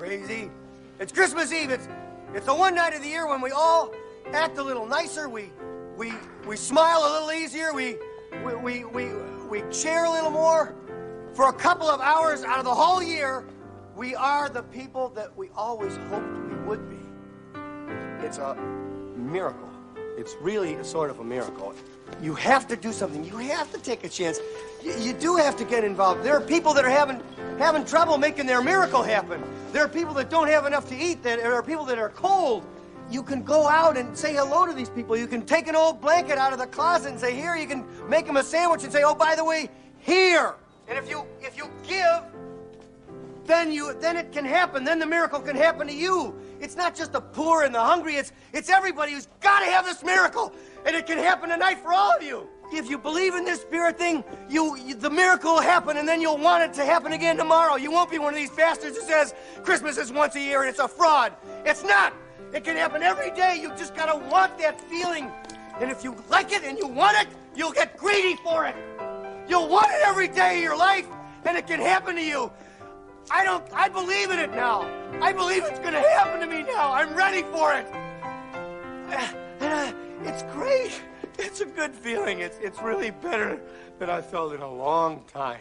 crazy. It's Christmas Eve. It's the one night of the year when we all act a little nicer. We smile a little easier. We share a little more. For a couple of hours out of the whole year, we are the people that we always hoped we would be. It's a miracle. It's really a sort of a miracle. You have to do something. You have to take a chance. You do have to get involved. There are people that are having trouble making their miracle happen. There are people that don't have enough to eat. There are people that are cold. You can go out and say hello to these people. You can take an old blanket out of the closet and say, here. You can make them a sandwich and say, oh, by the way, here. And if you give, then it can happen. Then the miracle can happen to you. It's not just the poor and the hungry. It's everybody who's got to have this miracle. And it can happen tonight for all of you. If you believe in this spirit thing, the miracle will happen, and then you'll want it to happen again tomorrow. You won't be one of these bastards who says Christmas is once a year and it's a fraud. It's not. It can happen every day. You just got to want that feeling. And if you like it and you want it, you'll get greedy for it. You'll want it every day of your life, and it can happen to you. I believe in it now. I believe it's going to happen to me now. I'm ready for it. It's great. It's a good feeling. It's really better than I felt in a long time.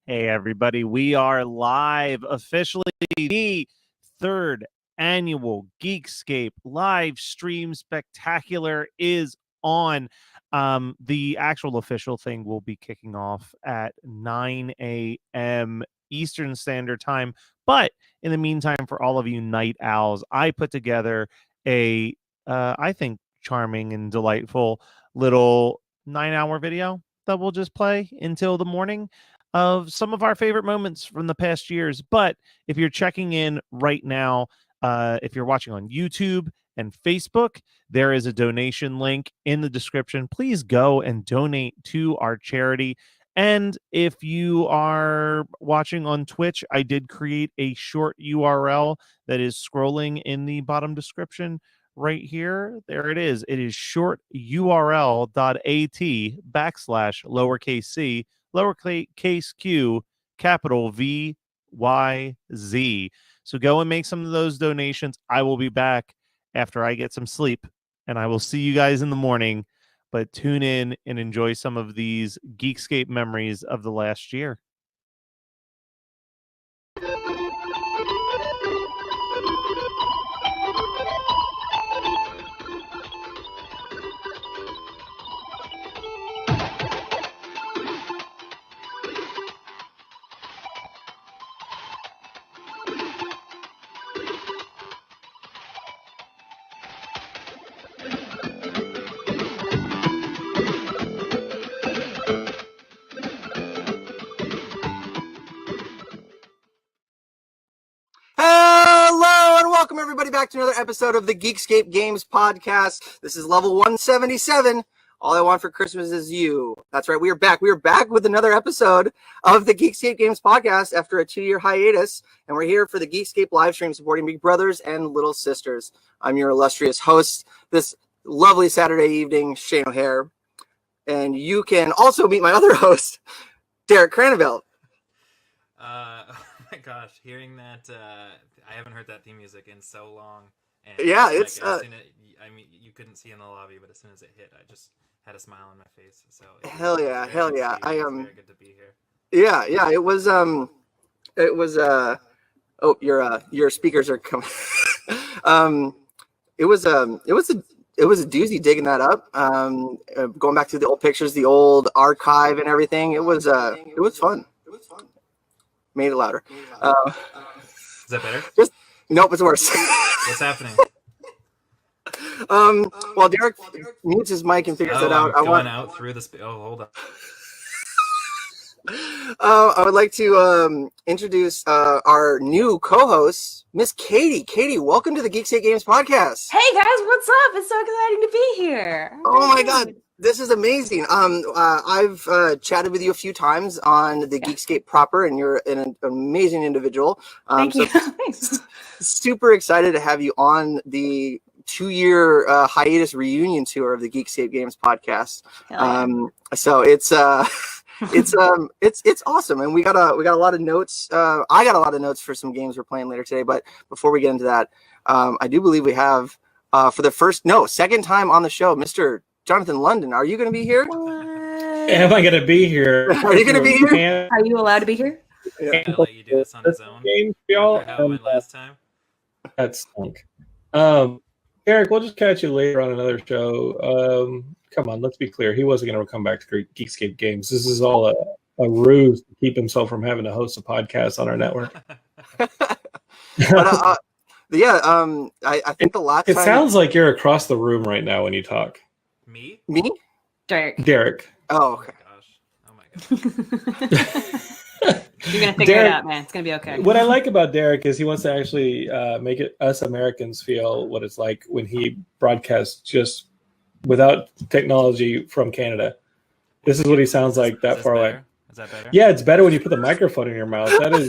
Hey, everybody. We are live officially. The third annual Geekscape live stream spectacular is on. The actual official thing will be kicking off at 9 a.m. Eastern Standard Time. But in the meantime, for all of you night owls, I put together a, I think, charming and delightful little 9-hour video that we'll just play until the morning of some of our favorite moments from the past years. But if you're checking in right now, if you're watching on YouTube and Facebook, there is a donation link in the description. Please go and donate to our charity. And if you are watching on Twitch, I did create a short URL that is scrolling in the bottom description right here. There it is. It is shorturl.at/lowercase c lowercase q, capital V, Y, Z. So go and make some of those donations. I will be back after I get some sleep, and I will see you guys in the morning. But tune in and enjoy some of these Geekscape memories of the last year. Welcome everybody back to another episode of the Geekscape Games podcast. This is level 177. All I want for Christmas is you. That's right. We are back. We are back with another episode of the Geekscape Games podcast after a 2-year hiatus. And we're here for the Geekscape live stream supporting big brothers and little sisters. I'm your illustrious host this lovely Saturday evening, Shane O'Hare. And you can also meet my other host, Derek Craneville. Oh my gosh, hearing that, I haven't heard that theme music in so long. And yeah, like, it's. I mean, you couldn't see in the lobby, but as soon as it hit, I just had a smile on my face. So hell yeah. I very good to be here. Yeah, it was. Oh, your speakers are coming. It was a doozy digging that up. Going back to the old pictures, the old archive and everything. It was fun. Made it louder. Is that better? Nope, it's worse. What's happening? While Derek mutes his mic and figures that out, out through the. Hold on. I would like to introduce our new co-host, Miss Katie. Katie, welcome to the Geekscape Games podcast. Hey guys, what's up? It's so exciting to be here. Oh my god, this is amazing. I've chatted with you a few times on the Geekscape proper, and you're an amazing individual. Thank you. Super excited to have you on the 2-year hiatus reunion tour of the Geekscape Games podcast. So it's awesome, and we got a lot of notes. I got a lot of notes for some games we're playing later today. But before we get into that, I do believe we have for the second time on the show, Mr. Jonathan London. Are you going to be here? Am I going to be here? Are you going to be here? Are you allowed to be here? Yeah, I'll let you do this on his own. How it went last time. That stunk. Eric, we'll just catch you later on another show. Come on, let's be clear. He wasn't going to come back to Geekscape Games. This is all a ruse to keep himself from having to host a podcast on our network. But, I think the last time... It sounds like you're across the room right now when you talk. Me? Derek. Oh, okay. Oh my gosh. You're going to figure it out, man. It's going to be okay. What I like about Derek is he wants to actually make us Americans feel what it's like when he broadcasts just without technology from Canada. This is what he sounds like far away. Is that better? Yeah, it's better when you put the microphone in your mouth. That is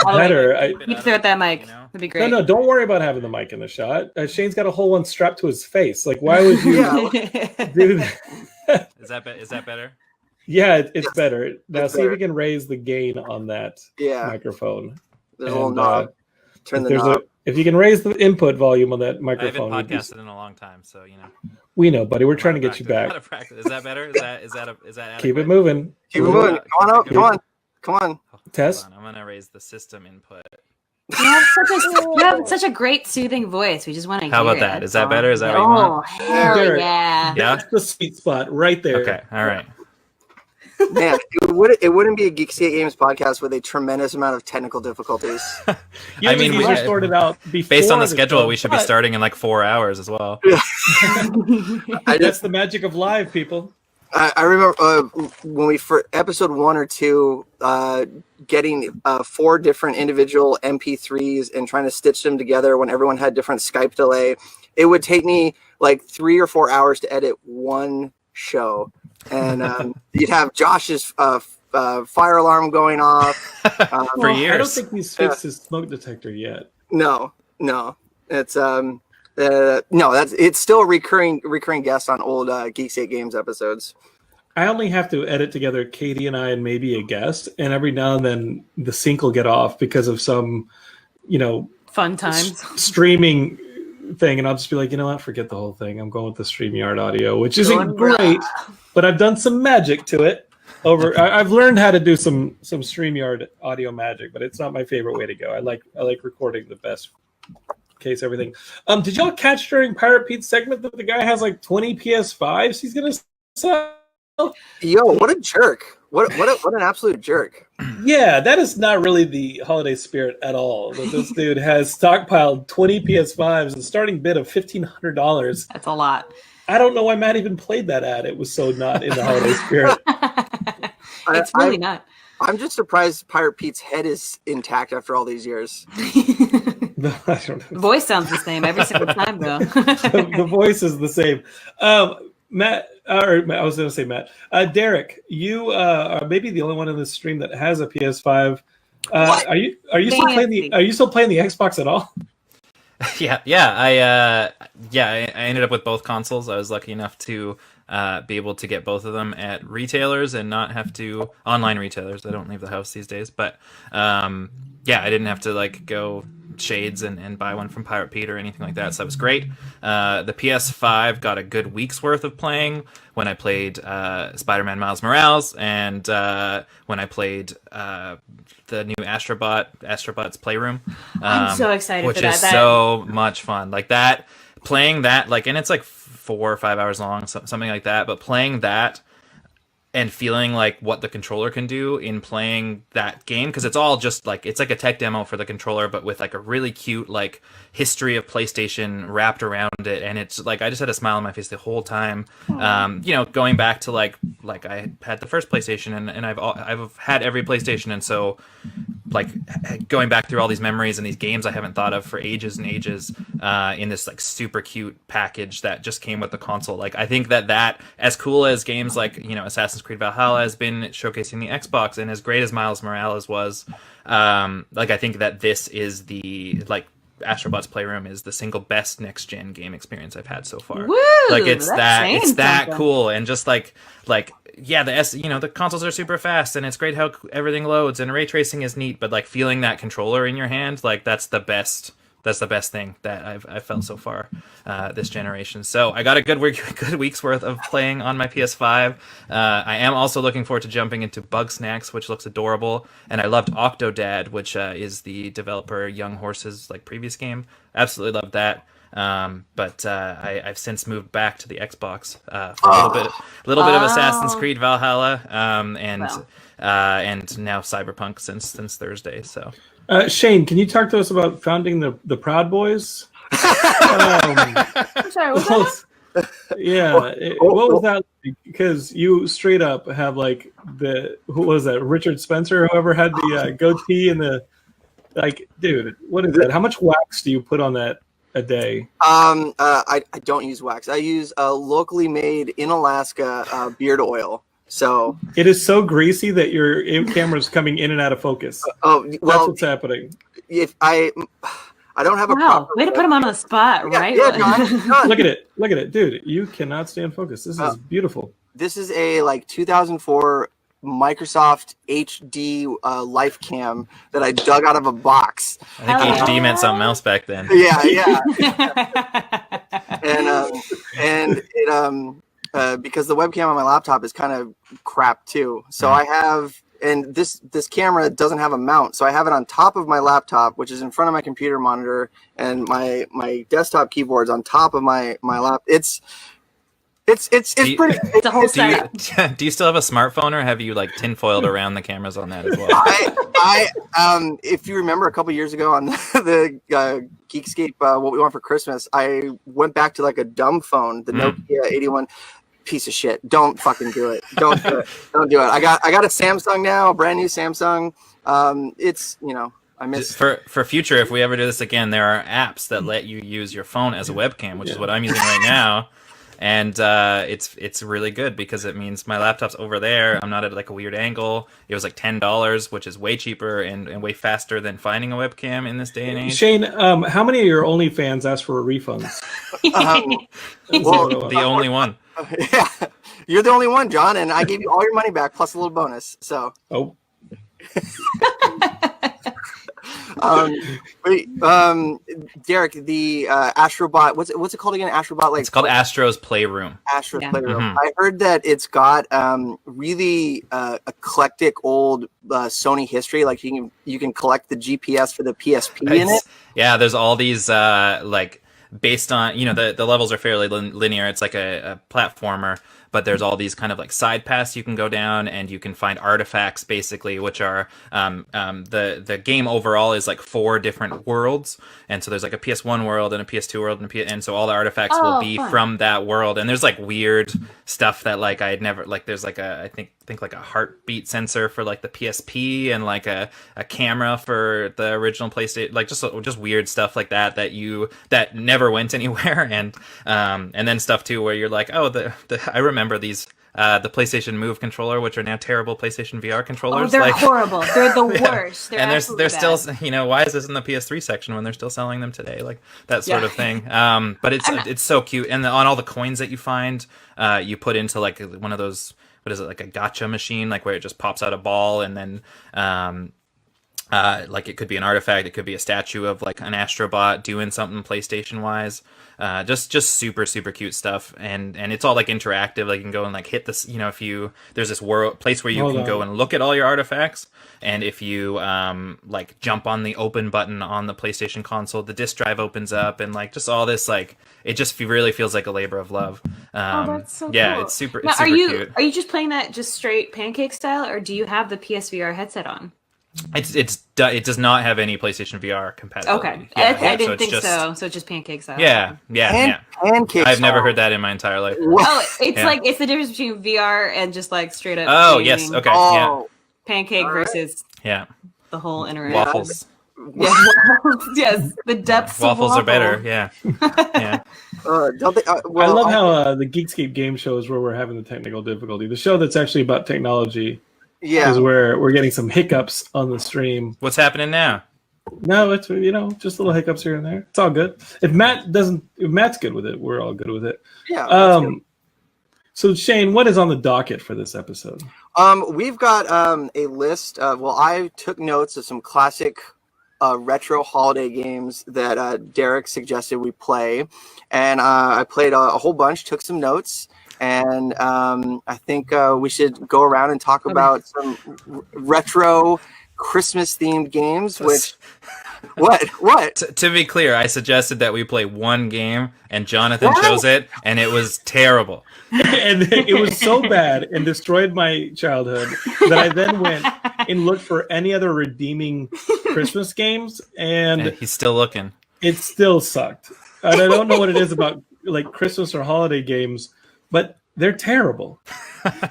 better. You throw at that mic. That'd be great. No, don't worry about having the mic in the shot. Shane's got a whole one strapped to his face. Like, why would you do that? Is that better? Yeah, it's better. Now see if you can raise the gain on that microphone. There's a little knob. Turn the knob. If you can raise the input volume on that microphone. I haven't podcasted in a long time, so you know. We know, buddy. We're trying to get you back. Is that better? Is that adequate? Keep it moving. Keep it moving. Come on up. Come on. Test. I'm gonna raise the system input. You have such a great soothing voice. We just want to hear it. How about that? Is that better? Is that what you want? Oh, hell yeah. That's the sweet spot right there. Okay. All right. Man, it wouldn't be a Geekscape Games podcast with a tremendous amount of technical difficulties. I mean, we just sorted out based on the schedule. We should be starting in like 4 hours as well. That's the magic of live, people. I remember when we for episode 1 or 2, getting 4 different individual MP3s and trying to stitch them together when everyone had different Skype delay. It would take me like 3 or 4 hours to edit one show. And you'd have Josh's fire alarm going off for years. I don't think he's fixed his smoke detector yet. No, it's it's still a recurring guest on old Geekscape Games episodes. I only have to edit together Katie and I and maybe a guest, and every now and then the sync will get off because of some, fun times streaming thing, and I'll just be like, you know what, forget the whole thing. I'm going with the StreamYard audio, which isn't great, but I've done some magic to it. I've learned how to do some StreamYard audio magic, but it's not my favorite way to go. I like recording the best case everything. Did y'all catch during Pirate Pete's segment that the guy has like 20 PS5s he's gonna sell? Yo, what a jerk! What an absolute jerk! Yeah, that is not really the holiday spirit at all. This dude has stockpiled 20 PS5s, a starting bid of $1,500. That's a lot. I don't know why Matt even played that ad. It was so not in the holiday spirit. It's really not. I'm just surprised Pirate Pete's head is intact after all these years. I don't know. The voice sounds the same every single time, though. The voice is the same. Matt, or I was going to say Matt. Derek, you are maybe the only one in this stream that has a PS5. Are you still playing the Xbox at all? I ended up with both consoles. I was lucky enough to be able to get both of them at retailers and not have to online retailers. I don't leave the house these days, but I didn't have to like go shades and buy one from Pirate Pete or anything like that. So that was great. The PS5 got a good week's worth of playing when I played Spider-Man Miles Morales and when I played the new Astrobot's Playroom. I'm so excited which for that. Is so much fun. Like that, playing that, like, and it's like 4 or 5 hours long, something like that. But playing that and feeling like what the controller can do in playing that game, because it's all just like, it's like a tech demo for the controller, but with like a really cute like history of PlayStation wrapped around it, and it's like I just had a smile on my face the whole time. You know, going back to like I had the first PlayStation, and I've had every PlayStation, and so like going back through all these memories and these games I haven't thought of for ages and ages, in this like super cute package that just came with the console. Like I think that as cool as games like, you know, Assassin's Creed Valhalla has been showcasing the Xbox, and as great as Miles Morales was, like I think that this is the like Astrobot's Playroom is the single best next gen game experience I've had so far. Woo, like it's that something. cool, and just like yeah, the consoles are super fast, and it's great how everything loads, and ray tracing is neat, but like feeling that controller in your hand, like that's the best thing that I've felt so far this generation. So I got a good week's worth of playing on my PS5. I am also looking forward to jumping into Bugsnax, which looks adorable, and I loved Octodad, which is the developer Young Horse's like previous game. Absolutely loved that. But I've since moved back to the Xbox for a little bit of Assassin's Creed Valhalla, and now Cyberpunk since Thursday. So. Shane, can you talk to us about founding the Proud Boys? I'm sorry, what's that? What was that like? Because you straight up have like who was that? Richard Spencer, whoever had the goatee and the like. Dude, what is that? How much wax do you put on that a day? I don't use wax. I use locally made in Alaska beard oil. So it is so greasy that your camera's coming in and out of focus. Well, that's what's happening. If I don't have a proper way to put him on the spot, right? Yeah, John. Look at it, dude. You cannot stay in focus. This is beautiful. This is a like 2004 Microsoft HD Life Cam that I dug out of a box. I think HD meant something else back then. Yeah. and it because the webcam on my laptop is kind of crap too. So I have, and this camera doesn't have a mount, so I have it on top of my laptop, which is in front of my computer monitor, and my desktop keyboard's on top of my lap. It's pretty. It's a whole setup. Do you still have a smartphone, or have you like tinfoiled around the cameras on that as well? I if you remember a couple years ago on the Geekscape, what we want for Christmas, I went back to like a dumb phone, the Nokia 81. Piece of shit. Don't fucking do it. Don't do it. Don't do it. I got a Samsung now, a brand new Samsung. It's, you know, I miss for future, if we ever do this again, there are apps that let you use your phone as a webcam, which is what I'm using right now. And it's really good because it means my laptop's over there. I'm not at like a weird angle. It was like $10, which is way cheaper and way faster than finding a webcam in this day and age. Shane, how many of your OnlyFans asked for refunds? well, the only one. Yeah, you're the only one, John, and I gave you all your money back plus a little bonus. So. Oh. Derek, the Astrobot, what's it called again? Astrobot, like it's called Astro's Playroom. Astro's Playroom. Mm-hmm. I heard that it's got really eclectic old Sony history. Like you can collect the GPS for the PSP in it. Yeah, there's all these like based on, you know, the levels are fairly linear. It's like a platformer. But there's all these kind of like side paths you can go down, and you can find artifacts basically, which are the game overall is like 4 different worlds, and so there's like a PS1 world and a PS2 world and so all the artifacts will be from that world. And there's like weird stuff that like I'd never like. There's like I think like a heartbeat sensor for like the PSP, and like a camera for the original PlayStation, like just weird stuff like that that never went anywhere, and then stuff too where you're like, oh, I remember these the PlayStation Move controller, which are now terrible PlayStation VR controllers. Oh, they're like, horrible. They're the worst. They're and they're bad. still, you know, why is this in the PS3 section when they're still selling them today? Like that sort of thing. But it's so cute, and on all the coins that you find, you put into like one of those, what is it, like a gacha machine, like where it just pops out a ball, and then Like it could be an artifact, it could be a statue of like an astrobot doing something PlayStation wise. Just super cute stuff, and it's all like interactive. Like you can go and like hit this, you know, if you there's this place where you can go and look at all your artifacts, and if you like jump on the open button on the PlayStation console, the disk drive opens up, and like just all this, like it just really feels like a labor of love. That's so yeah, cool. it's super. Now, It's super cute. Are you just playing that just straight pancake style, or do you have the PSVR headset on? It does not have any PlayStation VR compatibility. Okay, Yeah, I didn't think just, so. So it's just pancake style. Yeah. Pancake I've never style. heard that in my entire life. Oh, it's Yeah. like it's the difference between VR and just like straight up. Oh gaming. yes, okay, Oh, Pancake versus yeah. the whole internet. Waffles. Yeah, waffles. Yes, the depths. Waffles of are better. Yeah. Yeah. don't they, I well, love how the Geekscape Game Show is where we're having the technical difficulty. The show that's actually about technology is where we're getting some hiccups on the stream. What's happening now? No, it's just little hiccups here and there. It's all good. If Matt's good with it, we're all good with it. Yeah. So Shane, what is on the docket for this episode? We've got a list. I took notes of some classic retro holiday games that Derek suggested we play, and I played a whole bunch. Took some notes, and I think we should go around and talk about some retro Christmas themed games. Which what? To be clear, I suggested that we play one game, and Jonathan chose it, and it was terrible. And it was so bad and destroyed my childhood that I then went and looked for any other redeeming Christmas games, and He's still looking. it still sucked. And I don't know what it is about like Christmas or holiday games, but they're terrible. I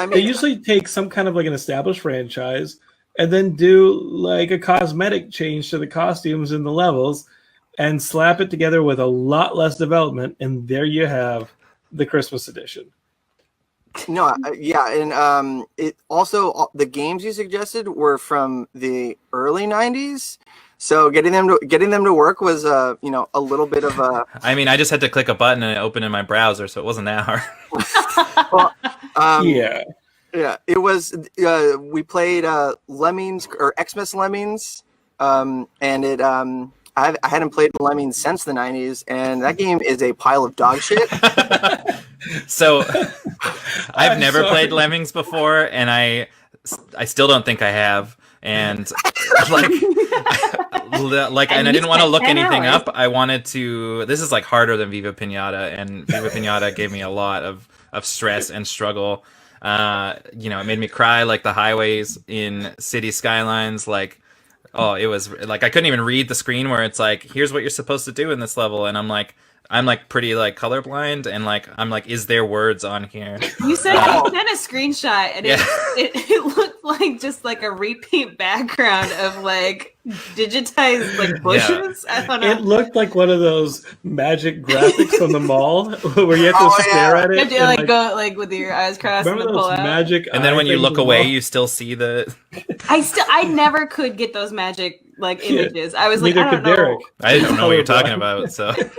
mean, They usually take some kind of like an established franchise and then do like a cosmetic change to the costumes and the levels and slap it together with a lot less development, and there you have the Christmas edition. No, and it also the games you suggested were from the early '90s, so getting them to work was a little bit of a. I mean, I just had to click a button and it opened in my browser, so it wasn't that hard. Yeah, it was. We played Lemmings or Xmas Lemmings, and it. I hadn't played Lemmings since the '90s, and that game is a pile of dog shit. So I've never played Lemmings before, and I still don't think I have. And like, and I didn't want to look anything up. I wanted to. This is like harder than Viva Pinata, and Viva Pinata gave me a lot of stress and struggle. It made me cry like the highways in City Skylines. Like, oh, it was like I couldn't even read the screen where it's like, here's what you're supposed to do in this level, and I'm like pretty like colorblind, and like I'm like, is there words on here? You sent a screenshot, and it looked like just like a repeat background of like digitized like bushes. I don't know. It looked like one of those magic graphics from the mall where you have to stare at it. You have to and, like go like with your eyes crossed and remember pull those out. magic? And then when you eye look things away, on the you still see the. I never could get those magic like images. I was like, Neither I don't could Derek. know. I don't know what you're talking Colorblind. about. So wall?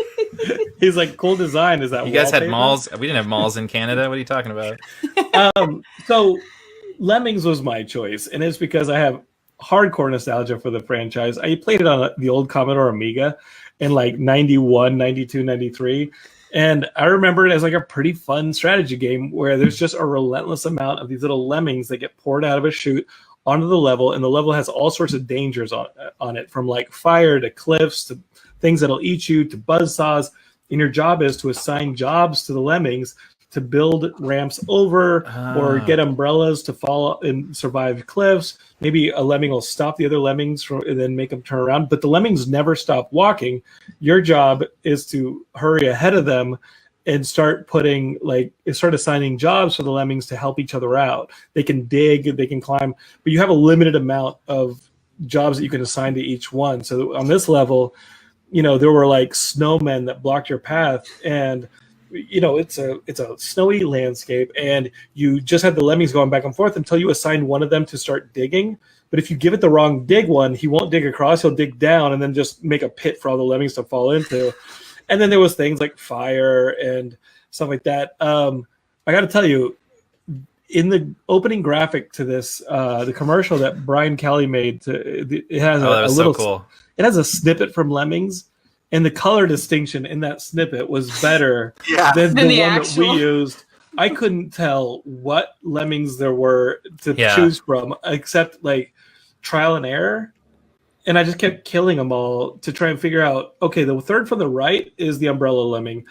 He's like, cool design. Is that you guys had wallpaper? malls? We didn't have malls in Canada. What are you talking about? So Lemmings was my choice, and it's because I have hardcore nostalgia for the franchise. I played it on the old Commodore Amiga in like 91, 92, 93. And I remember it as like a pretty fun strategy game where there's just a relentless amount of these little lemmings that get poured out of a chute onto the level, and the level has all sorts of dangers on it, from like fire to cliffs to things that'll eat you to buzzsaws. And your job is to assign jobs to the lemmings to build ramps over or get umbrellas to fall and survive cliffs. Maybe a lemming will stop the other lemmings and then make them turn around. But the lemmings never stop walking. Your job is to hurry ahead of them and start assigning jobs for the lemmings to help each other out. They can dig, they can climb, but you have a limited amount of jobs that you can assign to each one. So on this level, there were like snowmen that blocked your path, and it's a snowy landscape, and you just have the lemmings going back and forth until you assign one of them to start digging. But if you give it the wrong dig one, he won't dig across, he'll dig down and then just make a pit for all the lemmings to fall into. And then there was things like fire and stuff like that. I got to tell you, in the opening graphic to this, the commercial that Brian Kelly made, it has that was a little, so cool. It has a snippet from Lemmings, and the color distinction in that snippet was better than the one that we used. I couldn't tell what Lemmings there were to choose from, except like trial and error. And I just kept killing them all to try and figure out, okay, the third from the right is the umbrella lemming.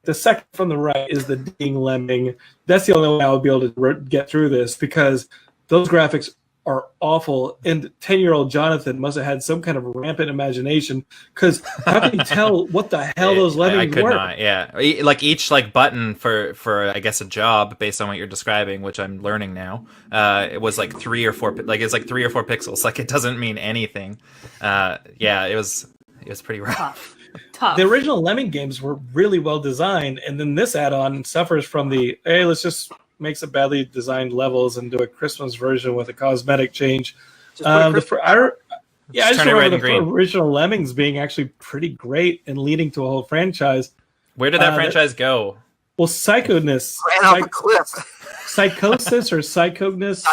The second from the right is the ding lemming. That's the only way I would be able to get through this, because those graphics are awful. And 10-year-old Jonathan must have had some kind of rampant imagination, because how can you tell what the hell those lemmings were? I could not, like each like button for I guess a job based on what you're describing, which I'm learning now, it was like 3 or 4, like it's like 3 or 4 pixels. Like it doesn't mean anything. It was pretty rough. Tough. The original Lemming games were really well designed, and then this add-on suffers from the, hey, let's just make some badly designed levels and do a Christmas version with a cosmetic change. I just remember the original Lemmings being actually pretty great and leading to a whole franchise. Where did that franchise go? Well, Psychonis. Ran off a cliff. Psychosis or Psychonis?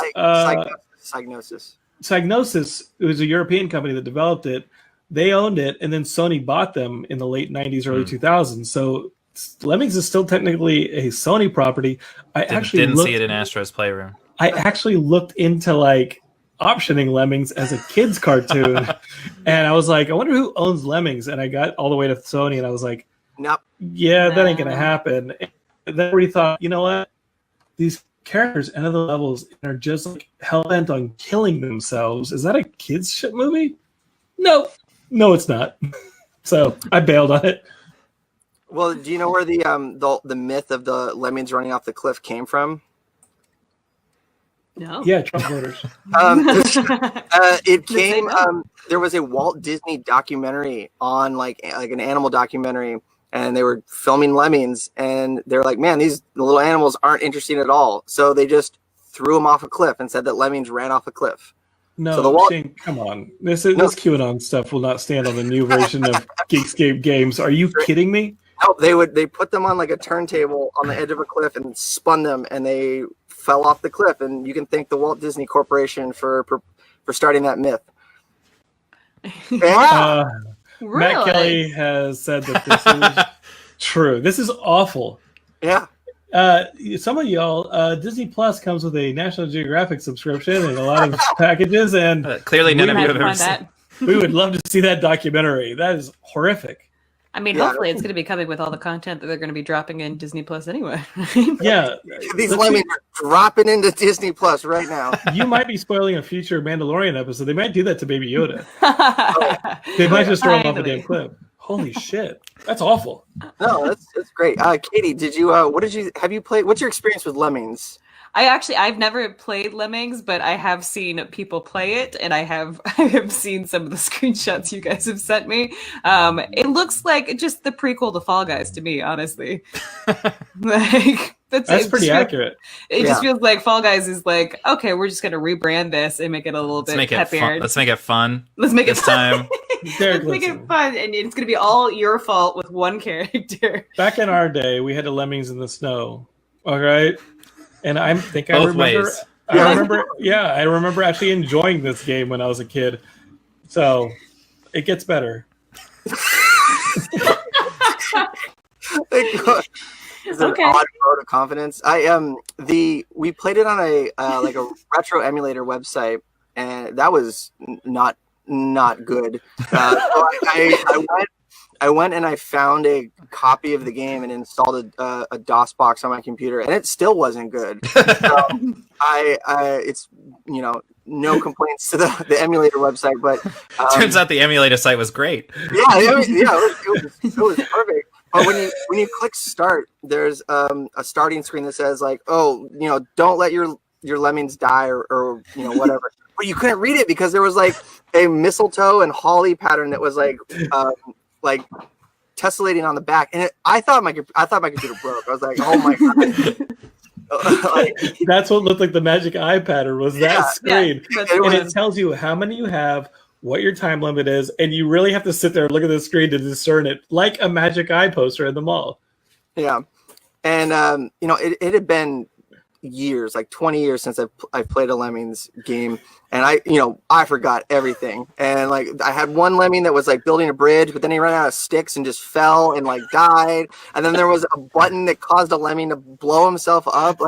Psygnosis. Psygnosis, it was a European company that developed it. They owned it, and then Sony bought them in the late 90s, early 2000s. So Lemmings is still technically a Sony property. I didn't see it in Astro's Playroom. I actually looked into like optioning Lemmings as a kid's cartoon, and I was like, I wonder who owns Lemmings. And I got all the way to Sony, and I was like, nope. Yeah, that ain't gonna happen. And then we thought, you know what? These characters enter the levels and are just like hell bent on killing themselves. Is that a kids shit movie? No, it's not. So I bailed on it. Well, do you know where the myth of the lemmings running off the cliff came from? No. Yeah, Trump voters. It came. There was a Walt Disney documentary on like an animal documentary, and they were filming lemmings, and they're like, "Man, these little animals aren't interesting at all." So they just threw them off a cliff and said that lemmings ran off a cliff. No, so Shane, come on. This QAnon stuff will not stand on the new version of Geekscape Games. Are you kidding me? No, they put them on like a turntable on the edge of a cliff and spun them, and they fell off the cliff. And you can thank the Walt Disney Corporation for starting that myth. Yeah. Really? Matt Kelly has said that this is true. This is awful. Yeah. Some of y'all, Disney Plus comes with a National Geographic subscription and a lot of packages, and clearly none of you have ever seen that. We would love to see that documentary. That is horrific. I mean, hopefully it's going to be coming with all the content that they're going to be dropping in Disney Plus anyway. Yeah. These lemmings are dropping into Disney Plus right now. You might be spoiling a future Mandalorian episode. They might do that to Baby Yoda. They might just throw him off a damn cliff. Holy shit. That's awful. No, that's great. Katie, have you played, what's your experience with Lemmings? I've never played Lemmings, but I have seen people play it, and I have seen some of the screenshots you guys have sent me. It looks like just the prequel to Fall Guys to me, honestly. Like that's pretty accurate. It just feels like Fall Guys is like, okay, we're just gonna rebrand this and make it a little bit peppier. Let's make it fun. Let's make it time. Let's make it fun, and it's gonna be all your fault with one character. Back in our day, we had the Lemmings in the snow. All right. And I think I remember. I remember actually enjoying this game when I was a kid. So it gets better. It's an odd vote of confidence. We played it on a retro emulator website, and that was not good. So I went and I found a copy of the game and installed a DOS box on my computer, and it still wasn't good. So it's no complaints to the emulator website, but turns out the emulator site was great. It was perfect. But when you click start, there's a starting screen that says like, oh, don't let your lemmings die or whatever. But you couldn't read it because there was like a mistletoe and holly pattern that was like tessellating on the back, and I thought my computer broke. I was like, oh my god. That's what looked like the magic eye pattern was that screen. It tells you how many you have, what your time limit is, and you really have to sit there and look at the screen to discern it, like a magic eye poster in the mall. Yeah. And it had been years, like 20 years since I've played a Lemmings game, and I forgot everything. And like I had one lemming that was like building a bridge, but then he ran out of sticks and just fell and like died. And then there was a button that caused a lemming to blow himself up.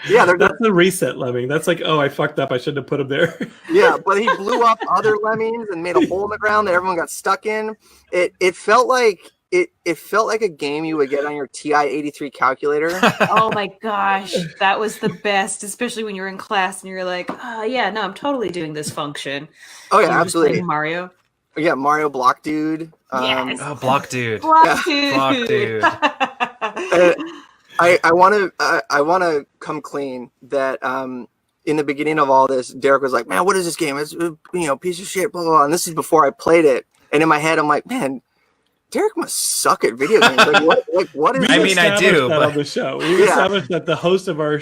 Yeah, that's the reset lemming. That's like, oh, I fucked up. I shouldn't have put him there. Yeah, but he blew up other lemmings and made a hole in the ground that everyone got stuck in. It felt like a game you would get on your TI-83 calculator. Oh my gosh, that was the best, especially when you're in class and you're like, oh yeah, no, I'm totally doing this function. Oh yeah, You're absolutely. Mario. Yeah, Mario Block Dude. Yes. Oh, Block Dude. Block Dude. Block Dude. I want to come clean that in the beginning of all this, Derek was like, "Man, what is this game? It's piece of shit." Blah blah blah. And this is before I played it. And in my head, I'm like, "Man, Derek must suck at video games." What is? I mean, I do. That But... on the show, we established that the host of our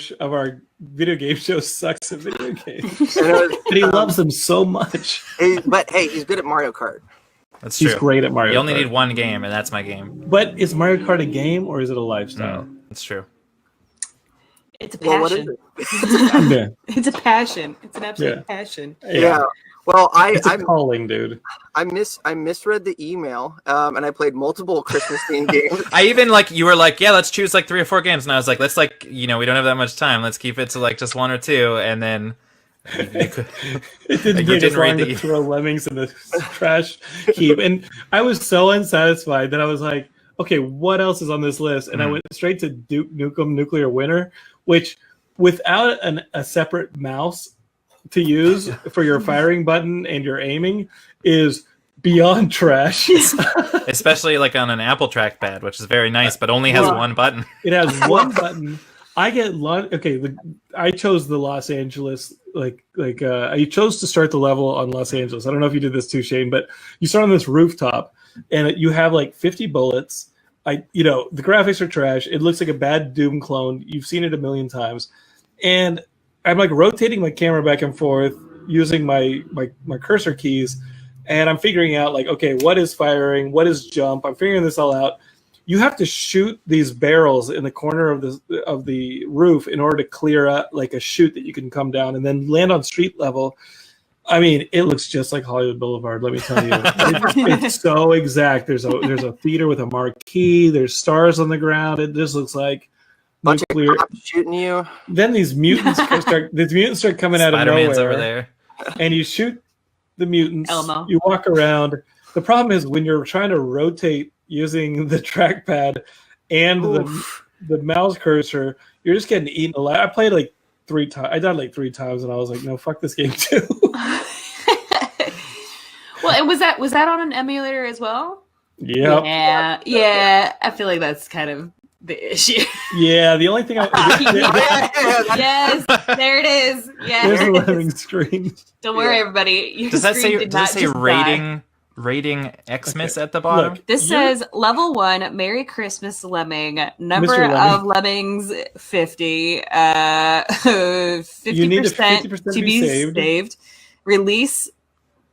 video game show sucks at video games, but he loves them so much. But hey, he's good at Mario Kart. That's true. He's great at Mario. You only Kart. need one game, and that's my game. But is Mario Kart a game or is it a lifestyle? That's true. It's a passion. Well, what is it? Yeah. It's a passion. It's an absolute passion. Yeah. Well, it's a calling, dude. I misread the email, and I played multiple Christmas themed games. I even you were like, yeah, let's choose like 3 or 4 games, and I was like, let's we don't have that much time. Let's keep it to like just 1 or 2, and then it didn't take as long to throw lemmings in the trash heap, and I was so unsatisfied that I was like, okay, what else is on this list? And I went straight to Duke Nukem Nuclear Winter, which without a separate mouse to use for your firing button and your aiming is beyond trash. Especially like on an Apple trackpad, which is very nice, but only has one button. It has one button. I chose the Los Angeles, I chose to start the level on Los Angeles. I don't know if you did this too, Shane, but you start on this rooftop and you have like 50 bullets. The graphics are trash. It looks like a bad Doom clone. You've seen it a million times. And I'm like rotating my camera back and forth using my cursor keys, and I'm figuring out like, okay, what is firing? What is jump? I'm figuring this all out. You have to shoot these barrels in the corner of the roof in order to clear up like a chute that you can come down and then land on street level. I mean, it looks just like Hollywood Boulevard. Let me tell you, it's so exact. There's a theater with a marquee. There's stars on the ground. It just looks like bunch of cops shooting you. Then these mutants start coming out of Spider-Man's nowhere. over there, and you shoot the mutants. Elmo. You walk around. The problem is when you're trying to rotate using the trackpad and the mouse cursor, you're just getting eaten alive. I played like 3 times. I died like 3 times, and I was like, no, fuck this game too. Well, and was that on an emulator as well? Yep. Yeah. I feel like that's kind of the issue. Yeah, the only thing yes, there it is. Yeah, there's a lemming screen. Don't worry, everybody. Does that say rating Xmas at the bottom? Look, this says level 1, Merry Christmas Lemming. Number of lemmings 50. 50% to be saved. Release.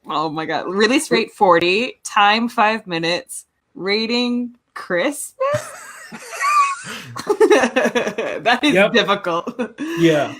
Oh my god. Release rate 40. Time 5 minutes. Rating Christmas. That is difficult. Yeah.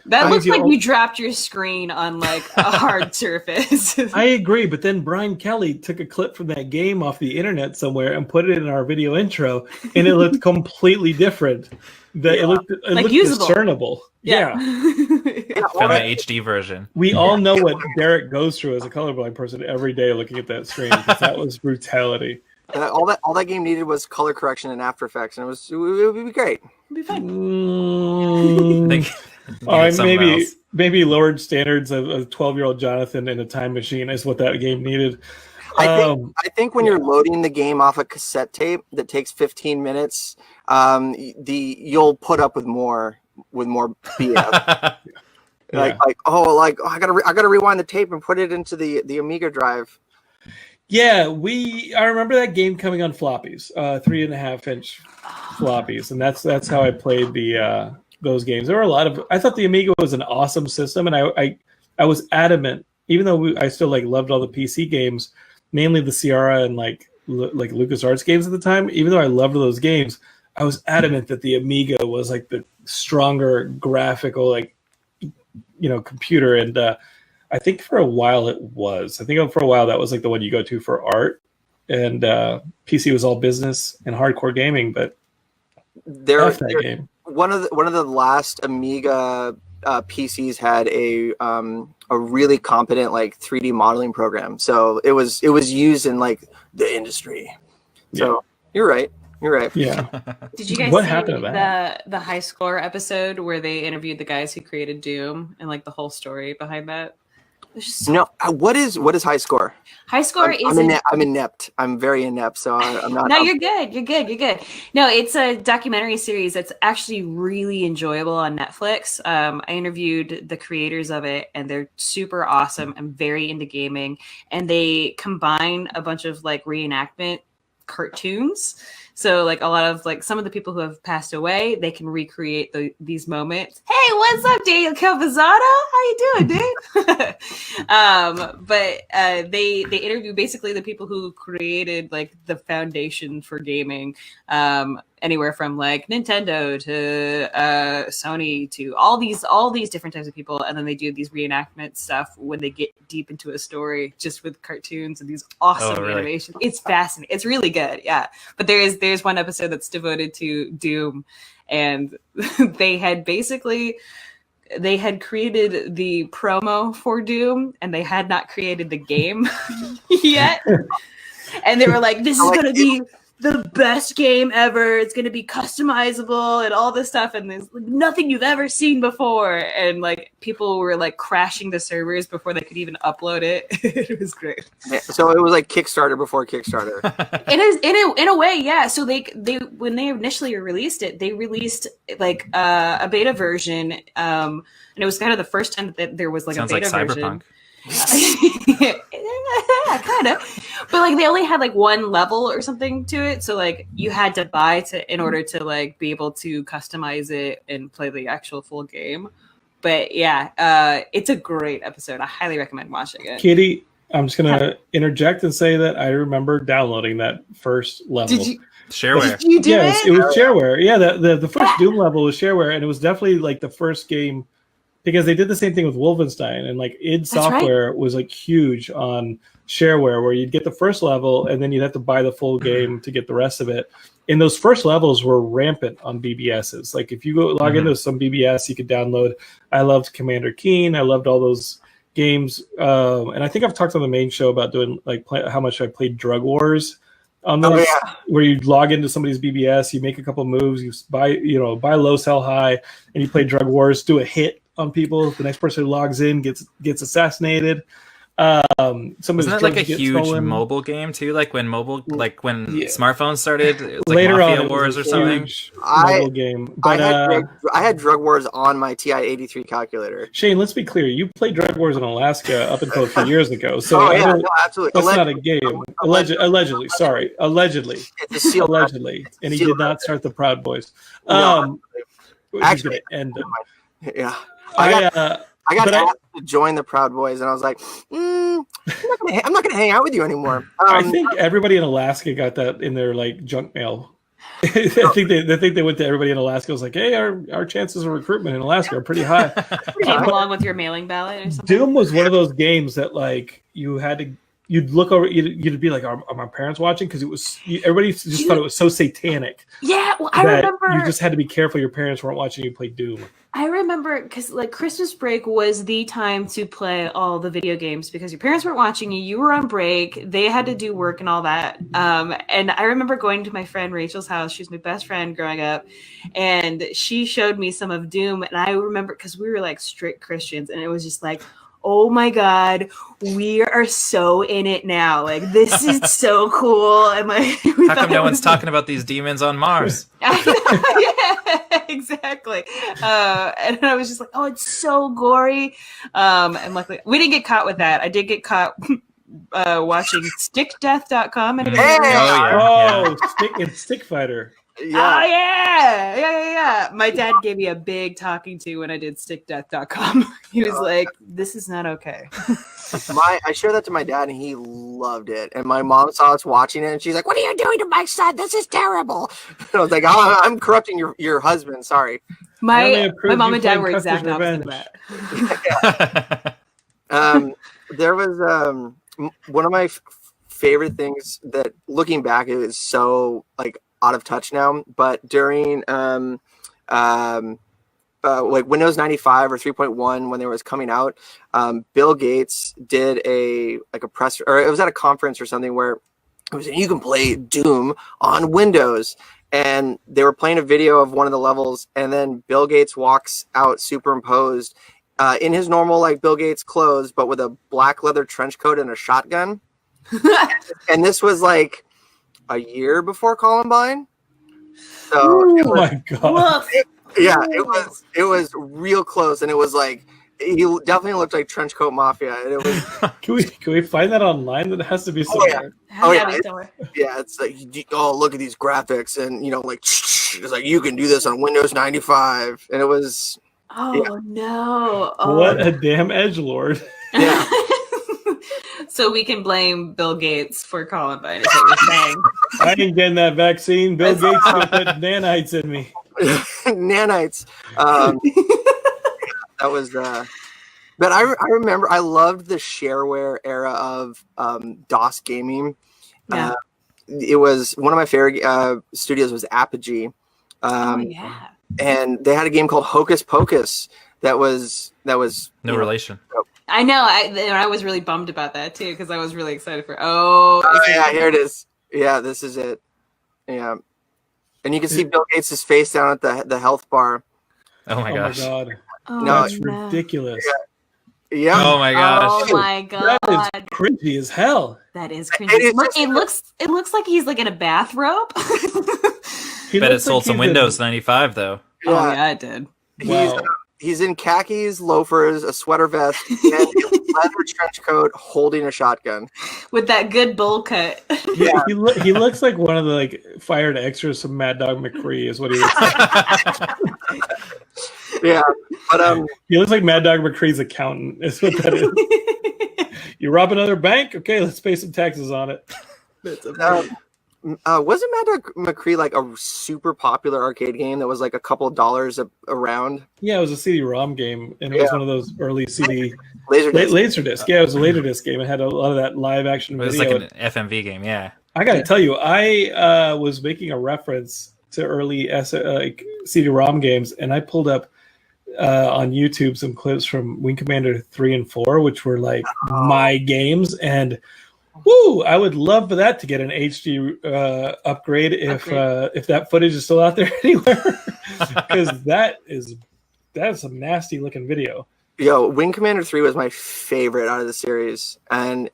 That looks like you dropped your screen on like a hard surface. I agree, but then Brian Kelly took a clip from that game off the internet somewhere and put it in our video intro, and it looked completely different. It looked usable. Discernible. Yeah. From the HD version. We all know what Derek goes through as a colorblind person every day looking at that screen, because that was brutality. All that game needed was color correction in After Effects, and it would be great. It'd be fun. Maybe lowered standards of 12-year-old Jonathan in a time machine is what that game needed. I think when you're loading the game off a cassette tape that takes 15 minutes, you'll put up with more BS. I gotta rewind the tape and put it into the Amiga drive. Yeah, I remember that game coming on floppies, 3.5-inch floppies, and that's how I played those games. There were a lot of. I thought the Amiga was an awesome system, and I was adamant, even though I still loved all the PC games, mainly the Sierra and like LucasArts games at the time. Even though I loved those games, I was adamant that the Amiga was like stronger graphical, like, computer. And I think for a while that was like the one you go to for art, and PC was all business and hardcore gaming. But that game. One of the last Amiga PCs had a really competent like 3D modeling program, so it was used in like the industry. So you're right. Yeah. Did you guys What see happened to that? the High Score episode where they interviewed the guys who created Doom and like the whole story behind that? No, what is High Score? High Score I'm inept. I'm very inept, so I'm not. No, you're good. You're good. No, it's a documentary series that's actually really enjoyable on Netflix. I interviewed the creators of it, and they're super awesome and very into gaming. And they combine a bunch of like reenactment cartoons. So like a lot of like some of the people who have passed away, they can recreate these moments. Hey, what's up, Daniel Calvizzato? How you doing, dude? But they interview basically the people who created like the foundation for gaming, anywhere from like Nintendo to Sony to all these different types of people, and then they do these reenactment stuff when they get deep into a story, just with cartoons and these awesome animations. It's fascinating. It's really good, yeah. But there's one episode that's devoted to Doom, and they had created the promo for Doom, and they had not created the game yet. And they were like, this is going to be the best game ever. It's going to be customizable and all this stuff. And there's like nothing you've ever seen before. And like people were like crashing the servers before they could even upload it. It was great. So it was like Kickstarter before Kickstarter. It is in a way, yeah. So they when they initially released it, they released like a beta version. And it was kind of the first time that there was like Sounds a beta like version. Cyberpunk. Yeah, kind of, but like they only had like one level or something to it, so like you had to buy in order to like be able to customize it and play the actual full game. But yeah, it's a great episode. I highly recommend watching it. Katie, I'm just gonna interject and say that I remember downloading that first level. Did you? Shareware. Did you do Yes, it was shareware. Yeah, the first Doom level was shareware, and it was definitely like the first game. Because they did the same thing with Wolfenstein, and like id Software was like huge on shareware, where you'd get the first level and then you'd have to buy the full game to get the rest of it. And those first levels were rampant on BBSs. Like if you go log into some BBS, you could download. I loved Commander Keen. I loved all those games, and I think I've talked on the main show about doing like how much I played Drug Wars on those, where you log into somebody's BBS, you make a couple moves, you buy low, sell high, and you play Drug Wars, do a hit on people. The next person who logs in gets assassinated. Wasn't that like a huge mobile game too? Like when smartphones started, it was like later Mafia on, Wars or something. Mobile game. But I had Drug Wars on my TI-83 calculator. Shane, let's be clear. You played Drug Wars in Alaska up until a few years ago. So absolutely. That's not a game. Allegedly. Sorry. Allegedly. It's a seal. Allegedly. And he did not start the Proud Boys. Actually, end him. Yeah. I got asked to join the Proud Boys, and I was like, I'm not gonna hang out with you anymore. I think everybody in Alaska got that in their like junk mail. I think they went to everybody in Alaska. Was like, hey, our chances of recruitment in Alaska are pretty high. Came along with your mailing ballot or something. Doom was one of those games that like you'd look over, you'd be like, are my parents watching? Because everybody just thought it was so satanic. Yeah, well, I remember you just had to be careful your parents weren't watching you play Doom. I remember because like Christmas break was the time to play all the video games because your parents weren't watching you. You were on break. They had to do work and all that. And I remember going to my friend Rachel's house. She's my best friend growing up. And she showed me some of Doom. And I remember because we were like strict Christians. And it was just like, oh my God, we are so in it now. Like, this is so cool. And like, how come no one's talking about these demons on Mars? Yeah, exactly. And I was just like, oh, it's so gory. And luckily, we didn't get caught with that. I did get caught watching stickdeath.com. Stick Fighter. Yeah. Oh, yeah. My dad gave me a big talking to when I did stickdeath.com. He was like, this is not okay. I showed that to my dad, and he loved it. And my mom saw us watching it, and she's like, what are you doing to my son? This is terrible. And I was like, I'm corrupting your husband. Sorry. My mom and dad were exact opposite of that. There was one of my favorite things that, looking back, it is so like out of touch now. But during like Windows 95 or 3.1 when it was coming out, Bill Gates did a press, or it was at a conference or something where it was, you can play Doom on Windows, and they were playing a video of one of the levels, and then Bill Gates walks out superimposed in his normal like Bill Gates clothes, but with a black leather trench coat and a shotgun. And this was like a year before Columbine. So Oh my god! yeah, it was real close, and it was like he definitely looked like Trench Coat Mafia, and it was. Can we find that online? That has to be somewhere. Yeah, it's like, oh, look at these graphics, and like it's like you can do this on Windows 95, and it was. Oh no! Oh. What a damn edgelord! Yeah. So we can blame Bill Gates for Columbine, is what you're saying. I ain't getting that vaccine. Bill Gates gonna put nanites in me. Nanites. That was but I remember I loved the shareware era of DOS gaming. Yeah. It was one of my favorite studios was Apogee. Yeah. And they had a game called Hocus Pocus that was No relation. I know. I was really bummed about that too, because I was really excited for. Yeah, here it is. Yeah, this is it. Yeah, and you can see Bill Gates' face down at the health bar. Oh my gosh! My god! Oh, That's ridiculous. Yeah. Oh my gosh! Oh my god! That is cringy as hell. That is cringy. It looks like he's like in a bathrobe. Bet it sold some Windows 95 though. Yeah. Oh yeah, it did. Wow. He's in khakis, loafers, a sweater vest, and a leather trench coat, holding a shotgun with that good bowl cut. Yeah, he looks like one of the like fired extras from Mad Dog McCree is what he looks like. Yeah, but he looks like Mad Dog McCree's accountant. Is what that is. You rob another bank? Okay, let's pay some taxes on it. Wasn't Mad Dog McCree like a super popular arcade game that was like a couple of dollars around? Yeah, it was a CD-ROM game, and it was one of those early CD Laserdisc. Yeah, it was a Laserdisc game. It had a lot of that live action video. It was like an FMV game, yeah. I got to tell you, I was making a reference to early CD-ROM games, and I pulled up on YouTube some clips from Wing Commander 3 and 4, which were like my games, and woo! I would love for that to get an HD upgrade if that footage is still out there anywhere, because that's a nasty looking video. Yo, Wing Commander 3 was my favorite out of the series, and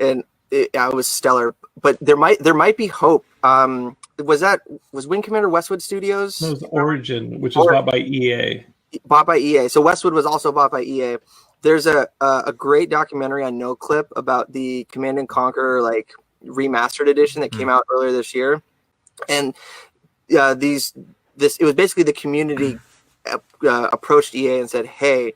it was stellar. But there might be hope. Was Wing Commander Westwood Studios? No, it was Origin, which was bought by EA. Bought by EA. So Westwood was also bought by EA. There's a great documentary on NoClip about the Command & Conquer like remastered edition that came out earlier this year, and it was basically the community approached EA and said, "Hey,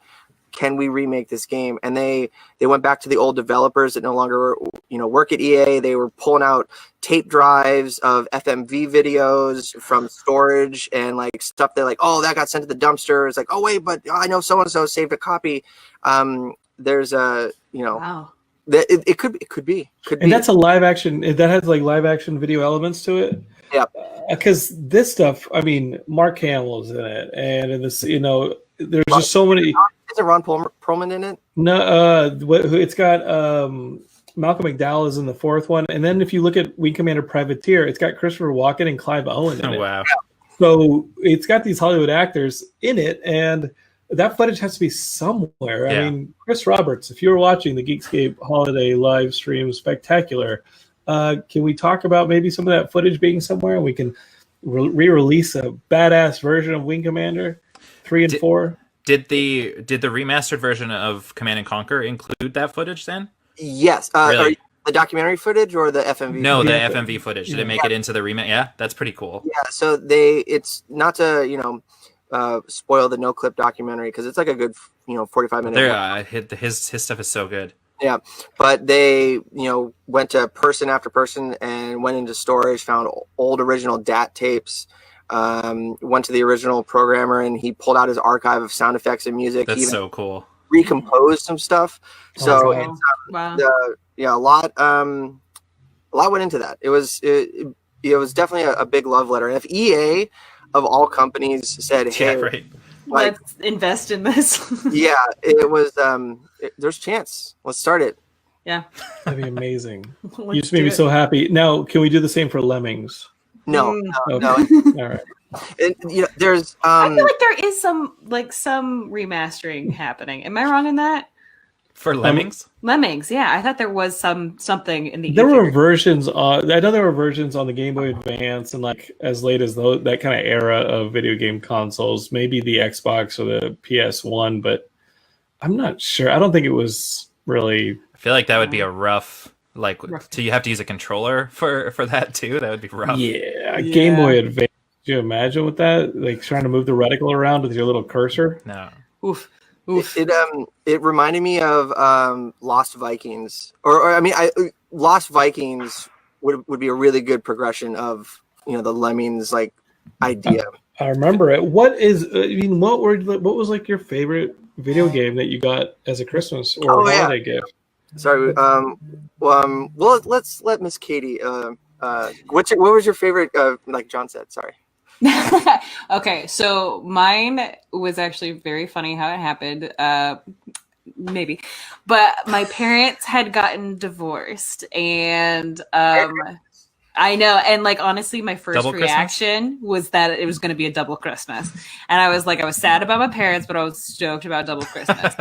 can we remake this game?" And they went back to the old developers that no longer work at EA. They were pulling out tape drives of FMV videos from storage and like stuff that like, oh, that got sent to the dumpster. It's like, oh wait, but I know so and so saved a copy. There's a wow. It could be. And that's a live action. That has like live action video elements to it. Yeah. Because this stuff, I mean, Mark Hamill's in it, and in this, there's just so many. Is it Ron Perlman in it? No, it's got Malcolm McDowell is in the fourth one, and then if you look at Wing Commander Privateer, it's got Christopher Walken and Clive Owen in it. Wow! So it's got these Hollywood actors in it, and that footage has to be somewhere. Yeah. I mean, Chris Roberts, if you're watching the Geekscape Holiday live stream spectacular, can we talk about maybe some of that footage being somewhere, and we can re-release a badass version of Wing Commander 3 and 4? Did the remastered version of Command & Conquer include that footage then? Yes. Really? The documentary footage or the FMV? No, the Yeah. FMV footage. Did it make it into the remake? Yeah, that's pretty cool. Yeah. So it's not to spoil the NoClip documentary because it's like a good 45 minutes. His stuff is so good. Yeah, but they went to person after person and went into storage, found old original DAT tapes went to the original programmer and he pulled out his archive of sound effects and music. That's He even so cool. recomposed some stuff. So wow. it's, Wow. yeah, a lot went into that. It was definitely a big love letter. And if EA of all companies said, Yeah, hey, right. like, Let's invest in this. yeah, it was there's a chance. Let's start it. Yeah. That'd be amazing. Let's You just made do me it. so happy. Now, can we do the same for Lemmings? No, Mm. no. Okay. All right. And, there's I feel like there is some remastering happening. Am I wrong in that? For Lemmings? Lemmings, yeah. I thought there was something in the There ether. were versions on. I know there were versions on the Game Boy Advance and like as late as that kind of era of video game consoles. Maybe the Xbox or the PS1, but I'm not sure. I don't think it was really. I feel like that would be a rough, so you have to use a controller for that too. That would be rough. Yeah, Game Boy Advance. Could you imagine with that? Like trying to move the reticle around with your little cursor. No. Oof. Oof. It reminded me of Lost Vikings, or I mean, Lost Vikings would be a really good progression of the Lemmings like idea. I remember it. What was like your favorite video game that you got as a Christmas or holiday gift? Sorry. Well, let's let Miss Katie. What was your favorite? Like John said. Sorry. Okay, so mine was actually very funny how it happened. Maybe, but my parents had gotten divorced, and I know, and like honestly, my first Double reaction was that it was going to be a double Christmas, and I was sad about my parents, but I was stoked about double Christmas.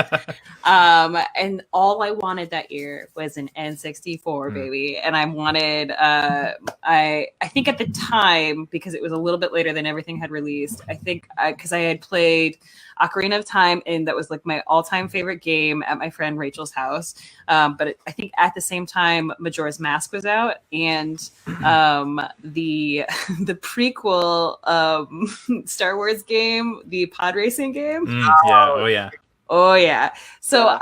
And all I wanted that year was an N64, baby, and I wanted I think at the time, because it was a little bit later than everything had released, I think because I had played Ocarina of Time, and that was like my all-time favorite game at my friend Rachel's house. But I think at the same time, Majora's Mask was out, and the prequel Star Wars game, the pod racing game. Yeah. Oh yeah. So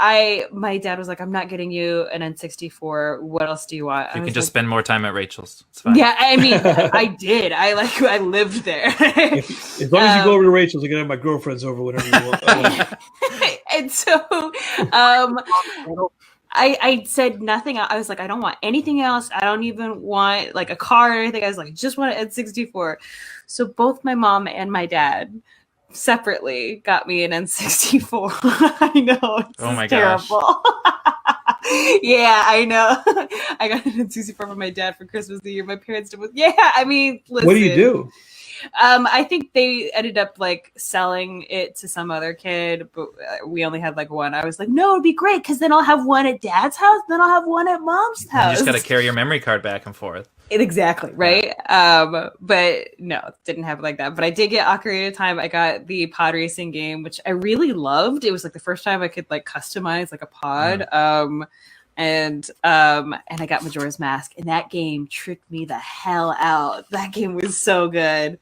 my dad was like, "I'm not getting you an N64. What else do you want?" You can just spend more time at Rachel's. It's fine. Yeah, I mean, I did. I lived there. As long as you go over to Rachel's, you can have my girlfriends over whenever you want. And so, I said nothing. I was like, I don't want anything else. I don't even want like a car or anything. I was like, I just want an N64. So both my mom and my dad separately got me an N64. I know. Oh my terrible. Yeah, I know. I got an N64 from my dad for Christmas the year my parents did. Yeah, I mean, listen. What do you do? I think they ended up like selling it to some other kid, but we only had like one. I was like, no, it'd be great because then I'll have one at dad's house, then I'll have one at mom's house. You just got to carry your memory card back and forth. Exactly, right? But no, didn't have it like that. But I did get Ocarina of Time. I got the pod racing game, which I really loved. It was like the first time I could like customize like a pod. And I got Majora's Mask, and that game tricked me the hell out. That game was so good.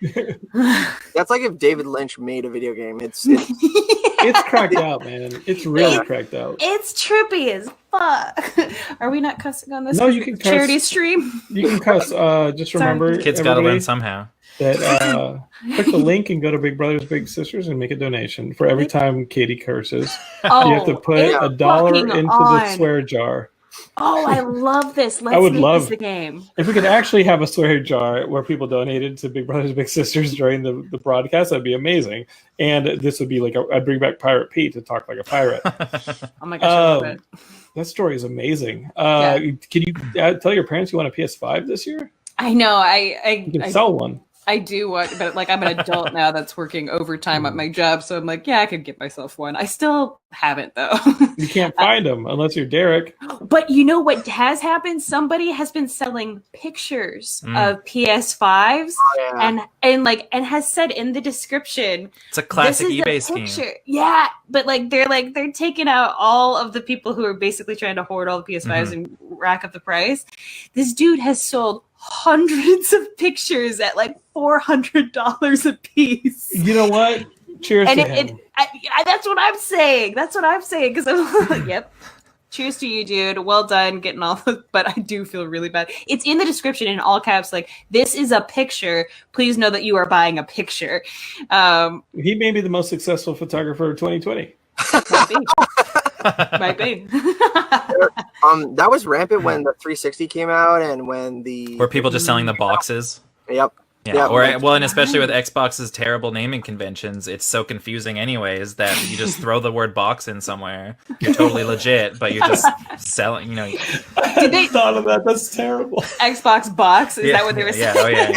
That's like if David Lynch made a video game. It's cracked out, man. It's really cracked out. It's trippy as fuck. Are we not cussing on this? No, you can cuss. Charity stream. You can cuss. Just remember, Kids got to learn somehow. That click the link and go to Big Brothers Big Sisters and make a donation for every time Katie curses. You have to put $1 into the swear jar. Oh, I love this. Let's make this the game. If we could actually have a swear jar where people donated to Big Brothers Big Sisters during the broadcast, that'd be amazing. And this would be like I'd bring back Pirate Pete to talk like a pirate. Oh my gosh, I love it. That story is amazing. Can you tell your parents you want a PS5 this year? I know. You can sell one. I do want, but like I'm an adult now that's working overtime at my job, so I'm like, yeah, I could get myself one. I still haven't though. You can't find them unless you're Derek. But you know what has happened? Somebody has been selling pictures of PS5s and has said in the description, it's a classic eBay scheme. Yeah, but they're taking out all of the people who are basically trying to hoard all the PS5s and rack up the price. This dude has sold hundreds of pictures at like $400 a piece. You know what? Cheers to him. That's what I'm saying. That's what I'm saying because I'm like, yep. Cheers to you, dude. Well done getting all the, but I do feel really bad. It's in the description in all caps, like, this is a picture. Please know that you are buying a picture. He may be the most successful photographer of 2020. Might be. That was rampant when the 360 came out and when Were people just selling the boxes? Yep. Yeah, well, and especially with Xbox's terrible naming conventions, it's so confusing anyways that you just throw the word box in somewhere. You're totally legit, but you're just selling, I hadn't thought of that. That's terrible. Xbox box? Is that what they were saying? Yeah, oh yeah.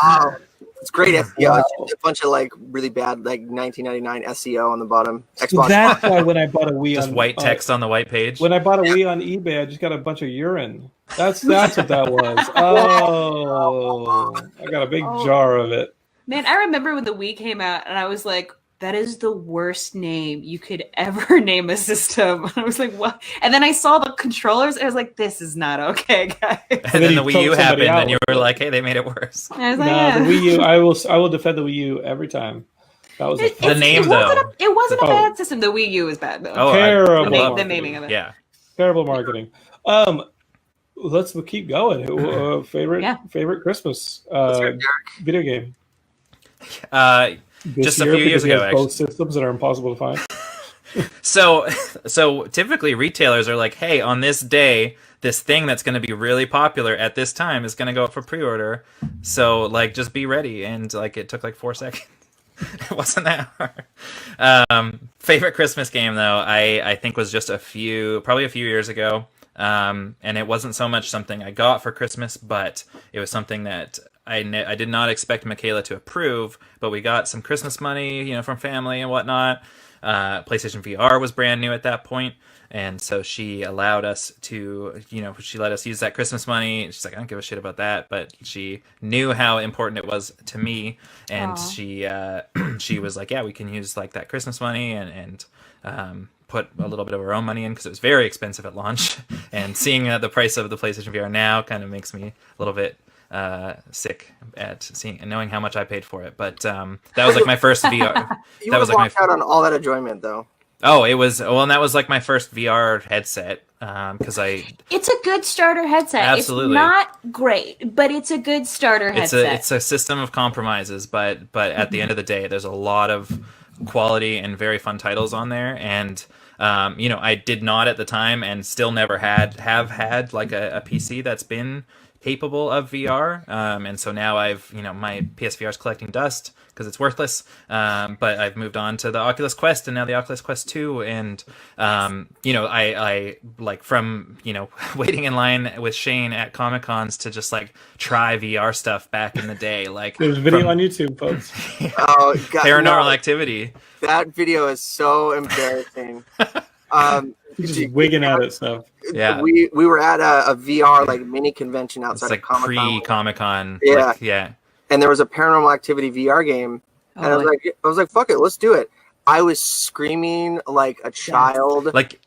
Oh, it's great SEO. It's a bunch of like really bad like 1999 SEO on the bottom. Xbox. That's why when I bought a Wii, Just white text on the white page. When I bought a Wii on eBay, I just got a bunch of urine. That's what that was. Oh, I got a big jar of it. Man, I remember when the Wii came out, and I was like, that is the worst name you could ever name a system. I was like, what? And then I saw the controllers, and I was like, this is not okay, guys. And then the Wii U happened, and you were like, hey, they made it worse. I was like, the Wii U, I will defend the Wii U every time. That was the name, though. It wasn't a bad system. The Wii U was bad, though. Oh, terrible. The naming of it. Yeah. Terrible marketing. Let's keep going. Favorite Christmas video game. Just a few years ago, actually. Both systems that are impossible to find. So typically retailers are like, hey, on this day, this thing that's going to be really popular at this time is going to go up for pre-order. So like, just be ready. And like, it took like 4 seconds. It wasn't that hard. Favorite Christmas game though, I think was just probably a few years ago. And it wasn't so much something I got for Christmas, but it was something that I did not expect Michaela to approve, but we got some Christmas money, from family and whatnot. PlayStation VR was brand new at that point, and so she allowed us to, she let us use that Christmas money. She's like, I don't give a shit about that, but she knew how important it was to me, and she was like, yeah, we can use like that Christmas money and put a little bit of our own money in because it was very expensive at launch, and seeing the price of the PlayStation VR now kind of makes me a little bit sick at seeing and knowing how much I paid for it. But that was like my first VR. You that was like out on all that enjoyment though. Oh, it was and that was like my first VR headset because it's a good starter headset. Absolutely. It's not great, but it's a good starter headset. It's a system of compromises, but at the end of the day, there's a lot of quality and very fun titles on there, and I did not at the time and still never have had like a PC that's been capable of VR, and so now I've my PSVR is collecting dust because it's worthless, but I've moved on to the Oculus Quest and now the Oculus Quest 2, and I like from waiting in line with Shane at Comic Cons to just like try VR stuff back in the day, like there's a video on YouTube, folks. Oh God, Paranormal Activity. That video is so embarrassing. Just wigging out at stuff. Yeah, we were at a VR like mini convention outside of Comic-Con. Pre-Comic-Con. Yeah, like, yeah. And there was a Paranormal Activity VR game, and I was like, fuck it, let's do it. I was screaming like a child. Like,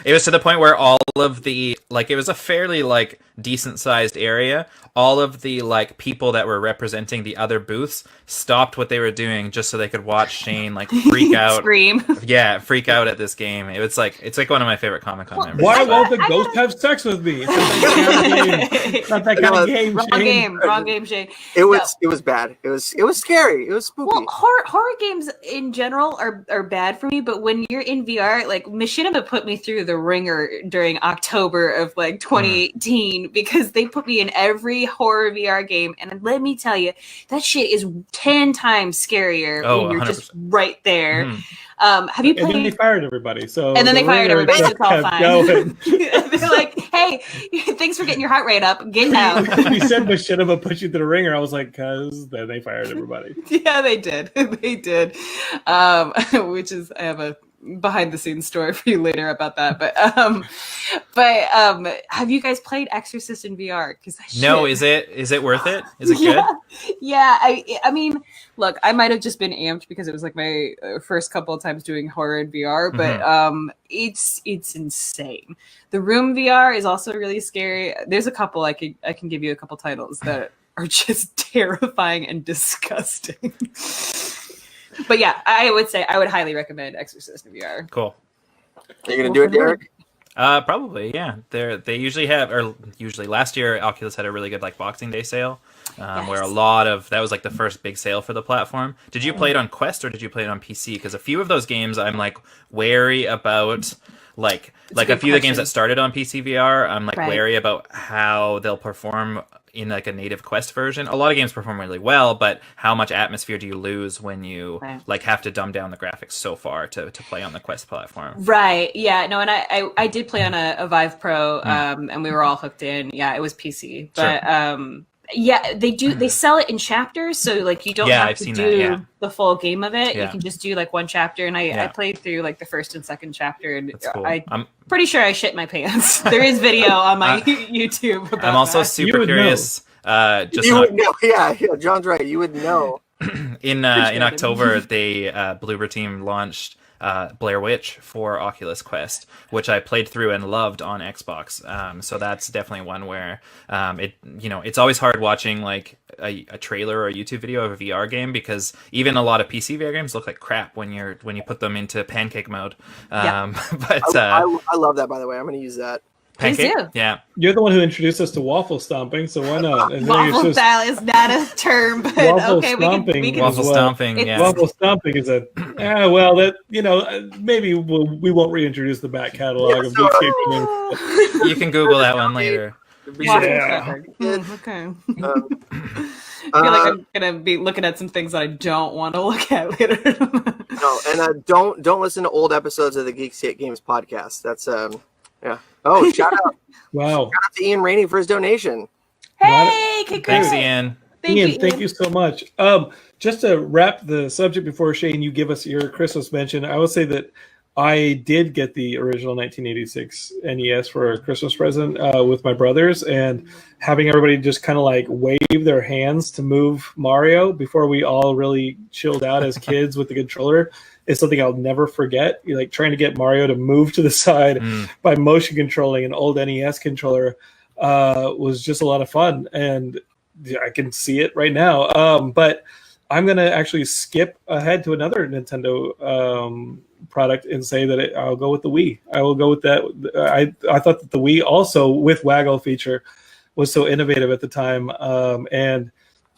it was to the point where all of the it was a fairly like decent sized area. All of the like people that were representing the other booths stopped what they were doing just so they could watch Shane like freak out, scream. Yeah, freak out at this game. It's like one of my favorite Comic-Con memories. Why won't the ghost have sex with me? It's not that kind of game. Wrong game, Shane. It was bad. It was scary. It was spooky. Well, horror games in general are bad for me, but when you're in VR, like Machinima put me through the ringer during October of like 2018 because they put me in every horror VR game, and let me tell you, that shit is 10 times scarier when you're 100%. Just right there. Have you played? And then they fired everybody. So and then they fired everybody. So it's all fine. They're like, "Hey, thanks for getting your heart rate up. Get down." You said Machinima put you through the ringer. I was like, "Cause then they fired everybody." Yeah, they did. They did. Which is, I have a behind the scenes story for you later about that, but have you guys played Exorcist in VR? No, is it worth it? Is it good? Yeah. I mean, look, I might have just been amped because it was like my first couple of times doing horror in VR, but it's insane. The Room VR is also really scary. There's a couple I can give you a couple titles that are just terrifying and disgusting. But yeah, I would say I would highly recommend Exorcist in VR. Cool. Are you gonna do it, Derek? Probably, yeah. They usually have, or usually last year Oculus had a really good like Boxing Day sale, where a lot of that was like the first big sale for the platform. Did you play it on Quest or did you play it on PC? Because a few of those games I'm like wary about, like a few of the games that started on PC VR, I'm like wary about how they'll perform in like a native Quest version. A lot of games perform really well, but how much atmosphere do you lose when you like have to dumb down the graphics so far to play on the Quest platform? Right. Yeah. No. And I did play on a Vive Pro, and we were all hooked in. Yeah, it was PC, but yeah, they sell it in chapters, so like you don't have to do the full game of it. You can just do like one chapter, and I played through like the first and second chapter, and cool. I'm pretty sure I shit my pants. There is video on my YouTube about I'm also that. super curious. Just you would know. Yeah, John's right. You would know. In October, they Bloober Team launched Blair Witch for Oculus Quest, which I played through and loved on Xbox. So that's definitely one where it's always hard watching like a trailer or a YouTube video of a VR game, because even a lot of PC VR games look like crap when you put them into pancake mode. But I love that, by the way. I'm going to use that. Pancake? Yeah. You're the one who introduced us to waffle stomping, so why not? Waffle style is not a term, but okay, we can waffle stomping. Yeah. Waffle stomping is a well, that maybe we won't reintroduce the back catalog of Geekscape games. You can Google that one later. Yeah. Okay. I feel like I'm gonna be looking at some things that I don't want to look at later. No, and don't listen to old episodes of the Geekscape Games podcast. That's yeah. Oh, shout out! Wow. Shout out to Ian Rainey for his donation. Hey, thanks, Ian. Thank you so much. Just to wrap the subject before Shane, you give us your Christmas mention. I would say that I did get the original 1986 NES for a Christmas present with my brothers, and having everybody just kind of like wave their hands to move Mario before we all really chilled out as kids with the controller is something I'll never forget. You're like trying to get Mario to move to the side by motion controlling an old NES controller was just a lot of fun, and I can see it right now. But I'm going to actually skip ahead to another Nintendo product and say that I'll go with the Wii. I will go with that. I thought that the Wii also with Waggle feature was so innovative at the time, and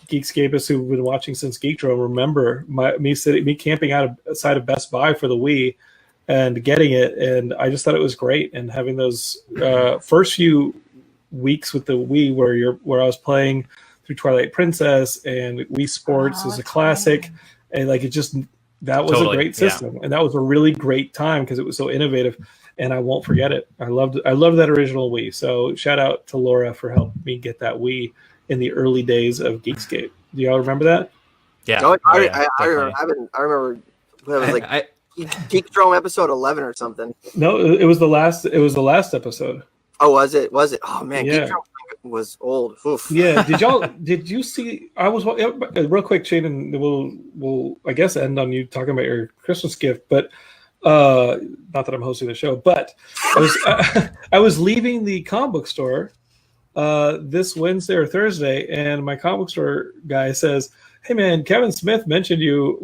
Geekscapists who've been watching since Geekdrome remember me camping outside of Best Buy for the Wii and getting it, and I just thought it was great. And having those first few weeks with the Wii where I was playing through Twilight Princess and Wii Sports is a classic, and like that was a great system, and that was a really great time because it was so innovative, and I won't forget it. I loved that original Wii. So shout out to Laura for helping me get that Wii in the early days of Geekscape. Do y'all remember that? Yeah. No, I remember it was like Geekdrome episode 11 or something. No, it was the last episode. Oh, was it? Oh man, yeah. Geekdrome was old. Oof. Yeah. Did you see? I was real quick, Shane, and we'll I guess end on you talking about your Christmas gift, but not that I'm hosting the show, but I was leaving the comic book store this Wednesday or Thursday, and my comic book store guy says, "Hey man, Kevin Smith mentioned you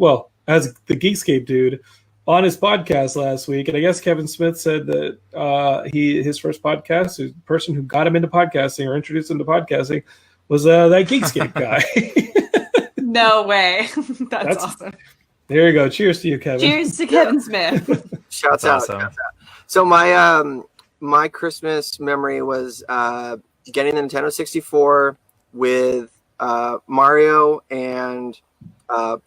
as the Geekscape dude on his podcast last week." And I guess Kevin Smith said that his first podcast, the person who got him into podcasting or introduced him to podcasting, was that Geekscape guy. No way. That's awesome. There you go. Cheers to you, Kevin. Cheers to Kevin Smith. Shouts out. So my Christmas memory was getting the Nintendo 64 with Mario and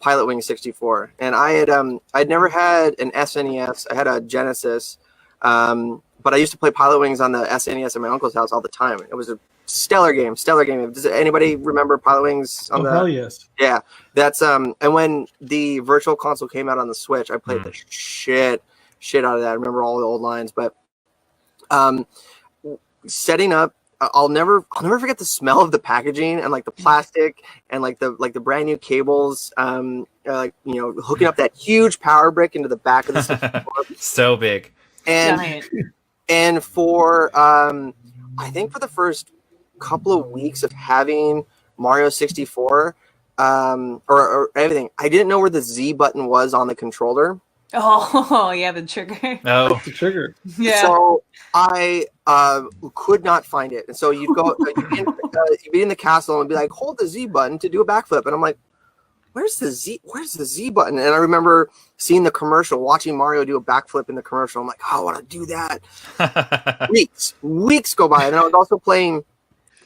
Pilot Wing 64, and I'd never had an SNES. I had a Genesis, but I used to play Pilot Wings on the SNES at my uncle's house all the time. It was a stellar game. Does anybody remember Pilot Wings? Hell yes. Yeah, that's and when the Virtual Console came out on the Switch, I played the shit out of that. I remember all the old lines, but setting up. I'll never forget the smell of the packaging and like the plastic and like the brand new cables, hooking up that huge power brick into the back of the 64. So big. And for I think for the first couple of weeks of having Mario 64 or everything, I didn't know where the Z button was on the controller. Oh, yeah, the trigger. Oh, The trigger. Yeah. So I could not find it, and so you'd go, you'd be in the castle and be like, hold the Z button to do a backflip, and I'm like, where's the Z button? And I remember seeing the commercial, watching Mario do a backflip in the commercial. I'm like, oh, I want to do that. Weeks go by, and I was also playing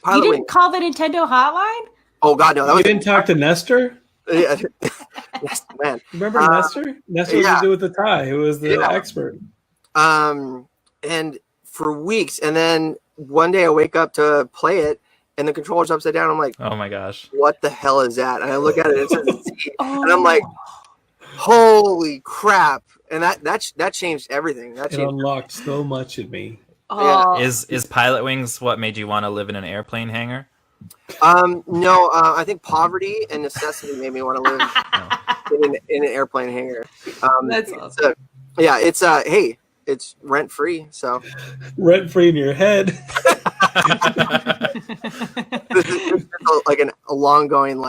Pilot You didn't Wings. call the Nintendo hotline? Oh God, no, that You was didn't talk to Nestor? yeah. Yes, man. Remember Nestor? Nestor was to do with the tie. Who was the expert? And for weeks, and then one day I wake up to play it, and the controller's upside down. I'm like, oh my gosh. what the hell is that? And I look at it, and it says Z, and I'm like, holy crap! And that changed everything. That It changed. unlocked so much in me. Oh, Is Pilot Wings what made you want to live in an airplane hangar? No, I think poverty and necessity made me want to live in an airplane hangar. that's awesome. Hey, it's rent free, so Rent free in your head. this is like a long going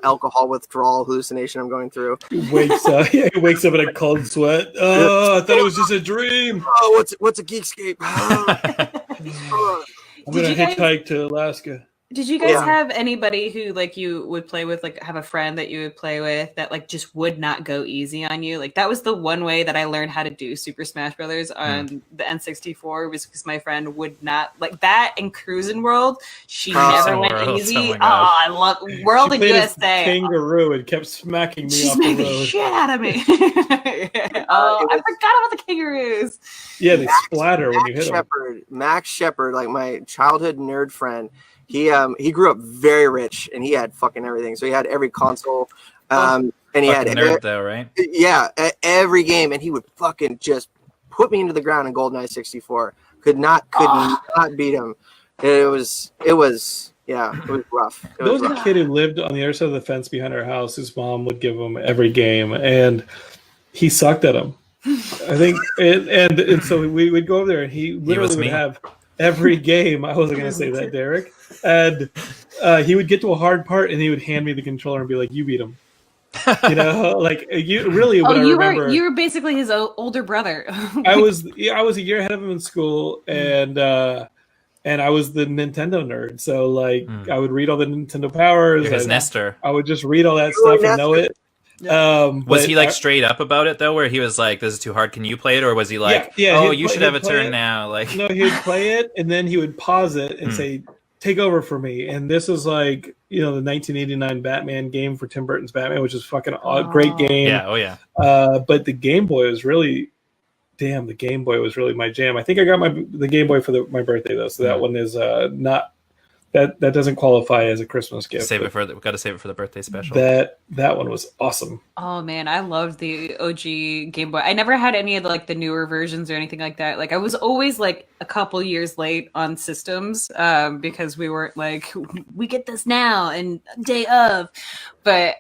alcohol withdrawal hallucination I'm going through. He wakes up. He wakes up in a cold sweat. Oh, I thought it was just a dream. Oh, what's a Geekscape? I'm gonna hitchhike to Alaska. Did you guys Yeah. have anybody who like you would play with, like have a friend that you would play with that like just would not go easy on you? Like that was the one way that I learned how to do Super Smash Brothers on the N64 was because my friend would not like that in Cruisin' World. She never went World. easy. Oh Oh, my gosh. I love World She and played as USA. Kangaroo and kept smacking me She's off the making road. shit out of me. I forgot about the kangaroos. Yeah, they splatter when you hit them. Max Shepard, like my childhood nerd friend, he grew up very rich and he had fucking everything. So he had every console, and he had Fucking nerd though, right? every game, and he would fucking just put me into the ground in GoldenEye 64. Could not beat him. It was rough. It was There was a rough. kid who lived on the other side of the fence behind our house. His mom would give him every game, and he sucked at them. I think, and so we would go over there, and he literally would me. have every game. I wasn't going to say that, Derek. And he would get to a hard part, and he would hand me the controller and be like, "You beat him." You know, like you really. What I remember, you were basically his older brother. I was a year ahead of him in school, and I was the Nintendo nerd. So like I would read all the Nintendo powers. You're his and Nestor. I would just read all that stuff and know it. Was but he like straight up about it though, where he was like, "This is too hard. Can you play it?" Or was he like, Yeah, "Oh, he'd you play- should have a he'd play turn it. now"? Like, No, he would play it and then he would pause it and say, "Take over for me." And this was like, the 1989 Batman game for Tim Burton's Batman, which is fucking a great game. yeah, oh yeah. But the Game Boy was really, the Game Boy was really my jam. I think I got the Game Boy for my birthday though, so that one is not that doesn't qualify as a Christmas gift. We've got to save it for the birthday special. That one was awesome. Oh man, I loved the OG Game Boy. I never had any of the newer versions or anything like that. Like I was always like a couple years late on systems because we weren't like we get this now and day of. But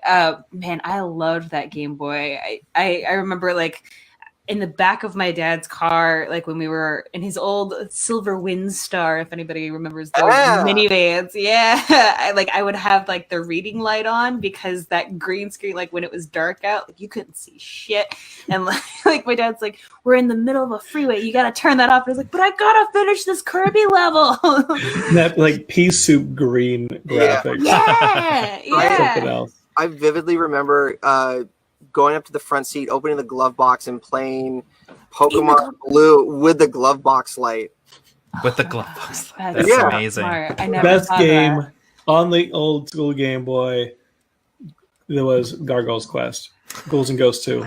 man, I loved that Game Boy. I remember like in the back of my dad's car, like when we were in his old silver Windstar, if anybody remembers those minivans. Yeah. I would have like the reading light on because that green screen, like when it was dark out, like you couldn't see shit. And like my dad's like, we're in the middle of a freeway. You got to turn that off. And I was like, but I got to finish this Kirby level. That like pea soup green graphics. Yeah. Something else. I vividly remember going up to the front seat, opening the glove box, and playing Pokemon Blue with the glove box light. With the glove box. That's That's Yeah. amazing. Smart. I never Best saw game that. on the old school Game Boy. There was Gargoyle's Quest, Ghouls and Ghosts 2.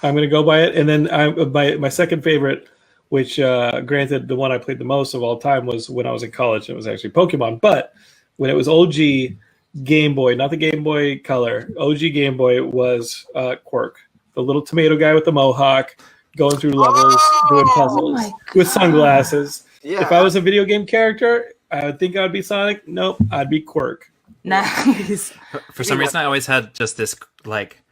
I'm gonna go by it, and then my second favorite, which granted the one I played the most of all time was when I was in college. It was actually Pokemon, but when it was OG Game Boy, not the Game Boy Color, OG Game Boy was Quirk, the little tomato guy with the mohawk, going through levels, doing puzzles my with sunglasses. Yeah. If I was a video game character, I would think I would be Sonic. Nope, I'd be Quirk. Nice. For some reason, I always had just this like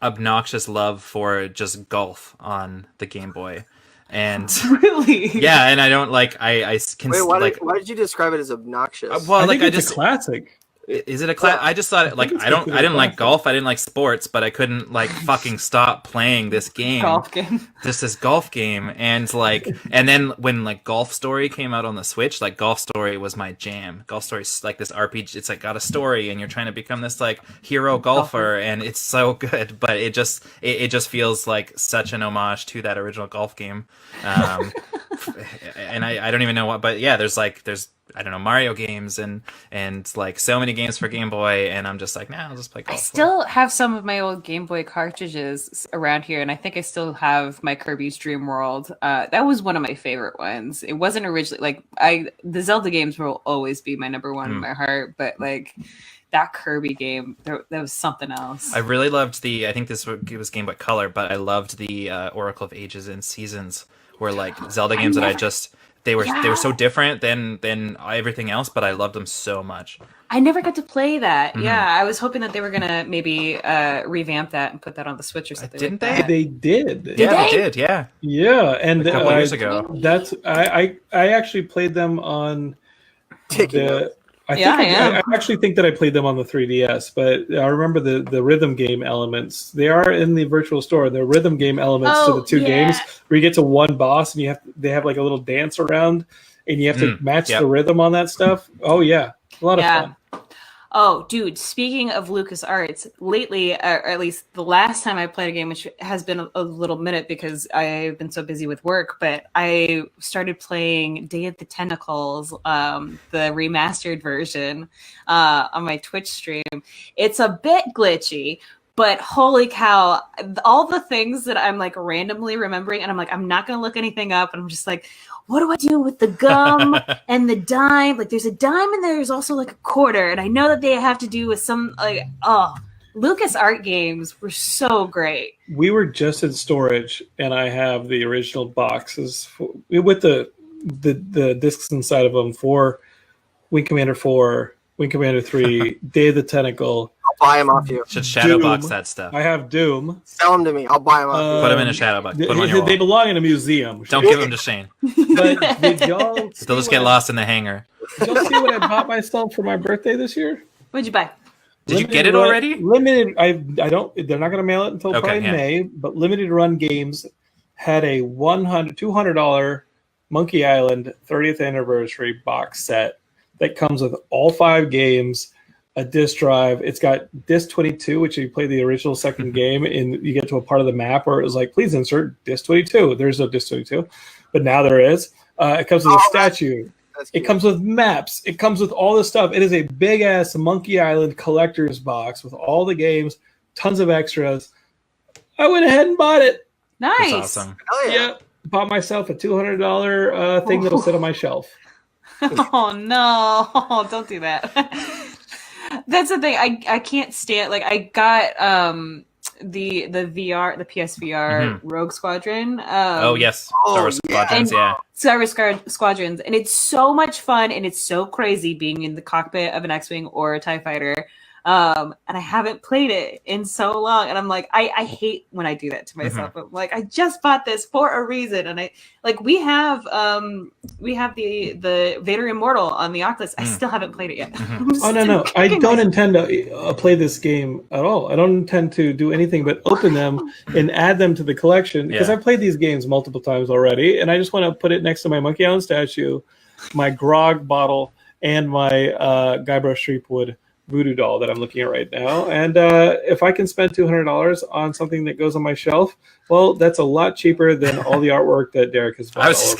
obnoxious love for just golf on the Game Boy, and Really? yeah, and I don't like I can Wait, like why did you describe it as obnoxious? well, I like think I it's just a classic. Is it a class? I just thought like I didn't like golf. I didn't like sports, but I couldn't like fucking stop playing this game. Golf game. This golf game, and like, and then when like Golf Story came out on the Switch, like Golf Story was my jam. Golf Story's like this RPG. It's like got a story, and you're trying to become this like hero golfer, and it's so good. But it just feels like such an homage to that original golf game. And I don't even know what, but yeah, there's I don't know, Mario games and like so many games for Game Boy, and I'm just like, nah, I'll just play golf. I still have some of my old Game Boy cartridges around here, and I think I still have my Kirby's Dream World. That was one of my favorite ones. It wasn't originally like the Zelda games will always be my number one in my heart, but like that Kirby game, that was something else. I really loved I think this was Game Boy Color, but I loved the Oracle of Ages and Seasons, where like Zelda games they were so different than everything else, but I loved them so much. I never got to play that. Mm-hmm. Yeah, I was hoping that they were gonna maybe revamp that and put that on the Switch or something. Didn't like they? They did. They did. Yeah. Yeah, and a couple years ago. That's I actually played them on I actually think that I played them on the 3DS, but I remember the rhythm game elements. They are in the virtual store. The rhythm game elements to the two games, where you get to one boss and they have like a little dance around, and you have to match the rhythm on that stuff. Oh yeah, a lot of fun. Oh, dude, speaking of LucasArts, lately, or at least the last time I played a game, which has been a little minute because I've been so busy with work, but I started playing Day of the Tentacles, the remastered version, on my Twitch stream. It's a bit glitchy, but holy cow, all the things that I'm like randomly remembering, and I'm like, I'm not going to look anything up, and I'm just like, what do I do with the gum and the dime? Like, there's a dime and there's also like a quarter. And I know that they have to do with some LucasArts games were so great. We were just in storage, and I have the original boxes with the discs inside of them for Wing Commander 4, Wing Commander 3, Day of the Tentacle. I'll buy them off you. Should shadow box that stuff. I have Doom. Sell them to me. I'll buy them off you. Put them in a shadow box. Put them on your wall. They belong in a museum. Don't give them to Shane. But did y'all They'll just get lost in the hangar. Did y'all see what I bought myself for my birthday this year? What'd you buy? Did you get it already? Limited. I don't. They're not going to mail it until probably May. But Limited Run Games had a $200 Monkey Island 30th anniversary box set that comes with all 5 games, a disc drive. It's got disc 22, which you play the original second game, and you get to a part of the map where it was like, please insert disc 22. There's no disc 22, but now there is. It comes with a statue. It comes with maps. It comes with all this stuff. It is a big-ass Monkey Island collector's box with all the games, tons of extras. I went ahead and bought it. Nice. That's awesome. Hell yeah. Yeah, bought myself a $200 thing that'll sit on my shelf. Oh no! Don't do that. That's the thing. I can't stand. Like, I got the VR, the PSVR Rogue Squadron. Oh yes, Star Wars Squadrons. Yeah, Star Wars Squadrons, and it's so much fun, and it's so crazy being in the cockpit of an X-wing or a TIE fighter. And I haven't played it in so long, and I'm like, I hate when I do that to myself. I'm like, I just bought this for a reason, and we have the Vader Immortal on the Oculus. I still haven't played it yet. Oh no, I don't intend to play this game at all. I don't intend to do anything but open them and add them to the collection, because I've played these games multiple times already, and I just want to put it next to my Monkey Island statue, my grog bottle, and my Guybrush Threepwood voodoo doll that I'm looking at right now. And if I can spend $200 on something that goes on my shelf, well, that's a lot cheaper than all the artwork that Derek has bought. I was just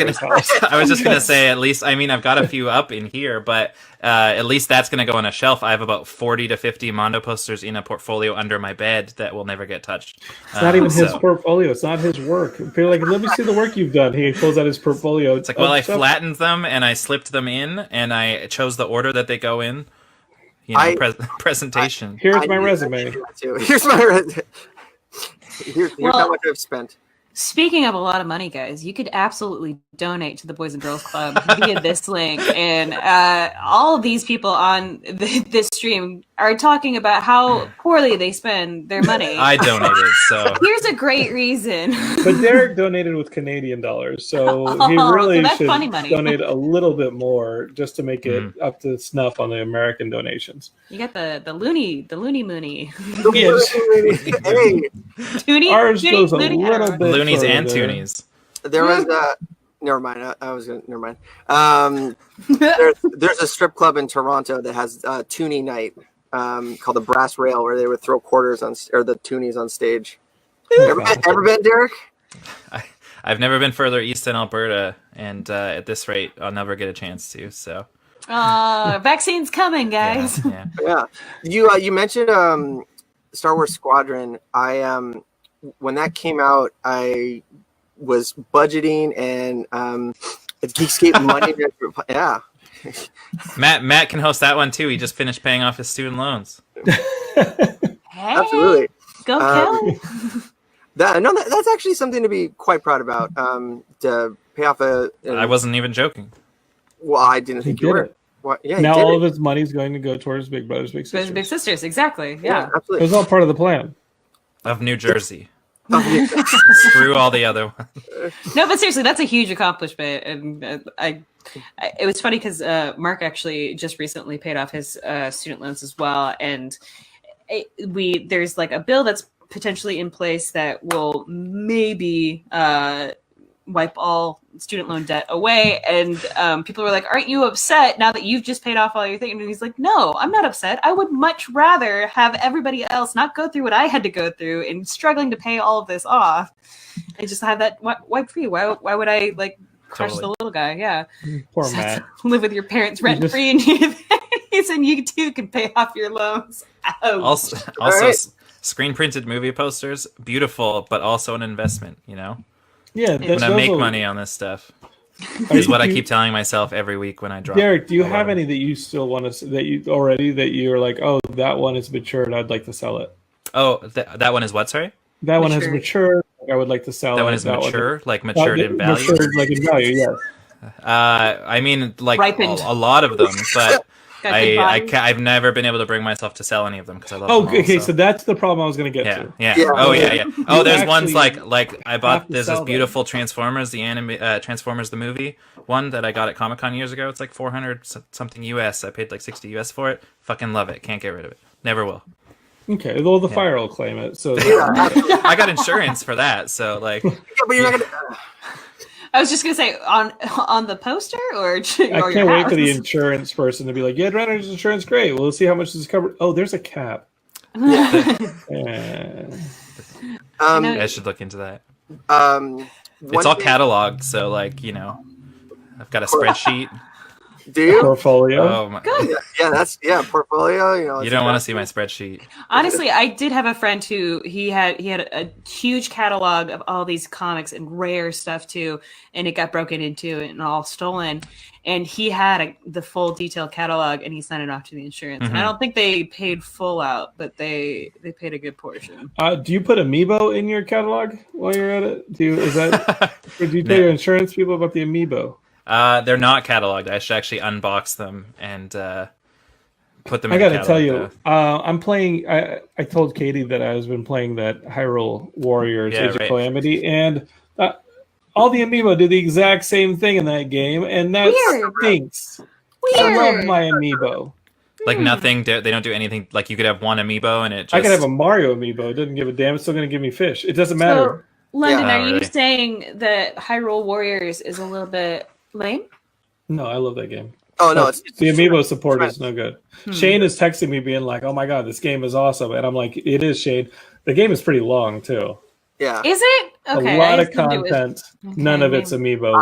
gonna say, at least, I mean, I've got a few up in here, but at least that's gonna go on a shelf. I have about 40 to 50 Mondo posters in a portfolio under my bed that will never get touched. It's not even his portfolio. It's not his work. I feel like, let me see the work you've done. He pulls out his portfolio. It's like, well, I flattened them and I slipped them in, and I chose the order that they go in. You know, presentation. Here's my resume. Here's my resume. Here's how much I've spent. Speaking of a lot of money, guys, you could absolutely donate to the Boys and Girls Club via this link. And all of these people on this stream are talking about how poorly they spend their money. I donated, so here's a great reason. But Derek donated with Canadian dollars, so he really so that's should funny money. donate a little bit more just to make it up to snuff on the American donations. You got the loony moony. Yes. Hey, Toonie, Ours toonie, goes a loony, little arrow. bit loonies further. and toonies. there was never mind. I was gonna never mind. There's a strip club in Toronto that has toonie night called the Brass Rail, where they would throw quarters on or the toonies on stage. Ever been, Derek? I've never been further east than Alberta, and at this rate, I'll never get a chance to. So, Vaccine's coming, guys. yeah. You mentioned Star Wars Squadron. When that came out, I was budgeting and Geekscape money. Yeah. Matt can host that one too. He just finished paying off his student loans. Hey, Absolutely. go Kelly. That's actually something to be quite proud about. To pay off I wasn't even joking. Well, I didn't think you did were. it. Well, yeah, he Now did all it. of his money's going to go towards Big Brothers Big Sisters. Big Sisters, exactly. Yeah. It absolutely. was all part of the plan. Of New Jersey. Screw all the other ones. No, but seriously, that's a huge accomplishment, and it was funny because Mark actually just recently paid off his student loans as well, and there's like a bill that's potentially in place that will maybe wipe all student loan debt away, and people were like, aren't you upset now that you've just paid off all your things? And he's like, no, I'm not upset. I would much rather have everybody else not go through what I had to go through and struggling to pay all of this off and just have that wiped free. Why would I like crush the little guy? Yeah. Poor Matt. Live with your parents rent free and you too can pay off your loans. Also right. screen printed movie posters, beautiful, but also an investment, you know? Yeah, I'm gonna make money on this stuff. Is what I keep telling myself every week when I drop. Derek, do you have any that you still want to that you're like, oh, that one is mature and I'd like to sell it? Oh, that one is what? Sorry. That one has matured. I would like to sell it. That one is mature, like matured in value. Matured, like in value, yes. I mean, like Ripened. a lot of them, but Got good I've never been able to bring myself to sell any of them because I love them all, Okay, so that's the problem I was going to get yeah, to. yeah, Yeah. oh yeah. Oh, there's ones actually like I bought. have to There's sell this them. beautiful Transformers, the anime Transformers the movie one that I got at Comic-Con years ago. It's like 400 something US. I paid like 60 US for it. Fucking love it. Can't get rid of it. Never will. Okay, well, the fire will claim it. So I got insurance for that, so like. Yeah, but you're not gonna. I was just gonna say on the poster or I can't wait for the insurance person to be like, yeah, renter's insurance, great. Well, let's see how much is covered. Oh, there's a cap. I should look into that. It's all cataloged, so like, you know, I've got a spreadsheet. Do you? Portfolio. Oh my! Portfolio. You know, You don't want to see my spreadsheet. Honestly, I did have a friend who he had a huge catalog of all these comics and rare stuff too, and it got broken into and all stolen. And he had the full detailed catalog, and he sent it off to the insurance. And I don't think they paid full out, but they paid a good portion. Do you put Amiibo in your catalog while you're at it? Or do you tell your insurance people about the Amiibo? They're not cataloged. I should actually unbox them and put them in I the gotta tell catalog, you, I'm playing. I told Katie that I was been playing that Hyrule Warriors Age of Calamity, and all the Amiibo do the exact same thing in that game, and that stinks. I love my Amiibo. Like nothing. They don't do anything. Like you could have one Amiibo and it just. I could have a Mario Amiibo. It doesn't give a damn. It's still gonna give me fish. It doesn't matter. So, London, Yeah. are Oh, you really? saying that Hyrule Warriors is a little bit lame? No, I love that game. Oh no, it's The Amiibo support is no good. Shane is texting me being like, "Oh my god, this game is awesome," and I'm like, "It is, Shane." The game is pretty long too. yeah. Is it? Okay, A lot I of assumed it was- content. None of it's Amiibo.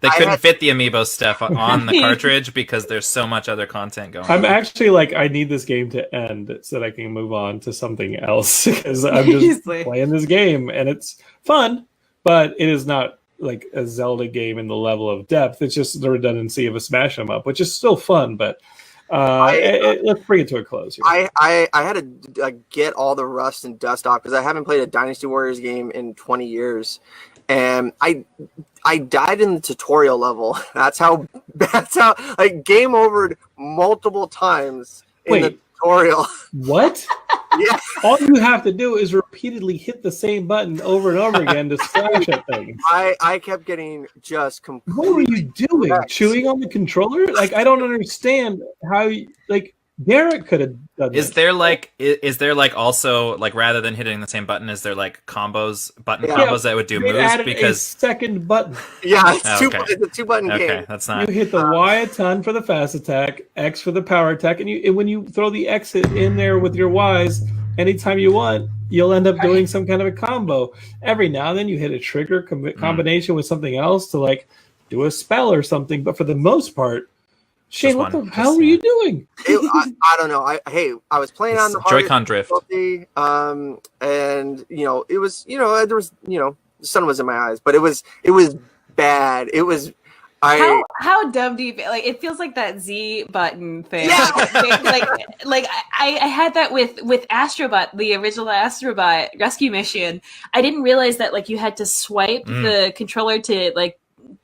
They couldn't fit the Amiibo stuff on the cartridge because there's so much other content going I'm on. actually like, I need this game to end so that I can move on to something else because I'm just Seriously. playing this game and it's fun, but it is not like a Zelda game in the level of depth. It's just the redundancy of a smash 'em up, which is still fun, but Let's bring it to a close here. I had to get all the rust and dust off because I haven't played a Dynasty Warriors game in 20 years, and I died in the tutorial level. That's how like game overed multiple times in the tutorial. What? Yeah. All you have to do is repeatedly hit the same button over and over again to slash at things. I kept getting just completely. What were you doing? wrecked. Chewing on the controller? Like, I don't understand how you, like, Derek could have done Is this. there like also like rather than hitting the same button, is there like combos that would do They moves? added Because a second button. Yeah, it's Okay. it's a 2-button okay, game. that's not. You hit the Y a ton for the fast attack, X for the power attack, and when you throw the X in there with your Ys, anytime you want, you'll end up doing some kind of a combo. Every now and then you hit a trigger combination with something else to like do a spell or something, but for the most part, Shane, what the hell were you doing? I don't know. I was playing on the hardest Joy-Con drift. difficulty, and it was there was the sun was in my eyes, but it was bad. It was. How dumb do you feel? Like, it feels like that Z button thing. Yeah. like I had that with Astrobot, the original Astrobot rescue mission. I didn't realize that like you had to swipe the controller to like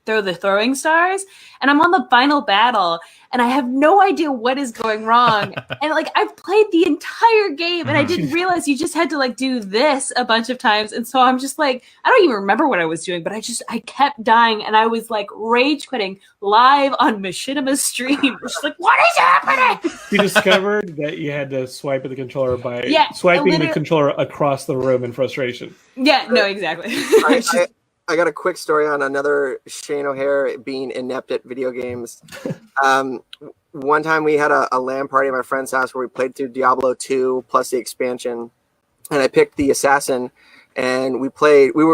throw the throwing stars, and I'm on the final battle and I have no idea what is going wrong. And like I've played the entire game and I didn't realize you just had to like do this a bunch of times. And so I'm just like, I don't even remember what I was doing, but I kept dying and I was like rage quitting live on Machinima's stream. Just like, what is happening? You discovered that you had to swipe at the controller by swiping the controller across the room in frustration. Yeah, no, exactly. I got a quick story on another Shane O'Hare being inept at video games. One time we had a LAN party at my friend's house where we played through Diablo 2 plus the expansion, and I picked the assassin, and we played. We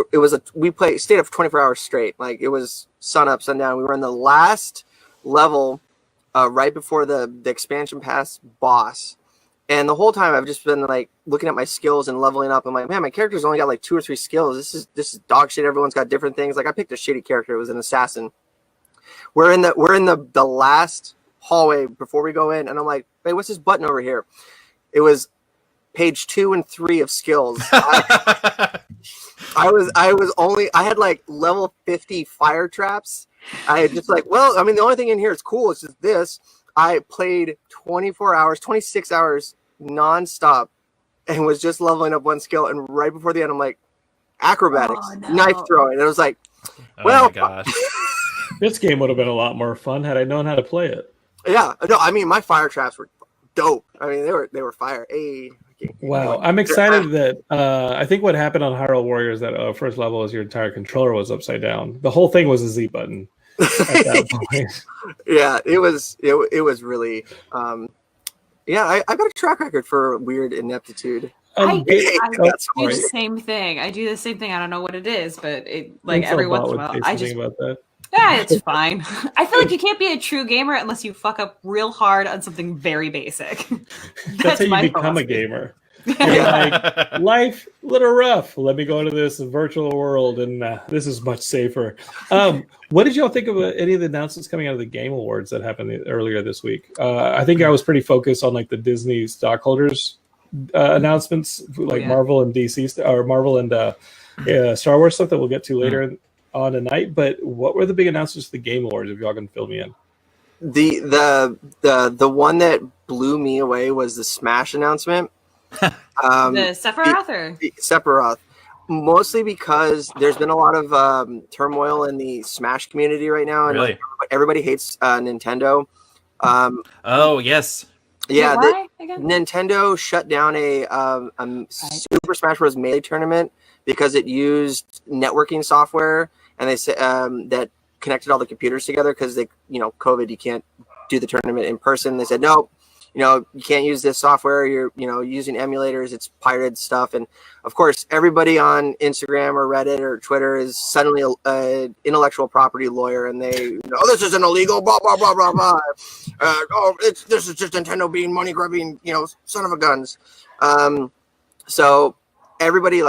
stayed up for 24 hours straight. Like it was sun up, sundown. We were in the last level, right before the expansion pass boss. And the whole time I've just been like looking at my skills and leveling up. I'm like, man, my character's only got like 2 or 3 skills. This is dog shit. Everyone's got different things. Like I picked a shitty character. It was an assassin. We're in the last hallway before we go in, and I'm like, hey, what's this button over here? It was page 2 and 3 of skills. I had like level 50 fire traps. I had just like, well, I mean, the only thing in here is cool. It's just this. I played 24 hours, 26 hours nonstop and was just leveling up one skill. And right before the end, I'm like, acrobatics, knife throwing. And I was like, well, oh my gosh. This game would have been a lot more fun had I known how to play it. Yeah, no, I mean, my fire traps were dope. I mean, they were fire. Hey, wow, I'm excited that I think what happened on Hyrule Warriors that first level is your entire controller was upside down. The whole thing was a Z button. At that point. Yeah, it was really I got a track record for weird ineptitude. I do the same thing. I do the same thing. I don't know what it is, but it like every once in a while I just about that. Yeah, it's fine. I feel like you can't be a true gamer unless you fuck up real hard on something very basic. That's how you become a gamer. Like, life a little rough. Let me go into this virtual world, and this is much safer. What did y'all think of any of the announcements coming out of the Game Awards that happened earlier this week? I think I was pretty focused on like the Disney stockholders announcements, like Marvel and DC, or Marvel and Star Wars stuff that we'll get to later on tonight. But what were the big announcements of the Game Awards? If y'all can fill me in. The one that blew me away was the Smash announcement. The Sephiroth or Sephiroth, mostly because there's been a lot of turmoil in the Smash community right now, and really? Everybody hates Nintendo. Oh yes, yeah. Nintendo shut down a Super Smash Bros. Melee tournament because it used networking software, and they said that connected all the computers together because COVID, you can't do the tournament in person. They said no. You can't use this software. You're, using emulators. It's pirated stuff. And of course, everybody on Instagram or Reddit or Twitter is suddenly an intellectual property lawyer, and they, this isn't illegal. Blah blah blah blah blah. This is just Nintendo being money grubbing, son of a guns. So everybody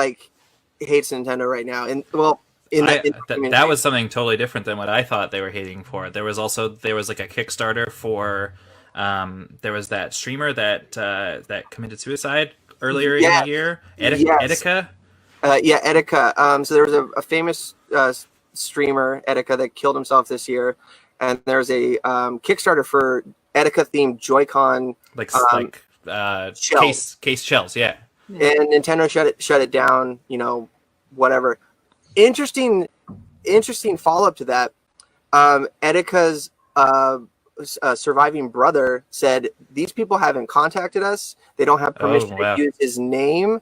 hates Nintendo right now, and well. That was something totally different than what I thought they were hating for. There was like a Kickstarter for there was that streamer that committed suicide earlier in the year. Etika. Yeah, Etika. So there was a famous streamer, Etika, that killed himself this year, and there's a Kickstarter for Etika-themed Joy-Con, case shells. Yeah. And Nintendo shut it down. Whatever. Interesting follow-up to that. Etika's surviving brother said these people haven't contacted us. They don't have permission to use his name.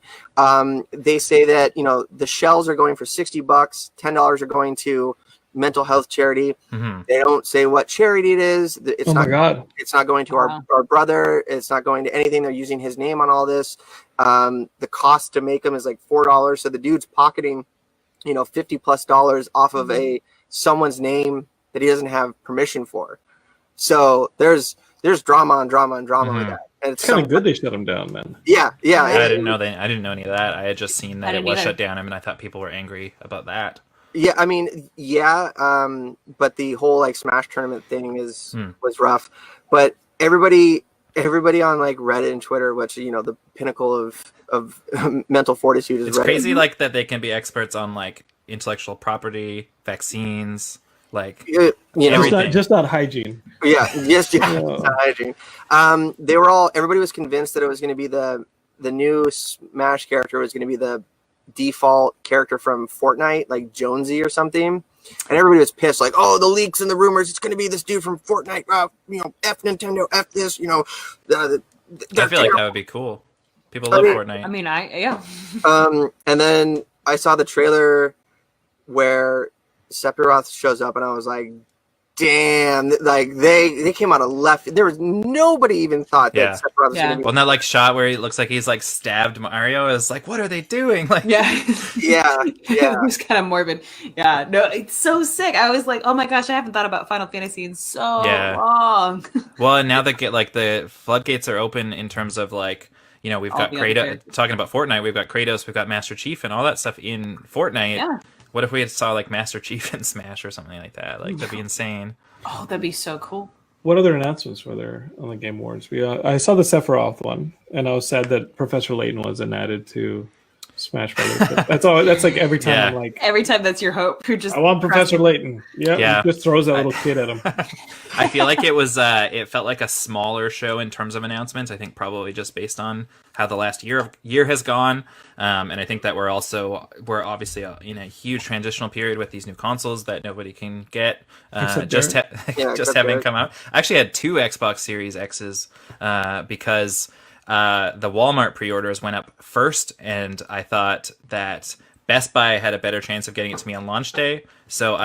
They say that the shells are going for $60. $10 are going to mental health charity. They don't say what charity it is. It's it's not going to our brother. It's not going to anything. They're using his name on all this. The cost to make them is like $4. So the dude's pocketing $50+ off of someone's name that he doesn't have permission for. So there's drama on drama on drama with that. And it's kind of good they shut him down, man. Yeah. I didn't know any of that. I had just seen that it was shut down. I mean, I thought people were angry about that. Yeah, I mean, but the whole Smash tournament thing was rough. But everybody on Reddit and Twitter, which the pinnacle of mental fortitude is. It's Reddit. Crazy that they can be experts on intellectual property, vaccines, just not hygiene. Yeah, just not hygiene. Everybody was convinced that it was going to be the new Smash character was going to be the default character from Fortnite, like Jonesy or something, and everybody was pissed, the leaks and the rumors, it's going to be this dude from Fortnite. F Nintendo, F this. I feel like that would be cool. People love Fortnite. I mean, yeah. And then I saw the trailer where Sephiroth shows up, and I was like, damn, they came out of left. There was nobody even thought that Sephiroth was going to be. Well, that shot where he looks like he's stabbed Mario is what are they doing? Yeah. It was kind of morbid. Yeah, no, it's so sick. I was like, oh my gosh, I haven't thought about Final Fantasy in so long. Well, and now that the floodgates are open in terms of we've got Kratos. Talking about Fortnite, we've got Kratos, we've got Master Chief, and all that stuff in Fortnite. Yeah. What if we saw Master Chief in Smash or something like that? That'd be insane. Oh, that'd be so cool. What other announcements were there on the Game Awards? I saw the Sephiroth one, and I was sad that Professor Layton wasn't added to Smash Brothers. That's all. That's every time I'm every time that's your hope. You're just I want Professor Layton. Yeah. He just throws that little kid at him. I feel like it was. It felt like a smaller show in terms of announcements. I think probably just based on how the last year has gone, and I think that we're obviously in a huge transitional period with these new consoles that nobody can get. Just having come out. I actually had 2 Xbox Series X's because the Walmart pre-orders went up first, and I thought that Best Buy had a better chance of getting it to me on launch day. So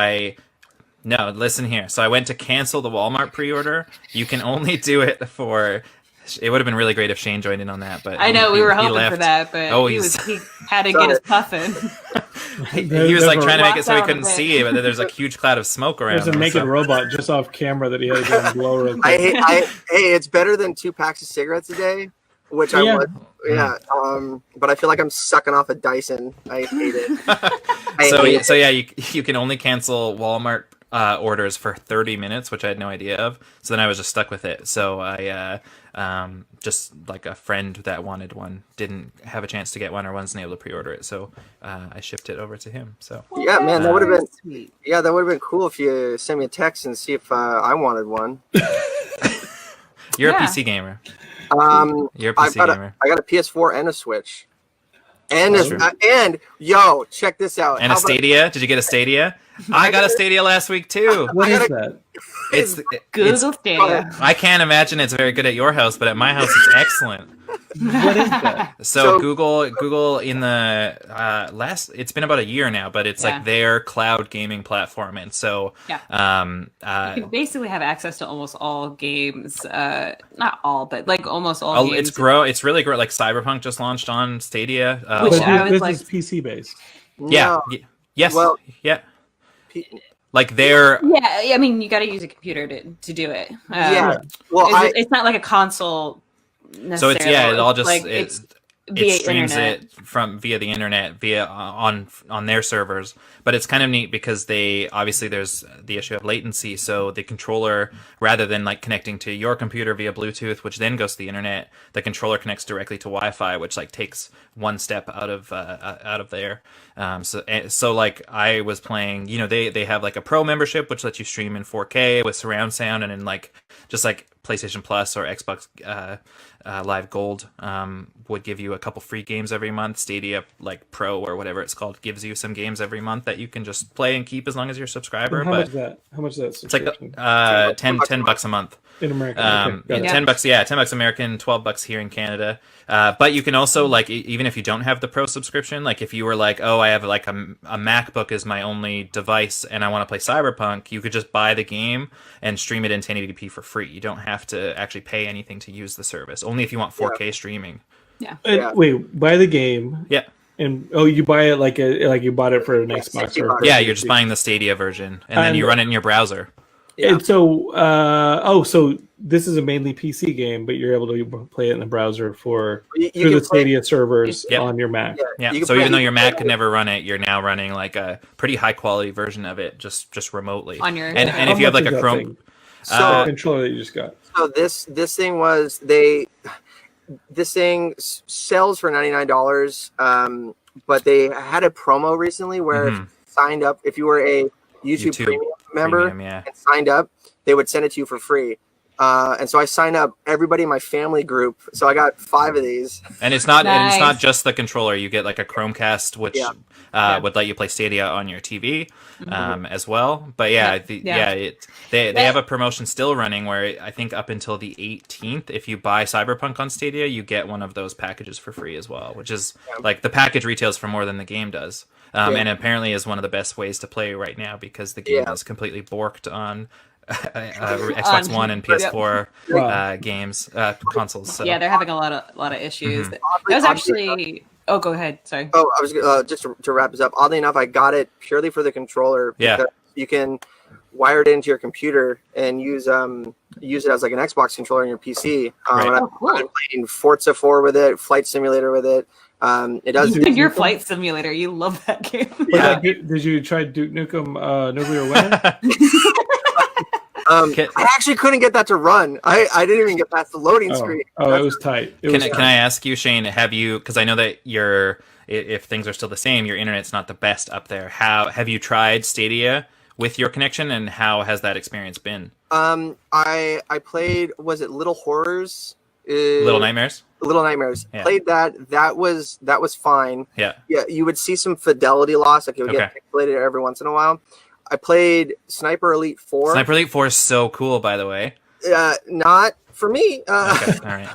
no, listen here. So I went to cancel the Walmart pre-order. You can only do it for. It would have been really great if Shane joined in on that, but I know we were hoping for that, but he had to get his puff in. he was trying to make it so he couldn't see, but there's a huge cloud of smoke around. There's a naked robot just off camera that he had to go and blow real quick. Hey, it's better than 2 packs of cigarettes a day, which I would. Yeah, but I feel like I'm sucking off a Dyson. I hate it. You can only cancel Walmart orders for 30 minutes, which I had no idea of. So then I was just stuck with it. So I just a friend that wanted one didn't have a chance to get one or wasn't able to pre-order it. So I shipped it over to him. So yeah, man, that would have been sweet. Yeah, that would have been cool if you sent me a text and see if I wanted one. You're a PC gamer. You're a PC gamer. I got a PS4 and a Switch. And yo, check this out. And a Stadia? Did you get a Stadia? I got a Stadia last week too. What is that? It's Google Stadia. I can't imagine it's very good at your house, but at my house it's excellent. What is that? So Google in the it's been about a year now, but it's their cloud gaming platform, and so you can basically have access to almost all games. Not all, but almost all games. It's really great. Cyberpunk just launched on Stadia, which I was this is PC based. Yeah. No. Yes. Well, yeah. They're I mean, you got to use a computer to do it. Well, it's not like a console necessarily. So it's it all just Via streams internet. it via the internet on their servers. But it's kind of neat because there's the issue of latency. So the controller, rather than like connecting to your computer via Bluetooth, which then goes to the internet, the controller connects directly to Wi-Fi, which like takes one step out of there. So like I was playing, they have like a pro membership which lets you stream in 4K with surround sound, and in like just like PlayStation Plus or Xbox Live Gold would give you a couple free games every month. Stadia like Pro or whatever it's called gives you some games every month that you can just play and keep as long as you're a subscriber. How much is that? How much is that? It's like $10 a month. In America. Okay, $10 $10 American, $12 here in Canada. But you can also like even if you don't have the pro subscription, like if you were like, oh, I have like a MacBook is my only device and I want to play Cyberpunk, you could just buy the game and stream it in 1080p for free. You don't have to actually pay anything to use the service. Only if you want 4K streaming. Yeah. Wait, buy the game. Yeah. And you buy it like you bought it for an Xbox. Or Yeah, you're just buying the Stadia version, and then you run it in your browser. Yeah. And so, so this is a mainly PC game, but you're able to play it in the browser through the Stadia servers on your Mac. Yeah. So even though your Mac could never run it, you're now running like a pretty high quality version of it, just remotely. On your and if you have like a Chrome controller that you just got. So this thing was this thing sells for $99, but they had a promo recently where if you signed up, if you were a YouTube Premium member and signed up, they would send it to you for free. And so I signed up everybody in my family group. So I got 5 of these. And it's not just the controller. You get like a Chromecast, which would let you play Stadia on your TV as well. But they have a promotion still running where I think up until the 18th, if you buy Cyberpunk on Stadia, you get one of those packages for free as well, which is like the package retails for more than the game does. And apparently is one of the best ways to play right now because the game is completely borked on Xbox One and PS4 games consoles. So. Yeah, they're having a lot of issues. That was actually. Oh, go ahead. Sorry. Oh, I was just to wrap this up. Oddly enough, I got it purely for the controller. Because you can wire it into your computer and use it as like an Xbox controller in your PC. I've been playing Forza 4 with it, Flight Simulator with it. It does. Your Flight Simulator. You love that game. Yeah. Did you try Duke Nukem Nuclear Winter? I actually couldn't get that to run. I didn't even get past the loading screen. Oh, it was tight. Can I ask you, Shane? Have you? Because I know that if things are still the same, your internet's not the best up there. Have you tried Stadia with your connection, and how has that experience been? I played. Was it Little Horrors? Little Nightmares. Little Nightmares. Yeah. Played that. That was fine. Yeah. Yeah. You would see some fidelity loss, like it would get pixelated every once in a while. I played Sniper Elite 4. Sniper Elite 4 is so cool, by the way. Not for me. Okay. All right.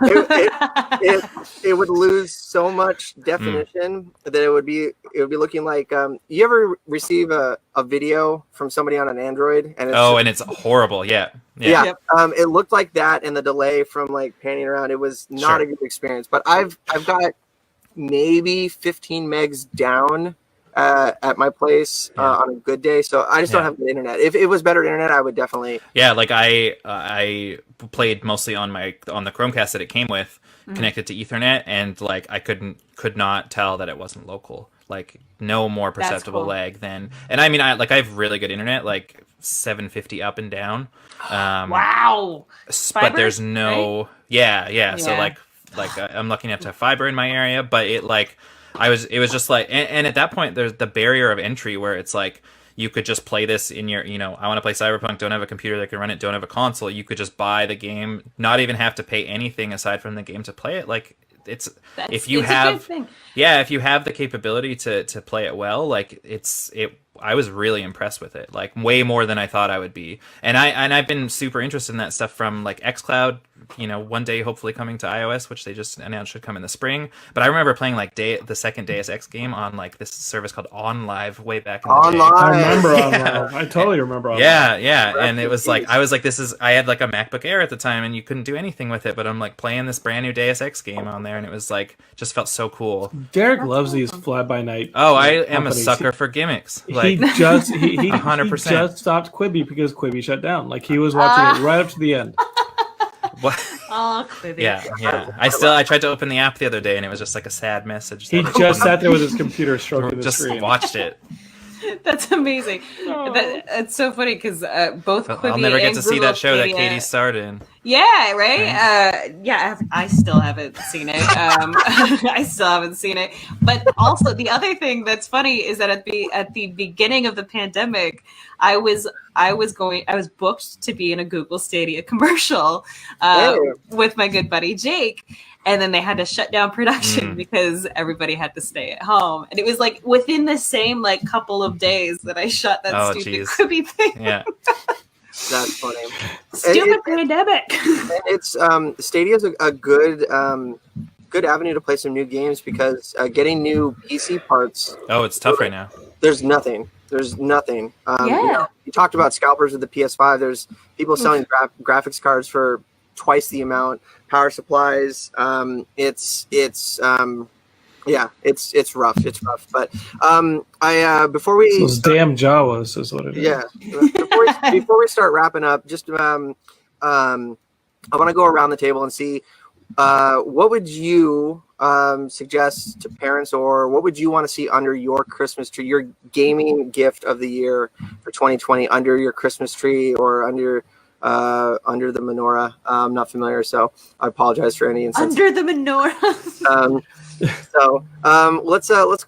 It would lose so much definition that it would be looking like. You ever receive a video from somebody on an Android and it's horrible. Yeah. Yep. It looked like that, and the delay from like panning around. It was not a good experience. But I've got maybe 15 megs down at my place on a good day, so I just don't have the internet. If it was better internet, I would definitely. Yeah, like I played mostly on the Chromecast that it came with, connected to Ethernet, and like I could not tell that it wasn't local. Like no more perceptible lag than. And I mean, I have really good internet, like 750 up and down. Wow. But there's no. Right? Yeah. So like I'm lucky enough to have fiber in my area, but it was just like, and at that point, there's the barrier of entry where it's like, you could just play this in your, I want to play Cyberpunk, don't have a computer that can run it, don't have a console. You could just buy the game, not even have to pay anything aside from the game to play it. Like, if you have the capability to play it well, like I was really impressed with it, like way more than I thought I would be. And I've been super interested in that stuff from like xCloud, one day hopefully coming to iOS, which they just announced should come in the spring. But I remember playing like the second Deus Ex game on like this service called OnLive way back in the day. I remember OnLive. I totally remember OnLive. Yeah. And it was like, I was like, I had like a MacBook Air at the time and you couldn't do anything with it, but I'm like playing this brand new Deus Ex game on there and it was like, just felt so cool. Derek loves these fly-by-night. Oh, I am a sucker for gimmicks. Like, he 100%. Just stopped Quibi because Quibi shut down. Like he was watching it right up to the end. What? Oh, Quibi. Yeah. I tried to open the app the other day, and it was just like a sad message. He just sat there with his computer stroking the just screen. watched it. That's amazing. It's so funny because both Quibi I'll never get and to see that show that Katie Katie starred in. Yeah, right. I still haven't seen it. I still haven't seen it. But also, the other thing that's funny is that at the beginning of the pandemic, I was booked to be in a Google Stadia commercial with my good buddy Jake. And then they had to shut down production because everybody had to stay at home. And it was like within the same like couple of days that I shot that stupid Quibi thing. Yeah. That's funny. Stupid pandemic. It's Stadia's a good good avenue to play some new games because getting new PC parts. Oh, it's tough right now. There's nothing. You talked about scalpers with the PS5. There's people selling graphics cards for twice the amount. Power supplies. It's rough. It's rough. But before we those damn Jawas is what it is. Yeah. Before we start wrapping up, just I want to go around the table and see what would you suggest to parents, or what would you want to see under your Christmas tree, your gaming gift of the year for 2020 under your Christmas tree or under the menorah. I'm not familiar, so I apologize for any instance. Under the menorah.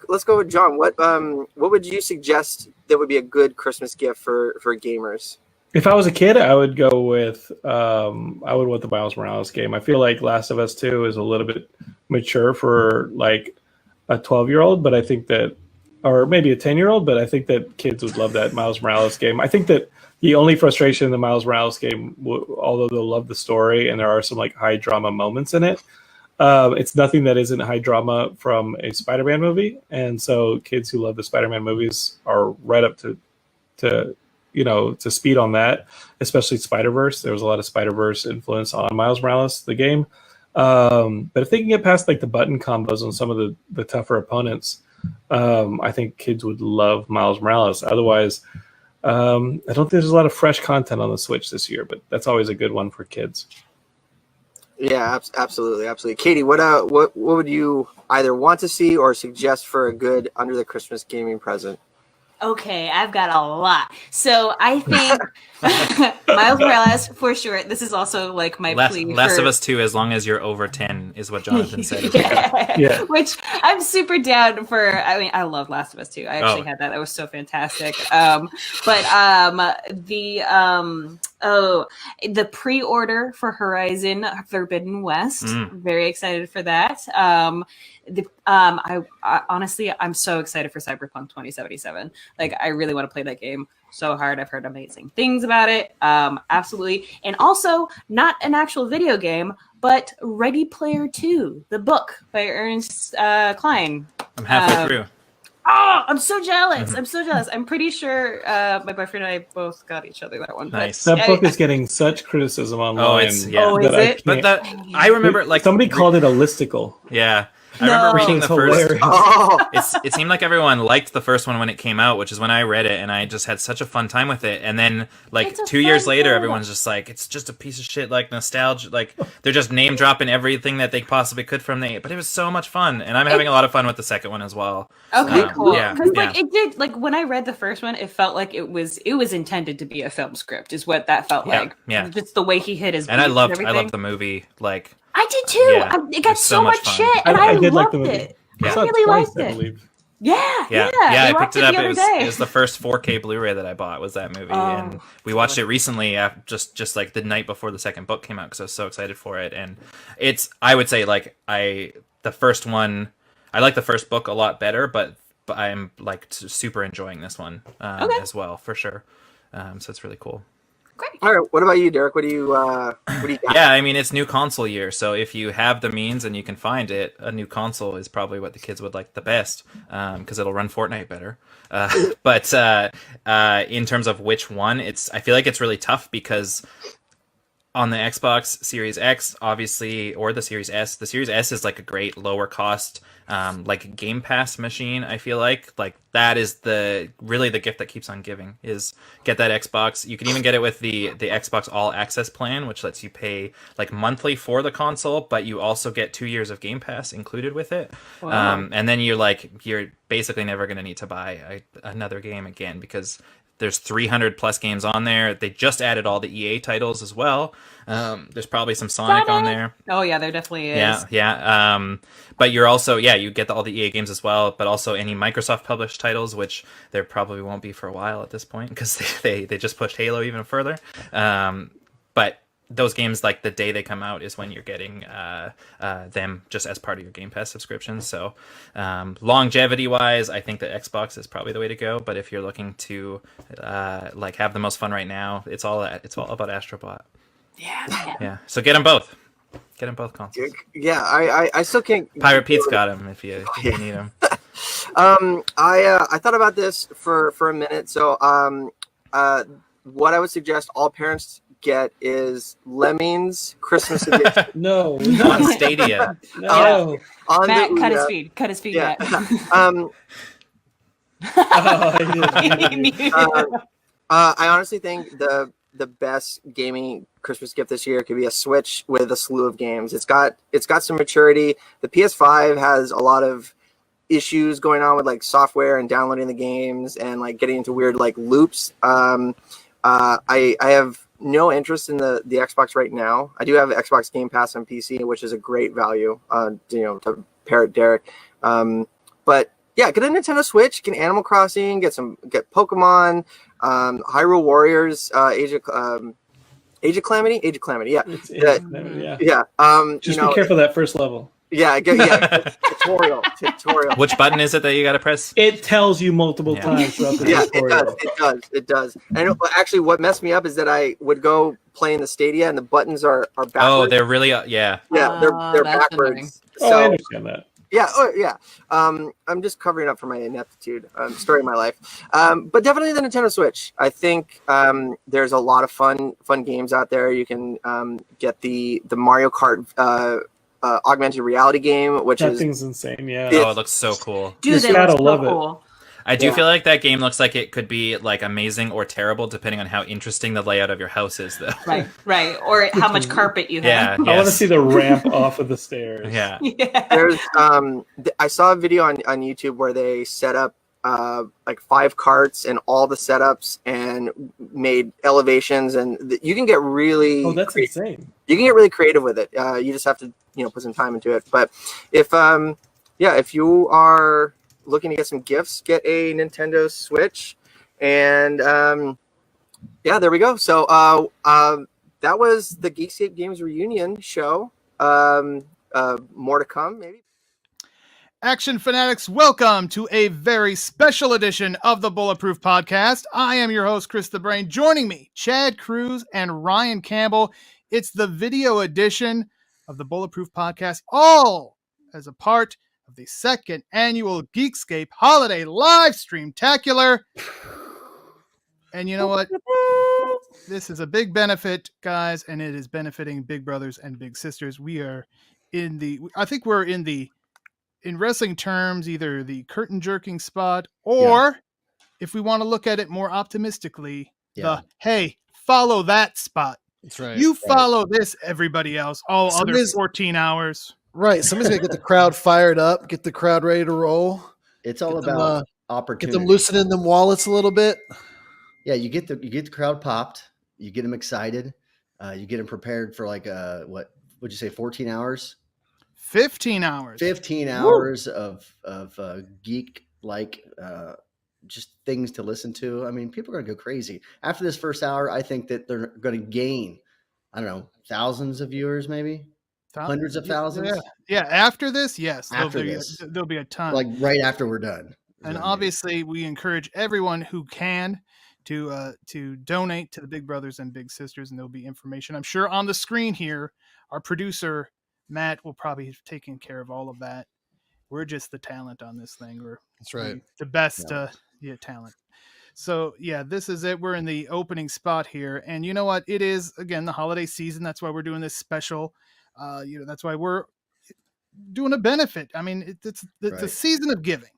Let's go with John. What would you suggest that would be a good Christmas gift for gamers? If I was a kid, I would go with the Miles Morales game. I feel like Last of Us 2 is a little bit mature for like a 12-year-old, but I think that, or maybe a 10-year-old, but I think that kids would love that Miles Morales game. I think that the only frustration in the Miles Morales game, although they'll love the story and there are some like high drama moments in it, it's nothing that isn't high drama from a Spider-Man movie. And so kids who love the Spider-Man movies are right up to speed on that, especially Spider-Verse. There was a lot of Spider-Verse influence on Miles Morales, the game. But if they can get past like the button combos on some of the tougher opponents, I think kids would love Miles Morales. Otherwise, I don't think there's a lot of fresh content on the Switch this year, but that's always a good one for kids. Yeah, absolutely. Katie, what would you either want to see or suggest for a good under the Christmas gaming present? Okay, I've got a lot. So I think Miles Morales for sure. This is also like my plea. Last of Us 2, as long as you're over 10, is what Jonathan said. Yeah. Which I'm super down for. I mean, I love Last of Us 2. I actually had that. That was so fantastic. The pre-order for Horizon Forbidden West. Very excited for that. I honestly, I'm so excited for Cyberpunk 2077. Like, I really want to play that game so hard. I've heard amazing things about it. Absolutely. And also, not an actual video game, but Ready Player 2, the book by Ernest Cline. I'm halfway through. Oh, I'm so jealous. I'm pretty sure my boyfriend and I both got each other that one. Nice. That book is getting such criticism online. Oh, is it? But I remember, like, somebody called it a listicle. Yeah. I remember reading the first. Oh. It seemed like everyone liked the first one when it came out, which is when I read it, and I just had such a fun time with it. And then, like, 2 years later, everyone's just like, it's just a piece of shit, like nostalgia. Like, they're just name dropping everything that they possibly could from the. But it was so much fun, and I'm having a lot of fun with the second one as well. Okay, cool. Yeah, because it did. Like, when I read the first one, it felt like it was intended to be a film script, is what that felt like. Yeah, just the way he hit his. And I loved the movie. Like, I did too. Yeah, it got so much fun. shit, and I did like loved the movie. it. I I saw it really twice, liked I it. believe. Yeah, I we picked it up. the other day. It was the first 4K Blu-ray that I bought. Was that movie, and we watched it recently, just like the night before the second book came out, because I was so excited for it. And I would say, like, the first one, I like the first book a lot better, but I'm like super enjoying this one as well, for sure. So it's really cool. Great. All right, what about you, Derek? What do you got? Yeah, I mean, it's new console year, so if you have the means and you can find it, a new console is probably what the kids would like the best, because it'll run Fortnite better. But in terms of which one, I feel like it's really tough, because on the Xbox Series X, obviously, or the Series S. The Series S is like a great lower cost, like Game Pass machine. I feel like that is really the gift that keeps on giving. Is get that Xbox. You can even get it with the Xbox All Access plan, which lets you pay like monthly for the console, but you also get 2 years of Game Pass included with it. Wow. And then you're basically never going to need to buy another game again, because there's 300 plus games on there. They just added all the EA titles as well. There's probably some Sonic on there. Oh yeah, there definitely is. Yeah. But you're also, you get all the EA games as well, but also any Microsoft published titles, which there probably won't be for a while at this point, because they just pushed Halo even further. But those games, like the day they come out is when you're getting them just as part of your Game Pass subscription. So longevity wise, I think the Xbox is probably the way to go. But if you're looking to have the most fun right now, it's all about Astrobot. Yeah. So get them both. Get them both consoles. Yeah, I still can't. Pirate Pete's got them if you need them. I thought about this for a minute. So what I would suggest all parents get is Lemmings Christmas edition. No. On Stadia. No. On Matt, the cut his Ouya. feed. Cut his feed, Yeah. Matt. I honestly think the best gaming Christmas gift this year could be a Switch with a slew of games. It's got some maturity. The PS5 has a lot of issues going on with like software and downloading the games and like getting into weird like loops. I have no interest in the Xbox right now. I do have Xbox Game Pass on PC, which is a great value, to parrot Derek. But yeah, get a Nintendo Switch, get Animal Crossing, get Pokemon, Hyrule Warriors, Age of Calamity. Yeah. Just be careful that first level. Yeah, tutorial. Which button is it that you got to press? It tells you multiple times throughout the tutorial. It does. And actually, what messed me up is that I would go play in the Stadia and the buttons are backwards. Oh, they're really Yeah, they're backwards. annoying. So, I understand that. Yeah. I'm just covering up for my ineptitude. Story of my life. But definitely the Nintendo Switch. I think there's a lot of fun games out there. You can get the Mario Kart augmented reality game, which That thing's insane. Yeah. it looks so cool. Dude, You they gotta look so love it. cool. I do feel like that game looks like it could be like amazing or terrible depending on how interesting the layout of your house is, though. Right. Or how much carpet you have. Yeah. I want to see the ramp off of the stairs. Yeah. there's I saw a video on YouTube where they set up like 5 carts and all the setups and made elevations, and you can get really insane. You can get really creative with it. You just have to put some time into it. But if you are looking to get some gifts, get a Nintendo Switch, and there we go. So that was the Geekscape Games Reunion show. More to come, maybe. Action fanatics, welcome to a very special edition of the Bulletproof Podcast. I am your host, Chris the Brain. Joining me, Chad Cruz and Ryan Campbell. It's the video edition of the Bulletproof Podcast, all as a part of the second annual Geekscape Holiday LiveStreamSpectacular. And you know what? This is a big benefit, guys, and it is benefiting big brothers and big sisters. We are I think we're in wrestling terms, either the curtain jerking spot, or if we want to look at it more optimistically, the hey, follow that spot. That's right. You follow this, everybody else, all other 14 hours. Right. Somebody's going to get the crowd fired up, get the crowd ready to roll. It's all about opportunity. Get them loosening them wallets a little bit. Yeah, you get the crowd popped. You get them excited. You get them prepared for like what would you say, 14 hours? 15 hours. 15 hours of geek like just things to listen to. I mean, people are gonna go crazy after this first hour. I think that they're going to gain, I don't know, thousands of viewers, maybe hundreds of thousands. Yeah. After this, yes, There'll be a ton. Like right after we're done. And obviously, we encourage everyone who can to donate to the Big Brothers and Big Sisters, and there'll be information, I'm sure, on the screen here. Our producer Matt will probably have taken care of all of that. We're just the talent on this thing. That's right. The best talent. So yeah, this is it. We're in the opening spot here, and you know what? It is again the holiday season. That's why we're doing this special. That's why we're doing a benefit. I mean, it's a Right. season of giving,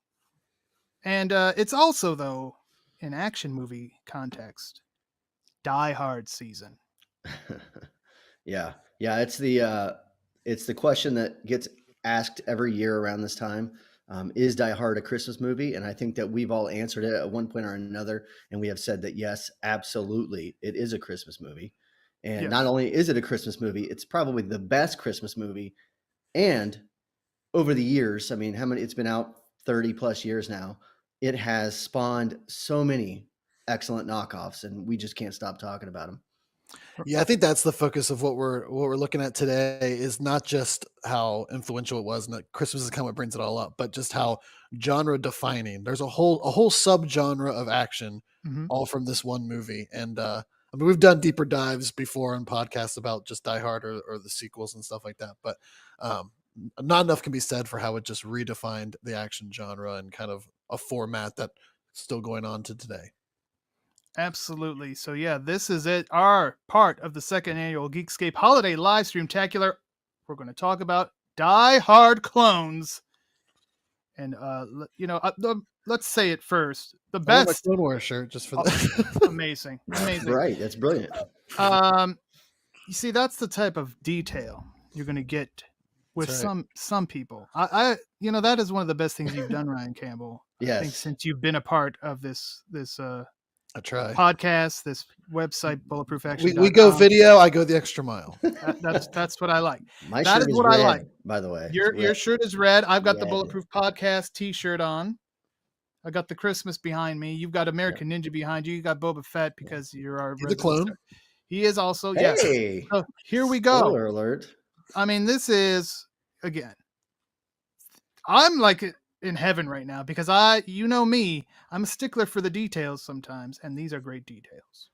and it's also though in action movie context, Die Hard season. Yeah. It's the question that gets asked every year around this time. Is Die Hard a Christmas movie? And I think that we've all answered it at one point or another, and we have said that yes, absolutely, it is a Christmas movie. And Yes. not only is it a Christmas movie, it's probably the best Christmas movie. And over the years, I mean, it's been out 30 plus years now. It has spawned so many excellent knockoffs, and we just can't stop talking about them. Yeah, I think that's the focus of what we're looking at today is not just how influential it was and that Christmas is kind of what brings it all up, but just how genre defining. There's a whole subgenre of action Mhm. all from this one movie. And I mean, we've done deeper dives before on podcasts about just Die Hard or the sequels and stuff like that, but not enough can be said for how it just redefined the action genre and kind of a format that's still going on to today. Absolutely. So yeah, this is it. Our part of the second annual Geekscape Holiday LiveStreamSpectacular. We're going to talk about Die Hard clones. And let's say it first. The I want my best. Clone Wars shirt just for Oh, that. amazing. Right. That's brilliant. You see, that's the type of detail you're going to get with That's right. some people. That is one of the best things you've done, Ryan Campbell. I think Yes. since you've been a part of this I try. podcast, this website, bulletproofAction. We go video. I go the extra mile. That's what I like. My That shirt is is what red, I like. by the way. Your It's red. shirt is red. I've got the Red. Bulletproof Podcast T-shirt on. I got the Christmas behind me. You've got American Ninja behind you. You got Boba Fett because you're our He's a resident clone. star. He is also yes. Hey, So here we go. spoiler alert. I mean, this is again. I'm like in heaven right now because you know me, I'm a stickler for the details sometimes, and these are great details.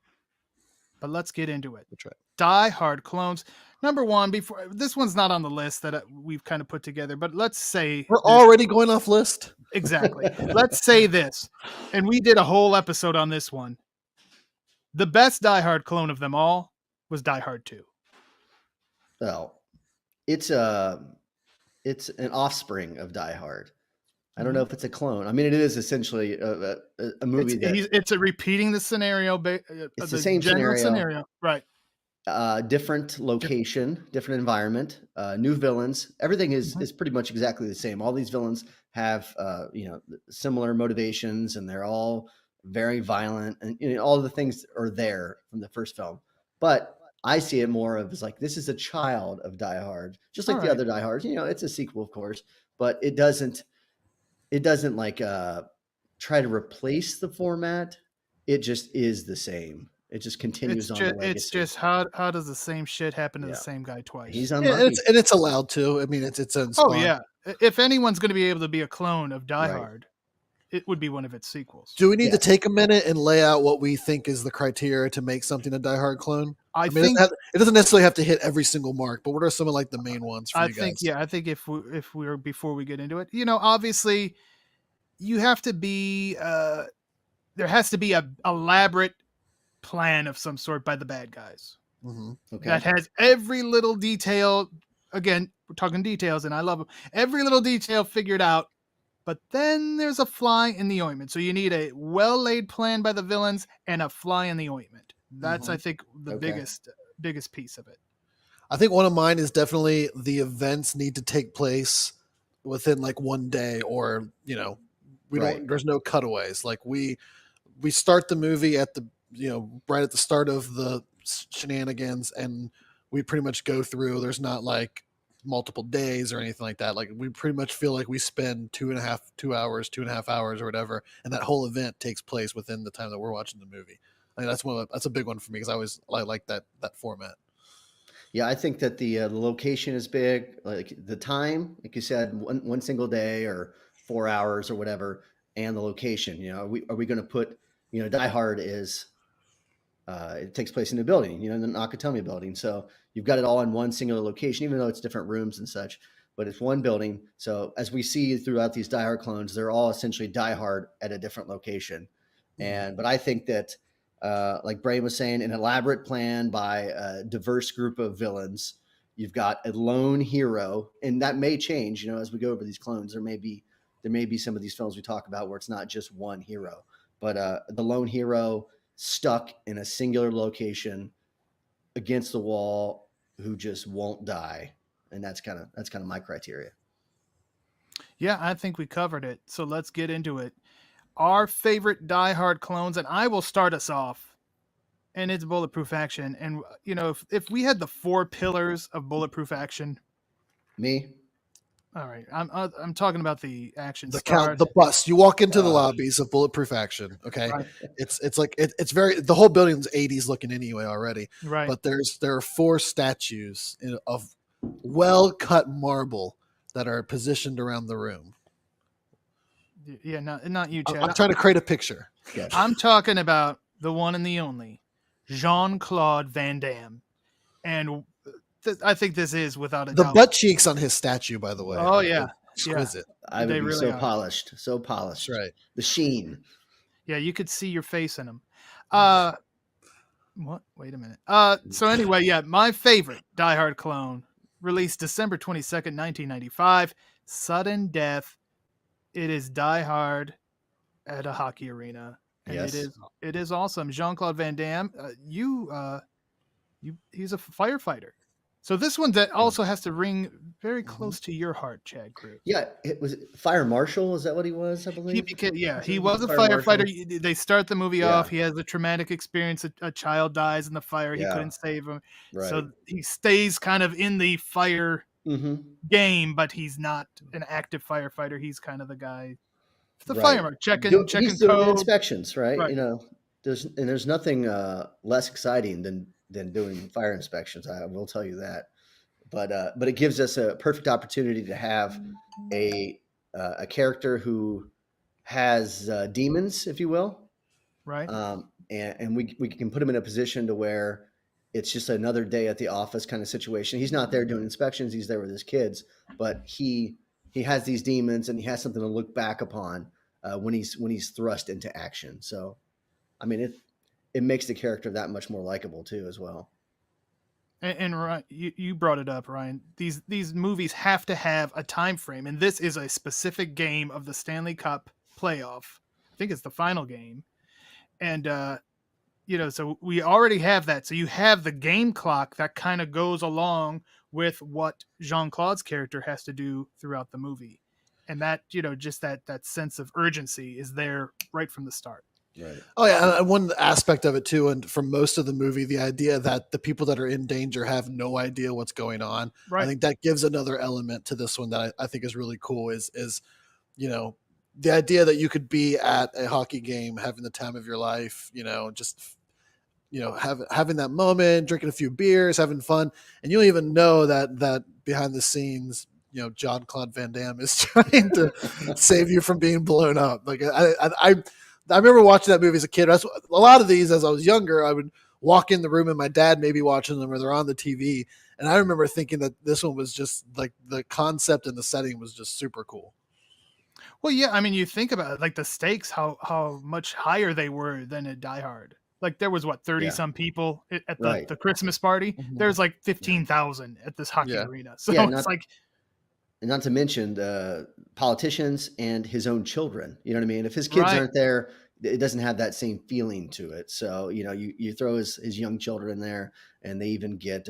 But let's get into it. That's right. Die Hard clones. Number one, before this one's not on the list that we've kind of put together, but let's say We're already going off list. exactly. Let's say this, and we did a whole episode on this one. The best Die Hard clone of them all was Die Hard 2. Well, it's an offspring of Die Hard. I don't know if it's a clone. I mean, it is essentially a movie It's a repeating the scenario. It's the same general scenario. Right? Different location, different environment, new villains. Everything is pretty much exactly the same. All these villains have similar motivations, and they're all very violent, and all the things are there from the first film. But I see it more of as like this is a child of Die Hard, just like the other Die Hards. It's a sequel, of course, but it doesn't like try to replace the format. It just is the same. It just continues on the legacy. It's just how does the same shit happen to the same guy twice? He's Yeah, unlucky. and it's allowed to. I mean, it's own Oh spawn. yeah. If anyone's going to be able to be a clone of Die Right. Hard, it would be one of its sequels. Do we need to take a minute and lay out what we think is the criteria to make something a Die Hard clone? I mean, think it doesn't necessarily have to hit every single mark, but what are some of like the main ones for you guys? I think if we're before we get into it, obviously you have to be there has to be a elaborate plan of some sort by the bad guys Okay. that has every little detail. Again, we're talking details, and I love them. Every little detail figured out. But then there's a fly in the ointment. So you need a well-laid plan by the villains and a fly in the ointment. That's, I think, the biggest piece of it. I think one of mine is definitely the events need to take place within like one day, or there's no cutaways. Like we start the movie at the right at the start of the shenanigans, and we pretty much go through. There's not like multiple days or anything like that. Like we pretty much feel like we spend 2.5 hours or whatever, and that whole event takes place within the time that we're watching the movie. I mean, that's a big one for me because I like that format. Yeah, I think that the location is big. Like the time, like you said, one single day or 4 hours or whatever, and the location. Are we going to put Die Hard is it takes place in a building, in the Nakatomi building. So you've got it all in one singular location, even though it's different rooms and such, but it's one building. So as we see throughout these Die Hard clones, they're all essentially Die Hard at a different location. But I think that, like Brain was saying, an elaborate plan by a diverse group of villains. You've got a lone hero, and that may change, as we go over these clones. There may be some of these films we talk about where it's not just one hero, but the lone hero stuck in a singular location against the wall who just won't die. And that's kind of my criteria. Yeah, I think we covered it. So let's get into it. Our favorite Die Hard clones, and I will start us off. And it's bulletproof action. And if we had the 4 pillars of bulletproof action, Me? All right, I'm talking about the action. The bus. You walk into the lobbies of bulletproof action. Okay, right. It's very, the whole building's 80s looking anyway already. Right. But there are 4 statues of well cut marble that are positioned around the room. Yeah, not you, Chad. I'm trying to create a picture. Yes. I'm talking about the one and the only Jean-Claude Van Damme, and I think this is without a doubt. The butt cheeks on his statue, by the way. Oh yeah, exquisite. I would be really so are. polished, so polished. That's right. The sheen. Yeah, you could see your face in them. What? Wait a minute. So anyway, yeah, my favorite Die Hard clone, released December 22nd, 1995. Sudden Death. It is Die Hard at a hockey arena, and Yes. it is awesome. Jean-Claude Van Damme, he's a firefighter. So this one that also has to ring very close to your heart, Chad Cruz. Yeah, it was Fire Marshal. Is that what he was? I believe. He was a Fire firefighter. marshal. They start the movie Yeah. off. He has a traumatic experience. A child dies in the fire. He Yeah. couldn't save him. Right. So he stays kind of in the fire Mm-hmm. game, but he's not an active firefighter. He's kind of the guy, the Right. fireman, checking He's doing code. inspections, right? Right. There's nothing less exciting than doing fire inspections. I will tell you that. But it gives us a perfect opportunity to have a character who has demons, if you will, Right. and we can put him in a position to where it's just another day at the office kind of situation. He's not there doing inspections; he's there with his kids, but he has these demons, and he has something to look back upon when he's thrust into action. So, I mean, it makes the character that much more likable too, as well. And Ryan, you brought it up, Ryan. These movies have to have a time frame, and this is a specific game of the Stanley Cup playoff. I think it's the final game, and so we already have that. So you have the game clock that kind of goes along with what Jean-Claude's character has to do throughout the movie, and that just that sense of urgency is there right from the start. Right. Oh yeah, and one aspect of it too, and for most of the movie, the idea that the people that are in danger have no idea what's going on. Right. I think that gives another element to this one that I think is really cool. Is the idea that you could be at a hockey game, having the time of your life, just having that moment, drinking a few beers, having fun, and you don't even know that behind the scenes, Jean-Claude Van Damme is trying to save you from being blown up. Like I remember watching that movie as a kid. A lot of these, as I was younger, I would walk in the room and my dad may be watching them or they're on the TV. And I remember thinking that this one was just like the concept and the setting was just super cool. Well, yeah, I mean, you think about it, like the stakes, how much higher they were than at Die Hard. Like there was 30 some people at the Christmas party. Mhm. There's like 15,000 at this hockey arena. So Yeah, it's like, and not to mention the politicians and his own children. You know what I mean? If his kids aren't there, it doesn't have that same feeling to it. So, you throw his young children in there and they even get,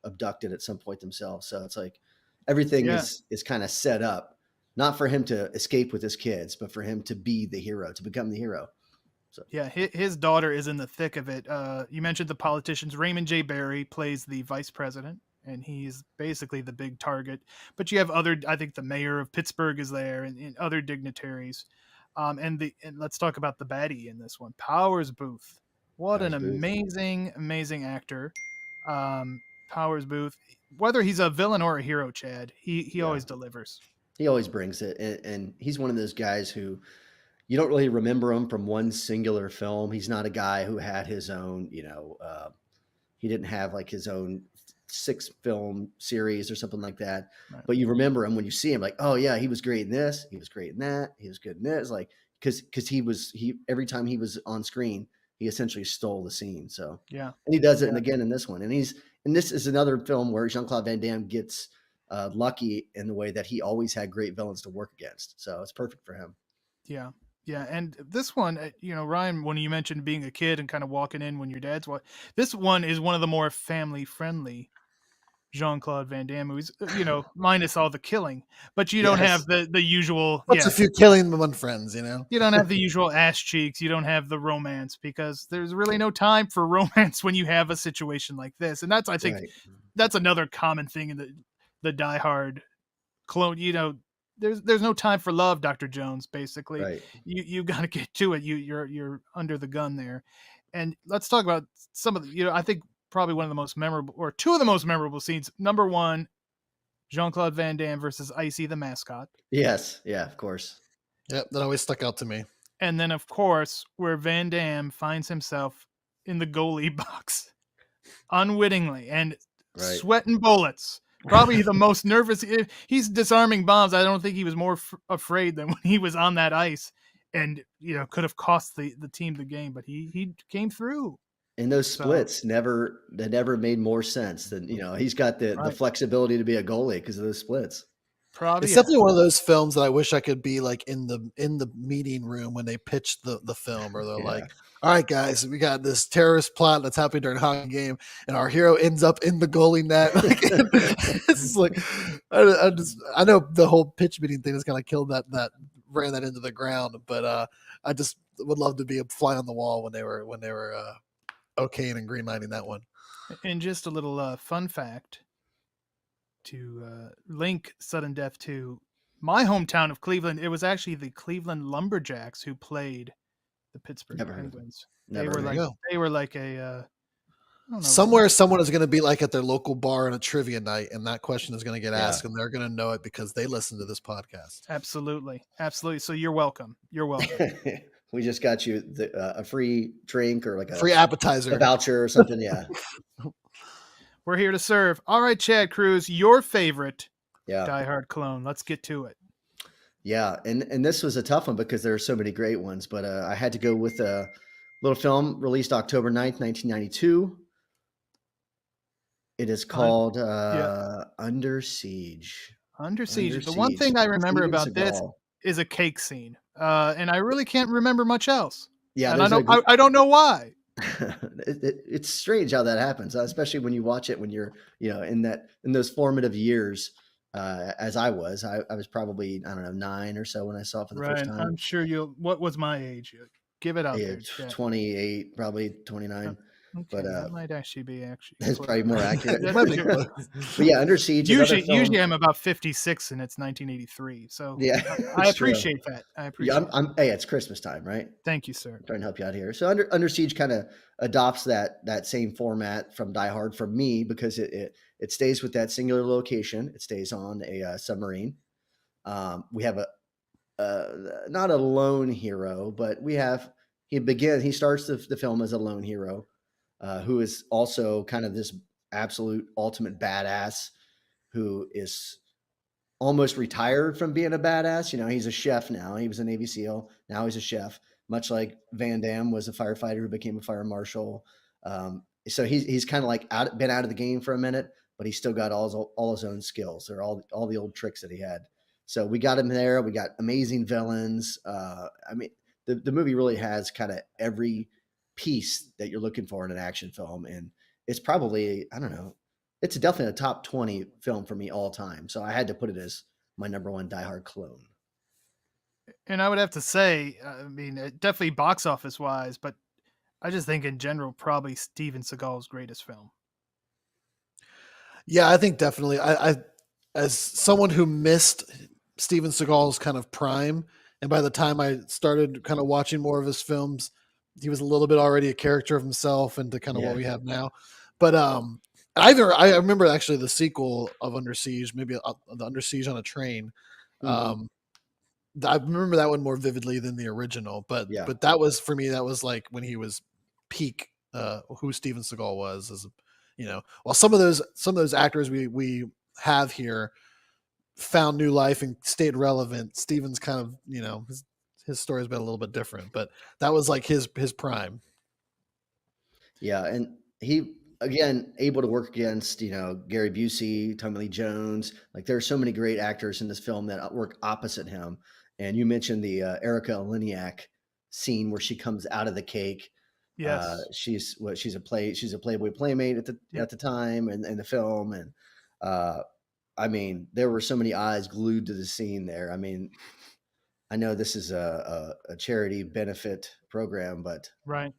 abducted at some point themselves. So it's like everything is kind of set up, not for him to escape with his kids, but for him to be the hero, to become the hero. So yeah, his daughter is in the thick of it. You mentioned the politicians. Raymond J. Barry plays the vice president, and he's basically the big target. But you have I think the mayor of Pittsburgh is there, and other dignitaries. And let's talk about the baddie in this one, Powers Booth. What an amazing actor. Powers Booth, whether he's a villain or a hero, Chad, he always delivers. He always brings it. And he's one of those guys who you don't really remember him from one singular film. He's not a guy who had his own, he didn't have like his own 6-film series or something like that. Right. But you remember him when you see him, like, oh yeah, he was great in this, he was great in that, he was good in this. Like because he every time he was on screen, he essentially stole the scene. So Yeah. and he does it again in this one. And this is another film where Jean-Claude Van Damme gets lucky in the way that he always had great villains to work against. So it's perfect for him. Yeah. Yeah. And this one, Ryan, when you mentioned being a kid and kind of walking in when your dad's this one is one of the more family friendly Jean-Claude Van Damme movies, minus all the killing, but you don't have the usual. What's a few killing among friends, You don't have the usual ass cheeks. You don't have the romance because there's really no time for romance when you have a situation like this. And that's, I think, that's another common thing in the Die Hard clone. There's no time for love, Dr. Jones. Basically, Right. You got to get to it. You're under the gun there, and let's talk about some of the. I think probably one of the most memorable, or two of the most memorable scenes. Number one, Jean-Claude Van Damme versus Icy the mascot. Yes, yeah, of course. Yep, that always stuck out to me. And then, of course, where Van Damme finds himself in the goalie box unwittingly and sweating bullets. Probably the most nervous. He's disarming bombs. I don't think he was more afraid than when he was on that ice, and could have cost the team the game. But he came through. And those splits never made more sense than he's got the flexibility to be a goalie because of those splits. It's definitely one of those films that I wish I could be like in the meeting room when they pitch the film, or they're like, all right, guys, we got this terrorist plot that's happening during a hockey game, and our hero ends up in the goalie net. It's like, I know the whole pitch meeting thing is kind of killed that ran that into the ground, but I just would love to be a fly on the wall when they were okaying and greenlighting that one. And just a little fun fact to link sudden death to my hometown of Cleveland. It was actually the Cleveland Lumberjacks who played the Pittsburgh Penguins. They were like a I don't know. Somewhere someone is going to be like at their local bar on a trivia night, and that question is going to get asked, and they're going to know it because they listen to this podcast. Absolutely. So you're welcome. We just got you a free drink or like a free appetizer, a voucher or something. Yeah. We're here to serve. All right, Chad Cruz, your favorite Die Hard clone. Let's get to it. Yeah, and this was a tough one because there are so many great ones, but I had to go with a little film released October 9th, 1992. It is called Under Siege. Under Siege. The one thing I remember about this is a cake scene, and I really can't remember much else. Yeah, and I don't know why. It's strange how that happens, especially when you watch it when you're in those formative years. As I was probably 9 or so when I saw it for the first time. I'm sure what was my age? Give it up. 28, probably 29. Okay, but that might actually be that's probably more accurate. But yeah, Under Siege. Usually I'm about 56 and it's 1983. So yeah, I appreciate that. Hey, it's Christmas time, right? Thank you, sir. I'm trying to help you out here. So Under Siege kind of adopts that same format from Die Hard for me because it stays with that singular location. It stays on a submarine. We have not a lone hero, but he starts the film as a lone hero. Who is also kind of this absolute ultimate badass who is almost retired from being a badass. He's a chef now. He was a Navy SEAL. Now he's a chef, much like Van Damme was a firefighter who became a fire marshal. So he's kind of like been out of the game for a minute, but he's still got all his own skills. They're all the old tricks that he had. So we got him there. We got amazing villains. I mean, the movie really has kind of every piece that you're looking for in an action film, and it's probably it's definitely a top 20 film for me all time, so I had to put it as my number one Die Hard clone. And I would have to say, definitely box office wise, but I just think in general probably Steven Seagal's greatest film. Yeah, I think definitely. I as someone who missed Steven Seagal's kind of prime, and by the time I started kind of watching more of his films, he was a little bit already a character of himself into kind of what we have now. But I remember actually the sequel of Under Siege, maybe the Under Siege on a Train. I remember that one more vividly than the original. But that was, for me, that was like when he was peak who Steven Seagal was. As while some of those actors we have here found new life and stayed relevant, Steven's kind of his story's been a little bit different, but that was like his prime. Yeah, and he again able to work against Gary Busey, Tommy Lee Jones. Like there are so many great actors in this film that work opposite him. And you mentioned the Erica Eleniak scene where she comes out of the cake. Yes. She's a Playboy playmate at the time and in the film. And I mean, there were so many eyes glued to the scene there. I mean, I know this is a charity benefit program, but right.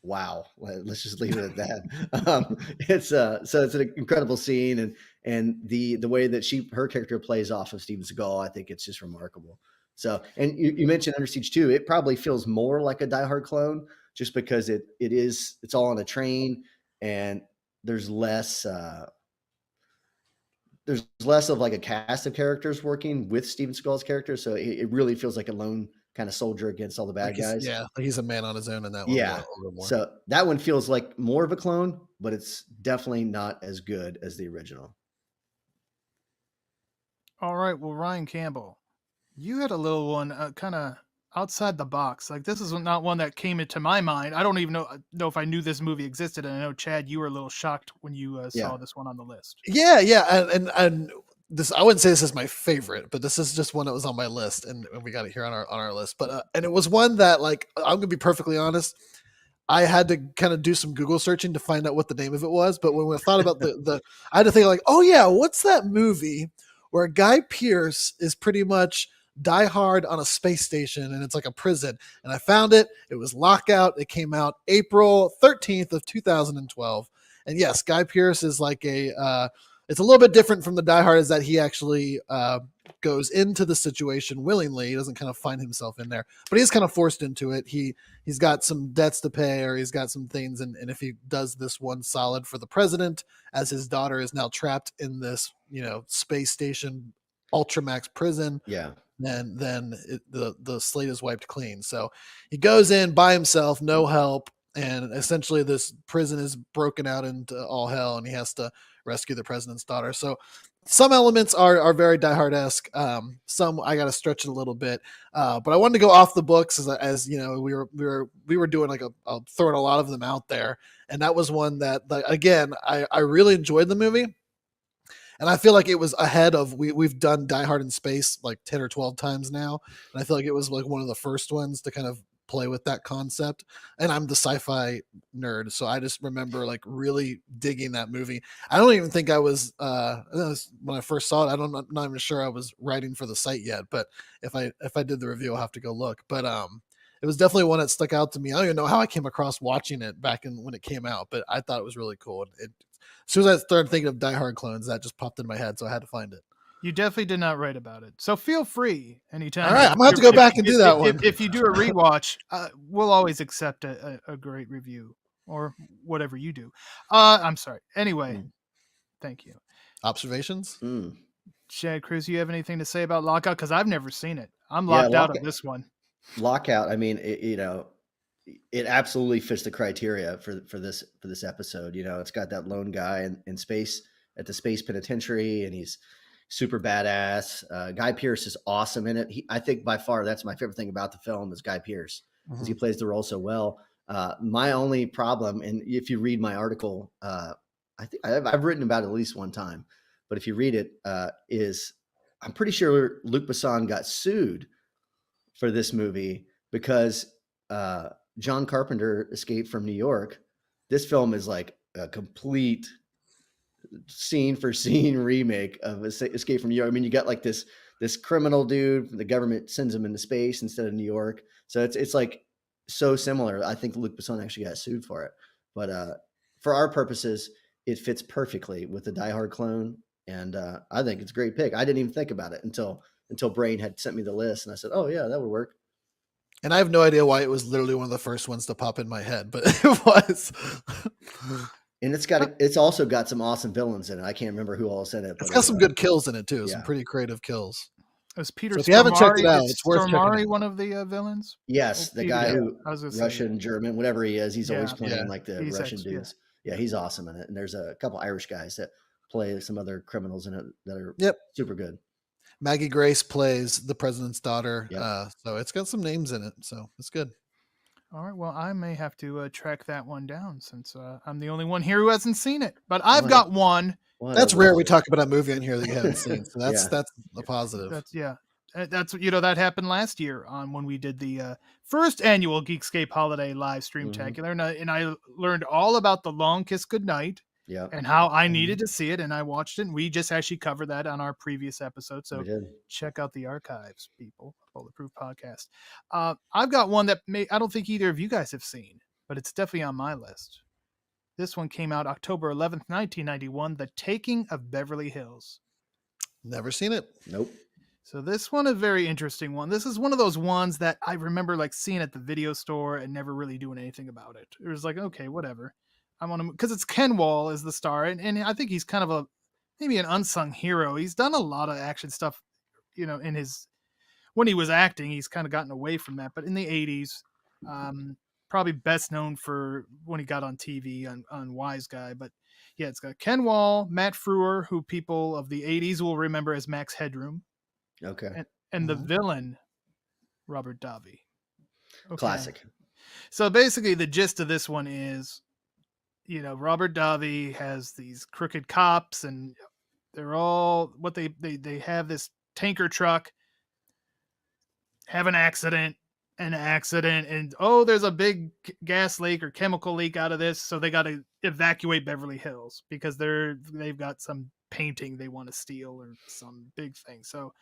Wow. Let's just leave it at that. It's an incredible scene, and the way that her character plays off of Steven Seagal, I think it's just remarkable. So, and you mentioned Under Siege 2. It probably feels more like a Die Hard clone just because it's all on a train, and there's less of like a cast of characters working with Steven Seagal's character. So it really feels like a lone kind of soldier against all the bad guys. Yeah, he's a man on his own in that one. Yeah. So that one feels like more of a clone, but it's definitely not as good as the original. All right. Well, Ryan Campbell, you had a little one kind of outside the box. Like this is not one that came into my mind. I don't even know if I knew this movie existed. And I know, Chad, you were a little shocked when you saw this one on the list. Yeah. And this, I wouldn't say this is my favorite, but this is just one that was on my list, and we got it here on our list. But and it was one that, like, I'm gonna be perfectly honest, I had to kind of do some Google searching to find out what the name of it was. But when I thought about I had to think like, oh yeah, what's that movie where Guy Pearce is pretty much Die Hard on a space station, and it's like a prison. And I found it. It was Lockout. It came out April 13th of 2012. And yes, Guy Pearce is like it's a little bit different from the Die Hard, is that he actually goes into the situation willingly. He doesn't kind of find himself in there, but he's kind of forced into it. He's got some debts to pay, or he's got some things. And if he does this one solid for the president, as his daughter is now trapped in this, space station Ultramax prison. Yeah. Then the slate is wiped clean. So he goes in by himself, no help. And essentially this prison is broken out into all hell, and he has to rescue the president's daughter. So some elements are very Die Hard-esque. Some I got to stretch it a little bit. But I wanted to go off the books as we were doing like throwing a lot of them out there. And that was one that, like, again, I really enjoyed the movie. And I feel like it was ahead of, we've done Die Hard in Space like 10 or 12 times now. And I feel like it was like one of the first ones to kind of play with that concept. And I'm the sci-fi nerd, so I just remember like really digging that movie. I don't even think I was when I first saw it, I'm not even sure I was writing for the site yet, but if I did the review, I'll have to go look. But it was definitely one that stuck out to me. I don't even know how I came across watching it back when it came out, but I thought it was really cool. And as soon as I started thinking of Die Hard clones, that just popped in my head, so I had to find it. You definitely did not write about it. So feel free anytime. All right, I'm going to have to go back and do that one. If you do a rewatch, we'll always accept a great review or whatever you do. I'm sorry. Anyway, thank you. Observations? Chad Cruz, you have anything to say about Lockout? Because I've never seen it. I'm locked out of this one. Lockout, I mean, it absolutely fits the criteria for this episode. It's got that lone guy in space at the space penitentiary, and he's super badass. Guy Pearce is awesome in it. I think by far that's my favorite thing about the film is Guy Pearce, because he plays the role so well. My only problem, and if you read my article, I think I've written about it at least one time, but if you read it, is I'm pretty sure Luc Besson got sued for this movie because John Carpenter Escape from New York. This film is like a complete scene for scene remake of Escape from New York. I mean, you got like this criminal dude, the government sends him into space instead of New York. So it's like so similar. I think Luc Besson actually got sued for it, but for our purposes, it fits perfectly with the Die Hard clone. And I think it's a great pick. I didn't even think about it until Brain had sent me the list, and I said, oh yeah, that would work. And I have no idea why it was literally one of the first ones to pop in my head, but it was. And it's also got some awesome villains in it. I can't remember who all said it. But it's got some good kills in it too. Yeah. Some pretty creative kills. Is Peter? So if you haven't checked it out, it's worth checking out. out. One of the villains. Yes, the guy who Russian, German, whatever he is, he's always playing like the Russian dudes. Yeah, he's awesome in it. And there's a couple Irish guys that play some other criminals in it that are super good. Maggie Grace plays the president's daughter. Yep. So it's got some names in it. So it's good. All right. Well, I may have to track that one down since I'm the only one here who hasn't seen it. But I've got one. That's rare. We talk about a movie in here that you haven't seen. So that's a positive. That's that happened last year on when we did the first annual Geekscape Holiday LiveStreamSpectacular, and I learned all about The Long Kiss Goodnight. Yeah. And how I needed to see it, and I watched it, and we just actually covered that on our previous episode. So check out the archives, people. Bulletproof Podcast. I've got one that I don't think either of you guys have seen, but it's definitely on my list. This one came out October 11th, 1991, The Taking of Beverly Hills. Never seen it. Nope. So this one, a very interesting one. This is one of those ones that I remember like seeing at the video store and never really doing anything about it. It was like, okay, whatever. I want to, because it's Ken Wall as the star, and I think he's kind of maybe an unsung hero. He's done a lot of action stuff, when he was acting, he's kind of gotten away from that. But in the 80s, probably best known for when he got on TV on Wise Guy. But yeah, it's got Ken Wall, Matt Frewer, who people of the 80s will remember as Max Headroom. Okay. And the villain, Robert Davi. Okay. Classic. So basically the gist of this one is, Robert Davi has these crooked cops, and they're all they have this tanker truck, have an accident, and there's a big gas leak or chemical leak out of this, so they got to evacuate Beverly Hills because they've got some painting they want to steal or some big thing. So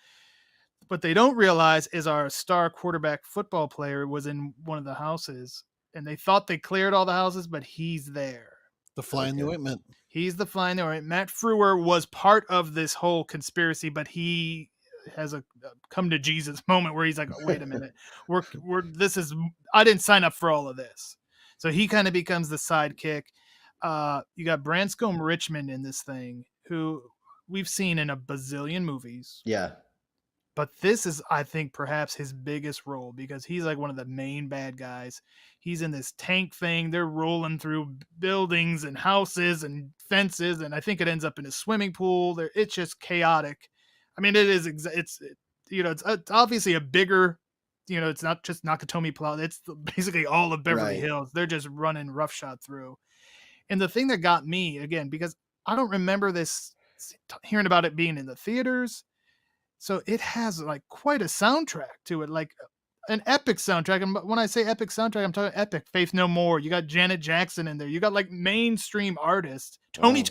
what they don't realize is our star quarterback football player was in one of the houses, and they thought they cleared all the houses, but he's there. The fly in the ointment. He's the fly in the ointment. Matt Frewer was part of this whole conspiracy, but he has a come to Jesus moment where he's like, oh, wait a minute, I didn't sign up for all of this. So he kind of becomes the sidekick. You got Branscombe Richmond in this thing, who we've seen in a bazillion movies. Yeah. But this is, I think, perhaps his biggest role because he's like one of the main bad guys. He's in this tank thing. They're rolling through buildings and houses and fences, and I think it ends up in a swimming pool. It's just chaotic. I mean, it's obviously a bigger, it's not just Nakatomi Plaza. It's basically all of Beverly Hills. They're just running roughshod through. And the thing that got me, again, because I don't remember hearing about it being in the theaters. So it has like quite a soundtrack to it, like an epic soundtrack. And when I say epic soundtrack, I'm talking epic. Faith No More. You got Janet Jackson in there. You got like mainstream artists. Tony,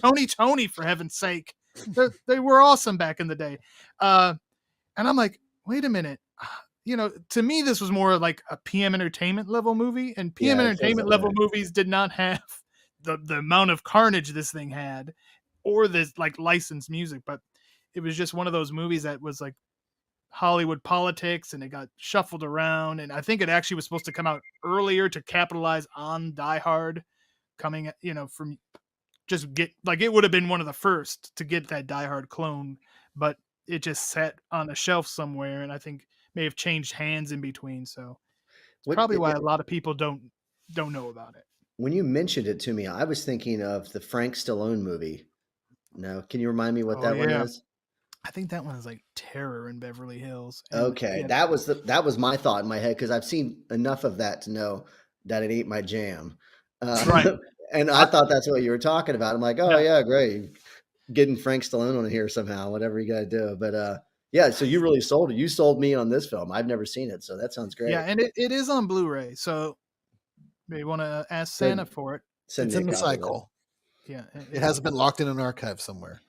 for heaven's sake. They were awesome back in the day. And I'm like, wait a minute. To me, this was more like a PM Entertainment level movie. And PM Entertainment level movies did not have the amount of carnage this thing had or this like licensed music. But it was just one of those movies that was like Hollywood politics, and it got shuffled around. And I think it actually was supposed to come out earlier to capitalize on Die Hard coming, from just it would have been one of the first to get that Die Hard clone, but it just sat on a shelf somewhere. And I think may have changed hands in between. So it's probably why a lot of people don't know about it. When you mentioned it to me, I was thinking of the Frank Stallone movie. No, can you remind me what that one is? I think that one is like Terror in Beverly Hills. Okay, that was my thought in my head because I've seen enough of that to know that it ain't my jam. Right. And I thought that's what you were talking about. I'm like, oh yeah, great, getting Frank Stallone on here somehow, whatever you got to do. But so you really sold it. You sold me on this film. I've never seen it, so that sounds great. Yeah, and it is on Blu-ray, so maybe want to ask Santa for it. It's in the cycle. Yeah, it hasn't been locked in an archive somewhere.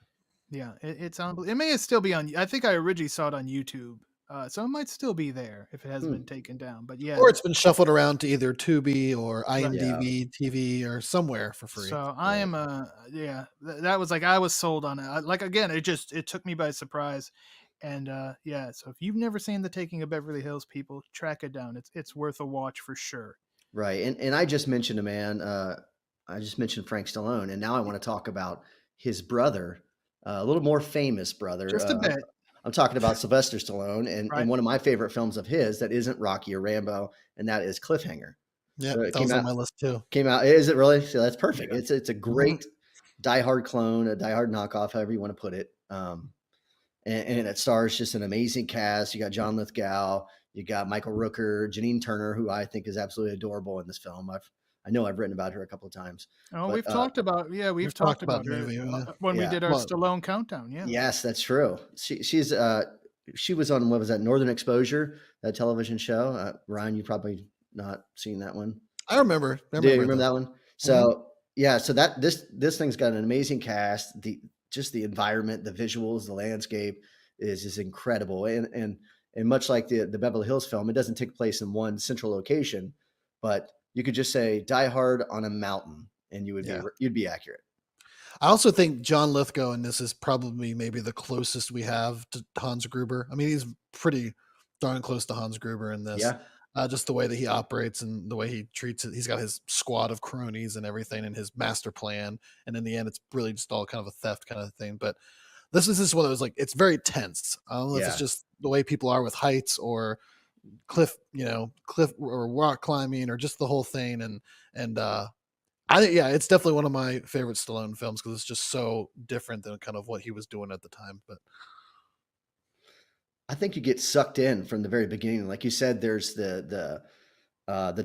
Yeah, it's on. It may still be on. I think I originally saw it on YouTube, so it might still be there if it hasn't been taken down. But yeah, or it's been shuffled around to either Tubi or IMDb TV or somewhere for free. So I am that was like I was sold on it. Like again, it took me by surprise, and so if you've never seen The Taking of Beverly Hills, people, track it down. It's worth a watch for sure. Right, and I just mentioned I just mentioned Frank Stallone, and now I want to talk about his brother. A little more famous brother. Just a bit. I'm talking about Sylvester Stallone and one of my favorite films of his that isn't Rocky or Rambo, and that is Cliffhanger. Yeah, that was on my list too. Came out. Is it really? So that's perfect. Yeah. It's a great Die Hard clone, a Die Hard knockoff, however you want to put it. and it stars just an amazing cast. You got John Lithgow, you got Michael Rooker, Janine Turner, who I think is absolutely adorable in this film. I know I've written about her a couple of times. Oh, but, we've talked about we've talked about the her movie, when we Yeah. did our Well, Stallone countdown. Yeah. Yes, that's true. She was on, what was that, Northern Exposure, that television show. Ryan, you probably not seen that one. I remember. Do you remember that one? So yeah, so that this thing's got an amazing cast. The environment, the visuals, the landscape is incredible. And much like the Beverly Hills film, it doesn't take place in one central location, but you could just say Die Hard on a mountain, and you'd be accurate. I also think John Lithgow in this is probably maybe the closest we have to Hans Gruber. I mean, he's pretty darn close to Hans Gruber in this. Yeah. Just the way that he operates and the way he treats it. He's got his squad of cronies and everything and his master plan. And in the end, it's really just all kind of a theft kind of thing. But this is just one of those, like, it's very tense. I don't know if it's just the way people are with heights or cliff or rock climbing or just the whole thing. And I think, it's definitely one of my favorite Stallone films because it's just so different than kind of what he was doing at the time. But I think you get sucked in from the very beginning. Like you said, there's the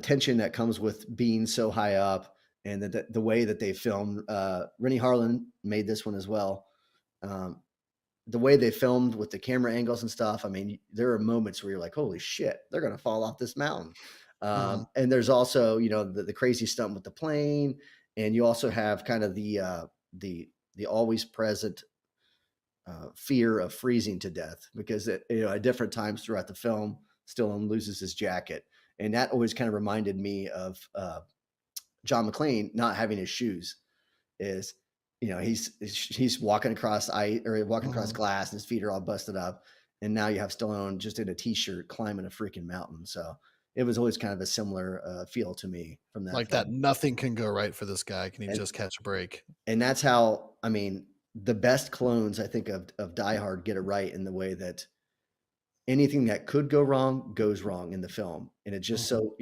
tension that comes with being so high up, and the way that they filmed. Rennie Harlan made this one as well. The way they filmed with the camera angles and stuff. I mean, there are moments where you're like, "Holy shit, they're gonna fall off this mountain." And there's also, the crazy stunt with the plane, and you also have kind of the always present fear of freezing to death, because at different times throughout the film, Stallone loses his jacket, and that always kind of reminded me of John McClane not having his shoes. Is he's walking across ice or walking across glass, and his feet are all busted up, and now you have Stallone just in a t-shirt climbing a freaking mountain. So it was always kind of a similar feel to me from that. Like film. that, nothing can go right for this guy. Can he just catch a break? And that's how, I mean, the best clones, I think, of Die Hard get it right in the way that anything that could go wrong goes wrong in the film. And it just so,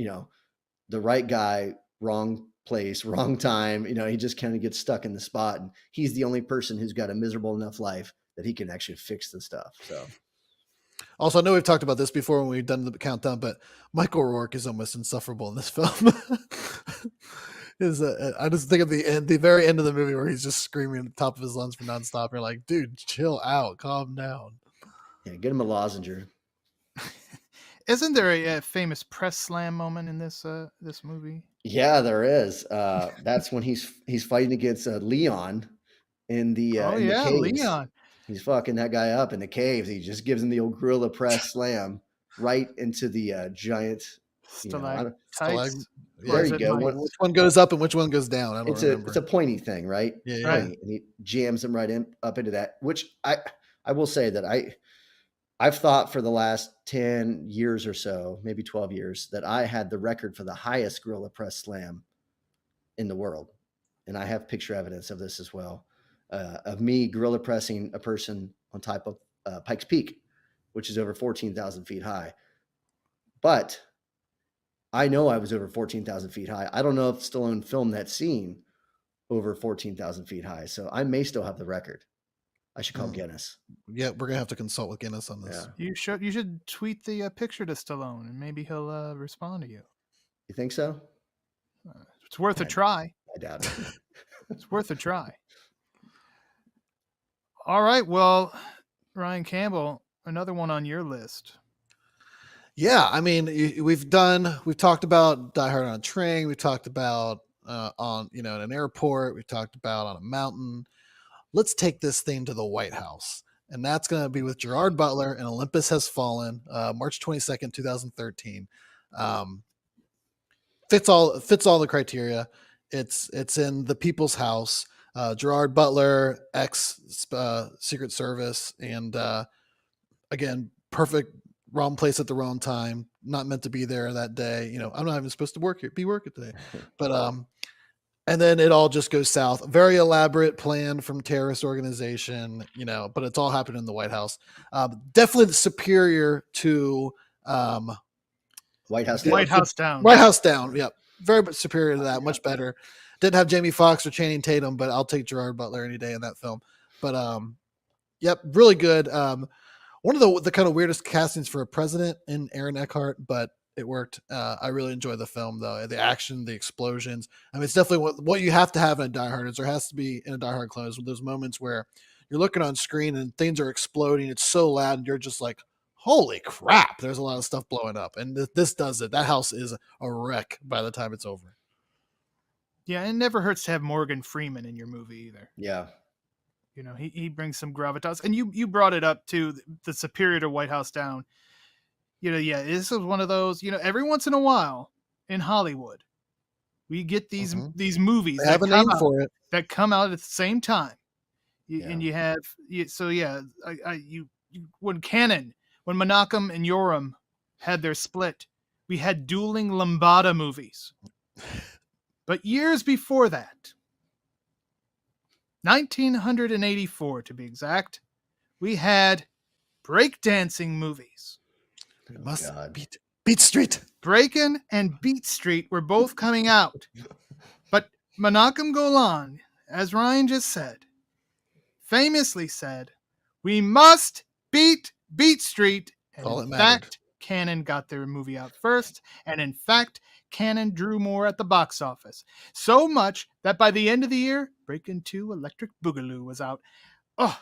the right guy, wrong place, wrong time, he just kind of gets stuck in the spot. And he's the only person who's got a miserable enough life that he can actually fix the stuff. So. Also, I know we've talked about this before when we've done the countdown, but Michael Rourke is almost insufferable in this film. I just think of the very end of the movie where he's just screaming at the top of his lungs for nonstop. You're like, dude, chill out, calm down. Yeah, get him a lozenge. Isn't there a famous press slam moment in this movie? Yeah, there is. That's when he's fighting against Leon in the in the caves. Leon. He's fucking that guy up in the caves. He just gives him the old gorilla press slam right into the giant stalactites. There you go. Which one goes up and which one goes down? I don't remember. It's a pointy thing, right? Yeah. Right. And he jams him right up into that. Which I will say that I've thought for the last 10 years or so, maybe 12 years, that I had the record for the highest gorilla press slam in the world, and I have picture evidence of this as well. Of me gorilla pressing a person on top of Pikes Peak, which is over 14,000 feet high. But I know I was over 14,000 feet high. I don't know if Stallone filmed that scene over 14,000 feet high. So I may still have the record. I should call Guinness. Yeah, we're gonna have to consult with Guinness on this. Yeah. You should tweet the picture to Stallone, and maybe he'll respond to you. You think so? It's worth a try. I doubt it. It's worth a try. All right, well, Ryan Campbell, another one on your list. Yeah, I mean, we've talked about Die Hard on a train. We've talked about on in an airport. We've talked about on a mountain. Let's take this thing to the White House, and that's going to be with Gerard Butler and Olympus Has Fallen, March 22nd, 2013. Fits all the criteria. It's in the People's House. Gerard Butler, ex Secret Service, and again, perfect. Wrong place at the wrong time. Not meant to be there that day. I'm not even supposed to be working today. But and then it all just goes south. Very elaborate plan from terrorist organization. But it's all happened in the White House. Definitely superior to White House Down. White House Down. White House Down. Yep, very superior to that. Much better. Didn't have Jamie Foxx or Channing Tatum, but I'll take Gerard Butler any day in that film. But Yep, really good. One of the kind of weirdest castings for a president in Aaron Eckhart, but it worked. I really enjoy the film though. The action, the explosions. I mean, it's definitely what you have to have in a Die Hard. Is there has to be in a Die Hard close with those moments where you're looking on screen and things are exploding. It's so loud, and you're just like, "Holy crap!" There's a lot of stuff blowing up, and this does it. That house is a wreck by the time it's over. Yeah, it never hurts to have Morgan Freeman in your movie either. Yeah. You know, he brings some gravitas. And you brought it up too, the Superior to White House Down. You know, yeah, this is one of those, you know, every once in a while in Hollywood, we get these movies They have a name for it that come out at the same time. Yeah. And you have, when Menachem and Yoram had their split, we had dueling Lambada movies. But years before that, 1984 to be exact, we had breakdancing movies. It must Beat Street. Breakin' and Beat Street were both coming out. But Menachem Golan, as Ryan just said, famously said, we must beat Beat Street. And All in that mattered. fact, Cannon got their movie out first. And in fact, Cannon drew more at the box office. So much that by the end of the year, Breakin' 2 Electric Boogaloo was out. Oh,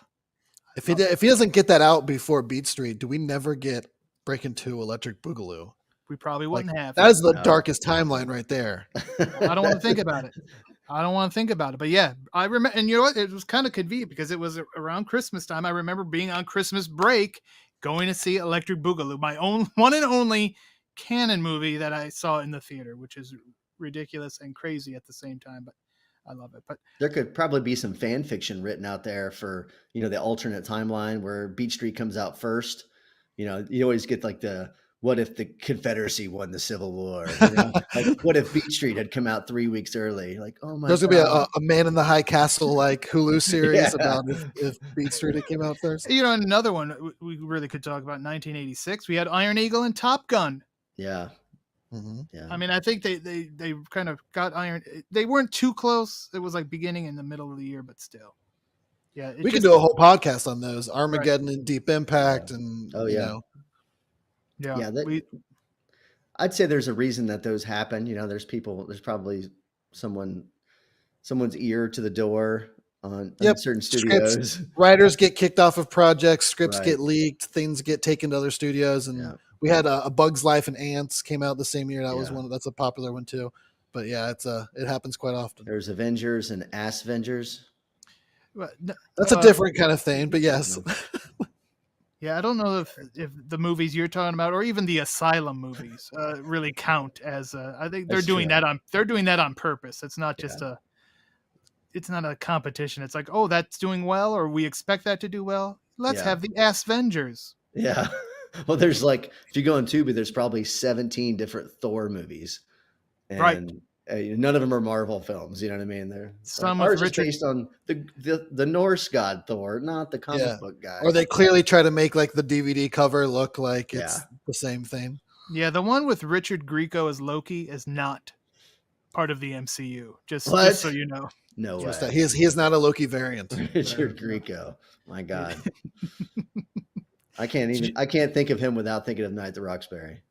If he doesn't get that out before Beat Street, do we never get Breakin' 2 Electric Boogaloo? we probably wouldn't have. That is the darkest timeline right there. I don't want to think about it. But yeah, I remember, and you know what? It was kind of convenient because it was around Christmas time. I remember being on Christmas break, going to see Electric Boogaloo, my own one and only Cannon movie that I saw in the theater, which is ridiculous and crazy at the same time. But I love it. But there could probably be some fan fiction written out there for, you know, the alternate timeline where Beat Street comes out first. You know, you always get like what if the Confederacy won the Civil War? You know? Like, what if Beat Street had come out 3 weeks early? Like, oh my! There's gonna be a Man in the High Castle like Hulu series about if Beat Street had came out first. you know, and another one we really could talk about. 1986, we had Iron Eagle and Top Gun. Yeah. Mm-hmm. Yeah. I mean, I think they kind of got Iron. They weren't too close. It was like beginning in the middle of the year, but still. Yeah, We could do a whole podcast on those Armageddon and Deep Impact, and Oh, you yeah. know. Yeah, I'd say there's a reason that those happen. You know, there's probably someone's ear to the door on certain studios. Writers get kicked off of projects, scripts Right. get leaked, things get taken to other studios, and we had a Bug's Life and Ants came out the same year. That was that's a popular one too. But yeah, it happens quite often. There's Avengers and Ass Vengers. That's a different kind of thing, but yes. Yeah, I don't know if the movies you're talking about, or even the Asylum movies, really count as. I think they're doing that on purpose. It's not just it's not a competition. It's like, oh, that's doing well, or we expect that to do well. Let's have the Ass Vengers. Yeah. Well, there's like, if you go on Tubi, there's probably 17 different Thor movies, and right. None of them are Marvel films. You know what I mean? They're some ours is based on the Norse god Thor, not the comic book guy. Or they clearly try to make like the DVD cover look like it's the same thing. Yeah, the one with Richard Grieco as Loki is not part of the MCU. Just so you know. No way. He is not a Loki variant. Richard Grieco. My God. I can't think of him without thinking of Night at the Roxbury.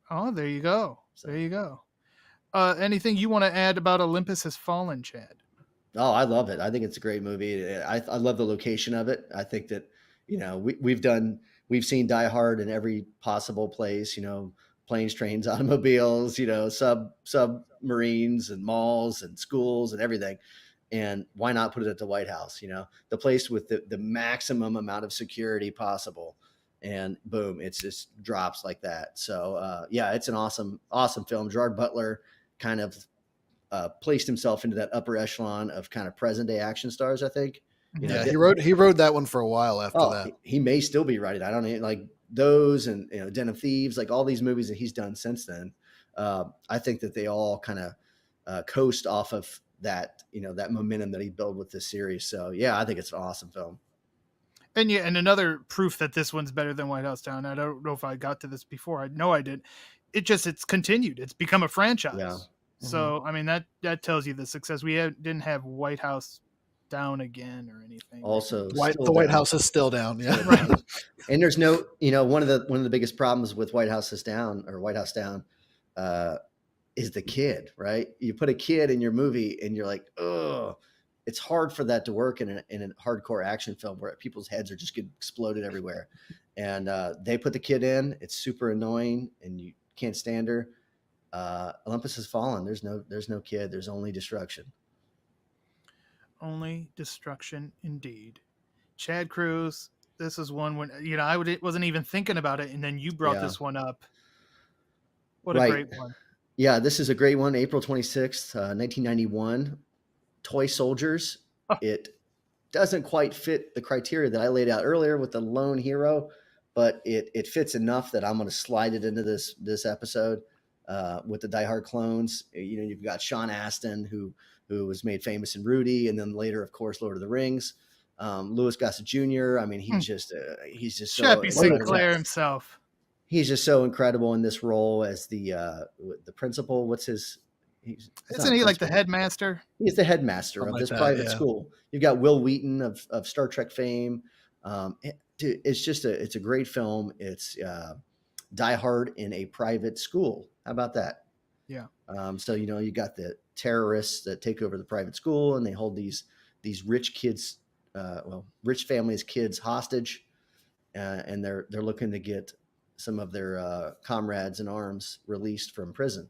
Oh, there you go. There you go. Anything you want to add about Olympus Has Fallen, Chad? Oh, I love it. I think it's a great movie. I love the location of it. I think that, you know, we've seen Die Hard in every possible place, you know, planes, trains, automobiles, you know, submarines and malls and schools and everything. And why not put it at the White House? You know, the place with the maximum amount of security possible. And boom, it just drops like that. So it's an awesome film. Gerard Butler kind of placed himself into that upper echelon of kind of present day action stars, I think. You know, he rode that one for a while after that. He may still be writing. I don't know, like those and, you know, Den of Thieves, like all these movies that he's done since then. I think that they all kind of coast off of that, you know, that momentum that he built with this series. So yeah, I think it's an awesome film. And and another proof that this one's better than White House Down. I don't know if I got to this before. I know I did. It's continued. It's become a franchise. Yeah. So I mean that tells you the success. We didn't have White House down again or anything. Also, The still White down. House is still down. Yeah. Right. And there's no, one of the biggest problems with White House Down is the kid, right? You put a kid in your movie and you're like, oh, it's hard for that to work in a hardcore action film where people's heads are just getting exploded everywhere. And they put the kid in. It's super annoying and you can't stand her. Olympus Has Fallen. There's no kid. There's only destruction. Only destruction indeed. Chad Cruz, this is one when I wasn't even thinking about it, and then you brought this one up. What a great one. Yeah, this is a great one. April 26th, 1991. Toy Soldiers. It doesn't quite fit the criteria that I laid out earlier with the lone hero, but it fits enough that I'm going to slide it into this episode with the Die Hard clones. You've got Sean Astin, who was made famous in Rudy, and then later, of course, Lord of the Rings. Louis Gossett Jr. I mean, he's just so Chappie Sinclair himself. He's just so incredible in this role as the principal. What's his? Isn't he like the headmaster? He's the headmaster of this private school. You've got Will Wheaton of Star Trek fame. It's a great film. It's Die Hard in a private school. How about that? Yeah. So you got the terrorists that take over the private school and they hold these rich kids, rich families' kids hostage, and they're looking to get some of their comrades in arms released from prison.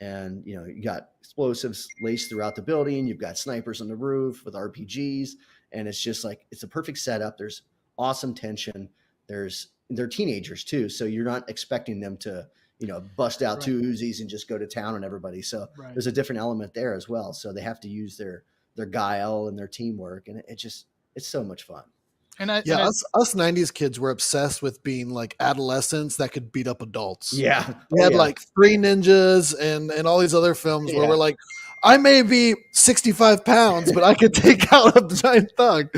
And you got explosives laced throughout the building. You've got snipers on the roof with RPGs, and it's just like it's a perfect setup. There's awesome tension. They're teenagers too, so you're not expecting them to bust out two Uzis and just go to town on everybody. So there's a different element there as well. So they have to use their guile and their teamwork, and it's so much fun. And us 90s kids were obsessed with being like adolescents that could beat up adults. Yeah. We had like Three Ninjas and all these other films where we're like, I may be 65 pounds, but I could take out a giant thug.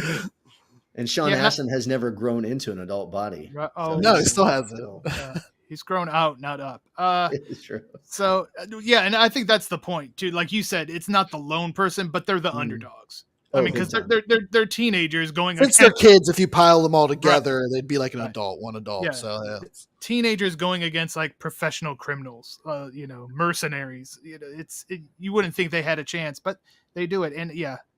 And Sean Astin has never grown into an adult body. No, he still hasn't. He's grown out, not up. It's true. So, and I think that's the point, too. Like you said, it's not the lone person, but they're the underdogs. I mean, because they're teenagers going against their kids. If you pile them all together, they'd be like an adult, one adult. Yeah. So teenagers going against like professional criminals, mercenaries. You wouldn't think they had a chance, but they do it. And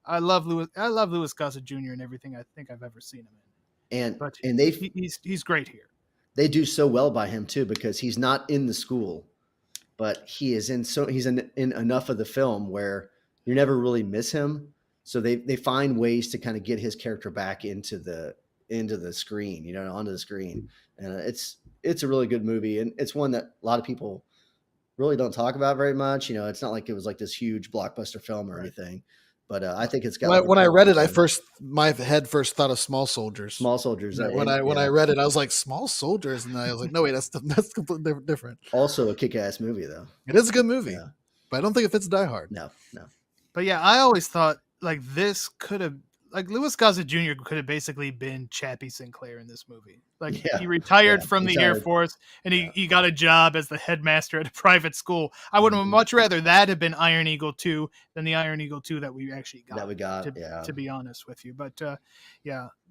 I love Louis Gossett Jr. in everything I think I've ever seen him in. He's great here. They do so well by him too, because he's not in the school, but he's in enough of the film where you never really miss him. So they find ways to kind of get his character back into the screen, onto the screen. And it's a really good movie. And it's one that a lot of people really don't talk about very much. It's not like it was like this huge blockbuster film or anything, but I think it's got. When I read it, my head first thought of Small Soldiers. Small Soldiers. When I read it, I was like, Small Soldiers, and I was like, no wait, that's completely different. Also a kick-ass movie though. It is a good movie, but I don't think it fits Die Hard. No. But I always thought like this could have. Like Louis Gossett Jr. could have basically been Chappie Sinclair in this movie. Like he retired from the Air Force and he got a job as the headmaster at a private school. I would have much rather that have been Iron Eagle 2 than the Iron Eagle 2 that we actually got. To be honest with you. But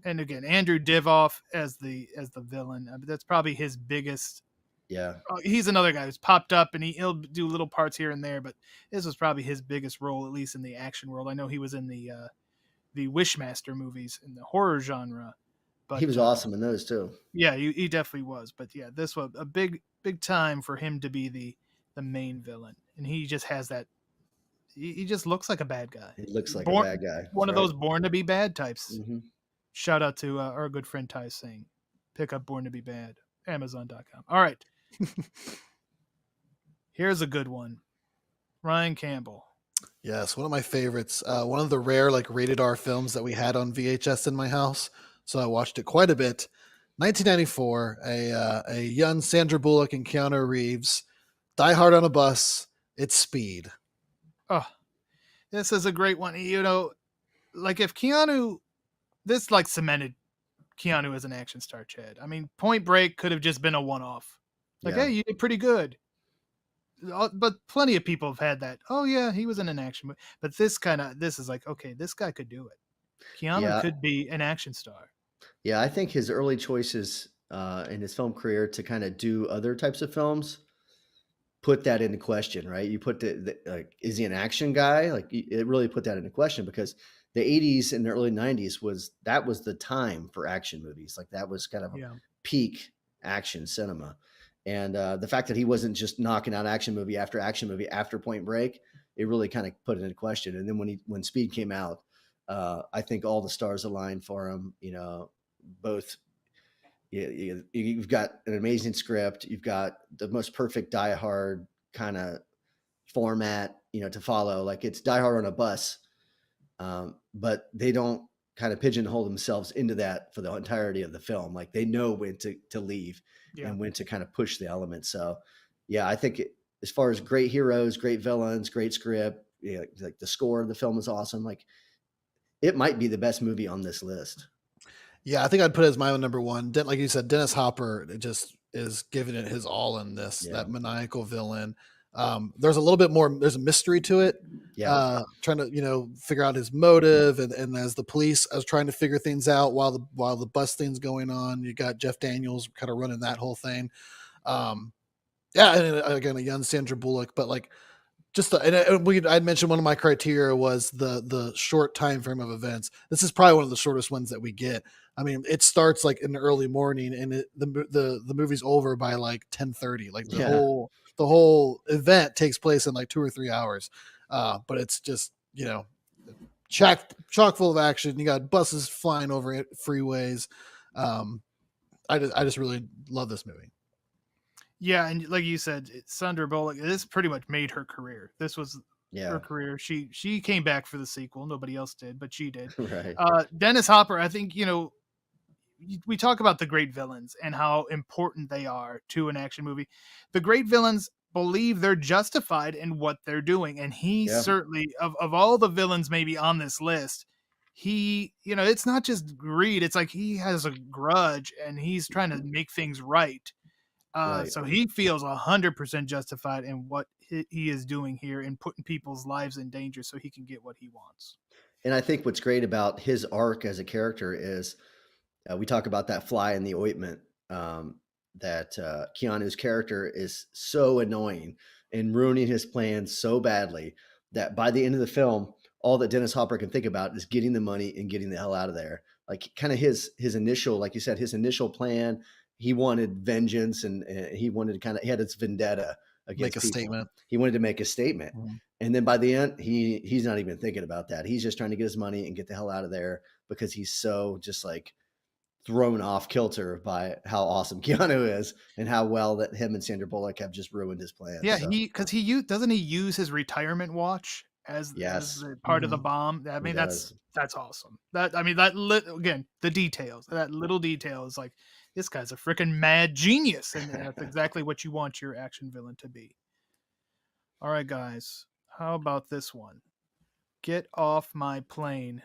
and again, Andrew Divoff as the villain. I mean, that's probably his biggest. Yeah. He's another guy who's popped up and he'll do little parts here and there, but this was probably his biggest role, at least in the action world. I know he was in the Wishmaster movies in the horror genre, but he was awesome in those too. Yeah, he definitely was. But this was a big time for him to be the main villain, and he just has that. He just looks like a bad guy. He looks like a bad guy. One of those born to be bad types. Mm-hmm. Shout out to our good friend Ty Singh. Pick up Born to Be Bad. Amazon.com. All right. Here's a good one. Ryan Campbell. Yes, one of my favorites. One of the rare rated R films that we had on VHS in my house, so I watched it quite a bit. 1994, a young Sandra Bullock and Keanu Reeves, Die Hard on a bus. It's Speed. Oh, this is a great one. If Keanu, this cemented Keanu as an action star, Chad. I mean, Point Break could have just been a one-off. Hey, you did pretty good. But plenty of people have had that. Oh yeah, he was in an action movie. But this is like, okay, this guy could do it. Keanu Yeah. could be an action star. Yeah, I think his early choices in his film career to kind of do other types of films put that into question, right? You put the like, is he an action guy? Like, it really put that into question, because the 80s and the early 90s was the time for action movies. Like, that was kind of Yeah. peak action cinema. And the fact that he wasn't just knocking out action movie after Point Break, it really kind of put it into question. And then when Speed came out, I think all the stars aligned for him. You know, both you've got an amazing script, you've got the most perfect Die Hard kind of format, you know, to follow. Like, it's Die Hard on a bus, but they don't kind of pigeonhole themselves into that for the entirety of the film. Like, they know when to leave and when to kind of push the elements. So yeah, I think as far as great heroes, great villains, great script, like the score of the film is awesome. Like, it might be the best movie on this list. Yeah, I think I'd put it as my own number one. Like you said, Dennis Hopper just is giving it his all in this. Yeah. That maniacal villain. There's a little bit more. There's a mystery to it. Yeah. Trying to figure out his motive, and as the police, I was trying to figure things out while the bus thing's going on. You got Jeff Daniels kind of running that whole thing. Yeah, and again, a young Sandra Bullock, but like. I'd mentioned one of my criteria was the short time frame of events. This is probably one of the shortest ones that we get. I mean, it starts like in the early morning, and the movie's over by like 10:30. Like the whole event takes place in like 2 or 3 hours. But it's just chock full of action. You got buses flying over it, freeways. I just really love this movie. Yeah, and like you said, Sandra Bullock, this pretty much made her career. This was her career. She came back for the sequel. Nobody else did, but she did. Right. Dennis Hopper, I think, we talk about the great villains and how important they are to an action movie. The great villains believe they're justified in what they're doing. And he certainly, of all the villains maybe on this list, he, it's not just greed. It's like he has a grudge and he's trying to make things right. So he feels 100% justified in what he is doing here and putting people's lives in danger so he can get what he wants. And I think what's great about his arc as a character is we talk about that fly in the ointment, that Keanu's character is so annoying and ruining his plans so badly that by the end of the film, all that Dennis Hopper can think about is getting the money and getting the hell out of there. Like, kind of his initial, like you said, his initial plan. He wanted vengeance, and he wanted to he had this vendetta against people. Statement. He wanted to make a statement. Mm-hmm. And then by the end, he's not even thinking about that. He's just trying to get his money and get the hell out of there because he's so just like thrown off kilter by how awesome Keanu is and how well that him and Sandra Bullock have just ruined his plans. Yeah, because doesn't he use his retirement watch as part of the bomb? I mean, that's awesome. Again, the details, that little detail is like, this guy's a freaking mad genius, and that's exactly what you want your action villain to be. All right, guys, how about this one? Get Off My Plane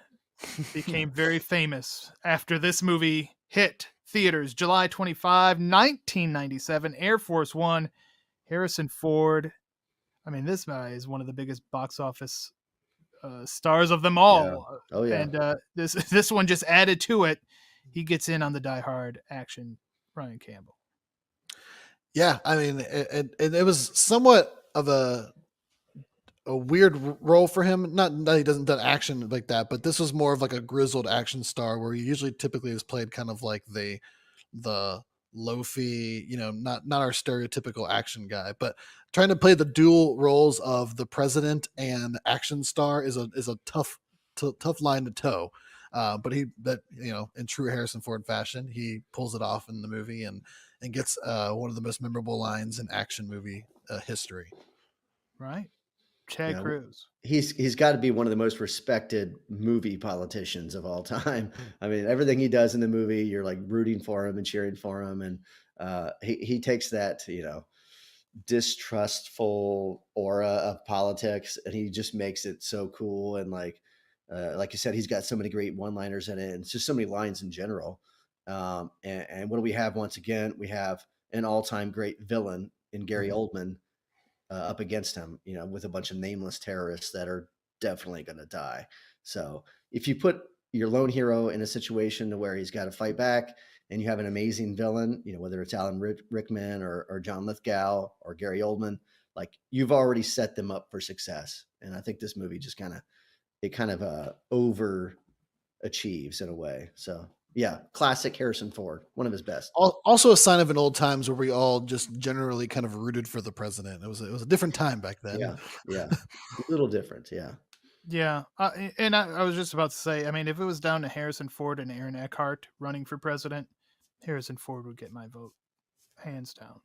became very famous after this movie hit theaters July 25, 1997. Air Force One, Harrison Ford. I mean, this guy is one of the biggest box office stars of them all. Yeah. Oh, yeah. And this one just added to it. He gets in on the Die Hard action, Ryan Campbell. Yeah, I mean, it was somewhat of a weird role for him. Not that he doesn't do action like that, but this was more of like a grizzled action star, where he typically is played kind of like the loafy, not our stereotypical action guy, but trying to play the dual roles of the president and action star is a tough line to toe. But in true Harrison Ford fashion, he pulls it off in the movie and gets one of the most memorable lines in action movie history. Right. Chad Cruz. He's got to be one of the most respected movie politicians of all time. I mean, everything he does in the movie, you're like rooting for him and cheering for him. And he takes that, distrustful aura of politics, and he just makes it so cool. And like you said, he's got so many great one-liners in it, and it's just so many lines in general. And what do we have once again? We have an all-time great villain in Gary Oldman up against him, with a bunch of nameless terrorists that are definitely going to die. So if you put your lone hero in a situation where he's got to fight back, and you have an amazing villain, whether it's Alan Rickman or John Lithgow or Gary Oldman, like you've already set them up for success. And I think this movie just kind of overachieves in a way. So yeah, classic Harrison Ford, one of his best. Also a sign of an old times where we all just generally kind of rooted for the president. It was a different time back then. Yeah, a little different. Yeah. Yeah, and I was just about to say, I mean, if it was down to Harrison Ford and Aaron Eckhart running for president, Harrison Ford would get my vote, hands down.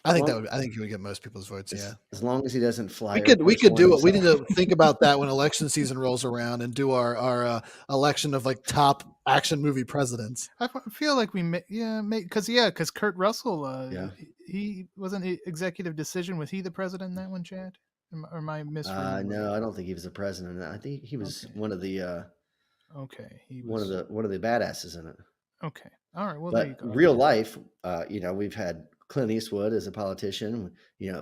I think he would get most people's votes. Yeah, as long as he doesn't fly. We could do it. We need to think about that when election season rolls around and do our election of like top action movie presidents. I feel like we because Kurt Russell, he wasn't an executive decision. Was he the president in that one, Chad? Or am I misremembering? No, I don't think he was the president. I think he was one of the. He was one of the badasses in it. Okay, all right. Well, but there you go. Real life, we've had Clint Eastwood as a politician.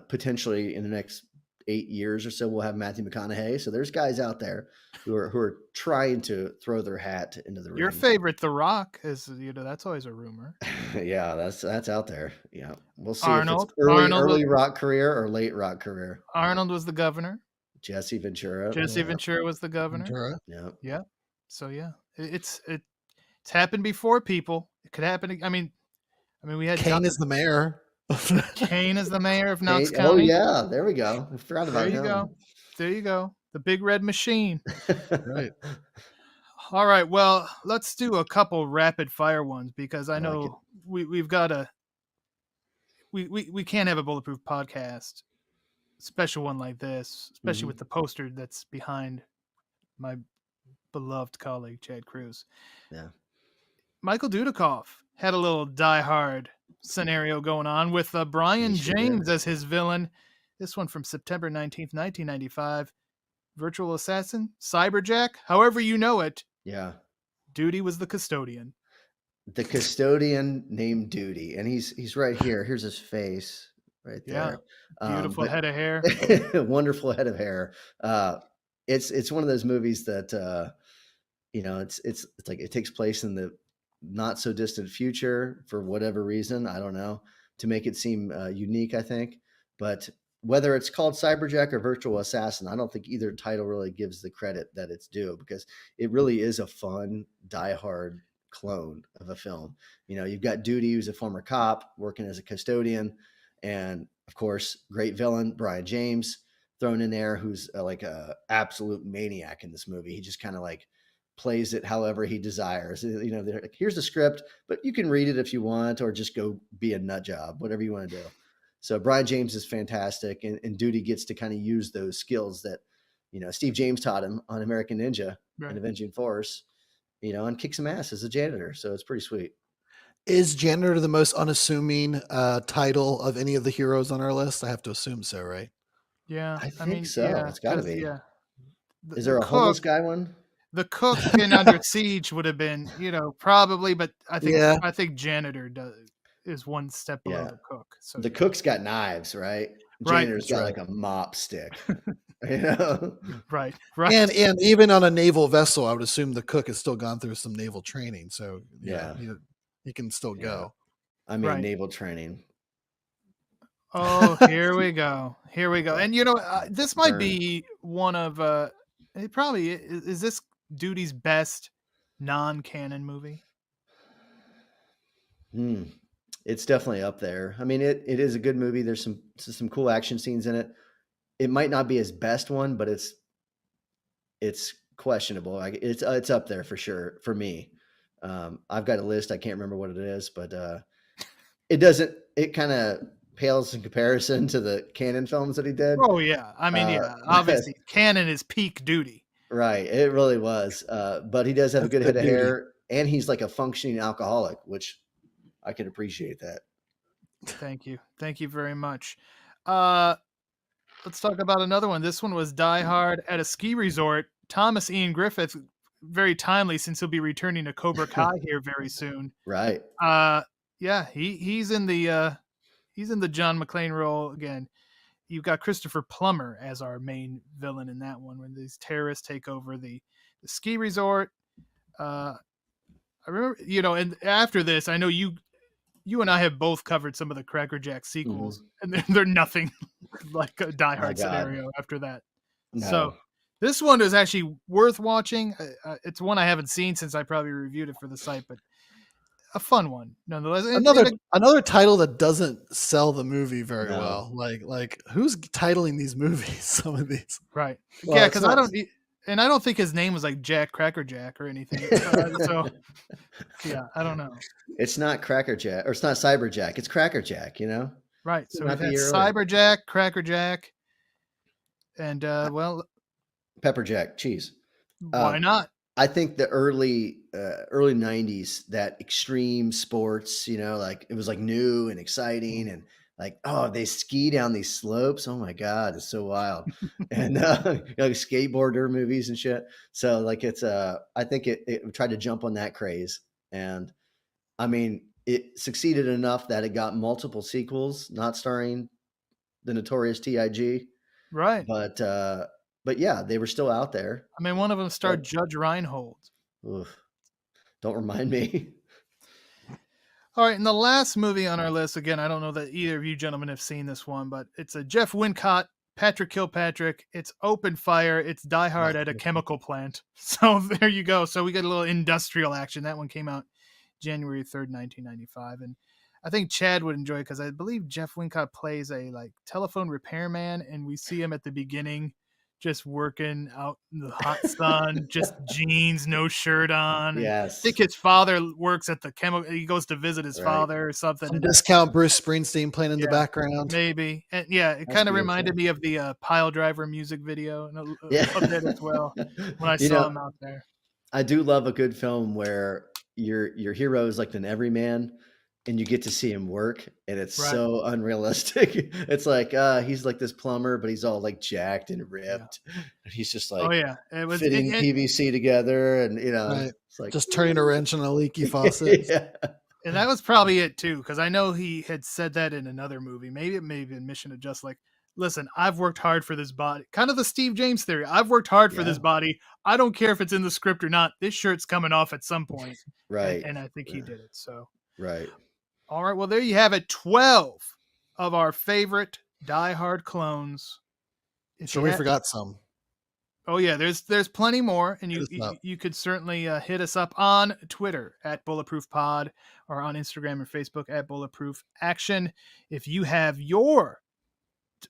Potentially in the next 8 years or so, we'll have Matthew McConaughey. So there's guys out there who are trying to throw their hat into the ring. Your favorite, The Rock, is that's always a rumor. Yeah, that's out there. Yeah, we'll see Arnold, if it's early rock career or late rock career. Arnold was the governor. Jesse Ventura. Ventura was the governor. Yeah. So yeah, it's happened before, people. It could happen. I mean, we had Kane is the mayor. Kane is the mayor of Knox County. Oh yeah, there we go. I forgot about him. There you go. The big red machine. Right. All right. Well, let's do a couple rapid fire ones because I know we've got we can't have a bulletproof podcast special one like this, especially with the poster that's behind my beloved colleague Chad Cruz. Yeah. Michael Dudikoff had a little Die Hard scenario going on with Brian James as his villain. This one from September 19th, 1995. Virtual Assassin, Cyberjack, however you know it. Yeah. Duty was the custodian. The custodian named Duty, and he's right here. Here's his face right there. Yeah. Beautiful head of hair. Wonderful head of hair. It's one of those movies that it's like it takes place in the not so distant future for whatever reason. I don't know, to make it seem unique, I think. But whether it's called Cyberjack or Virtual Assassin, I don't think either title really gives the credit that it's due, because it really is a fun, die-hard clone of a film. You've got Duty, who's a former cop working as a custodian, and of course, great villain Brian James thrown in there, who's like a absolute maniac in this movie. He just kind of like plays it however he desires. They're like, here's the script, but you can read it if you want, or just go be a nut job, whatever you want to do. So Brian James is fantastic, and Duty gets to kind of use those skills that, Steve James taught him on American Ninja and Avenging Force, and kick some ass as a janitor. So it's pretty sweet. Is janitor the most unassuming title of any of the heroes on our list? I have to assume so, right? Yeah, I think so. Yeah, it's got to be. Yeah. Is there a homeless guy one? The cook in Under Siege would have been, probably, but I think janitor is one step below the cook. So the cook's got knives, right? Janitor's got like a mop stick. Right. And even on a naval vessel, I would assume the cook has still gone through some naval training, so he can still go. I mean, naval training. Oh, here we go. And this might be one of it probably is this Duty's best non-canon movie. It's definitely up there. I mean, it is a good movie. There's some cool action scenes in it. It might not be his best one, but it's questionable. It's up there for sure for me. I've got a list. I can't remember what it is, but it kind of pales in comparison to the canon films that he did. Oh yeah. I mean, obviously canon is peak Duty. Right. It really was. But he does have a good head of hair, and he's like a functioning alcoholic, which I can appreciate that. Thank you. Thank you very much. Let's talk about another one. This one was Die Hard at a ski resort. Thomas Ian Griffith, very timely since he'll be returning to Cobra Kai here very soon. Right. Yeah, he's in the John McClane role again. You've got Christopher Plummer as our main villain in that one, when these terrorists take over the the ski resort. I remember, and after this, I know you and I have both covered some of the Cracker Jack sequels, and they're nothing like a Die Hard scenario after that. No. So this one is actually worth watching. It's one I haven't seen since I probably reviewed it for the site, but a fun one nonetheless. Another title that doesn't sell the movie very well. Like who's titling these movies? Some of these, right? Well, yeah, because I don't think his name was like Jack Cracker Jack or anything. So yeah, I don't know. It's not Cracker Jack, or it's not Cyber Jack. It's Cracker Jack. Right. So Not we've had the early- Cyber Jack, Cracker Jack, and Pepper Jack cheese. why not? I think the early 90s, that extreme sports, like it was like new and exciting, and like, oh, they ski down these slopes. Oh my God, it's so wild. And like skateboarder movies and shit. So like it's I think it tried to jump on that craze. And I mean, it succeeded enough that it got multiple sequels, not starring the notorious TIG. Right. But yeah, they were still out there. I mean, one of them starred Judge Reinhold. Oof. Don't remind me. All right, and the last movie on our list, again, I don't know that either of you gentlemen have seen this one, but it's a Jeff Wincott, Patrick Kilpatrick. It's Open Fire. It's Die Hard at a chemical plant. So there you go. So we got a little industrial action. That one came out January 3rd, 1995. And I think Chad would enjoy it because I believe Jeff Wincott plays a telephone repairman, and we see him at the beginning just working out in the hot sun, just jeans, no shirt on. Yes. I think his father works at the chemical. He goes to visit his father or something. Some discount Bruce Springsteen playing in the background. Maybe. And yeah, it kind of reminded me of the Pile Driver music video a bit as well when I saw him out there. I do love a good film where your hero is like an everyman, and you get to see him work, and it's so unrealistic. It's like he's like this plumber, but he's all like jacked and ripped, and he's just like fitting PVC together, and it's like just turning a wrench on a leaky faucet. And that was probably it too, because I know he had said that in another movie. Maybe it may have been Mission Adjust. Like, listen, I've worked hard for this body. Kind of the Steve James theory. I've worked hard for this body. I don't care if it's in the script or not. This shirt's coming off at some point. Right. And I think he did it. So right. All right, well, there you have it. 12 of our favorite Die Hard clones. So we forgot some. Oh, yeah, there's plenty more. And you could certainly hit us up on Twitter at Bulletproof Pod, or on Instagram and Facebook at Bulletproof Action. If you have your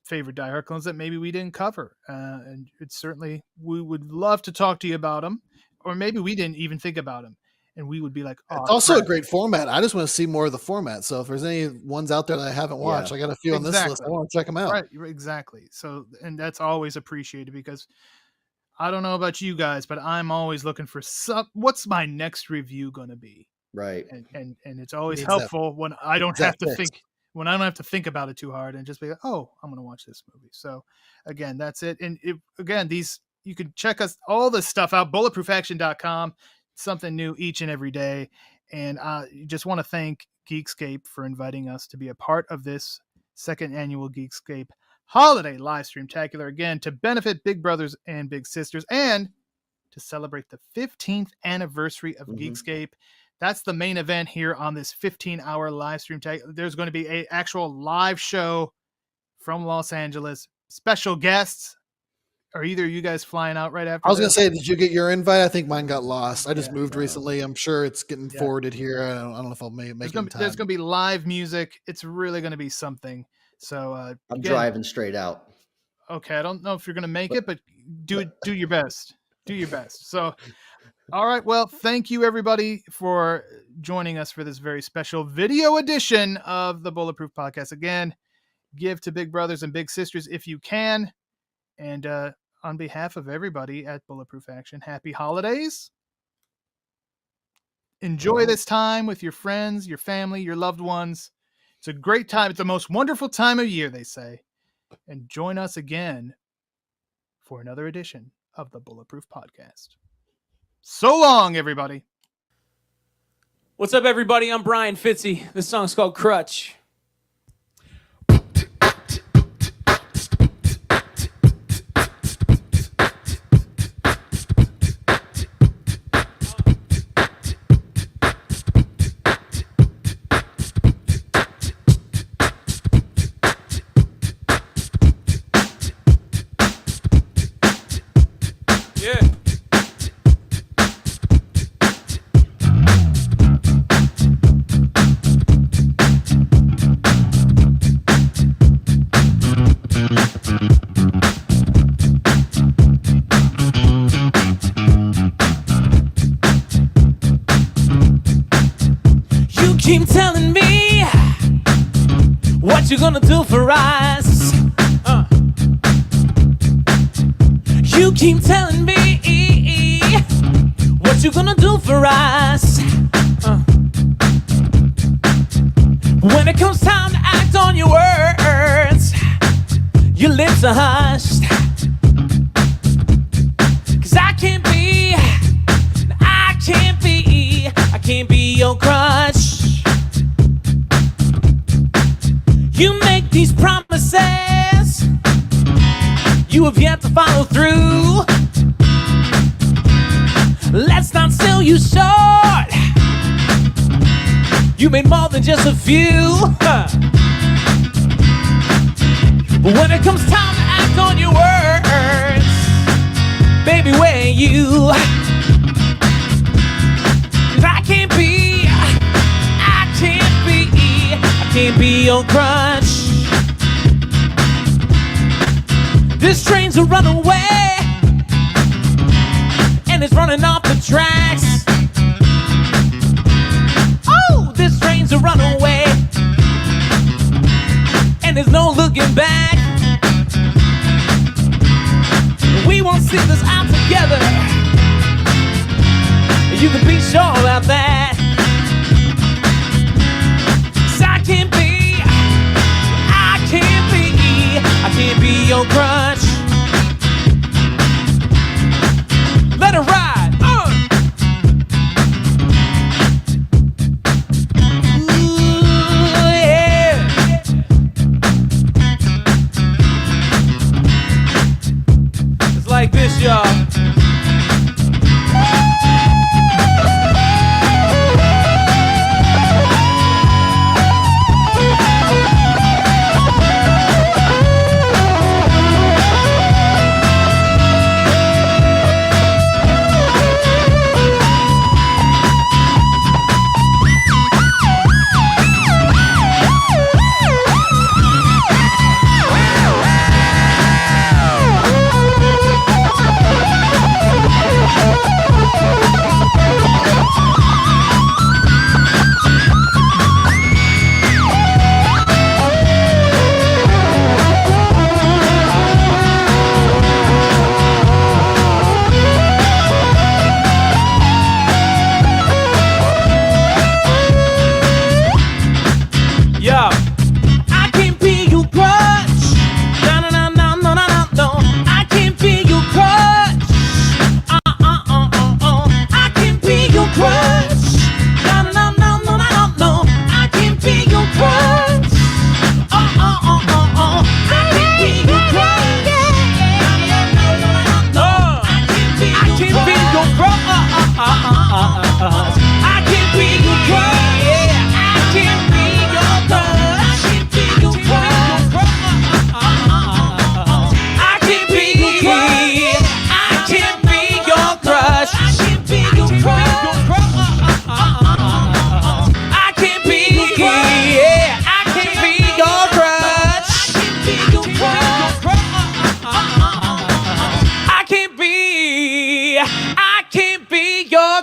favorite Die Hard clones that maybe we didn't cover, and it's certainly, we would love to talk to you about them, or maybe we didn't even think about them. And we would be like, it's also a great format. I just want to see more of the format. So if there's any ones out there that I haven't watched, I got a few on this list. I want to check them out. Right, exactly. So, and that's always appreciated, because I don't know about you guys, but I'm always looking for what's my next review going to be? Right. And it's always helpful when I don't have to think about it too hard, and just be like, oh, I'm going to watch this movie. So again, that's it. And you can check us all this stuff out, bulletproofaction.com. Something new each and every day. And just want to thank Geekscape for inviting us to be a part of this second annual Geekscape holiday live streamtacular, again, to benefit big brothers and big sisters, and to celebrate the 15th anniversary of Geekscape. That's the main event here on this 15-hour live stream. There's going to be an actual live show from Los Angeles. Special guests. Are either of you guys flying out right after? I was going to say, did you get your invite? I think mine got lost. I just moved recently. I'm sure it's getting forwarded here. I don't know if I'll make it in time. There's going to be live music. It's really going to be something. So I'm driving straight out. Okay, I don't know if you're going to make it, but do your best. Do your best. So, all right. Well, thank you everybody for joining us for this very special video edition of the Bulletproof Podcast. Again, give to big brothers and big sisters if you can. And on behalf of everybody at Bulletproof Action, happy holidays. Enjoy this time with your friends, your family, your loved ones. It's a great time. It's the most wonderful time of year, they say. And join us again for another edition of the Bulletproof Podcast. So long, everybody. What's up, everybody? I'm Brian Fitzy. This song's called Crutch. What you gonna do for us? You keep telling me what you gonna do for us. When it comes time to act on your words, your lips are hushed. 'Cause I can't be your crush. You make these promises you have yet to follow through. Let's not sell you short. You made more than just a few. But when it comes time to act on your words, baby, where are you? 'Cause I can't be your crush. This train's a runaway, and it's running off the tracks. Oh, this train's a runaway, and there's no looking back. We won't see this out together. You can be sure about that. 'Cause I can't be your crush. Let it ride. Ooh, yeah. It's like this, y'all.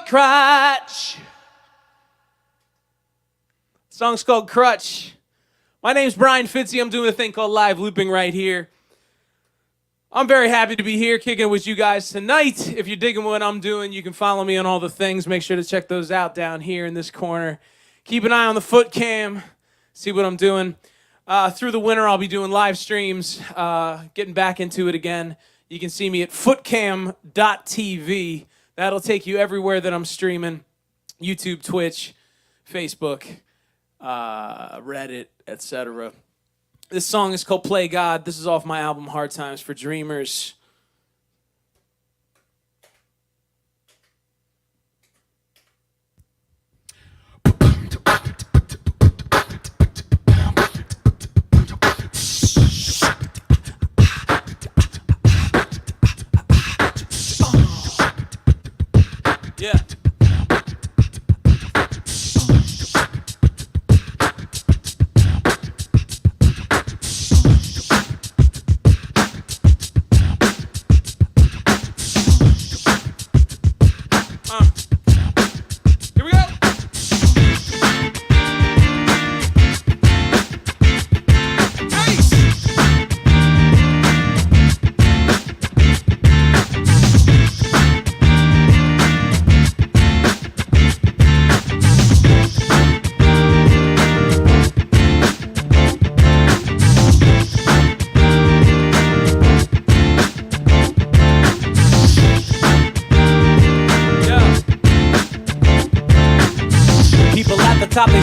Crutch. The song's called Crutch. My name's Brian Fitzy. I'm doing a thing called live looping right here. I'm very happy to be here kicking it with you guys tonight. If you're digging what I'm doing, you can follow me on all the things. Make sure to check those out down here in this corner. Keep an eye on the foot cam. See what I'm doing. Through the winter, I'll be doing live streams, getting back into it again. You can see me at footcam.tv. That'll take you everywhere that I'm streaming. YouTube, Twitch, Facebook, Reddit, etc. This song is called Play God. This is off my album Hard Times for Dreamers. Yeah.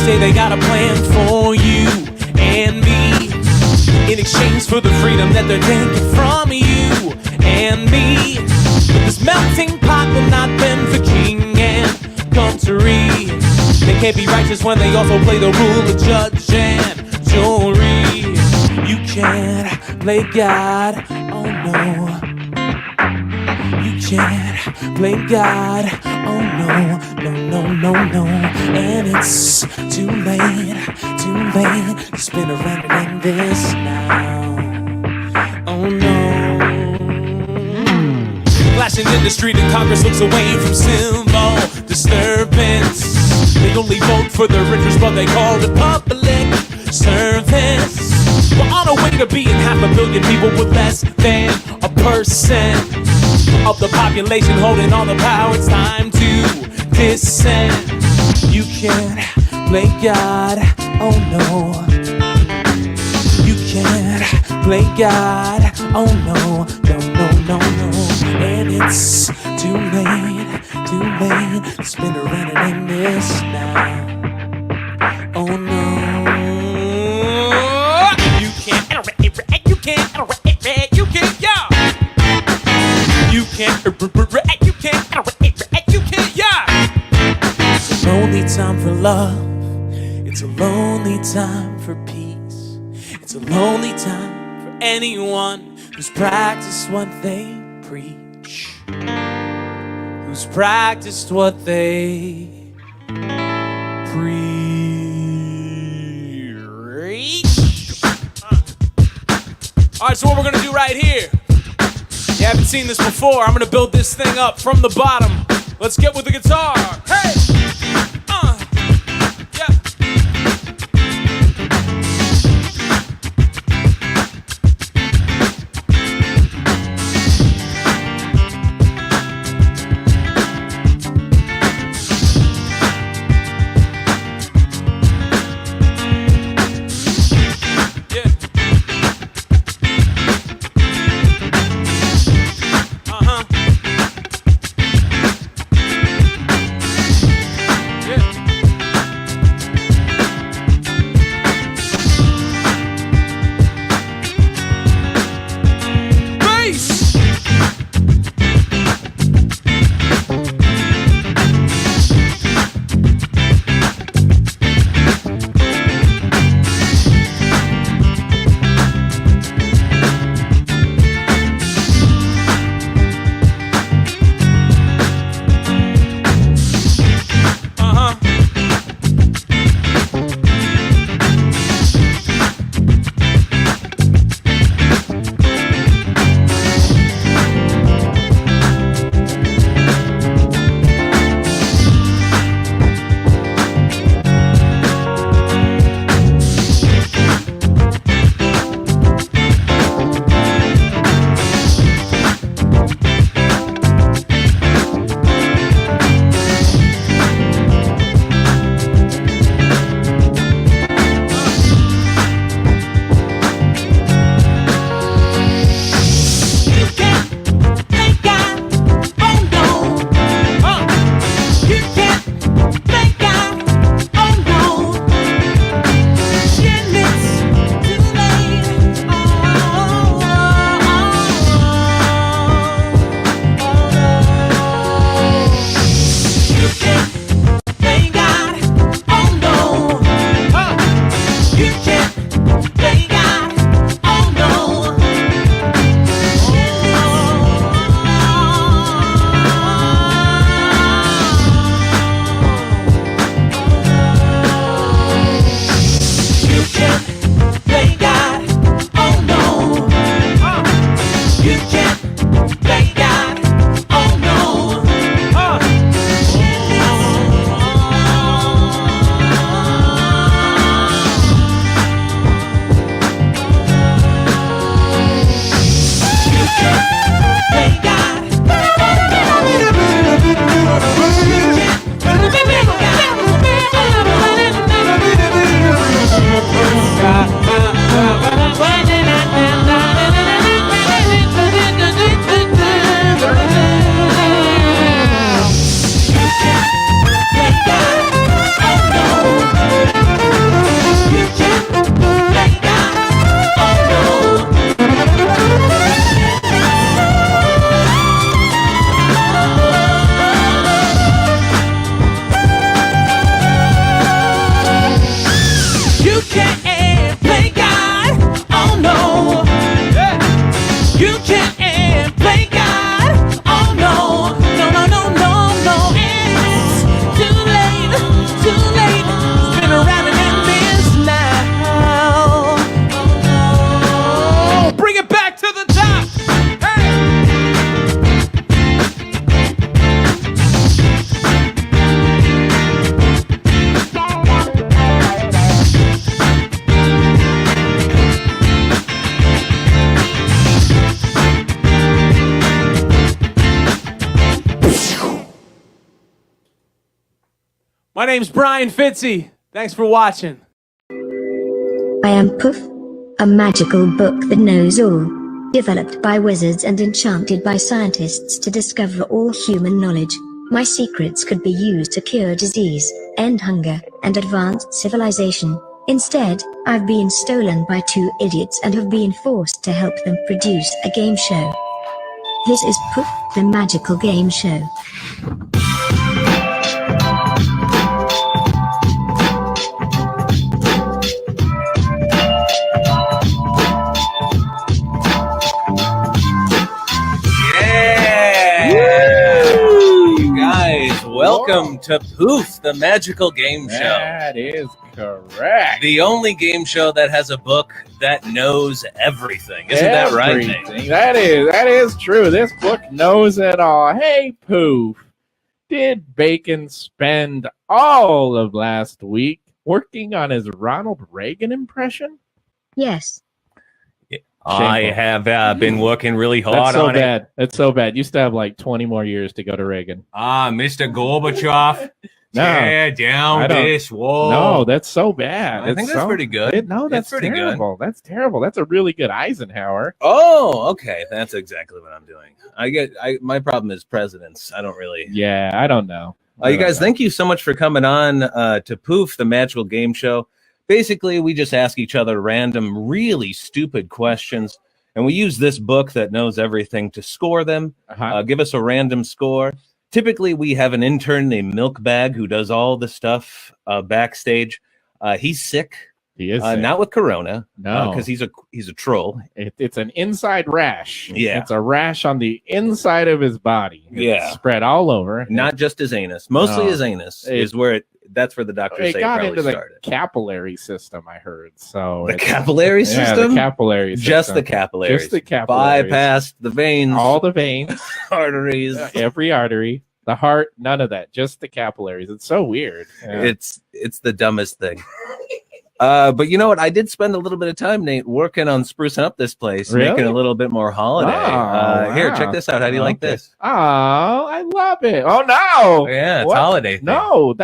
say they got a plan for you and me, in exchange for the freedom that they're taking from you and me. But this melting pot will not bend for king and country. They can't be righteous when they also play the rule of judge and jury. You can't play God, oh no. You can't play God, oh no, no, no, no, no. And it's too late to spin around in this now. Oh no. Flashing in the street and Congress looks away from civil disturbance. They only vote for their interest, but they call it public service. We're on our way to being 500 million people with less than 1% of the population holding all the power. It's time to dissent. You can't play God, oh no. You can't play God, oh no, no, no, no, no. And it's too late to spin around and end this now. Oh no. You can't, yeah. You can't, yeah. It's a lonely time for love. It's a lonely time for peace. It's a lonely time for anyone who's practiced what they preach. Who's practiced what they preach. All right, so what we're gonna do right here. You haven't seen this before. I'm gonna build this thing up from the bottom. Let's get with the guitar. Hey! Yeah. can't play God. Oh no. You can't play God. Oh no. No, no, no, no, no. It's too late. Too late. Spin around and end this now. Bring it back to the top. Hey. My name's Brian Fitzy. Thanks for watching. I am Poof, a magical book that knows all. Developed by wizards and enchanted by scientists to discover all human knowledge. My secrets could be used to cure disease, end hunger, and advance civilization. Instead, I've been stolen by two idiots and have been forced to help them produce a game show. This is Poof the Magical Game Show. Welcome to Poof the Magical Game Show. That is correct. The only game show that has a book that knows everything. Isn't that right, Nate? That is true. This book knows it all. Hey, Poof. Did Bacon spend all of last week working on his Ronald Reagan impression? Yes. I have been working really hard That's so on bad. it. That's so bad. You still have like 20 more years to go to Reagan. Mr. Gorbachev, No, tear down this wall. No, that's so bad. I think that's pretty good. No, that's pretty terrible. That's terrible. That's a really good Eisenhower. Oh, okay. That's exactly what I'm doing. My problem is presidents. I don't really. Yeah, I don't know. You guys, thank you so much for coming on to Poof the Magical Game Show. Basically, we just ask each other random, really stupid questions, and we use this book that knows everything to score them. Give us a random score. Typically, we have an intern named Milkbag who does all the stuff backstage. He's sick. He is sick. Not with Corona. No, because he's a troll. It's an inside rash. Yeah, it's a rash on the inside of his body. It's spread all over. Not just his anus. Mostly his anus is where that's where the doctors say it got probably into the started. Capillary system, I heard. So the capillary system? Yeah, the capillary system. Just the capillaries. Just the capillaries. Bypassed the veins. All the veins. Arteries. Every artery. The heart. None of that. Just the capillaries. It's so weird. Yeah. It's the dumbest thing. But you know what? I did spend a little bit of time, Nate, working on sprucing up this place, making it a little bit more holiday. Here, check this out. How do you like this? Oh, I love it. Oh, no. Yeah, it's holiday thing. No,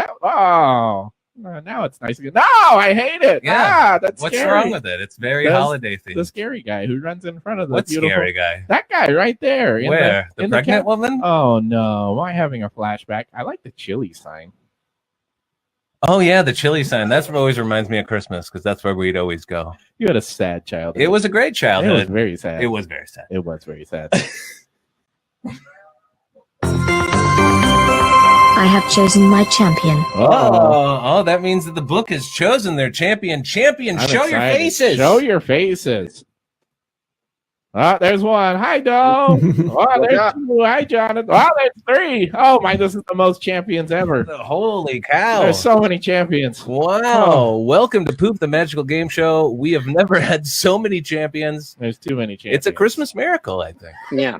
now it's nice again. No, I hate it. Yeah. That's What's scary. wrong with it? It's very holiday themed. The scary guy who runs in front of the What beautiful... scary guy? That guy right there. Where? The pregnant woman? Oh, no. Am I having a flashback? I like the chili sign. Oh, yeah, the chili sign. That's what always reminds me of Christmas because that's where we'd always go. You had a sad childhood. It was a great childhood. It was very sad. It was very sad. It was very sad. I have chosen my champion. Oh, that means that the book has chosen their champion. Champion, I'm show your excited. faces. Show your faces. There's one. Hi, Doe. There's two. Hi, Jonathan. There's three. Oh, my, this is the most champions ever. Holy cow. There's so many champions. Wow. Welcome to Poof the Magical Game Show. We have never had so many champions. There's too many champions. It's a Christmas miracle, I think. Yeah.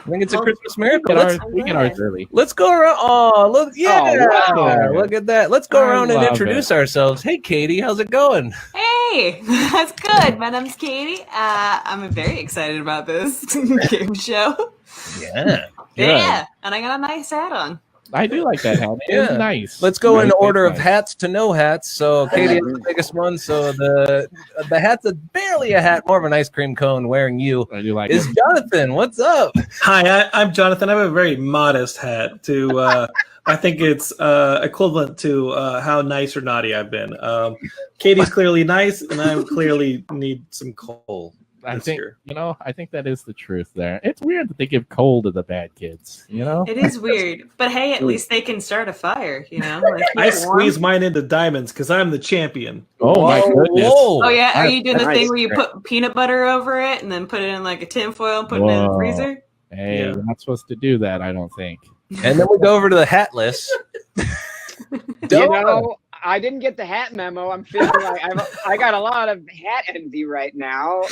I think it's a Christmas miracle. We get ours early. Let's go around. Oh, look. Yeah. wow. Look at that. Let's go around and love introduce ourselves. Hey, Katie. How's it going? Hey, that's good. My name's Katie. I'm very excited about this game show. Yeah. Yeah, and I got a nice hat on. I do like that hat. It's nice. Let's go in Nice, order nice. of hats to no hats. So Katie is the biggest one. So the hat's barely a hat, more of an ice cream cone wearing you. I do like is it. Jonathan. What's up? Hi, I'm Jonathan. I have a very modest hat to I think it's equivalent to how nice or naughty I've been. Katie's clearly nice, and I clearly need some coal. I this think year. I think that is the truth there. It's weird that they give coal to the bad kids. It is weird, but hey, at least they can start a fire. Like, I keep it warm. squeeze mine into diamonds because I'm the champion. Oh my goodness! Oh yeah, are you doing the Nice. thing where you put peanut butter over it and then put it in like a tin foil and put it in the freezer? Hey, Yeah. you're not supposed to do that. I don't think. And then we go over to the hat list. I didn't get the hat memo. I'm feeling like I got a lot of hat envy right now.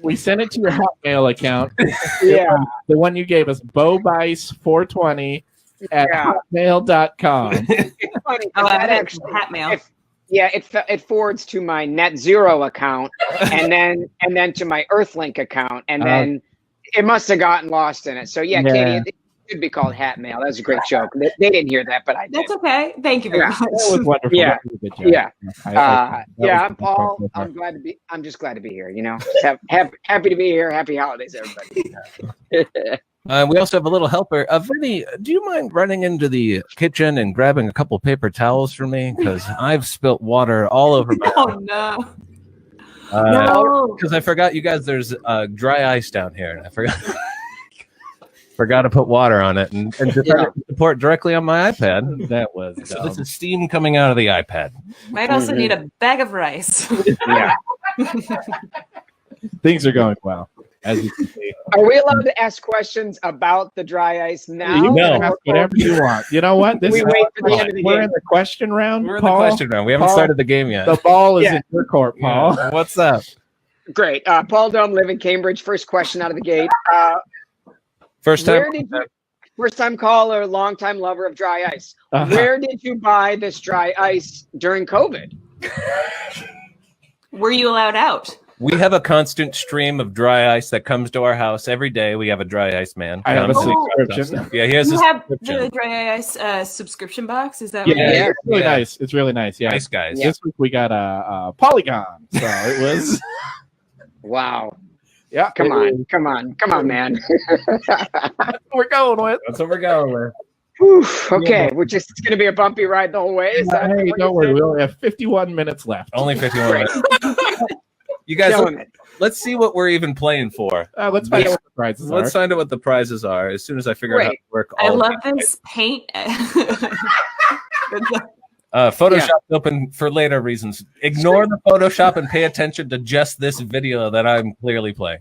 We sent it to your Hotmail account. Yeah. The one you gave us, bobice420 at hotmail.com. It's funny, 'cause Oh, I that have actually, hat mail. it forwards to my Net Zero account and then to my Earthlink account, and then it must have gotten lost in it. So yeah, Katie, it should be called hat mail. That was a great joke. They didn't hear that, but I did. That's okay. Thank you very much. That was wonderful. Yeah. That was a good job. Yeah. That was Paul. I'm just glad to be here. Happy to be here. Happy holidays, everybody. We also have a little helper. Vinny, do you mind running into the kitchen and grabbing a couple paper towels for me? Because I've spilt water all over my Oh no. because I forgot, you guys, there's dry ice down here, and I forgot to put water on it and decided to pour it directly on my iPad. That was So this is steam coming out of the iPad. Might also need a bag of rice. Yeah. Things are going well, as you can see. Are we allowed to ask questions about the dry ice now? You can ask whatever you want. You know what? We wait for the end of the We're game. in the question round. We're in Paul. the question round. We haven't Paul, started the game yet. The ball is Yeah. in your court, Paul. Yeah. What's up? Great. Paul Dome, live in Cambridge. First question out of the gate. First time. First time caller, long time lover of dry ice. Uh-huh. Where did you buy this dry ice during COVID? Were you allowed out? We have a constant stream of dry ice that comes to our house every day. We have a dry ice man. I have a Comes and subscription. stuff. Yeah, he has You a have subscription. the dry ice subscription box? Is that Yeah, what it is? it's really Yeah. nice. It's really nice. Yeah, Nice guys. This week we got a Polygon, so it was. Wow. Yeah, Come on, man. That's what we're going with. That's what we're going with. Whew, okay, it's going to be a bumpy ride the whole way. Is that Hey, what don't you worry. said? We only have 51 minutes left. Only 51 Great. minutes. You guys, Killing it. let's see what we're even playing for. Let's find out what the prizes Let's are. find out what the prizes are as soon as I figure out how to Great. work I all love of this paint. Photoshop open for later reasons. Ignore the Photoshop and pay attention to just this video that I'm clearly playing.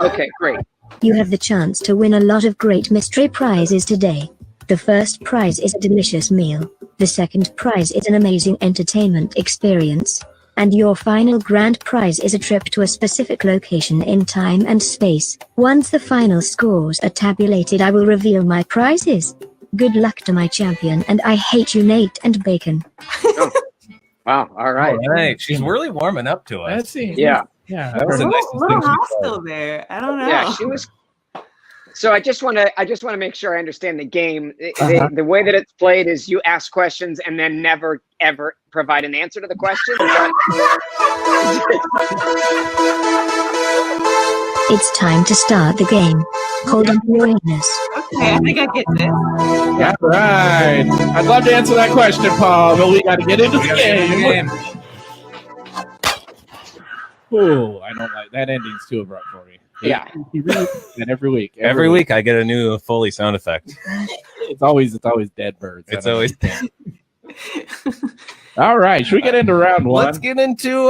Okay, great. You have the chance to win a lot of great mystery prizes today. The first prize is a delicious meal. The second prize is an amazing entertainment experience. And your final grand prize is a trip to a specific location in time and space. Once the final scores are tabulated, I will reveal my prizes. Good luck to my champion, and I hate you, Nate and Bacon. Wow, all right. All right. She's really warming up to us. Let's see. Yeah. Yeah. That was a the nicest little thing she hostile there. I don't know. Yeah, she was. So I just want to make sure I understand the game. The way that it's played is you ask questions and then never ever provide an answer to the question. It's time to start the game. Hold on to your anus. Okay, I think I get this. All right. I'd love to answer that question, Paul, but we got to get into the game. Oh, I don't like that ending's too abrupt for me. Yeah. He really and every week. Every week I get a new Foley sound effect. It's always dead birds. It's always All right. Should we get into round one? Let's get into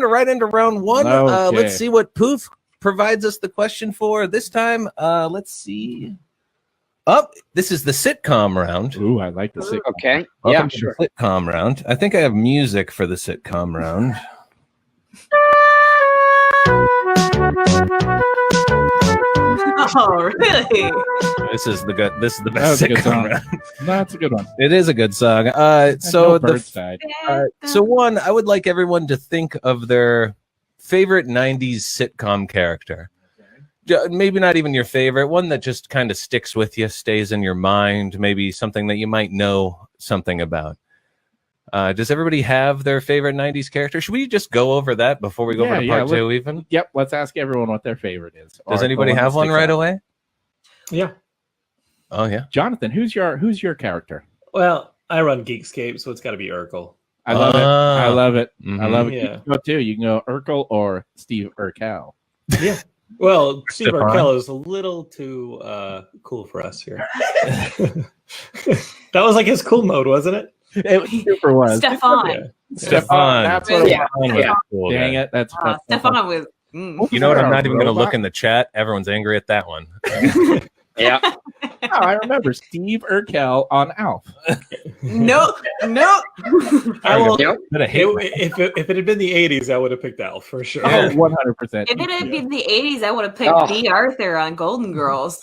right into round one. Okay. Let's see what Poof provides us the question for this time. Let's see. This is the sitcom round. Ooh, I like the sitcom. Okay. Welcome Yeah, to sure. the sitcom round. I think I have music for the sitcom round. Oh, really? This is the That best was a good sitcom song. round. That's a good one. It is a good song. No birds died. So one, I would like everyone to think of their favorite 90s sitcom character. Maybe not even your favorite, one that just kind of sticks with you, stays in your mind, maybe something that you might know something about. Does everybody have their favorite 90s character? Should we just go over that before we go over to part two even? Yep, let's ask everyone what their favorite is. Does anybody have one right away? Yeah. Oh, yeah. Jonathan, who's your character? Well, I run Geekscape, so it's got to be Urkel. I love it. I love it. I Mhm. love it. Yeah. You can go too. You can go Urkel or Steve Urkel. Yeah. Well, Steve Stefan? Urkel is a little too cool for us here. That was like his cool mode, wasn't it? It super was. Stefan. Yeah. Stefan. That's what Yeah. it was. Stefan was a cool Dang guy. it. That's Stefan was. You know what? I'm not even going to Robot? look in the chat. Everyone's angry at that one. Yeah. Oh, I remember Steve Urkel on Alf. Nope. I will, Yep. But I hate if it had been the 80s, I would have picked Alf for sure. Yeah. 100%. If it had been the 80s, I would have picked Oh. B. Arthur on Golden Girls.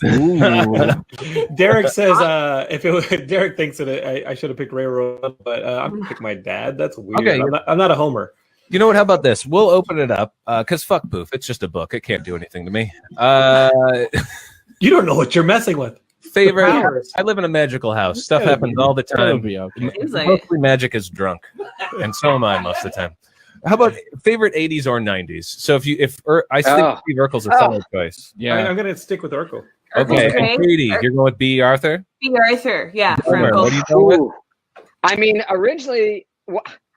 Derek says Derek thinks that I should have picked Ray Romano, but I'm gonna pick my dad. That's weird. Okay. I'm not a homer. You know what? How about this? We'll open it up because fuck Poof. It's just a book. It can't do anything to me. You don't know what you're messing with. Favorite? Powers. I live in a magical house. Stuff happens all the It'll time. be okay. Seems like Mostly magic is drunk, and so am I most of the time. How about favorite 80s or 90s? So I think Steve Urkel's a solid choice. Yeah. I'm gonna stick with Urkel. Okay, Okay. and Katie, you're going with B. Arthur. B. Arthur. Yeah. Homer, from what do you go with? Ooh. I mean, originally,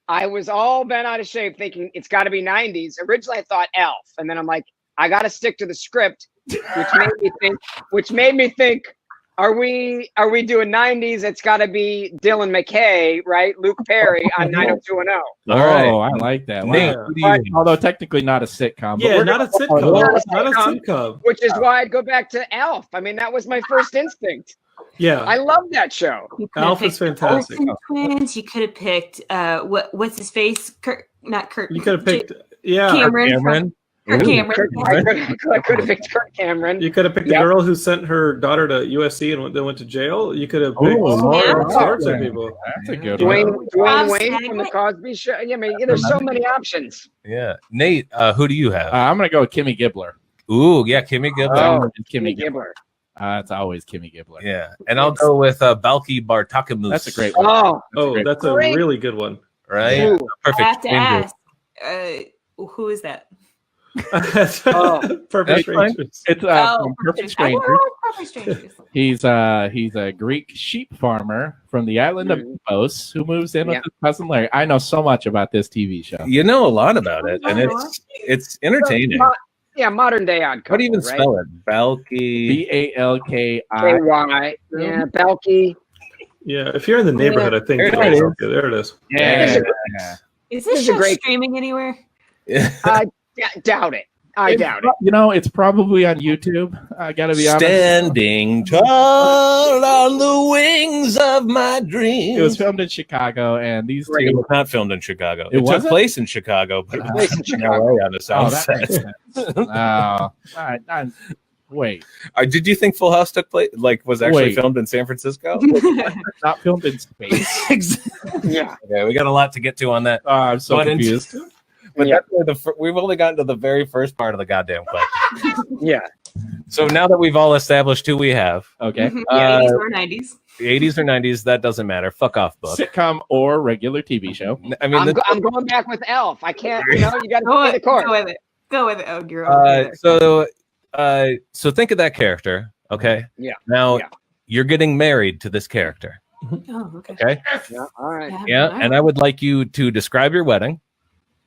I was all bent out of shape thinking it's got to be 90s. Originally, I thought Elf. And then I'm like, I got to stick to the script, which made me think, are we doing 90s? It's got to be Dylan McKay, right? Luke Perry on 90210. All right. Oh, I like that. Nate, Wow. who do you have? Although technically not a sitcom. but Yeah, we're not a gonna- sitcom. Not a Not a sitcom. sitcom. Which is why I'd go back to Elf. I mean, that was my first instinct. Yeah, I love that show. You could have Alf is picked fantastic. Olsen twins. You could have picked what's his face? Kurt, not Kurt. You could have picked. Yeah, Cameron. Cameron. Kurt Ooh, Cameron. I could have picked Kurt Cameron. you could have picked the Yep. girl who sent her daughter to USC and then went to jail. You could have picked Ooh, all sorts of yeah. people. That's a good Dwayne, one. Dwayne Rob Wayne from the Saget. Cosby Show. Yeah, I mean, there's so many options. Yeah, Nate. Who do you have? I'm going to go with Kimmy Gibbler. Ooh, yeah, Kimmy Gibbler. Oh, Kimmy Kimmy Gibbler. It's always Kimmy Gibbler. Yeah, and I'll go with Balki Bartakamus. That's a great one. Oh, That's a Great. really good one. right? Ooh. I Perfect. have to stranger. ask. Who is that? Oh, Perfect that's fine. strangers. It's from Perfect Strangers. Perfect Strangers. He's a Greek sheep farmer from the island of Epos who moves in with his cousin Larry. I know so much about this TV show. You know a lot about it, and it's entertaining. Yeah, modern day Odd Couple. How do you even right? spell it? Balki. Balki. KY. Yeah, Balky. Yeah, if you're in the neighborhood, I think There it it's is. okay. There it is. Yeah. Is This this is a show great- streaming anywhere? Doubt it. I doubt it. You know, it's probably on YouTube. I got to be honest. Standing tall on the wings of my dreams. It was filmed in Chicago, and these It two. was not filmed in Chicago. It It took wasn't? place in Chicago, but it was in LA on the Oh, south that makes side. sense. Oh, wait. Did you think Full House took place? Like, was actually Wait. filmed in San Francisco? Not filmed in space. Yeah. Okay, we got a lot to get to on that. I'm so But confused. But Yeah. we've only gotten to the very first part of the goddamn question. Yeah. So now that we've all established who we have, Okay. Yeah, 80s or 90s. the 80s or 90s, that doesn't matter. Fuck off, book. Sitcom or regular TV show. I mean, I'm going back with Elf. I can't, you got to Go play with, the court. go with it. Go with it. Oh, you're over there. so think of that character, okay? Yeah. Now Yeah. you're getting married to this character, Oh, okay. okay? Yeah. All right. Yeah, and I would like you to describe your wedding.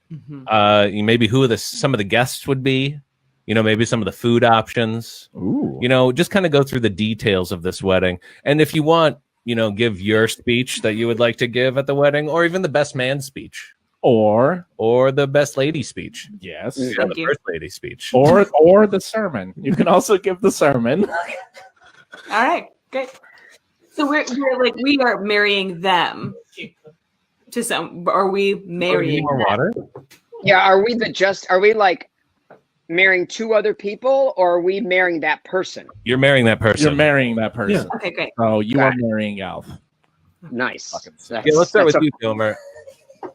Maybe who some of the guests would be. Maybe some of the food options. Ooh. Just kind of go through the details of this wedding. And if you want, give your speech that you would like to give at the wedding, or even the best man speech, Or the best lady speech. yes. Yeah, Thank the you. first lady speech. Or the sermon. You can also give the sermon. All right, great. So we are marrying them to some. Are we marrying more them? water? Yeah. Are we like marrying two other people, or are we marrying that person? You're marrying that person. You're marrying that person. Okay, great. So you Got are marrying Alf. Nice. Yeah, let's start with That's you, Gilmer.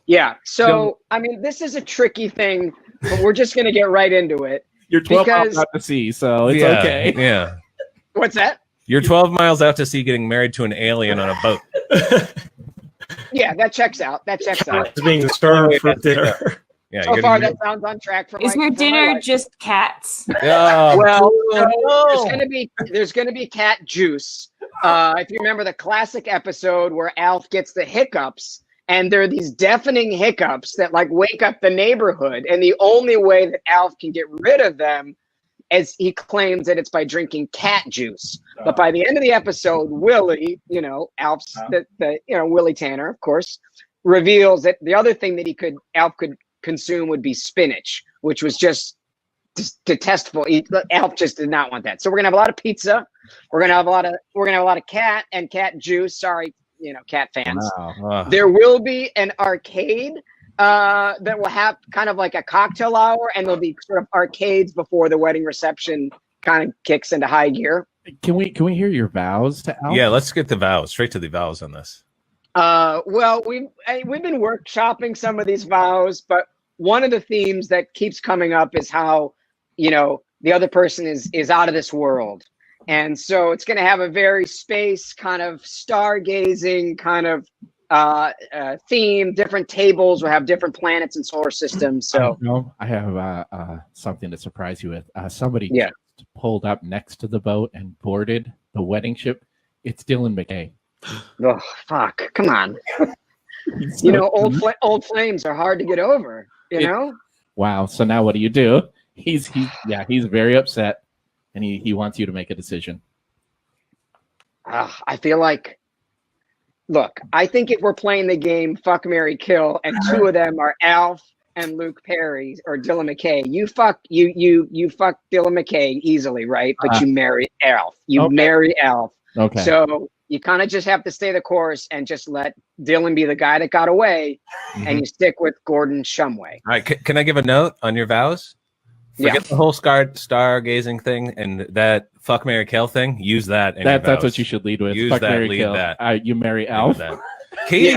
Yeah. So, I mean, this is a tricky thing, but we're just going to get right into it. You're 12 Because- miles out to sea, so it's Yeah, okay. Yeah. What's that? You're 12 miles out to sea getting married to an alien on a boat. Yeah, that checks out. That checks out. It's being served for dinner. Yeah, So far, that sounds on track for Is my, your for my dinner life. just cats? Yeah. Well, no. there's gonna be cat juice. If you remember the classic episode where Alf gets the hiccups and there are these deafening hiccups that like wake up the neighborhood, and the only way that Alf can get rid of them, as he claims, that it's by drinking cat juice. But by the end of the episode, Willie, Alf's Willie Tanner, of course, reveals that the other thing that Alf could consume would be spinach, which was just detestable. Alf just did not want that. So we're gonna have a lot of pizza. We're gonna have a lot of cat and cat juice. Sorry, cat fans. Wow. There will be an arcade that will have kind of like a cocktail hour, and there'll be sort of arcades before the wedding reception kind of kicks into high gear. Can we hear your vows to Alf? Yeah, let's get the vows. Straight to the vows on this. Well, we've been workshopping some of these vows, but one of the themes that keeps coming up is how, the other person is out of this world. And so it's going to have a very space kind of stargazing kind of theme. Different tables will have different planets and solar systems. So I have something to surprise you with. Somebody just pulled up next to the boat and boarded the wedding ship. It's Dylan McKay. Oh, fuck. Come on. Old flames are hard to get over, Wow. So now what do? He's very upset, and he wants you to make a decision. I feel like, look, I think if we're playing the game Fuck, Marry, Kill, and two of them are Alf and Luke Perry or Dylan McKay, you fuck Dylan McKay easily, right? But you marry Alf. Marry Alf. Okay. So you kind of just have to stay the course and just let Dylan be the guy that got away, and you stick with Gordon Shumway. All right, can I give a note on your vows? Forget the whole stargazing thing and that fuck, marry, kill thing. Use that. That's what you should lead with. Use fuck, that. marry, Lead kill. that. You marry Alf. Katie,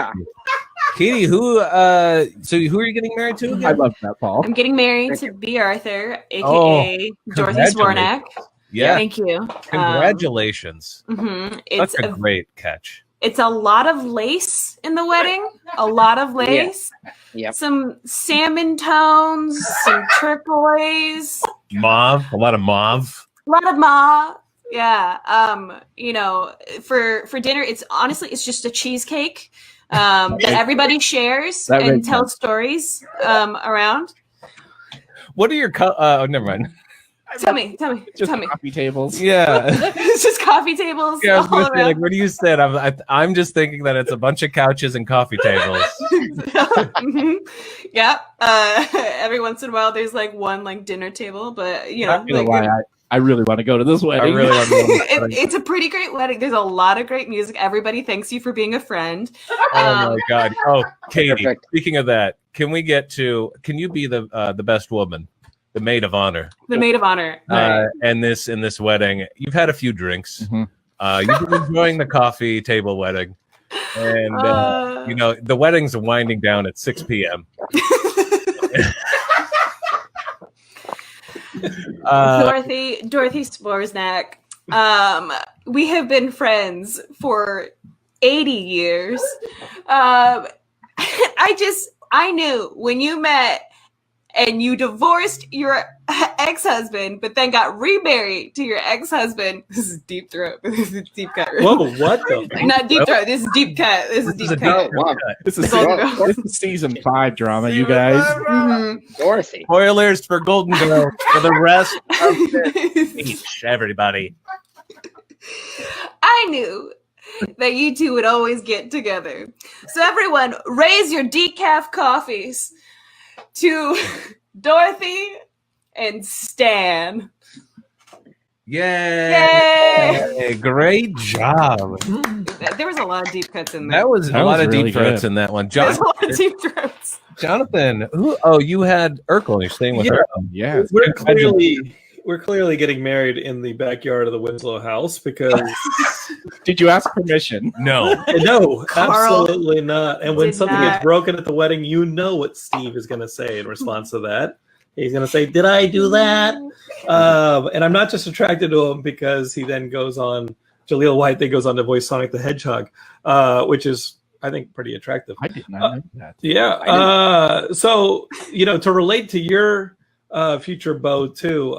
Katie, who are you getting married to again? I love that, Paul. I'm getting married to B. Arthur, aka Dorothy Swarnack. Yeah. Thank you. Congratulations. It's That's a great catch. It's a lot of lace in the wedding. A lot of lace. Yeah. Some salmon tones, some turquoise. Mauve. A lot of mauve. A lot of mauve. Yeah. For dinner, it's just a cheesecake that everybody shares and tells stories around. What are your never mind. Tell me. Coffee tables. Yeah. It's just coffee tables. Yeah, I was all gonna say, around. what do you said? I'm just thinking that it's a bunch of couches and coffee tables. Yeah. Every once in a while, there's like one dinner table, but I really want to go to this wedding. I really want to go to this wedding. It's a pretty great wedding. There's a lot of great music. Everybody thanks you for being a friend. Oh my God! Oh, Katie. Speaking of that, can you be the best woman? The maid of honor. The maid of honor. And in this wedding, you've had a few drinks. You've been enjoying the coffee table wedding, and the wedding's winding down at 6 p.m. Dorothy Sporznak. We have been friends for 80 years. I knew when you met and you divorced your ex-husband, but then got remarried to your ex-husband. This is deep throat. This is deep cut. Whoa, what the? Not deep throat. This is deep cut. This is deep cut. This is season 5 drama, you guys. Dorothy. Spoilers for Golden Girl for the rest of this speech, everybody. I knew that you two would always get together. So everyone, raise your decaf coffees to Dorothy and Stan. Yay! Great job. There was a lot of deep cuts in there. That was a lot of deep throats in that one. There's a lot of deep throats. Jonathan, you had Urkel. You're staying with Urkel. Yeah. We're clearly getting married in the backyard of the Winslow house because. Did you ask permission? No. No, Carl absolutely not. And when did something not. gets broken at the wedding, you know what Steve is going to say in response to that. He's going to say, "Did I do that?" And I'm not just attracted to him because he then goes on. Jaleel White then goes on to voice Sonic the Hedgehog, which is, I think, pretty attractive. I did not know that. Yeah. So to relate to your future Bo too.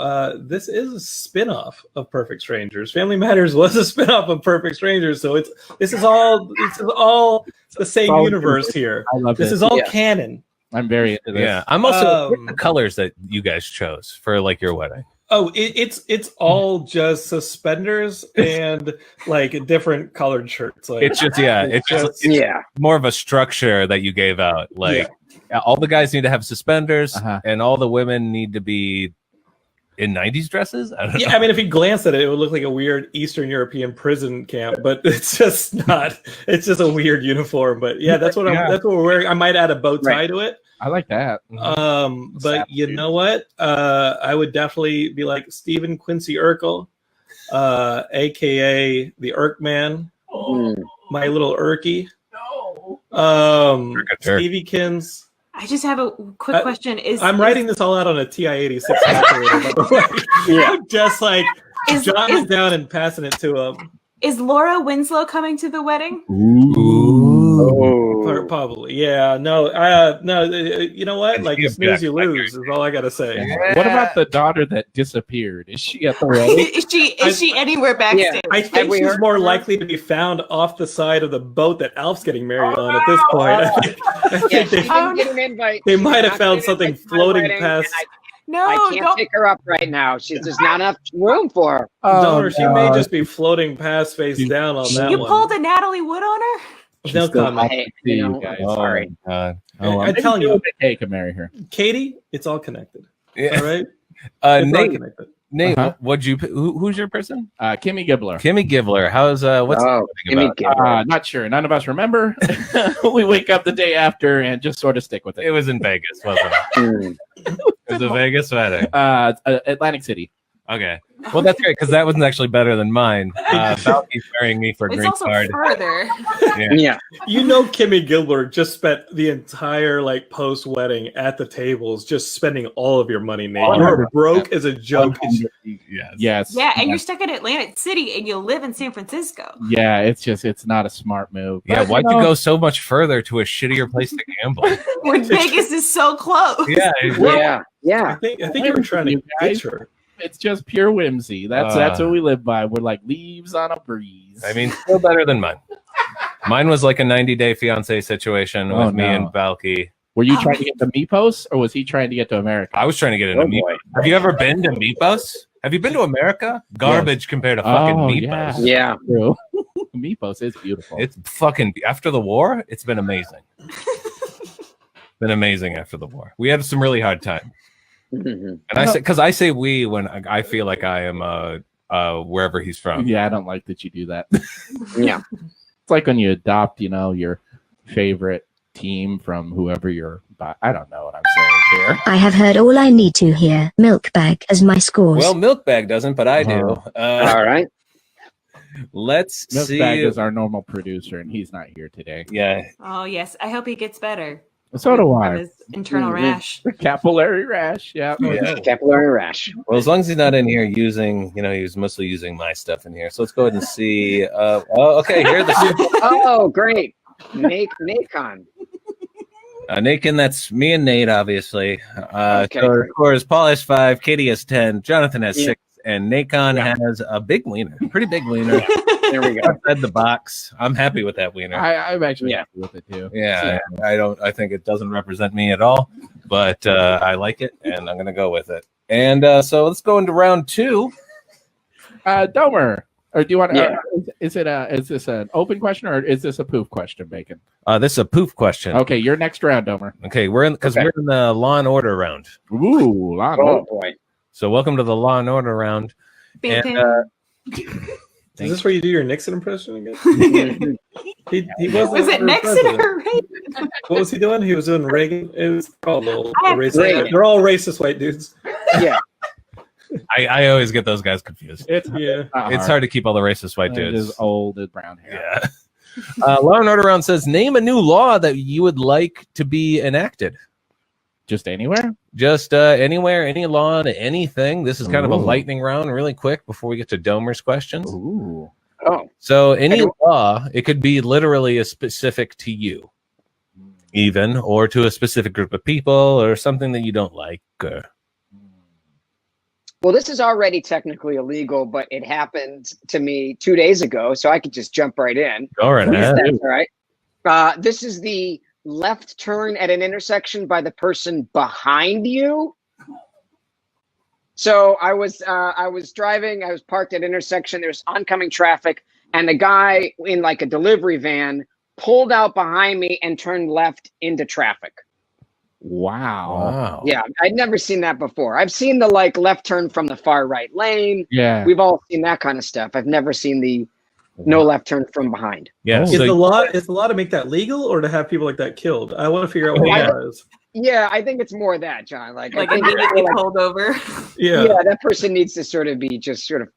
This is a spin-off of Perfect Strangers. Family Matters was a spin-off of Perfect Strangers, so this is all the same universe here. I love this. Is all canon. I'm very into this. Yeah, I'm also what are the colors that you guys chose for like your wedding. Oh, it's all just suspenders and like different colored shirts. Like It's just more of a structure that you gave out. Like all the guys need to have suspenders, and all the women need to be in 90s dresses. I don't know. I mean, if you glance at it, it would look like a weird Eastern European prison camp, but it's just not. It's just a weird uniform. But yeah, that's what that's what we're wearing. I might add a bow tie to it. I like that. But you know what? I would definitely be like Stephen Quincy Urkel, aka the Urk Man, my little Urky. Steviekins. I just have a quick question. I'm writing this all out on a TI-86 calculator. I'm just like jotting it down and passing it to him. Is Laura Winslow coming to the wedding? Probably, yeah. No, you know what? Like, you snooze, you lose is all I gotta say. What about the daughter that disappeared? Is she at the wedding? is she anywhere backstage? I think she's more likely to be found off the side of the boat that Alf's getting married on at this point. I think she didn't get an invite. They might have found something floating past. I can't pick her up right now. There's not enough room for her. Donor, she may just be floating past face down on that You one. pulled a Natalie Wood on her? No comment. Sorry. I'm telling you, Kay can marry her. Katie, it's all connected. Yeah. All right. Nate, what'd you? Who's your person? Kimmy Gibbler. Kimmy Gibbler. How's what's Kimmy Gibbler? Not sure. None of us remember. We wake up the day after and just sort of stick with it. It was in Vegas, wasn't it? It was a Vegas wedding. Atlantic City. Okay. Well, that's great because that wasn't actually better than mine. Valky's marrying me for a green card. Further. Yeah. You know, Kimmy Gibbler just spent the entire post wedding at the tables, just spending all of your money, Nate. You're broke as a joke. Yes. Yeah, and you're stuck in Atlantic City and you live in San Francisco. Yeah, it's not a smart move. Yeah, But, why'd you go so much further to a shittier place to gamble? When Vegas is so close. Yeah. I think you were trying to ditch her. It's just pure whimsy. That's what we live by. We're like leaves on a breeze. I mean, still better than mine. Mine was like a 90-day fiancé situation with me and Valky. Were you trying to get to Mypos, or was he trying to get to America? I was trying to get into Mypos. Have you ever been to Mypos? Have you been to America? Garbage compared to fucking Mypos. Yeah. True. Mypos is beautiful. It's fucking after the war. It's been amazing. Been amazing after the war. We had some really hard time. And I say we when I feel like I am wherever he's from. Yeah, I don't like that you do that. Yeah. It's like when you adopt, your favorite team from whoever you're by. I don't know what I'm saying here. I have heard all I need to hear. Milkbag as my scores. Well, Milkbag doesn't, but I do. All right. Let's see. Milkbag is our normal producer, and he's not here today. Yeah. Oh, yes. I hope he gets better. So do From I. his internal rash. Capillary rash. Yeah. Capillary rash. Well, as long as he's not in here using, he was mostly using my stuff in here. So let's go ahead and see. Okay, here are the. Oh, great. Nacon. Nakin, that's me and Nate, obviously. Okay. So the score is Paul has 5, Katie has 10, Jonathan has 6, and Nacon has a big wiener. Pretty big wiener. There we go. Outside the box. I'm happy with that wiener. I'm actually happy with it too. Yeah, I think it doesn't represent me at all, but I like it, and I'm gonna go with it. And so let's go into round 2. Domer, or do you want? Is this an open question or is this a poof question, Bacon? This is a poof question. Okay, your next round, Domer. Okay, we're in the Law and Order round. Ooh, Law and Order. Oh boy. So welcome to the Law and Order round. Is this where you do your Nixon impression again? he wasn't. Was it Nixon or Reagan? What was he doing? He was doing Reagan. It was called racist. Reagan. They're all racist white dudes. Yeah. I always get those guys confused. It's It's hard to keep all the racist white dudes. It is old and brown hair. Yeah. Law and Order round says, name a new law that you would like to be enacted. Just anywhere? Just anywhere, any law, anything. This is kind of a lightning round, really quick, before we get to Domer's questions. Ooh. Oh. So any law, it could be literally a specific to you, even, or to a specific group of people, or something that you don't like. Well, this is already technically illegal, but it happened to me 2 days ago, so I could just jump right in. All right, That's all right. This is the left turn at an intersection by the person behind you. So I was driving. I was parked at an intersection. There's oncoming traffic, and the guy in like a delivery van pulled out behind me and turned left into traffic. Wow. Yeah, I'd never seen that before. I've seen the like left turn from the far right lane. Yeah. We've all seen that kind of stuff. I've never seen the no left turn from behind. Yeah. Is the law to make that legal or to have people like that killed? I want to figure out what the law is. Yeah, I think it's more that, John. Like I think immediately pulled over. Yeah. That person needs to sort of be just sort of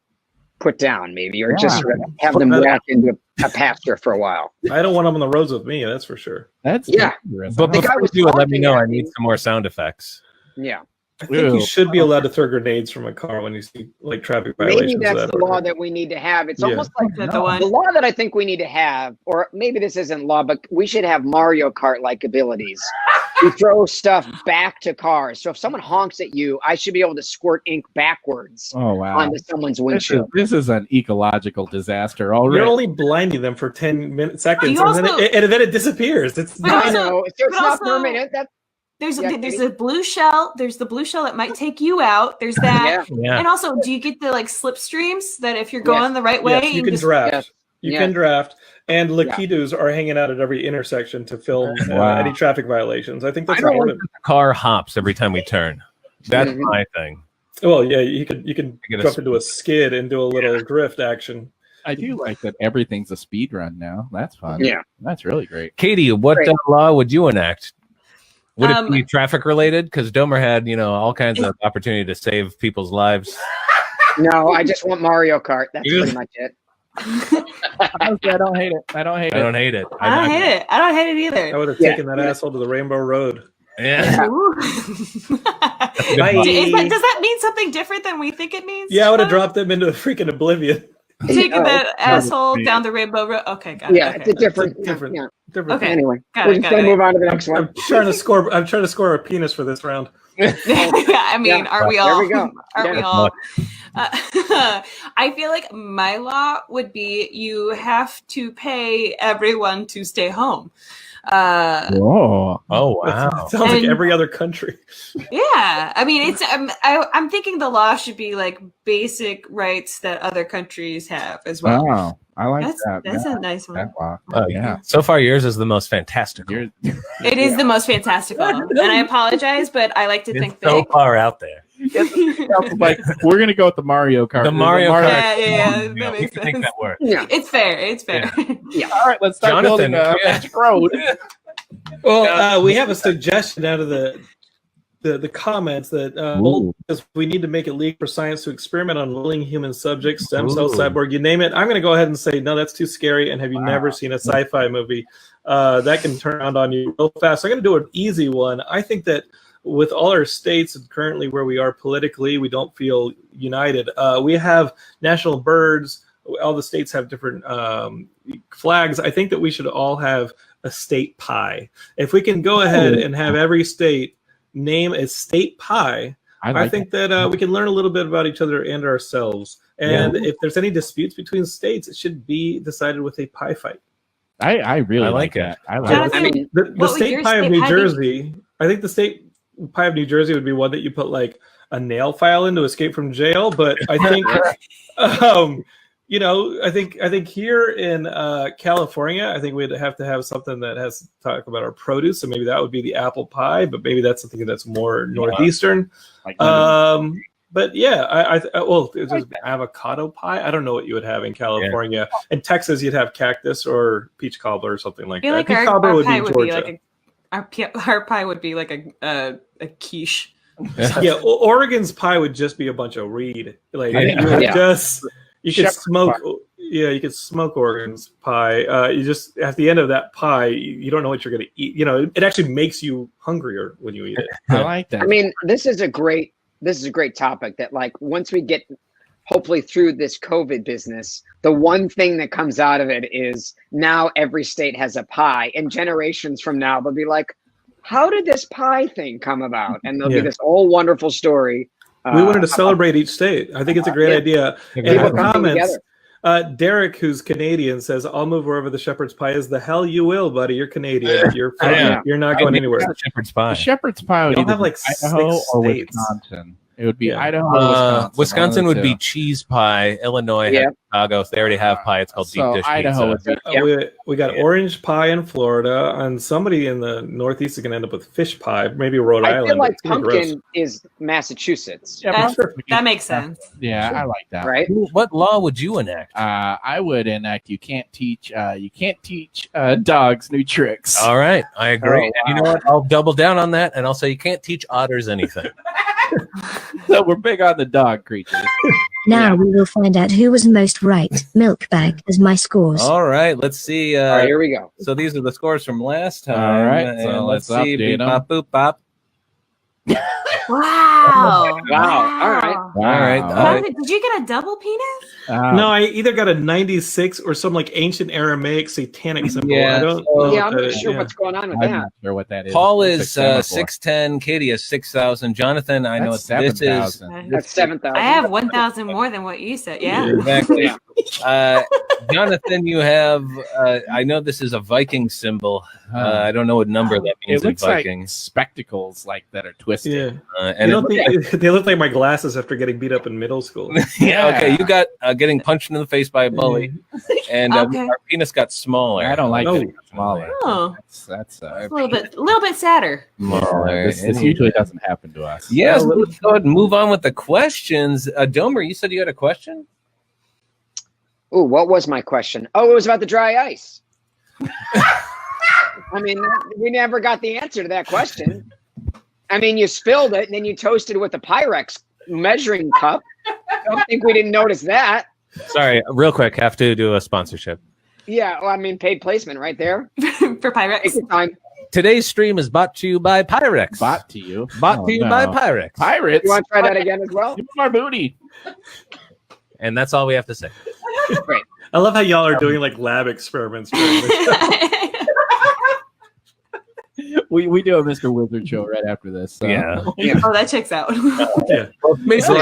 put down, maybe, or just sort of have them walk into a pasture for a while. I don't want them on the roads with me. That's for sure. That's But The guy before was you do it, let me taunting know. at I need some more sound effects. Yeah. I think you should be allowed to throw grenades from a car when you see like traffic violations. Maybe that's of that the law order. that we need to have. It's Yeah. almost like The the law that I think we need to have, or maybe this isn't law, but we should have Mario Kart-like abilities. We throw stuff back to cars. So if someone honks at you, I should be able to squirt ink backwards onto someone's windshield. This is an ecological disaster already. You're only blinding them for 10 seconds, You and then it disappears. It's But not, I know. It's but not also- permanent. There's Yeah, there's a blue shell. There's the blue shell that might take you out. There's that. Yeah. And also, do you get the like slipstreams that if you're going the right way, yes, you can just draft. Yes. You Yeah. can draft. And Lakitus are hanging out at every intersection to film any traffic violations. I think that's I don't important. like that the car hops every time we turn. That's Mhm. my thing. Well, yeah, you can get a jump into a skid and do a little drift action. I do like that everything's a speed run now. That's fun. Yeah. That's really great. Katie, what Great. law would you enact? Would it be Um, traffic related? Because Domer had, all kinds of opportunity to save people's lives. No, I just want Mario Kart. That's pretty much it. Honestly, I don't hate it. I don't hate I it. don't hate it. I don't hate it. I don't hate it either. I would have Yeah. taken that asshole to the Rainbow Road. Yeah. Ooh. Bye. Does that mean something different than we think it means? Yeah, I would have dropped them into freaking oblivion. Taking Oh, that asshole down the rainbow road. Okay, got it. Yeah, okay. it's a different. Different. Yeah. Different. Okay. Anyway, Got we're it, just got gonna it. move on to the next one. I'm trying to score a penis for this round. I mean, Yeah. are we There all? we go. Aren't we Yeah. all? I feel like my law would be you have to pay everyone to stay home. Whoa. Oh, wow. It sounds like And- every other country. Yeah, I mean, it's. I'm thinking the law should be like basic rights that other countries have as well. Wow. I like That's that. that's Yeah. a nice one. That law. Oh, Yeah. So far, yours is the most fantastic. You're, It is the most fantastic one, and I apologize, but I like to It's think so big. far out there. like we're gonna go with the Mario Kart. The Mario Kart. Yeah, that We makes can make sense. that work. Yeah. It's fair. It's fair. All right, let's start Jonathan, building a yeah. magic road. Well, we have a suggestion out of the comments that Ooh. we need to make it legal for science to experiment on living human subjects, stem cell, Ooh. cyborg, you name it. I'm going to go ahead and say, no, that's too scary. And have you never seen a sci-fi movie? That can turn around on you real fast. I'm going to do an easy one. I think that with all our states and currently where we are politically, we don't feel united. We have national birds. All the states have different flags. I think that we should all have a state pie. If we can go ahead and have every state name a state pie, I think that we can learn a little bit about each other and ourselves. And if there's any disputes between states, it should be decided with a pie fight. I really like it. that. I like Jonathan, it. I mean, The what would state your pie of state New pie be? Jersey, I think the state pie of New Jersey would be one that you put like a nail file in to escape from jail. But I think, I think here in California, I think we'd have to have something that has to talk about our produce. So maybe that would be the apple pie, but maybe that's something that's more northeastern. But yeah, there's avocado pie. I don't know what you would have in California. In Texas, you'd have cactus or peach cobbler or something like I feel that. like Peach our cobbler would pie be would be Georgia. like our pie would be like a quiche. Yeah, Oregon's pie would just be a bunch of reed. Like Yeah. you would Yeah. you could Shepherd's smoke. pie. Yeah, you could smoke Oregon's pie. You just at the end of that pie, you don't know what you're going to eat. It actually makes you hungrier when you eat it. I like that. I mean, this is a great topic that, like, once we get hopefully through this COVID business, the one thing that comes out of it is now every state has a pie, and generations from now they'll be like, how did this pie thing come about? And there'll be this whole wonderful story We wanted to celebrate each state. I think it's a great idea. And in the comments, Derek, who's Canadian, says, "I'll move wherever the shepherd's pie is." The hell you will, buddy. You're Canadian. You're not going anywhere. Shepherd's pie. Shepherd's pie would You'll either have like be Idaho 6 or states. Wisconsin. It would be Idaho or Wisconsin. Wisconsin would be cheese pie. Illinois has Chicago. They already have pie. It's called deep dish Idaho pizza. We got orange pie in Florida, and somebody in the Northeast is going to end up with fish pie. Maybe Rhode I Island. feel like It's gonna be gross. pumpkin is Massachusetts. That makes sense. Yeah, I like that. Right? What law would you enact? I would enact you can't teach dogs new tricks. All right, I agree. Oh, And you know what? I'll double down on that, and I'll say you can't teach otters anything. So we're big on the dog creatures. Now we will find out who was most right. Milkbag as my scores. All right, let's see. All right, here we go. So these are the scores from last time. All right, and so let's see. update Beep, them. bop, boop, bop. Wow. Wow. All right. All right. Jonathan, did you get a double penis? No, I either got a 96 or some like ancient Aramaic satanic symbol. Yeah, I don't. so- Yeah, I'm not sure what's going on with I'm that. not sure what that is. Paul It's is a semaphore. 610. Katie is 6,000. Jonathan, I know That's this is 7,000. That's 7,000. I have 1,000 more than what you said. Yeah. exactly. Jonathan, you have. I know this is a Viking symbol. I don't know what number that means It looks in Viking. like spectacles like that are twisted. Yeah. And You don't think they look like my glasses after getting beat up in middle school? yeah, okay. You got getting punched in the face by a bully, and Okay. our penis got smaller. I don't like Oh. getting smaller. Oh, That's a little bit sadder. Smaller. this usually doesn't happen to us. Yes, let's go ahead and move on with the questions. Domer, you said you had a question? Ooh, what was my question? Oh, it was about the dry ice. I mean, we never got the answer to that question. I mean, you spilled it and then you toasted it with a Pyrex measuring cup. I don't think we didn't notice that. Sorry, real quick, have to do a sponsorship. Yeah, well, I mean, paid placement right there. For Pyrex. Take your time. Today's stream is brought to you by Pyrex. Bought to you. Bought to you by Pyrex. Pirates. You want to try that again as well? Give them our booty. And that's all we have to say. Great. I love how y'all are doing like lab experiments. during this show. We do a Mr. Wizard show right after this. So. Yeah. Oh, that checks out. Yeah. Basically,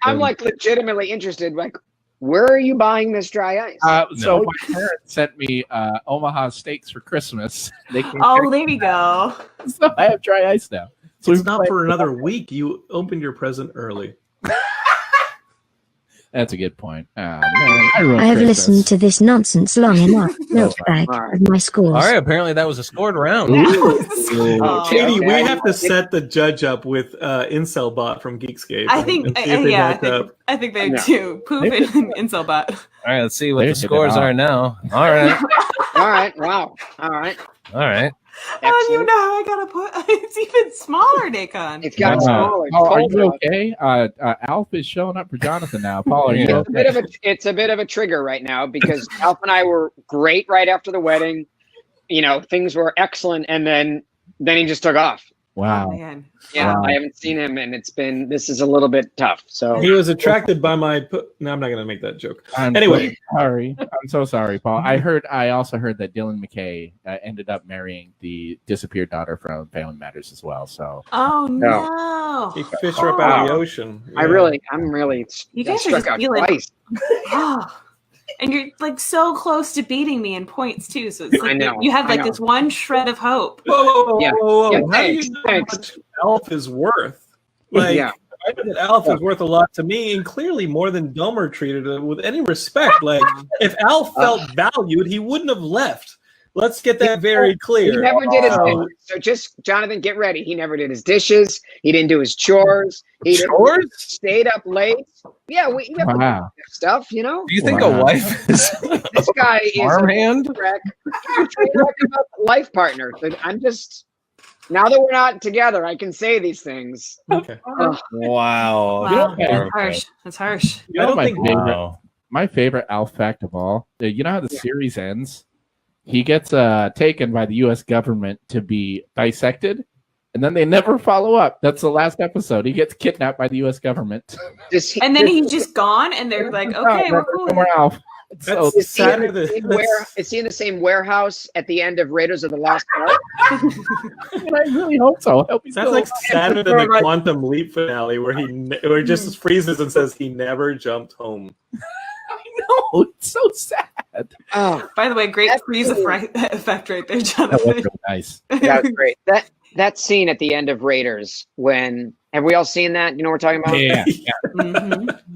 I'm like legitimately interested. Like, where are you buying this dry ice? So my parents sent me Omaha steaks for Christmas. They came Oh, there you go. so I have dry ice now. So It's not for another week. You opened your present early. That's a good point. I have listened to this nonsense long enough. Milkbag of my scores. all right, apparently that was a scored round. Katie, we have to set the judge up with Incel Bot from Geekscape. I think, and see if they match up. I think they do. Poof and Incelbot. All right, let's see what They the hit it scores off. are now. All right. All right. Wow. All right. All right. I don't even know how I gotta put. It's even smaller, Dakon. It's got smaller. Paul, are Cold you out. okay? Alf is showing up for Jonathan now. Paul, are you It's okay? it's a bit of a trigger right now because Alf and I were great right after the wedding. You know, things were excellent, and then he just took off. Wow. Man. Yeah, Wow. I haven't seen him, and this is a little bit tough. So He was attracted by my. No, I'm not going to make that joke. I'm Anyway. so sorry. I'm so sorry, Paul. I also heard that Dylan McKay ended up marrying the disappeared daughter from Family Matters as well. So Oh no. He fished her up out of the ocean. I'm really. You guys are struck just out feeling. twice. Oh. And you're like so close to beating me in points too. So it's like I know, you have I like know. this one shred of hope. Whoa. Yeah. How do Thanks, you know thanks. how much Alf is worth? Like, Yeah. I know that Alf is worth a lot to me, and clearly more than Domer treated it with any respect. Like, if Alf felt valued, he wouldn't have left. Let's get that very clear. He never did his So- dishes. So just Jonathan, get ready. He never did his dishes. He didn't do his chores. He stayed up late. Yeah, we have to Wow. do stuff, you know. Do you think Wow. a wife is This guy is farmhand? a train wreck about life partner. So I'm just now that we're not together, I can say these things. Okay. Ugh. Wow. Wow. Yeah. That's harsh. That's harsh. You know I don't think my favorite Alf fact of all. You know how the series ends? He gets taken by the U.S. government to be dissected, and then they never follow up. That's the last episode. He gets kidnapped by the U.S. government. And then he's just gone, and they're like, okay, we're cool. Somewhere Alf. So Is he, sad in the same is he in the same warehouse at the end of Raiders of the Lost Ark? I really hope so. I hope he's That's still like sadder than the Quantum Leap finale, where where he just freezes and says he never jumped home. No, it's so sad. Oh, By the way, great freeze effect right there, That was Jonathan. really nice. that was great. That scene at the end of Raiders, when have we all seen that? You know what we're talking about? Yeah.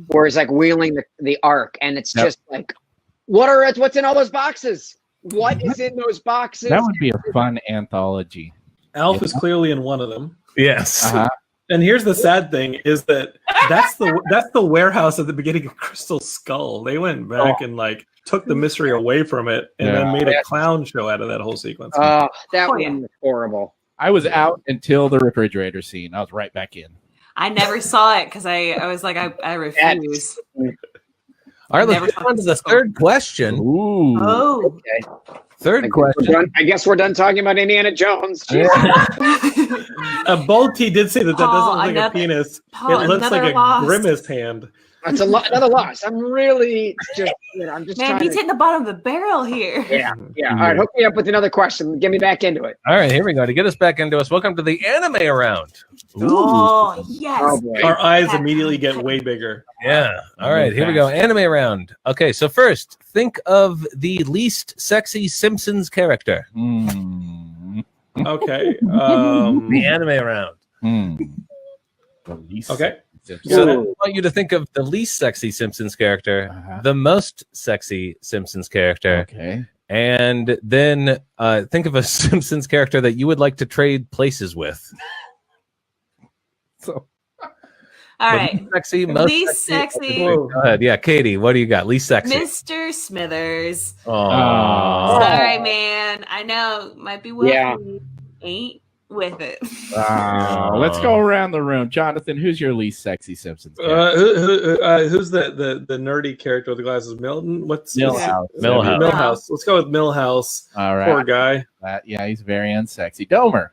Where he's like wheeling the ark, and it's just like, what's in all those boxes? What is in those boxes? That would be a fun anthology. Alf is clearly in one of them. Yes. And here's the sad thing: is that that's the warehouse at the beginning of Crystal Skull. They went back and like took the mystery away from it, and then made a clown show out of that whole sequence. Oh, that one was horrible. I was out until the refrigerator scene. I was right back in. I never saw it because I was like, I refuse. All right, let's get on to the third question. Ooh. Oh. Okay. Third question. I guess we're done talking about Indiana Jones. Bolty did say that Paul, doesn't look like a penis. Paul, it looks like a lost. grimace hand. That's another loss. I'm really just, I'm just Man, trying he's to... hitting the bottom of the barrel here. Yeah. All right, hook me up with another question. Get me back into it. All right, here we go. To get us back into us, welcome to the anime round. Oh, yes. Oh, boy. Our eyes immediately get way bigger. Yeah. All right, here we go. Anime round. Okay, so first, think of the least sexy Simpsons character. Okay. The anime round. Okay. So I want you to think of the least sexy Simpsons character, the most sexy Simpsons character, and then think of a Simpsons character that you would like to trade places with. So, all right. Sexy, most least sexy. Go ahead. Yeah, Katie, what do you got? Least sexy. Mr. Smithers. Oh. Sorry, man. I know. Might be wealthy. Yeah. Ain't with it. Let's go around the room. Jonathan, who's your least sexy Simpsons Who's the nerdy character with the glasses? Milton? What's Milhouse. Milhouse. Let's go with Milhouse. All right. Poor guy. Yeah, he's very unsexy. Domer.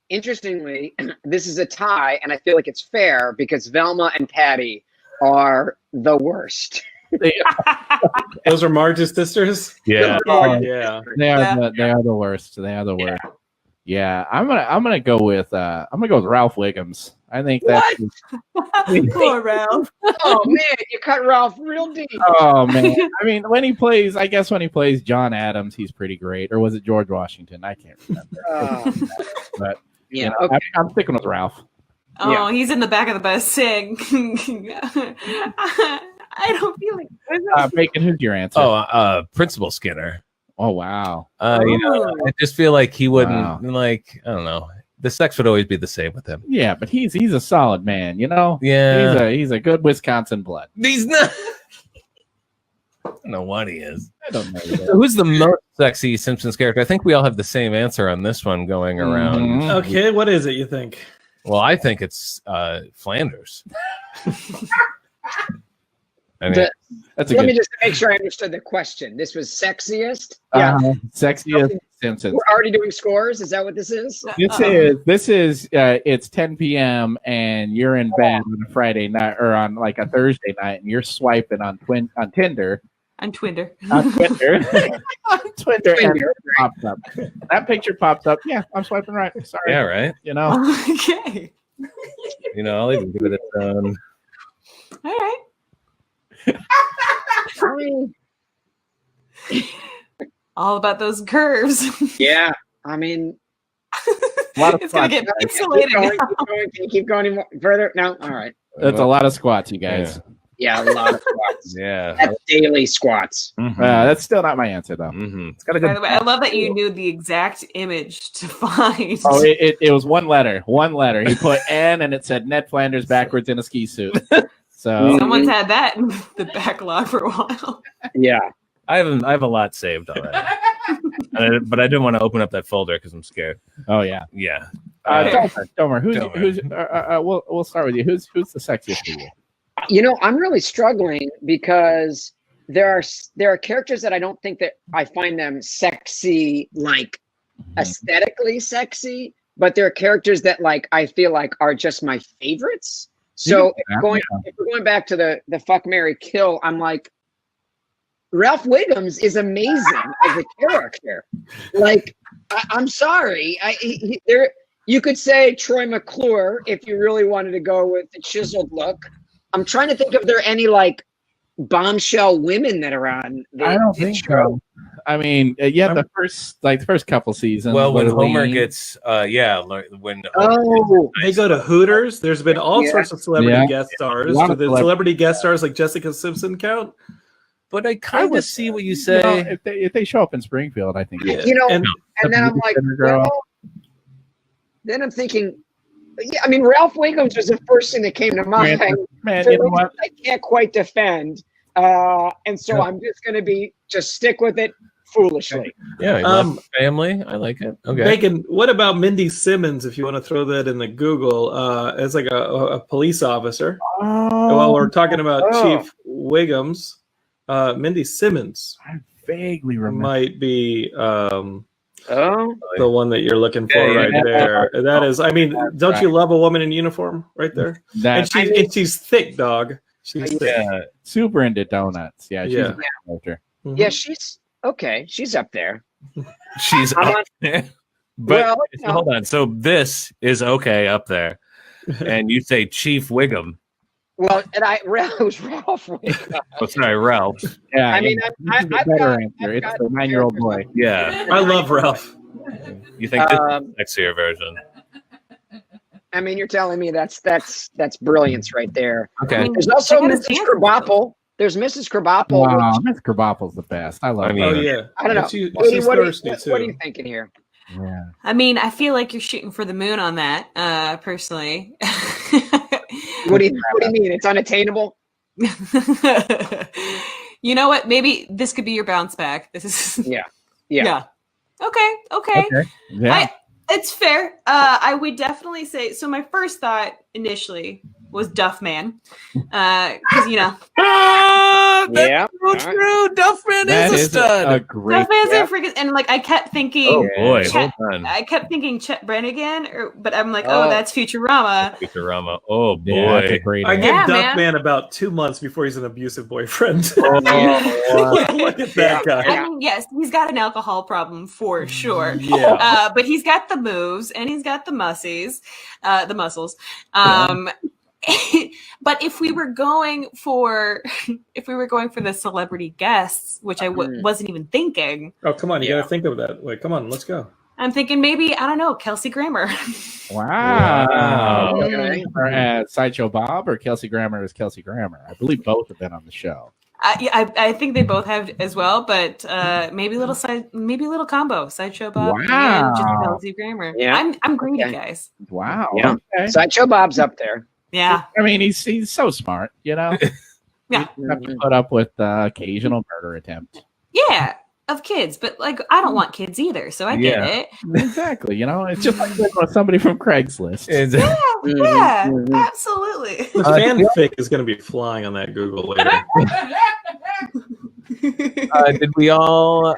Interestingly, this is a tie, and I feel like it's fair because Velma and Patty are the worst. Those are Marge's sisters. Yeah. Yeah. They are the worst. They are the worst. Yeah, I'm gonna go with Ralph Wiggums. I think that's Poor Ralph. Oh man, you cut Ralph real deep. Oh man, I mean when he plays John Adams, he's pretty great. Or was it George Washington? I can't remember. But Yeah, you know, okay. I'm sticking with Ralph. Oh, he's in the back of the bus saying, I don't feel like Bacon, who's your answer? Principal Skinner. Oh wow. You know, I just feel like he wouldn't like. I don't know. The sex would always be the same with him. Yeah, but he's a solid man. You know. Yeah. He's a good Wisconsin blood. He's not. I don't know what he is. I don't know. So who's the most sexy Simpsons character? I think we all have the same answer on this one going around. Okay, what is it, you think? Well, I think it's Flanders. I mean, Let me just make sure I understood the question. This was sexiest? Sexiest Simpsons. We're already doing scores? Is that what this is? This is it's 10 p.m. and you're in bed on a Friday night or on like a Thursday night and you're swiping on Tinder. On Twitter. On Twitter. On Twitter. And it pops up. That picture pops up. Yeah, I'm swiping right. Sorry. yeah, right. You know. Okay. You know, I'll even give it a All right. All about those curves. Yeah, I mean, It's gonna get pixelated. Can you keep going any more further? No, all right. That's a lot of squats, you guys. Yeah, a lot of squats. Yeah, that's daily squats. That's still not my answer though. It's got a By good. the way, I love that you knew the exact image to find. Oh, it was one letter. One letter. He put N and it said Ned Flanders backwards in a ski suit. So someone's had that in the backlog for a while. Yeah, I have a lot saved already, but I didn't want to open up that folder because I'm scared. Oh yeah, yeah. Domer, who's we'll start with you. Who's the sexiest for you? You know, I'm really struggling because there are characters that I don't think that I find them sexy, like aesthetically sexy, but there are characters that like I feel like are just my favorites. So if we're going back to the fuck, marry, kill, I'm like, Ralph Wiggums is amazing as a character. Like, I'm sorry, you could say Troy McClure if you really wanted to go with the chiseled look. I'm trying to think if there are any like bombshell women that are on. I don't think so. I mean, the first couple seasons. Well, when were Homer lean. gets, when They go to Hooters. There's been all sorts of celebrity guest stars. A lot Do of the celebrity guest stars like Jessica Simpson count? But I kind of see what you say. If they show up in Springfield, I think. You know, and then I'm like, well, then I'm thinking, yeah, I mean, Ralph Wiggums was the first thing that came to mind. Man, So you know what? I can't quite defend, and so I'm just going to just stick with it foolishly. Yeah, I love family. I like it. Okay. Bacon, what about Mindy Simmons, if you want to throw that in the Google, as like a police officer? While we're talking about Chief Wiggums, Mindy Simmons I vaguely remember. might be Oh, the one that you're looking for right there. That is, I mean, don't you love a woman in uniform right there? And she's thick, dog. She's thick. Yeah, super into donuts. Yeah, she's Yeah. a character. yeah, she's okay. She's up there. She's I'm up on- there. But Well, you know. hold on. So this is okay up there. And you say Chief Wiggum. Well, and it was Ralph Wiggums. Oh, sorry, Ralph. Yeah, I mean, I've got it's the 9-year-old boy. Yeah. I love Ralph. You think this is the sexier version? I mean, you're telling me that's brilliance right there. Okay. I mean, there's also Check out his Mrs. dances. Krabappel. There's Mrs. Krabappel. Wow, which- Miss Krabappel's the best. I love I mean, Oh her. yeah. I don't know. She's Katie, what thirsty are too. you thinking here? Yeah. I mean, I feel like you're shooting for the moon on that, personally. What do you mean? It's unattainable? You know what? Maybe this could be your bounce back. This is Yeah. Okay. Yeah. It's fair. I would definitely say so. My first thought initially was Duffman, because Yeah. So true. Duffman That is a is stud. a great. Duffman's a freaking, and like I kept thinking, Oh boy, Chet, hold on. I kept thinking Chet Brannigan, but I'm like, Oh. oh, that's Futurama. Futurama. Oh Yeah, that's a boy. great. I give Yeah, Duckman about 2 months before he's an abusive boyfriend. Oh, Look at that guy. I mean, yes, he's got an alcohol problem for sure. Yeah. But he's got the moves and he's got the muscles. But if we were going for the celebrity guests, which I wasn't even thinking, Oh, come on. You got to think of that. Wait, come on. Let's go. I'm thinking maybe, I don't know, Kelsey Grammer. Wow. Okay. Or as Sideshow Bob or Kelsey Grammer as Kelsey Grammer. I believe both have been on the show. I think they both have as well, but maybe a little combo, Sideshow Bob and Wow. just Kelsey Grammer. Yeah. I'm greedy, Okay. guys. Wow. Yeah. Okay. Sideshow Bob's up there. Yeah. I mean, he's so smart, you know. Yeah. You have to put up with the occasional murder attempt. Yeah, of kids, but like I don't want kids either, so I get Yeah. it. Exactly. You know, it's just like with somebody from Craigslist. Yeah, absolutely. The fanfic is going to be flying on that Google later. Did we all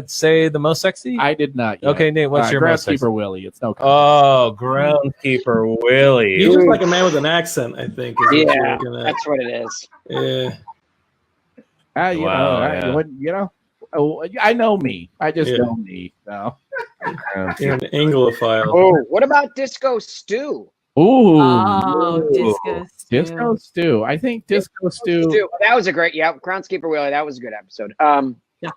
say the most sexy? I did not. Yet. Okay, Nate, what's your most sexy? Groundskeeper Willie? It's no. Oh, Groundskeeper Willie. He's just like a man with an accent, I think. Is what Yeah, you're looking at. that's what it is. Yeah. Wow, I know me. I just Yeah. know me. So. You're an Anglophile. Oh, what about Disco Stew? Ooh. Oh, Disco Stew. Disco Stew. I think Disco Stew. That was a great, Groundskeeper Willie. That was a good episode. Yeah.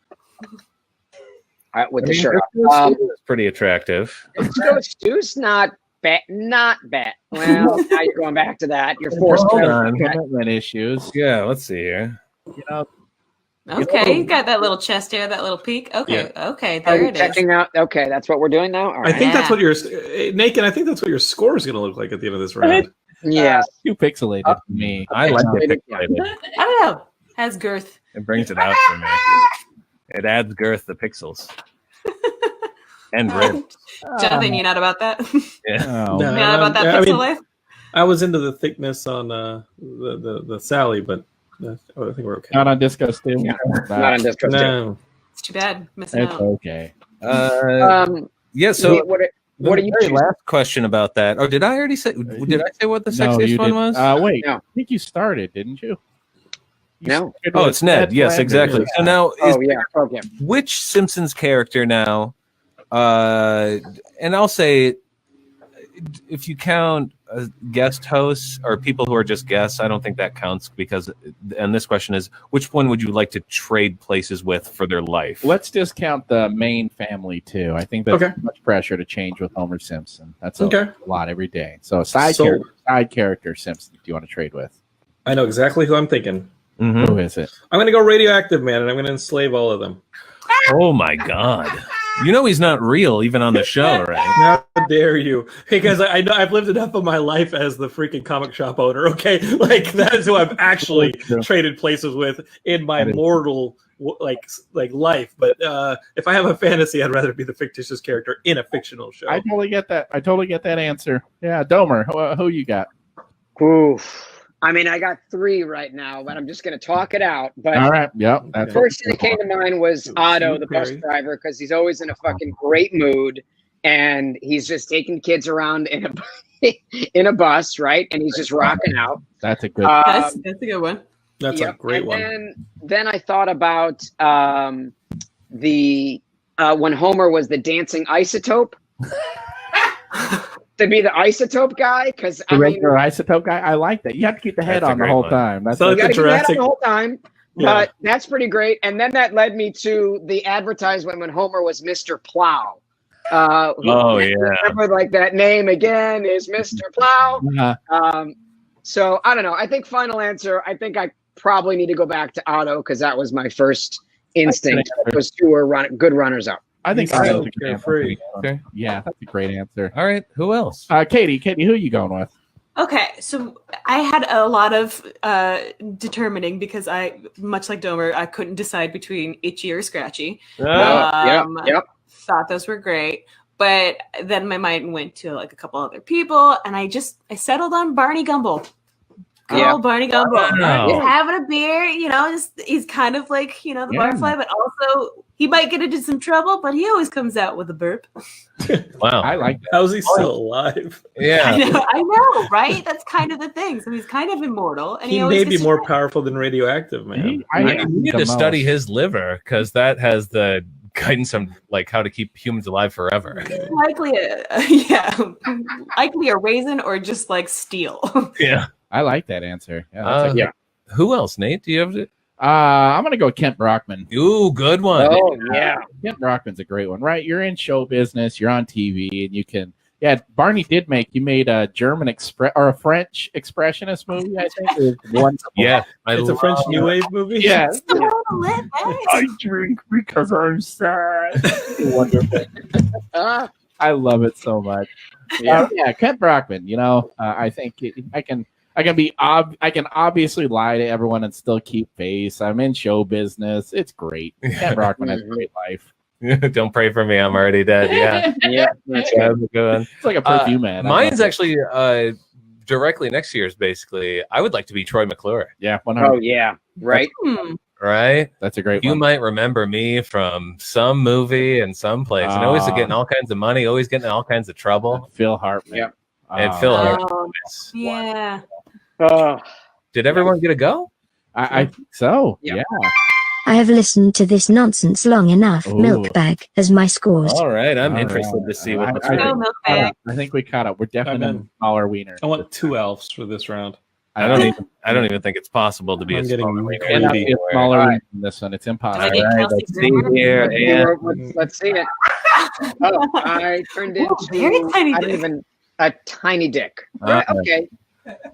With the shirt Disco off. Stew is pretty attractive. Disco Stew's not bad. Not bad. Well, now you're going back to that. You're forced. Hold to on. Commitment issues. Yeah, let's see here. You know. Okay, you got that little chest hair, that little peak. Okay, okay, Are there you it is. checking out? Okay, that's what we're doing now. All I right. think that's Yeah. what your Naked. I think that's what your score is going to look like at the end of this round. Yes. Too pixelated for me. I like it Yeah. pixelated. I don't know. Has girth. It brings it out for me. It adds girth to pixels. And red. Jonathan, you not about that? Yeah. Oh. No, You not about that I pixel mean, life? I was into the thickness on the Sally, but I think we're okay. Not on Disco Stew. Yeah. Not on Disco Stew. No. It's too bad. Missing It's out. okay. Yeah, so what are you very choosing? last question about that? Oh, did I already say? Did I say what the sexiest you one didn't. was? Wait. No. I think you started, didn't you? No. Oh, it's Ned. Yes, exactly. So now, okay. Which Simpsons character now? And I'll say, if you count guest hosts or people who are just guests, I don't think that counts because. And this question is, which one would you like to trade places with for their life? Let's just count the main family too. I think that's too much pressure to change with Homer Simpson. That's a lot every day. So side character Simpson, do you want to trade with? I know exactly who I'm thinking. Mm-hmm. Who is it? I'm going to go Radioactive Man, and I'm going to enslave all of them. Oh my God! You know he's not real, even on the show, right? How dare you? Because I know I've lived enough of my life as the freaking comic shop owner. Okay, like that's who I've actually traded places with in my mortal life. But if I have a fantasy, I'd rather be the fictitious character in a fictional show. I totally get that. I totally get that answer. Yeah, Domer, who you got? Oof. I mean, I got 3 right now, but I'm just going to talk it out. But all right, yep. The first thing that came to mind was Otto, the bus driver, because he's always in a fucking great mood, and he's just taking kids around in a bus, right? And he's just rocking out. That's a good. That's a good one. That's a great one. And then I thought about when Homer was the dancing isotope. To be the isotope guy, because the regular isotope guy, I like that. You have to keep the head on the whole time. That's you got to keep the head on the whole time. But that's pretty great. And then that led me to the advertisement when Homer was Mr. Plow. Remember, like that name again is Mr. Plow. So I don't know. I think final answer. I think I probably need to go back to Otto because that was my first instinct. Those 2 are good runners up. I think so free. Okay. Yeah, that's a great answer. All right, who else? Katie, who are you going with? Okay, so I had a lot of determining because I, much like Domer, I couldn't decide between Itchy or Scratchy. Thought those were great, but then my mind went to like a couple other people, and I settled on Barney Gumble. Barney Gumble. He's having a beer, he's kind of like, the barfly, but also he might get into some trouble, but he always comes out with a burp. Wow. I like that. How is he still alive? Yeah. I know, right? That's kind of the thing. So he's kind of immortal. And he may be more powerful than Radioactive Man. I need to study his liver because that has the guidance on like how to keep humans alive forever. Likely a raisin or just like steel. Yeah. I like that answer. Yeah. Who else, Nate? Do you have it? I'm gonna go with Kent Brockman. Ooh, good one. Oh yeah, Kent Brockman's a great one, right? You're in show business, you're on TV, and you can. Yeah, Barney made a German express or a French expressionist movie. I think it was one. Yeah, it's a French New Wave movie. Yeah, I drink because I'm sad. Wonderful. I love it so much. Yeah, Kent Brockman. I think I can obviously lie to everyone and still keep face. I'm in show business. It's great. Kent Brockman has a great life. Don't pray for me. I'm already dead. Yeah. That's a good one. It's like a perfume man. Mine's actually directly next year's. Basically, I would like to be Troy McClure. Yeah. 100%. Oh yeah. Right. Right. That's a great You one. might remember me from some movie and some place, and always getting all kinds of money, always getting in all kinds of trouble. Phil Hartman. Yep. And Phil Hartman. Yeah. Did everyone get a go? I think so. Yeah. Yeah. I have listened to this nonsense long enough. Ooh. Milkbag as my scores. All right, I'm All interested right. to see what. I think we caught up. We're definitely in smaller wiener. I want 2 elves for this round. I don't even think it's possible to be a smaller wiener. Cannot be a smaller wiener than this one. It's impossible. All right, let's see here. And Let's see it. Oh, I turned into a tiny dick. Okay.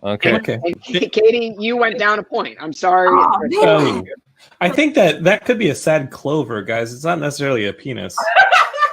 Okay. And Katie, you went down a point. I'm sorry. I think that could be a sad clover, guys. It's not necessarily a penis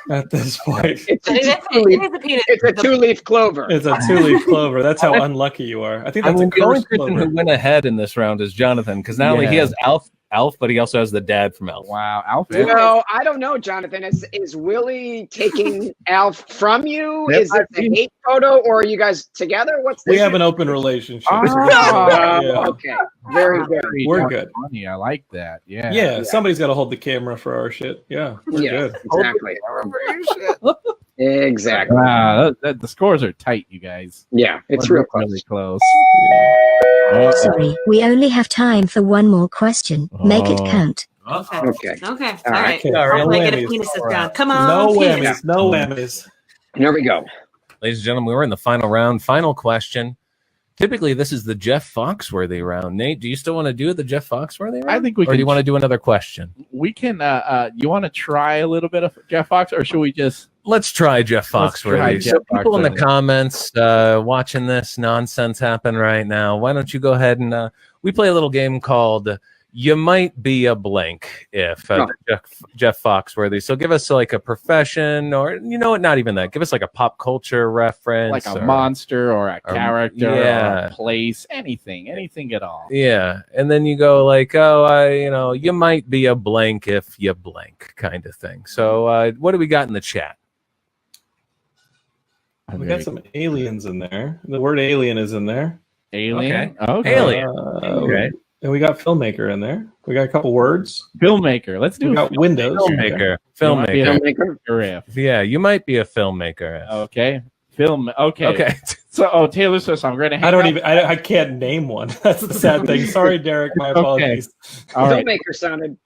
at this point. It's a 2-leaf clover. It's a 2-leaf clover. That's how unlucky you are. I think that's a the only cursed person clover. who went ahead in this round is Jonathan, because not only he has Alf, but he also has the dad from Alf. Wow, Alf. No, I don't know, Jonathan. Is Willie taking Alf from you? Yep. Is it a hate photo, or are you guys together? What's this? We have an open relationship. Okay, very good. We're good. Funny. I like that. Yeah. Yeah, somebody's got to hold the camera for our shit. Yeah, we're good. Exactly. Exactly. Wow, the scores are tight, you guys. Yeah, it's We're real close. really close. Sorry, we only have time for one more question. Make it count. Okay. Okay. All right. Okay. Hopefully I get a Whammies. penis this round. Come on. No penis. whammies. No whammies. Here we go. Ladies and gentlemen, we're in the final round. Final question. Typically, this is the Jeff Foxworthy round. Nate, do you still want to do the Jeff Foxworthy round? I think we Or can. do you want to do another question? We can. You want to try a little bit of Jeff Fox, or should we just? Let's try Jeff Let's try Foxworthy. Jeff So people in the Foxworthy. comments watching this nonsense happen right now, why don't you go ahead and we play a little game called You Might Be a Blank If Jeff Foxworthy. So give us like a profession, or you know what, not even that. Give us like a pop culture reference. Like a or- monster or a character or yeah. a place, anything at all. Yeah, and then you go like, you might be a blank if you blank kind of thing. So what do we got in the chat? We got some aliens in there. The word alien is in there. Alien. Okay. Alien. Okay. And we got filmmaker in there. We got a couple words. Filmmaker. Let's do. We got Windows. Filmmaker. You might be a Filmmaker. filmmaker. Yeah, you might be a filmmaker. Okay. Film. Okay. Okay. So, Taylor Swift. I'm going to. I can't name one. That's the sad thing. Sorry, Derek. My apologies. All right. Filmmaker sounded.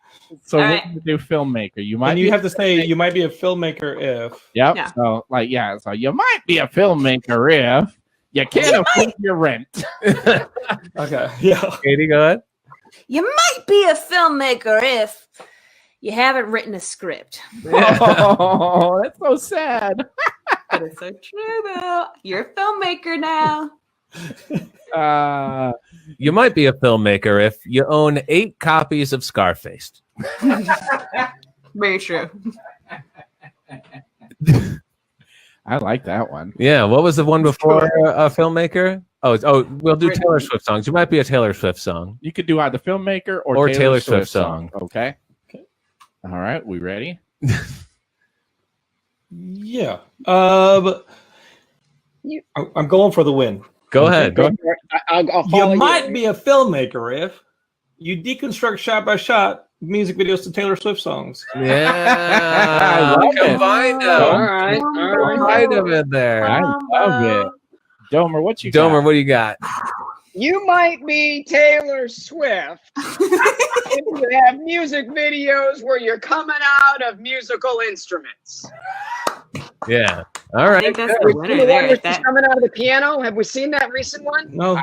So All we're right. going to do filmmaker. You might. And you have to say you might be a filmmaker if. Yep. Yeah. So so you might be a filmmaker if you can't afford your rent. Okay. Yeah. Katie, go ahead. You might be a filmmaker if you haven't written a script. Oh, that's so sad. But it's so true, though. You're a filmmaker now. You might be a filmmaker if you own 8 copies of Scarface. Very true. I like that one. Yeah, what was the one before a filmmaker? Oh, we'll do Taylor Swift songs. You might be a Taylor Swift song. You could do either filmmaker Or Taylor Swift song. Okay. All right. We ready? Yeah. I'm going for the win. Go ahead. I'll follow You might be a filmmaker if you deconstruct shot by shot music videos to Taylor Swift songs. Yeah. I love it. Combine them. All right. Combine them in there. I love it. Domer, what you Domer, got? what do you got? You might be Taylor Swift if you have music videos where you're coming out of musical instruments. Yeah. All I right. think that's good. the The winner one where there. she's That, coming out of the piano. Have we seen that recent one? No.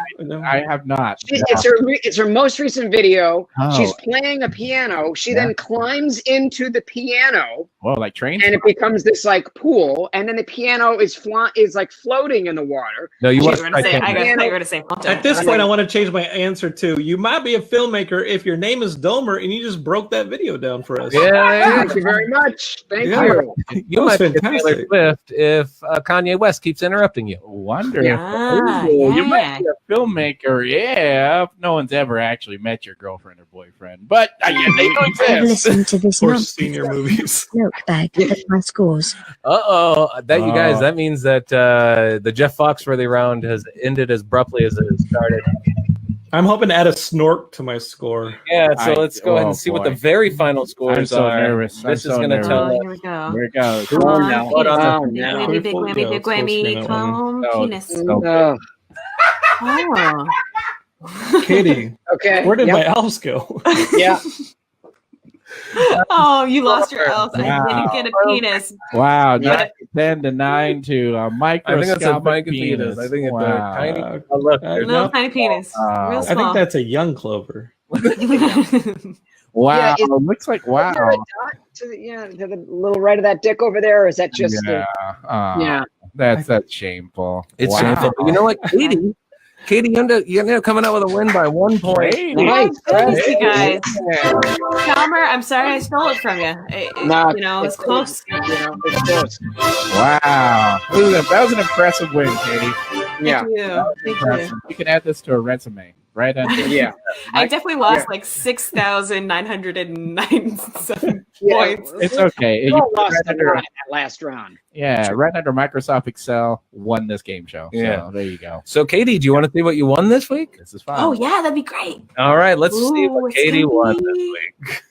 I have not. It's her most recent video. Oh. She's playing a piano. She then climbs into the piano, Well, like trains. and it becomes this like pool. And then the piano is like floating in the water. No, you you want were gonna say, I thought you were going to say At this point, I want to change my answer to you might be a filmmaker if your name is Domer and you just broke that video down for us. Yeah. Thank you very much. Thank Yeah. you. You That was might be a Taylor fantastic. Swift if Kanye West keeps interrupting you. Wonder Yeah, if you yeah. might be a filmmaker. Yeah, no one's ever actually met your girlfriend or boyfriend, but they do I've exist. listened to this Or nonsense senior movies. milk bag at my scores. You guys, that means that the Jeff Foxworthy round has ended as abruptly as it started. I'm hoping to add a snort to my score. Yeah, so let's go ahead and see what the very final scores I'm so are. nervous. This I'm is so going to nervous. tell Oh, us. here we go. Here it goes. Come on, no. penis. Oh, Big no. whammy, big whammy, big whammy. Come on, penis. Oh. Katie, Okay. where did Yep. my elves go? Yeah. Oh, you lost your elf. I Wow. didn't get a penis. Wow, Yeah. 10-9 to a I think microscopic that's a micro penis. penis. I think it's Wow. a tiny. Oh, look, there's Little no. tiny penis. Real I small. think that's a young clover. Wow, Yeah, it- looks like Is there a wow. dot to the little right of that dick over there, or is that just Yeah, yeah? that's shameful. It's Wow. shameful. But you know what, Katie, you ended up coming out with a win by 1 point. Nice. Thanks, you guys. Chalmer, I'm sorry I stole it from you. Nah, It's close. It's close. Wow, that was an impressive win, Katie. Yeah. Thank you. Thank you. Impressive. You can add this to a resume right under. Yeah. I definitely lost like 6,997 Yeah. points. It's okay. You You all put lost right a under, lot in that last round. yeah, right under Microsoft Excel, won this game show. Yeah. So there you go. So, Katie, do you want to see what you won this week? This is fun. Oh, yeah, that'd be great. All right, let's see Ooh, what it's Katie gonna won be- this week.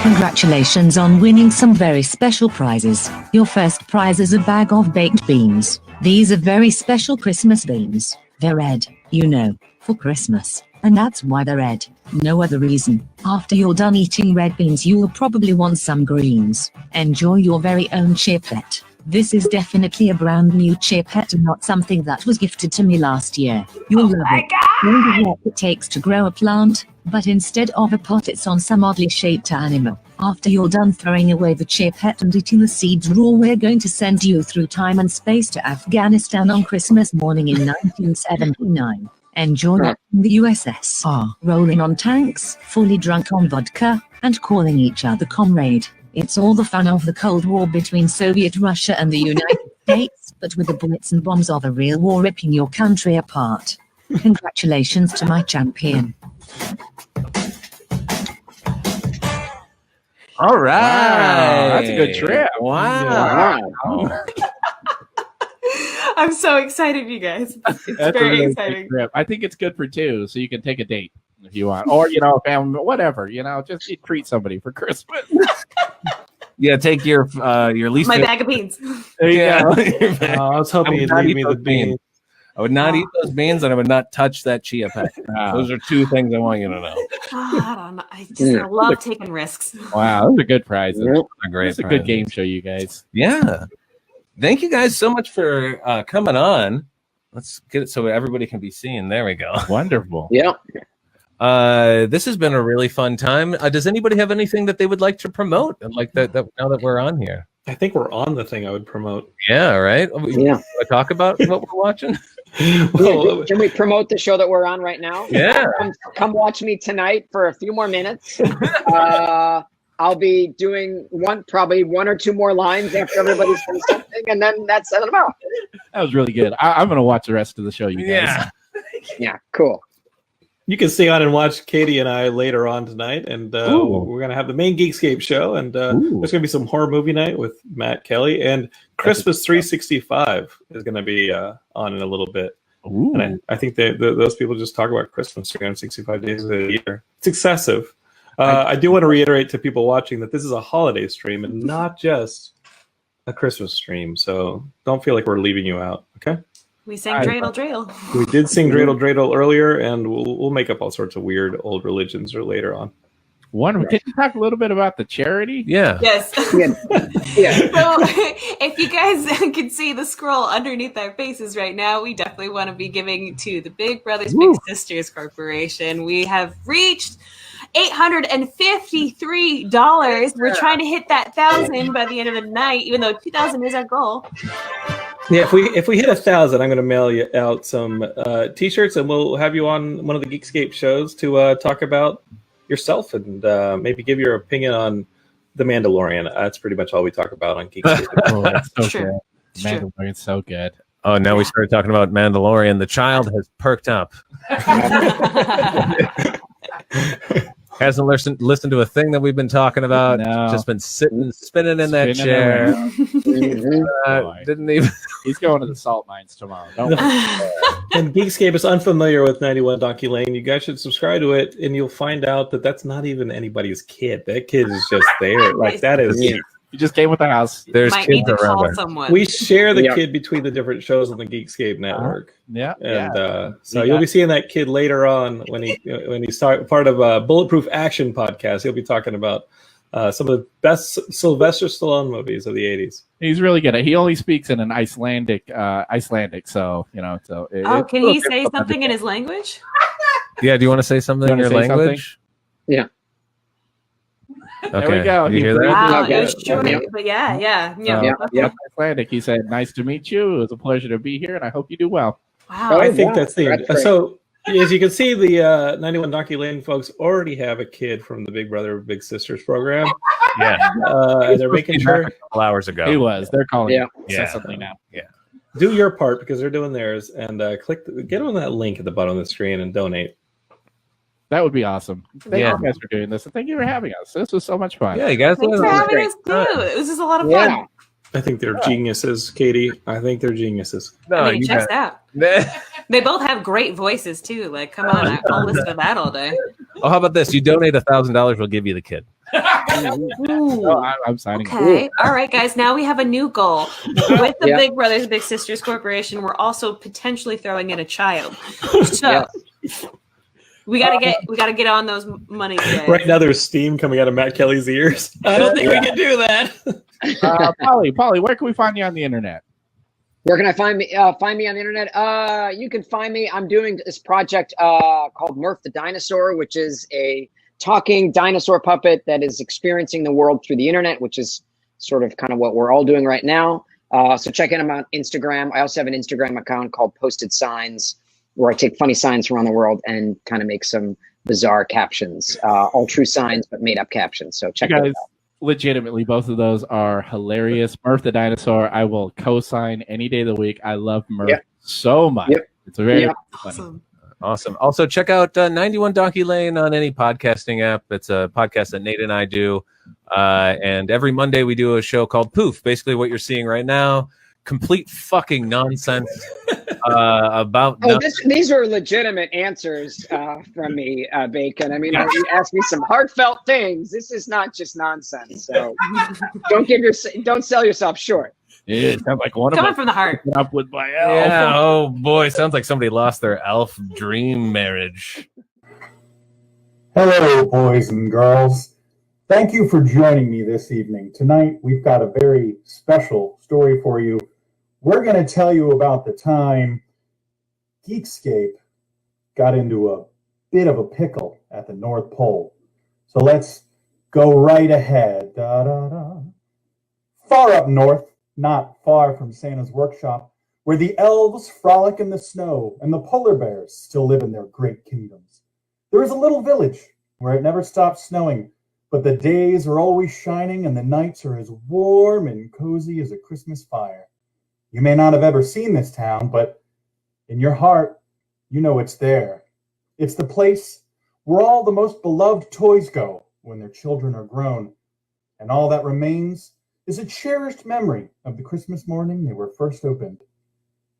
Congratulations on winning some very special prizes. Your first prize is a bag of baked beans. These are very special Christmas beans. They're red, you know, for Christmas. And that's why they're red. No other reason. After you're done eating red beans, you'll probably want some greens. Enjoy your very own chipette. This is definitely a brand new chipette and not something that was gifted to me last year. You'll love it. Wonder what it takes to grow a plant, but instead of a pot it's on some oddly shaped animal. After you're done throwing away the chipette and eating the seeds raw, we're going to send you through time and space to Afghanistan on Christmas morning in 1979. Enjoy watching the USSR rolling on tanks, fully drunk on vodka, and calling each other comrade. It's all the fun of the Cold War between Soviet Russia and the United States, but with the bullets and bombs of a real war ripping your country apart. Congratulations to my champion. All right. Wow, that's a good trip. Wow. I'm so excited, you guys. It's That's a very really exciting. big trip. I think it's good for two, so you can take a date if you want, or family, whatever. Just treat somebody for Christmas. Yeah, take your least. My bag of beans. There you Yeah. go. I was hoping you'd leave me the beans. I would not eat those beans, and I would not touch that chia pet. Wow. Those are two things I want you to know. I don't know. I love taking risks. Wow, those are good prizes. They're great. It's a good game show, you guys. Yeah. Thank you guys so much for coming on. Let's get it so everybody can be seen. There we go. Wonderful. Yeah. This has been a really fun time. Does anybody have anything that they would like to promote? Like that now that we're on here. I think we're on the thing I would promote. Yeah, right? Yeah. Want to talk about what we're watching? Well, can we promote the show that we're on right now? Yeah. Come watch me tonight for a few more minutes. I'll be doing probably one or two more lines after everybody's done something, and then that's it about. That was really good. I'm going to watch the rest of the show, you guys. Yeah. Yeah, cool. You can stay on and watch Katie and I later on tonight, and we're going to have the main Geekscape show, and there's going to be some horror movie night with Matt Kelly, and Christmas 365 is going to be on in a little bit. Ooh. And I think that those people just talk about Christmas 365 days of the year. It's excessive. I do want to reiterate to people watching that this is a holiday stream and not just a Christmas stream, so don't feel like we're leaving you out, okay? We sang Dreidel Dreidel. We did sing Dreidel Dreidel earlier, and we'll make up all sorts of weird old religions or later on. Wonderful. Can you talk a little bit about the charity? Yeah. Yes. Yeah. So if you guys can see the scroll underneath our faces right now, we definitely want to be giving to the Big Brothers Big Sisters Corporation. We have reached $853. We're trying to hit that 1,000 by the end of the night, even though 2,000 is our goal. Yeah, if we hit 1,000, I'm going to mail you out some T-shirts, and we'll have you on one of the Geekscape shows to talk about yourself and maybe give your opinion on The Mandalorian. That's pretty much all we talk about on Geekscape. Oh, that's so True. good. Mandalorian's so good. Oh, now we started talking about Mandalorian. The child has perked up. Hasn't listened to a thing that we've been talking about. No. Just been spinning in that chair. Didn't even. He's going to the salt mines tomorrow. Don't worry. And Geekscape is unfamiliar with 91 Donkey Lane. You guys should subscribe to it, and you'll find out that that's not even anybody's kid. That kid is just there. Like that is. He just came with the house. There's Might kids need to call around. someone. We share the Yeah. kid between the different shows on the Geekscape network. Yeah. And so you'll be seeing that kid later on when he's part of a Bulletproof Action podcast. He'll be talking about some of the best Sylvester Stallone movies of the 80s. He's really good. He only speaks in an Icelandic, so Can he say something in his language? Yeah, do you want to say something in You your wanna say language? Yeah. Okay. There we go. You hear that? Wow, Okay. it was short, Yep. but yeah. Yep. Icelandic. He said, "Nice to meet you. It was a pleasure to be here, and I hope you do well." Wow. I think wow. that's the That's great. so. As you can see, the 91 Donkey Lane folks already have a kid from the Big Brother Big Sisters program. Yeah. They're making sure A couple hours ago. He was. They're calling Yeah. him incessantly now. do your part because they're doing theirs, and get on that link at the bottom of the screen and donate. That would be awesome. Thank Yeah. you guys for doing this, and thank you for having us. This was so much fun. Yeah, you guys. Thanks for having us too. It was just a lot of fun. Yeah. I think they're geniuses, Katie. I think they're geniuses. No, I mean, you checks got- out. They both have great voices too. Like, come on, I'll listen to that all day. Oh, how about this? You donate $1,000, we'll give you the kid. No, I'm signing. Okay. All right, guys. Now we have a new goal. With the Big Brothers Big Sisters Corporation, we're also potentially throwing in a child. So we gotta get on those money. Right now, there's steam coming out of Matt Kelly's ears. I don't think we can do that. Polly, where can we find you on the internet? Where can I find me? Find me on the internet. You can find me. I'm doing this project called Murph the Dinosaur, which is a talking dinosaur puppet that is experiencing the world through the internet, which is sort of kind of what we're all doing right now. So check in on Instagram. I also have an Instagram account called Posted Signs, where I take funny signs from around the world and kind of make some bizarre captions, all true signs but made up captions. So check it out. Legitimately, both of those are hilarious. Murph the Dinosaur, I will co-sign any day of the week. I love Murph so much. It's very funny. Awesome. Also, check out 91 Donkey Lane on any podcasting app. It's a podcast that Nate and I do. And every Monday we do a show called Poof. Basically what you're seeing right now, complete fucking nonsense about these are legitimate answers from me, Bacon. I mean, you asked me some heartfelt things. This is not just nonsense. So don't sell yourself short. Yeah, it sounds like one Coming of them from the heart. Up with my elf. Yeah, oh boy, sounds like somebody lost their elf dream marriage. Hello, boys and girls. Thank you for joining me this evening. Tonight, we've got a very special story for you. We're going to tell you about the time Geekscape got into a bit of a pickle at the North Pole. So let's go right ahead. Far up north, not far from Santa's workshop, where the elves frolic in the snow and the polar bears still live in their great kingdoms. There is a little village where it never stops snowing, but the days are always shining and the nights are as warm and cozy as a Christmas fire. You may not have ever seen this town, but in your heart, you know it's there. It's the place where all the most beloved toys go when their children are grown, and all that remains is a cherished memory of the Christmas morning they were first opened.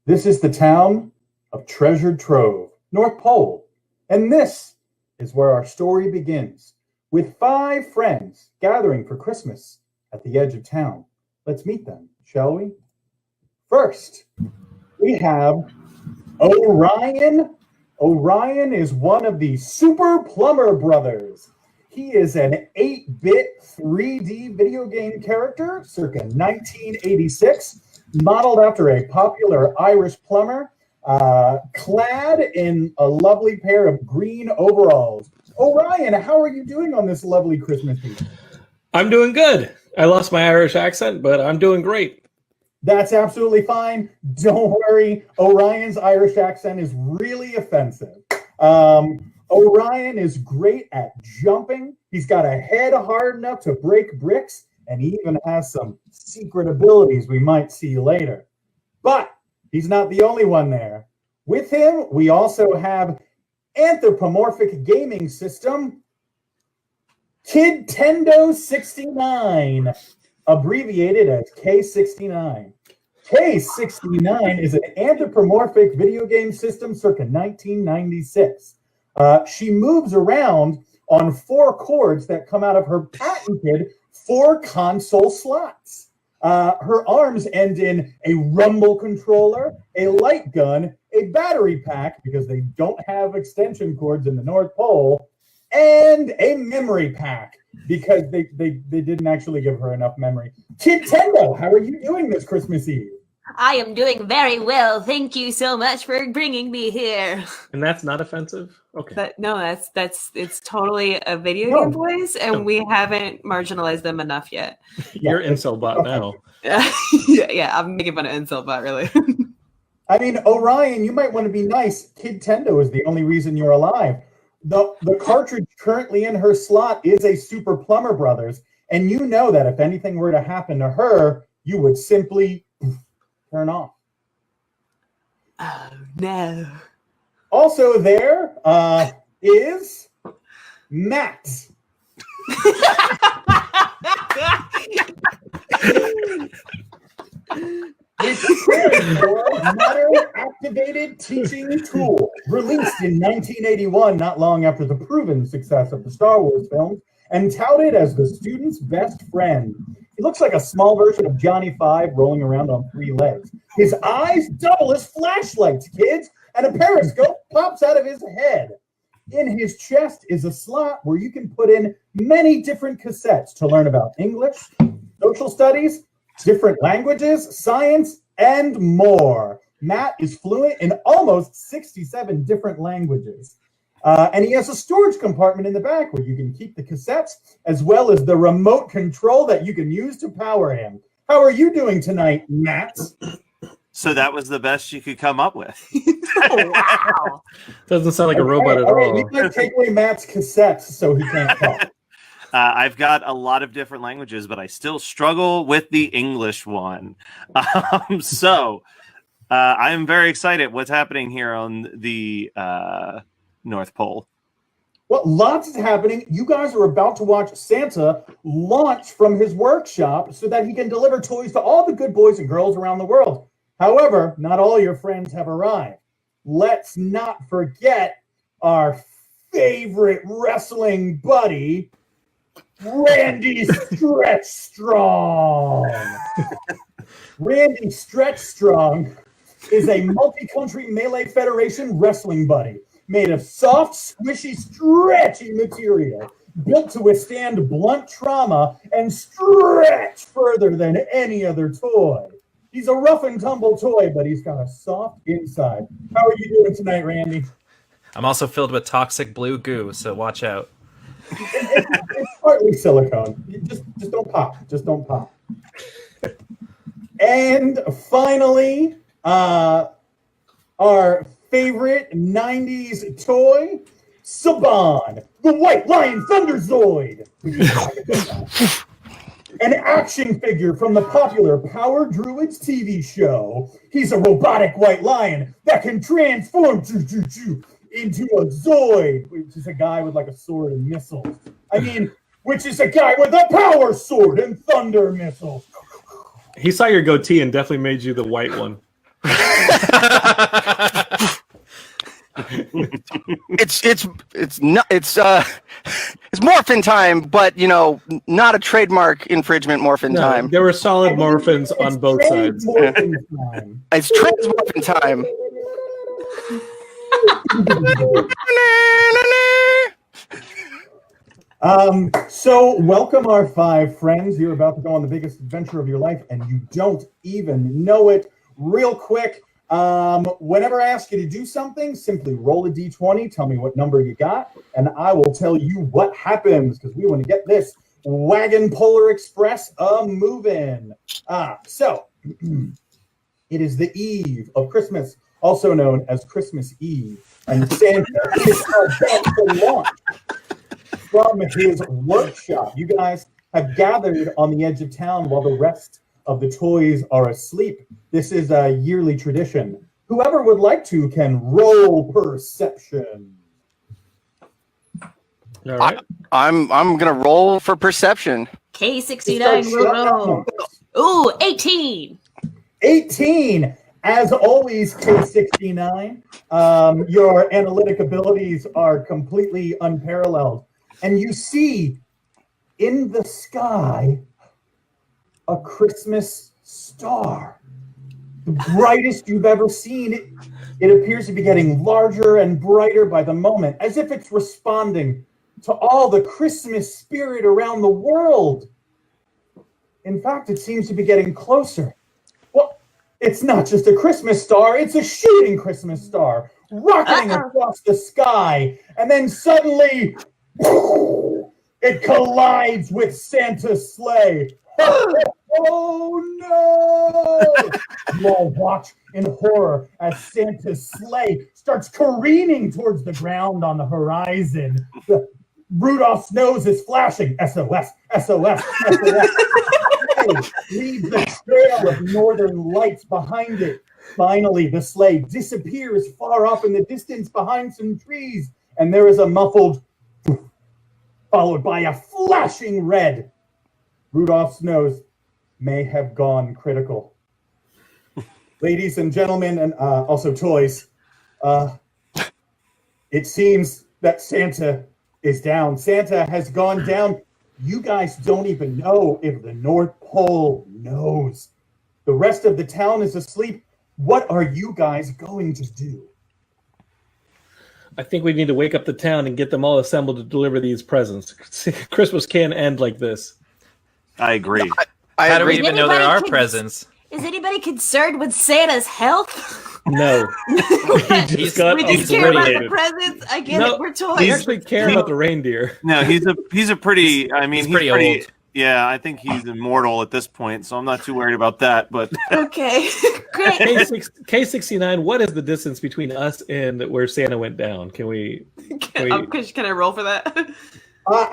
This is the town of Treasured Trove, North Pole, and this is where our story begins, with 5 friends gathering for Christmas at the edge of town. Let's meet them, shall we? First, we have Orion. Orion is one of the Super Plumber Brothers. He is an 8-bit 3D video game character circa 1986, modeled after a popular Irish plumber, clad in a lovely pair of green overalls. Orion, how are you doing on this lovely Christmas Eve? I'm doing good. I lost my Irish accent, but I'm doing great. That's absolutely fine. Don't worry. Orion's Irish accent is really offensive. Orion is great at jumping. He's got a head hard enough to break bricks, and he even has some secret abilities we might see later. But he's not the only one there. With him, we also have anthropomorphic gaming system Kidtendo 69, abbreviated as K69. K69 is an anthropomorphic video game system circa 1996. She moves around on 4 cords that come out of her patented 4 console slots. Her arms end in a rumble controller, a light gun, a battery pack, because they don't have extension cords in the North Pole, and a memory pack, because they didn't actually give her enough memory. Kidtendo, how are you doing this Christmas Eve? I am doing very well. Thank you so much for bringing me here. And that's not offensive? Okay. But no, it's totally a video game voice, and we haven't marginalized them enough yet. You're incel bot now. Yeah, I'm making fun of incel bot, really. I mean, Orion, you might want to be nice. Kidtendo is the only reason you're alive. The cartridge currently in her slot is a Super Plumber Brothers, and you know that if anything were to happen to her, you would simply turn off. Oh, no. Also there is Matt. The matter-activated teaching tool, released in 1981, not long after the proven success of the Star Wars films, and touted as the student's best friend. He looks like a small version of Johnny Five rolling around on 3 legs. His eyes double as flashlights, kids, and a periscope pops out of his head. In his chest is a slot where you can put in many different cassettes to learn about English, social studies, different languages, science, and more. Matt is fluent in almost 67 different languages. And he has a storage compartment in the back where you can keep the cassettes, as well as the remote control that you can use to power him. How are you doing tonight, Matt? So that was the best you could come up with. Oh, wow. Doesn't sound like a robot at all. We might take away Matt's cassettes so he can't talk. I've got a lot of different languages, but I still struggle with the English one. So I'm very excited. What's happening here on the North Pole? Well, lots is happening. You guys are about to watch Santa launch from his workshop so that he can deliver toys to all the good boys and girls around the world. However, not all your friends have arrived. Let's not forget our favorite wrestling buddy, Randy Stretch Strong. Randy Stretch Strong is a multi-country Melee Federation wrestling buddy made of soft, squishy, stretchy material built to withstand blunt trauma and stretch further than any other toy. He's a rough and tumble toy, but he's got a soft inside. How are you doing tonight, Randy? I'm also filled with toxic blue goo, so watch out. It's partly silicone. Just don't pop. Just don't pop. And finally, our favorite 90s toy, Saban, the White Lion Thunderzoid. An action figure from the popular Power Druids TV show. He's a robotic white lion that can transform into a Zoid, which is a guy with like a sword and missiles. Which is a guy with a power sword and thunder missiles. He saw your goatee and definitely made you the white one. It's morphin time, but not a trademark infringement morphin time. There were solid morphins on both sides. It's transmorphin time. So welcome our 5 friends. You're about to go on the biggest adventure of your life, and you don't even know it. Real quick, whenever I ask you to do something, simply roll a d20, tell me what number you got, and I will tell you what happens, because we want to get this Wagon Polar Express moving. So it is the eve of Christmas, also known as Christmas Eve, and Santa is about to launch from his workshop. You guys have gathered on the edge of town while the rest of the toys are asleep. This is a yearly tradition. Whoever would like to can roll perception. All right. I'm gonna roll for perception. K69 will roll. Ooh, 18. 18. As always, K69, your analytic abilities are completely unparalleled. And you see in the sky a Christmas star, the brightest you've ever seen. It appears to be getting larger and brighter by the moment, as if it's responding to all the Christmas spirit around the world. In fact, it seems to be getting closer. Well, it's not just a Christmas star, it's a shooting Christmas star, rocketing across the sky, and then suddenly it collides with Santa's sleigh. Oh no! You all watch in horror as Santa's sleigh starts careening towards the ground on the horizon. Rudolph's nose is flashing. SOS, SOS, SOS. Leaves a trail of northern lights behind it. Finally, the sleigh disappears far off in the distance behind some trees, and there is a muffled followed by a flashing red. Rudolph's nose may have gone critical. Ladies and gentlemen, and also toys, it seems that Santa is down. Santa has gone down. You guys don't even know if the North Pole knows. The rest of the town is asleep. What are you guys going to do? I think we need to wake up the town and get them all assembled to deliver these presents. Christmas can't end like this. I agree. How do we even know there are presents? Is anybody concerned with Santa's health? No. He just got we just care about the obliterated. presents. I get No, it. We're toys. we actually care about the reindeer. No, he's a pretty. I mean, He's pretty old. Yeah, I think he's immortal at this point, so I'm not too worried about that. But Okay, great. K69, what is the distance between us and where Santa went down? Can we? Can I roll for that?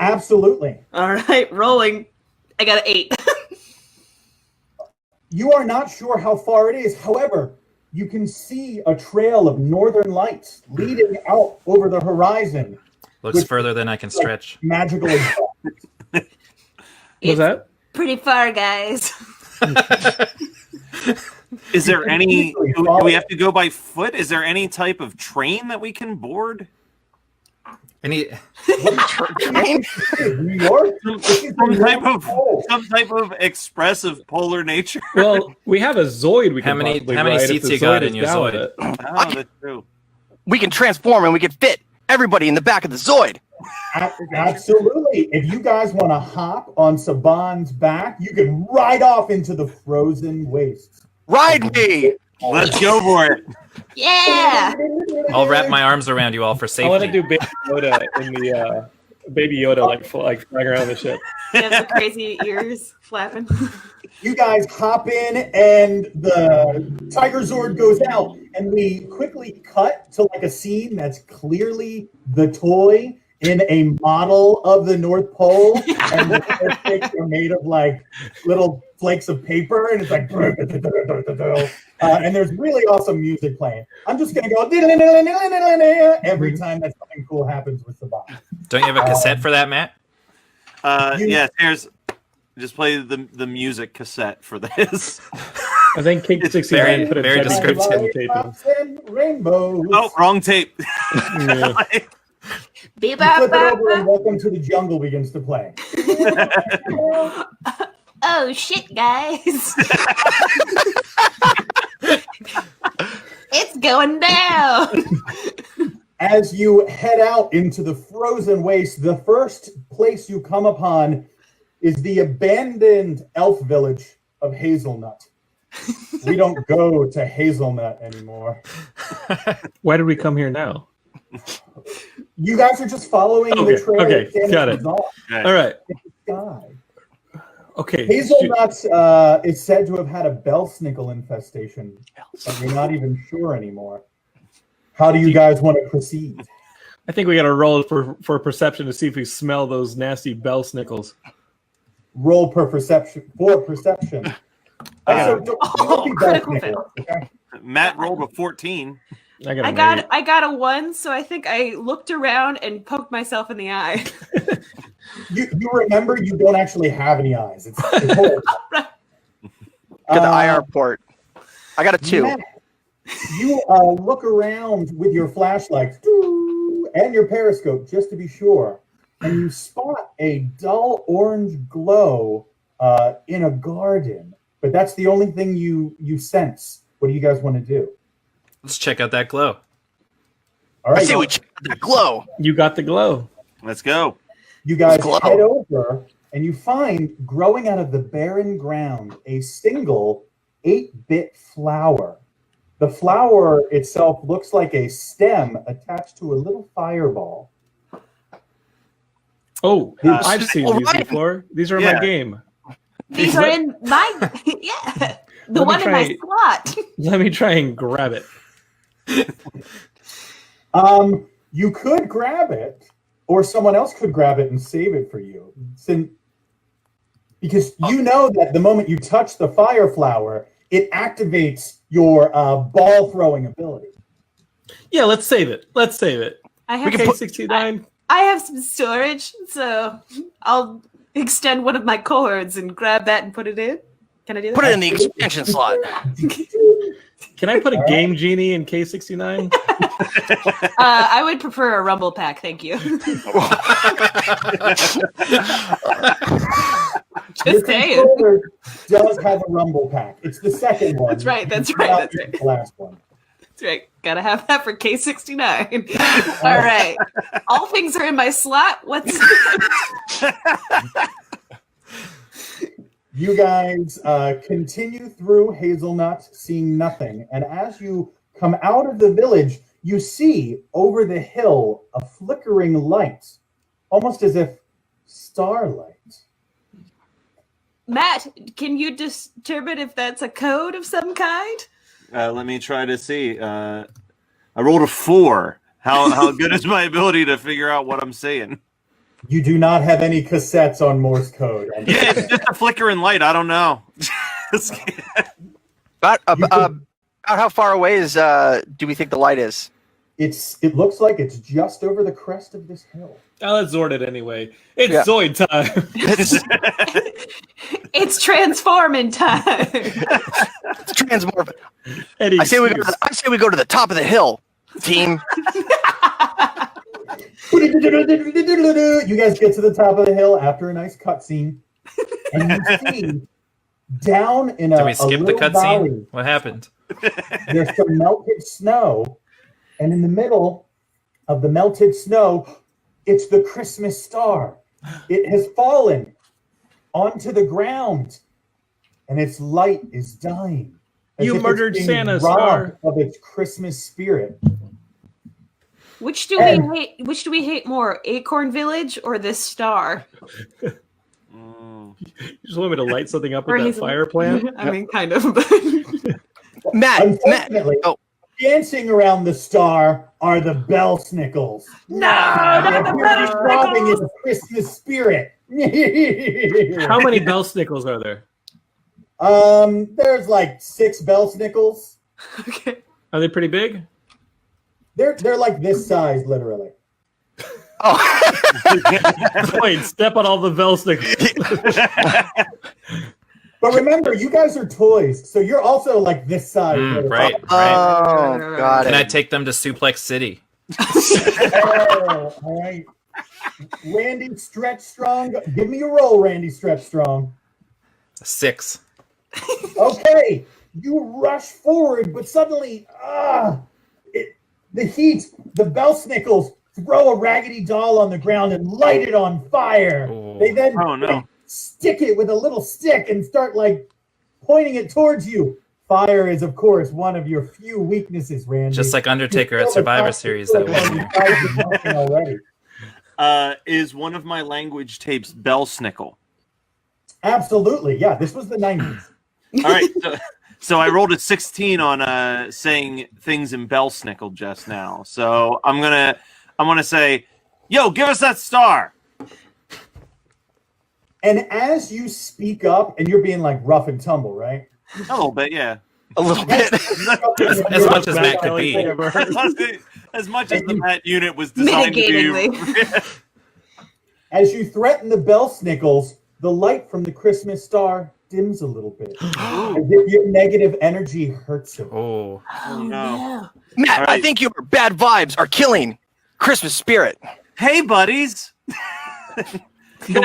Absolutely. All right, rolling. I got an 8. You are not sure how far it is. However, you can see a trail of northern lights leading out over the horizon. Looks further than I can stretch. Magical. Was that? Pretty far, guys. is there any? Do we have to go by foot? Is there any type of train that we can board? Any New York? Some type of expressive polar nature. Well, we have a Zoid. We How can many possibly how many ride if seats the you got Zoid in is your down with Zoid? it. Oh, that's true. We can transform and we can fit everybody in the back of the Zoid. Absolutely. If you guys want to hop on Saban's back, you can ride off into the frozen wastes. Ride me! Let's go for it. Yeah. I'll wrap my arms around you all for safety. I want to do Baby Yoda in the Baby Yoda like flying around the ship. You have the crazy ears flapping. You guys hop in, and the Tiger Zord goes out, and we quickly cut to like a scene that's clearly the toy in a model of the North Pole, and the flakes are made of like little flakes of paper, and it's like, and there's really awesome music playing. I'm just gonna go every time that something cool happens with the box. Don't you have a cassette for that, Matt? Yeah, here's just play the music cassette for this. I think King 69 put a very descriptive descriptive. tape in. Rainbows. Oh, wrong tape. Yeah. You flip it over and Welcome to the Jungle begins to play. Oh shit, guys. It's going down. As you head out into the frozen waste, the first place you come upon is the abandoned elf village of Hazelnut. We don't go to Hazelnut anymore. Why did we come here now? You guys are just following the trail. Okay, that Santa got it. was on. All right. Sky. Okay. Hazelnut is said to have had a bell-snickle infestation, but we're not even sure anymore. How do you guys want to proceed? I think we got to roll for perception to see if we smell those nasty bell snickles. Roll per perception. For perception. Don't be critical bell-snickle, okay? Matt rolled a 14. I got a 1, so I think I looked around and poked myself in the eye. You remember you don't actually have any eyes. It's horrible. Got the IR port. I got a 2. Matt, you look around with your flashlights and your periscope just to be sure, and you spot a dull orange glow in a garden. But that's the only thing you sense. What do you guys want to do? Let's check out that glow. All right, I see we checked the glow. You got the glow. Let's go. You guys head over, and you find growing out of the barren ground a single 8-bit flower. The flower itself looks like a stem attached to a little fireball. Oh, I've seen these before. These are in my game. These are in my the one in my slot. Let me try and grab it. You could grab it, or someone else could grab it and save it for you. Because you know that the moment you touch the fire flower, it activates your ball throwing ability. Yeah, let's save it. Let's save it. I have K69. I have some storage, so I'll extend one of my cords and grab that and put it in. Can I do that? Put it in the expansion slot. Can I put a Game Genie in K69? I would prefer a Rumble Pack, thank you. Your saying. controller does have a Rumble Pack. It's the second one. That's right. That's It's right. not That's right. the last one. That's right. Gotta have that for K69. All right. All things are in my slot. What's You guys continue through Hazelnut, seeing nothing. And as you come out of the village, you see over the hill a flickering light, almost as if starlight. Matt, can you determine if that's a code of some kind? Let me try to see. I rolled a 4. How good is my ability to figure out what I'm saying? You do not have any cassettes on Morse code. Yeah, it's just a flickering light. I don't know. About how far away is do we think the light is? It looks like it's just over the crest of this hill. Oh, let's Zord it anyway. It's Zoid time. It's transforming time. It's transmorph. Any I say we go to the top of the hill, team. You guys get to the top of the hill after a nice cutscene, and you see down in Did we skip the little cutscene? valley, What happened? there's some melted snow, and in the middle of the melted snow, it's the Christmas star. It has fallen onto the ground, and its light is dying. as You if it's murdered being Santa, robbed Star. of its Christmas spirit. Which do we hate? Which do we hate more, Acorn Village or this star? You just want me to light something up Or with that he's- fire plant? I mean, kind of. Unfortunately, dancing around the star are the bell snickles. No, They're robbing its Christmas spirit. How many bell snickles are there? There's like 6 bell snickles. Are they pretty big? They're like this size, literally. Wait, step on all the bell snickles. But remember, you guys are toys, so you're also like this size. literally. Right. Oh, got Can it. I take them to Suplex City? Oh, all right. Randy Stretch Strong. Give me a roll, Randy Stretch Strong. 6. Okay, you rush forward, but suddenly, the heat, the bell snickles throw a raggedy doll on the ground and light it on fire. They then stick it with a little stick and start like pointing it towards you. Fire is, of course, one of your few weaknesses, Randy. Just like Undertaker at Survivor Series that one year. Already. Is one of my language tapes bell snickle? Absolutely, yeah. This was the 90s. All right, so I rolled a 16 on saying things in bell snickle just now. So I'm gonna say, yo, give us that star. And as you speak up, and you're being like rough and tumble, right? A little bit, yeah. A little bit. As much as Matt could be. As much as the Matt unit was designed to be. As you threaten the bell snickles, the light from the Christmas star dims a little bit. As if your negative energy hurts it. Oh no. Matt, I think your bad vibes are killing Christmas spirit. Hey, buddies. Can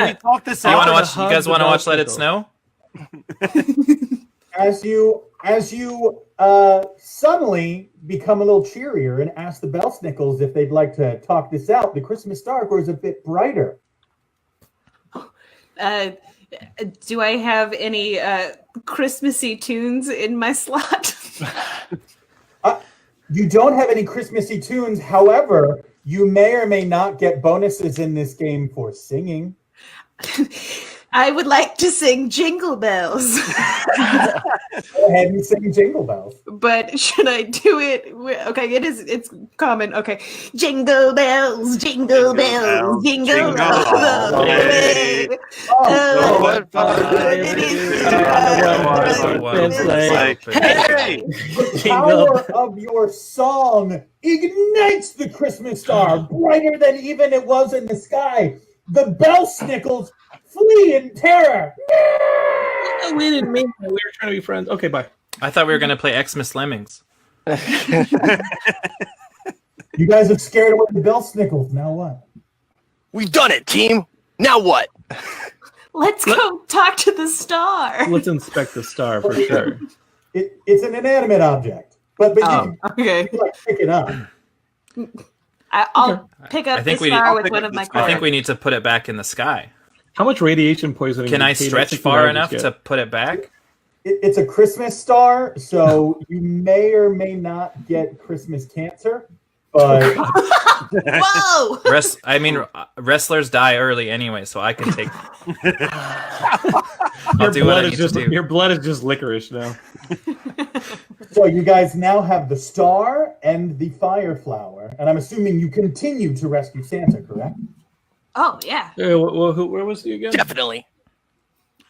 we talk this You out? want to watch? You guys want to watch Let It Snow? As you suddenly become a little cheerier and ask the bell snickles if they'd like to talk this out, the Christmas star grows a bit brighter. Do I have any Christmassy tunes in my slot? You don't have any Christmassy tunes. However, you may or may not get bonuses in this game for singing. I would like to sing Jingle Bells. Go ahead and sing Jingle Bells. But should I do it? Okay, it's common. Okay. Jingle bells, jingle bells, jingle bells. What fun it is Hey! The power of your song ignites the Christmas star brighter than even it was in the sky. The bell snickles flee in terror. We didn't mean that. We were trying to be friends. Okay, bye. I thought we were gonna play Xmas Lemmings. You guys have scared away the bell snickles. Now what? We've done it, team. Now what? Let's go talk to the star. Let's inspect the star for sure. It's an inanimate object, but you can like pick it up. I'll pick up the star with one of my cards. I think we need to put it back in the sky. How much radiation poisoning? Can I stretch far enough to put it back? It's a Christmas star, so you may or may not get Christmas cancer. But whoa! Wrestlers die early anyway, so I can take. Your blood is just licorice now. So you guys now have the star and the fire flower, and I'm assuming you continue to rescue Santa, correct? Oh yeah. Where was he again? Definitely.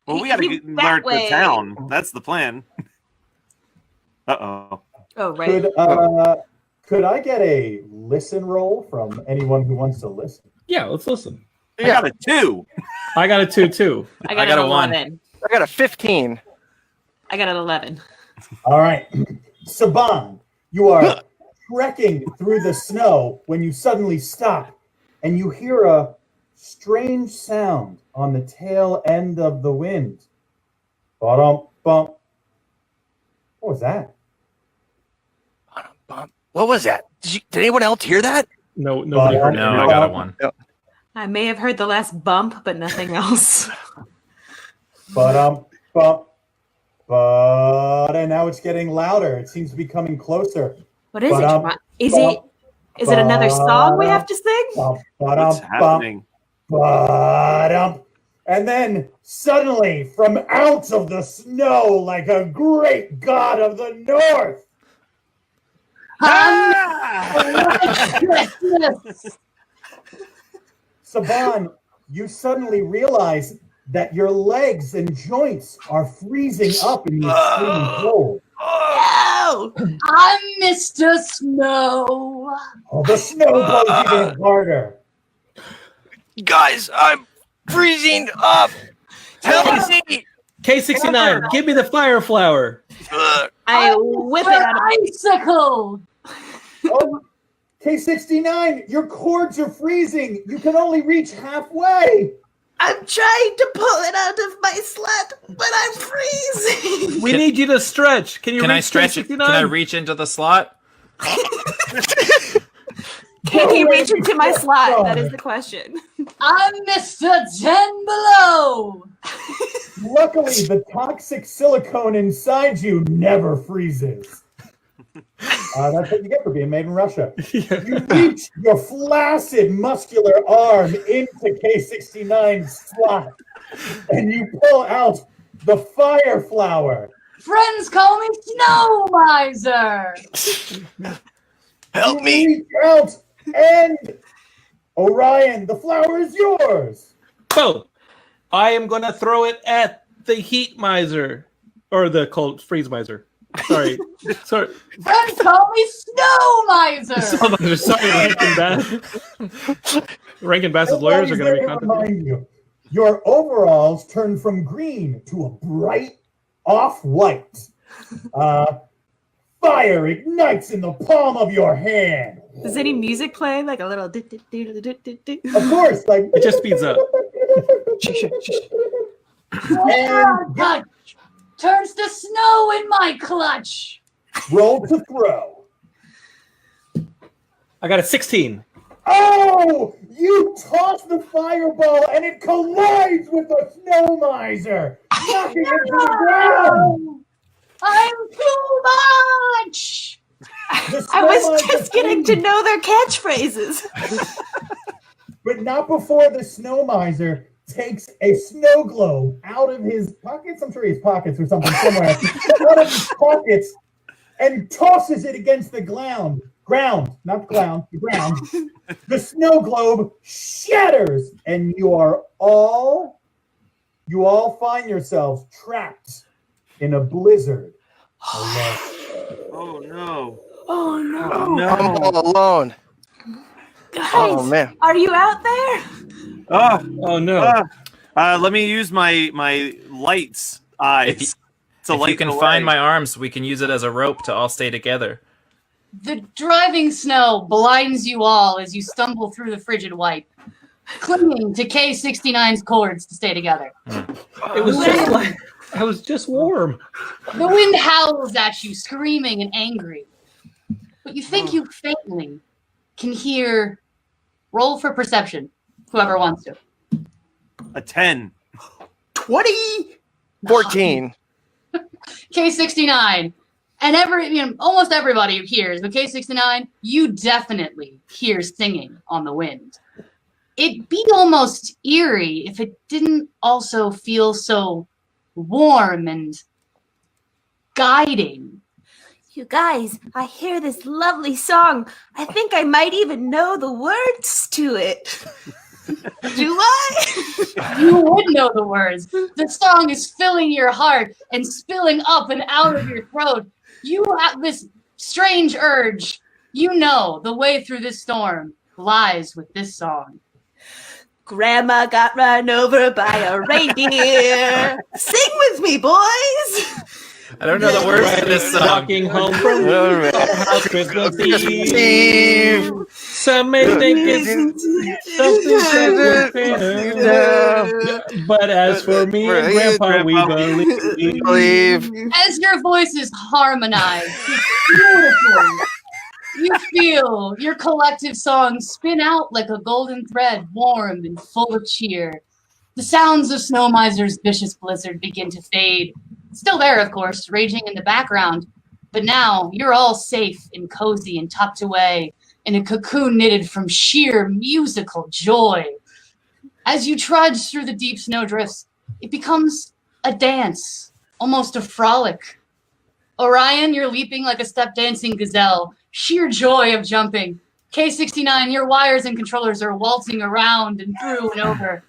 Well, we got to alert the town. That's the plan. Uh-oh. Oh, right. Could I get a listen roll from anyone who wants to listen? Yeah, let's listen. I got a 2. I got a 2 too. I got a 1. I got a 15. I got an 11. All right. Saban, you are trekking through the snow when you suddenly stop and you hear a strange sound on the tail end of the wind. Ba-dum, bump. What was that? What was that? Did anyone else hear that? No, nobody heard it. No, I got a 1. I may have heard the last bump, but nothing else. Bump. And now it's getting louder. It seems to be coming closer. What is it? Is it another song we have to sing? What's happening? And then suddenly, from out of the snow, like a great god of the north. Saban, you suddenly realize that your legs and joints are freezing up in the extreme cold. No! I'm Mr. Snow. Oh, the snow blows even harder. Guys, I'm freezing up. Help me! K69, give me the fire flower. I whip it out of icicle. Oh, K69, your cords are freezing. You can only reach halfway. I'm trying to pull it out of my sled, but I'm freezing. We need you to stretch. Can I stretch it? Can I reach into the slot? Can he reach into my slot? That is the question. I'm Mr. 10 Below. Luckily, the toxic silicone inside you never freezes. That's what you get for being made in Russia. You reach your flaccid, muscular arm into K69's slot, and you pull out the fire flower. Friends call me Snow Miser. Help me! Reach out, and Orion, the flower is yours. Oh, I am going to throw it at the heat miser, or the cold freeze miser. Sorry. Friends call me Snow Miser. Sorry, Rankin Bass's lawyers are going to be contacted. Your overalls turn from green to a bright off-white. Fire ignites in the palm of your hand. Does any music play? Like a little... Of course, like... It just speeds up. And turns to snow in my clutch. Roll to throw. I got a 16. Oh! You toss the fireball and it collides with the snow miser, knocking it to the ground. I'm too much. I was just getting to know their catchphrases. But not before the snow miser takes a snow globe out of his pockets. I'm sure he has pockets or something somewhere. Out of his pockets and tosses it against the ground. Not the ground, the ground. The snow globe shatters, and you all find yourselves trapped in a blizzard. Oh no. Oh no. I'm all alone. Guys, oh man. Are you out there? Oh no. Let me use my lights eyes. If you can find my arms, we can use it as a rope to all stay together. The driving snow blinds you all as you stumble through the frigid white, clinging to K69's cords to stay together. It was just like I was just warm. The wind howls at you, screaming and angry. But you think you faintly can hear. Roll for perception, whoever wants to. A 10. 20. 14. K69. And almost everybody hears, but K69, you definitely hear singing on the wind. It'd be almost eerie if it didn't also feel so warm and guiding. You guys, I hear this lovely song. I think I might even know the words to it. Do I? You would know the words. The song is filling your heart and spilling up and out of your throat. You have this strange urge. You know the way through this storm lies with this song. Grandma got run over by a reindeer. Sing with me, boys. I don't know the words to this song. Walking home from Christmas Eve. Some may think it's something, but as for me and Grandpa, we believe. As your voices harmonize, beautifully, you feel your collective song spin out like a golden thread, warm and full of cheer. The sounds of Snow Miser's vicious blizzard begin to fade. Still there, of course, raging in the background. But now you're all safe and cozy and tucked away in a cocoon knitted from sheer musical joy. As you trudge through the deep snowdrifts, it becomes a dance, almost a frolic. Orion, you're leaping like a step-dancing gazelle, sheer joy of jumping. K69, your wires and controllers are waltzing around and through and over.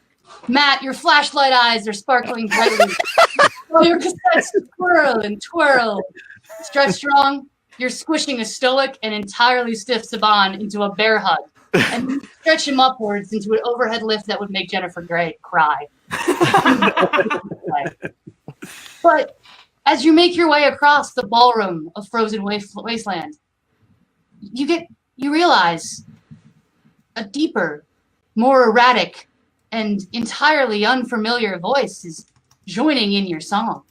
Matt, your flashlight eyes are sparkling brightly. While your cassettes twirl and twirl. Stretch Strong, you're squishing a stoic and entirely stiff Saban into a bear hug. And you stretch him upwards into an overhead lift that would make Jennifer Grey cry. But as you make your way across the ballroom of Frozen Wasteland, you realize a deeper, more erratic, and entirely unfamiliar voice is joining in your song.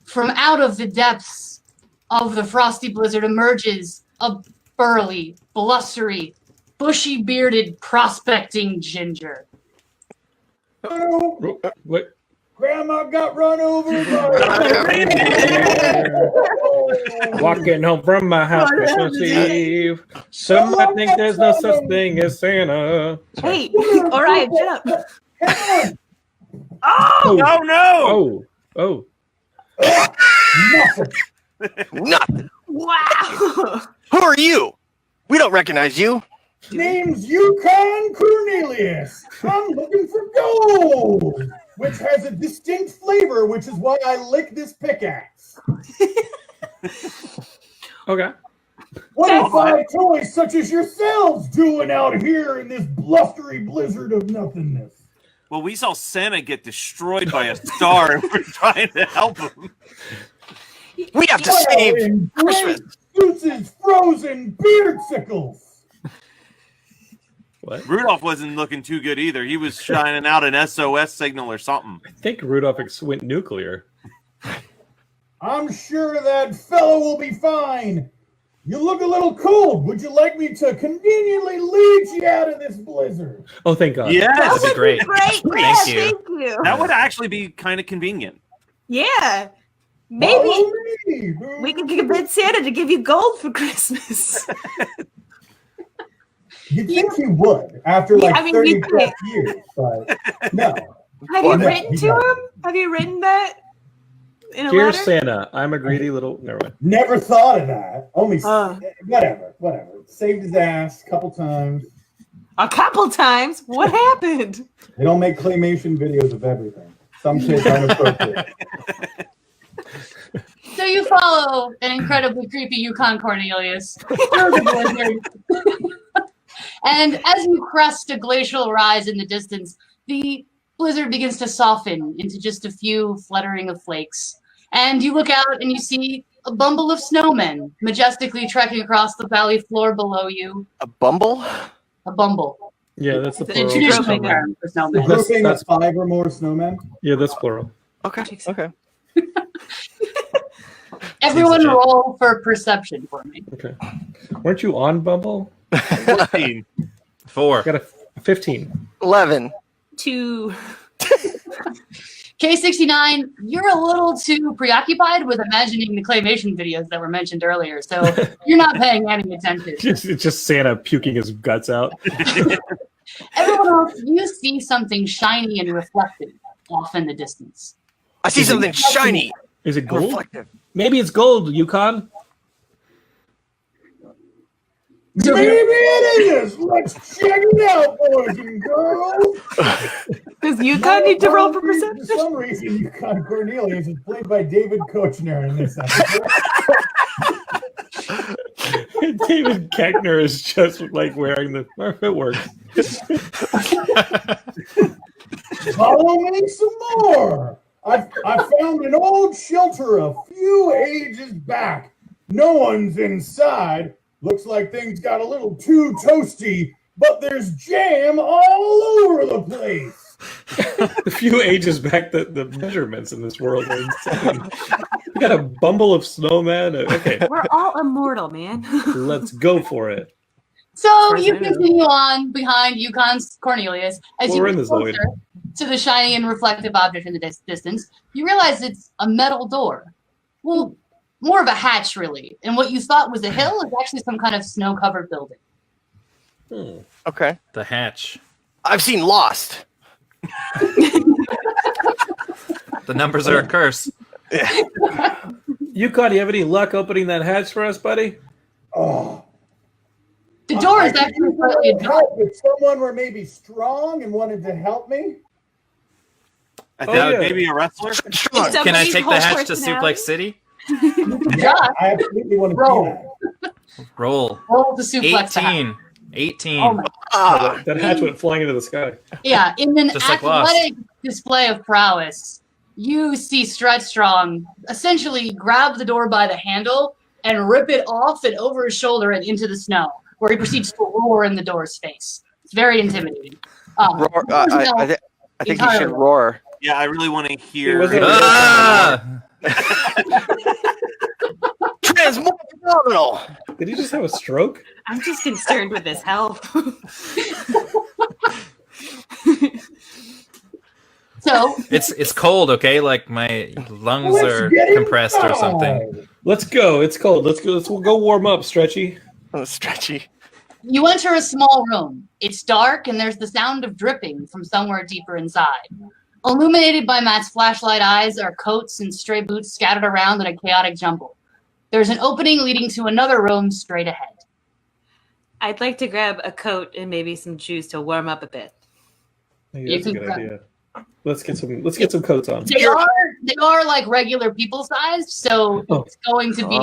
From out of the depths of the frosty blizzard emerges a burly, blustery, bushy-bearded prospecting ginger. What? Grandma got run over by walking home from my house Christmas Eve. Some might think there's no such thing as Santa. Hey, Orion, shut up. Oh no! Oh. Nothing. Wow. Who are you? We don't recognize you. Name's Yukon Cornelius. I'm looking for gold, which has a distinct flavor, which is why I lick this pickaxe. Okay. What are 5 toys such as yourselves doing out here in this blustery blizzard of nothingness? Well, we saw Santa get destroyed by a star and we're trying to help him. We have to save Christmas. Suits' frozen beardsicles. What? Rudolph wasn't looking too good either. He was shining out an SOS signal or something. I think Rudolph went nuclear. I'm sure that fellow will be fine. You look a little cold. Would you like me to conveniently lead you out of this blizzard? Oh, thank God. Yes. That'd be great. Great. Thank you. Thank you. That would actually be kind of convenient. Yeah. Maybe we can convince Santa to give you gold for Christmas. You'd think he would after like 30 plus years, but no. Have you written to him? Have you written that in a Dear letter? Santa, I'm a greedy little. Never mind. Never thought of that. Only whatever. Saved his ass a couple times. A couple times? What happened? They don't make claymation videos of everything. Some kids aren't appropriate. So you follow an incredibly creepy Yukon Cornelius through the blizzard. And as you crest a glacial rise in the distance, the blizzard begins to soften into just a few fluttering of flakes. And you look out and you see a bumble of snowmen majestically trekking across the valley floor below you. A bumble? A bumble. Yeah, that's the It's a plural. traditional term for A snowmen. grouping of 5 or more snowmen. Yeah, that's plural. Okay. Okay. Everyone roll for perception for me. Okay. Weren't you on Bumble? 14. 4. Got a 15. 11. 2. K69, you're a little too preoccupied with imagining the claymation videos that were mentioned earlier, so you're not paying any attention. It's just Santa puking his guts out. Everyone else, you see something shiny and reflective off in the distance. I see something shiny. Is it gold? Reflective. Maybe it's gold, Yukon. Maybe it is. Let's check it out, boys and girls. Does Yukon need to roll for perception? For some reason, Yukon Cornelius is played by David Kochner in this episode. David Keckner is just like wearing the. It works. Follow me some more. I found an old shelter a few ages back. No one's inside. Looks like things got a little too toasty, but there's jam all over the place. A few ages back, the measurements in this world are insane. We got a bumble of snowmen. Okay, We're all immortal, man. let's go for it. So you continue on behind Yukon's Cornelius as Well, you we're in get this void. closer to the shiny and reflective object in the distance. You realize it's a metal door. Well, more of a hatch, really. And what you thought was a hill is actually some kind of snow-covered building. Okay. The hatch. I've seen Lost. The numbers are a curse. Yukon, do you have any luck opening that hatch for us, buddy? Oh. The door is I actually could slightly use help if someone were maybe strong and wanted to help me. I think maybe a wrestler. Can I take the hatch to Suplex City? Yeah, I absolutely want to Roll. do that. Roll. Roll the suplex. 18. 18. Oh my That hatch went flying into the sky. Yeah, in an Just like Lost. athletic display of prowess, you see Stretch Strong essentially grab the door by the handle and rip it off and over his shoulder and into the snow, where he proceeds to roar in the door's face. It's very intimidating. Roar, I think you should roar. Yeah, I really want to hear. Phenomenal. Did he just have a stroke? I'm just concerned with his health. So It's cold, okay? Like my lungs are compressed or something. Let's go. It's cold. Let's go warm up, Stretchy. Oh, Stretchy. you enter a small room. It's dark, and there's the sound of dripping from somewhere deeper inside. Illuminated by Matt's flashlight eyes are coats and stray boots scattered around in a chaotic jumble. There's an opening leading to another room straight ahead. I'd like to grab a coat and maybe some juice to warm up a bit. That's a good idea. Let's get some coats on. They are like regular people sized, so it's going to be.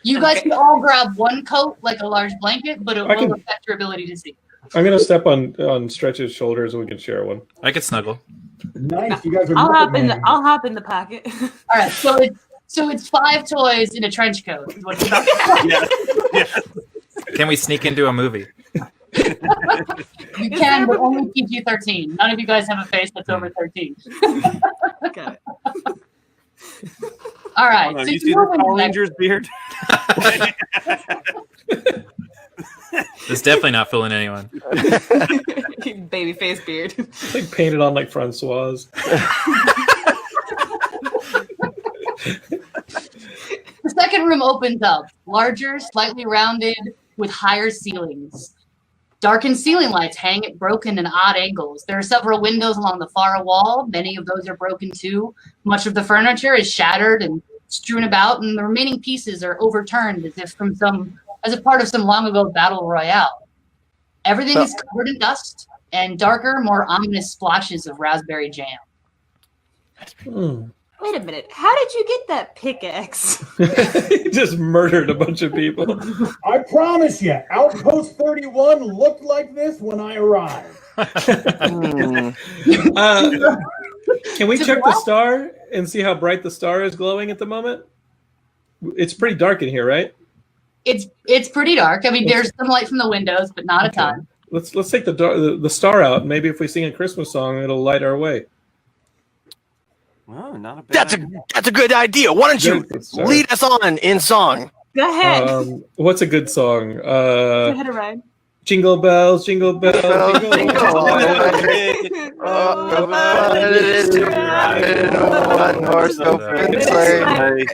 You guys can all grab one coat, like a large blanket, but it will affect your ability to see. I'm gonna step on Stretch's shoulders and we can share one. I could snuggle. Nice, you guys are. I'll hop in the pocket. All right, so it's 5 toys in a trench coat. Is what Can we sneak into a movie? You can, but only PG-13. None of you guys have a face that's over 13. Got it. All right. Oh, so you see the Power Rangers beard? It's definitely not fooling anyone. Baby face beard. It's like painted on like Francois. The second room opens up, larger, slightly rounded, with higher ceilings. Darkened ceiling lights hang at broken and odd angles. There are several windows along the far wall. Many of those are broken too. Much of the furniture is shattered and strewn about, and the remaining pieces are overturned as a part of some long ago battle royale. Everything is covered in dust and darker, more ominous splotches of raspberry jam. Wait a minute. How did you get that pickaxe? He just murdered a bunch of people. I promise you, Outpost 31 looked like this when I arrived. Can we check the star and see how bright the star is glowing at the moment? it's pretty dark in here, right? It's pretty dark. I mean, there's some light from the windows, but not a ton. Let's take the star out. Maybe if we sing a Christmas song, it'll light our way. Oh, not a bad that's a good idea. Why don't you lead us on in song? Go ahead. What's a good song? Go ahead, Ryan. Jingle bells, jingle bells, jingle bells.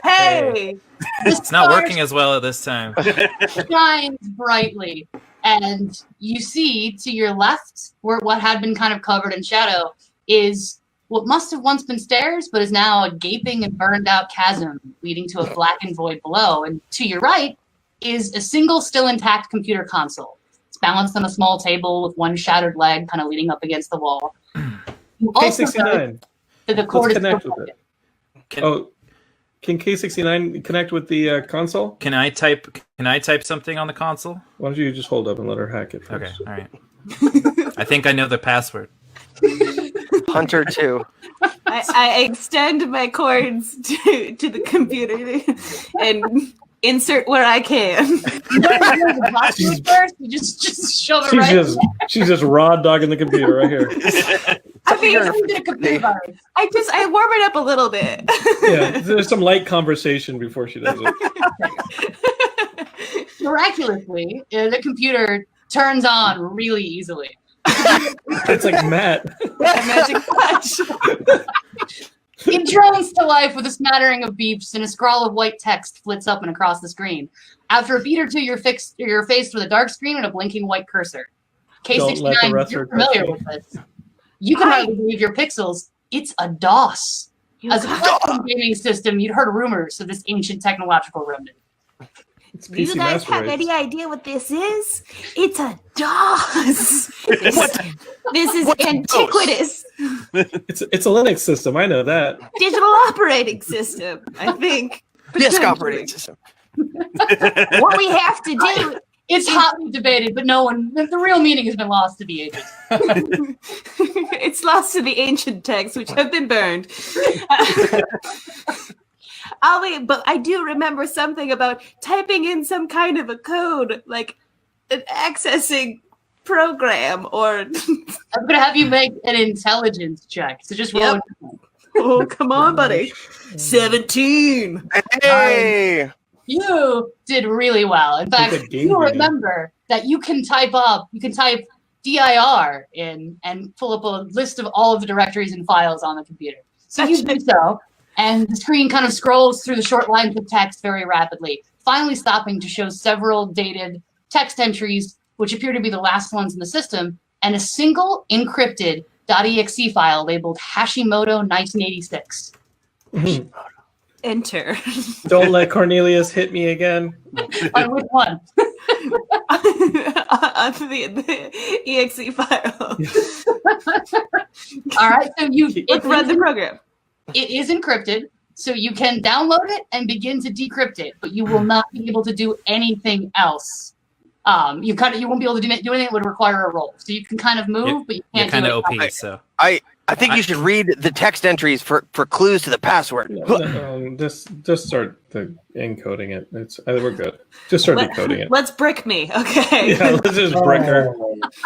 Hey! It's not working as well at this time. Shines brightly, and you see to your left, where what had been kind of covered in shadow, is what must have once been stairs, but is now a gaping and burned out chasm leading to a blackened void below. And to your right is a single, still intact computer console. It's balanced on a small table with one shattered leg kind of leaning up against the wall. You also K69. that the cord Let's is connect with it. Can K69 connect with the console? Can I type something on the console? Why don't you just hold up and let her hack it first? Okay, all right. I think I know the password. Hunter 2. I extend my cords to the computer and insert where I can. You just shove it right. She's just raw dogging the computer right here. I warm it up a little bit. Yeah, there's some light conversation before she does it. Miraculously, the computer turns on really easily. It's like Matt. Magic touch. It drones to life with a smattering of beeps and a scroll of white text flits up and across the screen. After a beat or two, you're faced with a dark screen and a blinking white cursor. K69, you're familiar with this. You can hardly believe your pixels. It's a DOS. As a platform gaming system, you'd heard rumors of this ancient technological remnant. Do you guys have any idea what this is? It's a DOS. This is antiquitous. It's a Linux system. I know that. Digital operating system, I think. Disk operating system. What we have to do. It's hotly debated, but the real meaning has been lost to the ages. It's lost to the ancient texts, which have been burned. But I do remember something about typing in some kind of a code, like an accessing program, or I'm gonna have you make an intelligence check. So just roll. Oh, come on, buddy. 17. Hey. You did really well. In fact, you remember that you can type dir in and pull up a list of all of the directories and files on the computer. So you do so, and the screen kind of scrolls through the short lines of text very rapidly, finally stopping to show several dated text entries, which appear to be the last ones in the system, and a single encrypted .exe file labeled Hashimoto 1986. Enter. Don't let Cornelius hit me again. On which one? On the exe file. All right, so let's run the program. It is encrypted, so you can download it and begin to decrypt it, but you will not be able to do anything else. You won't be able to do anything that would require a roll. So you can kind of move, but you can't. You're kind do of it. OP, so. I think you should read the text entries for clues to the password. Just start encoding it. We're good. Just start decoding it. Let's brick me, okay? Yeah, let's just brick her.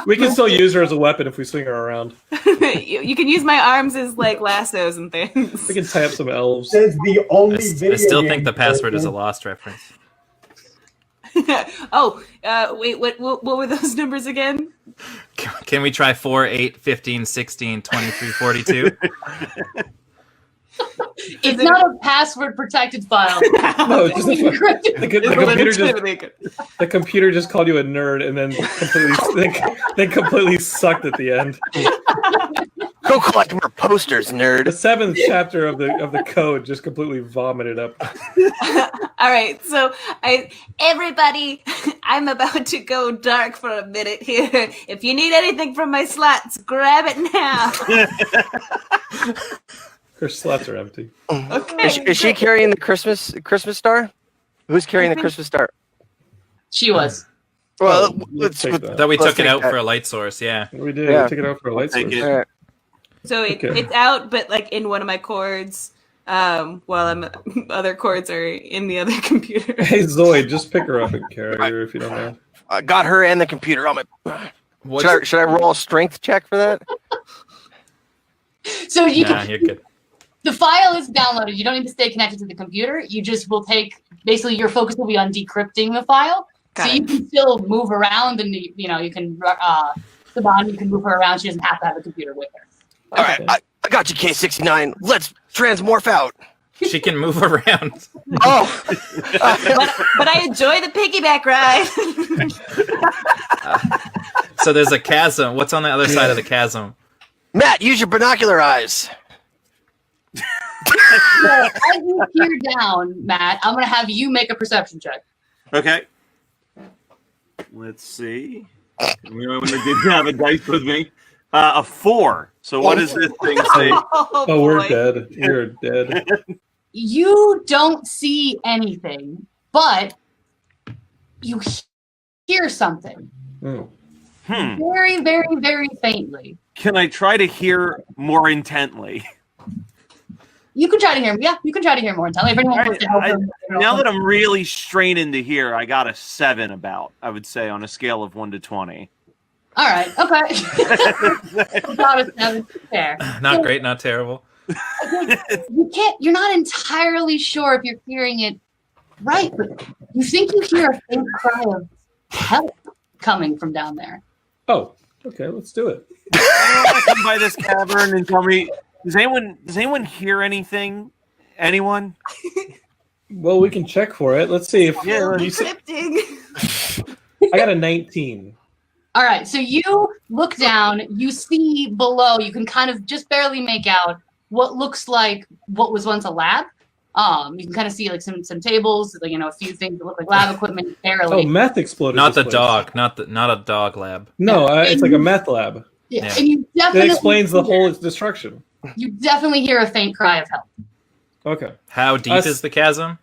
We can still use her as a weapon if we swing her around. You can use my arms as like lassos and things. We can tie up some elves. Says the only I still think the password is a lost reference. Wait, what were those numbers again? Can we try 4, 8, 15, 16, 23, 42? It's not a password protected file. No, it's just the computer just called you a nerd and then completely sucked at the end. Go collect more posters, nerd. The 7th chapter of the code just completely vomited up. All right, so everybody, I'm about to go dark for a minute here. If you need anything from my slots, grab it now. Her slots are empty. Okay. Is she carrying the Christmas star? Who's carrying the Christmas star? She was. Well, we took it out for a light source. Yeah, we did. We took it out for a light source. So it's out, but like in one of my cords. while other cords are in the other computer. Hey Zoe, just pick her up and carry her if you don't know. I got her and the computer on my. Should I roll a strength check for that? So you Nah, you're good. the file is downloaded. You don't need to stay connected to the computer. You just will take, basically your focus will be on decrypting the file. You can still move around and, you can, Saban, you can move her around. She doesn't have to have a computer with her. All right, I got you, K69. Let's transmorph out. She can move around. Oh. but I enjoy the piggyback ride. So there's a chasm. What's on the other side of the chasm? Matt, use your binocular eyes. So as you peer down, Matt, I'm going to have you make a perception check. Okay. Let's see. I didn't have a dice with me. A 4. So what does this thing say? Oh, we're dead. You're dead. You don't see anything, but you hear something. Very, very, very faintly. Can I try to hear more intently? You can try to hear. Yeah, you can try to hear more intently. If anyone wants to help them, Now that I'm really straining to hear, I got a 7 about, I would say, on a scale of 1 to 20. All right. Okay. About a 7. Fair. Not great, not terrible. You're not entirely sure if you're hearing it right, but you think you hear a faint cry of help coming from down there. Oh, okay. Let's do it. I come by this cavern and tell me, does anyone hear anything? Anyone? Well, we can check for it. Let's see if I got a 19. All right, so you look down, you see below, you can kind of just barely make out what looks like what was once a lab. You can kind of see like some tables, like, a few things that look like lab equipment, barely. Oh, meth exploded. Not the dog, not a dog lab. No, it's like a meth lab. Yeah. And you definitely That explains the whole destruction. You definitely hear a faint cry of help. Okay. How deep is the chasm?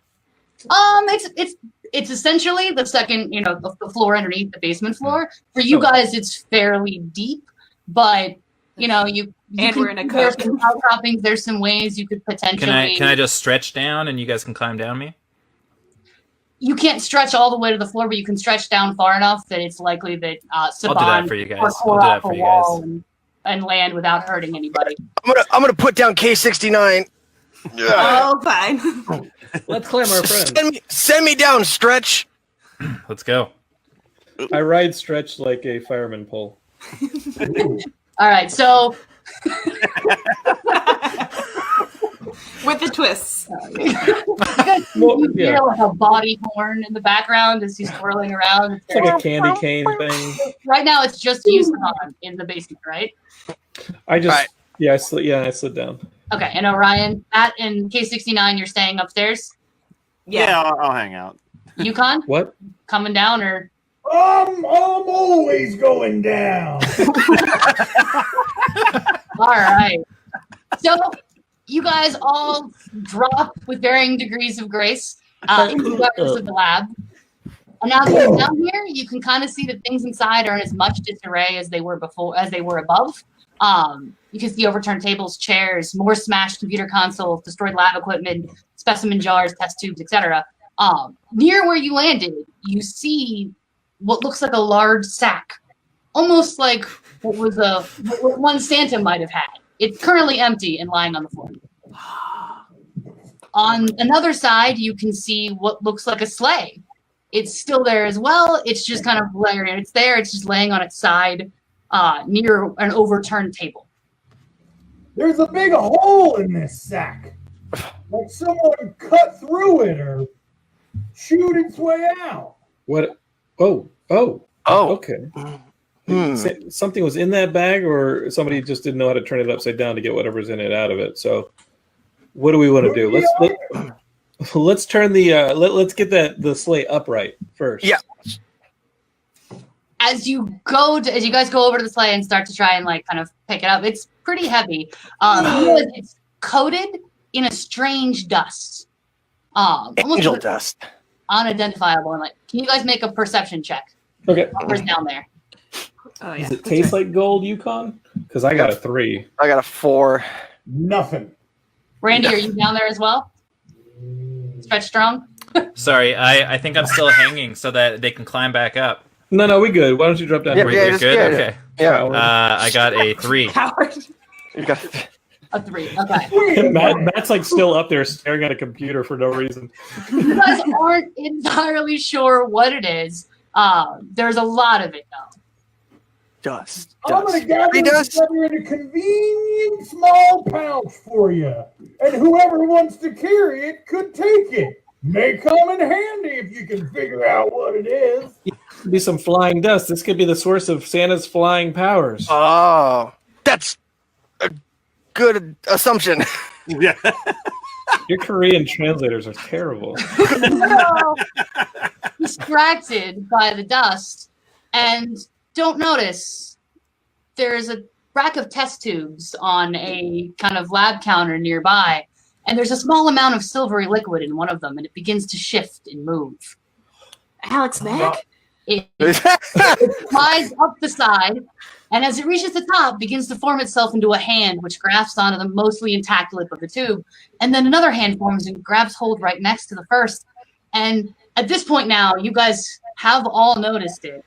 It's essentially the second, the floor underneath the basement floor. For you guys, it's fairly deep, but you And we're in a there's cove. some outcroppings. There's some ways you could potentially. Can I just stretch down and you guys can climb down me? You can't stretch all the way to the floor, but you can stretch down far enough that it's likely that Saban I'll do that for you guys. will I'll do that for you guys. and land without hurting anybody. I'm gonna put down K69. Oh, fine. Let's climb our friend. Send me down, Stretch. Let's go. I ride Stretch like a fireman pole. All right, so With the twists. You hear like a body horn in the background as he's twirling around. It's like a candy cane thing. Right now, it's just you, Saban, in the basement, right? I just I slid down. Okay, and Orion, Matt, and K69, you're staying upstairs. Yeah, I'll hang out. Yukon, What? coming down or? I'm always going down. All right. So you guys all drop with varying degrees of grace into the gutters of the lab. And now that you're down here, you can kind of see that things inside are in as much disarray as they were above. You can see overturned tables, chairs, more smashed computer consoles, destroyed lab equipment, specimen jars, test tubes, etc. Near where you landed, you see what looks like a large sack, almost like what one Santa might have had. It's currently empty and lying on the floor. On another side, you can see what looks like a sleigh. It's still there as well. It's just kind of layered in. It's there. It's just laying on its side near an overturned table. There's a big hole in this sack. Like someone cut through it or chewed its way out. What? Oh. Okay. Something was in that bag, or somebody just didn't know how to turn it upside down to get whatever's in it out of it. So, what do we want to do? Let's turn the let's get the sleigh upright first. Yeah. As you guys go over to the sleigh and start to try and kind of pick it up, it's pretty heavy. It's coated in a strange dust. Angel dust. Unidentifiable. And can you guys make a perception check? Okay. Whoever's down there. Oh yeah. Does it taste like gold, Yukon? Because I got a 3. I got a 4. Nothing. Randy, are you down there as well? Stretch strong. Sorry, I think I'm still hanging so that they can climb back up. No, we good. Why don't you drop down? You're good? Okay. Yeah. I got a 3. Howard. You got A 3. Okay. Matt's like still up there staring at a computer for no reason. You guys aren't entirely sure what it is. There's a lot of it though. Dust. I'm going to gather it together in a convenient small pouch for you. And whoever wants to carry it could take it. May come in handy if you can figure out what it is. Could be some flying dust. This could be the source of Santa's flying powers. Oh, that's a good assumption. Yeah. Your Korean translators are terrible. Distracted by the dust and don't notice there's a rack of test tubes on a kind of lab counter nearby, and there's a small amount of silvery liquid in one of them, and it begins to shift and move. Alex Mack? It flies up the side, and as it reaches the top, begins to form itself into a hand, which grasps onto the mostly intact lip of the tube. And then another hand forms and grabs hold right next to the first. And at this point now, you guys have all noticed it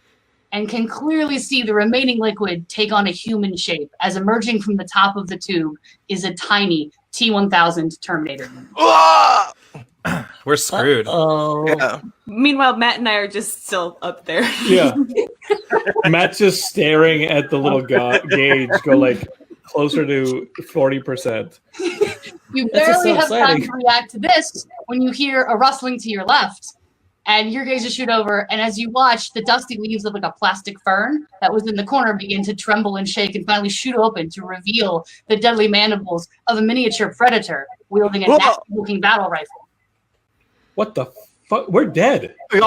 and can clearly see the remaining liquid take on a human shape, as emerging from the top of the tube is a tiny T-1000 Terminator. We're screwed. Yeah. Meanwhile, Matt and I are just still up there. Yeah. Matt's just staring at the little gauge go like closer to 40%. You That's just barely so have time exciting. to react to this when you hear a rustling to your left. And your gazes shoot over, and as you watch, the dusty leaves of like a plastic fern that was in the corner begin to tremble and shake and finally shoot open to reveal the deadly mandibles of a miniature predator wielding a nasty-looking battle rifle. What the fuck? We're dead. We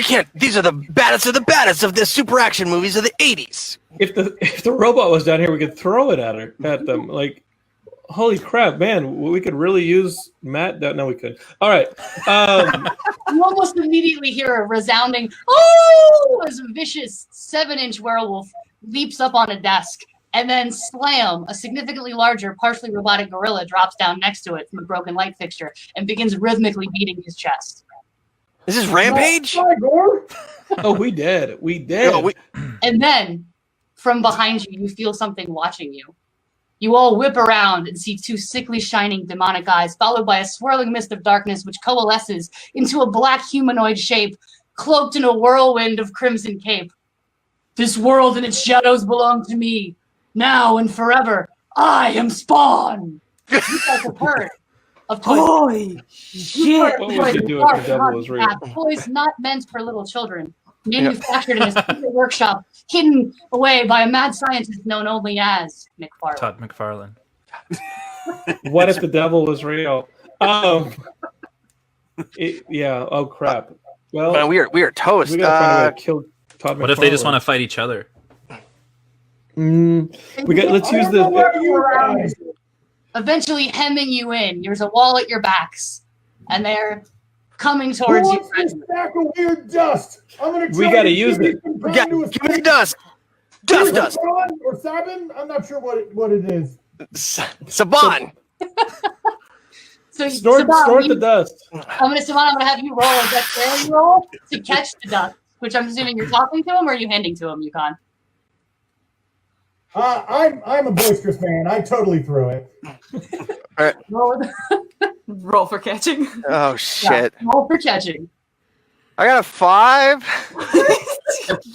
can't. These are the baddest of the super action movies of the 80s. If the robot was down here, we could throw it at them. Like, holy crap, man! We could really use Matt. No, we could. All right. You almost immediately hear a resounding "oh!" as a vicious 7-inch werewolf leaps up on a desk, and then slam, a significantly larger, partially robotic gorilla drops down next to it from a broken light fixture and begins rhythmically beating his chest. This is Rampage? Oh, we did. We did. And then, from behind you, you feel something watching you. You all whip around and see 2 sickly, shining, demonic eyes, followed by a swirling mist of darkness which coalesces into a black humanoid shape, cloaked in a whirlwind of crimson cape. This world and its shadows belong to me. Now and forever, I am Spawn! You guys have heard of toys. Holy shit! What would you do if the devil was real? Toys not meant for little children. Manufactured in a secret workshop, hidden away by a mad scientist known only as McFarlane. Todd McFarlane. What if the devil was real? Yeah. Oh crap. Well, we are toast. We gotta find a way to kill Todd. What if they just want to fight each other? Let's use the. Eventually hemming you in. There's a wall at your backs, and they're coming towards Who you. wants this stack of weird dust? I'm gonna. We gotta use it. Give me the dust. Dust. Or Sabin? I'm not sure what it is. Saban. So Snort the dust. I'm gonna have you roll a dexterity roll to catch the dust, which I'm assuming you're talking to him or are you handing to him, Yukon? I'm a boisterous man. I totally threw it. All right. Roll for catching. Oh shit! Yeah, roll for catching. I got a 5.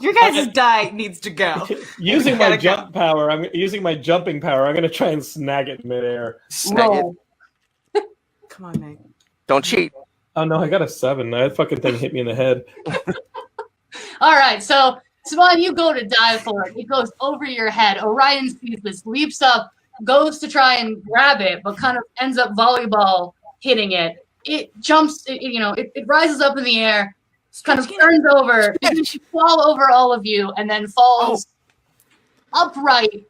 Your guys' die needs to go. Using my jumping power, I'm gonna try and snag it midair. Snag it. Come on, Nate. Don't cheat. Oh no, I got a 7. That fucking thing hit me in the head. All right, so Swan, you go to dive for it. It goes over your head. Orion sees this, leaps up, goes to try and grab it, but kind of ends up volleyball hitting it. It jumps, it rises up in the air, kind of turns over, begins to fall over all of you, and then falls upright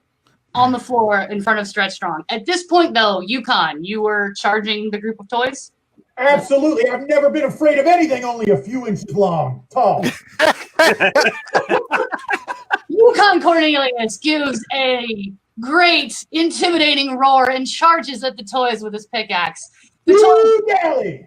on the floor in front of Stretch Strong. At this point, though, Yukon, you were charging the group of toys? Absolutely. I've never been afraid of anything only a few inches long, tall. Yukon Cornelius gives a great, intimidating roar and charges at the toys with his pickaxe. The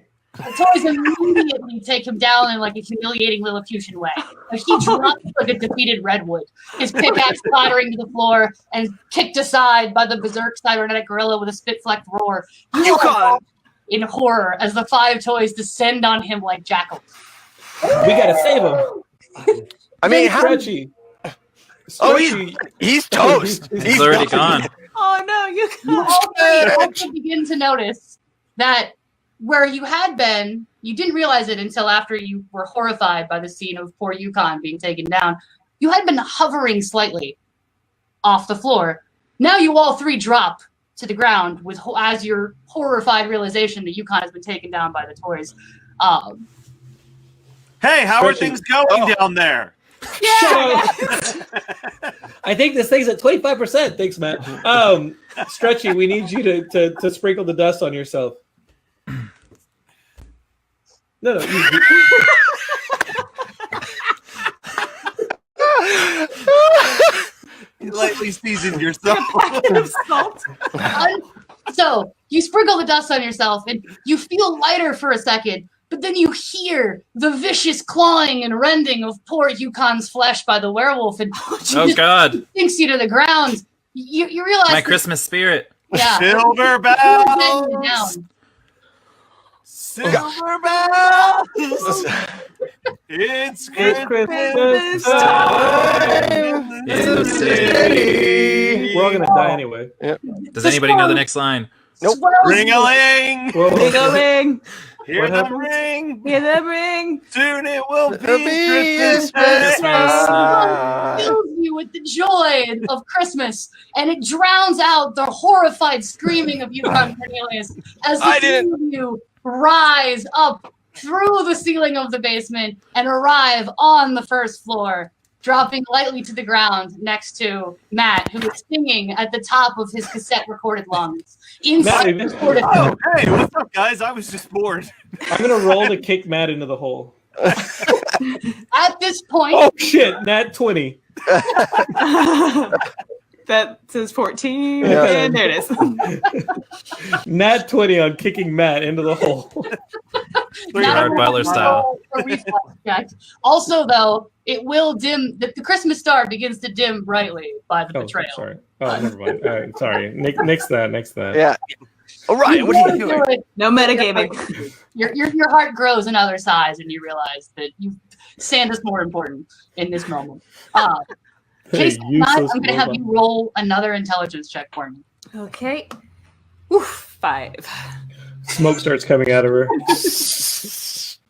toys immediately take him down in like a humiliating Lilliputian way. Like he drops like a defeated redwood, his pickaxe clattering to the floor and kicked aside by the berserk cybernetic gorilla with a spit-flecked roar. You are in horror as the 5 toys descend on him like jackals. We gotta save him. I mean, Stretchy. Oh, he's toast. He's already gone. Oh no, you also begin to notice that where you had been, you didn't realize it until after you were horrified by the scene of poor Yukon being taken down. You had been hovering slightly off the floor. Now you all 3 drop to the ground with as your horrified realization that Yukon has been taken down by the toys. Hey, how are things going down there? Yeah. I think this thing's at 25%. Thanks, Matt. Stretchy, we need you to sprinkle the dust on yourself. No. You lightly seasoned yourself. Salt. So you sprinkle the dust on yourself and you feel lighter for a second, but then you hear the vicious clawing and rending of poor Yukon's flesh by the werewolf, and Oh God! sinks you to the ground. You realize My Christmas spirit. Yeah. Silver bells. Silver bells. It's Christmas time in the city. We're all gonna die anyway. Yep. Does anybody know the next line? Nope. Ring-a-ling. Ring-a-ling. Hear the ring. Hear the ring. Soon it will be Christmas. It fills you with the joy of Christmas, and it drowns out the horrified screaming of Yukon Cornelius as the two of you rise up through the ceiling of the basement and arrive on the first floor, dropping lightly to the ground next to Matt, who is singing at the top of his cassette-recorded lungs. Inside Oh, hey, what's up, guys? I was just bored. I'm gonna roll to kick Matt into the hole. At this point, Oh shit, Nat 20. That says 14. Yeah. And there it is. Nat 20 on kicking Matt into the hole. Gerard Butler style. a reflex check. Also, though, it will dim. The Christmas star begins to dim brightly by the betrayal. Sorry. Oh, never mind. All right, sorry. Nix that. Yeah. All right. What are you doing? No metagaming. Your heart grows another size, and you realize that Santa's more important in this moment. Case not, I'm going to have you roll another intelligence check for me. Okay. Oof, 5. Smoke starts coming out of her.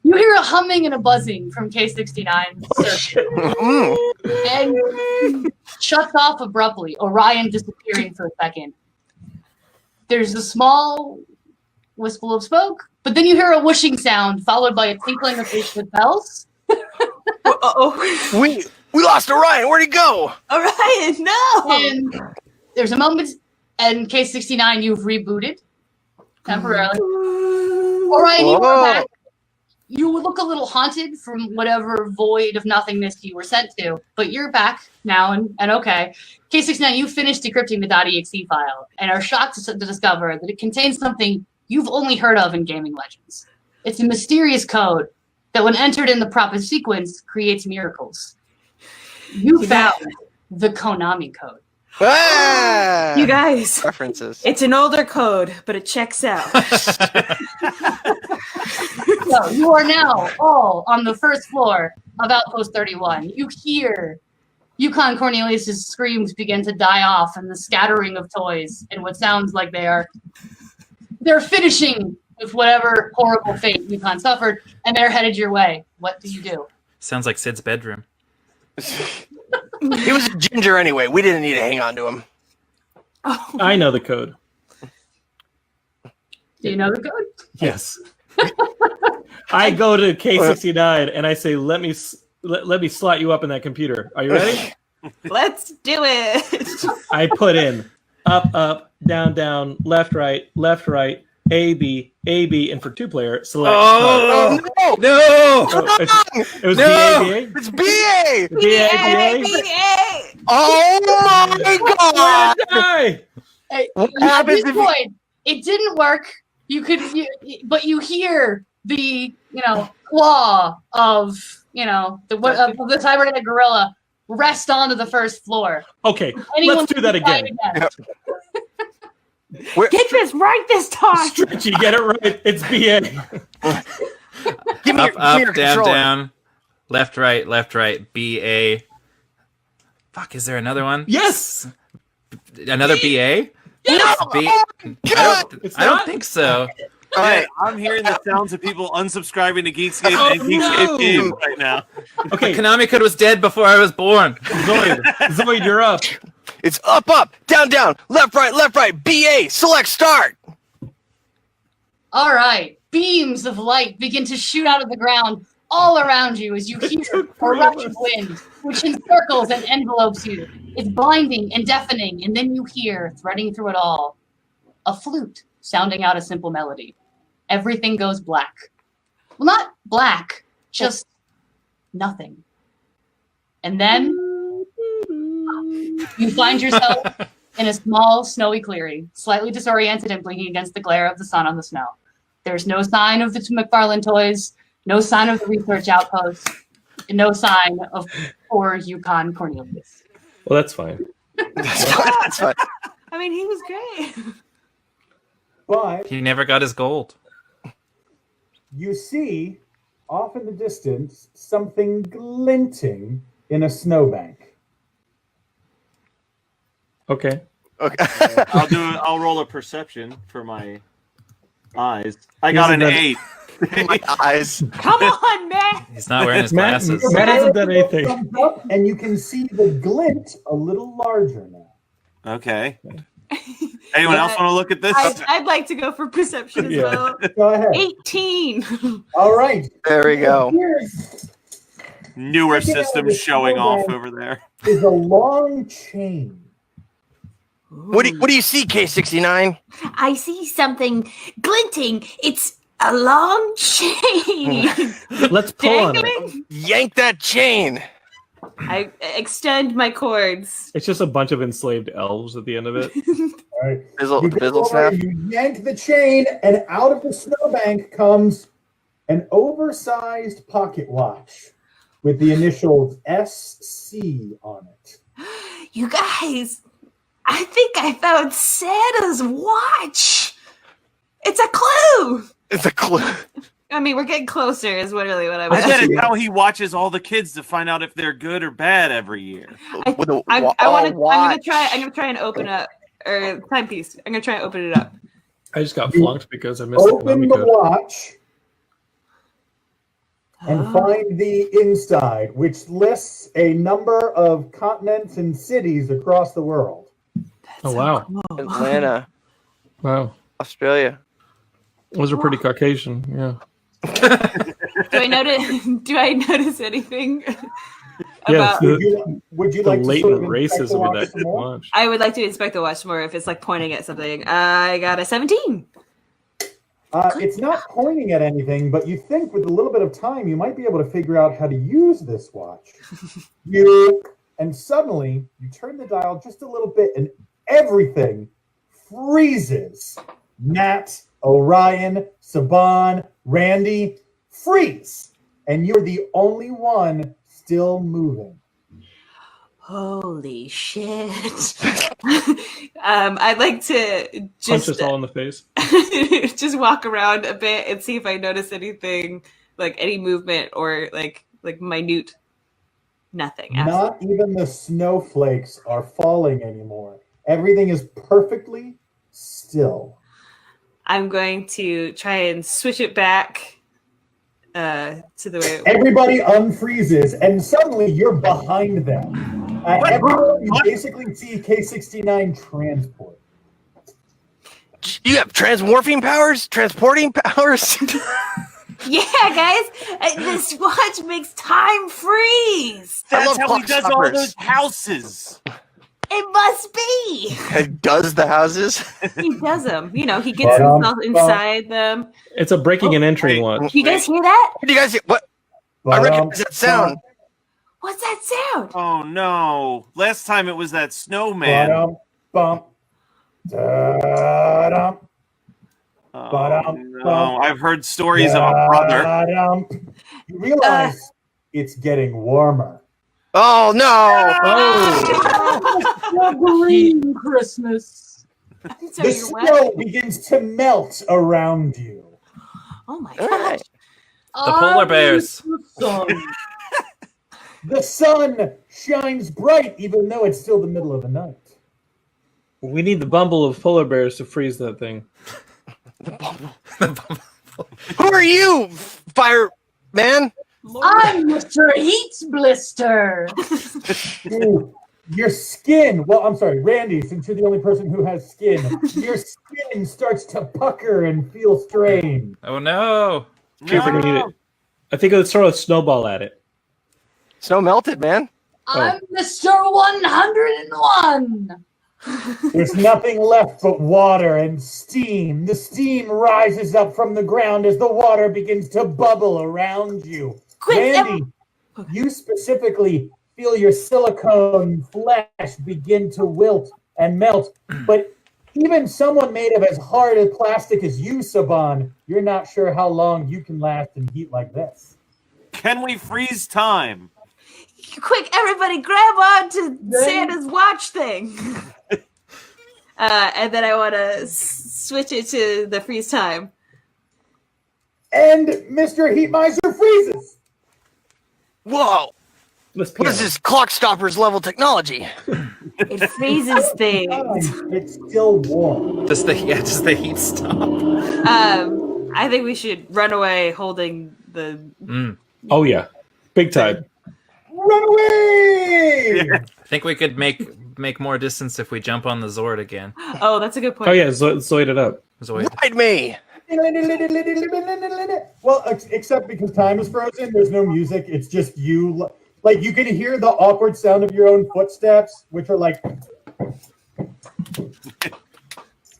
You hear a humming and a buzzing from K69, and shuts off abruptly, Orion disappearing for a second. There's a small whistle of smoke, but then you hear a whooshing sound followed by a tinkling of basement bells. We lost Orion. Where'd he go? Orion, no! And there's a moment, and K69, you've rebooted temporarily. Orion, you are back. You look a little haunted from whatever void of nothingness you were sent to, but you're back now and okay. K69, you finished decrypting the .exe file and are shocked to discover that it contains something you've only heard of in gaming legends. It's a mysterious code that, when entered in the proper sequence, creates miracles. You found the Konami code. Ah! You guys. References. It's an older code, but it checks out. So you are now all on the first floor of Outpost 31. You hear Yukon Cornelius' screams begin to die off and the scattering of toys in what sounds like they're finishing with whatever horrible fate Yukon suffered, and they're headed your way. What do you do? Sounds like Sid's bedroom. He was a ginger anyway. We didn't need to hang on to him. I know the code. Do you know the code? Yes. I go to K69 and I say, let me slot you up in that computer. Are you ready? Let's do it. I put in up, down, left, right, A, B, and for 2-player, select. Oh, no! It was No! BABA? It's BA! BA. Oh my god! Hey, What at happens this if you- point, it didn't work. But you hear the claw of the cybernetic gorilla rest onto the first floor. Okay, Anyone let's do can that try again. Get this right this time. Stretchy, get it right. It's BA. Give me Up, your up, down, controller. down. Left, right. BA. Fuck, is there another one? Yes. Another BA? Yes! B- Oh my God! I don't think so. All right. I'm hearing the sounds of people unsubscribing to Geekscape and Geekscape Team right now. Okay, Konami Code was dead before I was born. Zoid, you're up. It's up, down, left, right. BA. Select start. All right. Beams of light begin to shoot out of the ground all around you as you hear a rush of wind, which encircles and envelopes you. It's blinding and deafening, and then you hear, threading through it all, a flute sounding out a simple melody. Everything goes black. Well, not black, just nothing. And then you find yourself in a small, snowy clearing, slightly disoriented and blinking against the glare of the sun on the snow. There's no sign of the McFarlane toys, no sign of the research outpost, and no sign of poor Yukon Cornelius. Well, that's fine. That's fine. I mean, he was great. But He never got his gold. you see, off in the distance, something glinting in a snowbank. Okay. Okay. I'll roll a perception for my eyes. I got an 8. My eyes. Come on, man. He's not wearing his glasses. Matt hasn't done anything. Comes up, and you can see the glint a little larger now. Okay. Anyone else want to look at this? I'd like to go for perception as Yeah. well. Go ahead. 18. All right. There we go. Here's Newer Sticking out of systems the showing off snowbank over there. is a long chain. What do you see, K69? I see something glinting. It's a long chain. Let's pull on it. Dangling? Yank that chain. I extend my cords. It's just a bunch of enslaved elves at the end of it. All right. Fizzle You go over, snap. you yank the chain, and out of the snowbank comes an oversized pocket watch with the initials SC on it. You guys, I think I found Santa's watch. It's a clue. It's a clue. I mean, we're getting closer is really what I I was bet it's how he watches all the kids to find out if they're good or bad every year. With a I'm watch. gonna try and open up or timepiece. I'm gonna try and open it up. I just got flunked because I missed the Open Konami the code. watch and find the inside, which lists a number of continents and cities across the world. Oh, wow. Atlanta, Wow. Australia. Those are pretty Caucasian. Yeah. Do I notice? Do I notice anything Yeah, about? Would you the like to latent sort of inspect the racism of watch that some more? watch. I would like to inspect the watch more if it's like pointing at something. I got a 17. It's not pointing at anything, but you think with a little bit of time, you might be able to figure out how to use this watch. And suddenly, you turn the dial just a little bit, and everything freezes. Nat, Orion, Saban, Randy, freeze. And you're the only one still moving. Holy shit. I'd like to Punch just us all in the face. just walk around a bit and see if I notice anything, like any movement or like minute nothing. Not even the snowflakes are falling anymore. Everything is perfectly still. I'm going to try and switch it back to the way. Everybody unfreezes, and suddenly you're behind them. Everyone, you basically see K69 transport. You have transmorphing powers? Transporting powers? Yeah, guys, this watch makes time freeze. That's how he does all those houses. It must be. It does the houses? He does them. You know, he gets himself inside them. It's a breaking and entering watch. You guys hear that? Do you guys hear what? I recognize that sound. What's that sound? Oh no! Last time it was that snowman. Ba-dum, da-dum. No, I've heard stories of a brother. You realize it's getting warmer. Oh no! Oh, green Christmas. The snow begins to melt around you. Oh my gosh. The polar bears. The sun shines bright even though it's still the middle of the night. We need the bumble of polar bears to freeze that thing. Who are you, fireman? I'm Mr. Heat Blister. Ooh, your skin, well, I'm sorry, Randy, since you're the only person who has skin, your skin starts to pucker and feel strained. Oh no! I think let's throw a snowball at it. Snow melted, man. I'm Mr. 101. There's nothing left but water and steam. The steam rises up from the ground as the water begins to bubble around you. Randy, you specifically feel your silicone flesh begin to wilt and melt. But even someone made of as hard as plastic as you, Saban, you're not sure how long you can last in heat like this. Can we freeze time? Quick, everybody, grab on to Santa's watch thing. And then I want to switch it to the freeze time. And Mr. Heat Miser freezes. Whoa! What is this clock stoppers level technology? It freezes things. It's still warm. Does the heat stop? I think we should run away holding the. Oh yeah, big time. Run away! I think we could make more distance if we jump on the Zord again. Oh, that's a good point. Oh yeah, Zoid it up. Zoid. Ride me! Well, except because time is frozen, there's no music. It's just you. Like, you can hear the awkward sound of your own footsteps, which are like... It's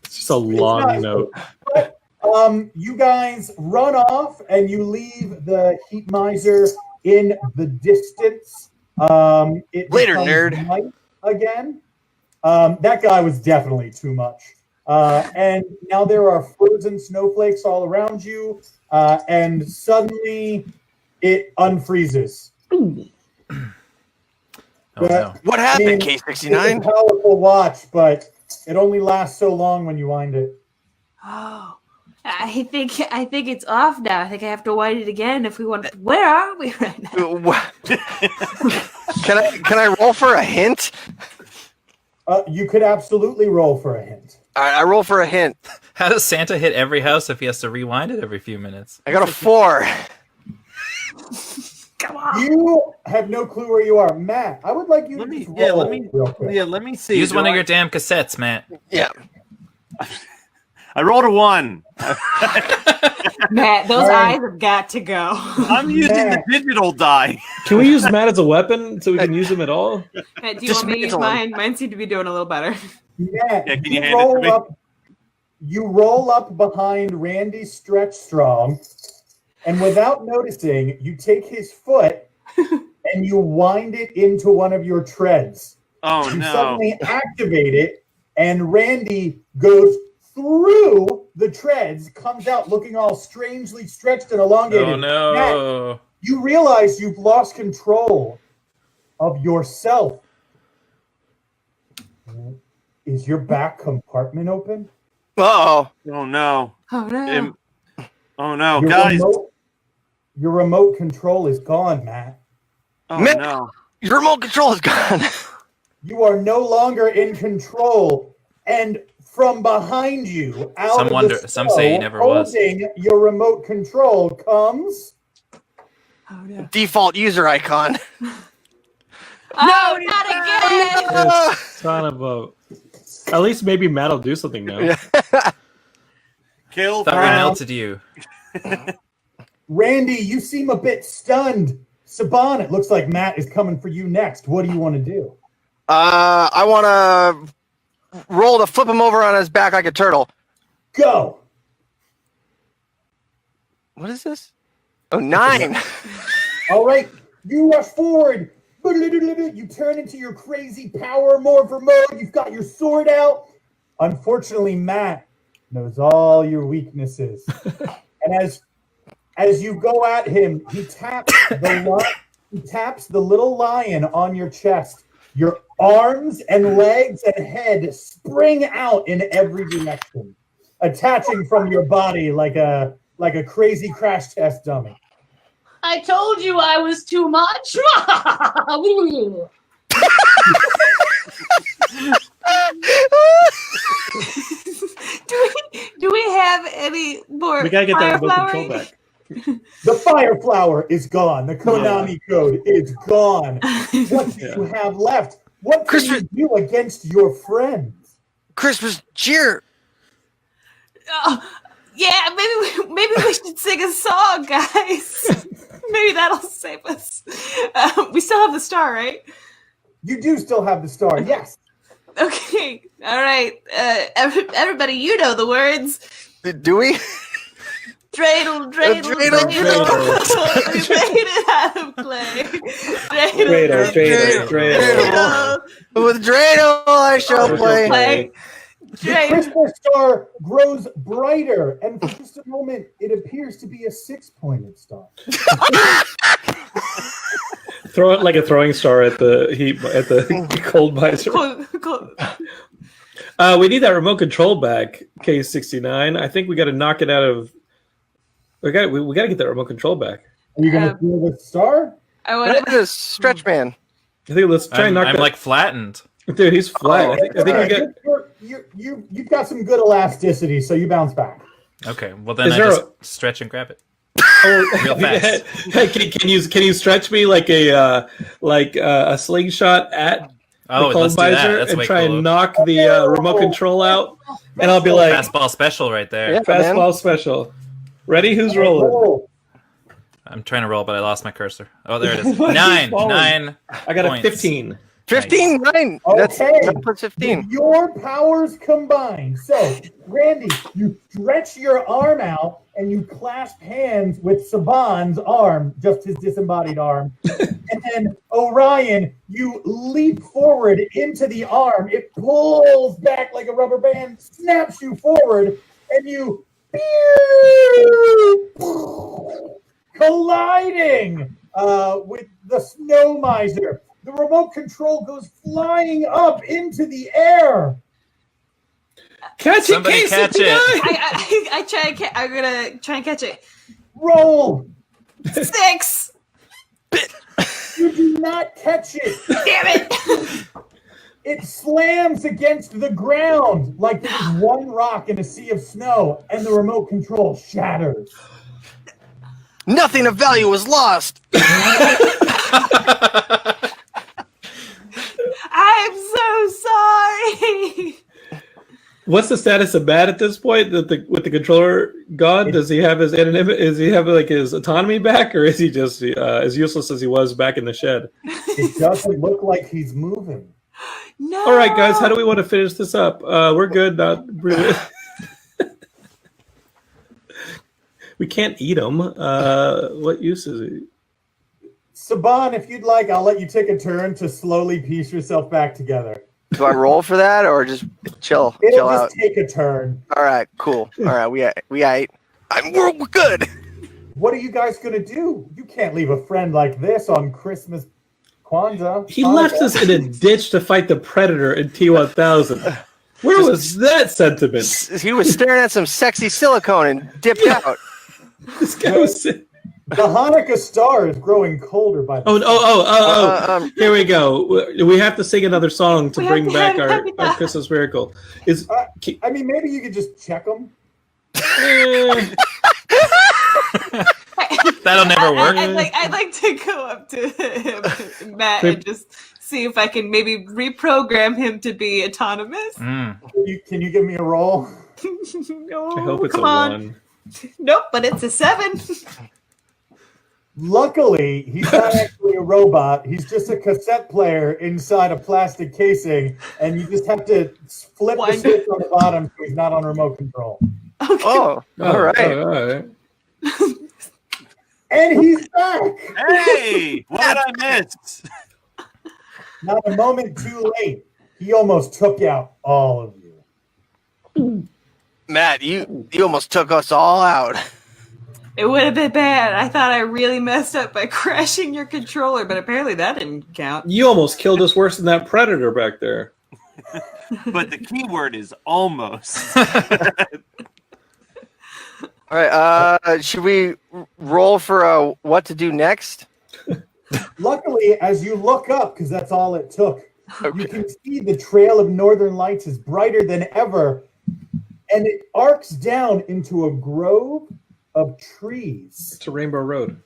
just a long note. But, you guys run off, and you leave the Heat Miser in the distance. It Later, becomes nerd. night again. That guy was definitely too much. And now there are frozen snowflakes all around you, and suddenly it unfreezes. What happened, It's K69? a powerful watch, but it only lasts so long when you wind it. Oh, I think it's off now. I think I have to wind it again if we want. Where are we right now? Can I roll for a hint? You could absolutely roll for a hint. All right, I roll for a hint. How does Santa hit every house if he has to rewind it every few minutes? I got a 4. Come on. You have no clue where you are, Matt. I would like you to roll real quick. Let me see. Use one of your damn cassettes, Matt. Yeah. I rolled a 1. Matt, those eyes have got to go. I'm using the digital die. Can we use Matt as a weapon so we can use him at all? Matt, do you want me to use mine? Mine seem to be doing a little better. Matt, Yeah, can you hand it to me? You roll up behind Randy Stretch Strong, and without noticing, you take his foot and you wind it into one of your treads. Oh, you no. suddenly activate it, and Randy goes through the treads, comes out looking all strangely stretched and elongated. Oh no. Matt, you realize you've lost control of yourself. Is your back compartment open? Uh-oh. Oh no. Oh no. Oh no, Your guys. Your remote control is gone, Matt. Oh Matt, no. Your remote control is gone. You are no longer in control, and from behind you, out Some of wonder- the some say he snow, never was. holding your remote control comes Oh no. Default user icon. Oh, not again! Son of a. At least maybe Matt will do something now. Kill. Thought we melted you. Randy. You seem a bit stunned. Saban, it looks like Matt is coming for you next. What do you want to do? I want to roll to flip him over on his back like a turtle. Go. What is this? Oh, 9. All right, you rush forward. You turn into your crazy power morpher mode. You've got your sword out. Unfortunately, Matt knows all your weaknesses. And as you go at him, he taps the little lion on your chest. Your arms and legs and head spring out in every direction, attaching from your body like a crazy crash test dummy. I told you I was too much. Do we have any more? We gotta get that remote fire control flowering? back. The fire flower is gone. The Konami code is gone. What do you have left? What can you do against your friends? Christmas cheer. Oh, yeah, maybe we should sing a song, guys. Maybe that'll save us. We still have the star, right? You do still have the star, yes. Okay, all right. Everybody, you know the words. Do we? Dreidel, dreidel, dreidel. We made it out of clay. Dreidel. With dreidel, I shall play. The Christmas star grows brighter, and for just a moment, it appears to be a 6-pointed star. Throw it like a throwing star at the cold visor. We need that remote control back, K69. I think we got to knock it out of. We got to get that remote control back. Are you gonna throw the star? I want to stretch man. I think let's try and knock. I'm that. like flattened. Dude, he's flat. I think we get. You've got some good elasticity, so you bounce back. Okay, well then Is I there just stretch and grab it. Oh, real fast. Hey, can you stretch me like a slingshot at the cold let's do that. visor That's and way try cooler. and knock the remote control out? And I'll be like, fastball special right there. fastball special. Ready? Who's rolling? I'm trying to roll, but I lost my cursor. Oh, there it is. 9. I got points. a 15. 15, 9. That's 15. Your powers combined. So, Randy, you stretch your arm out and you clasp hands with Saban's arm, just his disembodied arm. And then, Orion, you leap forward into the arm. It pulls back like a rubber band, snaps you forward, and you colliding with the snow miser. The remote control goes flying up into the air. Catch Somebody it, catch it. I'm gonna try and catch it. Roll. 6. You do not catch it. Damn it. It slams against the ground like there's one rock in a sea of snow, and the remote control shatters. Nothing of value was lost. I'm so sorry. What's the status of Matt at this point? With the controller gone, does he have his anonymity? Does he have like his autonomy back, or is he just as useless as he was back in the shed? It doesn't look like he's moving. No. All right, guys, how do we want to finish this up? We're good. Not really. We can't eat them. What use is it? Saban, if you'd like, I'll let you take a turn to slowly piece yourself back together. Do I roll for that or just chill It'll out? just take a turn. All right, cool. All right, we ate. We're good. What are you guys gonna do? You can't leave a friend like this on Christmas, Kwanzaa. He left us in a ditch to fight the Predator in T-1000. Where was that sentiment? He was staring at some sexy silicone and dipped out. This guy was. The Hanukkah star is growing colder by the Here we go. We have to sing another song to bring back our Christmas miracle. I mean, maybe you could just check them. That'll never work. I'd like to go up to him, Matt, and just see if I can maybe reprogram him to be autonomous. Can you give me a roll? No, I hope it's come a on. 1. Nope, but it's a 7. Luckily, he's not actually a robot. He's just a cassette player inside a plastic casing, and you just have to flip the switch on the bottom so he's not on remote control. Okay. Oh, all right. And he's back. Hey, what did I miss? Not a moment too late. He almost took out all of you. Matt, you almost took us all out. It would have been bad. I thought I really messed up by crashing your controller, but apparently that didn't count. You almost killed us worse than that predator back there. But the key word is almost. All right. Should we roll for what to do next? Luckily, as you look up, because that's all it took, you can see the trail of northern lights is brighter than ever, and it arcs down into a grove of trees. It's a Rainbow Road.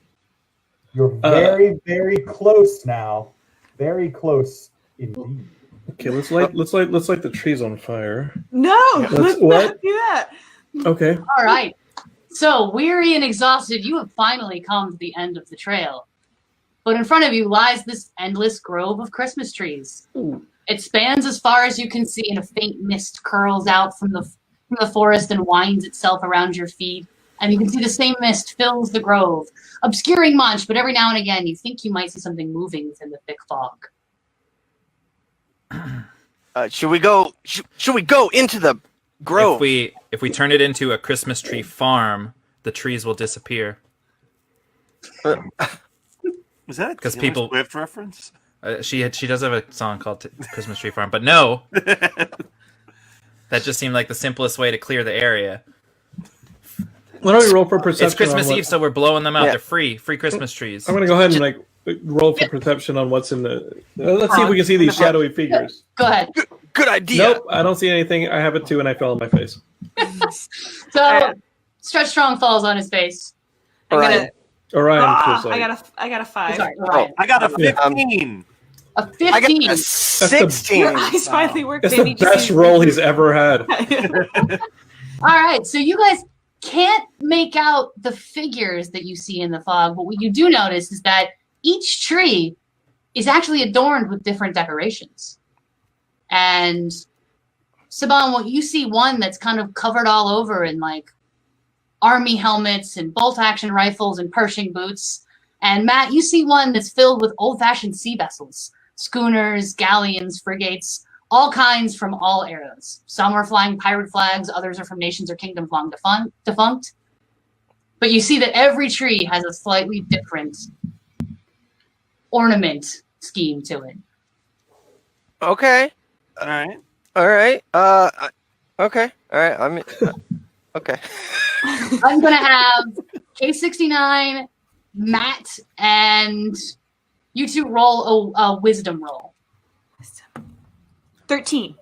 You're very, very close now. Very close indeed. Okay, let's light the trees on fire. No, let's what? not do that. Okay. All right. So, weary and exhausted, you have finally come to the end of the trail. But in front of you lies this endless grove of Christmas trees. It spans as far as you can see, and a faint mist curls out from the forest and winds itself around your feet. And you can see the same mist fills the grove, obscuring much, but every now and again you think you might see something moving within the thick fog. Should we go into the grove? If we turn it into a Christmas tree farm, the trees will disappear. Was that because Taylor people Swift reference? She does have a song called Christmas Tree Farm, but no, that just seemed like the simplest way to clear the area. Why don't we roll for perception? It's Christmas on Eve, so we're blowing them out. They're free Christmas trees. I'm gonna go ahead and roll for perception on what's in the. Let's see if we can see these shadowy figures. Go ahead. Good idea. Nope, I don't see anything. I have it too, and I fell on my face. So, Stretch Strong falls on his face. Orion. I got a 5. Sorry, I got a 15. A 15. I got a 16. Your eyes finally work. That's baby. the best roll he's ever had. All right, so you guys can't make out the figures that you see in the fog, but what you do notice is that each tree is actually adorned with different decorations. And Saban, what you see one that's kind of covered all over in like army helmets and bolt-action rifles and Pershing boots. And Matt, you see one that's filled with old-fashioned sea vessels, schooners, galleons, frigates, all kinds from all eras. Some are flying pirate flags, others are from nations or kingdoms long defunct. But you see that every tree has a slightly different ornament scheme to it. Okay. All right. Okay. All right. I mean, okay. I'm going to have K69, Matt, and you two roll a wisdom roll. 13.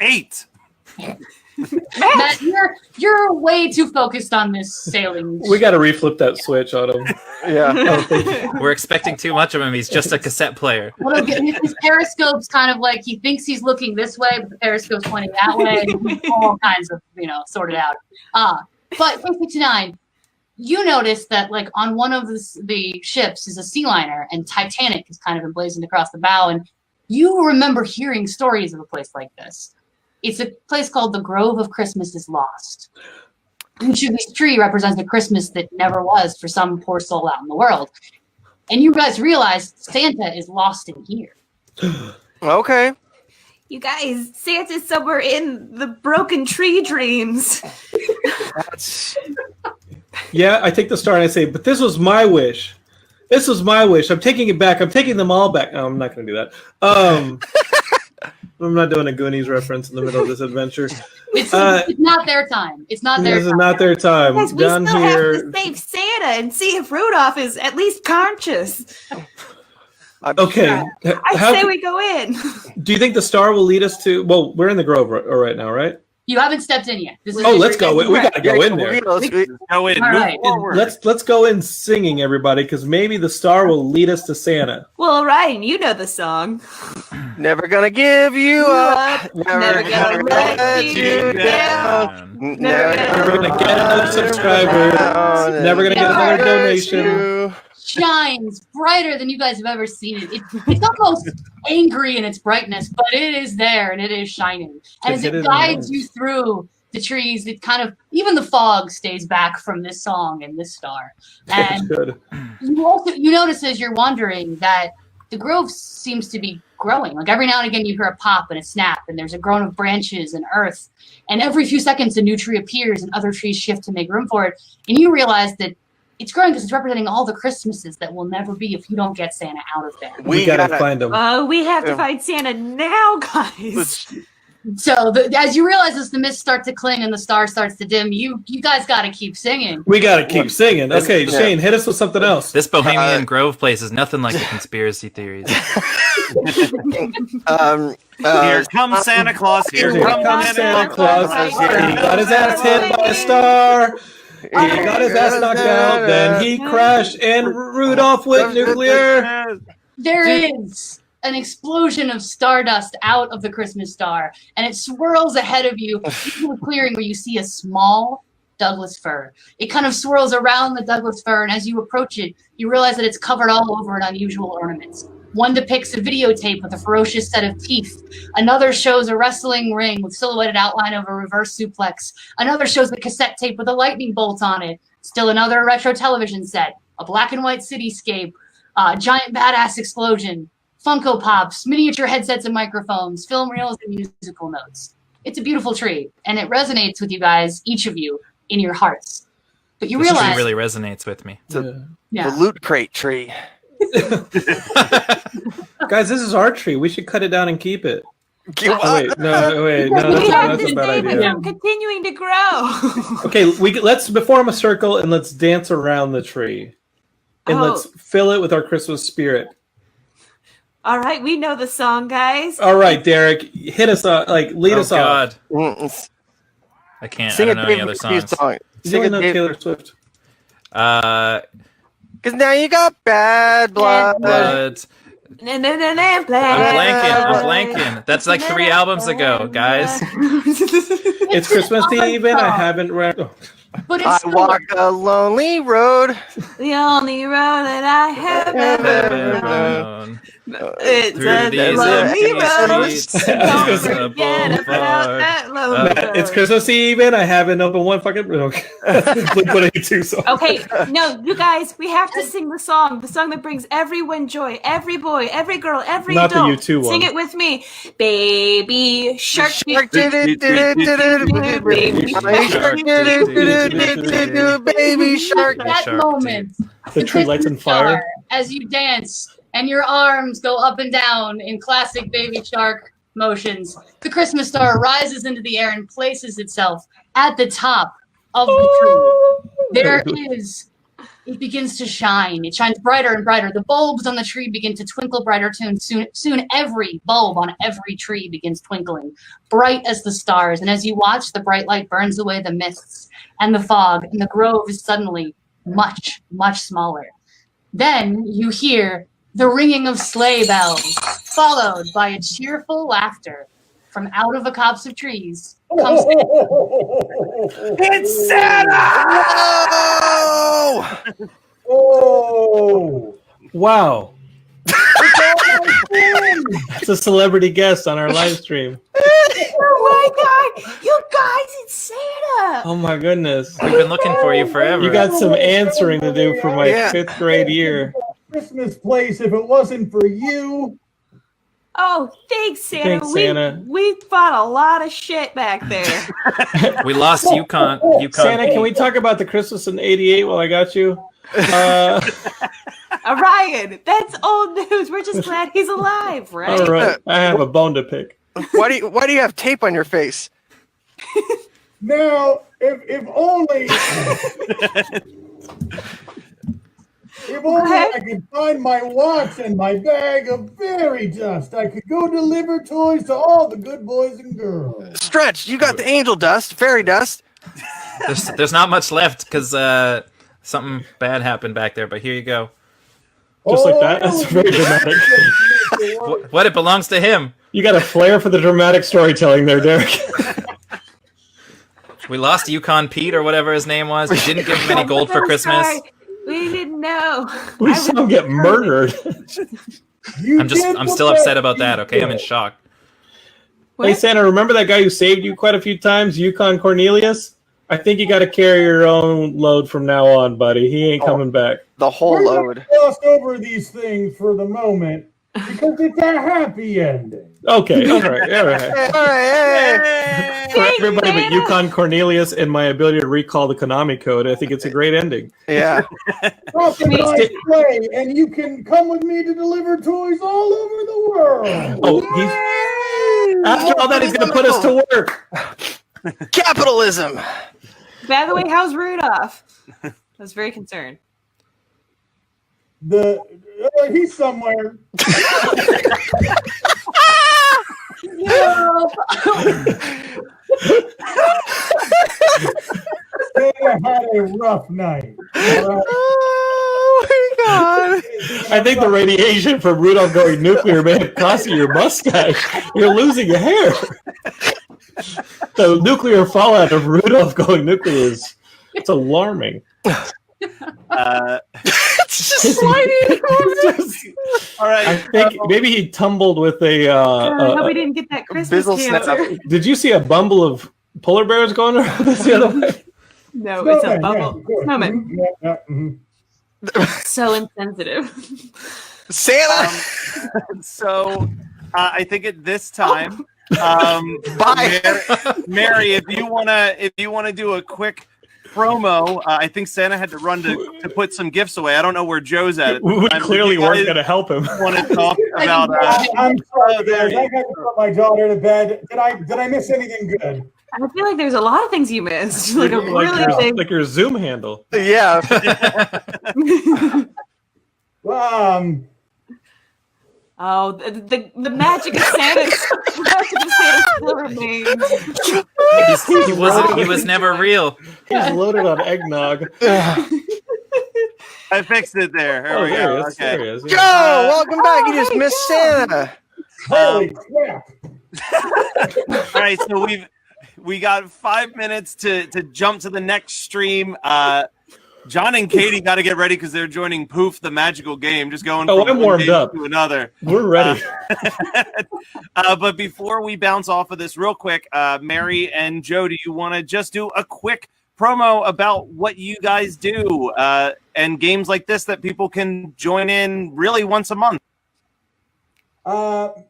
8. Matt, you're way too focused on this sailing. We got to reflip that switch on him. Yeah. We're expecting too much of him. He's just a cassette player. Well, his periscope's kind of like he thinks he's looking this way, but the periscope's pointing that way. And all kinds of, sorted out. But K69, you notice that like on one of the ships is a sea liner, and Titanic is kind of emblazoned across the bow. And you remember hearing stories of a place like this. It's a place called the Grove of Christmas is Lost. Each of these tree represents a Christmas that never was for some poor soul out in the world. And you guys realize Santa is lost in here. Okay. You guys, Santa's somewhere in the broken tree dreams. Yeah, I take the star and I say, but this was my wish. This was my wish. I'm taking it back. I'm taking them all back. No, I'm not going to do that. I'm not doing a Goonies reference in the middle of this adventure. It's not their time. It's not their This is time. not their time. Guys, we Down still here. have to save Santa and see if Rudolph is at least conscious. Okay. I say we go in. Do you think the star will lead us to? Well, we're in the Grove right now, right? You haven't stepped in yet. This is Let's go. We got to go in there. Let's go in. All Move right. forward. Let's go in singing, everybody, because maybe the star will lead us to Santa. Well, Ryan, you know the song. Never gonna give you up. Never gonna let you down. Never gonna get another subscriber. Never gonna get another donation. Shines brighter than you guys have ever seen it. It's almost angry in its brightness, but it is there and it is shining. And as it guides you through the trees, it kind of, even the fog stays back from this song and this star. And you notice as you're wandering that the grove seems to be growing. Like every now and again, you hear a pop and a snap, and there's a groan of branches and earth. And every few seconds, a new tree appears, and other trees shift to make room for it. And you realize that it's growing because it's representing all the Christmases that will never be if you don't get Santa out of there. We gotta find him. We have to find Santa now, guys. So as you realize as the mist starts to cling and the star starts to dim, you guys got to keep singing. We got to keep singing. Okay, Shane, hit us with something else. This Bohemian Grove place is nothing like the conspiracy theories. Here comes Santa Claus. Here comes Santa Claus. He got his ass hit by a star. He got his ass knocked out. Then he crashed and Rudolph went nuclear. There is an explosion of stardust out of the Christmas star, and it swirls ahead of you into a clearing where you see a small Douglas fir. It kind of swirls around the Douglas fir, and as you approach it, you realize that it's covered all over in unusual ornaments. One depicts a videotape with a ferocious set of teeth. Another shows a wrestling ring with silhouetted outline of a reverse suplex. Another shows the cassette tape with a lightning bolt on it. Still another retro television set, a black and white cityscape, a giant badass explosion, Funko Pops, miniature headsets and microphones, film reels and musical notes. It's a beautiful tree, and it resonates with you guys, each of you, in your hearts. But you This realize... tree really resonates with me. The loot crate tree. Guys, this is our tree. We should cut it down and keep it. We that's a bad idea. I'm continuing to grow. Okay, let's form a circle and let's dance around the tree, and let's fill it with our Christmas spirit. All right, we know the song, guys. All right, Derek, hit us off. Lead us off. I can't. Sing I don't a know any Dave other Matthews songs. song. You Sing don't a know Dave- Taylor Swift. Because now you got bad blood. I'm blanking. That's like 3 albums ago, guys. It's Christmas Eve and I haven't read. Oh. But I walk a lonely road. The only road that I have ever known. It's Through these lonely empty road. streets. Don't forget about that lonely road. It's Christmas Eve and I haven't opened one fucking. Blink-182 song. Okay, no, you guys, we have to sing the song that brings everyone joy, every boy, every girl, every Not the adult. U2 one. Sing it with me, baby shark. Baby shark. That moment, The tree lights on fire. as you dance and your arms go up and down in classic Baby Shark motions, the Christmas star rises into the air and places itself at the top of the tree. It begins to shine. It shines brighter and brighter. The bulbs on the tree begin to twinkle brighter too. Soon every bulb on every tree begins twinkling, bright as the stars. And as you watch, the bright light burns away the mists and the fog, and the grove is suddenly much, much smaller. Then you hear the ringing of sleigh bells, followed by a cheerful laughter from out of a copse of trees. Comes It's Santa! Oh! Wow. It's a celebrity guest on our live stream. Oh my God, you guys, it's Santa! Oh my goodness. We've been looking for you forever. You got some answering to do for my Yeah. 5th grade year. Christmas place if it wasn't for you. Oh, thanks, Santa. Thanks, Santa. We fought a lot of shit back there. We lost Yukon. Santa, can we talk about the Christmas in '88 while I got you? Ryan, that's old news. We're just glad he's alive, right? All right. I have a bone to pick. Why do you have tape on your face? Now, if only I could find my watch and my bag of fairy dust, I could go deliver toys to all the good boys and girls. Stretch, you got the angel dust, fairy dust. There's not much left because something bad happened back there. But here you go. Just like that? That's very dramatic. What? It belongs to him. You got a flair for the dramatic storytelling there, Derek. We lost Yukon Pete or whatever his name was. We didn't give him any gold for Christmas. Sorry. We didn't know. We saw him get murdered. I'm still upset about that. Okay, I'm in shock. Hey Santa, remember that guy who saved you quite a few times, Yukon Cornelius? I think you got to carry your own load from now on, buddy. He ain't coming back. The whole load. Glossed over these things for the moment. Because it's a happy ending. Okay, all right. All right. For everybody but Yukon Cornelius and my ability to recall the Konami code, I think it's a great ending. Yeah. Talk a nice play, and you can come with me to deliver toys all over the world. Oh, after all that, he's going to put us to work. Capitalism. By the way, how's Rudolph? I was very concerned. He's somewhere. Santa had a rough night. Oh my God! I think the radiation from Rudolph going nuclear may have cost you your mustache. You're losing your hair. The nuclear fallout of Rudolph going nuclear it's alarming. It's just sliding. All right. I think maybe he tumbled with a. I hope we didn't get that Christmas cancer. Did you see a bumble of polar bears going around this the other way? No, Snowman, it's a bubble. yeah, Snowman. So insensitive. Santa. So I think at this time, bye, Mary. If you wanna do a quick promo, I think Santa had to run to put some gifts away. I don't know where Joe's at. We clearly weren't going to help him. Want to talk about? I'm sorry, guys. I had to put my daughter to bed. Did I miss anything good? I feel like there's a lot of things you missed. Like a really big. Like your Zoom handle. Yeah. Oh, the magic of Santa. Magic of Santa still remains. He was never real. He's loaded on eggnog. I fixed it there. There we go. Okay. There he is. Joe, welcome back. You just missed Santa. Holy crap! All right, so we got 5 minutes to jump to the next stream. John and Katie got to get ready because they're joining Poof the Magical Game. Just going from I'm one warmed game up to another. We're ready. But before we bounce off of this real quick, Mary and Joe, do you want to just do a quick promo about what you guys do and games like this that people can join in really once a month?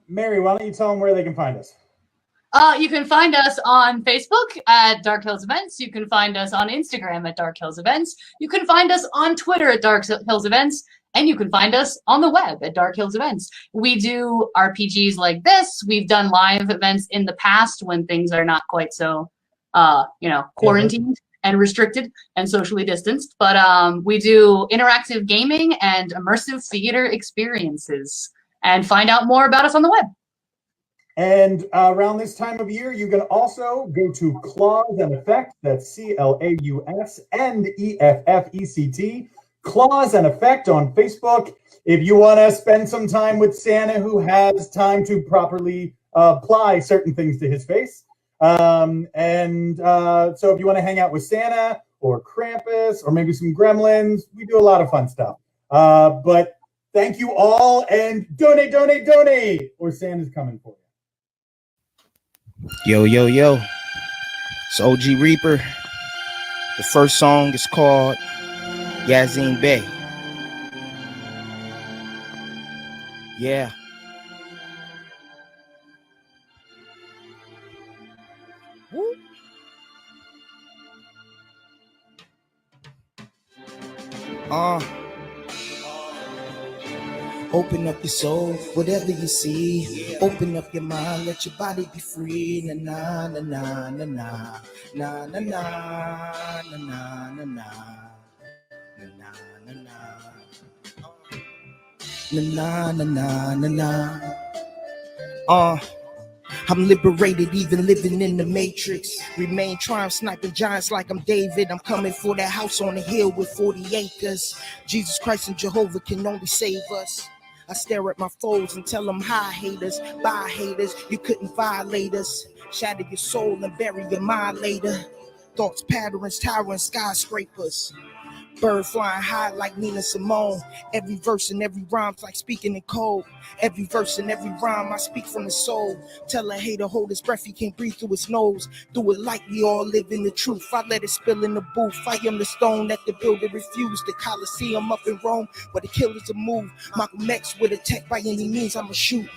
Mary, why don't you tell them where they can find us? You can find us on Facebook at Dark Hills Events. You can find us on Instagram at Dark Hills Events. You can find us on Twitter at Dark Hills Events. And you can find us on the web at Dark Hills Events. We do RPGs like this. We've done live events in the past when things are not quite so, quarantined and restricted and socially distanced. But we do interactive gaming and immersive theater experiences. And find out more about us on the web. And around this time of year, you can also go to Claus and Effect. That's CLAUS and EFFECT. Claus and Effect on Facebook. If you want to spend some time with Santa, who has time to properly apply certain things to his face. So if you want to hang out with Santa or Krampus or maybe some gremlins, we do a lot of fun stuff. But thank you all, and donate, or Santa's coming for you. Yo, it's OG Reaper. The first song is called Yazine Bey. Yeah. Woo. Open up your soul, whatever you see. Open up your mind, let your body be free. Na na na na na na na na na na na na na. Na na na na na. I'm liberated, even living in the matrix. Remain triumph, sniping giants like I'm David. I'm coming for that house on the hill with 40 acres. Jesus Christ and Jehovah can only save us. I stare at my foes and tell them hi haters, bye haters, you couldn't violate us. Shatter your soul and bury your mind later. Thoughts, patterns, towering skyscrapers. Bird flying high like Nina Simone. Every verse and every rhyme's like speaking in code. Every verse and every rhyme I speak from the soul. Tell a hater hold his breath, he can't breathe through his nose. Do it like we all live in the truth. I let it spill in the booth. I am the stone that the builder refused. The Coliseum up in Rome where the killers will move. Malcolm X with a tech by any means I'ma shoot.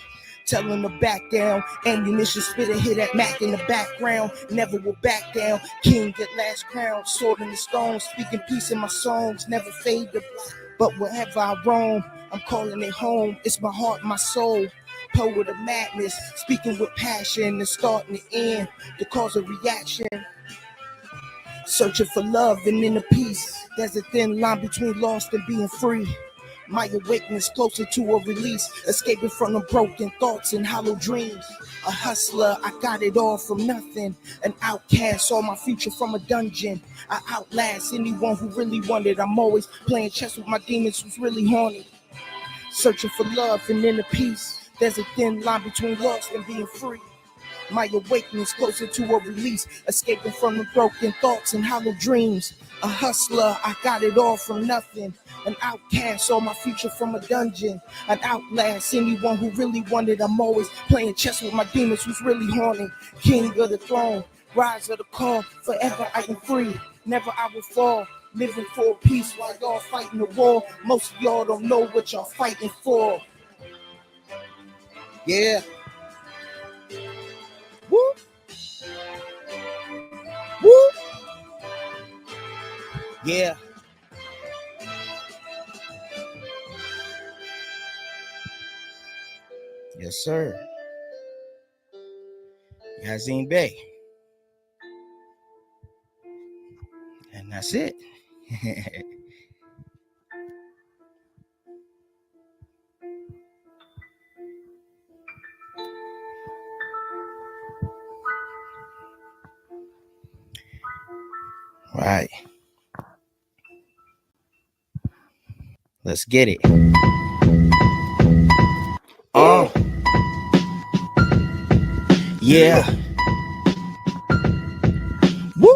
Tell him to back down. Ammunition spitter, hear that Mac in the background. Never will back down. King at last crown. Sword in the stone. Speaking peace in my songs. Never fade the black. But wherever I roam, I'm calling it home. It's my heart, my soul. Poet of madness. Speaking with passion. The start and the end. The cause of reaction. Searching for love and inner peace. There's a thin line between lost and being free. My awakeness closer to a release, escaping from the broken thoughts and hollow dreams. A hustler, I got it all from nothing. An outcast, saw my future from a dungeon. I outlast anyone who really wanted. I'm always playing chess with my demons who's really haunted. Searching for love and inner peace. There's a thin line between lost and being free. My awakeness closer to a release, escaping from the broken thoughts and hollow dreams. A hustler, I got it all from nothing. An outcast, saw my future from a dungeon. An outlast, anyone who really wanted. I'm always playing chess with my demons who's really haunting. King of the throne, rise of the call. Forever I am free, never I will fall. Living for peace while y'all fighting the war. Most of y'all don't know what y'all fighting for. Yeah. Woo! Woo! Yeah. Yes, sir. Yazin Bey. And that's it. Right. Let's get it. Yeah. Woo.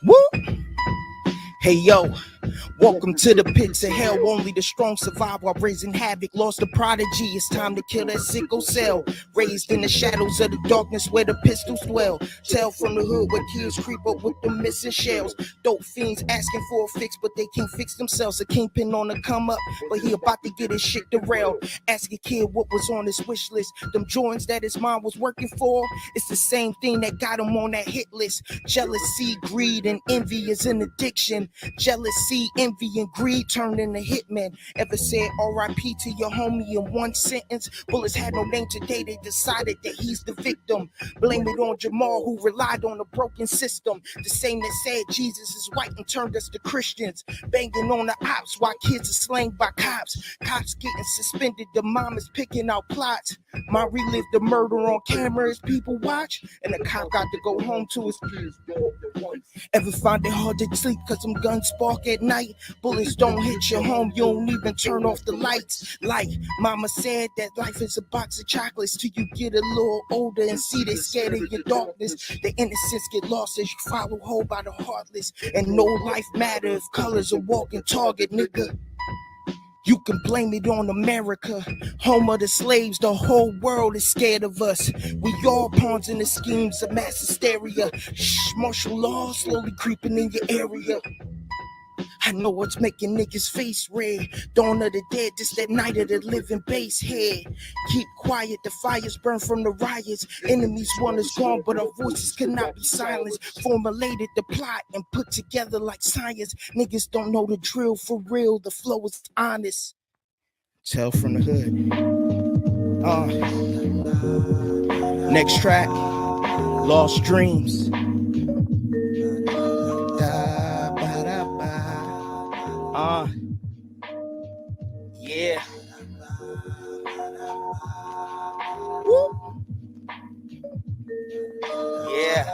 Woo. Hey, yo. Welcome to the pits of hell. Only the strong survive while raising havoc. Lost a prodigy. It's time to kill that sickle cell. Raised in the shadows of the darkness where the pistols dwell. Tell from the hood where kids creep up with the missing shells. Dope fiends asking for a fix, but they can't fix themselves. A kingpin on the come up, but he about to get his shit derailed. Ask a kid what was on his wish list. Them joints that his mom was working for, it's the same thing that got him on that hit list. Jealousy, greed, and envy is an addiction. Jealousy, envy, and greed turned into hitmen. Ever said R.I.P. to your homie in one sentence? Bullets had no name today, they decided that he's the victim. Blame it on Jamal who relied on a broken system. The same that said Jesus is white and turned us to Christians. Banging on the ops while kids are slain by cops. Cops getting suspended, the mom is picking out plots. Ma relived the murder on camera as people watch, and the cop got to go home to his kids. Ever find it hard to sleep cause them guns spark at night? Bullets don't hit your home, you don't even turn off the lights. Like mama said, that life is a box of chocolates till you get a little older and see they scared of your darkness. The innocence get lost as you follow whole by the heartless. And no life matter if colors a walking target, nigga. You can blame it on America, home of the slaves. The whole world is scared of us. We all pawns in the schemes of mass hysteria. Shh, martial law slowly creeping in your area. I know what's making niggas face red. Dawn of the dead, this that night of the living base head. Keep quiet, the fires burn from the riots. Enemies want us gone, but our voices cannot be silenced. Formulated the plot and put together like science. Niggas don't know the drill for real, the flow is honest. Tell from the hood. Next track, Lost Dreams. Yeah. Woo. Yeah.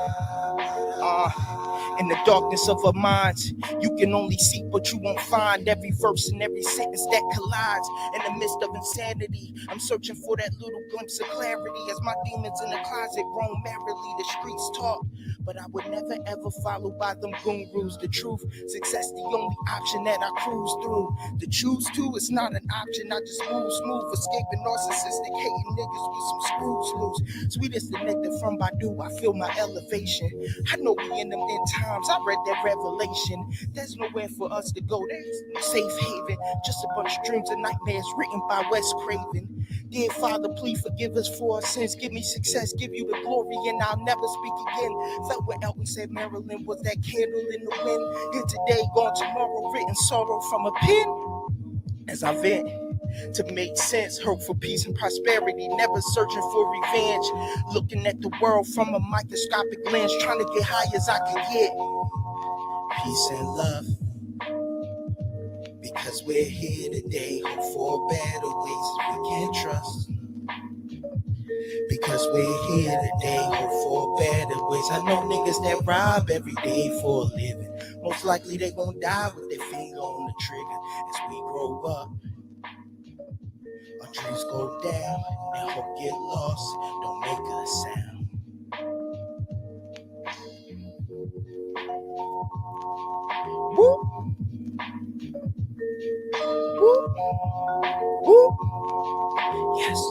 In the darkness of our minds, you can only seek but you won't find. Every verse and every sentence that collides. In the midst of insanity, I'm searching for that little glimpse of clarity. As my demons in the closet roam merrily, the streets talk, but I would never ever follow by them goon rules. The truth, success the only option that I cruise through. To choose to, it's not an option, I just move smooth, escaping narcissistic hating niggas with some screws loose. Sweet as the nectar from Badu, I feel my elevation. I know we in them end times, I read that revelation. There's nowhere for us to go, there's no safe haven, just a bunch of dreams and nightmares written by Wes Craven. Dear Father, please forgive us for our sins, give me success, give you the glory, and I'll never speak again. Felt what Elton said Marilyn was that candle in the wind. Here today, gone tomorrow, written sorrow from a pen. As I vent to make sense, hope for peace and prosperity, never searching for revenge. Looking at the world from a microscopic lens, trying to get high as I can get. Peace and love. Because we're here today, hope for better ways we can trust. Because we're here today, hope for better ways. I know niggas that rob every day for a living. Most likely they gon' die with their finger on the trigger. As we grow up, our dreams go down and hope get lost. Don't make a sound. Woo! Woo! Woo! Yes.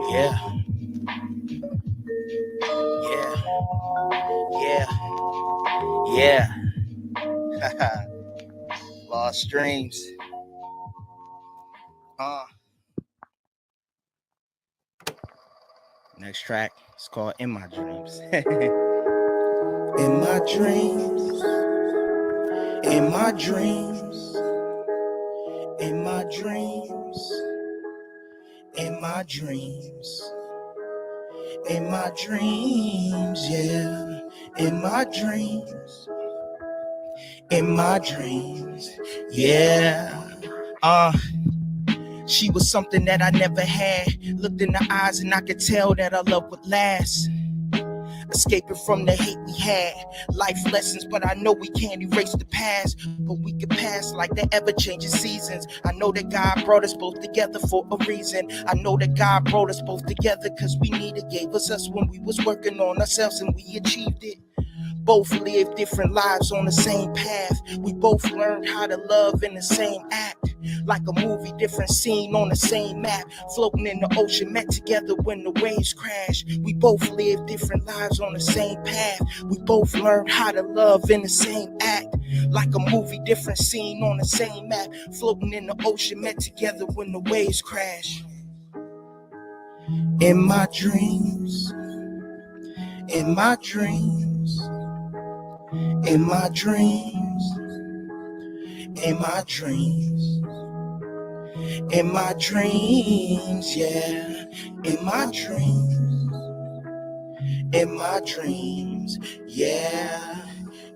Yeah. Yeah. Yeah. Yeah. Lost dreams. Next track is called In My Dreams. In my dreams. In my dreams. In my dreams. In my dreams. In my dreams, yeah. In my dreams. In my dreams, yeah. She was something that I never had. Looked in the eyes and I could tell that our love would last. Escaping from the hate we had. Life lessons, but I know we can't erase the past. But we can pass like the ever-changing seasons. I know that God brought us both together for a reason. I know that God brought us both together because we needed, gave us when we was working on ourselves and we achieved it. Both lived different lives on the same path. We both learned how to love in the same act. Like a movie, different scene on the same map. Floating in the ocean, met together when the waves crash. We both lived different lives on the same path. We both learned how to love in the same act. Like a movie, different scene on the same map. Floating in the ocean, met together when the waves crash. In my dreams. In my dreams. In my dreams, in my dreams, in my dreams, yeah, in my dreams, in my dreams, yeah.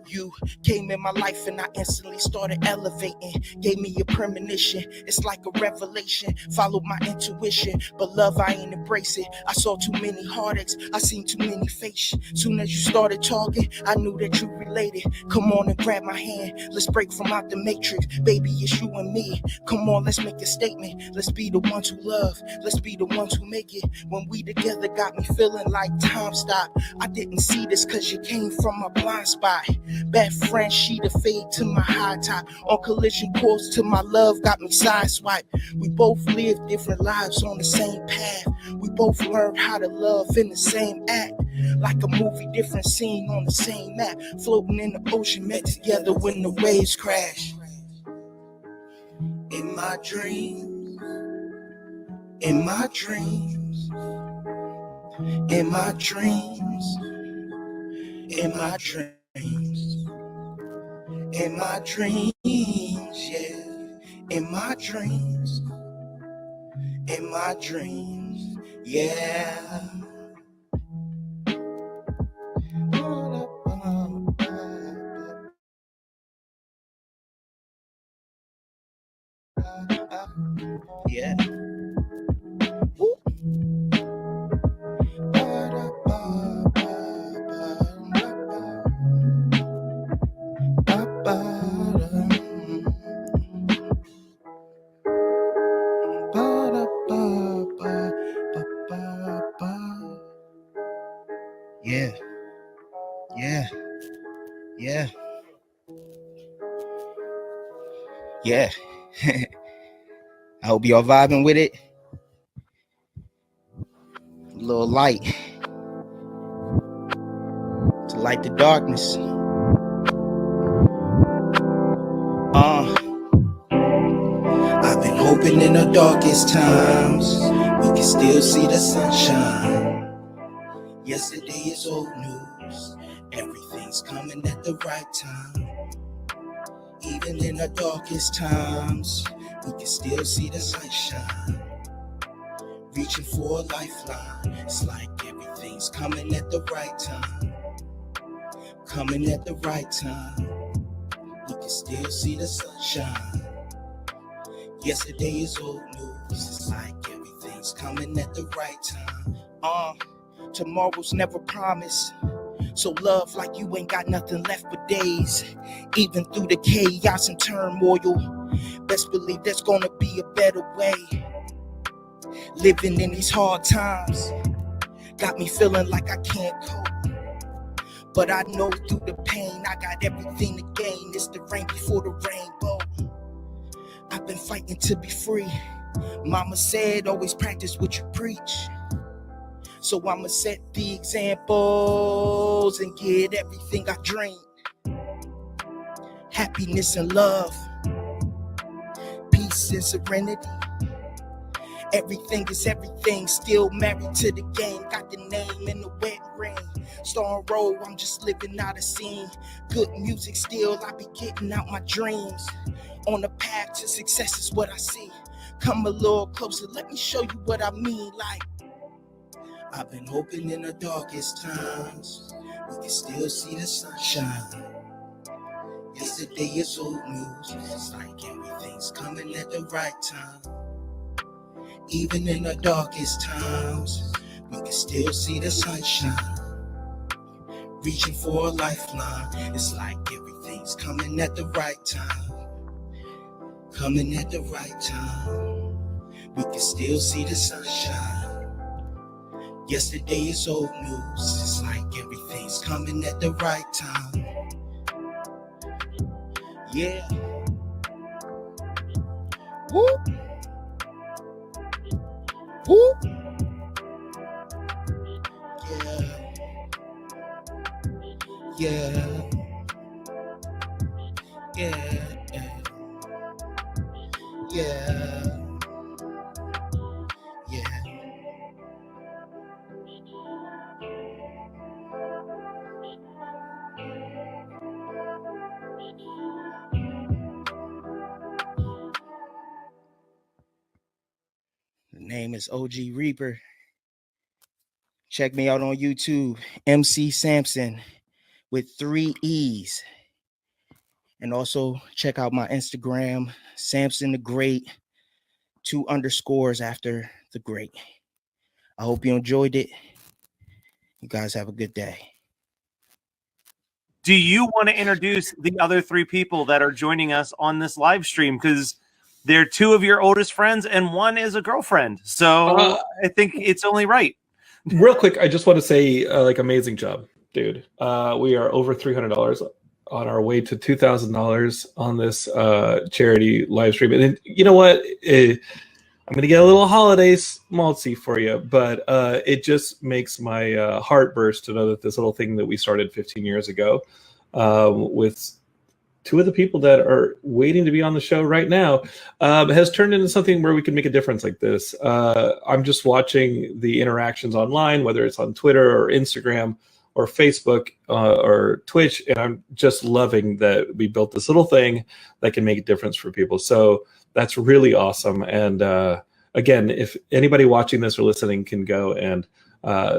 You came in my life and I instantly started elevating. Gave me a premonition, it's like a revelation. Followed my intuition, but love I ain't embrace it. I saw too many heartaches, I seen too many faces. Soon as you started talking, I knew that you related. Come on and grab my hand, let's break from out the matrix. Baby, it's you and me. Come on, let's make a statement. Let's be the ones who love, let's be the ones who make it. When we together got me feeling like time stopped. I didn't see this cause you came from a blind spot. Best friend, she the fade to my high top. On collision course to my love, got me sideswiped. We both lived different lives on the same path. We both learned how to love in the same act. Like a movie, different scene on the same map. Floating in the ocean, met together when the waves crash. In my dreams. In my dreams. In my dreams. In my dreams. In my dreams, yeah. In my dreams. In my dreams, yeah. Yeah. Woo. Yeah. I hope y'all vibing with it. A little light to light the darkness. I've been hoping in the darkest times we can still see the sunshine. Yesterday is old news. Everything's coming at the right time. Even in the darkest times, we can still see the sunshine. Reaching for a lifeline. It's like everything's coming at the right time. Coming at the right time. We can still see the sunshine. Yesterday is old news. It's like everything's coming at the right time. Tomorrow's never promised. So love like you ain't got nothing left but days. Even through the chaos and turmoil, best believe there's gonna be a better way. Living in these hard times got me feeling like I can't cope. But I know through the pain I got everything to gain. It's the rain before the rainbow. I've been fighting to be free. Mama said always practice what you preach. So I'ma set the examples and get everything I dream. Happiness and love, peace and serenity. Everything is everything, still married to the game. Got the name in the wet ring. Star and roll, I'm just living out a scene. Good music still, I be getting out my dreams. On the path to success is what I see. Come a little closer, let me show you what I mean. Like, I've been hoping in the darkest times we can still see the sunshine. Yesterday is old news. It's like everything's coming at the right time. Even in the darkest times, we can still see the sunshine. Reaching for a lifeline. It's like everything's coming at the right time. Coming at the right time. We can still see the sunshine. Yesterday is old news. It's like everything's coming at the right time. Yeah. Woo. Woo. Yeah. Yeah. Yeah. Yeah. Yeah. The name is OG Reaper. Check me out on YouTube, MC Sampson with 3 E's. And also check out my Instagram, Samson the Great, 2 underscores after the Great. I hope you enjoyed it. You guys have a good day. Do you want to introduce the other 3 people that are joining us on this live stream? Because they're 2 of your oldest friends and 1 is a girlfriend. So I think it's only right. Real quick, I just want to say, amazing job, dude. We are over $300 on our way to $2,000 on this charity live stream. And you know what? I'm going to get a little holiday maltsy for you, but it just makes my heart burst to know that this little thing that we started 15 years ago with 2 of the people that are waiting to be on the show right now has turned into something where we can make a difference like this. I'm just watching the interactions online, whether it's on Twitter or Instagram or Facebook or Twitch, and I'm just loving that we built this little thing that can make a difference for people. So that's really awesome. And again, if anybody watching this or listening can go and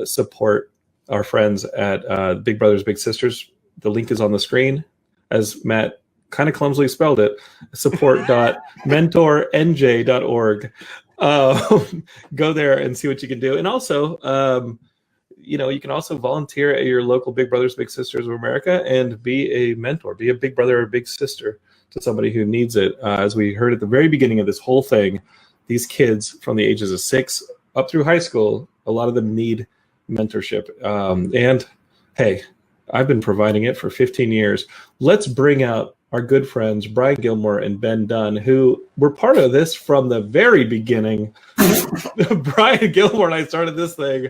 support our friends at Big Brothers Big Sisters, the link is on the screen, as Matt kind of clumsily spelled it, support.mentornj.org. Go there and see what you can do. And also, you can also volunteer at your local Big Brothers Big Sisters of America and be a mentor, be a big brother or big sister to somebody who needs it. As we heard at the very beginning of this whole thing, these kids from the ages of 6 up through high school, a lot of them need mentorship. And hey, I've been providing it for 15 years. Let's bring out our good friends Brian Gilmore and Ben Dunn, who were part of this from the very beginning. Brian Gilmore and I started this thing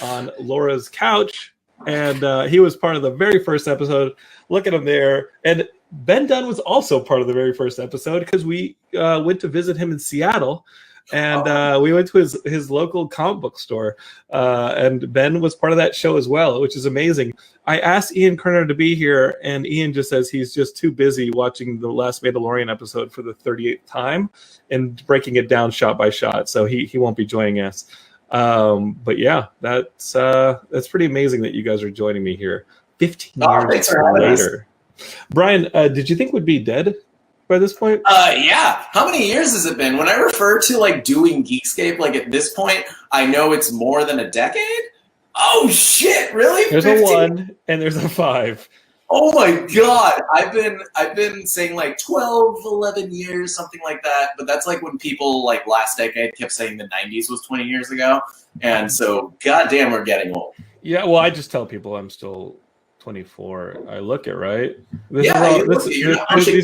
on Laura's couch, and he was part of the very first episode. Look at him there. And Ben Dunn was also part of the very first episode because we went to visit him in Seattle. And we went to his local comic book store, and Ben was part of that show as well, which is amazing. I asked Ian Kerner to be here, and Ian just says he's just too busy watching the last Mandalorian episode for the 38th time and breaking it down shot by shot, so he won't be joining us. But yeah, that's pretty amazing that you guys are joining me here 15 years later. Brian, did you think we'd be dead by this point? Yeah. How many years has it been? When I refer to like doing Geekscape, like at this point, I know it's more than a decade. Oh shit! Really? There's 15? A 1 and there's a 5. Oh my god! I've been saying like 12, 11 years, something like that. But that's like when people like last decade kept saying the 90s was 20 years ago, and so goddamn, we're getting old. Yeah. Well, I just tell people I'm still 24. I look it right. These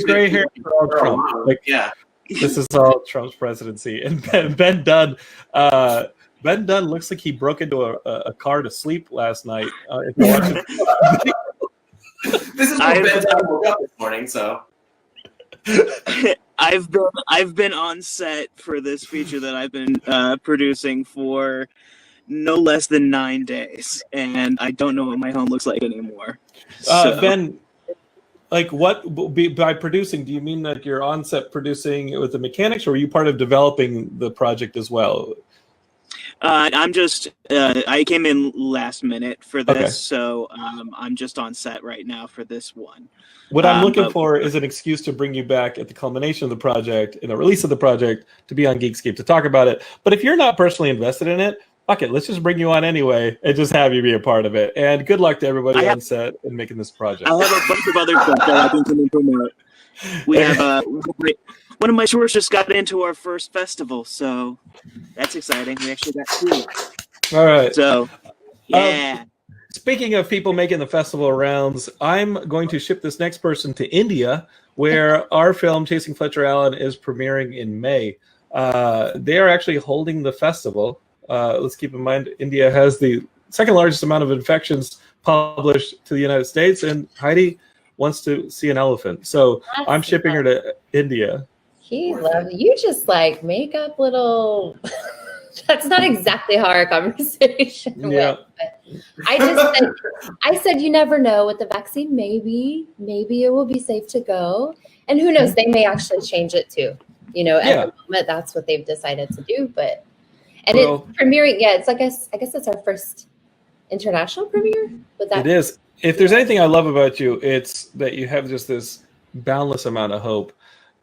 gray hairs are all Trump. Like, yeah, this is all Trump's presidency. And Ben Dunn, Ben Dunn looks like he broke into a car to sleep last night. This is when Ben Dunn woke up this morning. So I've been on set for this feature that I've been producing for no less than 9 days, and I don't know what my home looks like anymore. Ben, like what by producing, do you mean like you're on set producing with the mechanics, or are you part of developing the project as well? I'm just I came in last minute for this, so I'm just on set right now for this one. What I'm looking for is an excuse to bring you back at the culmination of the project, in the release of the project, to be on Geekscape to talk about it. But if you're not personally invested in it, fuck it, let's just bring you on anyway and just have you be a part of it. And good luck to everybody on set in making this project. I have a bunch of other stuff that I've been coming to promote. We have one of my shorts just got into our first festival, so that's exciting. We actually got 2. All right. So, yeah. Speaking of people making the festival rounds, I'm going to ship this next person to India, where our film Chasing Fletcher Allen is premiering in May. They are actually holding the festival. Let's keep in mind, India has the second largest amount of infections published to the United States, and Heidi wants to see an elephant. So I'm shipping her to India. He loves you. Just like make up little. That's not exactly how our conversation went. But I said you never know with the vaccine. Maybe it will be safe to go, and who knows? They may actually change it too. You know, at the moment, that's what they've decided to do. But it's premiering. Yeah, it's like I guess it's our first international premiere. It is. If there's anything I love about you, it's that you have just this boundless amount of hope.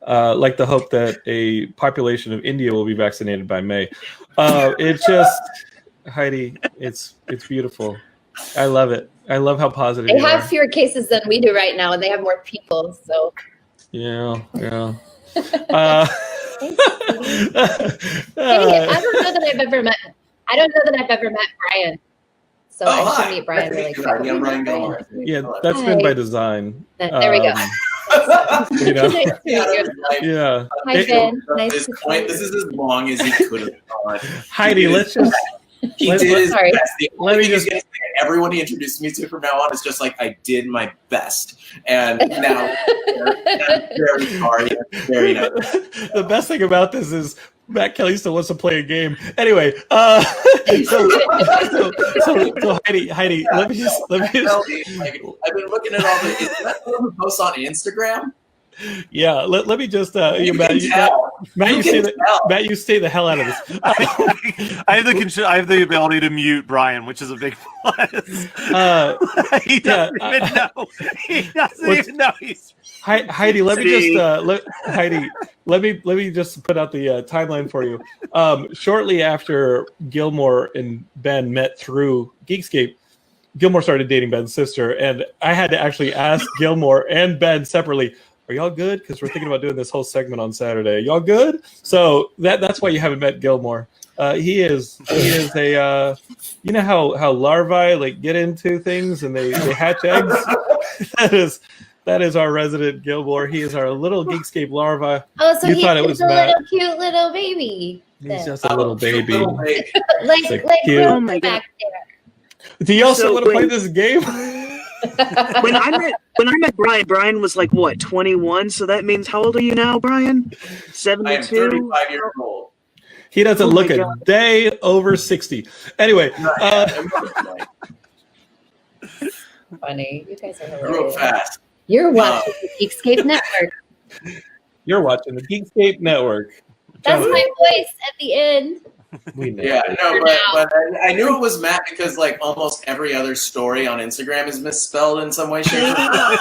Like the hope that a population of India will be vaccinated by May. It's just, Heidi, it's beautiful. I love it. I love how positive they you have are. fewer cases than we do right now, and they have more people. So yeah. Hey, I don't know that I've ever met. I don't know that I've ever met Brian. So I should meet Brian really quick. I'm Brian Gilmore. Yeah, that's been by design. There we go. You know? Nice to meet you. Yeah. Hi, Ben. Nice This to point, this is as long as he could have gone. Heidi, let's just. He did his Sorry. best. The Let only me thing he's just- gonna say, everyone he introduced me to from now on is just like, I did my best. And now I'm very sorry. Very nice. The best thing about this is Matt Kelly still wants to play a game. Anyway, so Heidi, let me just. Like, I've been looking at all the. Is that who posts on Instagram? Yeah, let me just. Matt, you stay the hell out of this. I have the ability to mute Brian, which is a big plus. He doesn't even know. He doesn't even know he's. Heidi, let me just let me just put out the timeline for you. Shortly after Gilmore and Ben met through Geekscape, Gilmore started dating Ben's sister, and I had to actually ask Gilmore and Ben separately, "Are y'all good? Because we're thinking about doing this whole segment on Saturday. Y'all good?" So that's why you haven't met Gilmore. He is a you know how larvae like get into things and they hatch eggs. That is. That is our resident Gilmore. He is our little Geekscape larva. Oh, so you he's thought it just was a Matt. little cute little baby. He's just a little baby. like Like like cute. Rosa Oh my back there. Do you also So, want to play wait. this game? when I met Brian was like what, 21? So that means how old are you now, Brian? 72. I am 35 years old. He doesn't Oh look my a God. day over 60. Anyway, Funny. You guys are I grew up hilarious. fast. You're watching the Geekscape Network. you're watching the Geekscape Network. That's Jonathan, my voice at the end. we know. Yeah, no, For but I knew it was Matt because like almost every other story on Instagram is misspelled in some way, shape, or form.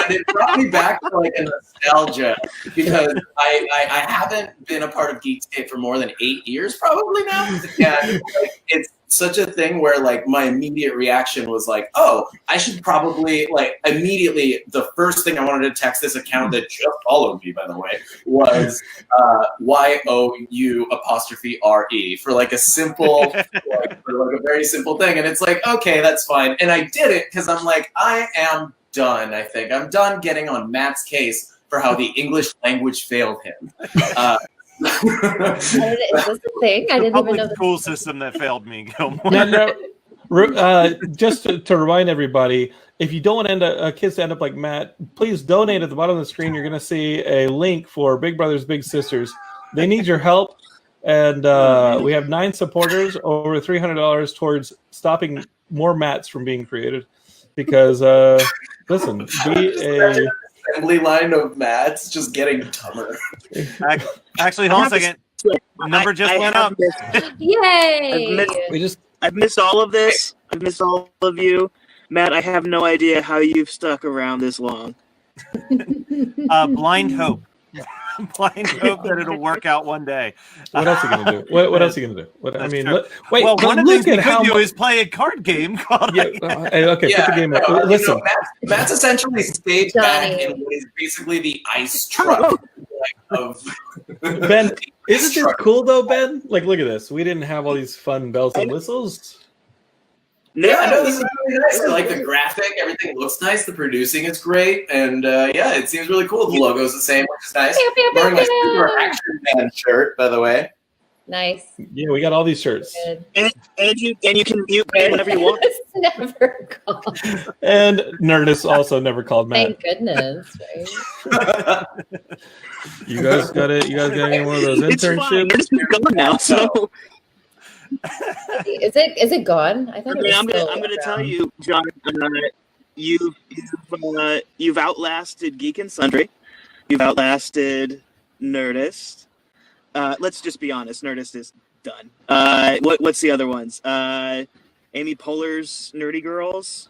And it brought me back to like a nostalgia because I haven't been a part of Geekscape for more than 8 years probably now, and like, it's such a thing where like my immediate reaction was like, oh, I should probably like immediately the first thing I wanted to text this account that just followed me, by the way, was YOU_RE for like a simple for like a very simple thing. And it's like, okay, that's fine. And I did it because I'm like, I am done, I think. I'm done getting on Matt's case for how the English language failed him. Is this a thing? I didn't even Public know this. school system that failed me, Gilmore. Just to remind everybody, if you don't want to kids to end up like Matt, please donate at the bottom of the screen. You're going to see a link for Big Brothers Big Sisters. They need your help, and we have 9 supporters, over $300 towards stopping more Matts from being created. Because listen, be a assembly line of Matts just getting dumber. Actually, hold on a second. Number just went up. Yay! I've missed all of this. I've missed all of you. Matt, I have no idea how you've stuck around this long. Blind hope. Blind hope that it'll work out one day. What else are you gonna do? What else are you gonna do? What, I That's mean, true. wait. Well, but one of the look things we at how could do mu- is play a card game called. okay, put the game up. no, Listen, you know, Matt's essentially stayed back in what is basically the ice truck of Ben, isn't this cool though, Ben? Like, look at this. We didn't have all these fun bells and whistles. Yeah, I know this is really nice. I like the graphic. Everything looks nice. The producing is great, and yeah, it seems really cool. The logo's the same, which is nice. Pew, pew, pew, Wearing my pew. Super Action Man shirt, by the way. Nice. Yeah, we got all these shirts. Good. And you can mute me whenever you want. It's never called. And Nerdist also never called Matt. Thank goodness. Right? You guys got it. You guys got any more of those It's fine. internships? It's gone now, so Is it gone? I thought it was I'm still gonna tell around. you, John. You've outlasted Geek and Sundry. You've outlasted Nerdist. Let's just be honest. Nerdist is done. What's the other ones? Amy Poehler's Nerdy Girls.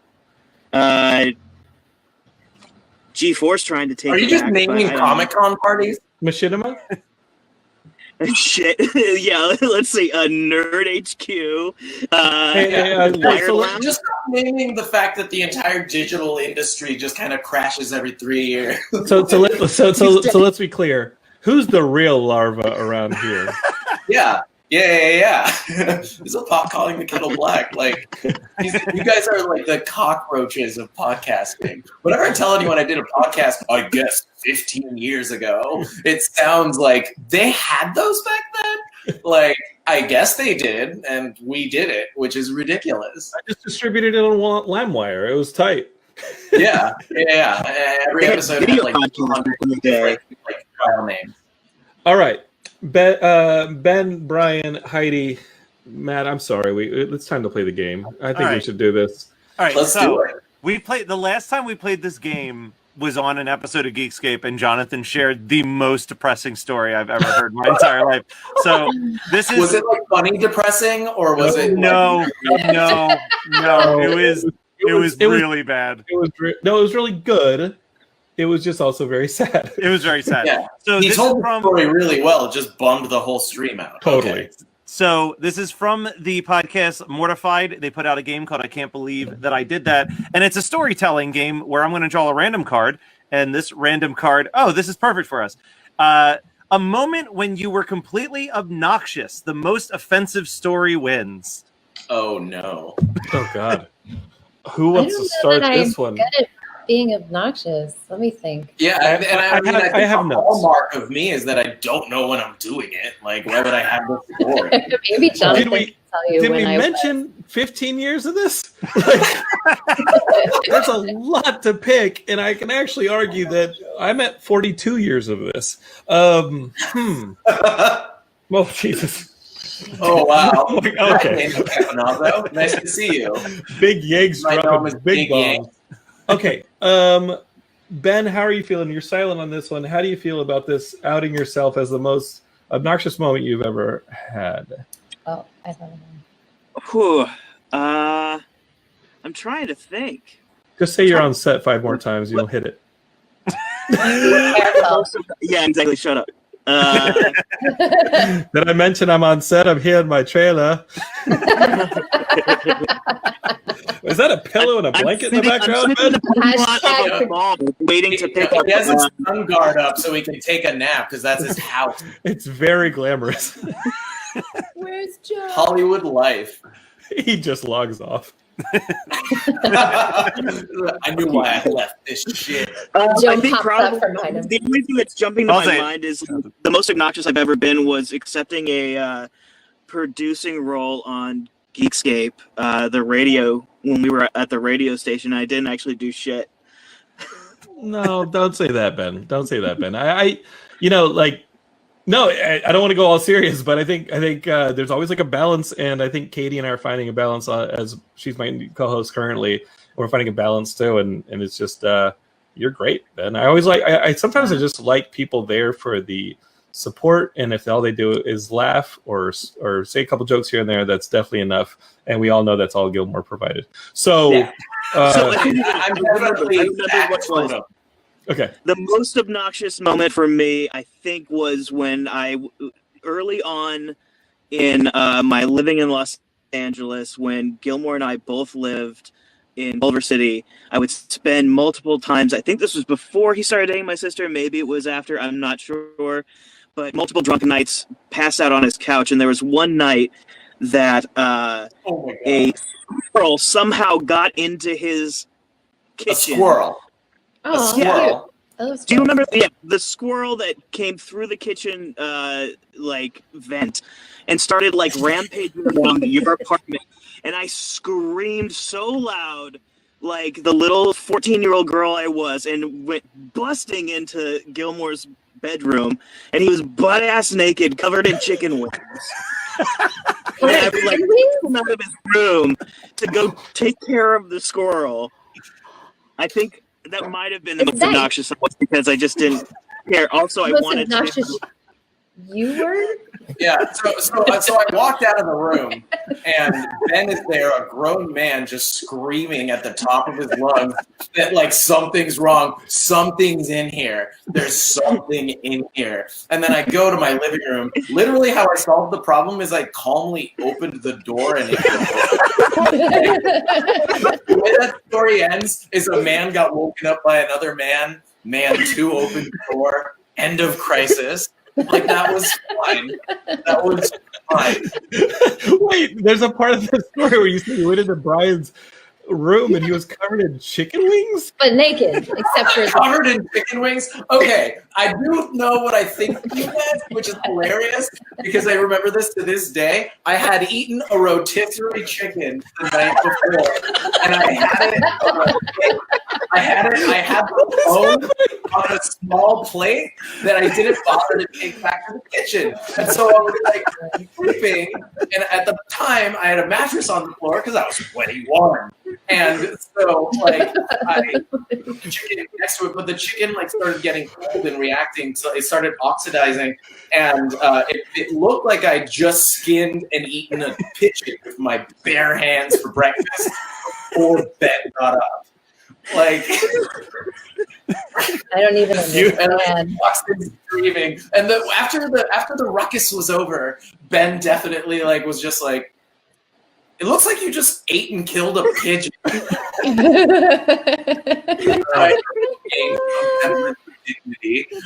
G-Force trying to take. Are you it just back, naming but I don't Comic Con parties? Machinima? know. Shit. Yeah. Let's see. Nerd HQ. so Lounge. Just stop naming the fact that the entire digital industry just kind of crashes every 3 years. So let's be clear. Who's the real larva around here? Yeah. Is a pot calling the kettle black? Like, you guys are like the cockroaches of podcasting. Whenever I tell anyone I did a podcast, I guess 15 years ago, it sounds like they had those back then. Like, I guess they did, and we did it, which is ridiculous. I just distributed it on LimeWire. It was tight. Yeah. Every episode had like 200 different like trial names. All right. Ben, Brian, Heidi, Matt, I'm sorry. It's time to play the game. I think we right. should do this. All right, Let's do it. We played the last time we played this game was on an episode of Geekscape, and Jonathan shared the most depressing story I've ever heard in my entire life. So this is Was it like funny depressing, or was it no. It was really bad. It was really good. It was just also very sad. It was very sad. Yeah. So He this told is the story really well. It just bummed the whole stream out. Totally. Okay. So this is from the podcast Mortified. They put out a game called I Can't Believe That I Did That. And it's a storytelling game where I'm going to draw a random card. And this random card, this is perfect for us. A moment when you were completely obnoxious. The most offensive story wins. Oh, no. Oh, God. Who wants to start this one? being obnoxious. Let me think. Yeah, and I mean, I think the notes. hallmark of me is that I don't know when I'm doing it. Like, why would I have this story? Maybe Jonathan can tell you Did when we I mention 15 years of this? Like, there's a lot to pick, and I can actually argue that I'm at 42 years of this. Oh, Jesus. Oh, wow. Okay. Caponazzo, nice to see you. Big Yanks My dropping name is big Big Yank. bombs. Okay. Ben, how are you feeling? You're silent on this one. How do you feel about this outing yourself as the most obnoxious moment you've ever had? Oh, I don't know. Whew. I'm trying to think. Just say you're on set 5 more times, you'll hit it. Yeah, exactly. Shut up. Did I mention I'm on set? I'm here in my trailer. Is that a pillow and a blanket in the background, Ben? Waiting to pick up. He has his sun guard up so he can take a nap because that's his house. It's very glamorous. Where's Joe? Hollywood life. He just logs off. I knew why I left this shit. I think pops up probably from behind him. the only thing that's jumping to my mind is the most obnoxious I've ever been was accepting a producing role on Geekscape, the radio, when we were at the radio station. I didn't actually do shit. No, don't say that, Ben. Don't say that, Ben. I don't want to go all serious, but I think there's always like a balance, and I think Katie and I are finding a balance as she's my co-host currently. We're finding a balance too, and it's just you're great, Ben. I always I sometimes I just like people there for the support, and if all they do is laugh or say a couple jokes here and there, that's definitely enough. And we all know that's all Gilmore provided. So, Yeah. I'm definitely okay. The most obnoxious moment for me, I think, was when early on in my living in Los Angeles, when Gilmore and I both lived in Culver City. I would spend multiple times. I think this was before he started dating my sister. Maybe it was after. I'm not sure. But multiple drunken nights, passed out on his couch. And there was one night that a squirrel somehow got into his kitchen. A squirrel. Oh, Yeah. yeah. Do you remember the squirrel that came through the kitchen vent and started like rampaging around your apartment? And I screamed so loud, like the little 14-year-old girl I was, and went busting into Gilmore's bedroom, and he was butt-ass naked, covered in chicken wings. And I would like come out of his room to go take care of the squirrel. I think that might have been the most obnoxious because I just didn't care. Also, I wanted to. You were? Yeah, so I walked out of the room, and Ben is there, a grown man, just screaming at the top of his lungs that, like, something's wrong, something's in here, there's something in here. And then I go to my living room. Literally how I solved the problem is I calmly opened the door, and the way that story ends is a man got woken up by another man, man 2 opened the door, end of crisis. Like, that was fine. That was fine. Wait, there's a part of the story where you said you went into Brian's room and he was covered in chicken wings? But naked, except for covered in chicken wings? Okay, I do know what I think he meant, which is hilarious because I remember this to this day. I had eaten a rotisserie chicken the night before, and I had it on a plate. I had the bone on a small plate that I didn't bother to take back to the kitchen. And so I was like sleeping, and at the time I had a mattress on the floor because I was sweaty warm. And so, like, I put the chicken next to it, but the chicken like started getting cold and reacting, so it started oxidizing, and it looked like I just skinned and eaten a pigeon with my bare hands for breakfast before Ben got up. Like, I don't even understand. And screaming, and after the ruckus was over, Ben definitely like was just like, it looks like you just ate and killed a pigeon.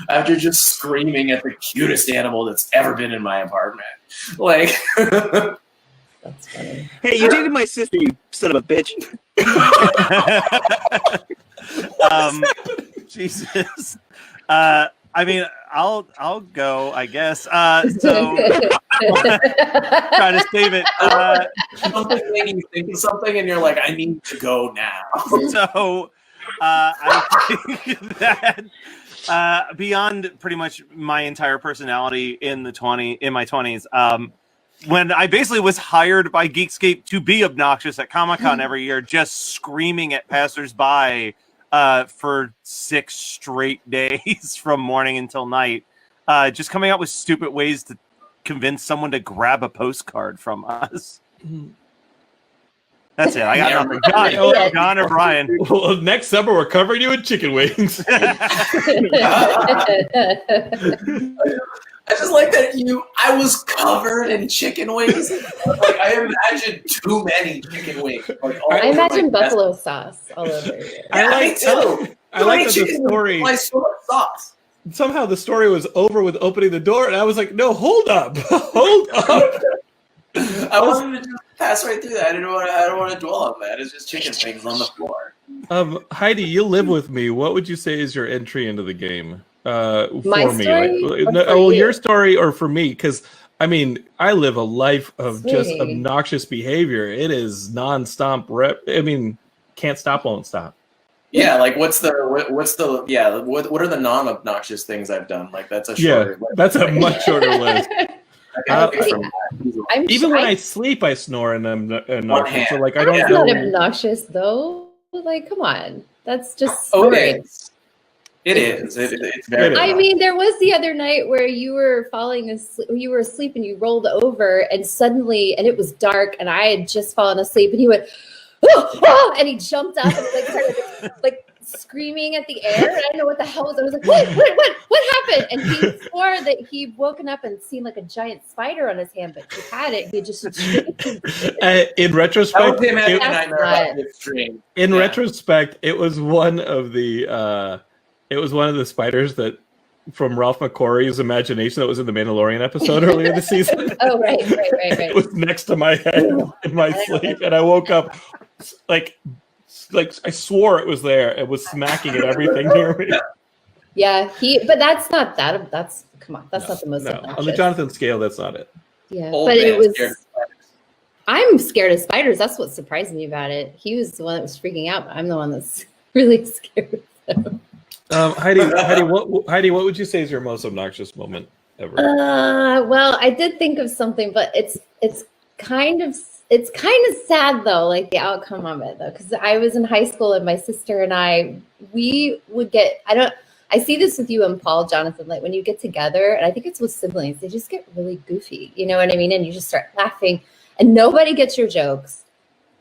After just screaming at the cutest animal that's ever been in my apartment. Like, That's funny. Hey, you dated my sister, you son of a bitch. Jesus. I mean, I'll go, I guess. So try to save it. Something making you think of something, and you're like, I need to go now. So I think that beyond pretty much my entire personality in my 20s, when I basically was hired by Geekscape to be obnoxious at Comic-Con every year, just screaming at passersby for 6 straight days from morning until night, just coming up with stupid ways to convince someone to grab a postcard from us. That's it. I got nothing. John or Brian? Well, next summer we're covering you in chicken wings. I just like that I was covered in chicken wings. Like, I imagined too many chicken wings. Like, I imagine buffalo sauce all over you. I like too. I like that the story. Sauce. Somehow the story was over with opening the door, and I was like, "No, hold up, hold up." I wanted to just pass right through that. I don't want to dwell on that. It's just chicken things on the floor. Heidi, you live with me. What would you say is your entry into the game? For My me, story? your story, or for me? Because I mean, I live a life of just obnoxious behavior. It is nonstop. I mean, can't stop, won't stop. Yeah, like what are the non-obnoxious things I've done? Like that's a shorter list. That's a much shorter list. Even when I I sleep, I snore and I'm obnoxious. So like I don't That's go. not obnoxious though. Like, come on, that's just. Oh, snoring. it is. It's very. I mean, there was the other night where you were falling asleep. You were asleep and you rolled over, and suddenly, and it was dark, and I had just fallen asleep, and he went, oh, oh, and he jumped up and like started like screaming at the air. And I don't know what the hell was. I was like, what happened? And he swore that he'd woken up and seen like a giant spider on his hand, but he had it. He just In retrospect, retrospect, it was one of the spiders that from Ralph McQuarrie's imagination that was in the Mandalorian episode earlier this season. Oh, right. It was next to my head in my sleep, and I woke up like I swore it was there. It was smacking at everything near me. Yeah, but that's not that. That's come on. That's not the most obnoxious. On the Jonathan scale, that's not it. Yeah, but it was. I'm scared of spiders. That's what surprised me about it. He was the one that was freaking out, but I'm the one that's really scared of them. Heidi, what would you say is your most obnoxious moment ever? Well, I did think of something, but it's kind of sad though, like the outcome of it though, because I was in high school and my sister and we would get. I see this with you and Paul, Jonathan. Like when you get together, and I think it's with siblings, they just get really goofy. You know what I mean? And you just start laughing, and nobody gets your jokes.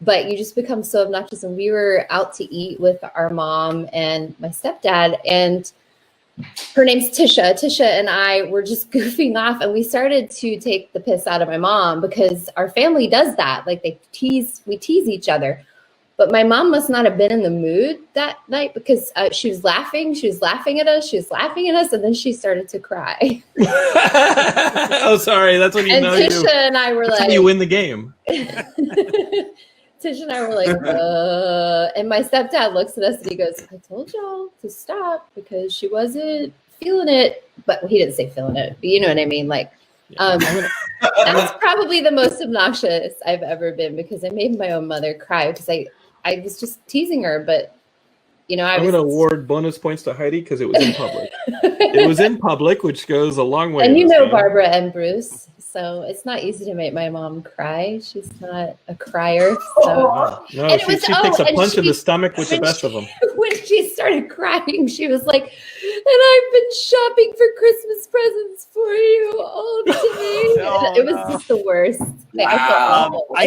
But you just become so obnoxious. And we were out to eat with our mom and my stepdad, and her name's Tisha. Tisha and I were just goofing off, and we started to take the piss out of my mom because our family does that. Like we tease each other. But my mom must not have been in the mood that night because she was laughing. She was laughing at us. She was laughing at us, and then she started to cry. Oh, sorry. That's when you know Tisha and I were that's like, when you win the game. Tish and I were like, and my stepdad looks at us and he goes, I told y'all to stop because she wasn't feeling it. But he didn't say feeling it, but you know what I mean? Like, that's probably the most obnoxious I've ever been because I made my own mother cry because I was just teasing her. But, you know, I'm going to award bonus points to Heidi because it was in public. It was in public, which goes a long way. And you know Barbara and Bruce. So it's not easy to make my mom cry. She's not a crier. So. No, she takes a punch in the stomach with the best of them. When she started crying, she was like, and I've been shopping for Christmas presents for you all day. It was just the worst. Like, I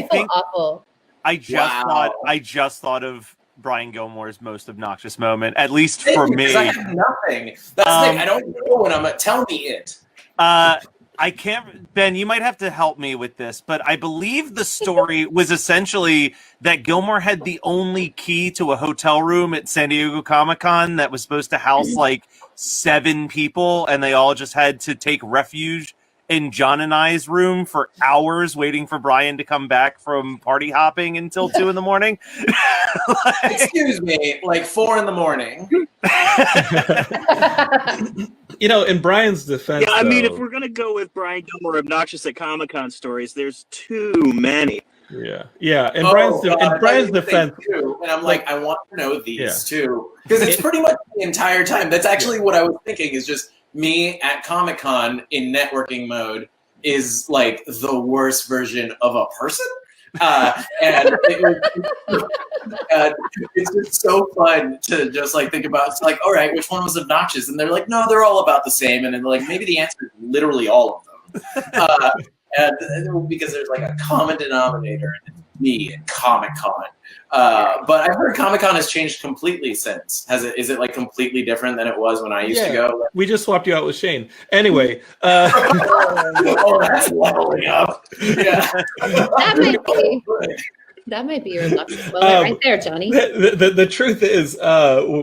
felt awful. I felt awful. I just thought of Brian Gilmore's most obnoxious moment, at least for me. I have nothing. That's the thing. I don't know when I'm tell me it. I can't, Ben, you might have to help me with this, but I believe the story was essentially that Gilmore had the only key to a hotel room at San Diego Comic-Con that was supposed to house like 7 people, and they all just had to take refuge in John and I's room for hours waiting for Brian to come back from party hopping until 2 in the morning. Excuse me, like 4 in the morning. You know, in Brian's defense, Yeah, I mean, though- if we're gonna go with Brian Gilmore obnoxious at Comic-Con stories, there's too many. Yeah. In Oh, Brian's God, in Brian's I think defense, too, and I'm like, I want to know these Yeah. too, because it's pretty much the entire time. That's actually what I was thinking. Is just me at Comic-Con in networking mode is like the worst version of a person. And it's just so fun to just like think about. It's like, all right, which one was obnoxious? And they're like, no, they're all about the same. And then like maybe the answer is literally all of them. And because there's like a common denominator, and it's me and Comic-Con. But I've heard Comic-Con has changed completely since. Has it? Is it like completely different than it was when I used to go? We just swapped you out with Shane. Anyway. Oh, that's leveling up. Yeah. That might be your lucky bullet right there, Johnny. The truth is,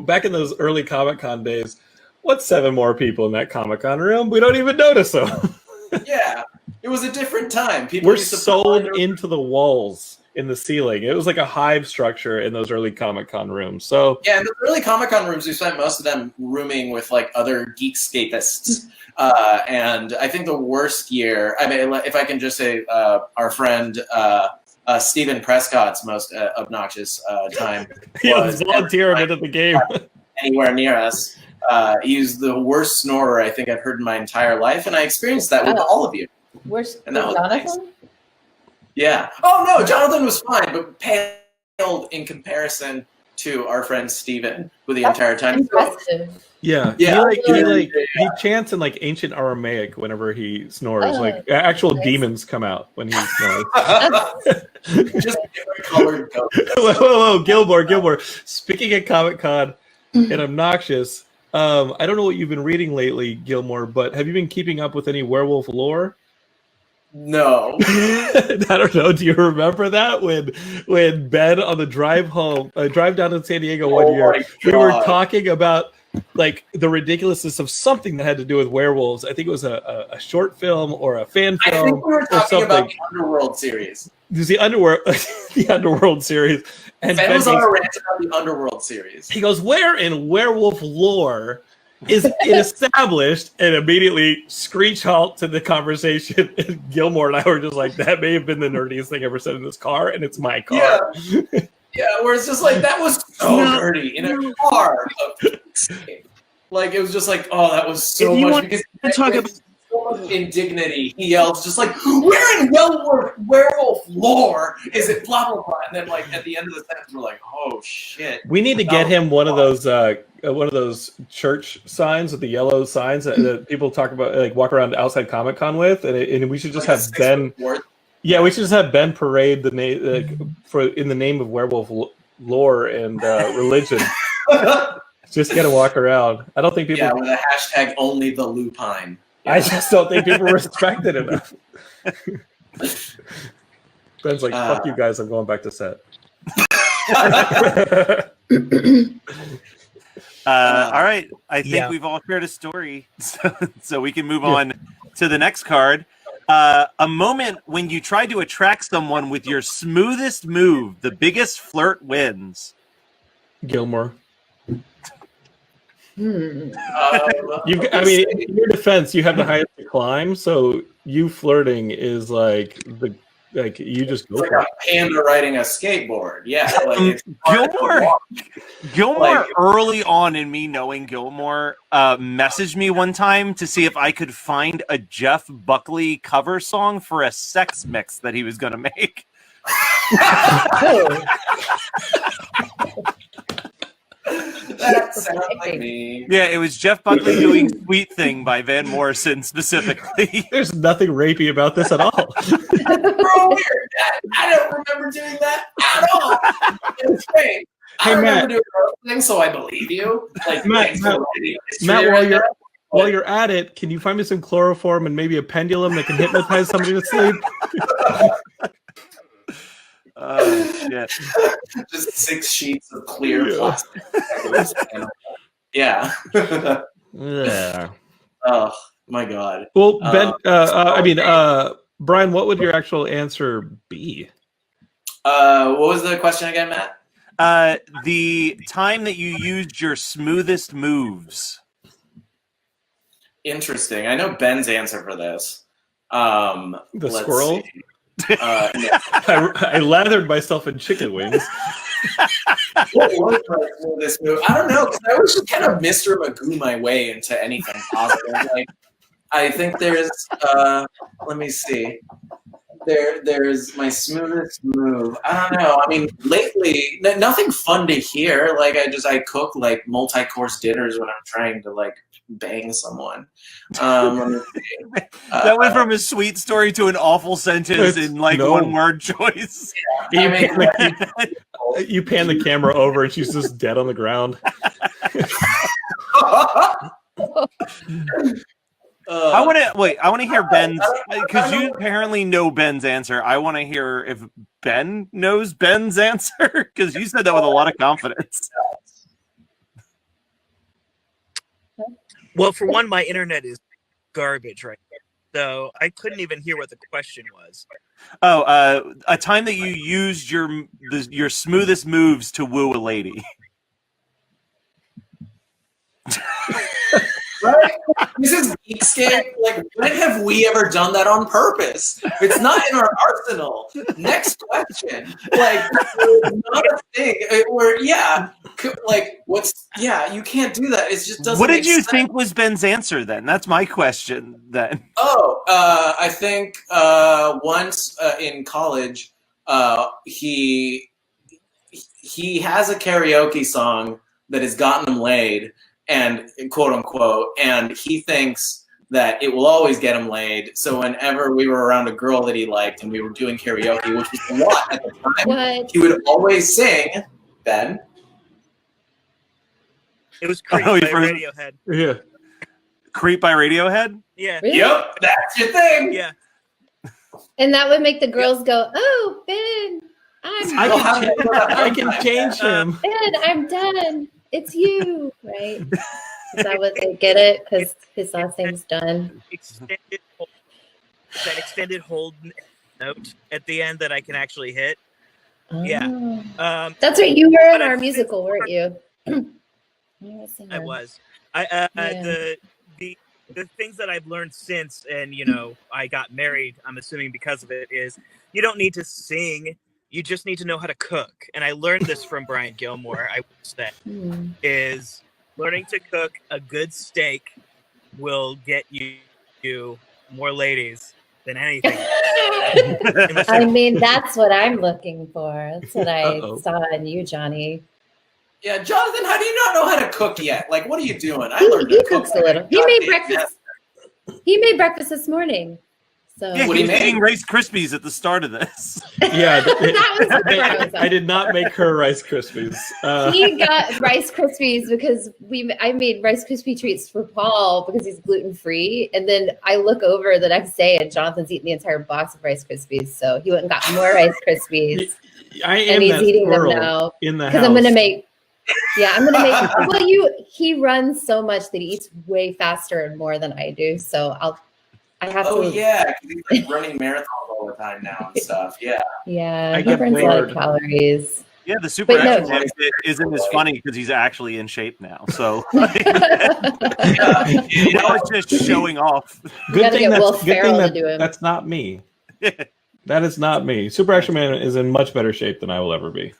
back in those early Comic-Con days, what's 7 more people in that Comic-Con room? We don't even notice them. Yeah. It was a different time. People We're used to sewn into the walls in the ceiling. It was like a hive structure in those early Comic-Con rooms. So yeah, in the early Comic-Con rooms, we spent most of them rooming with like other Geekscapists. And I think the worst year, I mean, if I can just say, our friend Stephen Prescott's most obnoxious time was volunteer into the game anywhere near us. He was the worst snorer I think I've heard in my entire life, and I experienced that with all of you. Where's And that was Jonathan? Yeah. Oh no, Jonathan was fine, but paled in comparison to our friend Steven with the entire time. Impressive. yeah, Yeah. he chants in like ancient Aramaic whenever he snores. Oh, like actual demons come out when he snores. Just different colored ghosts. Whoa, Gilmore. Speaking of Comic-Con and obnoxious, I don't know what you've been reading lately, Gilmore, but have you been keeping up with any werewolf lore? No. I don't know. Do you remember that when Ben on the drive down to San Diego one year, we were talking about like the ridiculousness of something that had to do with werewolves. I think it was a short film or a fan I film think we were or talking something. about the Underworld series. There's the Underworld series, and Ben Ben was on goes, a rant about the Underworld series. he goes, "Where in werewolf lore is it established?" And immediately screech halt to the conversation. And Gilmore and I were just like, "That may have been the nerdiest thing ever said in this car, and it's my car." Yeah, where it's just like, that was so nerdy in a car. Like, it was just like, oh, that was so If you much. want Because to talk about so much indignity, he yells just like, where in werewolf lore is it blah, blah, blah. And then, like, at the end of the sentence, we're like, oh, shit. We need to get him one of those church signs with the yellow signs that people talk about, like walk around outside Comic-Con with, and we should just have Ben. Yeah, we should just have Ben parade the name in the name of werewolf lore and religion. Just get to walk around. I don't think people. Yeah, with a hashtag only the lupine. I just don't think people respect it enough. Ben's like, fuck you guys, I'm going back to set. All right. I think we've all shared a story, so we can move on to the next card. A moment when you tried to attract someone with your smoothest move, the biggest flirt wins. Gilmore. Okay. In your defense, you have the highest to climb, so you flirting is like you just go It's like for a panda riding a skateboard. Yeah. Like it's Gilmore early on in me knowing Gilmore messaged me one time to see if I could find a Jeff Buckley cover song for a sex mix that he was going to make. That sounds like me. Yeah, it was Jeff Buckley doing Sweet Thing by Van Morrison specifically. There's nothing rapey about this at all. Bro, weird. I don't remember doing that at all. It's great. I Hey, remember Matt. doing other things, so I believe you. Like Matt, while you're at it, can you find me some chloroform and maybe a pendulum that can hypnotize somebody to sleep? Oh shit! Just 6 sheets of clear plastic. Yeah. Yeah. Oh My God. Well, Ben, Brian, what would your actual answer be? What was the question again, Matt? The time that you used your smoothest moves. Interesting. I know Ben's answer for this. The let's squirrel? see. Yeah. I lathered myself in chicken wings. What was my smoothest move? I don't know, because I always just kind of Mr. Magoo my way into anything positive. Like, I think there's, let me see. There's my smoothest move. I don't know. I mean, lately, nothing fun to hear. Like, I cook like multi-course dinners when I'm trying to like bang someone. Let me see. That went from a sweet story to an awful sentence in like one word choice. Yeah, you pan the camera over and she's just dead on the ground. I want to hear Ben's, because you apparently know Ben's answer. I want to hear if Ben knows Ben's answer, because you said that with a lot of confidence. Well, for one, my internet is garbage right now, so I couldn't even hear what the question was. Oh, a time that you used your smoothest moves to woo a lady. Right? This is Geekscape. Like, when have we ever done that on purpose? It's not in our arsenal. Next question. Like, not a thing. You can't do that. It just doesn't. What did make you sense. think was Ben's answer then? That's my question then. I think once in college, he has a karaoke song that has gotten him laid, and quote unquote, and he thinks that it will always get him laid. So whenever we were around a girl that he liked and we were doing karaoke, which was a lot at the time, he would always sing, Ben. It was Creep by Radiohead. Yeah. Creep by Radiohead? Yeah. Really? Yep, that's your thing. Yeah. And that would make the girls go, "Oh, Ben, I can change him. Ben, I'm done. It's you." Right? Is that what they get it? Because his last name's Dunn. That extended hold note at the end that I can actually hit. Yeah. That's right. You were in our musical, weren't you? I was. The things that I've learned since, and I got married, I'm assuming because of it, is you don't need to sing. You just need to know how to cook. And I learned this from Brian Gilmore, I would say, is learning to cook a good steak will get you more ladies than anything. I mean, that's what I'm looking for. That's what I saw in you, Johnny. Yeah, Jonathan, how do you not know how to cook yet? Like, what are you doing? I learned He to cook. cooks a little. He made breakfast. He made breakfast this morning. So Yeah, he's eating Rice Krispies at the start of this. Yeah, That was I did not make her Rice Krispies. he got Rice Krispies because I made Rice Krispie treats for Paul because he's gluten free, and then I look over the next day and Jonathan's eating the entire box of Rice Krispies, so he went and got more Rice Krispies. I am and he's that eating them squirrel now in the because house. I'm gonna make. Yeah, I'm gonna make. Well, he runs so much that he eats way faster and more than I do, so I have to. Oh yeah, 'cause he's like running marathons all the time now and stuff. Yeah. Yeah, I he get burns a lot of bored. calories. Yeah, the super But no. action man isn't as funny because he's actually in shape now. So it's just showing off. Good thing him. that's not me. That is not me. Super Action Man is in much better shape than I will ever be.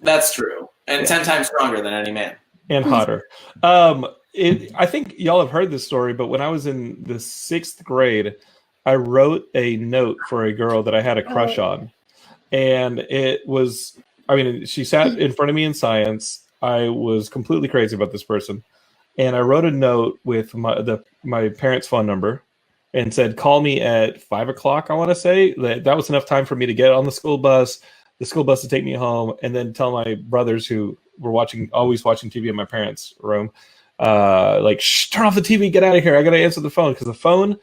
That's true. And 10 times stronger than any man. And hotter. I think y'all have heard this story, but when I was in the 6th grade, I wrote a note for a girl that I had a crush on. And it was, she sat in front of me in science. I was completely crazy about this person. And I wrote a note with my parents' phone number and said, call me at 5 o'clock, I want to say. That was enough time for me to get on the school bus to take me home, and then tell my brothers who were always watching TV in my parents' room, shh, turn off the TV, get out of here. I got to answer the phone, because the phone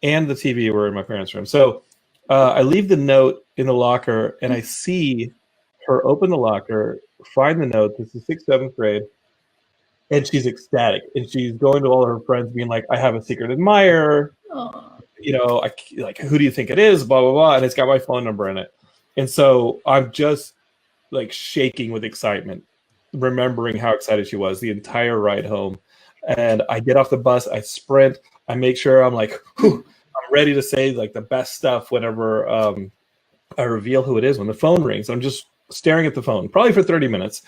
and the TV were in my parents' room. So I leave the note in the locker, and I see her open the locker, find the note. This is 6th, 7th grade. and she's ecstatic, and she's going to all her friends, being like, "I have a secret admirer. You know, like, who do you think it is? Blah blah blah." And it's got my phone number in it, and so I'm just like shaking with excitement, remembering how excited she was the entire ride home. And I get off the bus, I sprint, I make sure I'm like, whew, I'm ready to say like the best stuff whenever I reveal who it is when the phone rings. I'm just staring at the phone, probably for 30 minutes.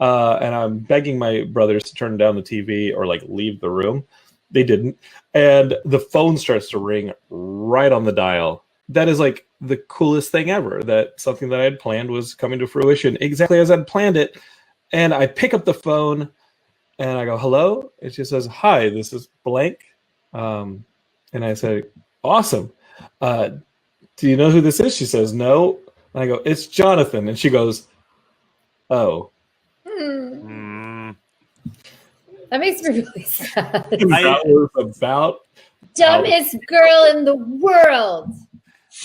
And I'm begging my brothers to turn down the TV or like leave the room. They didn't. And the phone starts to ring right on the dial. That is like the coolest thing ever, that something that I had planned was coming to fruition exactly as I'd planned it. And I pick up the phone and I go, "Hello?" And she says, "Hi, this is blank." And I say, "Awesome. Do you know who this is?" She says, "No." And I go, "It's Jonathan." And she goes, "Oh." That makes me really sad. That was about Dumbest girl in the world.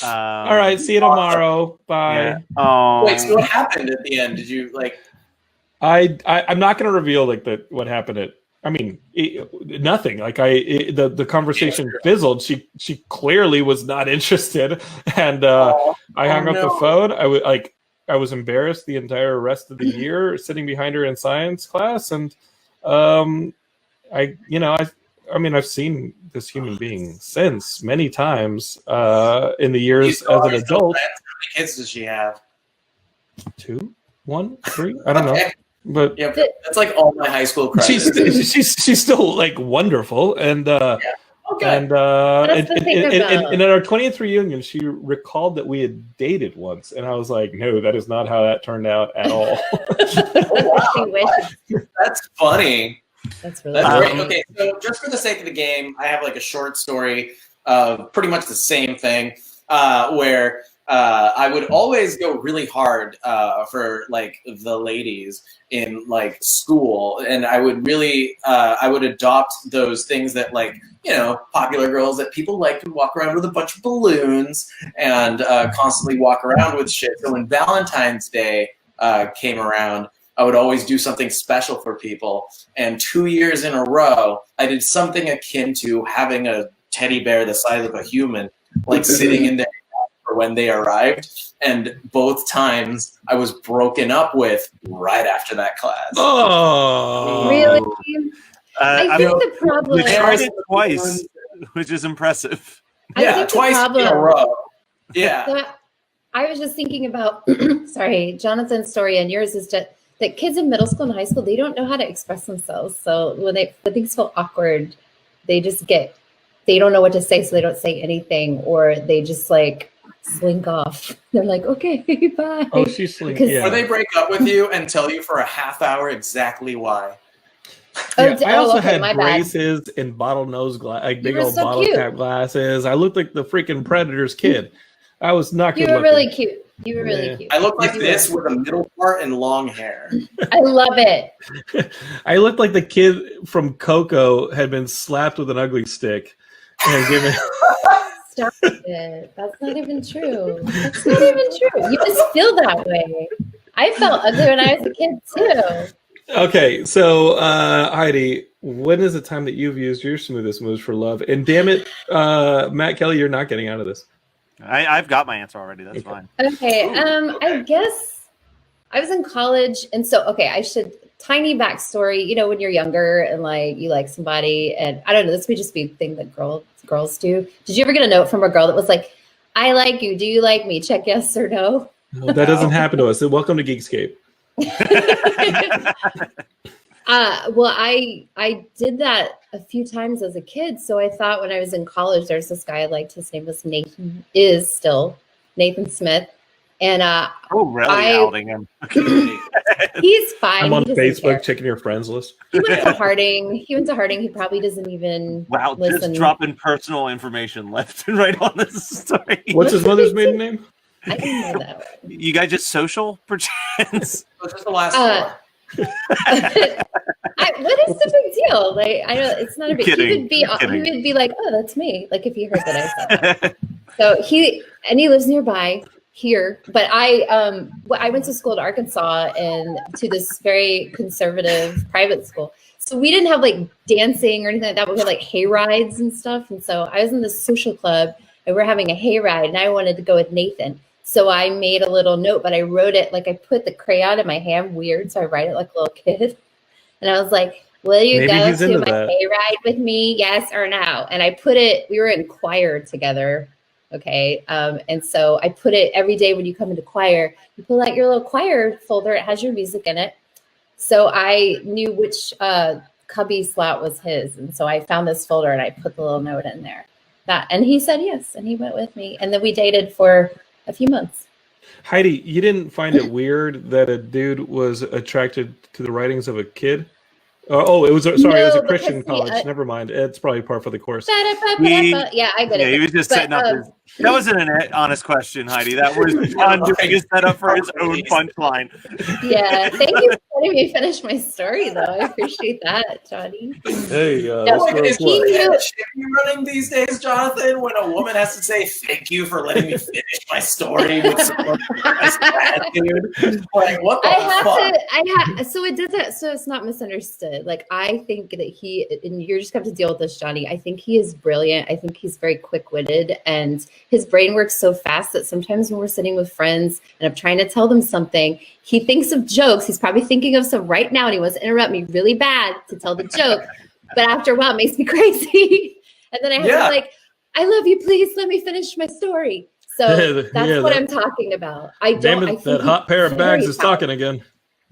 all right, see you tomorrow. Bye. Yeah. Oh. Wait, so what happened at the end? Did you like? I'm not going to reveal like what happened at. I mean, nothing. Like the conversation fizzled. She clearly was not interested, and I hung up the phone. I was embarrassed the entire rest of the year, sitting behind her in science class, and I've seen this human being since many times in the years as an adult. How many kids does she have? 2, 1, 3. I don't know. But yeah, that's like all my high school crushes. She's still like wonderful, and and at our 20th reunion, she recalled that we had dated once, and I was like, "No, that is not how that turned out at all." That's funny. That's really great. Okay, so just for the sake of the game, I have like a short story of pretty much the same thing, where I would always go really hard for like the ladies in like school, and I would really I would adopt those things that like, you know, popular girls that people like to walk around with a bunch of balloons and constantly walk around with shit. So when Valentine's Day came around, I would always do something special for people. And 2 years in a row, I did something akin to having a teddy bear the size of a human, like sitting in there for when they arrived. And both times I was broken up with right after that class. Oh, really? I think the problem We tried it twice, which is impressive. I think twice the problem, in a row. Yeah. I was just thinking about, sorry, Jonathan's story and yours is that kids in middle school and high school, they don't know how to express themselves. So when things feel awkward, they don't know what to say, so they don't say anything, or they just like slink off. They're like, "Okay, bye." Oh, she's slinking. Yeah. Or they break up with you and tell you for a half hour exactly why. Yeah, I also okay, had my bad. braces and bottlenose like big were old so bottle cute. cap glasses. I looked like the freaking Predator's kid. I was not good You were looking. really cute. You were really cute. I look like this with a middle part and long hair. I love it. I looked like the kid from Coco had been slapped with an ugly stick and given. Stop it. That's not even true. That's not even true. You just feel that way. I felt ugly when I was a kid too. Okay, so Heidi, when is the time that you've used your smoothest moves for love? And damn it, Matt Kelly, you're not getting out of this. I've got my answer already. That's fine. Okay, I guess I was in college, and so tiny backstory. You know, when you're younger and like you like somebody, and I don't know, this would just be a thing that girls do. Did you ever get a note from a girl that was like, "I like you. Do you like me? Check yes or no." No, that doesn't happen to us. Welcome to Geekscape. Well, I did that a few times as a kid. So I thought when I was in college, there's this guy I liked. His name was Nathan Smith. And really outing him. He's fine. I'm on He doesn't care. Facebook checking your friends list. He went to Harding. He probably doesn't even listen. Just dropping personal information left and right on this story. What's his mother's maiden name? I didn't know that one. You guys just social perchance? What's just the last four? What is the big deal? Like, I know it's not a big. Kidding. He would be like, "Oh, that's me." Like if he heard that I said that. So he lives nearby here, but I went to school in Arkansas and to this very conservative private school. So we didn't have like dancing or anything like that. We had like hay rides and stuff. And so I was in this social club and we're having a hay ride and I wanted to go with Nathan. So I made a little note, but I wrote it like I put the crayon in my hand, weird. So I write it like a little kid. And I was like, will you Maybe go he's to into my that. hay ride with me? Yes or no? And I put it, we were in choir together. Okay. And so I put it every day when you come into choir, you pull out your little choir folder. It has your music in it. So I knew which cubby slot was his. And so I found this folder and I put the little note in there. And he said yes. And he went with me. And then we dated for a few months. Heidi, you didn't find it weird that a dude was attracted to the writings of a kid? It was it was a Christian college. Never mind. It's probably par for the course. Yeah, I get it. Yeah, he was just But, setting up his. That wasn't an honest question, Heidi. That was John doing his setup for his own punchline. Yeah, thank you for letting me finish my story, though. I appreciate that, Johnny. Hey, Is he knew- you running these days, Jonathan, when a woman has to say thank you for letting me finish my story with someone dude? Like, what the fuck? So it doesn't. So it's not misunderstood. Like I think that and you're just going to have to deal with this, Johnny. I think he is brilliant. I think he's very quick-witted, and his brain works so fast that sometimes when we're sitting with friends and I'm trying to tell them something, he thinks of jokes. He's probably thinking of some right now, and he wants to interrupt me really bad to tell the joke. But after a while, it makes me crazy, and then I have to be like, "I love you. Please let me finish my story." So that's what I'm talking about. Damn it, that hot pair of bags is talking again.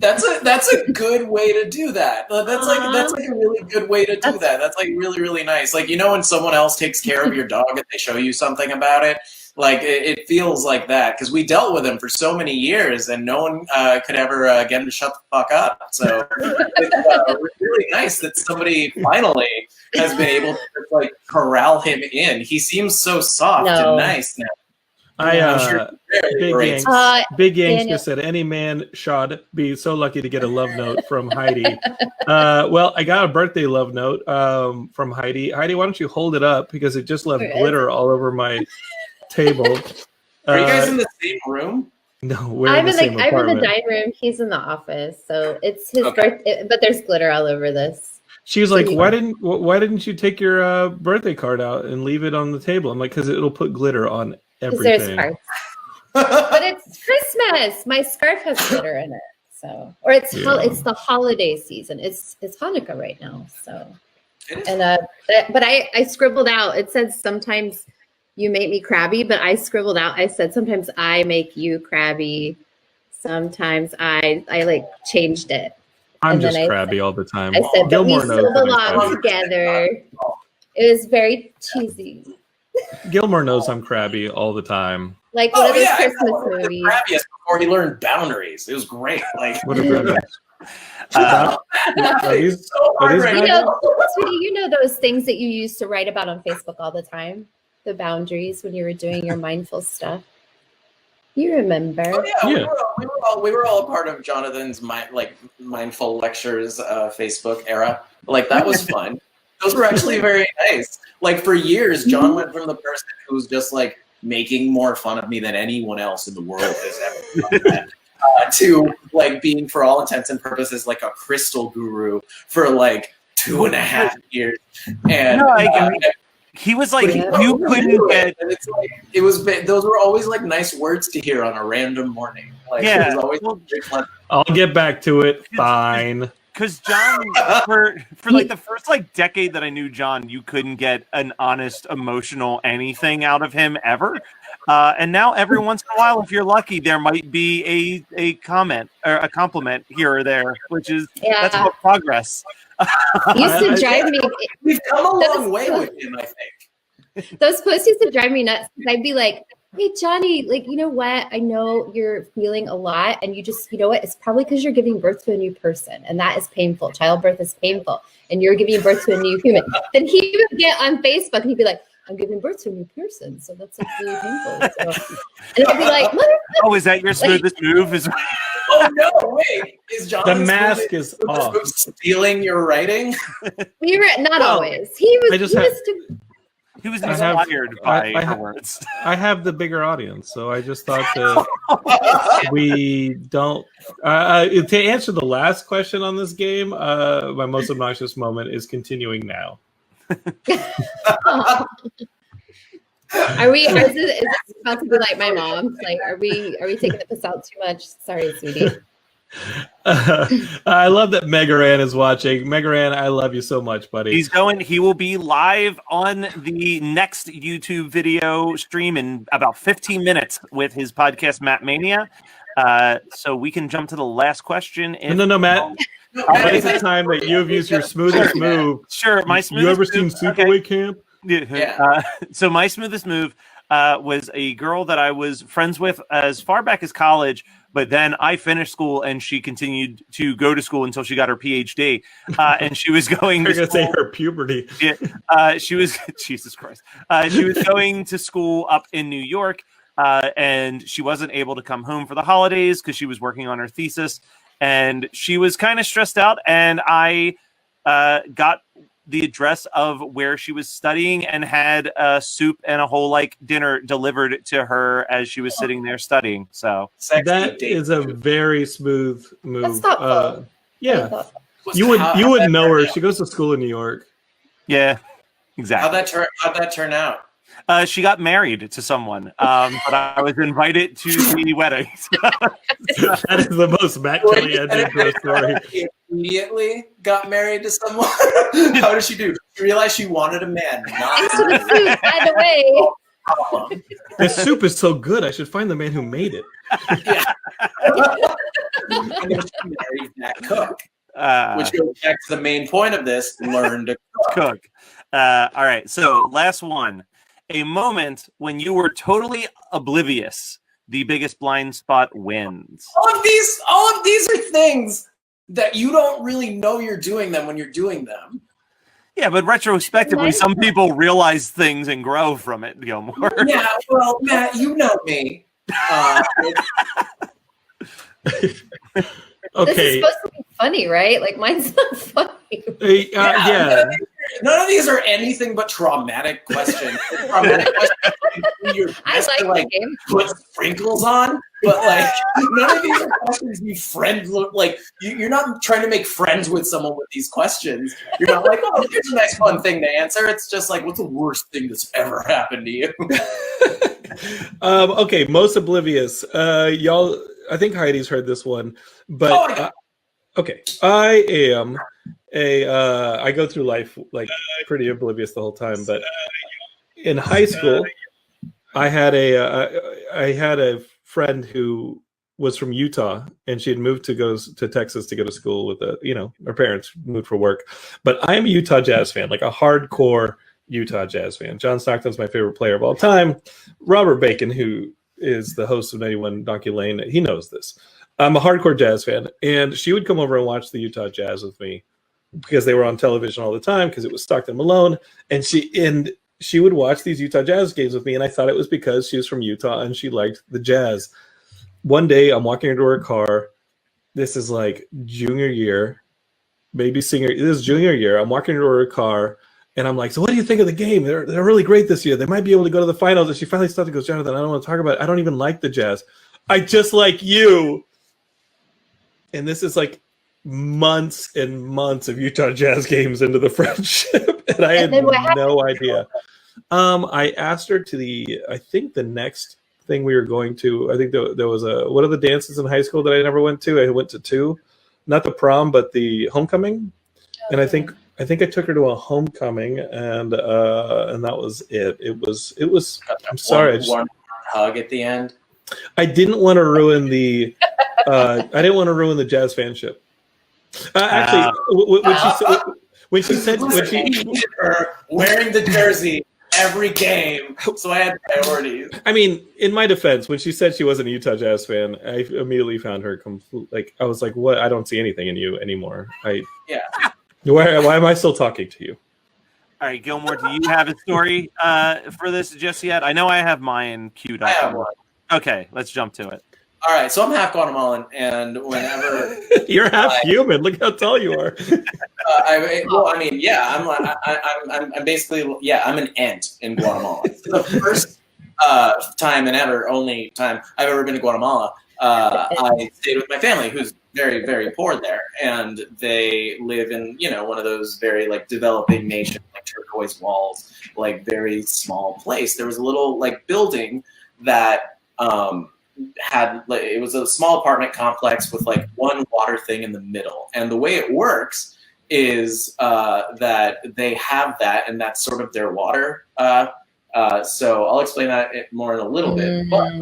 That's a good way to do that. That's like a really good way to do that. That's like really, really nice. Like, you know, when someone else takes care of your dog and they show you something about it, like it feels like that, because we dealt with him for so many years and no one could ever get him to shut the fuck up. So it's really nice that somebody finally has been able to like corral him in. He seems so soft and nice now. Big Yanks just said any man should be so lucky to get a love note from Heidi. Well, I got a birthday love note from Heidi. Heidi, why don't you hold it up, because it just left glitter all over my table. Are you guys in the same room? No, we're in the same apartment. I'm in the dining room. He's in the office, so it's his birthday. But there's glitter all over this. She's like, why didn't you take your birthday card out and leave it on the table? I'm like, because it'll put glitter on everything. But it's Christmas. My scarf has glitter in it, so it's the holiday season. It's Hanukkah right now, so but I scribbled out. It says sometimes you make me crabby, but I scribbled out. I said sometimes I make you crabby. Sometimes I like changed it. I'm just crabby all the time. I said that we Gilmore still knows that I'm belong crabby. together. It was very cheesy. Gilmore knows I'm crabby all the time. Like one of those I Christmas know. movies. Crabbiest before he learned boundaries. It was great. Like What a brother. Sweetie, you know those things that you used to write about on Facebook all the time? The boundaries when you were doing your mindful stuff. You remember? Oh, yeah. We were all a part of Jonathan's mindful lectures Facebook era. Like that was fun. Those were actually very nice. Like for years, John went from the person who was just like making more fun of me than anyone else in the world has ever done to like being, for all intents and purposes, like a crystal guru for like 2.5 years. And he was like, you couldn't get. And it's like it was. Those were always like nice words to hear on a random morning. Like it was always very fun. I'll get back to it. Fine. Because John, for like the first like decade that I knew John, you couldn't get an honest, emotional anything out of him ever. And now every once in a while, if you're lucky, there might be a comment or a compliment here or there, which is that's about progress. It used to drive me. We've come a long way with him, I think. Those posts used to drive me nuts. I'd be like, hey, Johnny, like, you know what? I know you're feeling a lot, and you just, you know what? It's probably because you're giving birth to a new person, and that is painful. Childbirth is painful, and you're giving birth to a new human. Then he would get on Facebook, and he'd be like, I'm giving birth to a new person, so that's like really painful. So, and I'd be like, oh, is that your smoothest move? Oh no! Wait, is John The mask is off. stealing your writing? We were not always. He was. He was inspired by her words. I have the bigger audience, so I just thought that we don't. To answer the last question on this game, my most obnoxious moment is continuing now. Are we? Is this about to be like my mom? Like, are we taking the piss out too much? Sorry, sweetie. I love that Megaran is watching. Megaran, I love you so much, buddy. He will be live on the next YouTube video stream in about 15 minutes with his podcast, Matt Mania. So we can jump to the last question. No, Matt. What is the time that you have used your smoothest move? Sure, my smoothest You ever move, seen Sleepaway Camp? Yeah. So my smoothest move was a girl that I was friends with as far back as college, but then I finished school and she continued to go to school until she got her PhD. And she was going to say her puberty. Yeah. She was Jesus Christ. She was going to school up in New York, and she wasn't able to come home for the holidays because she was working on her thesis, and she was kind of stressed out. And I got the address of where she was studying and had a soup and a whole dinner delivered to her as she was sitting there studying. So that is a very smooth move. That's thoughtful. Yeah, you wouldn't know her. She goes to school in New York. Yeah, exactly. How'd that turn out? She got married to someone, but I was invited to the wedding. That is the most Matt Kelly ending to a story. Immediately got married to someone. How did she do? She realized she wanted a man. Not By the way, This soup is so good. I should find the man who made it. And then she married that cook. Which goes back to the main point of this: learn to cook. All right. So last one. A moment when you were totally oblivious. The biggest blind spot wins. All of these are things that you don't really know you're doing them when you're doing them. Yeah, but retrospectively, some people realize things and grow from it, Gilmore. Yeah, well, Matt, you know me. This is supposed to be funny, right? Like, mine's not funny. Yeah. None of these are anything but traumatic questions. Traumatic questions. I like the game. Put sprinkles on, but none of these are questions you friends look like. You're not trying to make friends with someone with these questions. You're not like, oh, here's a nice fun thing to answer. It's just like, what's the worst thing that's ever happened to you? Okay, most oblivious. Y'all, I think Heidi's heard this one, but okay, I am I go through life pretty oblivious the whole time. But in high school, I had a friend who was from Utah, and she had moved to go to Texas to go to school with her parents moved for work. But I'm a Utah Jazz fan, like a hardcore Utah Jazz fan. John Stockton's my favorite player of all time. Robert Bacon, who is the host of 91 Donkey Lane, he knows this. I'm a hardcore Jazz fan, and she would come over and watch the Utah Jazz with me because they were on television all the time because it was Stockton Malone, and she would watch these Utah Jazz games with me, and I thought it was because she was from Utah and she liked the Jazz. One day, I'm walking into her car. This is like junior year, maybe senior. This is junior year. I'm walking into her car, and I'm like, so what do you think of the game? They're really great this year. They might be able to go to the finals. And she finally stopped and goes, Jonathan, I don't want to talk about it. I don't even like the Jazz. I just like you. And this is like months and months of Utah Jazz games into the friendship. And I had no idea. I asked her to I think the next thing we were going to, I think there was what are the dances in high school that I never went to? I went to two, not the prom, but the homecoming. And I think I took her to a homecoming, and that was it. It was. I'm sorry. One hug at the end. I didn't want to ruin the. I didn't want to ruin the Jazz fanship. Actually, when she said wearing the jersey every game, so I had priorities. I mean, in my defense, when she said she wasn't a Utah Jazz fan, I immediately found her I was like, "What? I don't see anything in you anymore." Yeah. Why am I still talking to you? All right, Gilmore, do you have a story for this just yet? I know I have mine queued up. I have one. Okay, let's jump to it. All right, so I'm half Guatemalan, and whenever You're half human. Look how tall you are. I'm basically, yeah, I'm an ant in Guatemala. The first time and only time I've ever been to Guatemala, I stayed with my family, who's very, very poor there, and they live in, one of those very like developing nation, like turquoise walls, like very small place. There was a little like building that it was a small apartment complex with like one water thing in the middle, and the way it works is that they have that, and that's sort of their water. So I'll explain that more in a little bit. But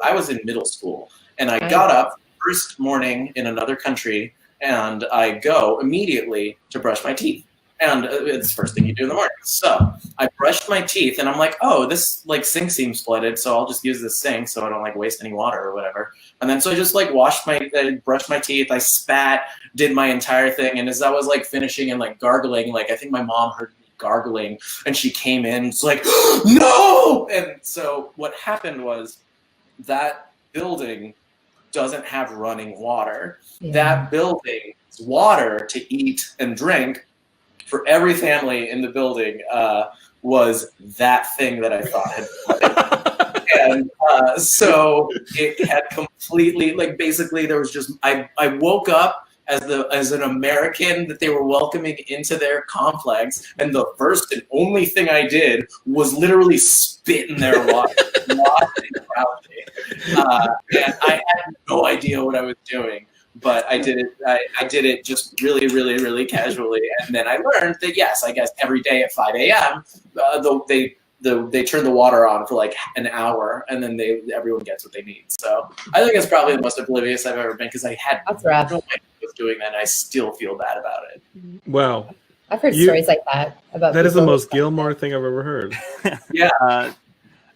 I was in middle school, and I got up first morning in another country, and I go immediately to brush my teeth. And it's the first thing you do in the morning. So I brushed my teeth, and I'm like, oh, this like sink seems flooded, so I'll just use this sink so I don't like waste any water or whatever. And then so I just like brushed my teeth, I spat, did my entire thing, and as I was like finishing and like gargling, like I think my mom heard me gargling, and she came in, it's like, no! And so what happened was that building doesn't have running water. Yeah. That building's water to eat and drink for every family in the building was that thing that I thought had flooded. And so it had completely, like, basically there was just, I woke up as an American that they were welcoming into their complex, and the first and only thing I did was literally spit in their water. And I had no idea what I was doing. But I did it. I did it just really, really, really casually, and then I learned that yes, I guess every day at 5 a.m. They turn the water on for like an hour, and then everyone gets what they need. So I think it's probably the most oblivious I've ever been, because I had no idea I was doing that, and I still feel bad about it. Wow, I've heard stories like that about. That is the most Gilmore thing I've ever heard. Yeah.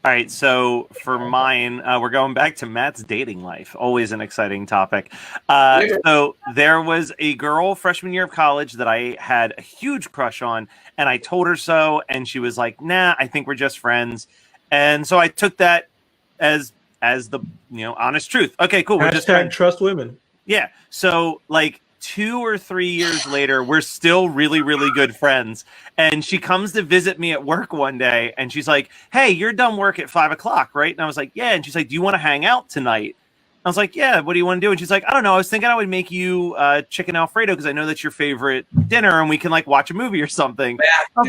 All right, so for mine, we're going back to Matt's dating life. Always an exciting topic. So there was a girl freshman year of college that I had a huge crush on, and I told her so, and she was like, "Nah, I think we're just friends." And so I took that as the honest truth. Okay, cool. We're just friends. Trust women. Yeah. So like 2 or 3 years later, we're still really, really good friends. And she comes to visit me at work one day, and she's like, "Hey, you're done work at 5 o'clock, right?" And I was like, "Yeah." And she's like, "Do you want to hang out tonight?" I was like, "Yeah, what do you want to do?" And she's like, "I don't know. I was thinking I would make you chicken Alfredo, because I know that's your favorite dinner, and we can like watch a movie or something." I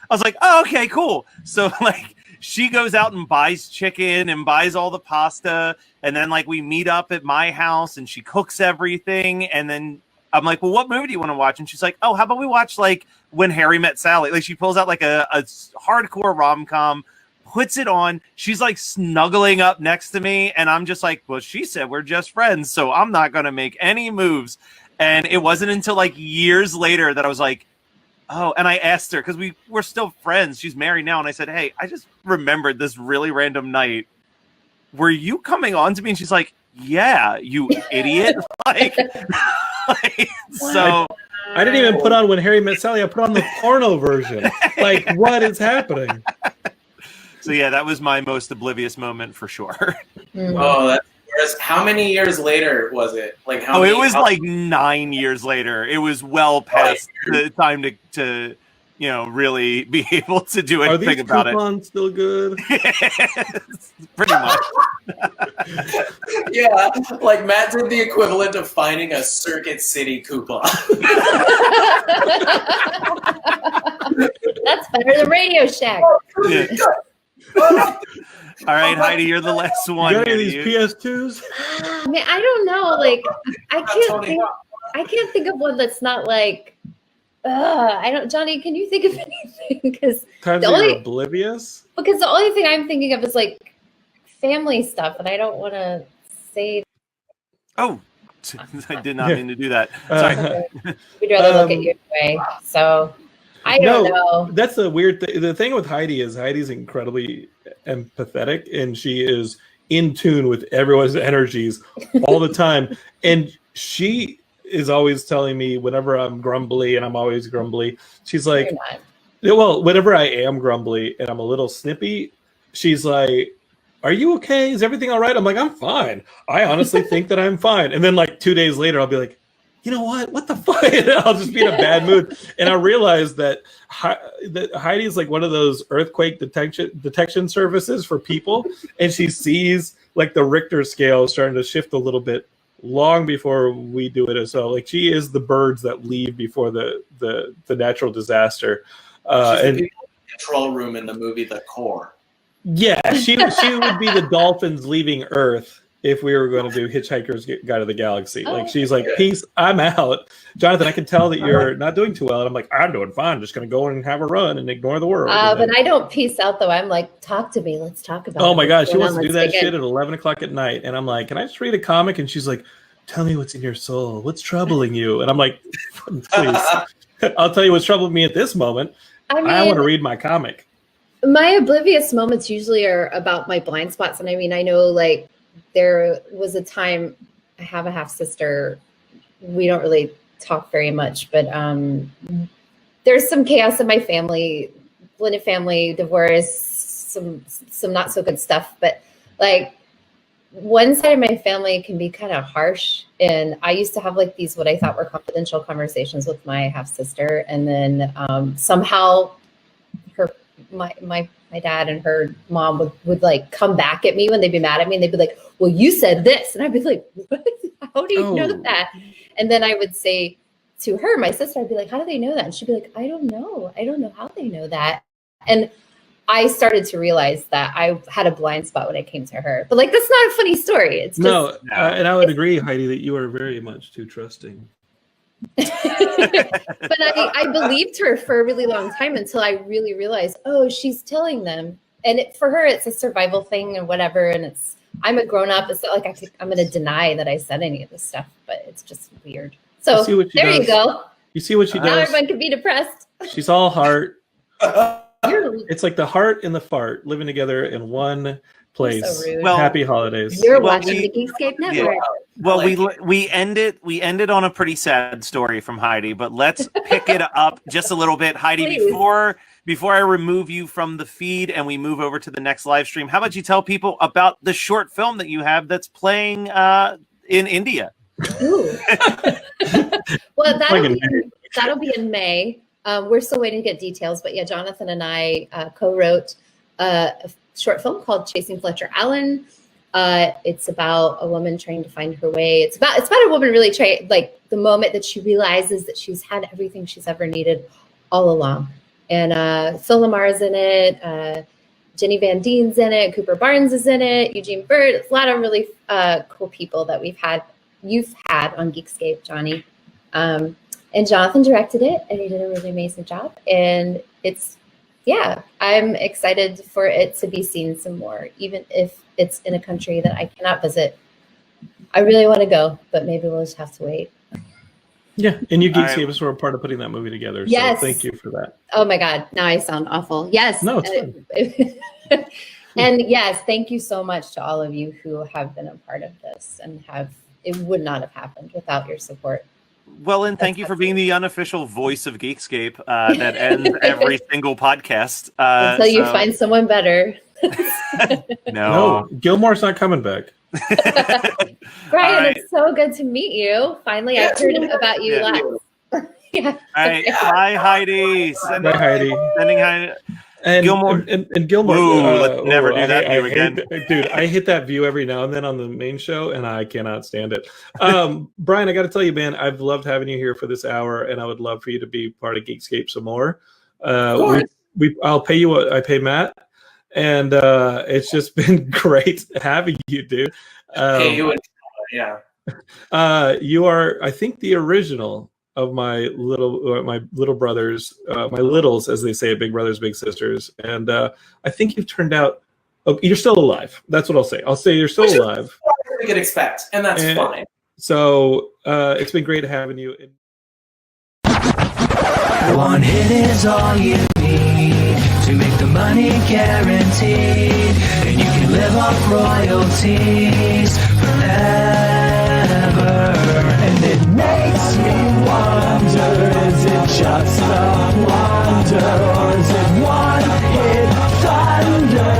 was like, "Oh, okay, cool." So like she goes out and buys chicken and buys all the pasta, and then like we meet up at my house, and she cooks everything, and then I'm like, "Well, what movie do you want to watch?" And she's like, "Oh, how about we watch like When Harry Met Sally?" Like she pulls out like a hardcore rom-com, puts it on. She's like snuggling up next to me, and I'm just like, "Well, she said we're just friends, so I'm not gonna make any moves." And it wasn't until like years later that I was like, "Oh," and I asked her, because we're still friends. She's married now, and I said, "Hey, I just remembered this really random night. Were you coming on to me?" And she's like, "Yeah, you idiot." So I didn't even put on When Harry Met Sally. I put on the porno version. Like, what is happening? So yeah, that was my most oblivious moment for sure. Oh, how many years later was it? Like how? It was like 9 years later. It was well past the time to really be able to do anything about it. Are these coupons still good? Pretty much. Yeah, like Matt did the equivalent of finding a Circuit City coupon. That's better than Radio Shack. Yeah. All right, Heidi, you're the last one. You got any of these PS2s? I mean, I don't know. Like, I can't think of one that's not like. I don't. Johnny, can you think of anything? Because you're oblivious. Because the only thing I'm thinking of is like family stuff, and I don't want to say. Oh, I did not mean to do that. Sorry. We'd rather look at you anyway. So I don't know. That's the weird thing. The thing with Heidi is Heidi's incredibly empathetic, and she is in tune with everyone's energies all the time. And she is always telling me whenever I'm grumbly, and I'm always grumbly, she's like, well, whenever I am grumbly and I'm a little snippy, she's like, are you okay? Is everything all right? I'm like, I'm fine. I honestly think that I'm fine. And then like 2 days later, I'll be like, you know what? What the fuck? I'll just be in a bad mood. And I realized that Heidi is like one of those earthquake detection services for people. And she sees like the Richter scale starting to shift a little bit long before we do it as well. Like she is the birds that leave before the natural disaster. She's the control room in the movie The Core. Yeah, she would be the dolphins leaving Earth if we were going to do Hitchhiker's Guide to the Galaxy. Like she's like, peace, I'm out. Jonathan, I can tell that you're not doing too well. And I'm like, I'm doing fine. I'm just going to go and have a run and ignore the world. But I don't peace out though. I'm like, talk to me. Let's talk about it. Oh my gosh, she What's wants to going do on? that Let's shit dig at 11 o'clock at night. And I'm like, can I just read a comic? And she's like, tell me what's in your soul. What's troubling you? And I'm like, please. I'll tell you what's troubling me at this moment. I want to read my comic. My oblivious moments usually are about my blind spots. And I mean, I know like there was a time, I have a half sister. We don't really talk very much, but there's some chaos in my family, blended family, divorce, some not so good stuff. But like one side of my family can be kind of harsh. And I used to have like these, what I thought were confidential conversations with my half sister. And then somehow my dad and her mom would like come back at me when they'd be mad at me and they'd be like, well, you said this. And I'd be like, what? How do you know that? And then I would say to her, my sister, I'd be like, how do they know that? And she'd be like, I don't know. I don't know how they know that. And I started to realize that I had a blind spot when it came to her. But like, that's not a funny story. It's just, and I would agree, Heidi, that you are very much too trusting. But I believed her for a really long time until I really realized, oh, she's telling them. And for her, it's a survival thing and whatever. And I'm a grown up. It's not like I'm going to deny that I said any of this stuff, but it's just weird. So there you go. You see what she Now does? everyone can be depressed. She's all heart. It's like the heart and the fart living together in one place. So rude. Happy holidays. You're watching the Geekscape Network. Well, we ended on a pretty sad story from Heidi, but let's pick it up just a little bit, Heidi. Please. Before I remove you from the feed and we move over to the next live stream, how about you tell people about the short film that you have that's playing in India? Ooh. Well, that'll be in May. We're still waiting to get details, but yeah, Jonathan and I co-wrote a short film called Chasing Fletcher Allen. It's about a woman trying to find her way. It's about a woman really trying, like the moment that she realizes that she's had everything she's ever needed all along. And Phil Lamar's in it, Jenny Van Deen's in it, Cooper Barnes is in it, Eugene Bird. It's a lot of really cool people that you've had on Geekscape, Johnny. And Jonathan directed it, and he did a really amazing job. And I'm excited for it to be seen some more, even if it's in a country that I cannot visit. I really want to go, but maybe we'll just have to wait. Yeah, and you Geekscape us were a part of putting that movie together. Yes. So thank you for that. Oh my God, now I sound awful. Yes. No, it's fine. And yes, thank you so much to all of you who have been a part of this and it would not have happened without your support. Well, and thank you for being the unofficial voice of Geekscape that ends every single podcast. Until you find someone better. No, Gilmore's not coming back. Brian, right. It's so good to meet you. Finally, I heard about you last. Yeah. All right. Bye, Heidi. Bye, Heidi. Sending Heidi. And Gilmore. And Gilmore. Ooh, let's never do that I view again. Dude, I hit that view every now and then on the main show, and I cannot stand it. Brian, I got to tell you, man, I've loved having you here for this hour, and I would love for you to be part of Geekscape some more. I'll pay you what I pay Matt, and it's just been great having you, dude. Yeah. You are, I think, the original of my little brothers, my littles, as they say, big brothers, big sisters. And I think you've turned out, you're still alive. That's what I'll say. I'll say you're still alive. We could expect, and that's fine. So it's been great having you. One hit is all you need to make the money guaranteed, and you can live off royalties forever. And it makes me wonder, is it just a wonder, or is it one hit thunder?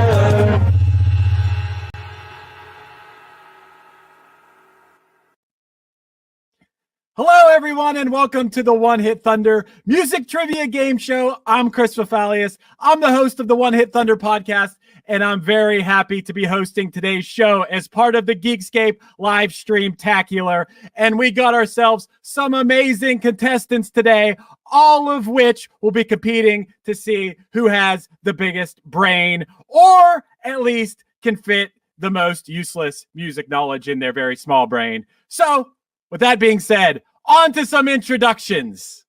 everyone, and welcome to the One Hit Thunder Music Trivia Game Show. I'm Chris Fafalius. I'm the host of the One Hit Thunder podcast, and I'm very happy to be hosting today's show as part of the Geekscape LiveStreamSpectacular. And we got ourselves some amazing contestants today, all of which will be competing to see who has the biggest brain, or at least can fit the most useless music knowledge in their very small brain. So, with that being said, on to some introductions,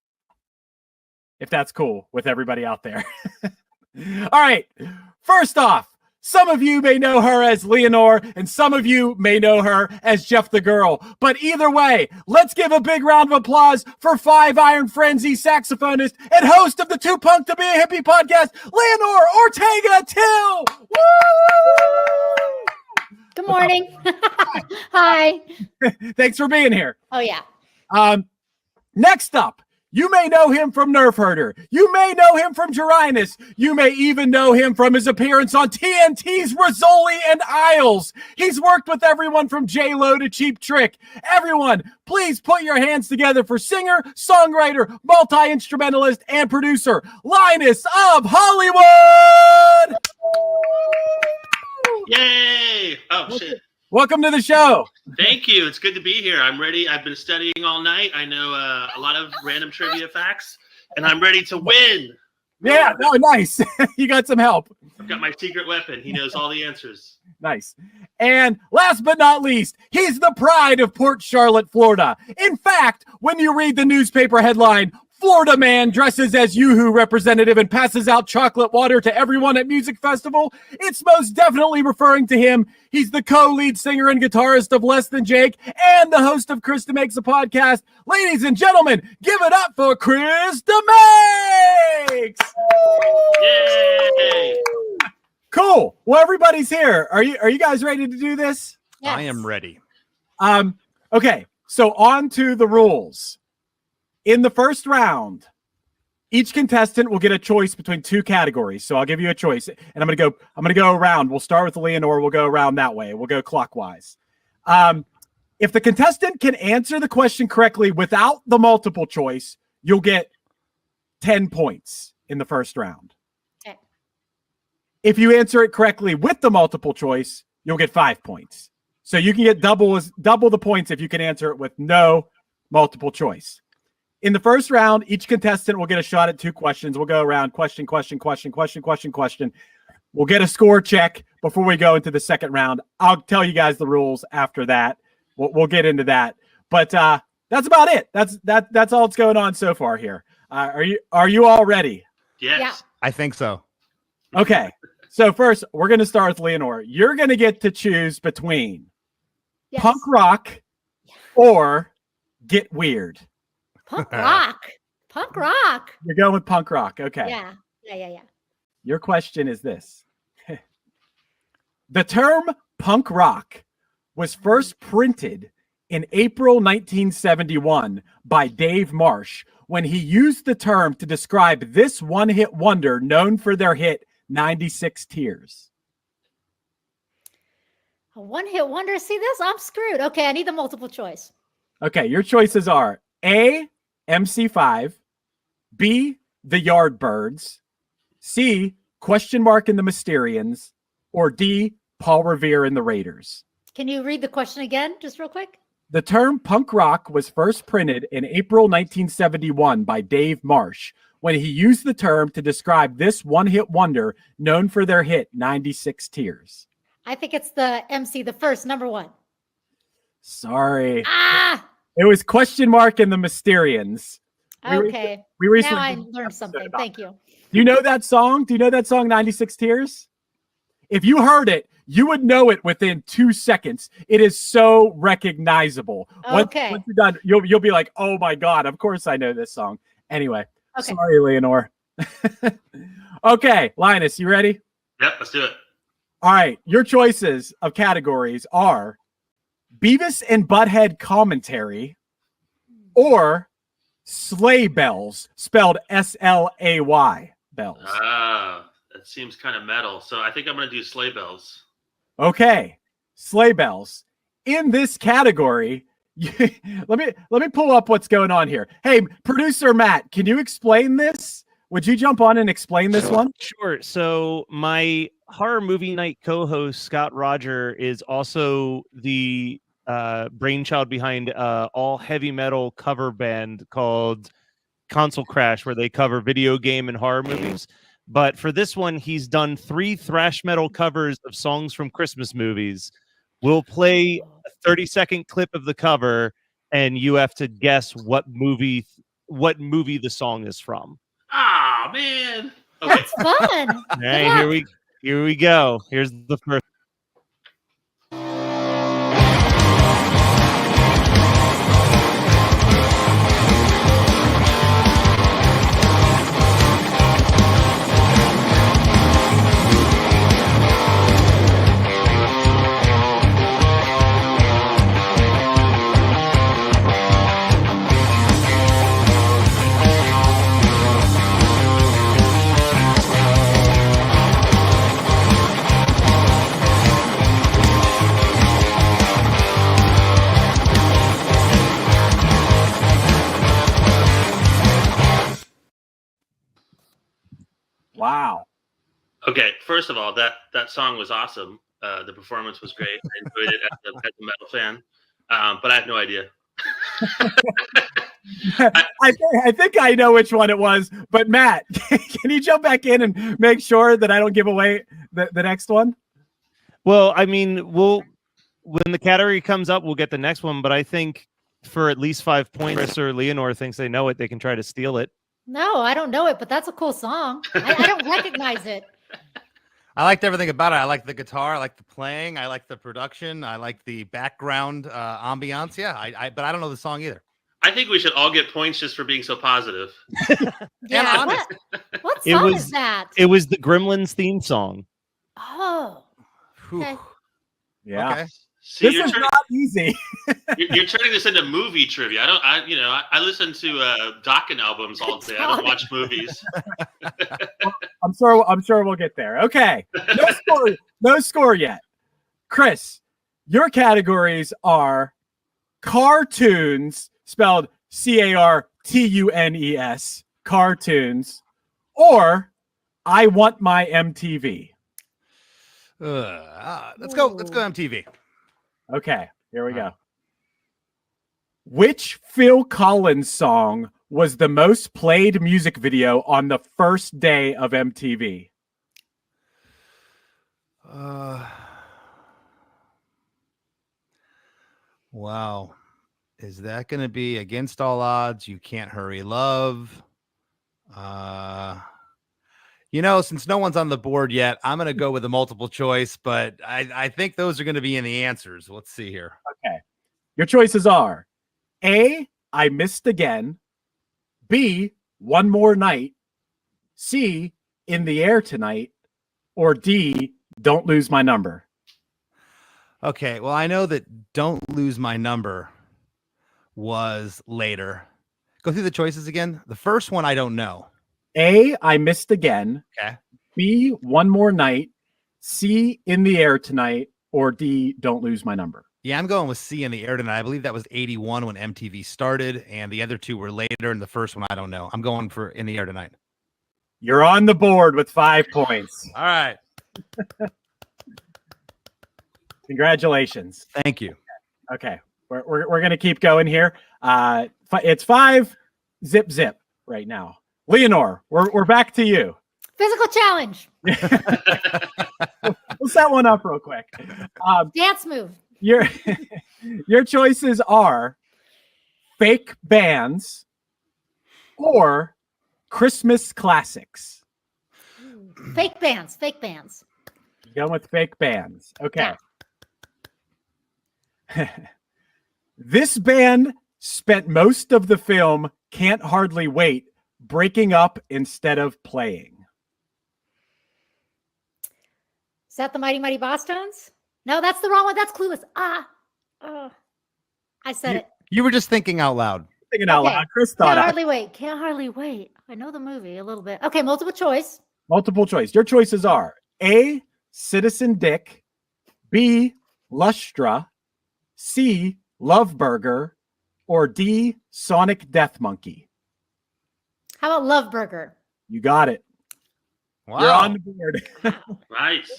if that's cool with everybody out there. All right, first off, some of you may know her as Leonore, and some of you may know her as Jeff the Girl. But either way, let's give a big round of applause for Five Iron Frenzy saxophonist and host of the Too Punk to Be a Hippie podcast, Leonore Ortega Till. Woo! Good morning. Hi. Thanks for being here. Oh, yeah. Next up, you may know him from Nerf Herder. You may know him from Girinus. You may even know him from his appearance on TNT's Rizzoli and Isles. He's worked with everyone from J-Lo to Cheap Trick. Everyone, please put your hands together for singer, songwriter, multi-instrumentalist, and producer, Linus of Hollywood! Yay! Oh, shit. Welcome to the show. Thank you. It's good to be here. I'm ready. I've been studying all night. I know a lot of random trivia facts, and I'm ready to win. Yeah, no, nice. You got some help. I've got my secret weapon. He knows all the answers. Nice. And last but not least, he's the pride of Port Charlotte, Florida. In fact, when you read the newspaper headline, Florida man dresses as Yoo-Hoo representative and passes out chocolate water to everyone at music festival, it's most definitely referring to him. He's the co-lead singer and guitarist of Less Than Jake and the host of Chris DeMakes a Podcast. Ladies and gentlemen, give it up for Chris DeMakes! Yay! Cool. Well, everybody's here. Are you guys ready to do this? Yes. I am ready. Okay, so on to the rules. In the first round, each contestant will get a choice between two categories. So I'll give you a choice, and I'm gonna go around. We'll start with Leonore. We'll go around that way. We'll go clockwise. If the contestant can answer the question correctly without the multiple choice, you'll get 10 points in the first round. Okay. If you answer it correctly with the multiple choice, you'll get 5 points. So you can get double the points if you can answer it with no multiple choice. In the first round, each contestant will get a shot at 2 questions. We'll go around question. We'll get a score check before we go into the second round. I'll tell you guys the rules after that. We'll get into that. But that's about it. That's all that's going on so far here. Are you all ready? Yes. Yeah. I think so. Okay. So first, we're going to start with Leonore. You're going to get to choose between punk rock or get weird. Punk rock. Punk rock. You're going with punk rock. Okay. Yeah. Your question is this. The term punk rock was first printed in April 1971 by Dave Marsh when he used the term to describe this one-hit wonder known for their hit 96 Tears. A one-hit wonder. See this? I'm screwed. Okay, I need the multiple choice. Okay, your choices are A, MC5, B, the Yardbirds, C, question mark and the Mysterians, or D, Paul Revere and the Raiders. Can you read the question again, just real quick? The term punk rock was first printed in April 1971 by Dave Marsh when he used the term to describe this one-hit wonder known for their hit 96 Tears. I think it's the MC, the first, number 1. Sorry. Ah! It was question mark and the Mysterians. Okay. We recently now I learned something. Thank you. Do you know that song? Do you know that song, 96 Tears? If you heard it, you would know it within 2 seconds. It is so recognizable. Okay. Once you're done, you'll be like, oh my God, of course I know this song. Anyway, Okay. Sorry, Leonore. Okay, Linus, you ready? Yep, let's do it. All right, your choices of categories are Beavis and Butthead commentary or sleigh bells, spelled S-L-A-Y bells. Ah, that seems kind of metal. So I think I'm going to do sleigh bells. Okay, sleigh bells. In this category, let me pull up what's going on here. Hey, producer Matt, can you explain this? Would you jump on and explain this one? Sure. So my horror movie night co-host Scott Roger is also the brainchild behind all heavy metal cover band called Console Crash, where they cover video game and horror movies. But for this one, he's done 3 thrash metal covers of songs from Christmas movies. We'll play a 30-second clip of the cover, and you have to guess what movie the song is from. Ah, man. Okay. That's fun. All right, here we go. Here's the first. Wow. Okay, first of all, that song was awesome. The performance was great. I enjoyed it as a metal fan, but I have no idea. I think I know which one it was, but Matt, can you jump back in and make sure that I don't give away the next one? Well, I mean, when the category comes up, we'll get the next one, but I think for at least 5 points, or Leonore thinks they know it, they can try to steal it. No, I don't know it, but that's a cool song. I don't recognize it. I liked everything about it. I like the guitar. I like the playing. I like the production. I like the background ambiance. Yeah, but I don't know the song either. I think we should all get points just for being so positive. Yeah, what song is that? It was the Gremlins theme song. Oh. Okay. Yeah. Okay. See, This is not easy. You're turning this into movie trivia. I listen to Dokken albums all day. I don't watch movies. I'm sure we'll get there. Okay. No score yet. Chris, your categories are cartoons, spelled CARTUNES, cartoons, or I Want My MTV. Let's go MTV. Okay, here we go. Which Phil Collins song was the most played music video on the first day of MTV? Wow. Is that going to be Against All Odds? You Can't Hurry Love? Since no one's on the board yet, I'm going to go with a multiple choice, but I think those are going to be in the answers. Let's see here. Okay. Your choices are A, I Missed Again, B, One More Night, C, In the Air Tonight, or D, Don't Lose My Number. Okay, well, I know that Don't Lose My Number was later. Go through the choices again. The first one I don't know. A, I Missed Again. Okay. B, One More Night. C, In the Air Tonight. Or D, Don't Lose My Number. Yeah, I'm going with C, In the Air Tonight. I believe that was 81 when MTV started, and the other two were later, and the first one I don't know. I'm going for In the Air Tonight. You're on the board with 5 points. All right. Congratulations. Thank you. Okay. We're going to keep going here. It's 5 zip right now. Leonore, we're back to you. Physical challenge. We'll set one up real quick. Dance move. Your choices are fake bands or Christmas classics. Fake bands. Fake bands. Going with fake bands. Okay. Yeah. This band spent most of the film Can't Hardly Wait breaking up instead of playing. Is that the Mighty Mighty Bosstones? No, that's the wrong one. That's Clueless. I said it. You were just thinking out loud. Thinking out loud. Chris thought Can't hardly wait. Can't hardly wait. I know the movie a little bit. Okay, multiple choice. Multiple choice. Your choices are A, Citizen Dick, B, Lustra, C, Love Burger, or D, Sonic Death Monkey? How about Love Burger? You got it. Wow. You're on the board. Nice.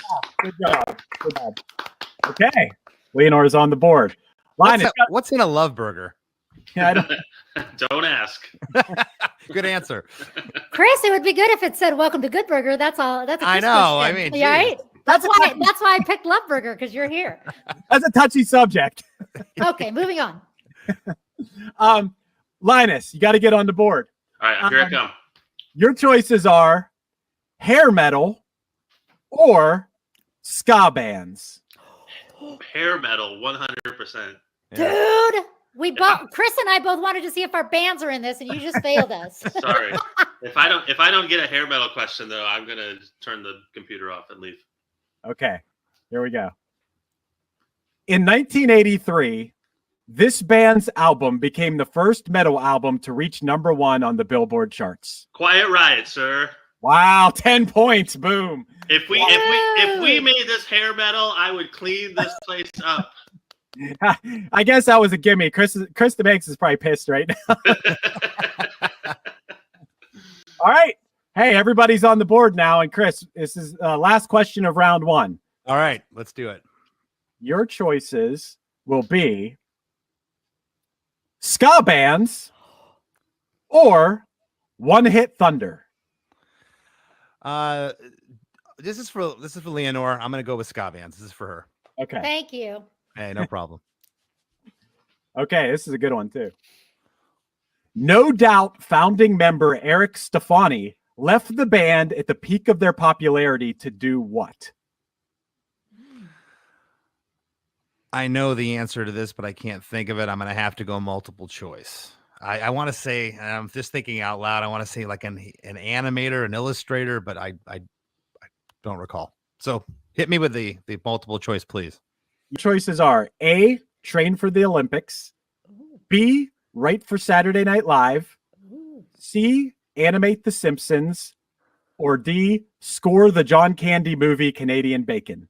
Good job. Good job. Okay. Leonor is on the board. Linus, What's in a love burger? Yeah, I don't... Don't ask. Good answer. Chris, it would be good if it said "Welcome to Good Burger." That's all. That's a I Chris know. question. I mean, You all geez. right? That's why I picked Love Burger, because you're here. That's a touchy subject. Okay, moving on. Linus, you got to get on the board. All right, here I come. Your choices are hair metal or ska bands. Hair metal, 100%. Dude, we both Chris and I both wanted to see if our bands are in this, and you just failed us. Sorry. If I don't get a hair metal question though, I'm gonna turn the computer off and leave. Okay, here we go. In 1983, this band's album became the first metal album to reach #1 on the Billboard charts. Quiet Riot, sir. Wow, 10 points. Boom. If we made this hair metal, I would clean this place up. I guess that was a gimme. Chris the Banks is probably pissed right now. All right. Hey, everybody's on the board now. And Chris, this is last question of round 1. All right, let's do it. Your choices will be ska bands or One Hit Thunder. This is for Leonor. I'm gonna go with ska bands. This is for her. Okay. Thank you. Hey, no problem. Okay, this is a good one too. No Doubt founding member Eric Stefani left the band at the peak of their popularity to do what? I know the answer to this, but I can't think of it. I'm gonna have to go multiple choice. I want to say, I'm just thinking out loud, I want to say like an animator, an illustrator, but I don't recall. So hit me with the multiple choice, please. Your choices are A, train for the Olympics, B, write for Saturday Night Live, C, animate The Simpsons, or D, score the John Candy movie Canadian Bacon.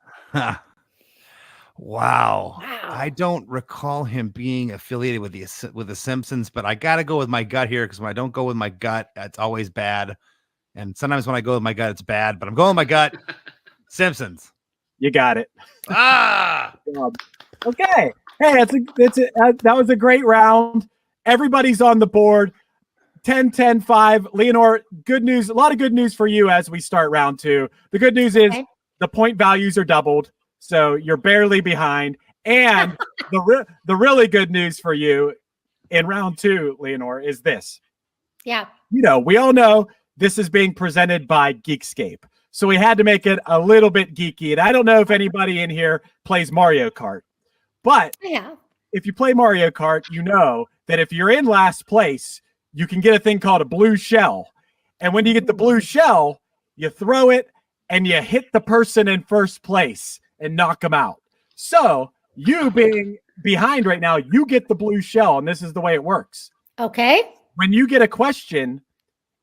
Wow. I don't recall him being affiliated with the Simpsons, but I got to go with my gut here, because when I don't go with my gut, it's always bad. And sometimes when I go with my gut, it's bad, but I'm going with my gut. Simpsons. You got it. Ah. Okay. Hey, that was a great round. Everybody's on the board. 10-10-5. Leonor, good news. A lot of good news for you as we start round 2. The good news is the point values are doubled, so you're barely behind. And the really good news for you in round 2, Leonor, is this. Yeah. We all know this is being presented by Geekscape. So we had to make it a little bit geeky. And I don't know if anybody in here plays Mario Kart, but if you play Mario Kart, you know that if you're in last place, you can get a thing called a blue shell. And when you get the blue shell, you throw it and you hit the person in first place and knock them out. So you being behind right now, you get the blue shell. And this is the way it works. Okay. When you get a question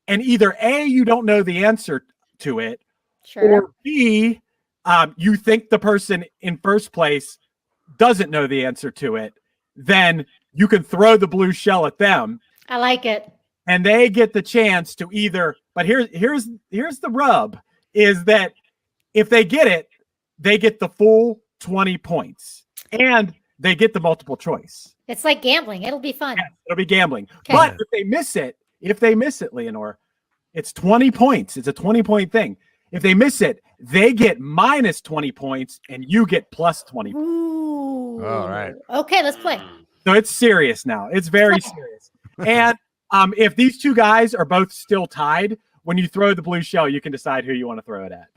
and either A, you don't know the answer to it, or B, you think the person in first place doesn't know the answer to it, then you can throw the blue shell at them. I like it. And they get the chance to either, but here's the rub, is that if they get it, they get the full 20 points and they get the multiple choice. It's like gambling. It'll be fun. Yes, it'll be gambling. Okay. But if they miss it, Leonor, it's 20 points. It's a 20-point thing. If they miss it, they get minus 20 points and you get plus 20 points. Ooh. All right. Okay, let's play. So it's serious now. It's very serious. And if these two guys are both still tied, when you throw the blue shell, you can decide who you want to throw it at.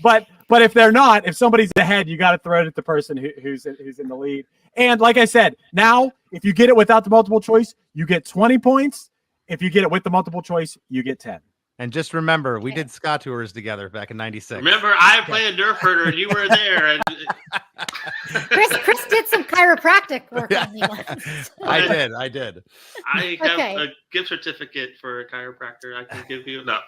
but if they're not, if somebody's ahead, you got to throw it at the person who's in the lead. And like I said, now if you get it without the multiple choice, you get 20 points. If you get it with the multiple choice, you get 10. And just remember, we did ska tours together back in '96. Remember, I played Nerf Herder and you were there. And Chris did some chiropractic work on me once. I did. I have a gift certificate for a chiropractor I can give you. No.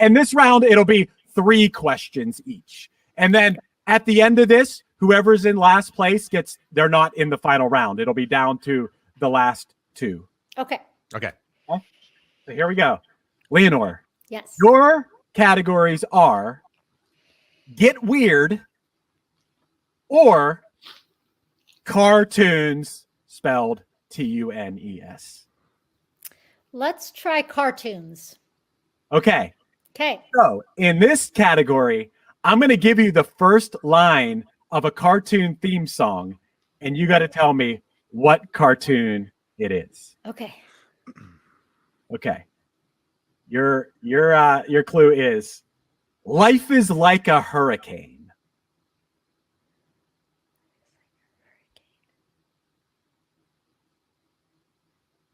And this round, it'll be 3 questions each. And then at the end of this, whoever's in last place they're not in the final round. It'll be down to the last two. Okay. Okay. So here we go. Leonore. Yes. Your categories are Get Weird or cartoons spelled Tunes. Let's try cartoons. Okay. Okay. So in this category, I'm going to give you the first line of a cartoon theme song, and you got to tell me what cartoon it is. Okay. Okay. Your clue is life is like a hurricane.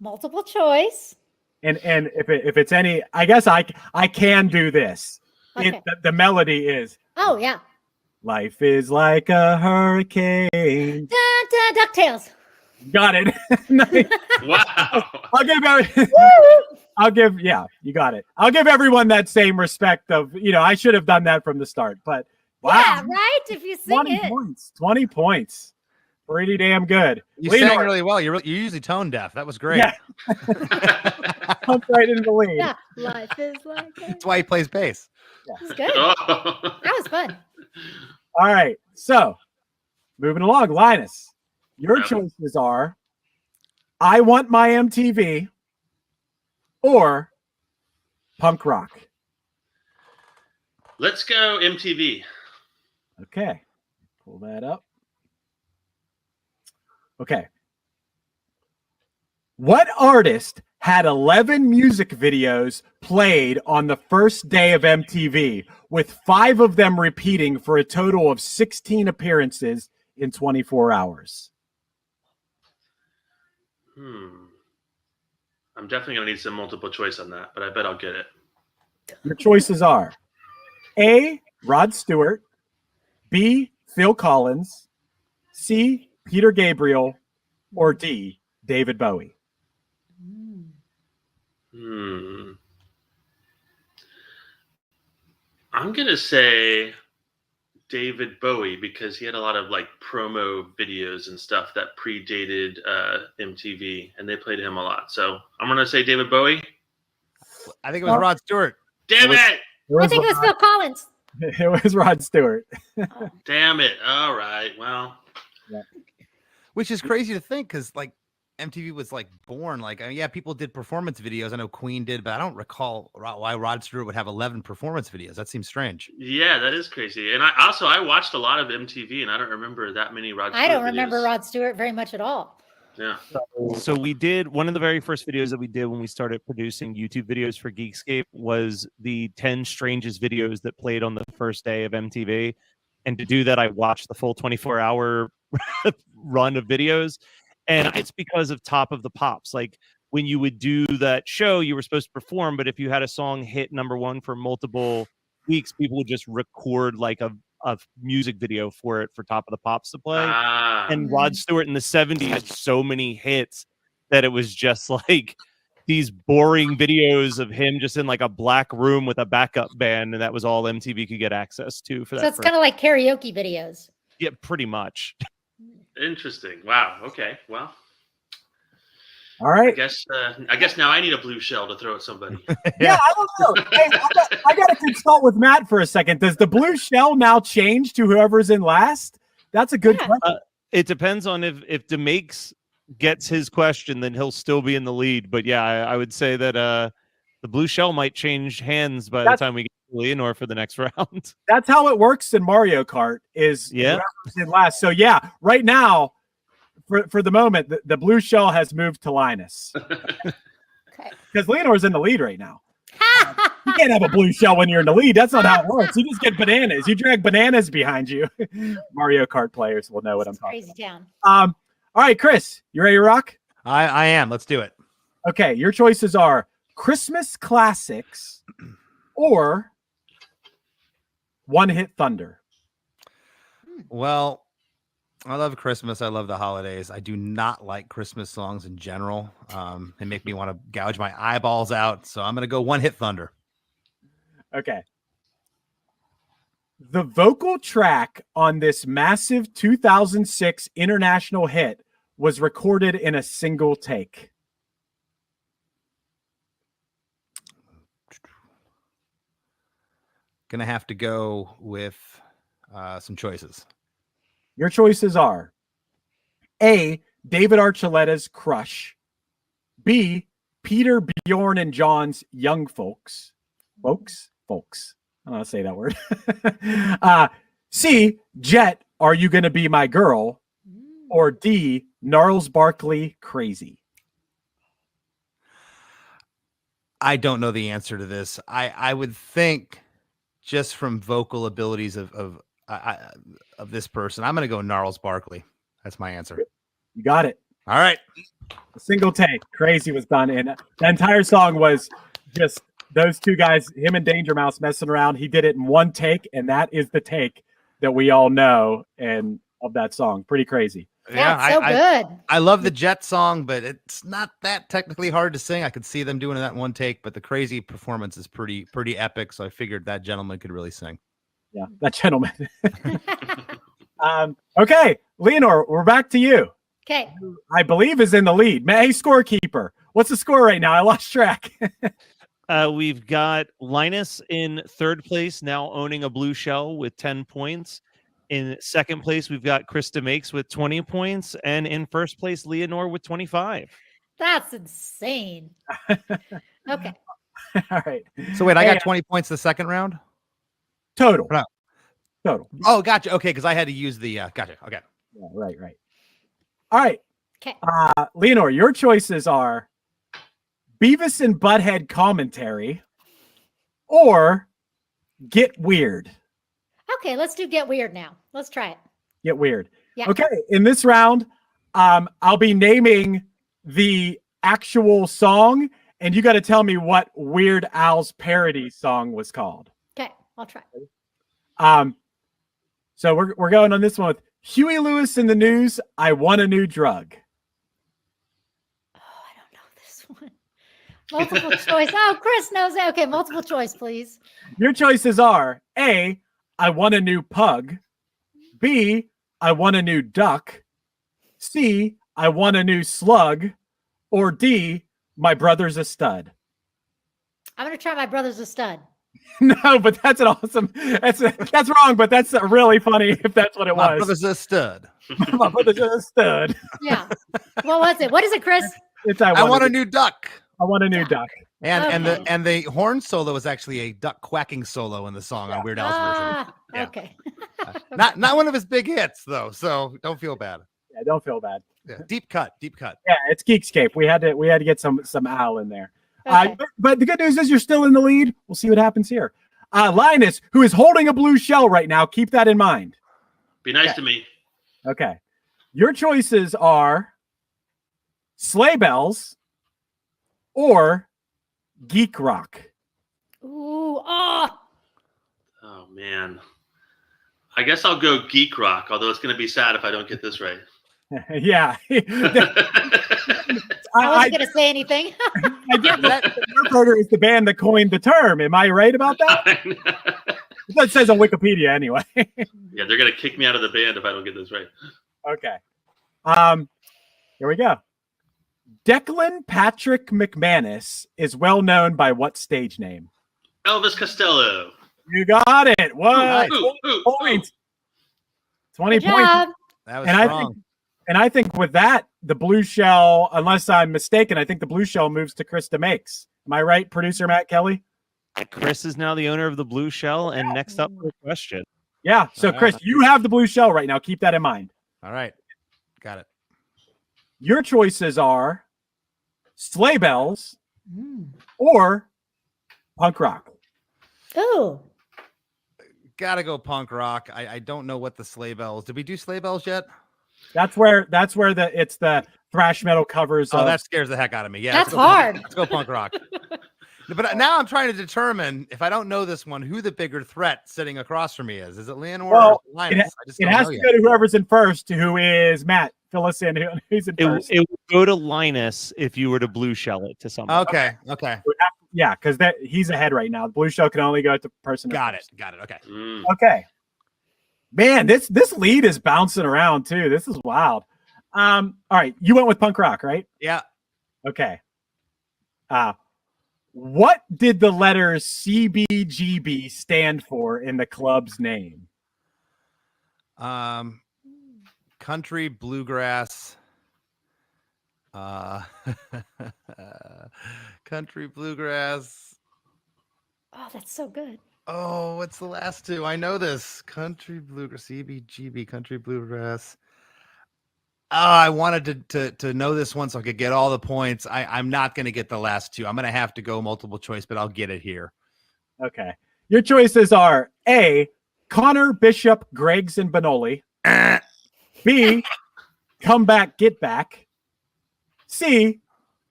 Multiple choice. And if it's any, I guess I can do this. Okay. The melody is Oh, yeah. life is like a hurricane. DuckTales. Got it. Nice. Wow. Yeah, you got it. I'll give everyone that same respect of, I should have done that from the start, but wow. Yeah, right? If you sing 20 it. points. 20 points. Pretty damn good. You Leonore. sang really well. You're usually tone deaf. That was great. Yeah. Pumped right into the lead. Yeah. Life is like a... That's why he plays bass. That's good. That was fun. All right. So moving along, Linus, your choices are I Want My MTV or punk rock. Let's go MTV. Okay. Pull that up. Okay. What artist had 11 music videos played on the first day of MTV, with 5 of them repeating for a total of 16 appearances in 24 hours? I'm definitely going to need some multiple choice on that, but I bet I'll get it. Your choices are A, Rod Stewart, B, Phil Collins, C, Peter Gabriel, or D, David Bowie. I'm going to say David Bowie because he had a lot of like promo videos and stuff that predated MTV, and they played him a lot. So I'm going to say David Bowie. I think it was Rod Stewart. Damn it! I think it was Phil Collins. It was Rod Stewart. Damn it. All right. Well. Yeah. Which is crazy to think because like MTV was like born. Like, people did performance videos. I know Queen did, but I don't recall why Rod Stewart would have 11 performance videos. That seems strange. Yeah, that is crazy. And I watched a lot of MTV, and I don't remember that many Rod Stewart I don't videos. remember Rod Stewart very much at all. Yeah. So we did one of the very first videos that we did when we started producing YouTube videos for Geekscape was the 10 strangest videos that played on the first day of MTV. And to do that, I watched the full 24-hour run of videos. And it's because of Top of the Pops. Like when you would do that show, you were supposed to perform, but if you had a song hit #1 for multiple weeks, people would just record like a music video for it for Top of the Pops to play. And Rod Stewart in the 70s had so many hits that it was just like these boring videos of him just in like a black room with a backup band, and that was all MTV could get access to for that. So it's kind of like karaoke videos. Yeah, pretty much. Interesting. Wow. Okay. Well. All right. I guess now I need a blue shell to throw at somebody. Yeah, I don't know. Hey, I got to consult with Matt for a second. Does the blue shell now change to whoever's in last? That's a good question. It depends on if DeMakes gets his question, then he'll still be in the lead. But yeah, I would say that the blue shell might change hands by the time we get to Leonore for the next round. That's how it works in Mario Kart. Is whoever's in last. So yeah, right now, for the moment, the blue shell has moved to Linus. Okay. Because Leonore's in the lead right now. You can't have a blue shell when you're in the lead. That's not how it works. You just get bananas. You drag bananas behind you. Mario Kart players will know what I'm talking Crazy town. about. All right, Chris, you ready to rock? I am. Let's do it. Okay, your choices are Christmas classics or One Hit Thunder. Well, I love Christmas. I love the holidays. I do not like Christmas songs in general. They make me want to gouge my eyeballs out. So I'm going to go One Hit Thunder. Okay. The vocal track on this massive 2006 international hit was recorded in a single take. Gonna have to go with some choices. Your choices are A, David Archuleta's Crush, B, Peter, Bjorn, and John's Young Folks. Folks? I don't know how to say that word. C, Jet, Are You Gonna Be My Girl? Or D, Gnarls Barkley, Crazy. I don't know the answer to this. I would think just from vocal abilities of this person, I'm going to go Gnarls Barkley. That's my answer. You got it. All right. A single take. Crazy was done. And the entire song was just those two guys, him and Danger Mouse, messing around. He did it in one take, and that is the take that we all know and of that song. Pretty crazy. Yeah, it's so good. I love the Jet song, but it's not that technically hard to sing. I could see them doing that in one take, but the Crazy performance is pretty epic. So I figured that gentleman could really sing. Yeah, that gentleman. Okay, Leonor, we're back to you. Okay. I believe is in the lead. Hey, scorekeeper, what's the score right now? I lost track. We've got Linus in third place, now owning a blue shell with 10 points. In second place, we've got Krista Makes with 20 points. And in first place, Leonor with 25. That's insane. Okay. All right. So wait, I got 20 points the second round? Total. No. Total. Oh, gotcha. Okay, because I had to use the gotcha. Okay. Yeah, right. All right. Okay. Leonor, your choices are Beavis and Butthead commentary or Get Weird. Okay, let's do Get Weird now. Let's try it. Get Weird. Yeah. Okay, in this round, I'll be naming the actual song, and you got to tell me what Weird Al's parody song was called. Okay, I'll try. So we're going on this one with Huey Lewis in the News, I Want a New Drug. Multiple choice. Oh, Chris knows that. Okay, multiple choice, please. Your choices are A, I Want a New Pug, B, I Want a New Duck, C, I Want a New Slug, or D, My Brother's a Stud. I'm going to try My Brother's a Stud. No, but that's an awesome. That's wrong, but that's really funny if that's what it was. My brother's a stud. My brother's a stud. Yeah. What was it? What is it, Chris? It's I want a new duck. I want a new duck. And Okay. the horn solo is actually a duck quacking solo in the song on Weird Al's version. Yeah. Okay. Not one of his big hits though, so don't feel bad. Yeah, don't feel bad. Yeah. Deep cut. Yeah, it's Geekscape. We had to get some Al in there. Okay. But the good news is you're still in the lead. We'll see what happens here. Linus, who is holding a blue shell right now, keep that in mind. Be nice to me. Okay. Your choices are Sleigh Bells or Geek Rock. Ooh, oh. Oh man. I guess I'll go Geek Rock, although it's going to be sad if I don't get this right. Yeah. I wasn't going to say anything. I get that. Nerdburger is the band that coined the term. Am I right about that? That says on Wikipedia anyway. Yeah, they're going to kick me out of the band if I don't get this right. Okay. Here we go. Declan Patrick McManus is well known by what stage name? Elvis Costello. You got it. What? Ooh, 20 ooh, points. 20 Good points. job. That was And strong. I think with that, the blue shell, unless I'm mistaken, I think the blue shell moves to Krista Makes. Am I right, producer Matt Kelly? Chris is now the owner of the blue shell. And next up, the question. Yeah. So, Chris, you have the blue shell right now. Keep that in mind. All right. Got it. Your choices are Sleigh Bells or punk rock. Ooh. Gotta go punk rock. I don't know what the Sleigh Bells. Did we do Sleigh Bells yet? That's where it's the thrash metal covers. Oh, of, that scares the heck out of me. Yeah, That's let's go punk- hard. Let's go punk rock. But now I'm trying to determine, if I don't know this one, who the bigger threat sitting across from me is. Is it Leonor or Linus? It has to go to whoever's in first, who is Matt. Fill us in. Who's in first? It would go to Linus if you were to blue shell it to someone. Okay. It would have to Yeah, because he's ahead right now. The blue shell can only go to person. Got it. Okay. Okay. Man, this lead is bouncing around too. This is wild. All right, you went with punk rock, right? Yeah. Okay. What did the letters CBGB stand for in the club's name? Country bluegrass. Country bluegrass. Oh, that's so good. Oh, what's the last two? I know this. Country bluegrass, CBGB, country bluegrass. Oh, I wanted to know this one so I could get all the points. I'm not going to get the last two. I'm going to have to go multiple choice, but I'll get it here. Okay. Your choices are A, Connor, Bishop, Greggs, and Benoli. B, Come Back, Get Back. C,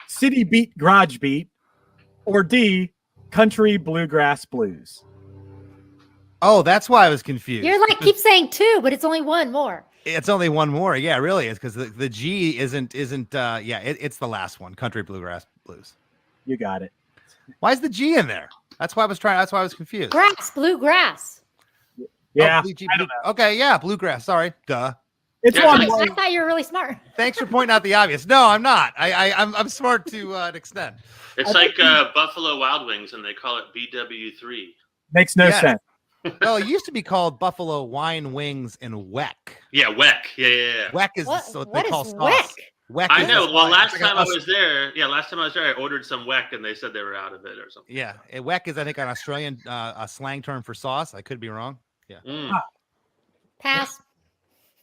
City Beat, Garage Beat. Or D, Country, Bluegrass, Blues. Oh, that's why I was confused. You're like, keep saying two, but it's only one more. It's only one more. Yeah, really. It's because the G isn't it's the last one. Country, bluegrass, blues. You got it. Why is the G in there? That's why I was confused. Grass, bluegrass. Yeah. Okay, yeah, bluegrass. Sorry. Duh. It's I thought you were really smart. Thanks for pointing out the obvious. No, I'm not. I'm smart to an extent. It's like Buffalo Wild Wings, and they call it BW3. Makes no sense. Well, it used to be called Buffalo Wine Wings and Weck. Yeah, Weck. Yeah. Weck is what they call sauce. Weck. I know. Well, last like time I was there, I ordered some Weck, and they said they were out of it or something. Yeah, Weck is I think an Australian a slang term for sauce. I could be wrong. Yeah. Pass.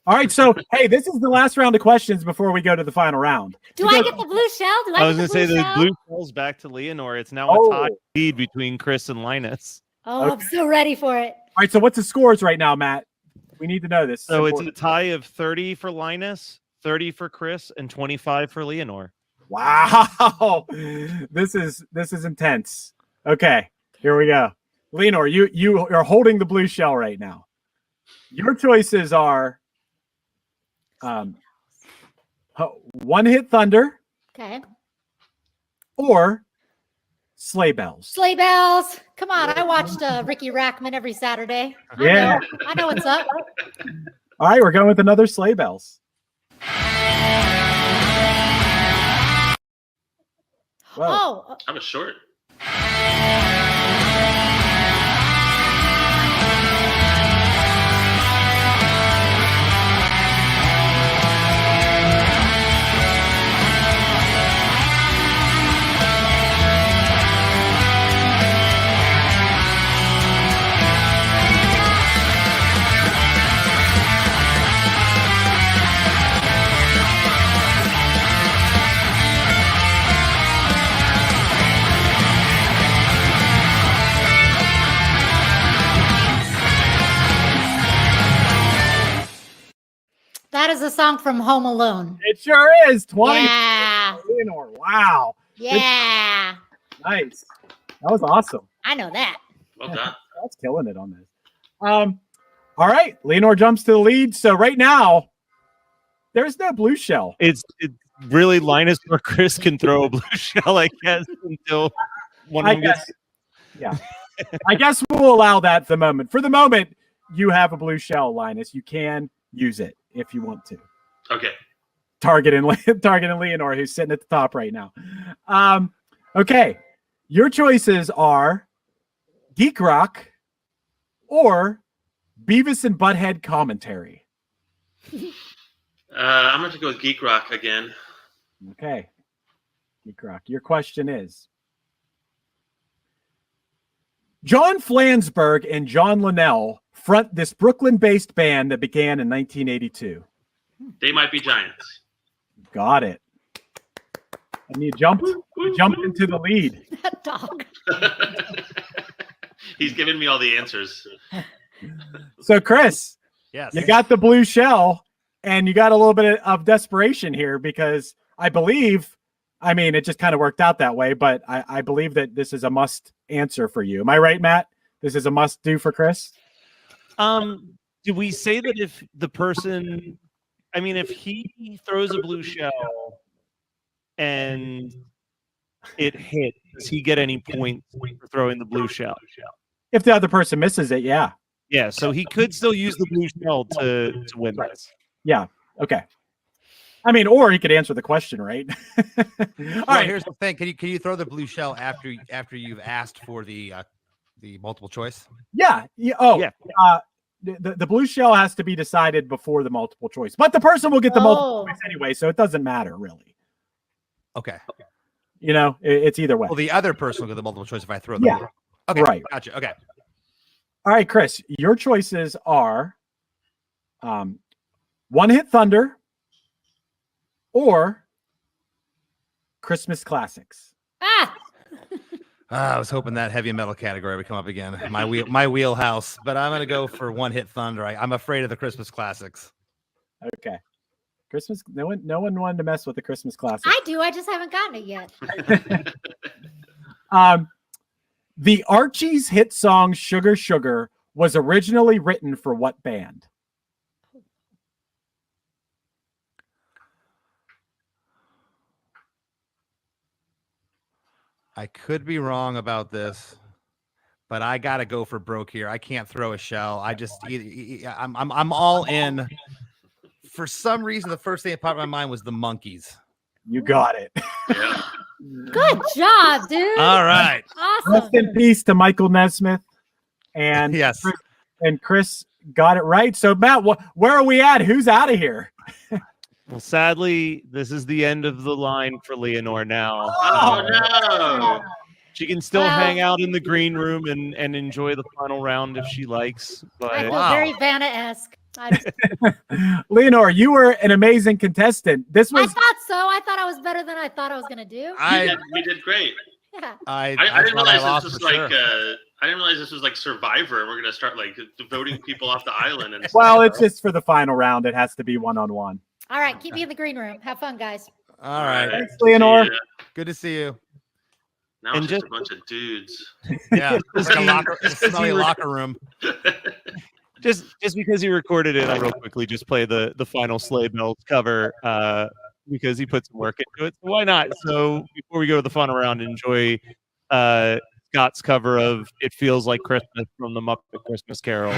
All right, so hey, this is the last round of questions before we go to the final round. Do I get the blue shell? I was going to say the blue shell's back to Leonore. It's now a tie lead between Chris and Linus. Oh, I'm so ready for it. All right, so what's the scores right now, Matt? We need to know this. So it's a tie of 30 for Linus, 30 for Chris, and 25 for Leonore. Wow, this is intense. Okay, here we go. Leonore, you are holding the blue shell right now. Your choices are One Hit Thunder. Okay. Or Sleigh Bells. Sleigh bells. Come on, I watched Ricky Rackman every Saturday. Yeah. I know what's up. All right, we're going with another Sleigh Bells. Whoa. Oh. I was short. That is a song from Home Alone. It sure is. 20. Yeah. Leonore, wow. Yeah. Nice. That was awesome. I know that. Well done. That's killing it on this. All right. Leonore jumps to the lead. So right now, there's no blue shell. It's really Linus or Chris can throw a blue shell, I guess, until one of them gets. Yeah. I guess we'll allow that for the moment. For the moment, you have a blue shell, Linus. You can use it if you want to. Okay. Targeting Leonore, who's sitting at the top right now. Okay. Your choices are Geek Rock or Beavis and Butthead commentary. I'm going to go with Geek Rock again. Okay. Geek Rock. Your question is, John Flansburgh and John Linnell front this Brooklyn-based band that began in 1982. They Might Be Giants. Got it. And you jumped into the lead. That dog. He's giving me all the answers. So, Chris, yes, you got the blue shell, and you got a little bit of desperation here because I believe, I mean, it just kind of worked out that way, but I believe that this is a must answer for you. Am I right, Matt? This is a must do for Chris? Do we say that if the person, I mean, if he throws a blue shell and it hit, does he get any points for throwing the blue shell? If the other person misses it, yeah. Yeah, so he could still use the blue shell to win this. Yeah. Okay. I mean, or he could answer the question, right? All right. Here's the thing: can you throw the blue shell after you've asked for the multiple choice? Yeah. The blue shell has to be decided before the multiple choice, but the person will get the multiple choice anyway, so it doesn't matter really. Okay. You know, it's either way. Well, the other person will get the multiple choice if I throw the Yeah. Okay. Right. Gotcha. Okay. All right, Chris, your choices are One Hit Thunder or Christmas classics. I was hoping that heavy metal category would come up again. My wheelhouse, but I'm gonna go for One Hit Thunder. I'm afraid of the Christmas classics. Okay. Christmas. No one wanted to mess with the Christmas classics. I do. I just haven't gotten it yet. The Archies hit song Sugar Sugar was originally written for what band? I could be wrong about this, but I gotta go for broke here. I can't throw a shell. I'm all in. For some reason, the first thing that popped in my mind was the Monkees. You got it. Good job, dude. All right. Awesome. Rest in peace to Michael Nesmith. And yes, Chris got it right. So Matt, where are we at? Who's out of here? Well, sadly, this is the end of the line for Leonore now. Oh, no. She can still hang out in the green room and enjoy the final round if she likes. But I feel very Vanna-esque. Leonore, you were an amazing contestant. I thought so. I thought I was better than I thought I was going to do. We did great. Yeah. I didn't realize this was like I didn't realize this was like Survivor, and we're gonna start like voting people off the island. And Well, it's just for the final round. It has to be one-on-one. All right. Keep me in the green room. Have fun, guys. All right. Thanks, Leonore. Good to see you. Now it's just a bunch of dudes. Yeah, it's like a smelly locker room. Just because he recorded it, I real quickly just play the final Sleigh Bells cover because he put some work into it. So why not? So before we go to the final round, enjoy Scott's cover of "It Feels Like Christmas" from the Muppet Christmas Carol.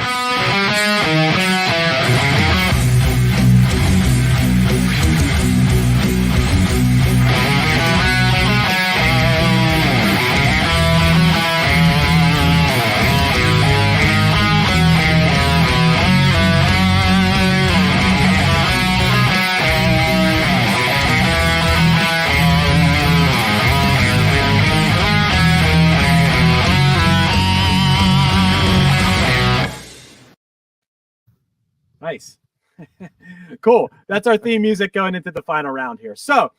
Nice. Cool. That's our theme music going into the final round here. So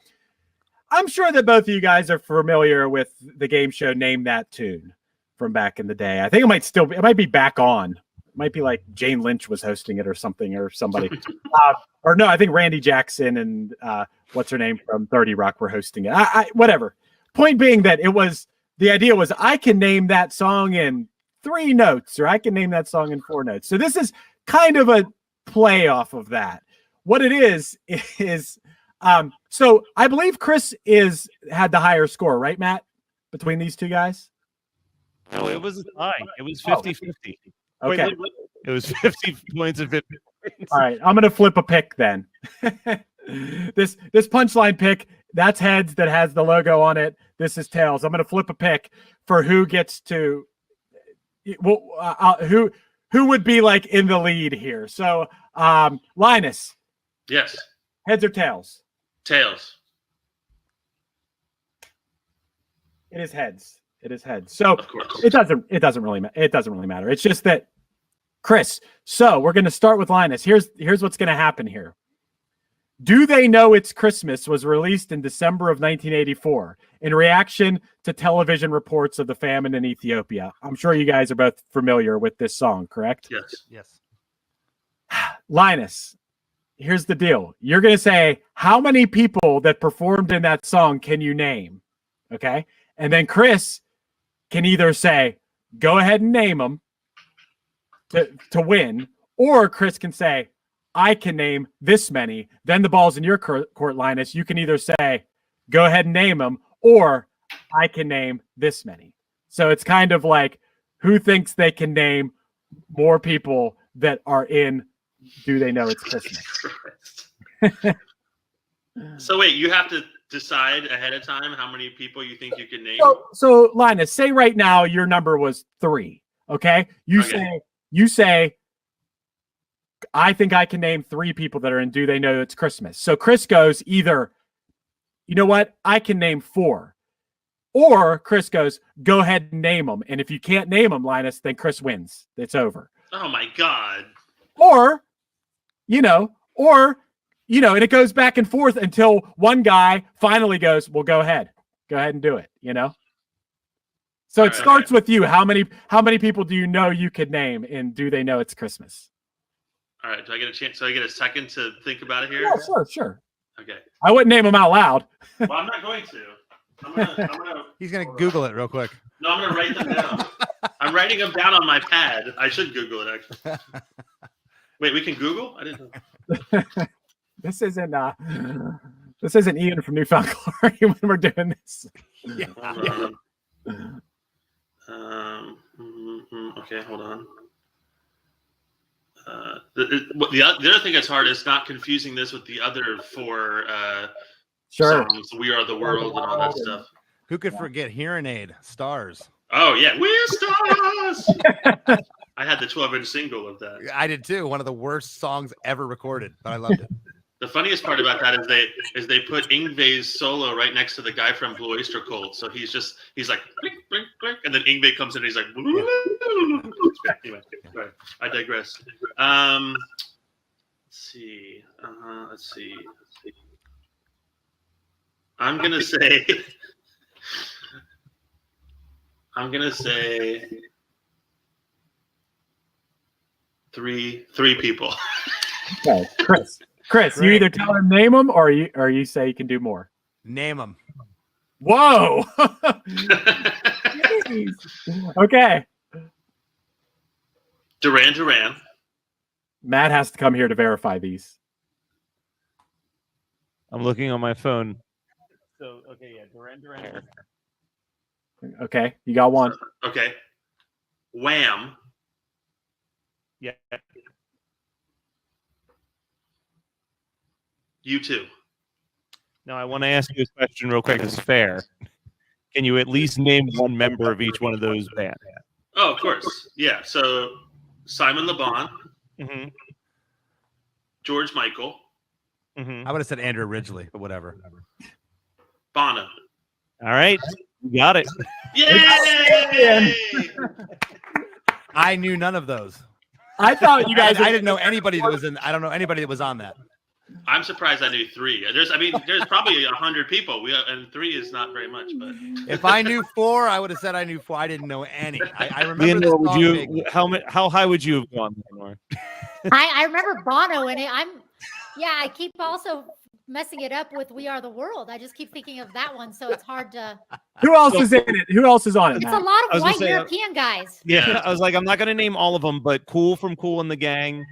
I'm sure that both of you guys are familiar with the game show Name That Tune from back in the day. I think it might be back on. It might be like Jane Lynch was hosting it or something, or somebody. Or no, I think Randy Jackson and what's her name from 30 Rock were hosting it. Whatever. Point being that the idea was I can name that song in 3 notes, or I can name that song in 4 notes. So this is kind of a play off of that. What it is so I believe Chris had the higher score, right, Matt, between these two guys? No, it was a tie. It was 50-50. Okay. It was 50 points and 50 points. All right, I'm gonna flip a pick then. This punchline pick, that's heads that has the logo on it. This is tails. I'm gonna flip a pick for who gets to who would be like in the lead here. So Linus. Yes. Heads or tails? Tails. It is heads. It is heads. So it doesn't really matter. It's just that, Chris. So we're going to start with Linus. Here's what's going to happen here. Do They Know It's Christmas was released in December of 1984 in reaction to television reports of the famine in Ethiopia. I'm sure you guys are both familiar with this song, correct? Yes. Yes. Linus, here's the deal. You're going to say, how many people that performed in that song can you name? Okay. And then Chris can either say, go ahead and name them to win, or Chris can say, I can name this many. Then the ball's in your court, Linus. You can either say, go ahead and name them, or I can name this many. So it's kind of like who thinks they can name more people that are in Do They Know It's Christmas? So wait, you have to decide ahead of time how many people you think you can name? So Linus, say right now your number was 3. Okay. You say, I think I can name 3 people that are in Do They Know It's Christmas? So Chris goes either, you know what? I can name 4. Or Chris goes, go ahead and name them. And if you can't name them, Linus, then Chris wins. It's over. Oh my God. Or, and it goes back and forth until one guy finally goes, well, go ahead and do it, So it starts with you. How many people do you know you could name in Do They Know It's Christmas? All right. Do I get a chance? So I get a second to think about it here? Yeah, sure. Okay. I wouldn't name them out loud. Well, I'm not going to. He's gonna Google it real quick. No, I'm gonna write them down. I'm writing them down on my pad. I should Google it actually. Wait, we can Google? I didn't know. This isn't Ian from Newfound Glory when we're doing this. Yeah. Okay, hold on. The other thing that's hard is not confusing this with the other 4 songs. We Are the World and all that stuff. Who could forget Hearing Aid, Stars? Oh yeah, We're Stars. I had the 12-inch single of that. I did too. One of the worst songs ever recorded, but I loved it. The funniest part about that is they put Yngwie's solo right next to the guy from Blue Oyster Cult. So he's like blink, blink, blink, and then Yngwie comes in and he's like anyway, sorry, I digress. Let's see. I'm gonna say 3 people. Okay, Chris, you either tell him name them or you say you can do more. Name them. Whoa. Okay. Duran. Matt has to come here to verify these. I'm looking on my phone. So okay, yeah, Duran. Okay, you got one. Okay. Wham. Yeah. U2. Now I want to ask you a question real quick. It's fair. Can you at least name one member of each one of those bands? Oh, of course. Yeah. So Simon Le Bon, George Michael. I would have said Andrew Ridgely, but whatever. Bono. All right, you got it. Yay! I knew none of those. I thought you guys. I didn't know anybody that was in. I don't know anybody that was on that. I'm surprised I knew 3. There's probably 100 people. And 3 is not very much. But if I knew 4, I would have said I knew 4. I didn't know any. I remember. How high would you have gone, Lenore? I remember Bono in it. I keep also messing it up with We Are the World. I just keep thinking of that one, so it's hard to. Who else is in it? Who else is on it? It's a lot of white European guys. Yeah, I was like, I'm not going to name all of them, but Cool from Cool and the Gang,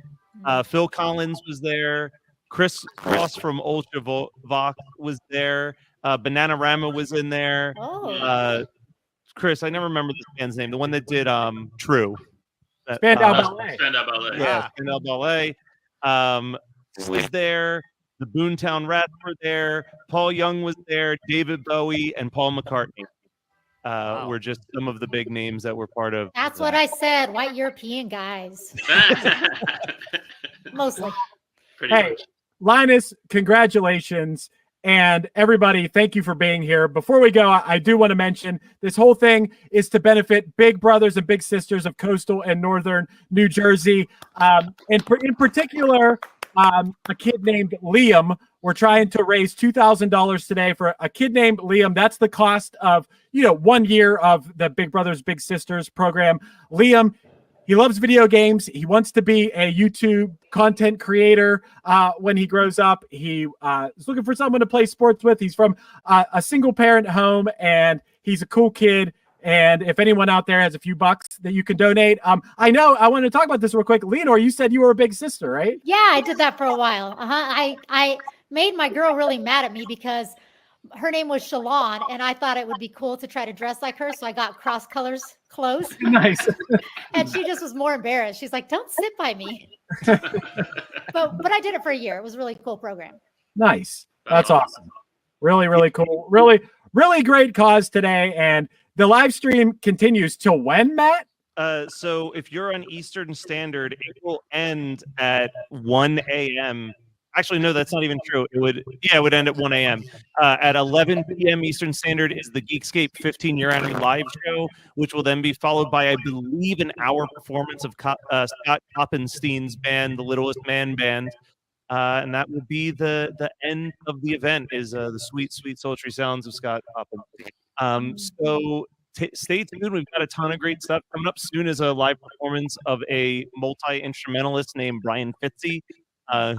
Phil Collins was there, Chris Cross from Ultravox was there, Bananarama was in there. Chris, I never remember this band's name. The one that did True. Spandau Ballet. Spandau Ballet. Yeah, Spandau Ballet. Was there. The Boomtown Rats were there. Paul Young was there. David Bowie and Paul McCartney were just some of the big names that were part of. That's what I said. White European guys. Mostly. Hey, Linus, congratulations. And everybody, thank you for being here. Before we go, I do want to mention this whole thing is to benefit big brothers and big sisters of coastal and northern New Jersey. In particular, a kid named Liam. We're trying to raise $2,000 today for a kid named Liam. That's the cost of 1 year of the Big Brothers Big Sisters program. Liam, he loves video games. He wants to be a YouTube content creator when he grows up. He is looking for someone to play sports with. He's from a single parent home, and he's a cool kid. And if anyone out there has a few bucks that you can donate, I want to talk about this real quick. Leonore, you said you were a big sister, right? Yeah, I did that for a while. I made my girl really mad at me because her name was Shalon, and I thought it would be cool to try to dress like her, so I got cross colors clothes. Nice. And she just was more embarrassed. She's like, "Don't sit by me." but I did it for a year. It was a really cool program. Nice. That's awesome. Really, really cool. Really, really great cause today. And the live stream continues till when, Matt? So if you're on Eastern Standard, it will end at 1 a.m. Actually, no, that's not even true. It would end at 1 a.m. At 11 p.m. Eastern Standard is the Geekscape 15-year anniversary live show, which will then be followed by, I believe, an hour performance of Scott Koppenstein's band, the Littlest Man Band. And that will be the end of the event, is the sweet, sweet sultry sounds of Scott Koppen. So stay tuned. We've got a ton of great stuff coming up. Soon is a live performance of a multi-instrumentalist named Brian Fitzy,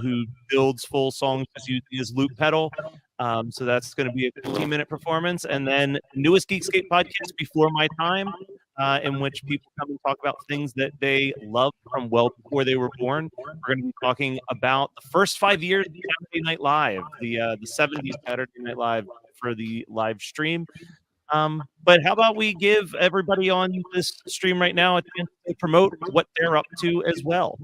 who builds full songs just using his loop pedal. So that's going to be a 15-minute performance. And then newest Geekscape podcast, Before My Time, in which people come and talk about things that they loved from well before they were born. We're going to be talking about the first 5 years of Saturday Night Live, the 70s Saturday Night Live for the live stream. But how about we give everybody on this stream right now a chance to promote what they're up to as well?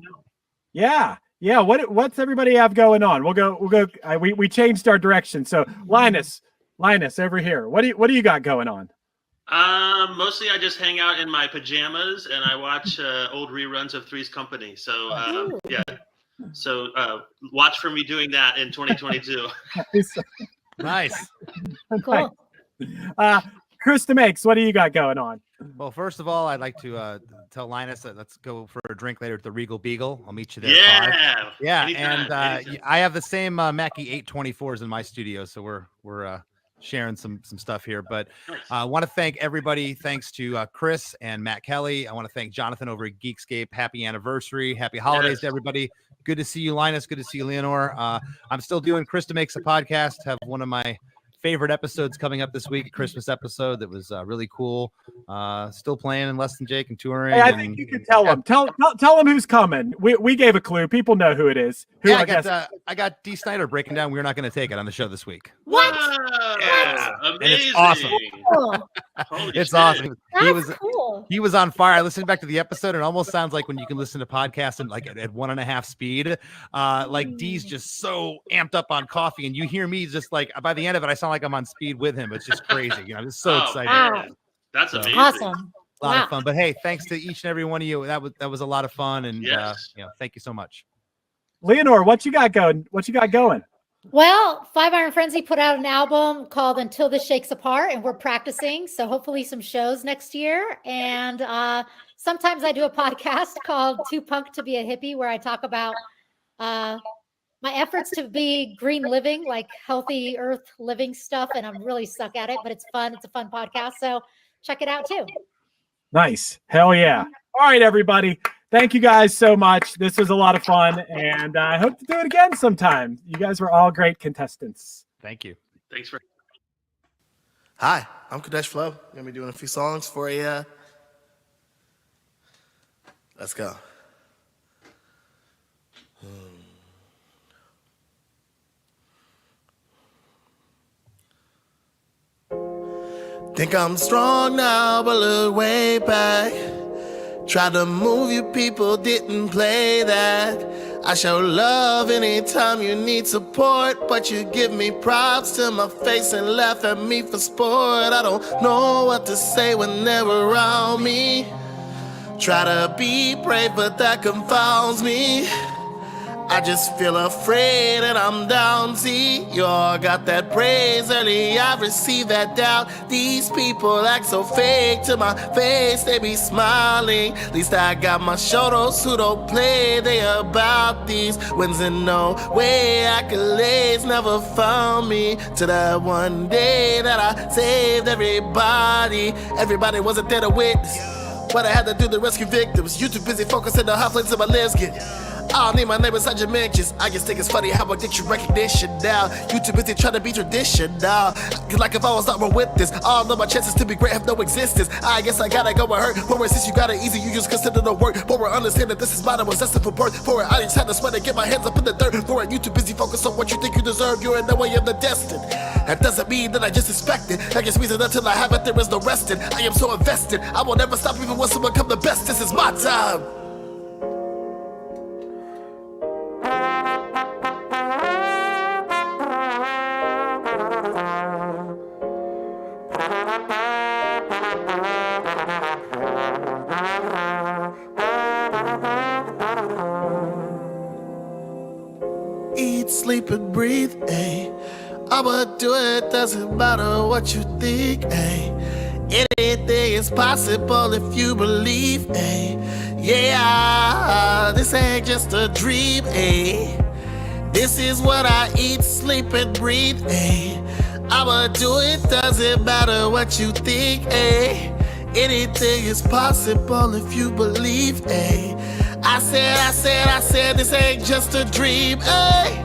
Yeah. What's everybody have going on? We'll go. We changed our direction. So Linus over here. What do you got going on? Mostly I just hang out in my pajamas and I watch old reruns of Three's Company. So yeah. So watch for me doing that in 2022. Nice. Cool. Krista Makes, what do you got going on? Well, first of all, I'd like to tell Linus that let's go for a drink later at the Regal Beagle. I'll meet you there. Yeah. 5. Yeah. Anytime, And anytime. I have the same Mackie 824s in my studio, so we're sharing some stuff here. But I want to thank everybody. Thanks to Chris and Matt Kelly. I want to thank Jonathan over at Geekscape. Happy anniversary. Happy holidays to everybody. Good to see you, Linus. Good to see you, Leonore. I'm still doing Krista Makes a Podcast. Have one of my favorite episodes coming up this week, a Christmas episode that was really cool. Still playing in Less Than Jake and touring. Hey, I think you can tell them. Tell them who's coming. We gave a clue. People know who it is. I got D. Snyder breaking down We're Not Going to Take It on the show this week. What? Amazing. And it's awesome. Cool. It's awesome. That's cool. He was on fire. I listened back to the episode, and it almost sounds like when you can listen to podcasts and like at 1.5 speed. Like D's just so amped up on coffee, and you hear me just like by the end of it, I sound like I'm on speed with him. It's just crazy. I'm just so excited. Wow. That's amazing. Awesome. A lot of fun. But hey, thanks to each and every one of you. That was a lot of fun, and thank you so much. Leonore, what you got going? Well, 5 Iron Frenzy put out an album called Until This Shakes Apart, and we're practicing. So hopefully some shows next year. And sometimes I do a podcast called Too Punk to Be a Hippie, where I talk about my efforts to be green living, like healthy earth living stuff. And I'm really stuck at it, but it's fun. It's a fun podcast. So check it out too. Nice. Hell yeah. All right, everybody. Thank you guys so much. This was a lot of fun, and I hope to do it again sometime. You guys were all great contestants. Thank you. Thanks for. Hi, I'm Kadesh Flow. I'm gonna be doing a few songs for you. Let's go. Think I'm strong now, but look way back. Tried to move you, people didn't play that. I show love anytime you need support, but you give me props to my face and laugh at me for sport. I don't know what to say when they're around me. Try to be brave, but that confounds me. I just feel afraid and I'm down. See, you all got that praise early, I received that doubt. These people act so fake to my face, they be smiling. At least I got my shoulders who don't play, they about these wins and no way. Accolades never found me to that one day that I saved everybody. Everybody wasn't there to witness what I had to do to rescue victims. You too busy focusing on how places my lives get. I don't need my neighbors such mentions. I just think it's funny how I get you recognition now. You too busy trying to be tradition now. Cause like if I was not more with this, all of my chances to be great have no existence. I guess I gotta go and hurt. For it, since you got it easy, you just consider the work. For it, understand that this is mine, I was destined for birth. For it, I just had to sweat and get my hands up in the dirt. For it, you too busy focused on what you think you deserve. You're in no way of the destined. That doesn't mean that I just expect it. I just means that until I have it, there is no resting. I am so invested. I will never stop even when someone come the best. This is my time. Eat, sleep, and breathe, ayy. I'ma do it, doesn't matter what you think, ayy. Anything is possible if you believe, ayy. Yeah, this ain't just a dream, ayy. This is what I eat, sleep, and breathe, ayy. I'ma do it, doesn't matter what you think, ayy. Anything is possible if you believe, ayy. I said, this ain't just a dream, ayy.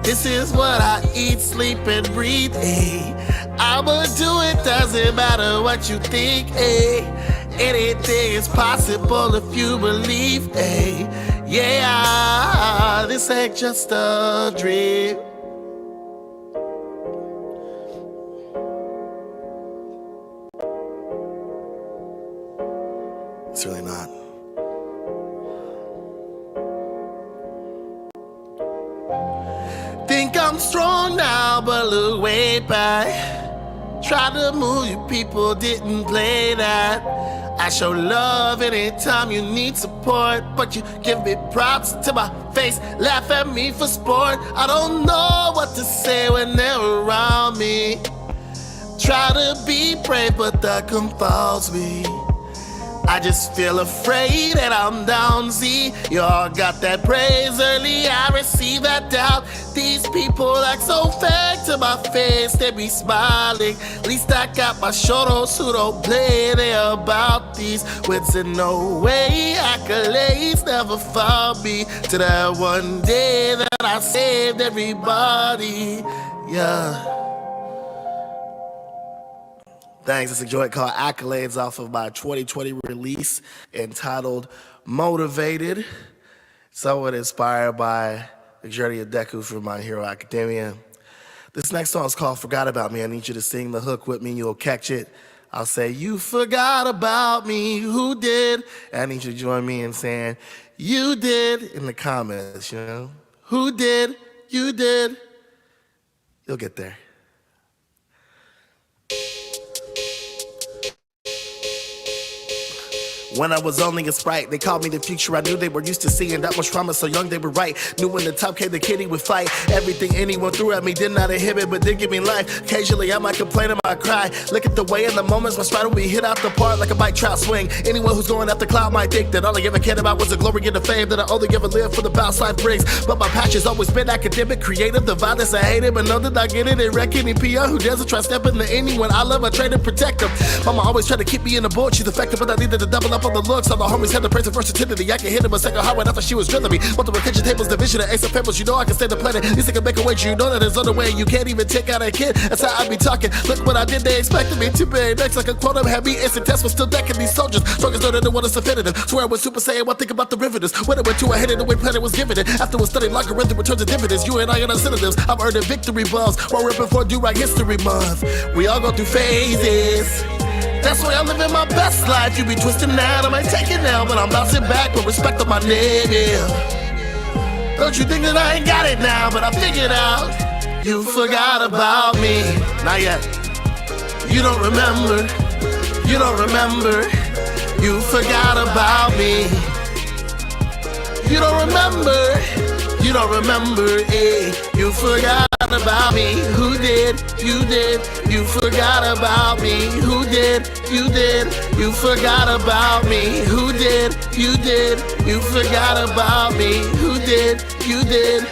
This is what I eat, sleep, and breathe, ayy. I'ma do it, doesn't matter what you think, ayy. Anything is possible if you believe, ayy. Yeah, this ain't just a dream. It's really not. Think I'm strong now, but look way back. Try to move you, people didn't play that. I show love anytime you need support, but you give me props to my face, laugh at me for sport. I don't know what to say when they're around me. Try to be brave, but that confounds me. I just feel afraid and I'm down, see. Y'all got that praise early, I receive that doubt. These people act so fake to my face, they be smiling. At least I got my shoulders who don't play, they about these wits in no way. Accolades never found me to that one day that I saved everybody, yeah. Thanks, it's a joint called Accolades off of my 2020 release entitled Motivated. Somewhat inspired by the journey of Deku from My Hero Academia. This next song is called Forgot About Me. I need you to sing the hook with me, you'll catch it. I'll say, you forgot about me, who did? And I need you to join me in saying, you did, in the comments, you know? Who did? You did. You'll get there. When I was only a sprite, they called me the future. I knew they were used to seeing that much trauma, so young they were right. Knew when the top came, the kitty would fight. Everything anyone threw at me did not inhibit, but did give me life. Occasionally I might complain or might cry. Look at the way in the moments my stride will be hit out the park like a bike trout swing. Anyone who's going after cloud might think that all I ever cared about was the glory and the fame, that I only ever lived for the bounce life brings. But my passion's always been academic, creative, the violence I hate it, but know that I get it and wreck any PR who dares to try stepping to anyone I love, I train and protect them. Mama always tried to keep me in the board, she's effective, but I needed to double up on the looks. All the homies had the praise of versatility. I can hit him a second highway after she was drilling me. Multiple kitchen tables, division of ace of fables. You know I can stay the planet. At least I can make a wage. You know that there's other way. You can't even take out a kid. That's how I be talking. Look what I did. They expected me to be next like a quantum. Had me instant test was still decking these soldiers. Strongest know that it was definitive. Swear I was super saiyan. One thing about the derivatives. When it went to a head in the way planet was given it. Afterwards studying logarithm returns of dividends. You and I are not synonyms. I'm earning victory buzz. While ripping for Do-Right History Month. We all go through phases. That's why I'm living my best life. You be twisting out, I might take it now, but I'm bouncing back with respect on my name, yeah. Don't you think that I ain't got it now, but I figured out you forgot about me. Not yet. You don't remember. You don't remember. You forgot about me. You don't remember. You don't remember, eh? You forgot about me. Who did? You did. You forgot about me. Who did? You did. You forgot about me. Who did? You did. You forgot about me. Who did? You did.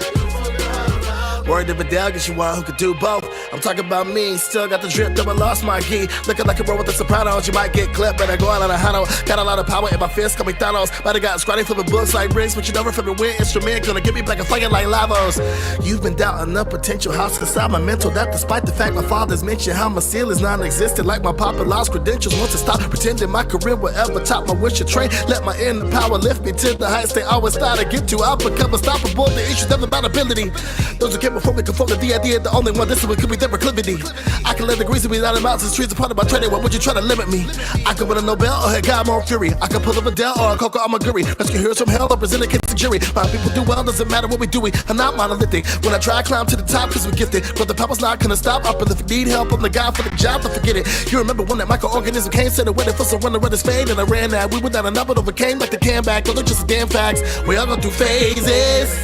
Word to Vidal, get you one who could do both. I'm talking about me, still got the drip, never lost my key. Looking like a bro with the sopranos, you might get clipped, but I go out on a high note. Got a lot of power in my fist, call me Thanos. Might have got scrawny flipping books like bricks, but you never flip a weird instrument, gonna get me back and flying like Lavos. You've been doubting the potential house inside my mental, that despite the fact my father's mentioned how my seal is non-existent, like my papa lost credentials. Once I stop pretending my career will ever top my wish to train, let my inner power lift me to the heights they always thought I'd get to. I'll become unstoppable, the issue's never about ability. Those who came before me conform to the idea, the only one this could be their proclivity. I can live the grease without the mountains, trees, a part of my training. Why would you try to limit me? I could win a Nobel or have God more fury. I could pull up a Dell or a Coco Amaguri. Rescue heroes from hell, represent against the jury. My people do well, doesn't matter what we do. I'm not monolithic. When I try to climb to the top, cause we're gifted. But the power's not gonna stop. Up and if you need help, I'm the guy for the job, don't forget it. You remember when that microorganism came, said it waited for someone to run his fade, and I ran that. We were down and up, but overcame like the can back. Those are just damn facts. We all go through phases.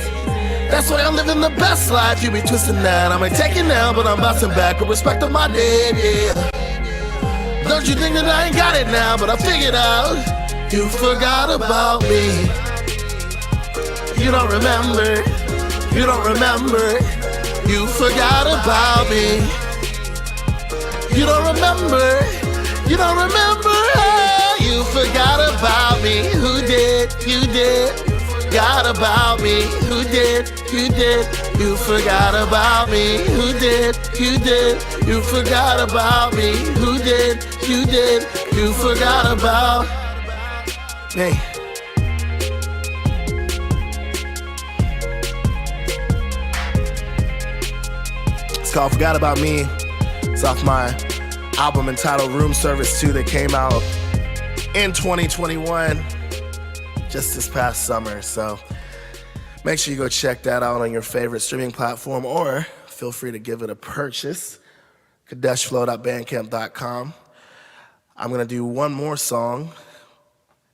That's why I'm living the best life. You be twisting that. I might take it now, but I'm bouncing back with respect of my name, yeah. Don't you think that I ain't got it now, but I figured out you forgot about me. You don't remember. You don't remember. You forgot about me. You don't remember. You don't remember. You forgot about me. Who did? You did. Forgot about me. Who did? You did. You forgot about me. Who did? You did. You forgot about me. Who did? You did. You forgot about me. It's called Forgot About Me. It's off my album entitled Room Service 2 that came out in 2021. Just this past summer, so make sure you go check that out on your favorite streaming platform, or feel free to give it a purchase. kadeshflow.bandcamp.com. I'm gonna do one more song,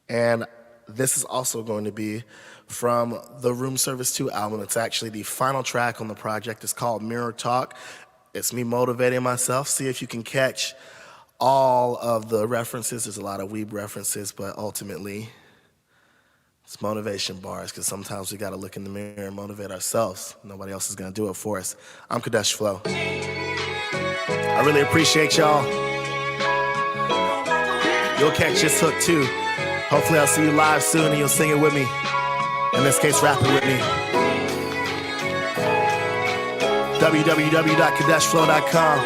and this is also going to be from the Room Service 2 album. It's actually the final track on the project. It's called Mirror Talk. It's me motivating myself. See if you can catch all of the references. There's a lot of weeb references, but ultimately it's motivation bars, because sometimes we gotta look in the mirror and motivate ourselves. Nobody else is gonna do it for us. I'm Kadesh Flow. I really appreciate y'all. You'll catch this hook too. Hopefully I'll see you live soon and you'll sing it with me. In this case, rap it with me. www.kadeshflow.com.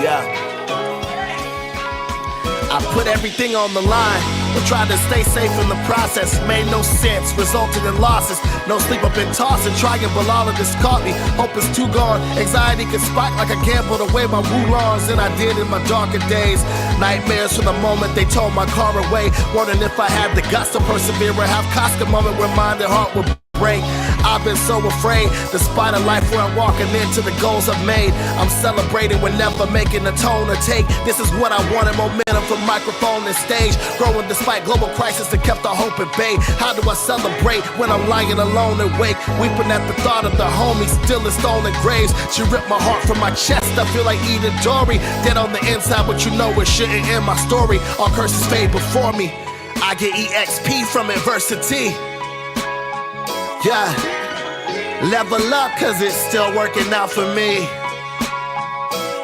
Yeah. I put everything on the line, but tried to stay safe in the process. Made no sense, resulted in losses. No sleep, I've been tossing, trying, but all of this caught me. Hope is too gone. Anxiety can spike like I gambled away my woolons than I did in my darker days. Nightmares from the moment they towed my car away. Wondering if I had the guts to persevere or have cost a moment where mind and heart would break. I've been so afraid, despite a life where I'm walking into the goals I've made. I'm celebrating when never making a tone or take. This is what I wanted, momentum from microphone and stage. Growing despite global crisis that kept our hope at bay. How do I celebrate when I'm lying alone and wake? Weeping at the thought of the homies still in stolen graves. She ripped my heart from my chest, I feel like Eden Dory. Dead on the inside, but you know it shouldn't end my story. All curses fade before me. I get EXP from adversity. Yeah, level up cause it's still working out for me.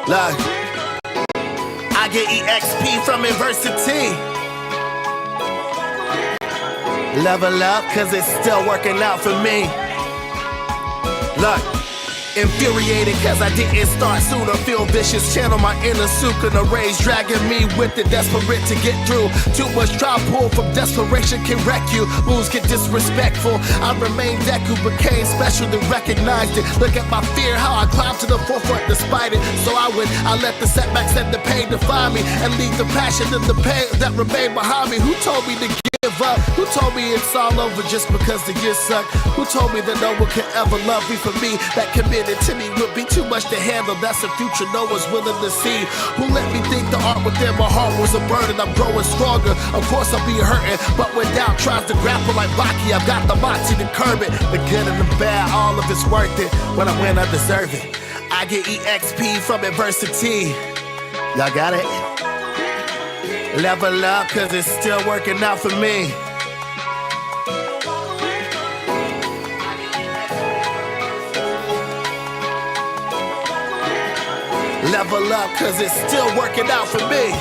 Look, I get EXP from adversity. Level up cause it's still working out for me. Look, infuriated cause I didn't start sooner. Feel vicious, channel my inner Sukuna rage, dragging me with it, desperate to get through. Too much trial pull from desperation can wreck you. Moves get disrespectful. I remained Deku, became special and recognized it. Look at my fear, how I climbed to the forefront despite it. So I let the setbacks and the pain define me, and leave the passion and the pain that remained behind me. Who told me to give up? Who told me it's all over just because the years suck? Who told me that no one can ever love me for me? That committed to me would be too much to handle. That's a future no one's willing to see. Who let me think the art within my heart was a burden? I'm growing stronger. Of course I'll be hurting, but when doubt tries to grapple like Baki, I've got the moxie to curb it. The good and the bad, all of it's worth it. When I win, I deserve it. I get EXP from adversity. Y'all got it? Level up cause it's still working out for me. Level up, cause it's still working out for me.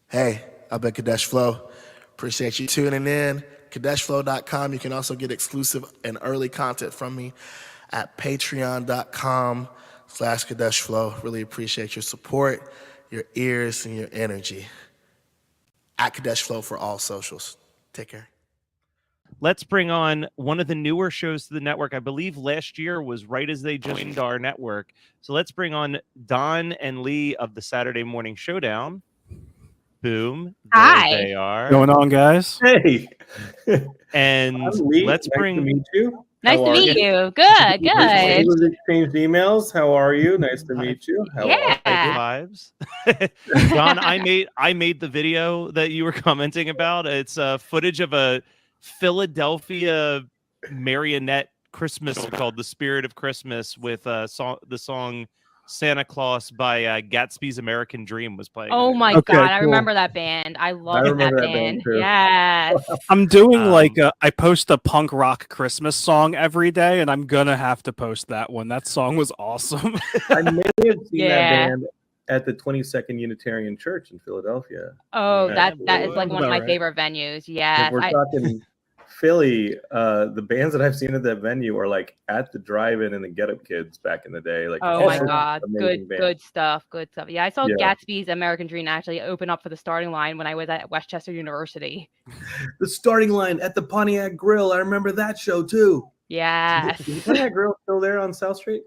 Hey, I've been Kadesh Flow. Appreciate you tuning in. KadeshFlow.com. You can also get exclusive and early content from me at patreon.com/KadeshFlow. Really appreciate your support, your ears, and your energy. At Kadesh Flow for all socials. Take care. Let's bring on one of the newer shows to the network. I believe last year was right as they joined our network. So let's bring on Don and Lee of the Saturday Morning Showdown. Boom. There Hi. they are. Going on, guys? Hey. And I'm Lee. let's Nice bring. to meet you. Nice How to are meet you? you. Good, We've good. exchanged emails. How are you? Nice to meet you. How Yeah. Vibes. Don, I made the video that you were commenting about. It's footage of a Philadelphia marionette Christmas called "The Spirit of Christmas" with the song "Santa Claus" by Gatsby's American Dream was playing. Oh my Okay, god, I cool. remember that band. I love that remember that band. band, too. Yes. I'm doing I post a punk rock Christmas song every day, and I'm gonna have to post that one. That song was awesome. I may have seen Yeah. that band at the 22nd Unitarian Church in Philadelphia. Oh, Yeah. that is like one of my Right. favorite venues. If Yes. we're talking Philly, the bands that I've seen at that venue are like At the Drive-In and the Get Up Kids back in the day. Like, Oh my all god, amazing good bands. stuff, good stuff. Yeah, I saw Yeah. Gatsby's American Dream actually open up for the starting line when I was at Westchester University. The starting line at the Pontiac Grill. I remember that show too. Yes. Is the Pontiac Grill still there on South Street?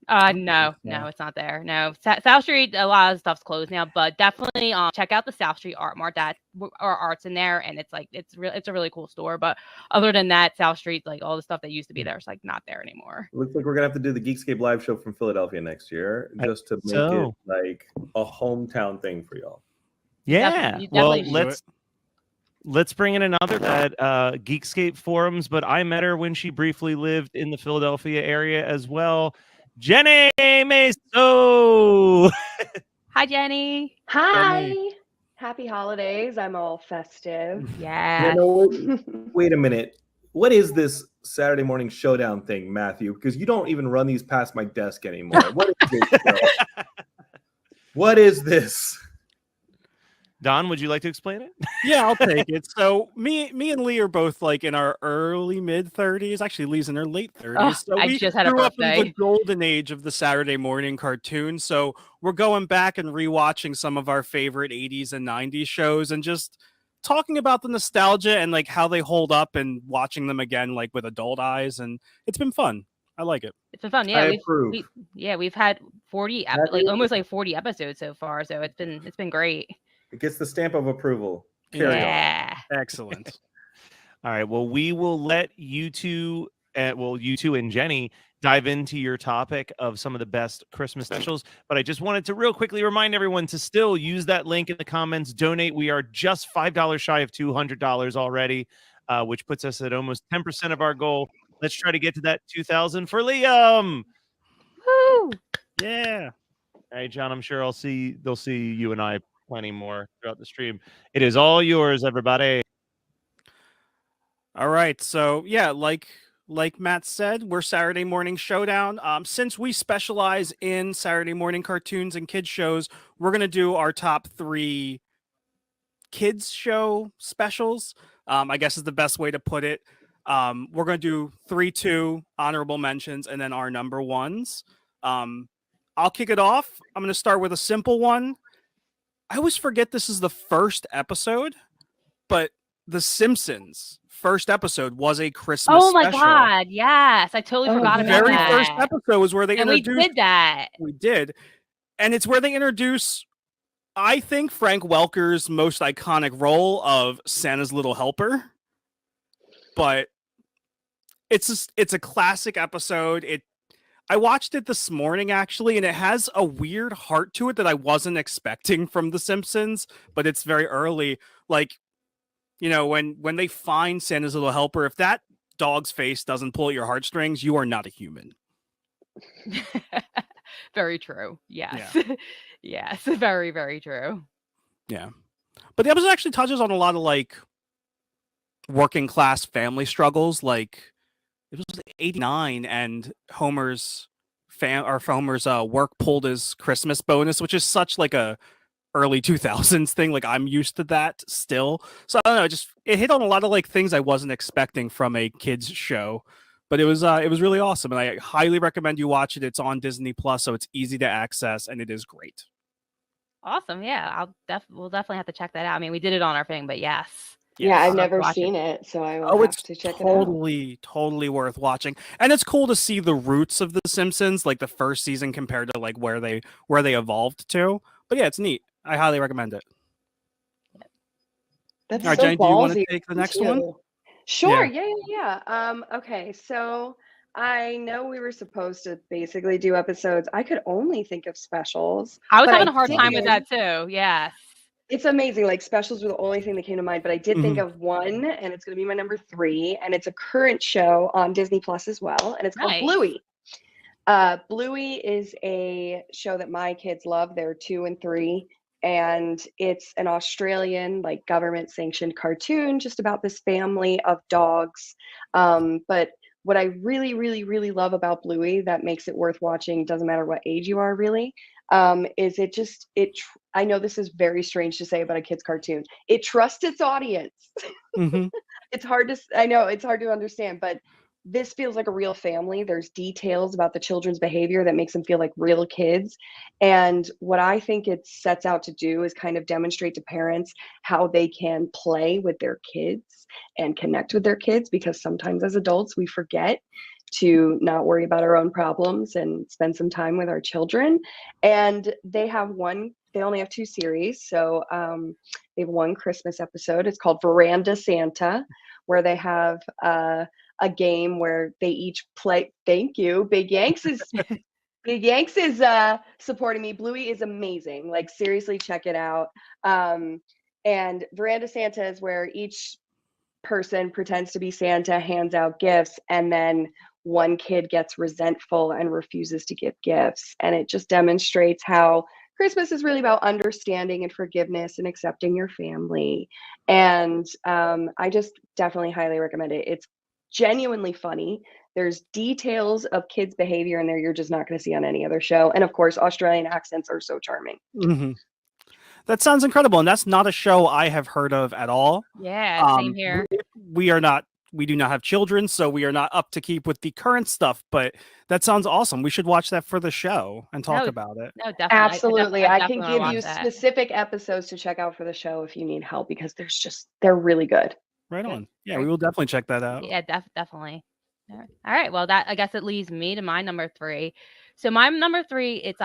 No, it's not there. No, South Street, a lot of stuff's closed now, but definitely check out the South Street Art Mart. That our art's in there, and it's a really cool store. But other than that, South Street, like all the stuff that used to be there, is like not there anymore. Looks like we're gonna have to do the Geekscape live show from Philadelphia next year, just to make so. it like a hometown thing for y'all. Yeah. You Well, definitely should. let's bring in another at Geekscape forums, but I met her when she briefly lived in the Philadelphia area as well. Jenny Meso. Hi, Jenny. Hi. Happy holidays. I'm all festive. Yeah. Wait a minute. What is this Saturday Morning Showdown thing, Matthew? Because you don't even run these past my desk anymore. What is this show? What is this? Don, would you like to explain it? Yeah, I'll take it. So me and Lee are both like in our early mid 30s. Actually, Lee's in her late 30s. Oh, So I we just had a grew up in birthday. the golden age of the Saturday morning cartoon. So we're going back and rewatching some of our favorite 80s and 90s shows and just talking about the nostalgia and like how they hold up and watching them again like with adult eyes. And it's been fun. I like it. It's been fun. I Yeah, approve. we've had 40 almost like 40 episodes so far. So it's been great. It gets the stamp of approval. Carry on. Yeah. Excellent. All right. Well, we will let you two and Jenny dive into your topic of some of the best Christmas specials. But I just wanted to real quickly remind everyone to still use that link in the comments. Donate. We are just $5 shy of $200 already, which puts us at almost 10% of our goal. Let's try to get to that 2,000 for Liam. Woo! Yeah. All right, John. I'm sure they'll see you and I plenty more throughout the stream. It is all yours, everybody. All right. So yeah, like Matt said, we're Saturday Morning Showdown. Since we specialize in Saturday morning cartoons and kids shows, we're gonna do our top 3 kids show specials. I guess is the best way to put it. We're gonna do 3, 2 honorable mentions, and then our number ones. I'll kick it off. I'm gonna start with a simple one. I always forget this is the first episode, but The Simpsons first episode was a Christmas Oh my special. God! Yes, I totally forgot The about very that. first episode was where they and we introduced. did that. We did, and it's where they introduce, I think, Frank Welker's most iconic role of Santa's Little Helper. But it's a classic episode. I watched it this morning actually, and it has a weird heart to it that I wasn't expecting from The Simpsons. But it's very early, like, you know, when they find Santa's Little Helper, if that dog's face doesn't pull at your heartstrings, you are not a human. Very true. Yes. Yeah. Yes. Very, very true. Yeah. But the episode actually touches on a lot of like working class family struggles. Like it was 89 and Homer's work pulled his Christmas bonus, which is such like a early 2000s thing. Like I'm used to that still. So I don't know, it hit on a lot of like things I wasn't expecting from a kids show. But it was really awesome, and I highly recommend you watch it. It's on Disney Plus, so it's easy to access, and it is great. Awesome, yeah. We'll definitely have to check that out. I mean, we did it on our thing, but yes. Yeah, I've I'll never watch seen it, so I will have It's to check it out. totally worth watching, and it's cool to see the roots of The Simpsons, like the first season compared to like where they evolved to. But yeah, it's neat. I highly recommend it. That's All right, so Jenny, do you want to ballsy take the next too. one? Sure. Yeah. Yeah. Okay. So I know we were supposed to basically do episodes. I could only think of specials. I was but having a hard time with did. that too. Yes. It's amazing. Like specials were the only thing that came to mind, but I did think Mhm. of one, and it's going to be my number 3, and it's a current show on Disney Plus as well, and it's called Nice. Bluey. Bluey is a show that my kids love. They're 2 and 3, and it's an Australian, like government sanctioned cartoon just about this family of dogs. But what I really, really, really love about Bluey that makes it worth watching, doesn't matter what age you are, really, is I know this is very strange to say about a kid's cartoon. It trusts its audience. Mhm. I know it's hard to understand, but this feels like a real family. There's details about the children's behavior that makes them feel like real kids. And what I think it sets out to do is kind of demonstrate to parents how they can play with their kids and connect with their kids, because sometimes as adults, we forget to not worry about our own problems and spend some time with our children. And they only have 2 series. So they have one Christmas episode. It's called Veranda Santa, where they have a game where they each play. Thank you. Big Yanks is supporting me. Bluey is amazing. Like seriously, check it out. And Veranda Santa is where each person pretends to be Santa, hands out gifts, and then one kid gets resentful and refuses to give gifts. And it just demonstrates how Christmas is really about understanding and forgiveness and accepting your family. And I just definitely highly recommend it. It's genuinely funny. There's details of kids' behavior in there you're just not going to see on any other show. And of course, Australian accents are so charming. Mhm. That sounds incredible, and that's not a show I have heard of at all. Yeah, same here. We do not have children, so we are not up to keep with the current stuff, but that sounds awesome. We should watch that for the show and talk about it. No, definitely. Absolutely. I can definitely give wanna you watch that. specific episodes to check out for the show if you need help, because they're really good. Right on. Yeah, we will definitely check that out. Yeah, definitely. All right. Well, I guess it leads me to my number 3. So my number 3, it's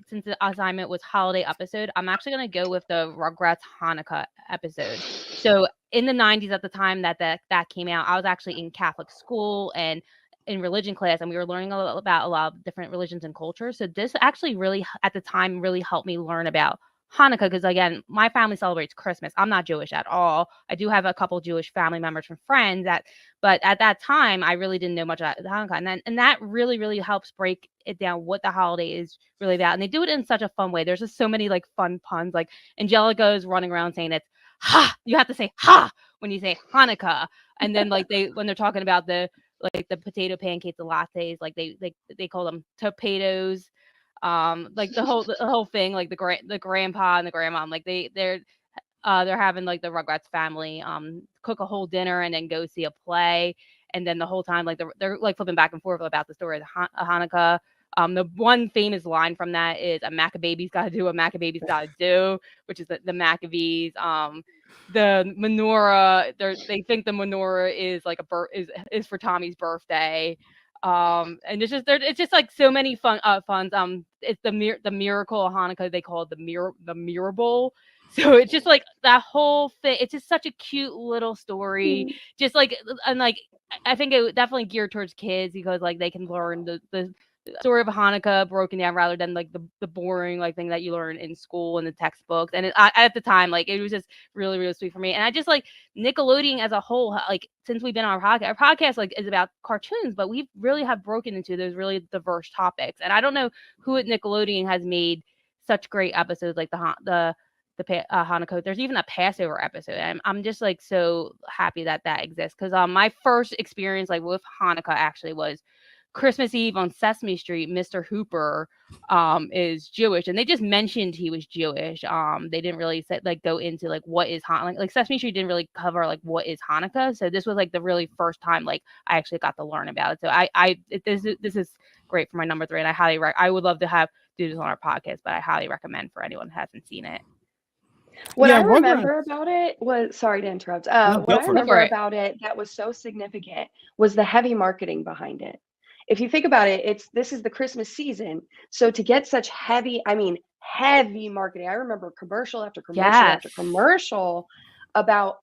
since the assignment was holiday episode, I'm actually going to go with the Rugrats Hanukkah episode. So in the 90s, at the time that came out, I was actually in Catholic school and in religion class, and we were learning about a lot of different religions and cultures. So this actually really, at the time, really helped me learn about Hanukkah, because again, my family celebrates Christmas. I'm not Jewish at all. I do have a couple Jewish family members from friends but at that time, I really didn't know much about Hanukkah, and that really, really helps break it down what the holiday is really about. And they do it in such a fun way. There's just so many like fun puns. Like Angelica is running around saying it's ha. You have to say ha when you say Hanukkah, and then like when they're talking about the potato pancakes, the lattes, like they call them torpedoes. Like the whole thing, like the grandpa and the grandma, like they're having like the Rugrats family cook a whole dinner and then go see a play, and then the whole time like they're like flipping back and forth about the story of Hanukkah. The one famous line from that is "A Maccabee's got to do what Maccabees got to do," which is the Maccabees. The menorah. They think the menorah is like is for Tommy's birthday. And it's just like so many funs. It's the miracle of Hanukkah. They call it the mirable. So it's just like that whole thing. It's just such a cute little story. Just like, and like, I think it definitely geared towards kids because like they can learn the story of Hanukkah broken down rather than like the boring like thing that you learn in school and the textbooks. And at the time, like it was just really, really sweet for me. And I just like Nickelodeon as a whole, like since we've been on our podcast like is about cartoons, but we really have broken into those really diverse topics. And I don't know who at Nickelodeon has made such great episodes like the Hanukkah. There's even a Passover episode. I'm just like so happy that exists because my first experience like with Hanukkah actually was Christmas Eve on Sesame Street. Mr. Hooper is Jewish, and they just mentioned he was Jewish. They didn't really go into like what is Hanukkah. Like Sesame Street didn't really cover like what is Hanukkah. So this was like the really first time like I actually got to learn about it. So this is great for my number 3, and I would love to do this on our podcast, but I highly recommend for anyone who hasn't seen it. What I remember about it was, sorry to interrupt. What I remember about it that was so significant was the heavy marketing behind it. If you think about it, this is the Christmas season. So to get such heavy marketing, I remember commercial after commercial after commercial about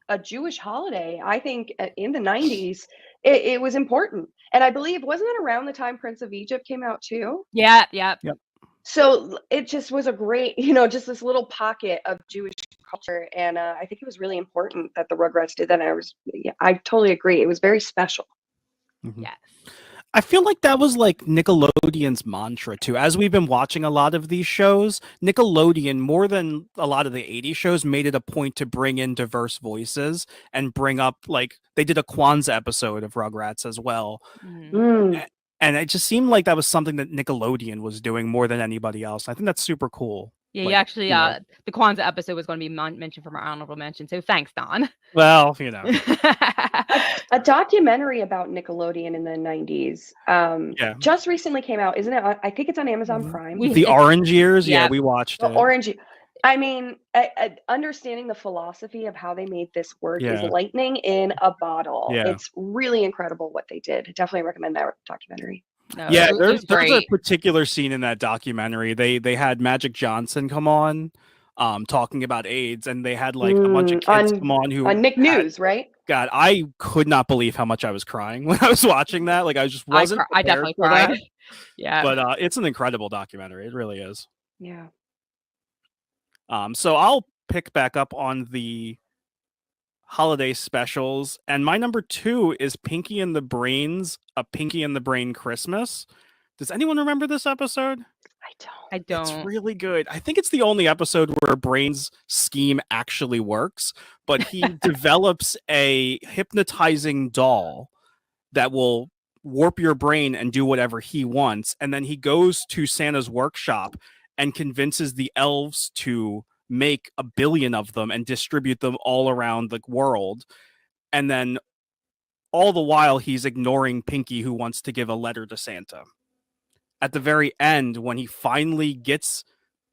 a Jewish holiday. I think in the 90s, it was important. And I believe, wasn't it around the time Prince of Egypt came out too? Yeah. Yep. So it just was a great, just this little pocket of Jewish culture. And I think it was really important that the Rugrats did that. And I totally agree. It was very special. Mm-hmm. Yes. I feel like that was like Nickelodeon's mantra too. As we've been watching a lot of these shows, Nickelodeon, more than a lot of the 80s shows, made it a point to bring in diverse voices and bring up, like, they did a Kwanzaa episode of Rugrats as well. And it just seemed like that was something that Nickelodeon was doing more than anybody else. I think that's super cool. Yeah, you actually, the Kwanzaa episode was going to be mentioned from our honorable mention. So thanks, Don. Well, A documentary about Nickelodeon in the 90s just recently came out, isn't it? I think it's on Amazon Prime. The Orange Years? Yeah, we watched it. Orange. I mean, understanding the philosophy of how they made this work is lightning in a bottle. Yeah. It's really incredible what they did. Definitely recommend that documentary. No, there's a particular scene in that documentary. They had Magic Johnson come on talking about AIDS, and they had like a bunch of kids come on who on Nick News, right? God, I could not believe how much I was crying when I was watching that. Like I just wasn't. I definitely cried. That. Yeah, but it's an incredible documentary. It really is. Yeah. So I'll pick back up on the holiday specials, and my number 2 is Pinky and the Brain's A Pinky and the Brain Christmas. Does anyone remember this episode? I don't. It's really good. I think it's the only episode where Brain's scheme actually works, but he develops a hypnotizing doll that will warp your brain and do whatever he wants, and then he goes to Santa's workshop and convinces the elves to make 1 billion of them and distribute them all around the world. And then all the while he's ignoring Pinky, who wants to give a letter to Santa. At the very end, when he finally gets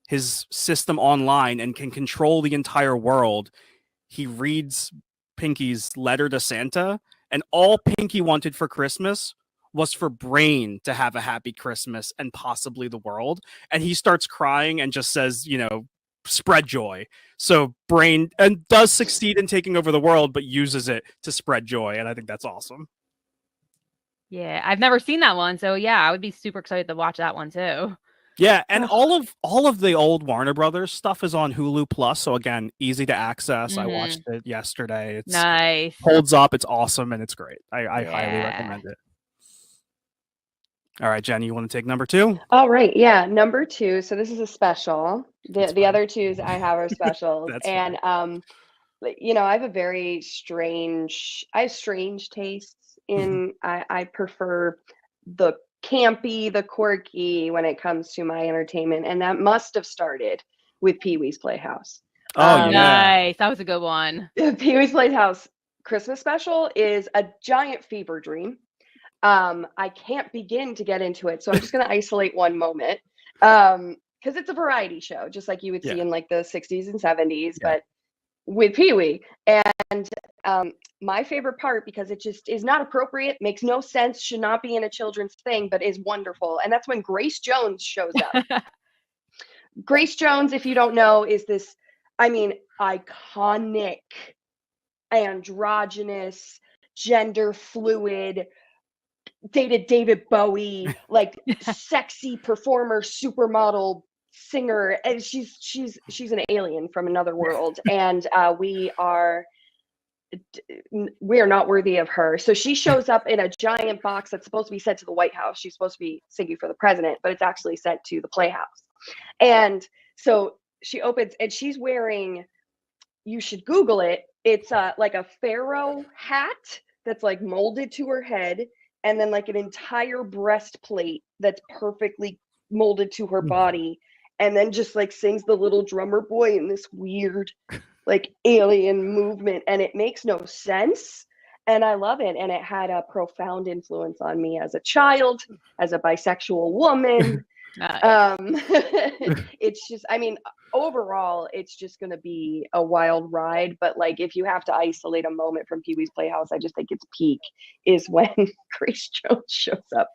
his system online and can control the entire world, he reads Pinky's letter to Santa, and all Pinky wanted for Christmas was for Brain to have a happy Christmas and possibly the world. And he starts crying and just says, spread joy. So Brain does succeed in taking over the world, but uses it to spread joy. And I think that's awesome. Yeah, I've never seen that one. So yeah, I would be super excited to watch that one too. Yeah, and all of the old Warner Brothers stuff is on Hulu Plus. So again, easy to access. I watched it yesterday. It's nice. Holds up. It's awesome, and it's great. I highly recommend it. All right, Jen, you want to take number 2? All right, yeah, number 2. So this is a special. The other 2s I have are specials, and I have a very strange tastes in. I prefer the campy, the quirky when it comes to my entertainment, and that must have started with Pee-wee's Playhouse. Oh, yeah. Nice. That was a good one. Pee-wee's Playhouse Christmas special is a giant fever dream. I can't begin to get into it, so I'm just going to isolate one moment because it's a variety show, just like you would see in like the 60s and 70s, but with Pee-wee. And my favorite part, because it just is not appropriate, makes no sense, should not be in a children's thing, but is wonderful. And that's when Grace Jones shows up. Grace Jones, if you don't know, is this, I mean, iconic, androgynous, gender fluid, dated David Bowie, like sexy performer, supermodel, singer, and she's an alien from another world, and we are not worthy of her. So she shows up in a giant box that's supposed to be sent to the White House. She's supposed to be singing for the president, but it's actually sent to the Playhouse. And so she opens, and she's wearing, you should Google it, it's like a pharaoh hat that's like molded to her head, and then like an entire breastplate that's perfectly molded to her body, and then just like sings the little drummer boy in this weird like alien movement, and it makes no sense, and I love it. And it had a profound influence on me as a child, as a bisexual woman. It's just, I mean, overall it's just going to be a wild ride, but like if you have to isolate a moment from Pee-wee's Playhouse, I just think its peak is when Grace Jones shows up.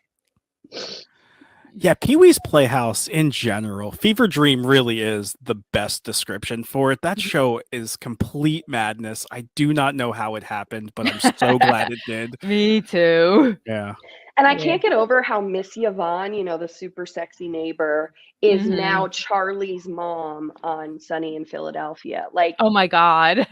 Yeah, Pee-wee's Playhouse in general, Fever Dream really is the best description for it. That show is complete madness. I do not know how it happened, but I'm so glad it did. Me too. Yeah. And I can't get over how Miss Yvonne, you know, the super sexy neighbor, is now Charlie's mom on Sunny in Philadelphia. Like, oh my God.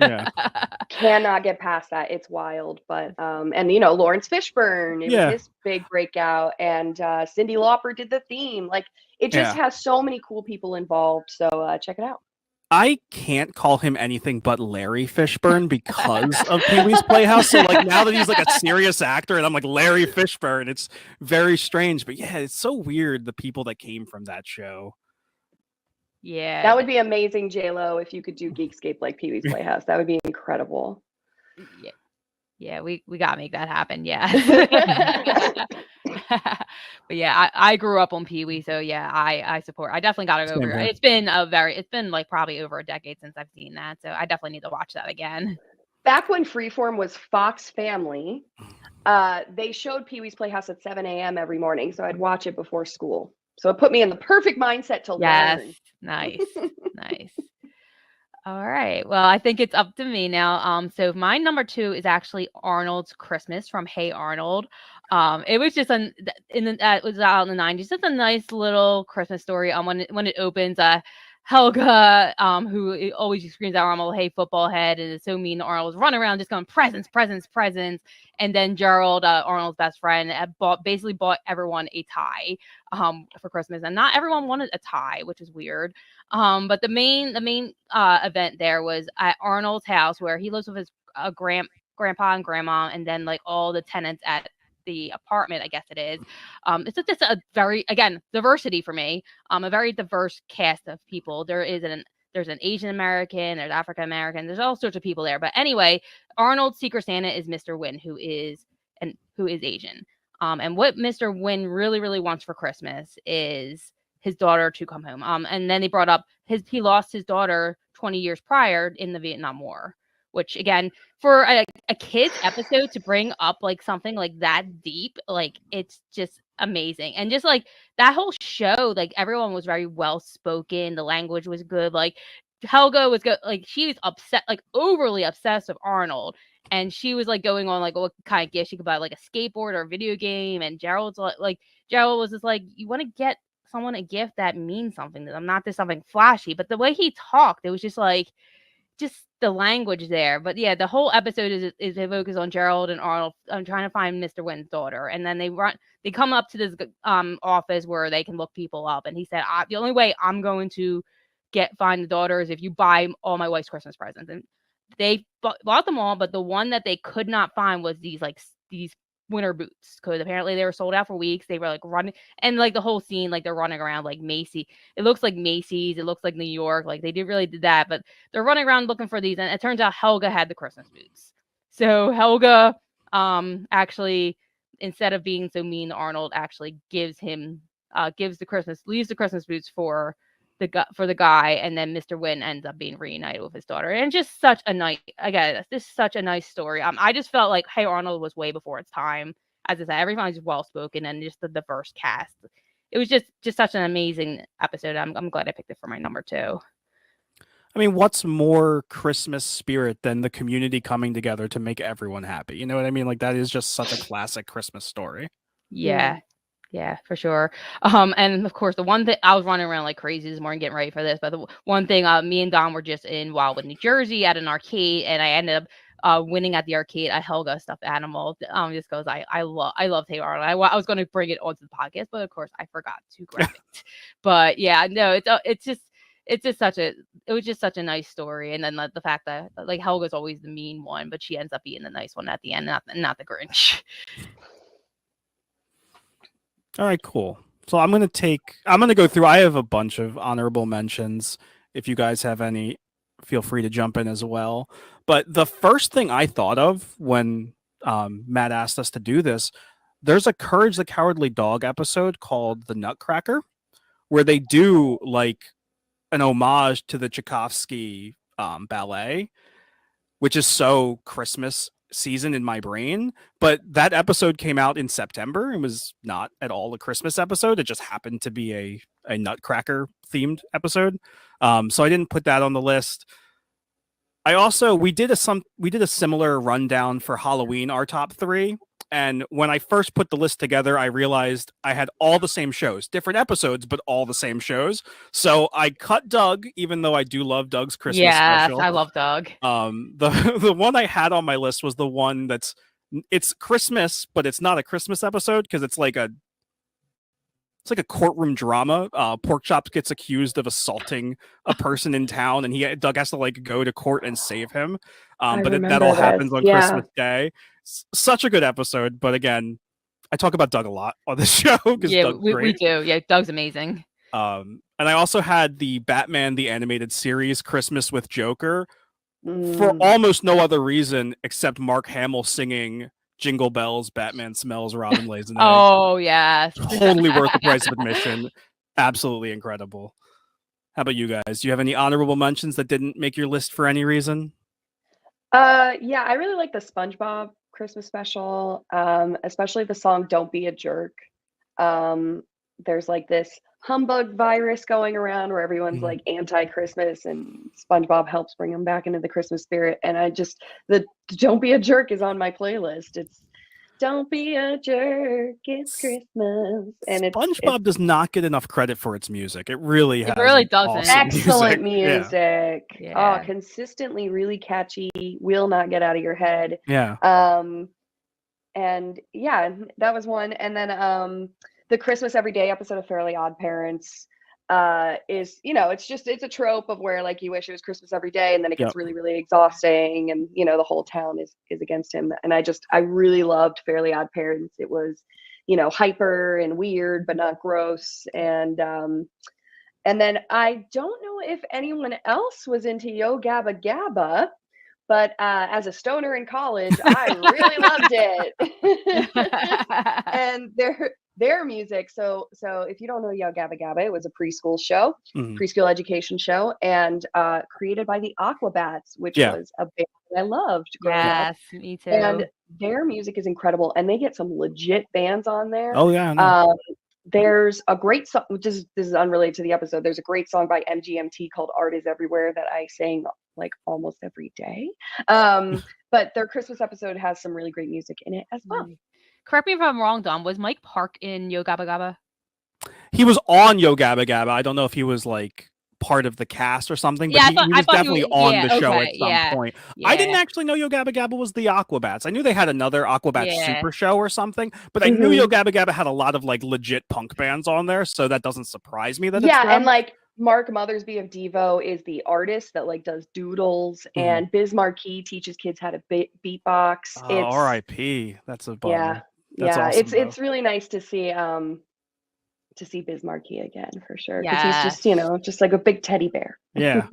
Cannot get past that. It's wild. But and you know, Lawrence Fishburne, it was his big breakout, and Cyndi Lauper did the theme. Like, it just has so many cool people involved. So check it out. I can't call him anything but Larry Fishburne because of Pee-wee's Playhouse. So like now that he's like a serious actor and I'm like Larry Fishburne, it's very strange. But yeah, it's so weird, the people that came from that show. Yeah. That would be amazing, J-Lo, if you could do Geekscape like Pee-wee's Playhouse. That would be incredible. Yeah, we gotta make that happen. Yeah. But yeah, I grew up on Pee-wee, so yeah, I support. I definitely gotta go over it. It's been like probably over a decade since I've seen that, so I definitely need to watch that again. Back when Freeform was Fox Family, they showed Pee-wee's Playhouse at 7 a.m. every morning, so I'd watch it before school. So it put me in the perfect mindset to learn. Nice. Nice. All right. Well, I think it's up to me now. So my number 2 is actually Arnold's Christmas from Hey Arnold. It was just it was out in the 90s. It's a nice little Christmas story. When it opens, Helga, who always screams at Arnold, "Hey, football head," and is so mean to Arnold, running around just going presents, presents, presents. And then Gerald, Arnold's best friend, basically bought everyone a tie for Christmas, and not everyone wanted a tie, which is weird. But the main event there was at Arnold's house, where he lives with his grandpa and grandma, and then like all the tenants at the apartment, I guess it is. It's just a very, again, diversity for me. A very diverse cast of people. There's an Asian American, there's African American, there's all sorts of people there. But anyway, Arnold's Secret Santa is Mr. Wynn, who is Asian. And what Mr. Wynn really, really wants for Christmas is his daughter to come home. And then they brought up he lost his daughter 20 years prior in the Vietnam War, which again, for a kid's episode to bring up like something like that deep, like it's just amazing. And just like that whole show, like everyone was very well spoken. The language was good. Like Helga was good. Like she was upset, like overly obsessed with Arnold. And she was like going on like what kind of gift she could buy, like a skateboard or a video game. And Gerald was just like, you want to get someone a gift that means something to them, not just something flashy. But the way he talked, it was just like, just the language there. But yeah, the whole episode is focused on Gerald and Arnold trying to find Mr. Wynn's daughter. And then they come up to this office where they can look people up. And he said, the only way I'm going to find the daughter is if you buy all my wife's Christmas presents. And they bought them all, but the one that they could not find was these winter boots, because apparently they were sold out for weeks. They were like running, and like the whole scene, like they're running around like Macy's. It looks like Macy's. It looks like New York. Like they did that, but they're running around looking for these. And it turns out Helga had the Christmas boots. So Helga actually instead of being so mean, Arnold actually leaves the Christmas boots for the guy, and then Mr. Wynn ends up being reunited with his daughter. And just such a nice, again, this is such a nice story. I just felt like Hey Arnold was way before its time. As I said, everyone's well spoken, and just the diverse cast. It was just such an amazing episode. I'm glad I picked it for my number 2. I mean, what's more Christmas spirit than the community coming together to make everyone happy? You know what I mean? Like, that is just such a classic Christmas story. Yeah. Yeah, for sure. And of course, the one thing I was running around like crazy this morning getting ready for this, but the one thing me and Don were just in Wildwood, New Jersey at an arcade, and I ended up winning at the arcade a Helga stuffed animal. Just because I love Hey Arnold. I was going to bring it onto the podcast, but of course I forgot to grab it. But yeah, no, it was just such a nice story. And then the fact that like Helga's always the mean one, but she ends up being the nice one at the end, not the Grinch. All right, cool. So I'm going to go through, I have a bunch of honorable mentions. If you guys have any, feel free to jump in as well. But the first thing I thought of when Matt asked us to do this, there's a Courage the Cowardly Dog episode called The Nutcracker, where they do like an homage to the Tchaikovsky ballet, which is so Christmas season in my brain. But that episode came out in September. It was not at all a Christmas episode. It just happened to be a Nutcracker themed episode. So I didn't put that on the list. We did a similar rundown for Halloween, our top 3. And when I first put the list together, I realized I had all the same shows, different episodes, but all the same shows. So I cut Doug, even though I do love Doug's Christmas special. Yes, I love Doug. The one I had on my list was the one it's Christmas, but it's not a Christmas episode because it's like a courtroom drama. Porkchop gets accused of assaulting a person in town, and Doug has to like go to court and save him. But that all happens on Christmas Day. Such a good episode. But again, I talk about Doug a lot on the show because we do. Yeah, Doug's amazing. And I also had the Batman the Animated Series Christmas with Joker for almost no other reason except Mark Hamill singing Jingle Bells, Batman Smells, Robin Lays an Egg. Oh, yes. Totally worth the price of admission. Absolutely incredible. How about you guys? Do you have any honorable mentions that didn't make your list for any reason? Yeah, I really like the SpongeBob Christmas special, especially the song Don't Be a Jerk. There's like this humbug virus going around where everyone's like anti-Christmas, and SpongeBob helps bring them back into the Christmas spirit. And the Don't Be a Jerk is on my playlist. It's Don't Be a Jerk, it's Christmas. And SpongeBob does not get enough credit for its music. It really has. It really doesn't. Awesome excellent music. Yeah. Oh, consistently really catchy, will not get out of your head. Yeah. And yeah, that was one. And then the Christmas Every Day episode of Fairly Odd Parents is, it's a trope of where like you wish it was Christmas every day, and then it gets really, really exhausting, and the whole town is against him. And I really loved Fairly Odd Parents. It was, hyper and weird, but not gross. And then I don't know if anyone else was into Yo Gabba Gabba, but as a stoner in college, I really loved it. And their music. So if you don't know Yo Gabba Gabba, it was a preschool show, preschool education show, and created by the Aquabats, which was a band I loved. Yes, me too. And their music is incredible, and they get some legit bands on there. Oh yeah. There's a great song, this is unrelated to the episode. There's a great song by MGMT called Art Is Everywhere that I sang like almost every day. But their Christmas episode has some really great music in it as well. Correct me if I'm wrong, Dom. Was Mike Park in Yo Gabba Gabba? He was on Yo Gabba Gabba. I don't know if he was like part of the cast or something, but he was definitely on the show at some point. Yeah. I didn't actually know Yo Gabba Gabba was the Aquabats. I knew they had another Aquabats Super Show or something, but I knew Yo Gabba Gabba had a lot of like legit punk bands on there, so that doesn't surprise me that it's them. And like Mark Mothersby of Devo is the artist that like does doodles, and Biz Marquis teaches kids how to beatbox. Oh, R.I.P. That's a bummer. That's awesome, it's really nice to see Biz Marquis again for sure, because he's just just like a big teddy bear. Yeah.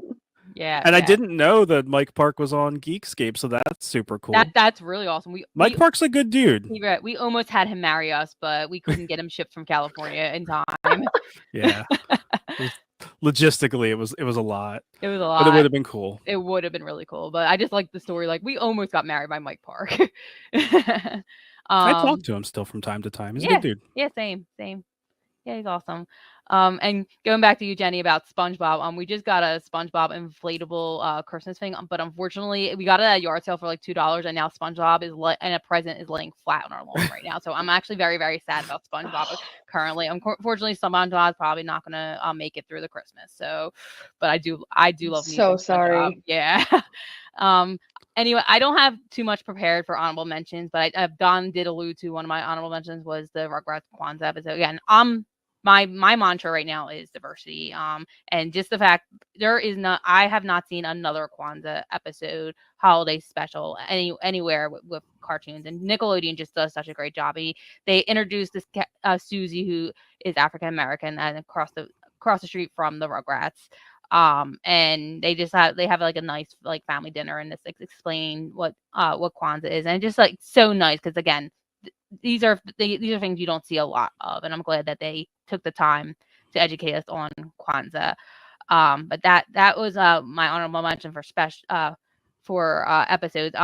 Yeah. And I yeah. didn't know that Mike Park was on Geekscape, so that's super cool. That's really awesome. Mike Park's a good dude. We almost had him marry us, but we couldn't get him shipped from California in time. Yeah. Logistically, it was a lot. It was a lot. But it would have been cool. It would have been really cool. But I just like the story. Like, we almost got married by Mike Park. I talk to him still from time to time. He's a good dude. Yeah, same. Yeah, he's awesome. And going back to you, Jenny, about SpongeBob, we just got a SpongeBob inflatable Christmas thing, but unfortunately, we got it at a yard sale for like $2, and now SpongeBob is and a present is laying flat on our lawn right now. So I'm actually very, very sad about SpongeBob currently. Unfortunately, SpongeBob's probably not gonna make it through the Christmas. So, but I do love me So some SpongeBob. sorry. Yeah. Anyway, I don't have too much prepared for honorable mentions, but Don did allude to one of my honorable mentions was the Rugrats Kwanzaa episode. Again, my mantra right now is diversity. And just the fact I have not seen another Kwanzaa episode holiday special anywhere with cartoons, and Nickelodeon just does such a great job. They introduced this Susie, who is African American, and across the street from the Rugrats. And they have like a nice like family dinner, and it's explain what Kwanzaa is, and just like so nice because again, these are things you don't see a lot of, and I'm glad that they took the time to educate us on Kwanzaa. But that was my honorable mention for episodes.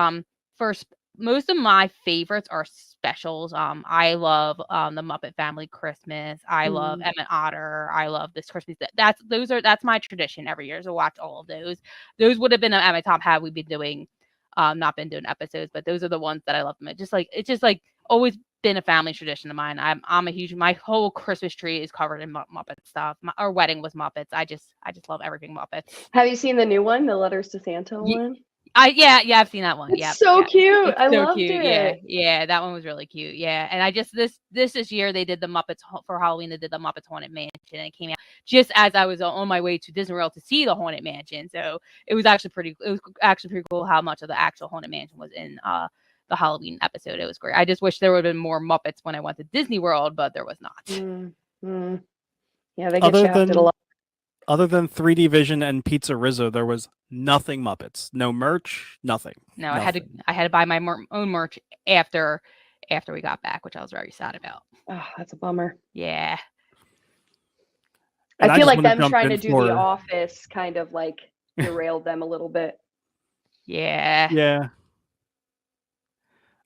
Most of my favorites are specials. I love the Muppet Family Christmas. I love Emmett Otter. I love this Christmas. That's my tradition every year. So watch all of those. Those would have been at my top had we been doing not been doing episodes, but those are the ones that I love them. It's just like always been a family tradition of mine. I'm a huge, my whole Christmas tree is covered in Muppet stuff. Our wedding was Muppets. I just love everything Muppets. Have you seen the new one, the Letters to Santa one? Yeah, I've seen that one. It's Yeah, so yeah. cute. It's I so loved cute. it. Yeah, that one was really cute. Yeah, and I just this year they did the Muppets for Halloween. They did the Muppets Haunted Mansion, and it came out just as I was on my way to Disney World to see the Haunted Mansion. So it was actually pretty cool how much of the actual Haunted Mansion was in the Halloween episode. It was great. I just wish there would have been more Muppets when I went to Disney World, but there was not. Yeah, they get shafted a lot. Other than 3D Vision and Pizza Rizzo, there was nothing Muppets. No merch, nothing. No, Nothing. I had to buy my own merch after we got back, which I was very sad about. Oh, that's a bummer. Yeah. And I feel just like wanna them jump trying to in do for- The Office kind of like derailed them a little bit. Yeah. Yeah.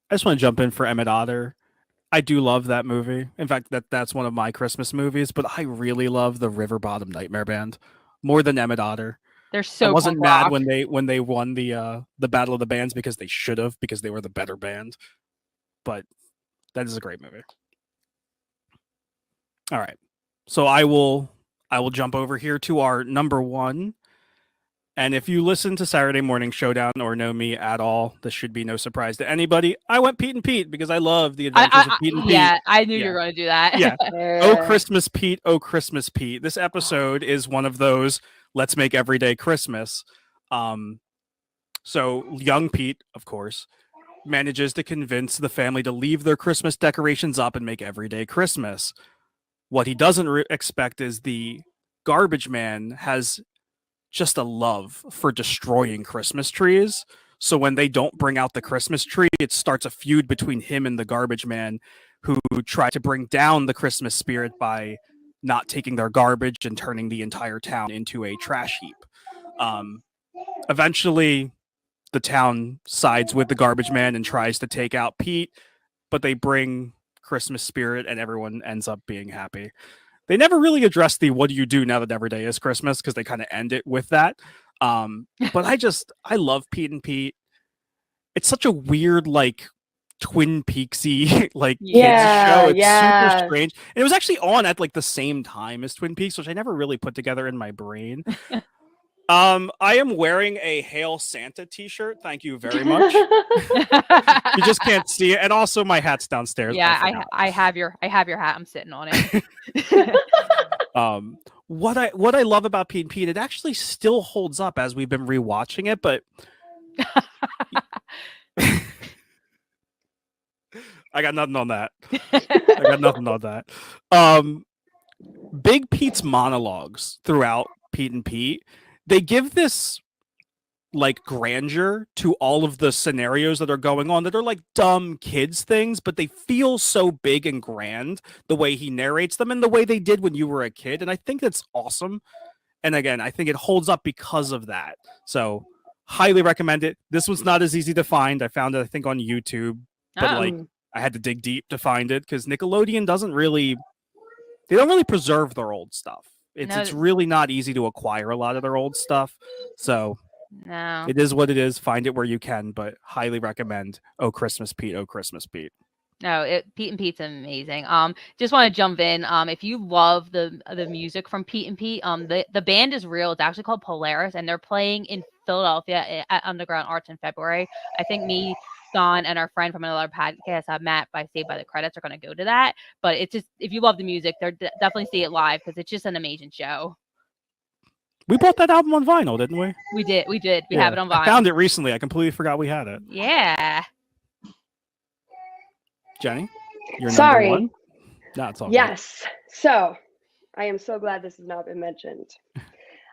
I just want to jump in for Emmett Otter. I do love that movie. In fact, that's one of my Christmas movies, but I really love the River Bottom Nightmare Band more than Emmett Otter. They're so I wasn't punk mad rock. when they won the Battle of the Bands because they should have, because they were the better band. But that is a great movie. All right. So I will jump over here to our number one. And if you listen to Saturday Morning Showdown or know me at all, this should be no surprise to anybody. I went Pete and Pete because I love the adventures of Pete and Pete. Yeah, I knew you were going to do that. Yeah. Oh, Christmas Pete. Oh, Christmas Pete. This episode is one of those let's make every day Christmas. So young Pete, of course, manages to convince the family to leave their Christmas decorations up and make every day Christmas. What he doesn't expect is the garbage man has just a love for destroying Christmas trees. So when they don't bring out the Christmas tree, it starts a feud between him and the garbage man, who try to bring down the Christmas spirit by not taking their garbage and turning the entire town into a trash heap. Eventually, the town sides with the garbage man and tries to take out Pete, but they bring Christmas spirit and everyone ends up being happy. They never really address the what do you do now that every day is Christmas, because they kind of end it with that. But I love Pete and Pete. It's such a weird, like, Twin Peaksy like kids show. It's super strange. And it was actually on at like the same time as Twin Peaks, which I never really put together in my brain. I am wearing a Hail Santa t-shirt. Thank you very much. You just can't see it. And also my hat's downstairs. Yeah, I have your hat. I'm sitting on it. What I love about Pete and Pete, it actually still holds up as we've been rewatching it, but I got nothing on that. Big Pete's monologues throughout Pete and Pete, they give this like grandeur to all of the scenarios that are going on that are like dumb kids things, but they feel so big and grand the way he narrates them and the way they did when you were a kid. And I think that's awesome. And again, I think it holds up because of that. So highly recommend it. This one's not as easy to find. I found it, I think, on YouTube, but like I had to dig deep to find it because Nickelodeon they don't really preserve their old stuff. It's really not easy to acquire a lot of their old stuff. So no, it is what it is. Find it where you can, but highly recommend Oh Christmas Pete, Oh Christmas Pete. No, Pete and Pete's amazing. Just want to jump in. If you love the music from Pete and Pete, the band is real. It's actually called Polaris, and they're playing in Philadelphia at Underground Arts in February. I think me, Don, and our friend from another podcast, Matt, by Saved by the Credits, are going to go to that. But it's just, if you love the music, definitely see it live because it's just an amazing show. We bought that album on vinyl, didn't we? We did. We have it on vinyl. I found it recently. I completely forgot we had it. Yeah. Jenny, you're Sorry. number one. No, it's all good. Yes. So I am so glad this has not been mentioned.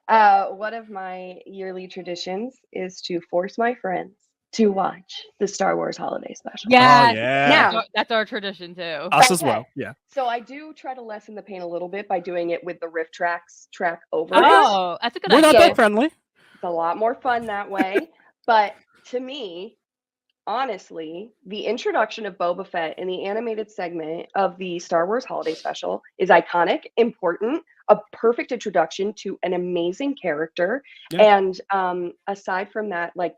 One of my yearly traditions is to force my friends to watch the Star Wars Holiday Special. Yeah. Oh, yeah. Now, That's our tradition too. Us as well. Yeah. so I do try to lessen the pain a little bit by doing it with the riff tracks track over. Oh, that's a good We're idea. not that friendly. It's a lot more fun that way. But to me, honestly, the introduction of Boba Fett in the animated segment of the Star Wars Holiday Special is iconic, important, a perfect introduction to an amazing character. Yeah. And aside from that, like,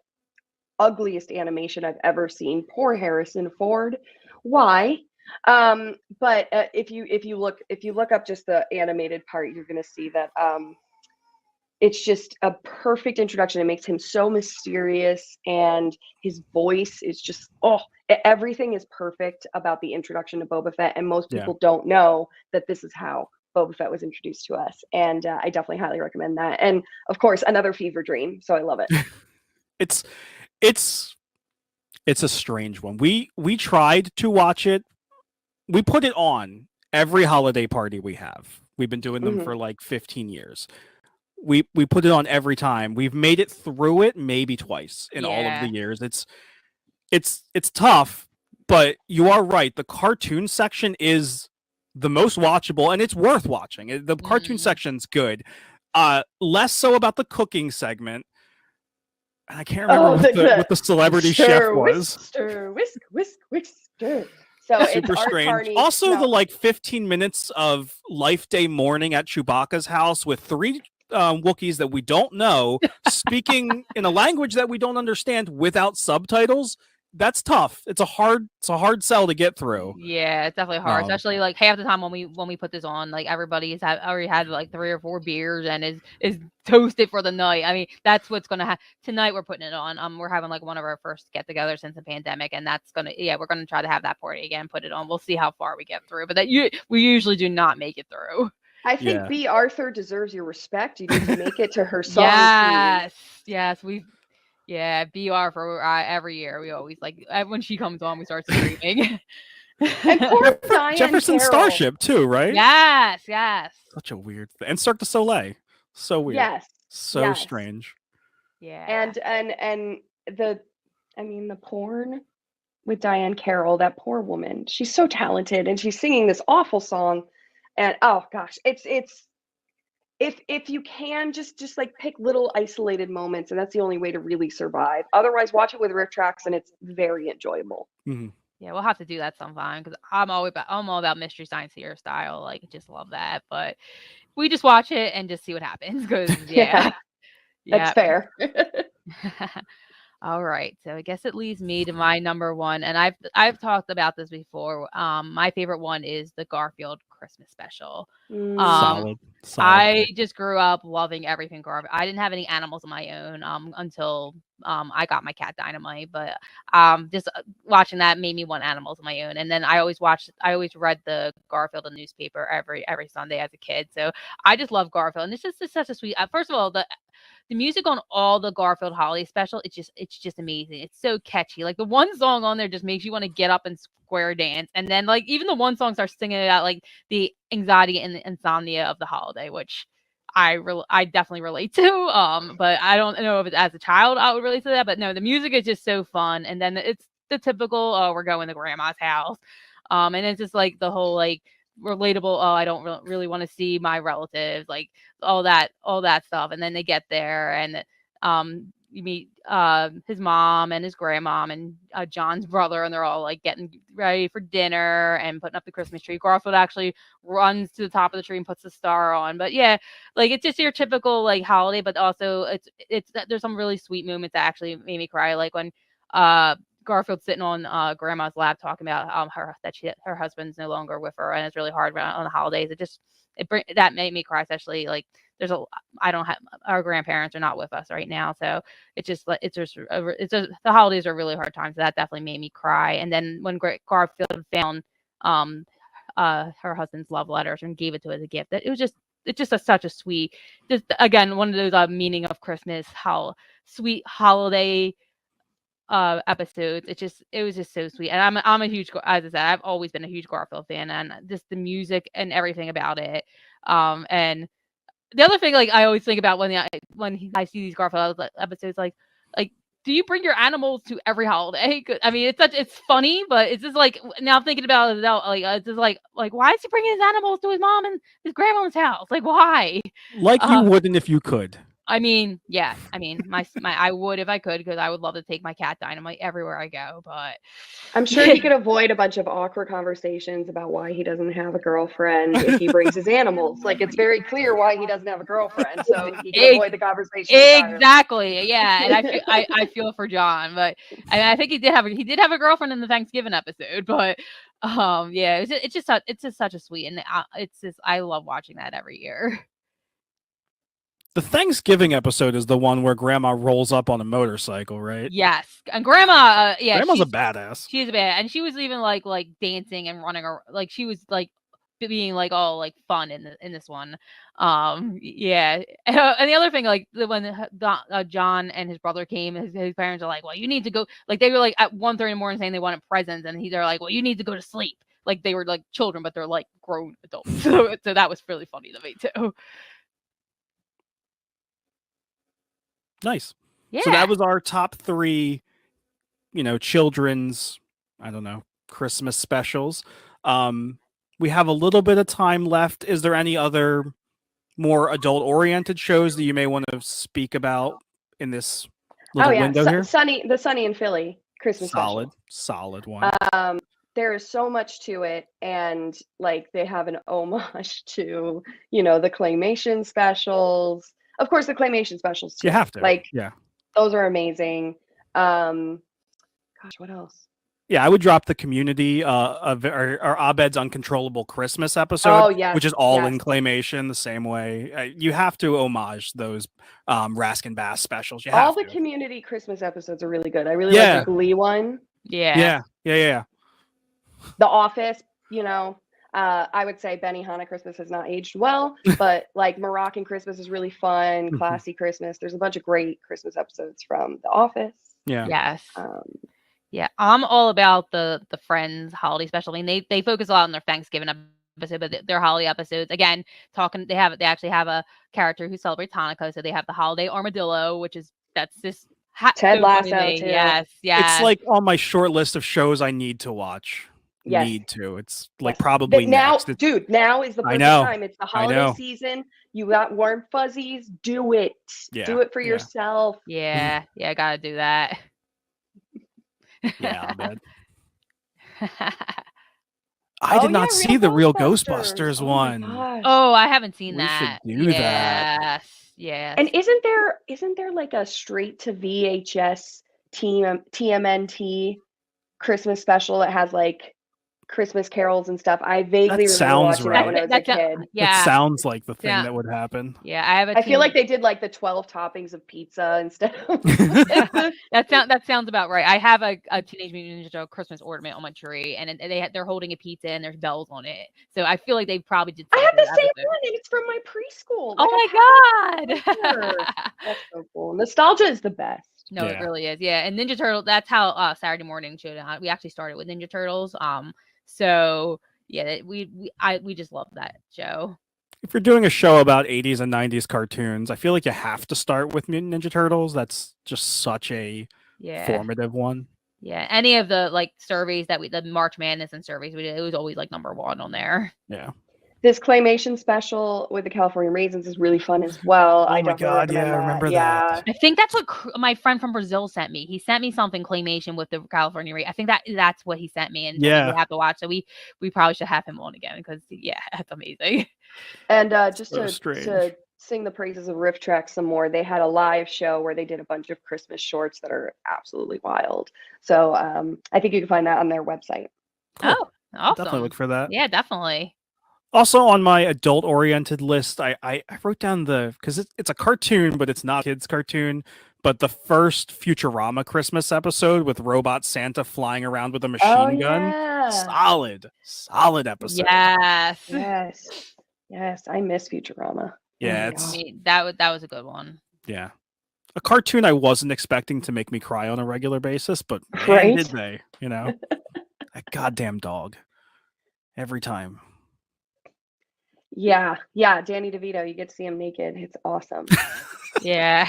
ugliest animation I've ever seen, poor Harrison Ford. Why? But if you look up just the animated part, you're gonna see that it's just a perfect introduction. It makes him so mysterious, and his voice is just everything is perfect about the introduction to Boba Fett. And most people don't know that this is how Boba Fett was introduced to us. And I definitely highly recommend that. And of course, another fever dream. So I love it. It's a strange one. We tried to watch it. We put it on every holiday party we have. We've been doing them for like 15 years. We put it on every time. We've made it through it maybe twice in all of the years. It's tough, but you are right. The cartoon section is the most watchable, and it's worth watching. The cartoon section's good. Less so about the cooking segment. I can't remember what the celebrity chef was. Whisk, stir. So Super it's strange. Art Carney. Also, the like 15 minutes of Life Day morning at Chewbacca's house with 3 Wookiees that we don't know speaking in a language that we don't understand without subtitles. That's tough. It's a hard sell to get through. Yeah, it's definitely hard, especially like half the time when we put this on, like everybody has already had like 3 or 4 beers and is toasted for the night. I mean, that's what's gonna happen tonight. We're putting it on. We're having like one of our first get-togethers since the pandemic, and that's we're gonna try to have that party again. Put it on. We'll see how far we get through, but we usually do not make it through. I think B. Arthur deserves your respect. You need to make it to her song. Yes, Yeah, BR for every year. We always like when she comes on, we start screaming. And poor Jefferson Carroll. Starship too, right? Yes. Such a weird thing. And Cirque du Soleil. So weird. Yes. So strange. Yeah. And the porn with Diane Carroll, that poor woman. She's so talented, and she's singing this awful song. And oh gosh, it's if you can just like pick little isolated moments, and that's the only way to really survive. Otherwise, watch it with riff tracks, and it's very enjoyable. Mm-hmm. Yeah, we'll have to do that sometime because I'm all about Mystery Science Theater style. Like, just love that. But we just watch it and just see what happens. Because that's fair. All right, so I guess it leads me to my number one, and I've talked about this before. My favorite one is the Garfield Christmas special. Solid. I just grew up loving everything Garfield. I didn't have any animals of my own until I got my cat Dynamite, but just watching that made me want animals of my own. And then I always read the Garfield newspaper every Sunday as a kid. So I just love Garfield, and it's just such a sweet. First of all, the music on all the Garfield holiday special, it's just amazing. It's so catchy. Like the one song on there just makes you want to get up and square dance. And then like even the one song starts singing about like the anxiety and the insomnia of the holiday, which I definitely relate to. But I don't know if as a child I would relate to that. But no, the music is just so fun, and then it's the typical we're going to grandma's house, and it's just like the whole like relatable. Oh, I don't really want to see my relatives, like all that stuff, and then they get there and you meet his mom and his grandmom and John's brother, and they're all like getting ready for dinner and putting up the Christmas tree. Garfield actually runs to the top of the tree and puts the star on. But yeah, like it's just your typical like holiday, but also it's there's some really sweet moments that actually made me cry, like when Garfield's sitting on grandma's lap talking about her husband's no longer with her and it's really hard on the holidays. That made me cry, especially like I don't have, our grandparents are not with us right now, so the holidays are a really hard time, so that definitely made me cry. And then when Garfield found her husband's love letters and gave it to her as a gift, it's just such a sweet, just again one of those meaning of Christmas, how sweet holiday episodes. It was just so sweet, and I'm a huge, as I said, I've always been a huge Garfield fan, and just the music and everything about it. And the other thing, like I always think about when I see these Garfield episodes, like do you bring your animals to every holiday? I mean, it's funny, but it's just like now I'm thinking about it, like it's just like why is he bringing his animals to his mom and his grandma's house? Like why? Like you wouldn't if you could. I mean, yeah. I mean, my I would if I could, because I would love to take my cat Dynamite everywhere I go. But I'm sure he could avoid a bunch of awkward conversations about why he doesn't have a girlfriend if he brings his animals. Like it's very clear why he doesn't have a girlfriend, so he can avoid the conversation entirely. Exactly. Yeah, and I feel for John, but I think he did have a girlfriend in the Thanksgiving episode, but yeah, it's just such a sweet, and I love watching that every year. The Thanksgiving episode is the one where Grandma rolls up on a motorcycle, right? Yes, and Grandma, yeah, Grandma's a badass. She's a badass, and she was even like dancing and running, like she was like being like all like fun in this one. Yeah, and the other thing, like when John and his brother came, his parents are like, well, you need to go. Like they were like at 1:30 in the morning saying they wanted presents, and they're like, well, you need to go to sleep. Like they were like children, but they're like grown adults. So that was really funny to me too. Nice. Yeah. So that was our top 3, children's, I don't know, Christmas specials. We have a little bit of time left. Is there any other more adult-oriented shows that you may want to speak about in this little window here? The Sunny in Philly Christmas special. Solid one. There is so much to it, and like they have an homage to, the claymation specials. Of course, the claymation specials too. You have to. Like, yeah, those are amazing. Gosh, what else? Yeah, I would drop the Community or Abed's Uncontrollable Christmas episode, which is all in claymation the same way. You have to homage those Raskin Bass specials. You have all the Community Christmas episodes are really good. I really like the Glee one. Yeah. The Office, I would say Benihana Christmas has not aged well, but like Moroccan Christmas is really fun. Classy Christmas. There's a bunch of great Christmas episodes from The Office. Yeah. Yes. Yeah, I'm all about the Friends holiday special. I mean, they focus a lot on their Thanksgiving episode, but their holiday episodes, again, they actually have a character who celebrates Hanukkah, so they have the holiday armadillo, that's this Ted so Lasso funny. too. Yes. It's like on my short list of shows I need to watch. Yes. It's like probably now, next. Dude, now is the perfect time. It's the holiday season. You got warm fuzzies. Do it. Yeah. Do it for yourself. Yeah, I gotta do that. Yeah, I'll bet. I did not see the real Ghostbusters one. Oh, I haven't seen that. We should do that. Yes. And isn't there like a straight to VHS TMNT Christmas special that has like Christmas carols and stuff? I vaguely remember watching that when I was a kid. That sounds like the thing that would happen. Yeah, I feel like they did like the 12 toppings of pizza instead of that sounds about right. I have a Teenage Mutant Ninja Turtle Christmas ornament on my tree, and they're holding a pizza and there's bells on it. So I feel like they probably did. I have the same one, and it's from my preschool. Oh my god, that's so cool. Nostalgia is the best. No, it really is. Yeah, and Ninja Turtle. That's how Saturday morning showed. We actually started with Ninja Turtles. So yeah, we just love that show. if you're doing a show about 80s and 90s cartoons, I feel like you have to start with Mutant Ninja Turtles. That's just such a Yeah. formative one. Yeah, any of the like surveys that the March Madness and surveys we did, it was always like #1 on there. Yeah. This claymation special with the California Raisins is really fun as well. Oh I my definitely God, recommend yeah, I that. remember yeah. that. I think that's what my friend from Brazil sent me. He sent me something claymation with the California Raisins. I think that's what he sent me, and told me Yeah. we have to watch. So we probably should have him on again because yeah, that's amazing. And just So to strange. sing the praises of Riff Track some more, they had a live show where they did a bunch of Christmas shorts that are absolutely wild. So I think you can find that on their website. Oh, awesome! Definitely look for that. Yeah, definitely. Also on my adult-oriented list, I wrote down because it's a cartoon, but it's not a kids' cartoon. But the first Futurama Christmas episode with Robot Santa flying around with a machine gun, yeah. solid episode. Yes. Yes. I miss Futurama. Yeah, Oh my it's God. I mean, that was a good one. yeah, a cartoon I wasn't expecting to make me cry on a regular basis, but man, Right? did they? You know, that goddamn dog every time. Yeah, Danny DeVito, you get to see him naked. It's awesome. Yeah.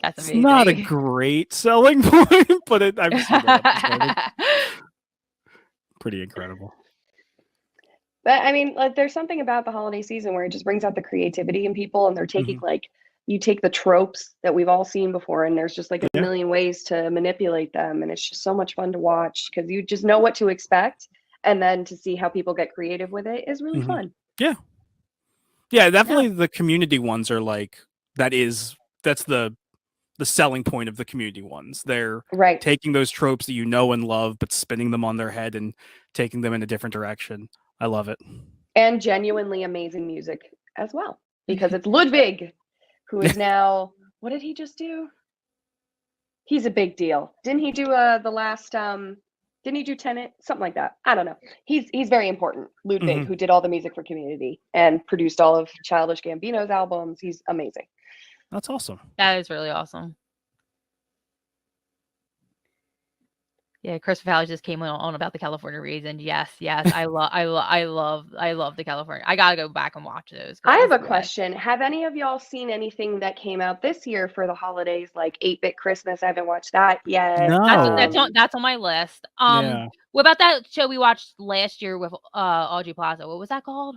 That's It's amazing. not a great selling point, but I've seen that episode. It's pretty incredible. But I mean, like, there's something about the holiday season where it just brings out the creativity in people, and they're taking like, you take the tropes that we've all seen before, and there's just like a million ways to manipulate them, and it's just so much fun to watch because you just know what to expect, and then to see how people get creative with it is really fun. Yeah, definitely. The community ones are like that's the selling point of the community ones. They're right taking those tropes that you know and love, but spinning them on their head and taking them in a different direction. I love it. And genuinely amazing music as well, because it's Ludwig, who is now, what did he just do? He's a big deal. Didn't he do the last didn't he do Tenet? Something like that. I don't know. He's very important. Ludwig, who did all the music for Community and produced all of Childish Gambino's albums. He's amazing. That's awesome. That is really awesome. Yeah, Chris Valley just came on about the California Raisin. Yes, I love the California. I gotta go back and watch those. I have a question. Have any of y'all seen anything that came out this year for the holidays, like 8-Bit Christmas? I haven't watched that yet. No. That's on my list. Yeah. What about that show we watched last year with Audrey Plaza? What was that called?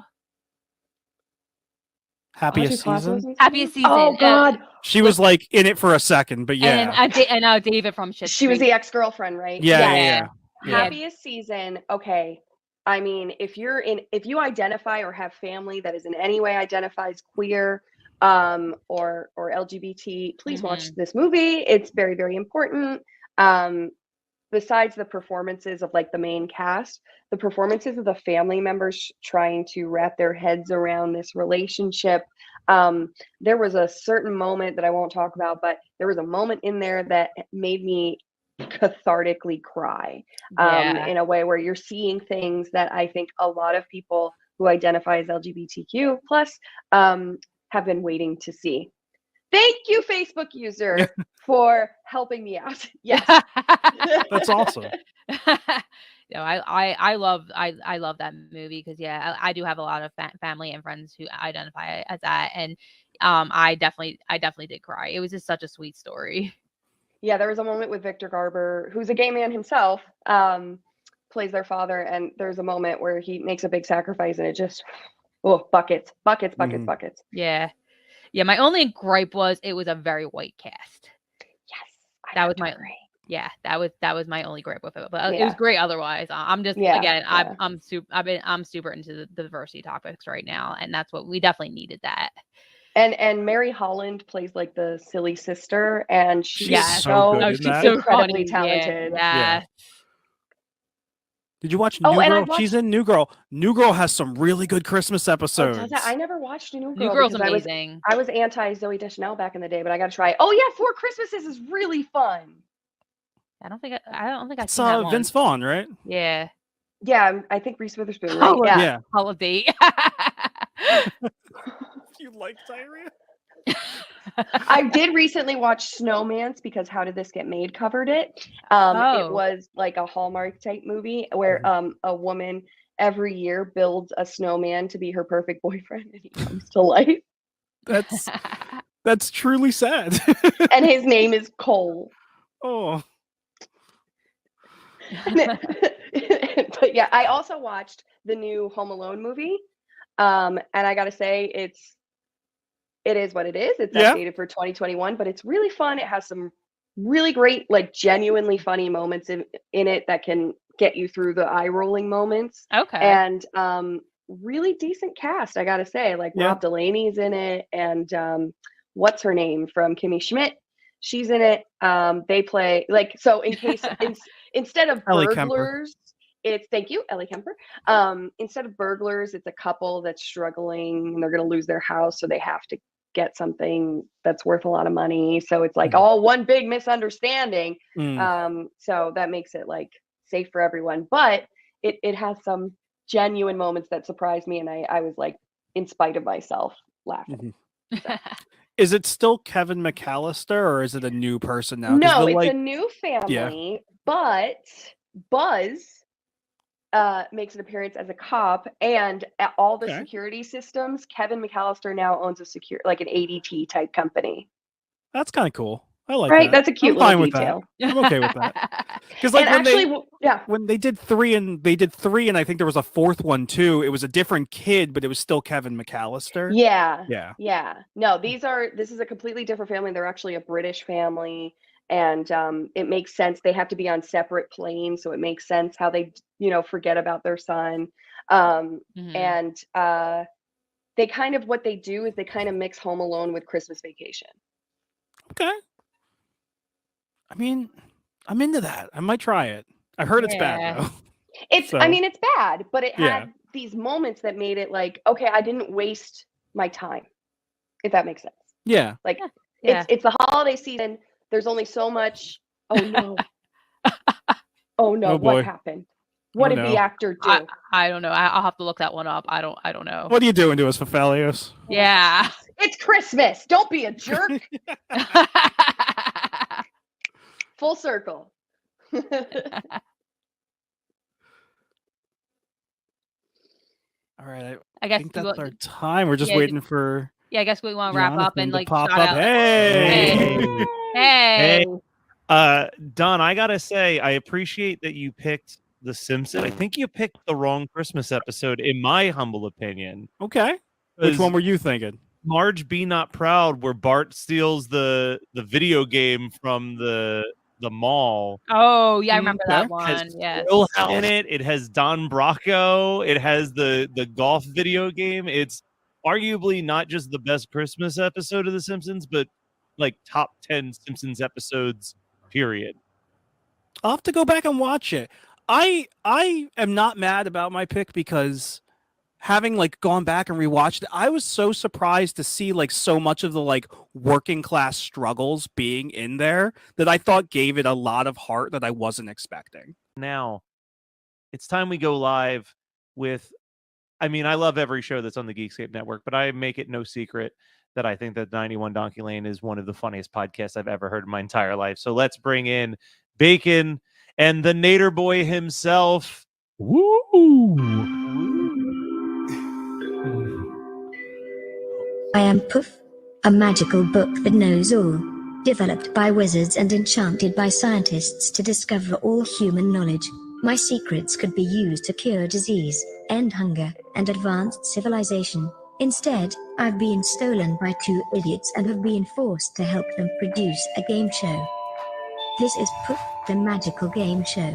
Happiest Season. Happiest Season. Oh God. She was like in it for a second, but yeah. And David from Shit She was Creek. the ex-girlfriend, right? Yeah. Happiest Season. Okay. I mean, if you identify or have family that is in any way identifies queer or LGBT, please watch this movie. It's very, very important. Besides the performances of like the main cast, the performances of the family members trying to wrap their heads around this relationship. There was a certain moment that I won't talk about, but there was a moment in there that made me cathartically cry in a way where you're seeing things that I think a lot of people who identify as LGBTQ plus have been waiting to see. Thank you, Facebook user, for helping me out. Yes. That's awesome. No, I love that movie because I do have a lot of family and friends who identify as that, and I definitely did cry. It was just such a sweet story. Yeah, there was a moment with Victor Garber, who's a gay man himself, plays their father, and there's a moment where he makes a big sacrifice, and it just buckets. Yeah, my only gripe was it was a very white cast. Yes, that was my only gripe with it, but it was great otherwise. I'm just I'm super into the diversity topics right now, and that's what we definitely needed that. And Mary Holland plays like the silly sister, and she's so good she's in that. so incredibly talented. Yeah. Did you watch New Girl? She's in New Girl. New Girl has some really good Christmas episodes. I never watched New Girl. New Girl's because amazing. I was anti Zooey Deschanel back in the day, but I got to try. Oh yeah, Four Christmases is really fun. I don't think I It's seen that one. Vince Vaughn, right? Yeah. Yeah, I think Reese Witherspoon. Right? Yeah. Holiday. You like diarrhea? I did recently watch Snowman's because How Did This Get Made covered it. It was like a Hallmark type movie where a woman every year builds a snowman to be her perfect boyfriend, and he comes to life. That's truly sad. And his name is Cole. Oh. But yeah, I also watched the new Home Alone movie. And I gotta say, it is what it is. It's updated for 2021, but it's really fun. It has some really great, like genuinely funny moments in it that can get you through the eye-rolling moments. Okay. And really decent cast, I gotta say. Like Rob Delaney's in it, and what's her name from Kimmy Schmidt? She's in it. They play like, so in case instead of Ellie burglars, it's thank you, Ellie Kemper. Instead of burglars, it's a couple that's struggling and they're gonna lose their house, so they have to get something that's worth a lot of money. So it's like all one big misunderstanding. So that makes it like safe for everyone. But it has some genuine moments that surprised me, and I was like, in spite of myself, laughing. Is it still Kevin McAllister, or is it a new person now? No, it's a new family, but Buzz makes an appearance as a cop, and at all the security systems, Kevin McAllister now owns a like an ADT type company. That's kind of cool. I like Right? that. That's a cute I'm fine little with detail. that. I'm okay with that. Because like And when they did three, and I think there was a fourth one too. It was a different kid, but it was still Kevin McAllister. Yeah. No, this is a completely different family. They're actually a British family, and it makes sense. They have to be on separate planes, so it makes sense how they, forget about their son. And they kind of, what they do is they kind of mix Home Alone with Christmas Vacation. Okay. I mean, I'm into that. I might try it. I heard it's bad though. I mean, it's bad, but it had these moments that made it like, okay, I didn't waste my time, if that makes sense. Yeah. Like it's the holiday season. There's only so much. Oh no. Oh no, Oh, boy. what happened? What did the actor do? I don't know. I'll have to look that one up. I don't know. What are you doing to us, Fafalios? Yeah. It's Christmas. Don't be a jerk. Full circle. All right. I guess think that's our time. We're just waiting for. Yeah, I guess we want to wrap up and like pop shout up. out. Hey. Hey. Don, I gotta say, I appreciate that you picked The Simpsons. I think you picked the wrong Christmas episode, in my humble opinion. Okay. Which one were you thinking? Marge Be Not Proud, where Bart steals the video game from the mall. Oh yeah, I remember that It one. has Yes. Will in it. It has Don Bracco. It has the golf video game. It's arguably not just the best Christmas episode of The Simpsons, but like top 10 Simpsons episodes, period. I'll have to go back and watch it. I am not mad about my pick because having like gone back and rewatched it, I was so surprised to see like so much of the like working class struggles being in there that I thought gave it a lot of heart that I wasn't expecting. Now, it's time we go live with, I mean, I love every show that's on the Geekscape Network, but I make it no secret that I think that 91 Donkey Lane is one of the funniest podcasts I've ever heard in my entire life. So let's bring in Bacon and the Nader Boy himself. Woo! I am Poof, a magical book that knows all, developed by wizards and enchanted by scientists to discover all human knowledge. My secrets could be used to cure disease, end hunger, and advance civilization. Instead, I've been stolen by two idiots and have been forced to help them produce a game show. This is Poof the Magical Game Show.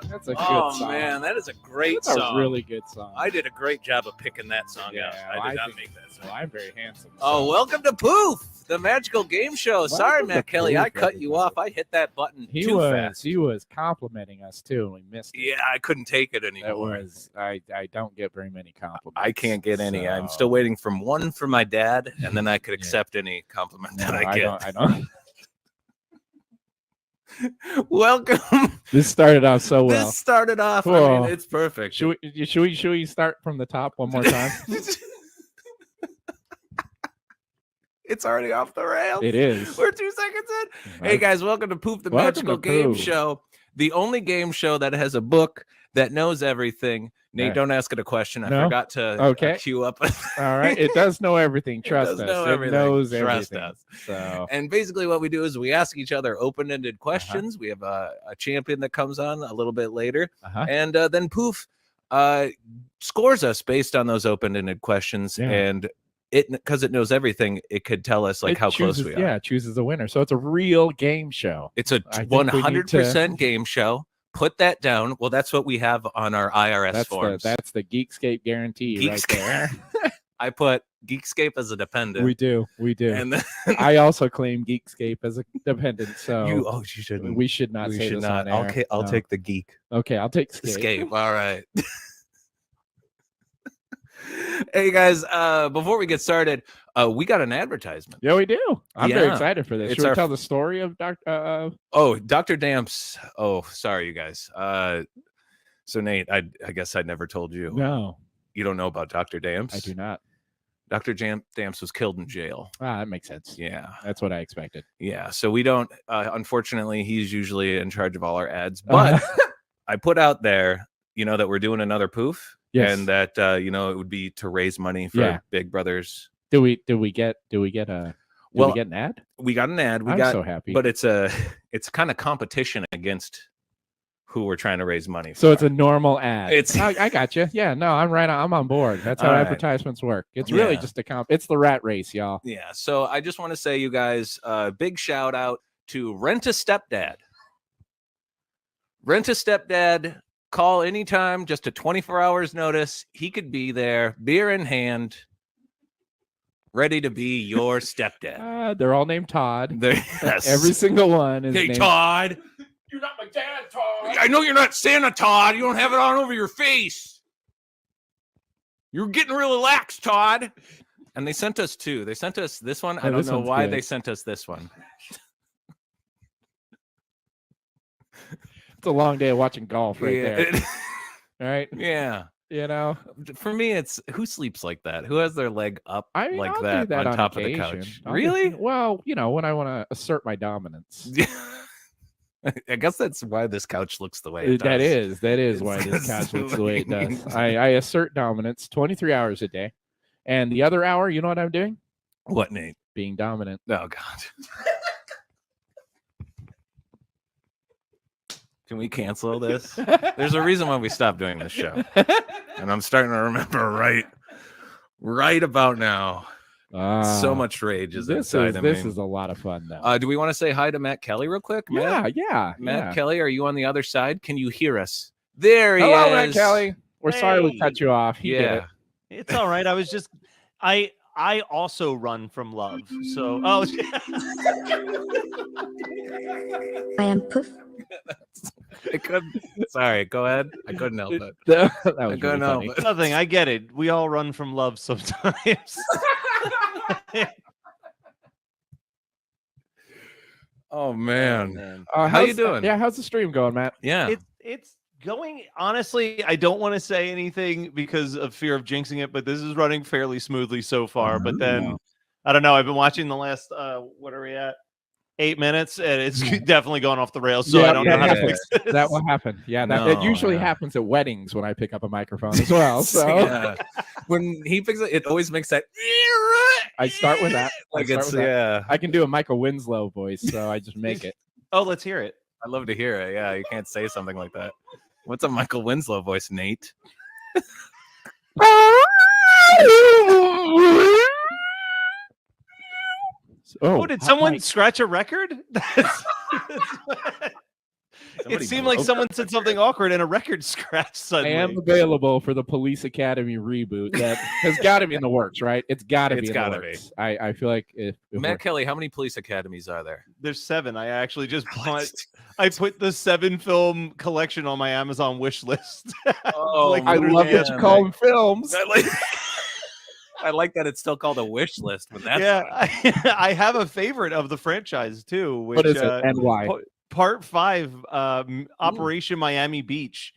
That's a good song. Man, that is a great That's song. a really good song. I did a great job of picking that song out. I did not think- make that song. Well, I'm very handsome. Oh, welcome to Poof, the Magical Game Show. Sorry, Welcome to Matt Kelly, Poof, I cut you off. I hit that button He too was fast. he was complimenting us too, and we missed it. Yeah, I couldn't take it anymore. That was I don't get very many compliments. I can't get any. I'm so- still waiting for one from my dad, and then I could accept any compliment that No, I get. I don't. Welcome This started off so well. This started off. I Whoa. mean, it's perfect. Should we start from the top one more time? It's already off the rails. It is. We're 2 seconds in. Hey guys, welcome to Poof the Welcome Magical to Game Poof. Show, the only game show that has a book that knows everything. Nate, Right. don't ask it a question. I No? forgot to Okay. queue up. All right. It does know everything. Trust does us. know It everything. knows Trust everything. us. So And basically what we do is we ask each other open-ended questions. We have a champion that comes on a little bit later. And then Poof scores us based on those open-ended questions. Yeah. And it, because it knows everything, it could tell us like it how chooses, close we are. Yeah, it chooses a winner. So it's a real game show. It's a I think we need 100% game show. Put that down. Well, that's what we have on our IRS forms. That's the Geekscape guarantee right there. I put Geekscape as a dependent. We do. And then I also claim Geekscape as a dependent. So you shouldn't. We should not We say should this not. on air. I'll No. take the geek. Okay, I'll take Scape. Escape. All right. Hey guys, before we get started, we got an advertisement. Yeah, we do. I'm very Yeah. excited for this. It's Should we our tell the story of Dr. Dr. Damps. Oh, sorry, you guys. So Nate, I guess I never told you. No. You don't know about Dr. Damps? I do not. Dr. Damps was killed in jail. Ah, that makes sense. Yeah. That's what I expected. Yeah. So we don't, unfortunately, he's usually in charge of all our ads. But I put out there, that we're doing another Poof. Yes. And that, it would be to raise money for Yeah. Big Brothers. Do we get an ad? We got an ad. I'm so happy. But it's kind of competition against who we're trying to raise money for. So it's a normal ad. It's I got you. Yeah, no, I'm right. I'm on board. That's how All right. advertisements work. It's really Yeah. just it's the rat race, y'all. Yeah. So I just want to say, you guys, big shout out to Rent a Stepdad. Rent a Stepdad. Call anytime, just a 24 hours notice. He could be there, beer in hand, ready to be your stepdad. They're all named Todd. Yes. Every single one is Hey, named Todd. You're not my dad, Todd. I know you're not Santa, Todd. You don't have it on over your face. You're getting real lax, Todd. And they sent us two. They sent us this one. I Oh, don't this know one's why good. they sent us this one. It's a long day of watching golf right there. All right. Yeah. For me, it's who sleeps like that? Who has their leg up I'll like do that, that on top occasion. of the couch? I'll Really? Well, when I want to assert my dominance. I guess that's why this couch looks the way it That does. is why this couch looks the way it does. I assert dominance 23 hours a day. And the other hour, you know what I'm doing? What, Nate? Being dominant. Oh, God. Can we cancel this? There's a reason why we stopped doing this show. And I'm starting to remember right about now. So much rage is inside of me. This is a lot of fun, though. Do we want to say hi to Matt Kelly real quick? Yeah. Matt Kelly, are you on the other side? Can you hear us? There he Hello, is. Matt Kelly. We're sorry we Hey. cut you off. He did it. It's all right. I was just I also run from love. So I am Poof. I couldn't. Sorry, go ahead. I couldn't help it. That was I really couldn't help funny. it. nothing. I get it. We all run from love sometimes. Oh man. How you doing? Yeah, how's the stream going, Matt? Yeah. It's going, honestly, I don't want to say anything because of fear of jinxing it, but this is running fairly smoothly so far. But then I don't know. I've been watching the last what are we at? 8 minutes, and it's definitely gone off the rails. So I don't know how to fix it. That will happen. Yeah, that usually happens at weddings when I pick up a microphone as well. So Yeah. When he picks it always makes that I start with that. like it's I can do a Michael Winslow voice, so I just make it. Oh, let's hear it. I love to hear it. Yeah, you can't say something like that. What's a Michael Winslow voice, Nate? Oh, did someone scratch a record? It seemed like someone said something awkward and a record scratched I suddenly. am available for the Police Academy reboot that has got to be in the works, right? It's got to be in the works. I feel like if Matt Kelly, how many police academies are there? There's 7. I actually just bought. I put the 7-film collection on my Amazon wish list. Oh, I love that you call them films. I like that it's still called a wish list. But that's I have a favorite of the franchise too. Which, What is it and why? Part 5, Operation Miami Beach,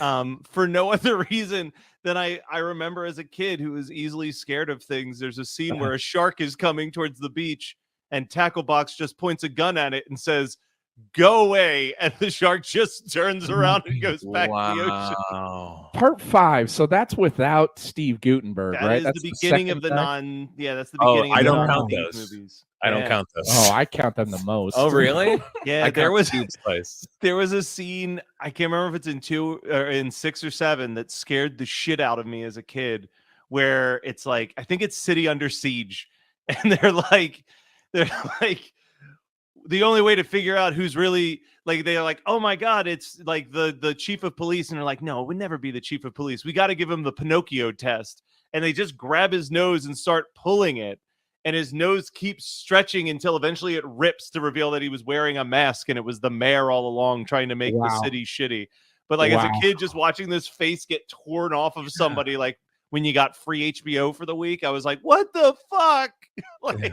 for no other reason than I remember as a kid who was easily scared of things. There's a scene where a shark is coming towards the beach, and Tacklebox just points a gun at it and says, "Go away," and the shark just turns around and goes back to the ocean. Part 5. So that's without Steve Gutenberg, That right? is that's the beginning of the second guy? that's the beginning of I the don't count non-Steve those. movies. I don't Yeah. count those. Oh, I count them the most. Oh, really? Yeah, I there count was Steve's Place. there was a scene, I can't remember if it's in 2 or in 6 or 7, that scared the shit out of me as a kid, where it's like, I think it's City Under Siege, and they're like the only way to figure out who's really, like, they're like, oh my god, it's like the chief of police, and they're like, no, it would never be the chief of police. We got to give him the Pinocchio test. And they just grab his nose and start pulling it, and his nose keeps stretching until eventually it rips to reveal that he was wearing a mask, and it was the mayor all along trying to make the city shitty. But like as a kid, just watching this face get torn off of somebody, like when you got free HBO for the week, I was like, what the fuck? Like,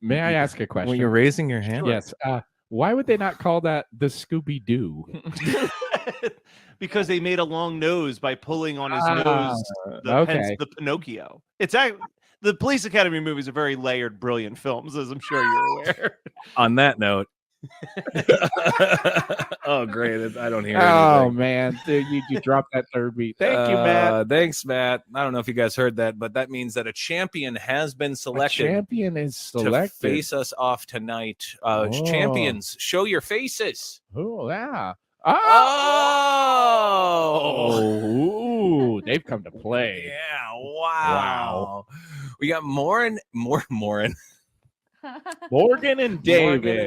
May I ask a question? When you're raising your hand? Yes. Why would they not call that the Scooby-Doo? because they made a long nose by pulling on his nose, hence the Pinocchio. It's the Police Academy movies are very layered, brilliant films, as I'm sure you're aware. On that note. Oh, great. I don't hear Oh, anything. man. Dude, you dropped that third beat. Thank you, Matt. Thanks, Matt. I don't know if you guys heard that, but that means that a champion has been selected. Champion is selected. To face us off tonight. Champions, show your faces. Oh, yeah. Oh, they've come to play. Yeah, wow. We got Morgan and David. Morgan and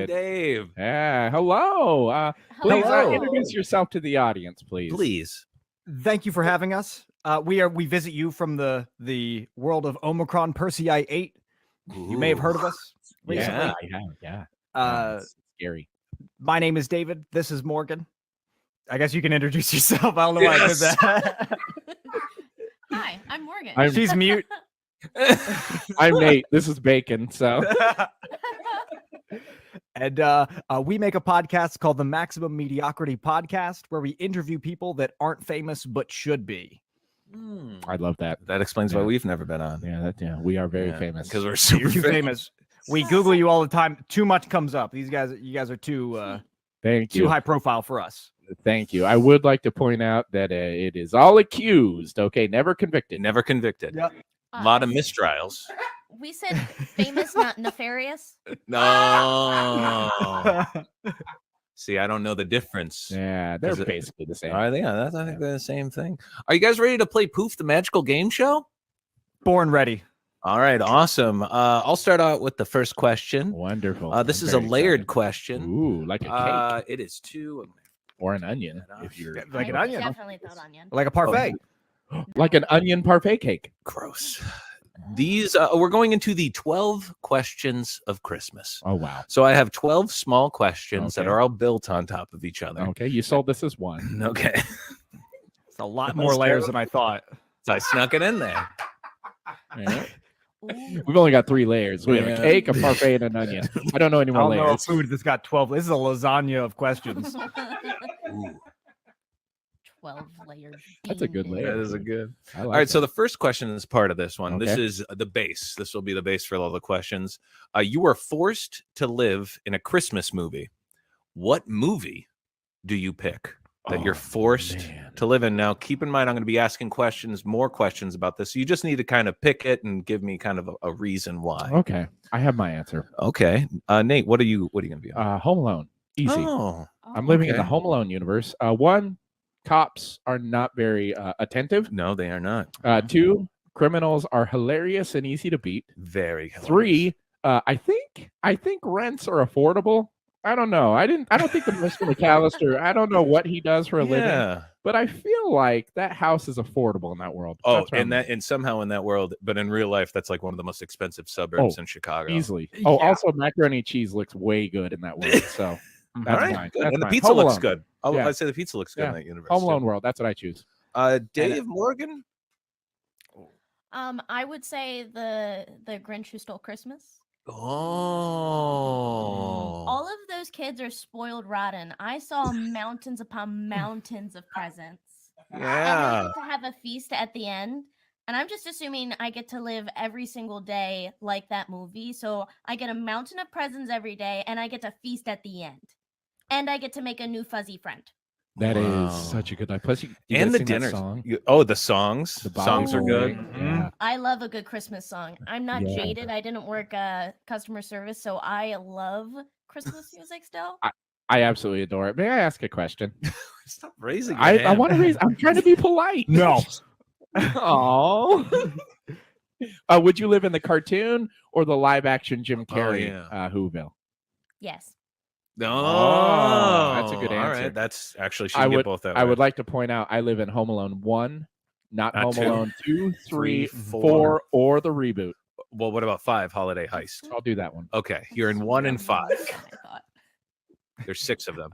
Dave. Yeah, hello. Please Hello. introduce yourself to the audience, please. Please. Thank you for having us. We visit you from the world of Omicron Persei 8. You may have heard of us recently. Yeah. It's scary. My name is David. This is Morgan. I guess you can introduce yourself. I don't know why I did that. Hi, I'm Morgan. She's mute. I'm Nate. This is Bacon. So, and we make a podcast called the Maximum Mediocrity Podcast, where we interview people that aren't famous but should be. I love that. That explains why we've never been on. Yeah, we are very famous because we're super too famous. We Google you all the time. Too much comes up. You guys are too too high profile for us. Thank you. I would like to point out that it is all accused. Okay, never convicted. Never convicted. Yep. A lot of mistrials. We said famous, not nefarious. No. See, I don't know the difference. Yeah, they're basically the same. Are they? Yeah, I think they're the same thing. Are you guys ready to play Poof the Magical Game Show? Born ready. All right, awesome. I'll start out with the first question. Wonderful. This is a layered question. Ooh, like a cake. It is two. Or an onion, if you're like an onion. Definitely thought onion. Like a parfait. Like an onion parfait cake. Gross. These we're going into the 12 questions of Christmas. Oh wow. So I have 12 small questions that Okay. are all built on top of each other. Okay, you sold this as one. Okay. It's a lot more layers than I thought. So I snuck it in there. Yeah. We've only got 3 layers. We have a cake, a parfait, and an onion. I don't know any I more don't know a layers. food that's got 12. This is a lasagna of questions. 12 layers. That's a good layer. That is a good. I like All right, so that. the first question is part of this one. This Okay. is the base. This will be the base for all the questions. You are forced to live in a Christmas movie. What movie do you pick that you're forced to live in? Now, keep in mind, I'm going to be asking more questions about this. So you just need to kind of pick it and give me kind of a reason why. Okay, I have my answer. Okay, Nate, what are you going to be on? Home Alone. Easy. Oh, I'm living in the okay. Home Alone universe. One, cops are not very attentive. No, they are not. 2, criminals are hilarious and easy to beat. Very hilarious. 3, I think rents are affordable. I don't know. I don't think the Mr. McAllister, I don't know what he does for a living, but I feel like that house is affordable in that world. Oh, That's what I'm- and somehow in that world, but in real life, that's like one of the most expensive suburbs in Chicago. Easily. Oh, also macaroni and cheese looks way good in that world. So that's All right, fine. good. That's And the fine. pizza Home looks Alone. good. Yeah. I'd say the pizza looks good Yeah. in that universe. Home too. Alone world. That's what I choose. Dave Morgan. I would say the Grinch Who Stole Christmas. All of those kids are spoiled rotten. I saw mountains upon mountains of presents. And they Yeah. get to have a feast at the end. And I'm just assuming I get to live every single day like that movie. So I get a mountain of presents every day, and I get to feast at the end. And I get to make a new fuzzy friend. That is Wow. such a good night. Plus, you And the sing that dinners. song. The songs. The Songs are good. Bob Yeah. I love a good Christmas song. I'm not Yeah. jaded. I didn't work customer service, so I love Christmas music still. I absolutely adore it. May I ask a question? Stop raising your I hand. want to raise. I'm trying to be polite. No. Oh. Would you live in the cartoon or the live action Jim Carrey Whoville? Yes. No, that's a good all answer. right. That's actually should I get would. both that I way. would like to point out I live in Home Alone 1, not Not Home 2. Alone 2, 3, 4. 4, or the reboot. Well, what about 5? Holiday Heist. I'll do that one. Okay, you're in 1 and 5. There's 6 of them.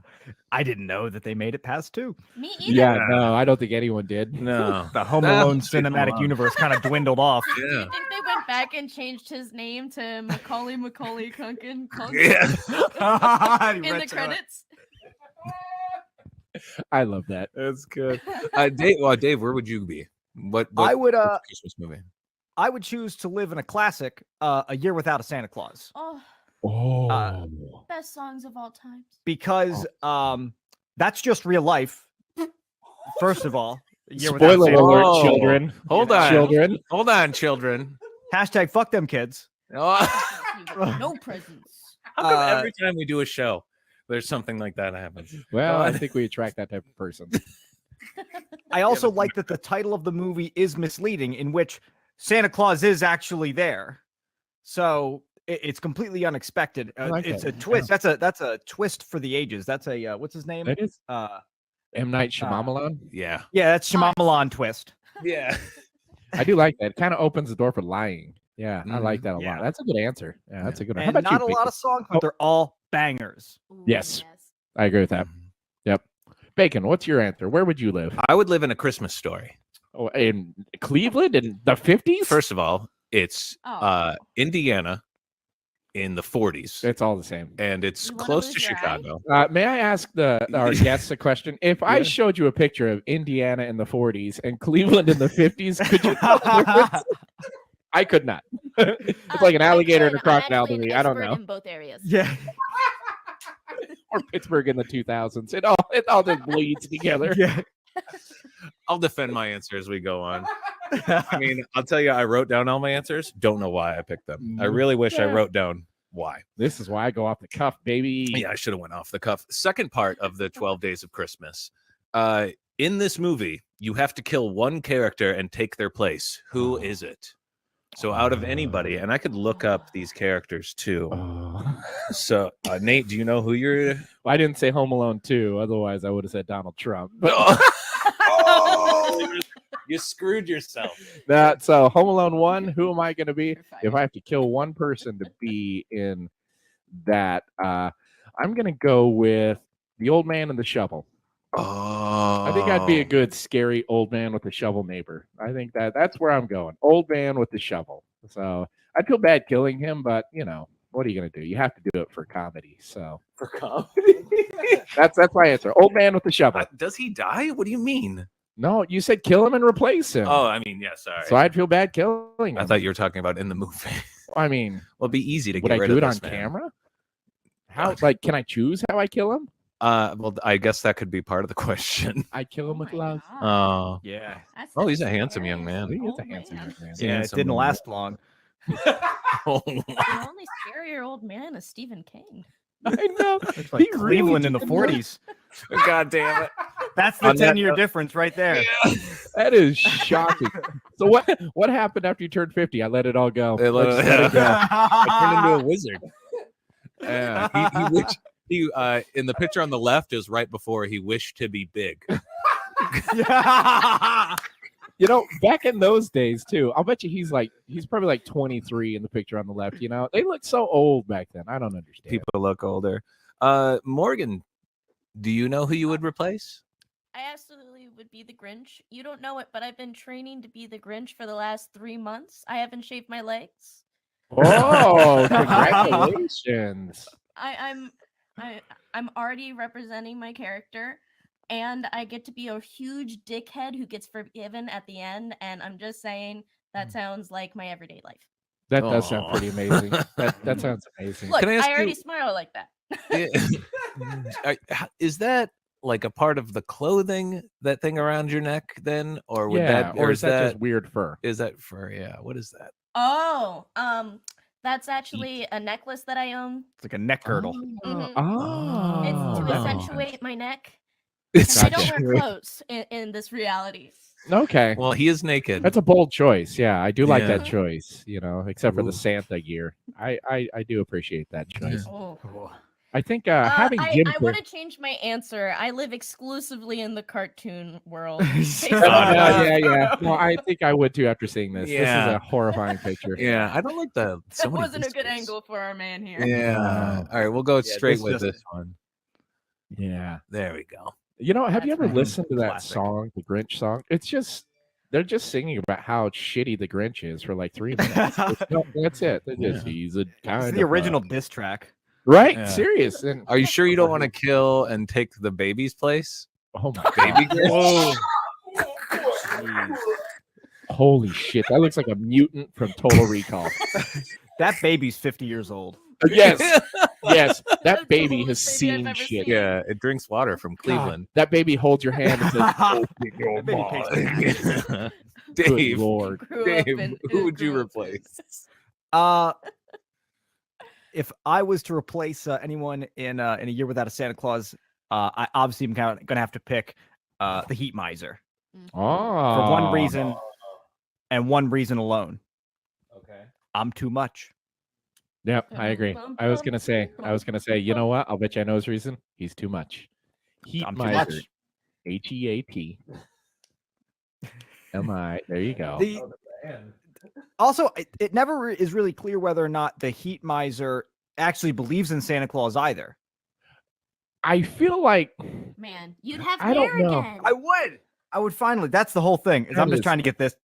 I didn't know that they made it past 2. Me either. Yeah, no, I don't think anyone did. No, The Home Alone cinematic universe kind of dwindled off. Do you think they went back and changed his name to Macaulay Culkin? Yeah. In the credits. I love that. That's good. Dave, where would you be? What I would what's Christmas movie? I would choose to live in a classic, A Year Without a Santa Claus. Oh, best songs of all time. Because that's just real life. First of all, A Year Without a Spoiler Santa alert, Claus. children. Hold on, children. Hold on, children. Hashtag fuck them kids. No presents. How come every time we do a show, there's something like that happens? Well, I God. think we attract that type of person. I also like that the title of the movie is misleading, in which Santa Claus is actually there. So it's completely unexpected. I like It's that. a twist. That's a twist for the ages. That's a what's his name? That is M. Night Shyamalan. Yeah. Yeah, that's Shyamalan twist. Yeah. I do like that. It kind of opens the door for lying. Yeah, I like that a Yeah. lot. That's a good answer. Yeah, that's a good one. How And about not you, a lot Bacon? of songs, but they're all bangers. Yes, I agree with that. Yep. Bacon, what's your answer? Where would you live? I would live in A Christmas Story. Oh, in Cleveland in the 50s? First of all, it's Indiana in the 40s. It's all the same. And it's close to Chicago. May I ask our guests a question? If I showed you a picture of Indiana in the 40s and Cleveland in the 50s, could you tell the difference? I could not. It's like an alligator and a crocodile to me. I don't know. In both areas. Yeah. Or Pittsburgh in the 2000s. It all just bleeds together. Yeah. I'll defend my answer as we go on. I mean, I'll tell you, I wrote down all my answers. Don't know why I picked them. I really wish I wrote down why. This is why I go off the cuff, baby. Yeah, I should have went off the cuff. Second part of the 12 Days of Christmas. In this movie, you have to kill one character and take their place. Who is it? So out of anybody, and I could look up these characters too. So Nate, do you know who you're? Well, I didn't say Home Alone 2. Otherwise, I would have said Donald Trump. You screwed yourself. So Home Alone 1, who am I going to be? If I have to kill one person to be in that, I'm going to go with the old man and the shovel. Oh, I think I'd be a good scary old man with a shovel neighbor. I think that's where I'm going. Old man with the shovel. So I'd feel bad killing him, but what are you going to do? You have to do it for comedy. So for comedy. that's my answer. Old man with the shovel. Does he die? What do you mean? No, you said kill him and replace him. Oh, I mean, yeah, sorry. So I'd feel bad killing him. I thought you were talking about in the movie. I mean, well, it'd be easy to would get I rid do of it on this man. camera? How? Like, can I choose how I kill him? Well, I guess that could be part of the question. I kill him with love. Oh, yeah. Oh, he's a handsome young man. He is a handsome young man. Yeah, it didn't last long. Oh, The only scarier old man is Stephen King. I know. It's like Cleveland in the 40s. God damn it. That's the 10-year difference right there. That is shocking. So what happened after you turned 50? I let it all go. Let's let it go. I turned into a wizard. Yeah, he in the picture on the left is right before he wished to be big. Back in those days too, I'll bet you he's probably like 23 in the picture on the left. They look so old back then. I don't understand. People look older. Morgan, do you know who you would replace? I absolutely would be the Grinch. You don't know it, but I've been training to be the Grinch for the last 3 months. I haven't shaved my legs. Oh, congratulations. I'm already representing my character, and I get to be a huge dickhead who gets forgiven at the end. And I'm just saying that sounds like my everyday life. That does sound pretty amazing. That sounds amazing. Look, Can I ask I already you- smile like that. Is that like a part of the clothing, that thing around your neck then? Or would that, or is that just weird fur? Is that fur? Yeah. What is that? Oh, that's actually a necklace that I own. It's like a neck girdle. Mhm. Oh, It's to that makes accentuate my neck. It's And I don't wear accentuate- clothes in this reality. Okay. Well, he is naked. That's a bold choice. Yeah, I do like Yeah. that choice. Except for the Ooh. Santa gear. I do appreciate that choice. Oh. I think having Jim. I want to change my answer. I live exclusively in the cartoon world. Yeah. No, I think I would too after seeing this. This Yeah. is a horrifying picture. Yeah, I don't like the. So That many wasn't a good whispers. angle for our man here. Yeah. All right, we'll go straight with this one. Yeah. There we go. Have you ever listened to that classic. song, the Grinch song? It's just they're just singing about how shitty the Grinch is for like 3 minutes. That's it. They're just, he's a kind It's of the original diss track. right? Yeah. Serious. And Are you sure you don't want to kill and take the baby's place? oh my Baby god! Grinch? Holy shit! That looks like a mutant from Total Recall. That baby's 50 years old. Yes, yes. That baby has coolest baby I've seen ever shit. Yeah, it drinks water from God, Cleveland. that baby holds your hand and says, "Open your That baby takes mind." Dave, Good Lord. Grew up Dave, in- who would you grew up replace? If I was to replace anyone in a year without a Santa Claus, I obviously am going to have to pick the Heat Miser Oh, for one reason and one reason alone. Okay. I'm too much. Yep, I agree. I was gonna say, you know what? I'll bet you I know his reason. He's too much. Heat I'm too miser. much. HEAT. MI. There you go. Also, it never is really clear whether or not the Heat Miser actually believes in Santa Claus either. I feel like Man, you'd have I don't hair know. again. I would finally. That's the whole thing. Is That I'm just is- trying to get this.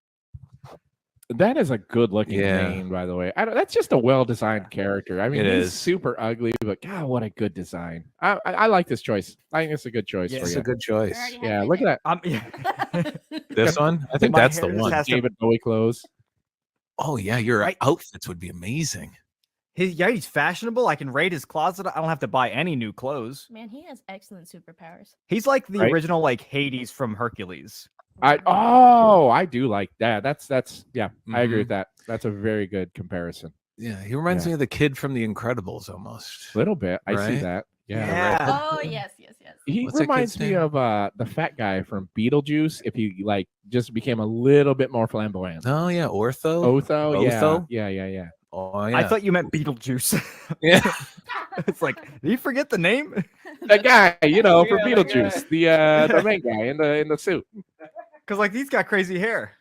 that is a good looking Yeah. name, by the way. That's just a well designed character. I mean, It he's is. super ugly, but God, what a good design. I like this choice. I think it's a good choice Yeah, for It's you. a good choice. I already have Yeah, my look hair. at that. This one? I think My that's the hair just one. has to- David Bowie clothes. Oh yeah, your Right. outfits would be amazing. He's fashionable. I can raid his closet. I don't have to buy any new clothes. Man, he has excellent superpowers. He's like the Right. original like Hades from Hercules. I do like that. That's yeah, I agree Mhm. with that. That's a very good comparison. Yeah, he reminds Yeah. me of the kid from The Incredibles almost. A little bit. I see Right? that. Yeah. Yeah. Oh, yes. He What's that reminds kid's me name? of the fat guy from Beetlejuice if he like just became a little bit more flamboyant. Oh yeah, Ortho. Otho, Otho? yeah. Oh yeah. I thought you meant Beetlejuice. Yeah. It's like, did you forget the name? That guy, from Yeah, that Beetlejuice, the main guy in the suit. Because like he's got crazy hair,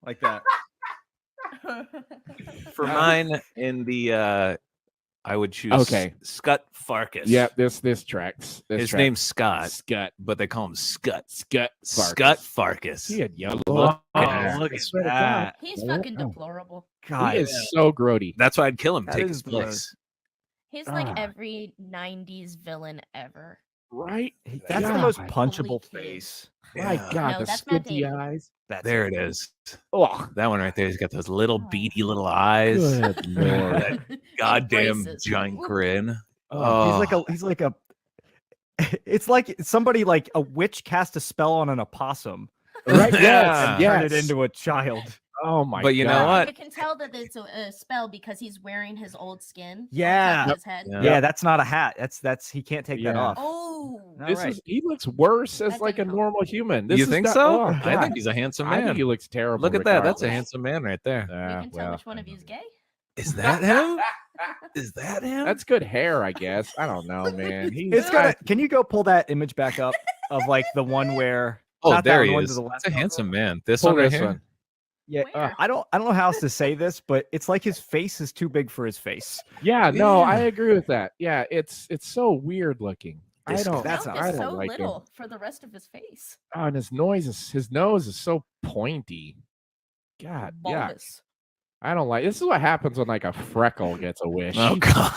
like that. For mine in the I would choose Okay. Scut Farkas. Yeah, this tracks. His name's Scott, Scott. but they call him Scut. Scut Scut Farkas. He had yellow. Look Oh, at look I at swear to that. He's God. fucking deplorable. God, He is so grody. That's why I'd kill him. That Take is his gross. place. He's like Ah. every 90s villain ever. Right? that's the God. most Holy punchable kid. face. My Yeah. God, No, the that's Matt squinty Damon. eyes. That's There it is. Oh, That one right there. He's got those little beady little eyes. good Lord. That goddamn braces. giant grin. Oh, he's like a. It's like somebody like a witch cast a spell on an opossum. Right? Yeah. And turn it Yes. into a child. Oh my But you know God. what? You can tell that it's a spell because he's wearing his old skin. on Yeah. top of his head. Yeah. Yeah, that's not a hat. That's he can't take that Yeah. off. Oh. All This right. is he looks worse as That like a didn't help. normal human. This You is think not- so? oh, I God. think he's a handsome I think man. he looks terrible. Look at that. That's a regardless. handsome man right there. You Yeah, can tell well, which one of you is gay. Is that him? Is that him? that's good hair, I guess. I don't know, man. He's It's gonna. Can you go pull that image back up of like the one where? Oh, not that there one, he the one to is. the left. That's a handsome man. This Pull one right this here. one. Yeah, Where? I don't know how else to say this, but it's like his face is too big for his face. Yeah, no, Yeah. I agree with that. Yeah, it's so weird looking. This I don't. That's Milk not- I is don't so like little him. for the rest of his face. Oh, and his nose is so pointy. God, yeah. Bulbous. I don't like. This is what happens when like a freckle gets a wish. Oh God.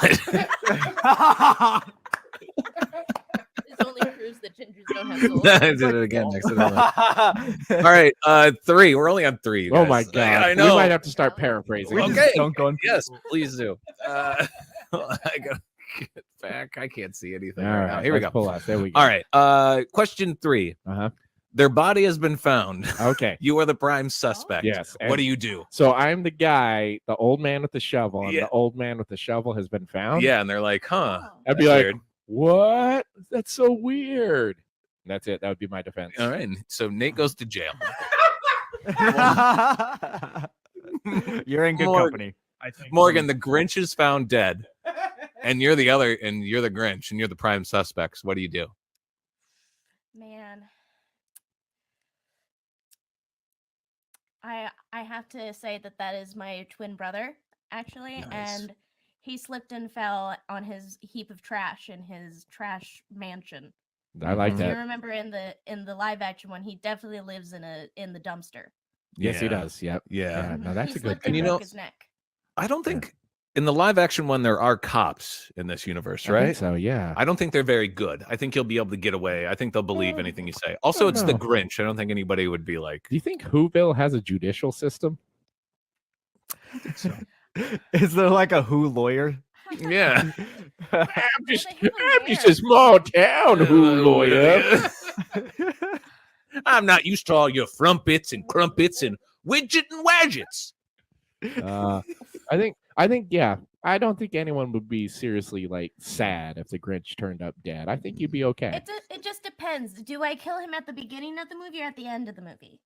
This only proves that gingers don't have souls. I did it again accidentally. All right, 3. We're only on 3. Oh guys. my God. I know. We might have to start paraphrasing. Okay. Don't go. Yes, please do. I gotta get back. I can't see anything. All right now. right, Here we let's go. pull up. There we go. All right. Question 3. Their body has been found. Okay. You are the prime suspect. Yes. What do you do? So I'm the guy, the old man with the shovel, and Yeah. the old man with the shovel has been found. Yeah, and they're like, huh. I'd be that's like, weird. what? That's so weird. And that's it. That would be my defense. All right. So Nate goes to jail. You're in good company. I think Morgan, the Grinch is found dead, and you're the Grinch, and you're the prime suspects. What do you do? Man. I have to say that is my twin brother, actually, Nice. and he slipped and fell on his heap of trash in his trash mansion. I like Do you that. remember in the live action one, he definitely lives in the dumpster. Yes, he Yeah. does. Yep. Yeah. No, that's He a good slipped thing. and you broke know- his neck. I don't think in the live action one there are cops in this universe, I right? think so, yeah. I don't think they're very good. I think you'll be able to get away. I think they'll believe anything you say. Also, it's the know. Grinch. I don't think anybody would be like, Do you think Whoville has a judicial system? Is there like a Who lawyer? yeah. I'm just a small town Who lawyer. I'm not used to all your frumpets and crumpets and widget and wadgets. I think, yeah. I don't think anyone would be seriously like sad if the Grinch turned up dead. I think you'd be okay. It just depends. Do I kill him at the beginning of the movie or at the end of the movie?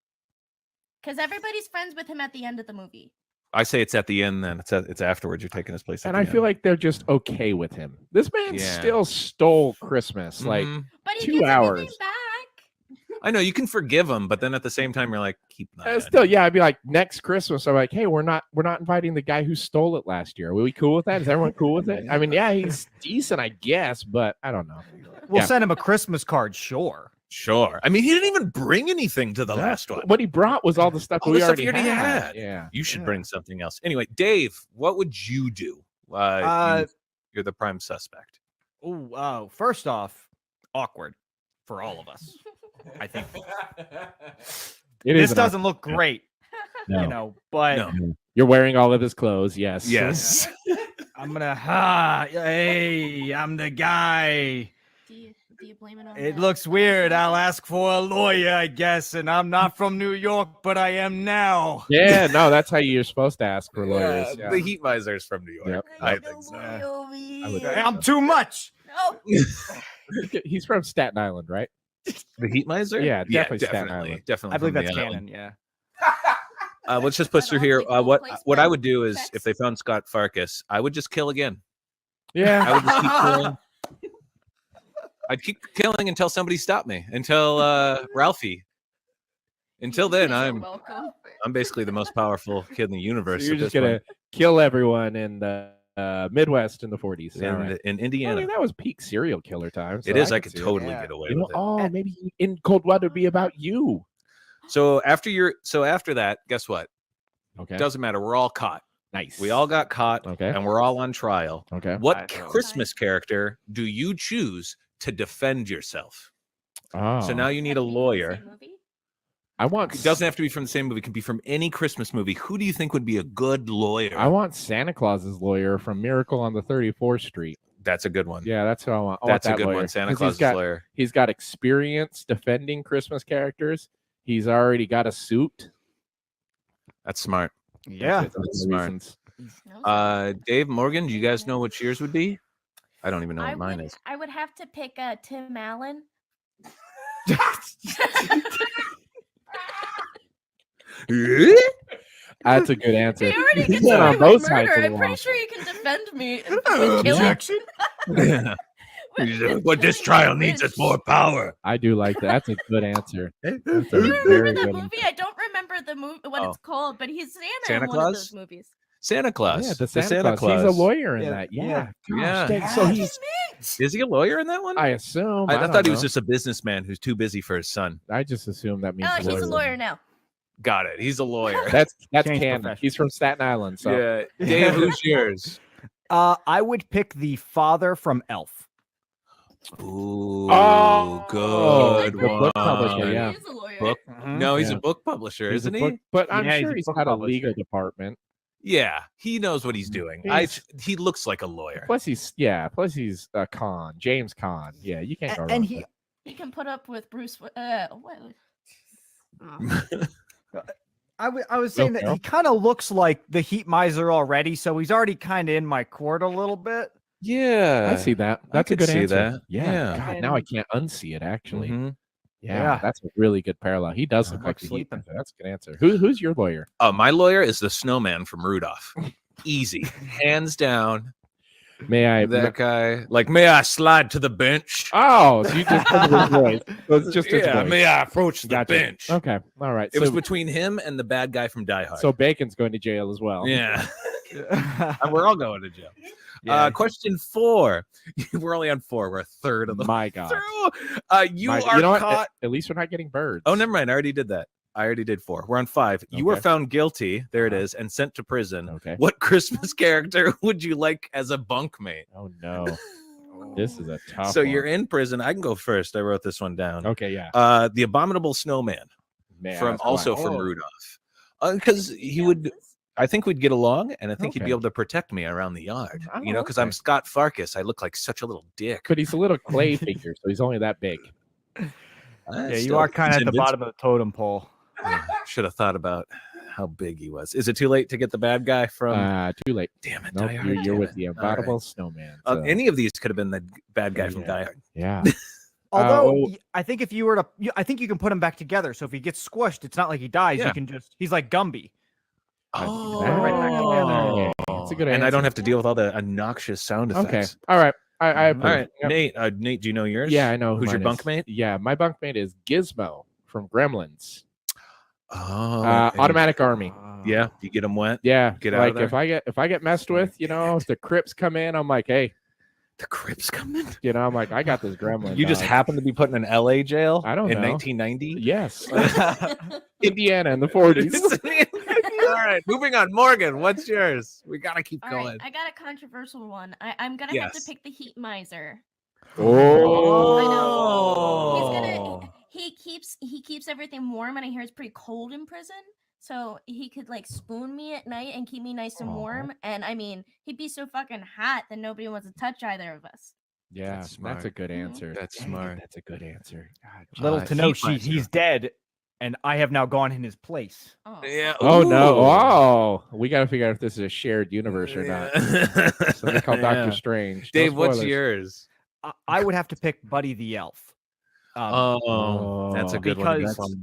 Because everybody's friends with him at the end of the movie. I say it's at the end. Then it's afterwards. You're taking his place. And I feel like they're just okay with him. This man Yeah. still stole Christmas like But he 2 gets hours. everything back. I know you can forgive him, but then at the same time, you're like, keep an eye on Still, yeah, I'd be like, next Christmas, I'm like, hey, we're not inviting the guy who stole it last year. Are we cool with that? Is everyone cool with it? I mean, yeah, he's decent, I guess, but I don't know. We'll Yeah. send him a Christmas card, sure. Sure. I mean, he didn't even bring anything to the last one. What he brought was all the stuff All we the stuff already you already had. Yeah. You should bring something else. Anyway, Dave, what would you do? You're the prime suspect. Oh, first off, awkward for all of us. I think this doesn't look great, No. you know, but No. You're wearing all of his clothes, yes. Yes. I'm gonna hey, I'm the guy. Do you blame it on It that? looks weird. I'll ask for a lawyer, I guess, and I'm not from New York, but I am now. Yeah, no, that's how you're supposed to ask for lawyers. Yeah. The Heat Miser's from New York. Yep. I think so. I would I'm too much. No. He's from Staten Island, right? The Heat Miser? Yeah, definitely Staten definitely. Island. Definitely. I believe from that's the canon. island. Yeah. Let's just push through here. What I would do is, if they found Scott Farkas, I would just kill again. Yeah. I would just keep killing. I'd keep killing until somebody stopped me. Until Ralphie. Until then, I'm basically the most powerful kid in the universe. So you're at just this gonna point. kill everyone in the Midwest in the 40s. All right. in Indiana. I mean, that was peak serial killer time. It so is. I can could see totally it. get away You know, with it. oh, maybe in Cold Blood would be about you. So after that, guess what? Okay. Doesn't matter. We're all caught. Nice. We all got caught. Okay. And we're all on trial. Okay. What Christmas character do you choose to defend yourself? Oh. So now you need a lawyer. I want. It doesn't have to be from the same movie. It can be from any Christmas movie. Who do you think would be a good lawyer? I want Santa Claus's lawyer from Miracle on the 34th Street. That's a good one. Yeah, that's who I want. I That's a want that good one, lawyer. Santa 'Cause Claus's lawyer. He's got experience defending Christmas characters. He's already got a suit. That's smart. Yeah. That's smart. Dave, Morgan, do you guys know what yours would be? I don't even know what mine is. I would have to pick Tim Allen. That's a good answer. He already He's gets been away on both with sides murder. of the I'm law. pretty sure you can defend me with killing. What this trial needs is more power. I do like that. That's a good answer. That's a You remember very that good movie? I don't remember the movie what Oh. it's called, but he's Santa, Santa in one of Claus? those movies. Santa Claus. Yeah, the Santa Claus. He's a lawyer in that. Yeah. Yeah. Gosh, dang. So he's. Is he a lawyer in that one? I assume. I don't thought he was know. just a businessman who's too busy for his son. I just assume that means. Oh, he's a lawyer now. Got it. He's a lawyer. Change canon. profession. He's from Staten Island. So Yeah. Dave, who's yours? I would pick the father from Elf. Ooh, the good book publisher, one. yeah. Book? No, he's Yeah. a book publisher, He's a isn't he? book- but I'm Yeah, sure he's a he's book got a publisher. legal department. Yeah, he knows what he's doing. He looks like a lawyer. Plus he's Khan, James Khan. Yeah, you can't go wrong. And with he that. You can put up with Bruce. What? I was saying that he kind of looks like the Heat Miser already, so he's already kind of in my court a little bit. Yeah, I see that. I That's a could good see answer. that. Yeah. Yeah. God, now I can't unsee it. Actually. Mhm. Yeah, that's a really good parallel. He does look like the Heat sleeping. Miser. That's a good answer. Who's your lawyer? Oh, my lawyer is the snowman from Rudolph. Easy, hands down. May I? That guy. Like, may I slide to the bench? Oh, so you just put his voice. So it's just his Yeah, voice. may I approach the Gotcha. bench? Okay, all right. It so, was between him and the bad guy from Die Hard. so Bacon's going to jail as well. Yeah. And we're all going to jail. Yeah. Question 4. We're only on 4. We're a third of the My God. through. You are you know what? caught. At least we're not getting birds. Oh, never mind. I already did that. I already did 4. We're on 5. You were Okay. found guilty. There it is, and sent to prison. Okay. What Christmas character would you like as a bunkmate? Oh no. This is a tough So one. you're in prison. I can go first. I wrote this one down. Okay, yeah. The Abominable Snowman Man, from that's also fine. from Rudolph, because he would. I think we'd get along, and I think he'd be Okay. able to protect me around the yard. Oh, You know, because I'm okay. Scott Farkas. I look like such a little dick. But he's a little clay figure, so he's only that big. Yeah, you are kind of at the bottom of the totem pole. Should have thought about how big he was. Is it too late to get the bad guy from? Too late. Damn it! Nope, Die Hard, you're damn with it. the All right. Abominable Snowman. So. Any of these could have been the bad guy from Die Hard. Yeah. Although oh. I think if you were to, I think you can put him back together. So if he gets squished, it's not like he dies. Yeah. You can he's like Gumby. Oh, that's a good answer. And I don't have to deal with all the obnoxious sound Okay. effects. All right. I approve. All right, Yep. Nate. Nate, do you know yours? Yeah, I know. who Who's your mine is. bunkmate? Yeah, my bunkmate is Gizmo from Gremlins. Oh, Automatic Army. Yeah, you get them wet. Yeah, Get out like of there. if I get messed with, you know, if the Crips come in, I'm like, hey, the Crips come in. You know, I'm like, I got this gremlin. You just dog. happen to be put in an LA jail. I don't in know. 1990. Yes, Indiana in the 40s. All right, moving on. Morgan, what's yours? We gotta keep All going. right, I got a controversial one. I'm gonna have to Yes. pick the Heat Miser. Oh, I know. He keeps everything warm, and I hear it's pretty cold in prison. So he could like spoon me at night and keep me nice and warm. And I mean, he'd be so fucking hot that nobody wants to touch either of us. Yeah, That's that's a smart. good answer. That's Dang it, smart. That's a good answer. God, Little Josh. to know, Heat Miser. he's dead, and I have now gone in his place. Yeah. Oh no! Ooh. Oh, we got to figure out if this is a shared universe or not. Something called Yeah. Doctor Strange. No Dave, what's spoilers. yours? I would have to pick Buddy the Elf. That's a good one. because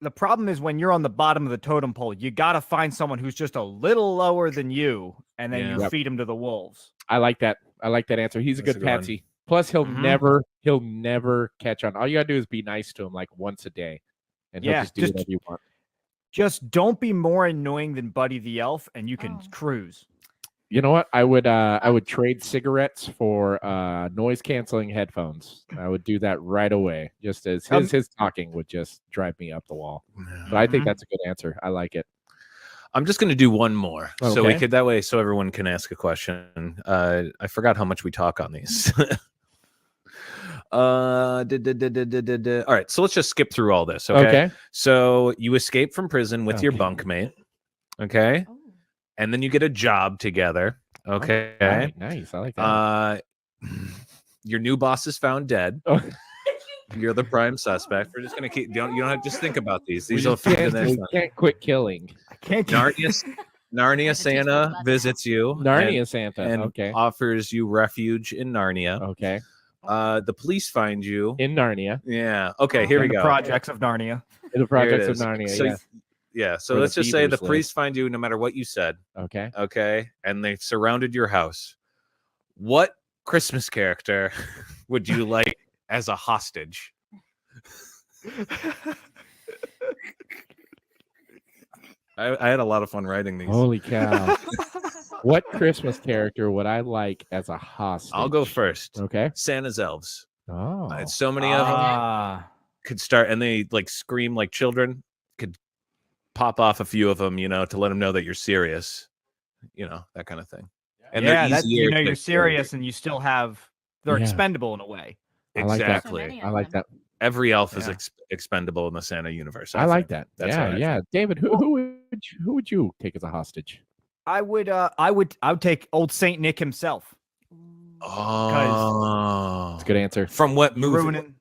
the problem is when you're on the bottom of the totem pole, you got to find someone who's just a little lower than you, and then Yeah. you Yep. feed him to the wolves. I like that. I like that answer. He's a That's good a good one. patsy. Plus, he'll Mhm. never catch on. All you gotta do is be nice to him like once a day, and he'll Yeah, just do just- whatever you want. Just don't be more annoying than Buddy the Elf, and you can cruise. You know what? I would trade cigarettes for noise canceling headphones. I would do that right away. Just as his talking would just drive me up the wall. But I think Mhm. that's a good answer. I like it. I'm just going to do one more, so we Okay. could that way, so everyone can ask a question. I forgot how much we talk on these. All right, so let's just skip through all this. Okay. Okay. So you escape from prison with your Okay. bunkmate. Okay. And then you get a job together. Okay. Right, nice. I like that. Your new boss is found dead. Oh. You're the prime suspect. We're just gonna keep. You don't have to just think about these. We These will just fit in can't, there. we can't quit killing. I can't. Narnia Santa visits you. Narnia Santa. and Okay. offers you refuge in Narnia. Okay. The police find you In Narnia. Yeah. Okay. Here we In the go. Projects of Narnia. In the Here projects it of is. Narnia. So, Yeah. yeah. So Where let's the just say the beavers live. police find you no matter what you said. Okay. Okay. And they've surrounded your house. What Christmas character would you like as a hostage? I had a lot of fun writing these. Holy cow. What Christmas character would I like as a hostage? I'll go first. Okay. Santa's elves. Oh. I had so many of them. Ah. Could start, and they like scream like children. Could pop off a few of them, to let them know that you're serious, that kind of thing. And yeah, they're that easier you're to serious, and you still have they're Yeah. expendable in a way. Exactly. I like that. Every elf is Yeah. expendable in the Santa universe. I like think. that. That's what I Yeah. think. David, who would you take as a hostage? I would take old Saint Nick himself. Oh, That's a good answer. From what You're movie? ruining.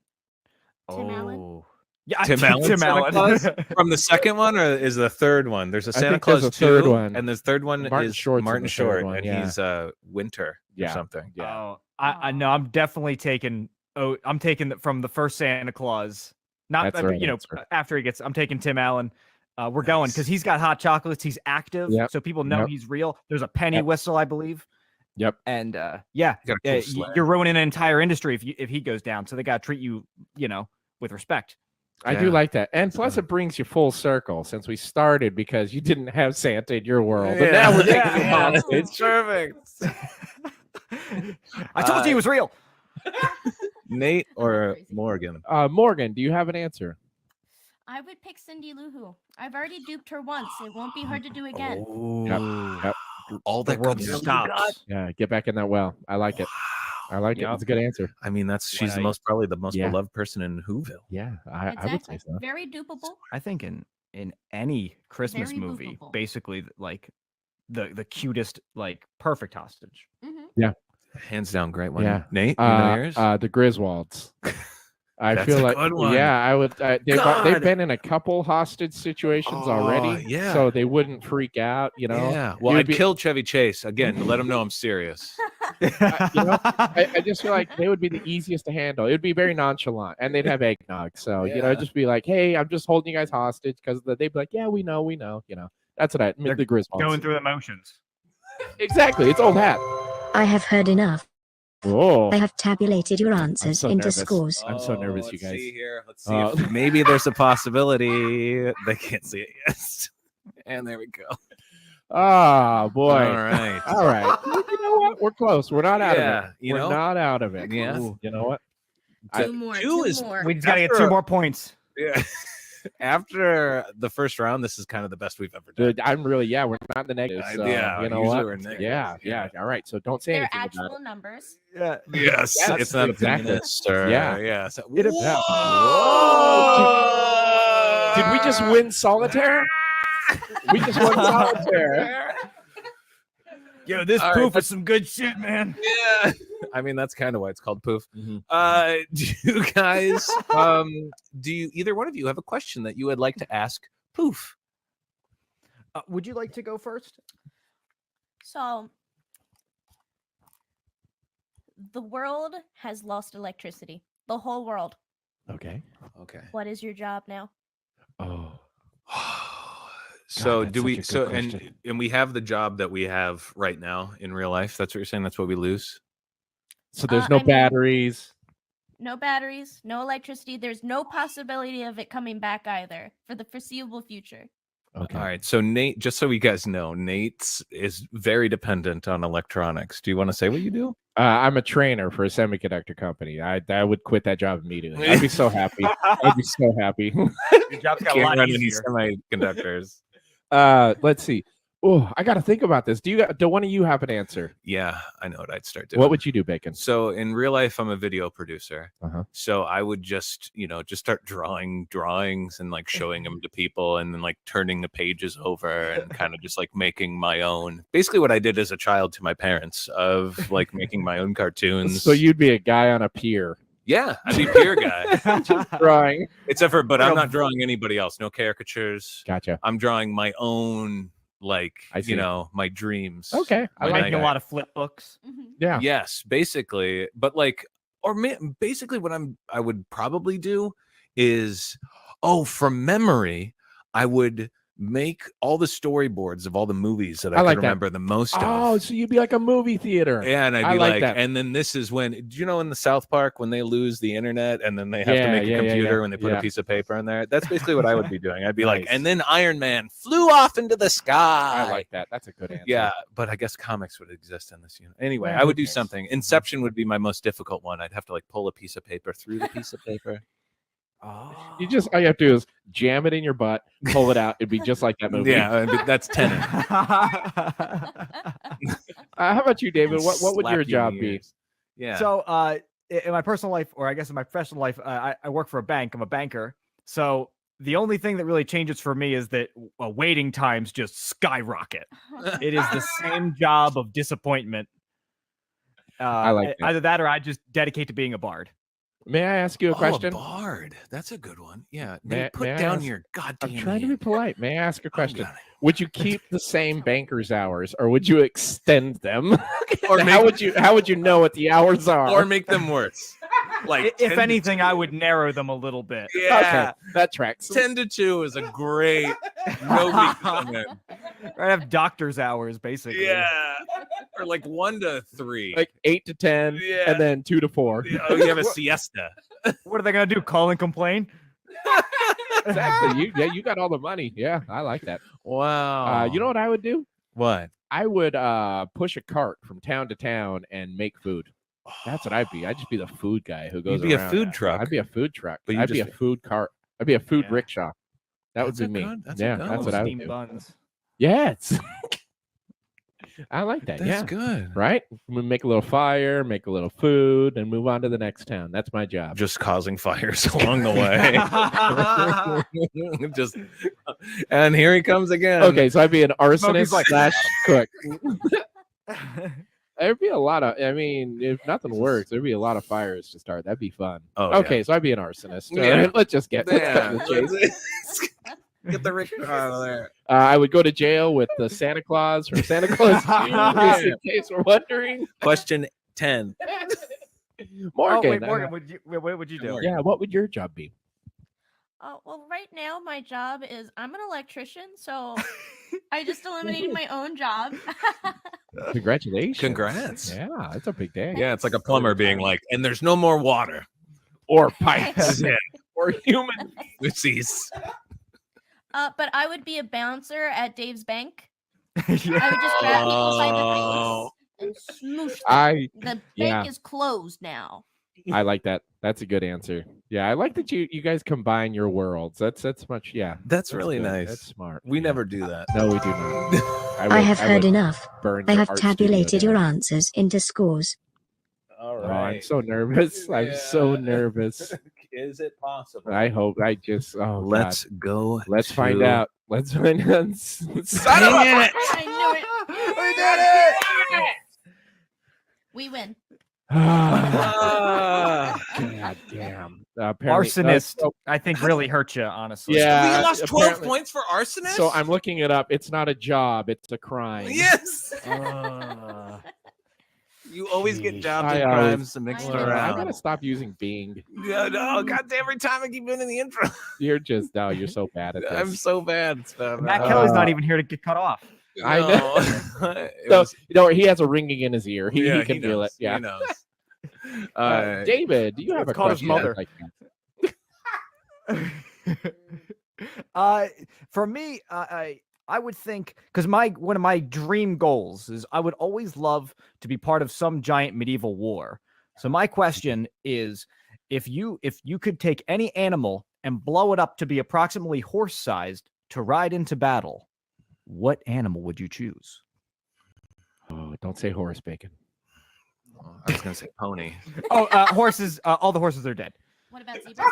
Tim Allen? Oh. Yeah, Tim Allen. Tim Santa Allen. Claus? From the second one, or is the third one? There's a I Santa think there's Claus a third 2, one. and the third one Martin is Short's in Martin the third Short, one, and yeah. he's Winter or something. Yeah. Oh, I know. I'm definitely taking. Oh, I'm taking from the first Santa Claus. Not That's the right you know answer. after he gets. I'm taking Tim Allen. We're going because he's got hot chocolates. He's active, Yep. so people know Yep. he's real. There's a penny Yep. whistle, I believe. Yep. And Got a cool sleigh. you're ruining an entire industry if he goes down. So they got to treat you, with respect. I do like that. And plus it brings you full circle since we started because you didn't have Santa in your world. And now we're taking him hostage. It's perfect. I told you he was real. Nate or Morgan? Morgan, do you have an answer? I would pick Cindy Lou Who. I've already duped her once. It won't be hard to do again. Yep. All that world good stuff. stops. Yeah, get back in that well. I like it. I like it. It's a good answer. I mean, she's probably the most beloved person in Whoville. Yeah, I would say so. Very dupable. I think in any Christmas Very movie, movable. basically like the cutest, like perfect hostage. Yeah. Hands down, great one. Yeah. Nate, you know yours? The Griswolds. I That's feel a like, good one. yeah, I would. They've God. been in a couple hostage situations already, yeah. so they wouldn't freak out. Yeah. Well, I'd kill Chevy Chase again to let him know I'm serious. I just feel like they would be the easiest to handle. It would be very nonchalant, and they'd have eggnog. So just be like, "Hey, I'm just holding you guys hostage," because they'd be like, "Yeah, we know." That's what They're the Griswolds going through the motions. Exactly. It's old hat. I have heard enough. Oh. I have tabulated your answers so into nervous. scores. I'm so nervous, you guys. See here. Let's see if maybe there's a possibility. They can't see it yet. And there we go. Oh boy! All right. All right. You know what? We're close. We're not out of it. you We're know? not out of it. Yeah. Ooh, you know what? Two more. We just gotta get 2 more points. Yeah. After the first round, this is kind of the best we've ever done. Dude, I'm really, we're not in the negative. So, yeah, you know usually what? we're negative. Yeah. All right. So don't say They're anything actual about it. numbers. Yeah. Yes, it's not exactly. a minister. Yeah. Yeah. So, Did we just win solitaire? We just won solitaire. Yo, this All Poof right, is some good shit, man. Yeah. I mean, that's kind of why it's called Poof. Do you guys, do you either one of you have a question that you would like to ask Poof? Would you like to go first? So, the world has lost electricity. The whole world. Okay. What is your job now? Oh. So that's do we? such a So good question. and we have the job that we have right now in real life. That's what you're saying. That's what we lose. So there's no I mean- batteries. No batteries, no electricity. There's no possibility of it coming back either for the foreseeable future. Okay. All right. So Nate, just so you guys know, Nate is very dependent on electronics. Do you want to say what you do? I'm a trainer for a semiconductor company. I would quit that job immediately. I'd be so happy. I'd be so happy. Your job's got a Can't lot run any easier. semiconductors. Let's see. Oh, I got to think about this. Do one of you have an answer? Yeah, I know what I'd start doing. What would you do, Bacon? So in real life, I'm a video producer. Uh-huh. So I would just start drawing drawings and like showing them to people and then like turning the pages over and kind of just like making my own. Basically what I did as a child to my parents of like making my own cartoons. So you'd be a guy on a pier. Yeah, I'd be a peer guy. Just drawing. Except for, but I'm not drawing anybody else. No caricatures. Gotcha. I'm drawing my own, like, I see. my dreams. Okay. I like a lot of flip books. Yeah. Yes, basically. But like, basically what I would probably do is, from memory, I would make all the storyboards of all the movies that I like could that. remember the most Oh, of. so you'd be like a movie theater. Yeah, and I'd I be like like, that. and then this is when, do you know in the South Park when they lose the internet and then they have to Yeah, make a yeah, computer when they put yeah. a piece of paper in there? That's basically what I would be doing. I'd be like, Nice. and then Iron Man flew off into the sky. I like that. That's a good answer. Yeah, but I guess comics would exist in this unit. Anyway, Yeah, I would who do cares? something. Inception would be my most difficult one. I'd have to like pull a piece of paper through the piece of paper. You just all you have to do is jam it in your butt, pull it out. It'd be just like that movie. Yeah, that's Tenet. How about you, David? What would Slap your you in job the be? ears. Yeah. So, in my personal life, or I guess in my professional life, I work for a bank. I'm a banker. So the only thing that really changes for me is that waiting times just skyrocket. It is the same job of disappointment. I like that. Either that or I just dedicate to being a bard. May I ask you a question? A bard. That's a good one. Yeah. May Put I down ask- your goddamn. I'm trying to be polite. May I ask a question? got Would you keep the same banker's hours, or would you extend them? Or how would you know what the hours are? Or make them worse. Like If 10 to anything, I would narrow them a little bit. Yeah. Okay, that tracks. 10 to 2 is a great nobody come in. I have doctor's hours, basically. Yeah. Or like 1 to 3. Like 8 to 10, Yeah. and then 2 to 4. Oh, you have a siesta. What are they gonna do? Call and complain? Exactly. You got all the money. Yeah, I like that. Wow. You know what I would do? What? I would push a cart from town to town and make food. That's what I'd be. I'd just be the food guy who goes. You'd be a around. food truck. I'd be a food truck. But you I'd be a just- food cart. I'd be a food rickshaw. That would That's be a me. good- that's a yeah, good that's one. what I would Steam do. buns. Yeah, it's. I like that. That's yeah, good. right. We make a little fire, make a little food, and move on to the next town. That's my job. Just causing fires along the way. Just and here he comes again. Okay, so I'd be an arsonist Smokey's like, slash cook. There'd be a lot of. I mean, if nothing works, there'd be a lot of fires to start. That'd be fun. Oh, okay, yeah. so I'd be an arsonist. All Yeah. right, let's just get. let's cut Yeah. to the chase. Get the rickshaw out of there. I would go to jail with the Santa Claus from Santa Claus, just in case we're wondering. Question 10. Morgan, Oh, wait, Morgan, what would you do? yeah, what would your job be? Well, right now my job is I'm an electrician, so I just eliminated my own job. Congratulations! Congrats. Yeah, that's a big day. Yeah, it's like a plumber being like, and there's no more water or pipes, yeah. or human pussies. But I would be a bouncer at Dave's bank. Yeah. I would just grab people by Oh. the face and smoosh them. The yeah. bank is closed now. I like that. That's a good answer. Yeah, I like that you guys combine your worlds. That's much. Yeah, That's really good. nice. That's smart. We never do that. No, we do not. I have heard would enough. burn I your have art studio tabulated your down. answers into scores. All Oh, I'm right. so nervous. I'm so nervous. Is it possible? I hope. I just. Oh, Let's God. go. Let's find to- out. Let's find out. Son of a- I knew it. We did it! We win. Ah. God damn. Apparently- Arsonist, so- I think, really hurt you, honestly. Yeah. We lost 12 apparently- points for arsonist? So I'm looking it up. It's not a job. It's a crime. Yes! You always get jobs and crimes mixed I around. gotta stop using Bing. Yeah, no, God, every time I keep doing the intro. You're just you're so bad at this. I'm so bad. Matt Kelly's not even here to get cut off. I know. It So, was- he has a ringing in his ear. He yeah, can feel it. knows. Yeah. He knows. David, do you have Let's a call his question? mother. For me, I would think, because one of my dream goals is I would always love to be part of some giant medieval war. So my question is, if you could take any animal and blow it up to be approximately horse-sized to ride into battle, what animal would you choose? Oh, don't say horse bacon. I was gonna say pony. Oh, horses! All the horses are dead. What about zebras?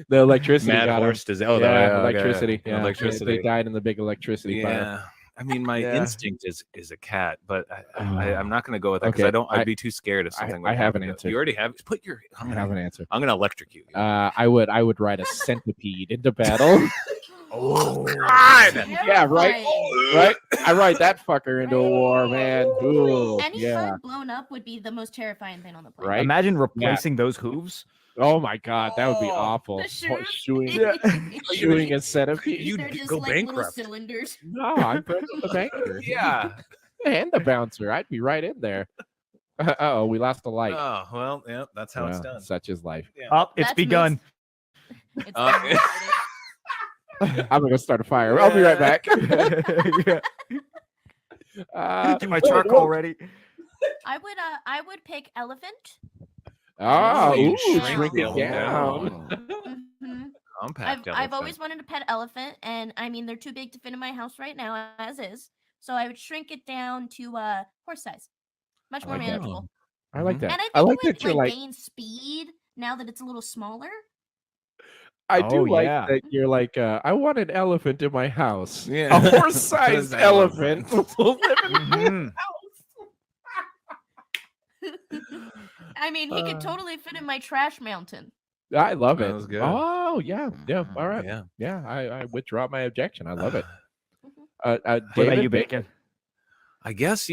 The electricity Mad got him. horse disease. Oh, yeah, okay, electricity. Yeah, electricity. They died in the big electricity fire. Yeah. I mean, my Yeah. instinct is a cat, but I'm not going to go with that because Okay, I'd be too scared if something. I would have happen an to- answer. You already have. Put your. I have an answer. I'm going to electrocute you. I would ride a centipede into battle. Oh God! Yeah, right. Right. I ride that fucker into a war, man. Ooh, Any yeah. bird blown up would be the most terrifying thing on the planet. Right. Imagine replacing those hooves. Oh my God, that would be awful. The shoes? Shooting a centipede. They're just like little cylinders. No, I'm friends with the banker. Yeah. And the bouncer. I'd be right in there. Oh, we lost the light. Oh well, yeah, that's how it's Well, done. Such is life. Oh, it's That's begun. I'm gonna go start a fire. I'll be right back. Get my charcoal ready. I would pick elephant. Oh, you ooh, shrink shrink it it down. Mhm. Compact I've always wanted a pet elephant, and I mean they're too big to fit in my house right now as is. So I would shrink it down to horse size, much more like that. manageable. I like that. And I think I like it would that you're like. gain speed now that it's a little smaller. I do Oh, like yeah. that you're like. I want an elephant in my house. Yeah. A horse-sized Just elephant will live in my Mhm. I mean, he could totally fit in my trash mountain. I love it. That was good. Oh yeah, yeah. All right. Yeah. Yeah, I withdraw my objection. I love it. What about David, you, Bacon? I guess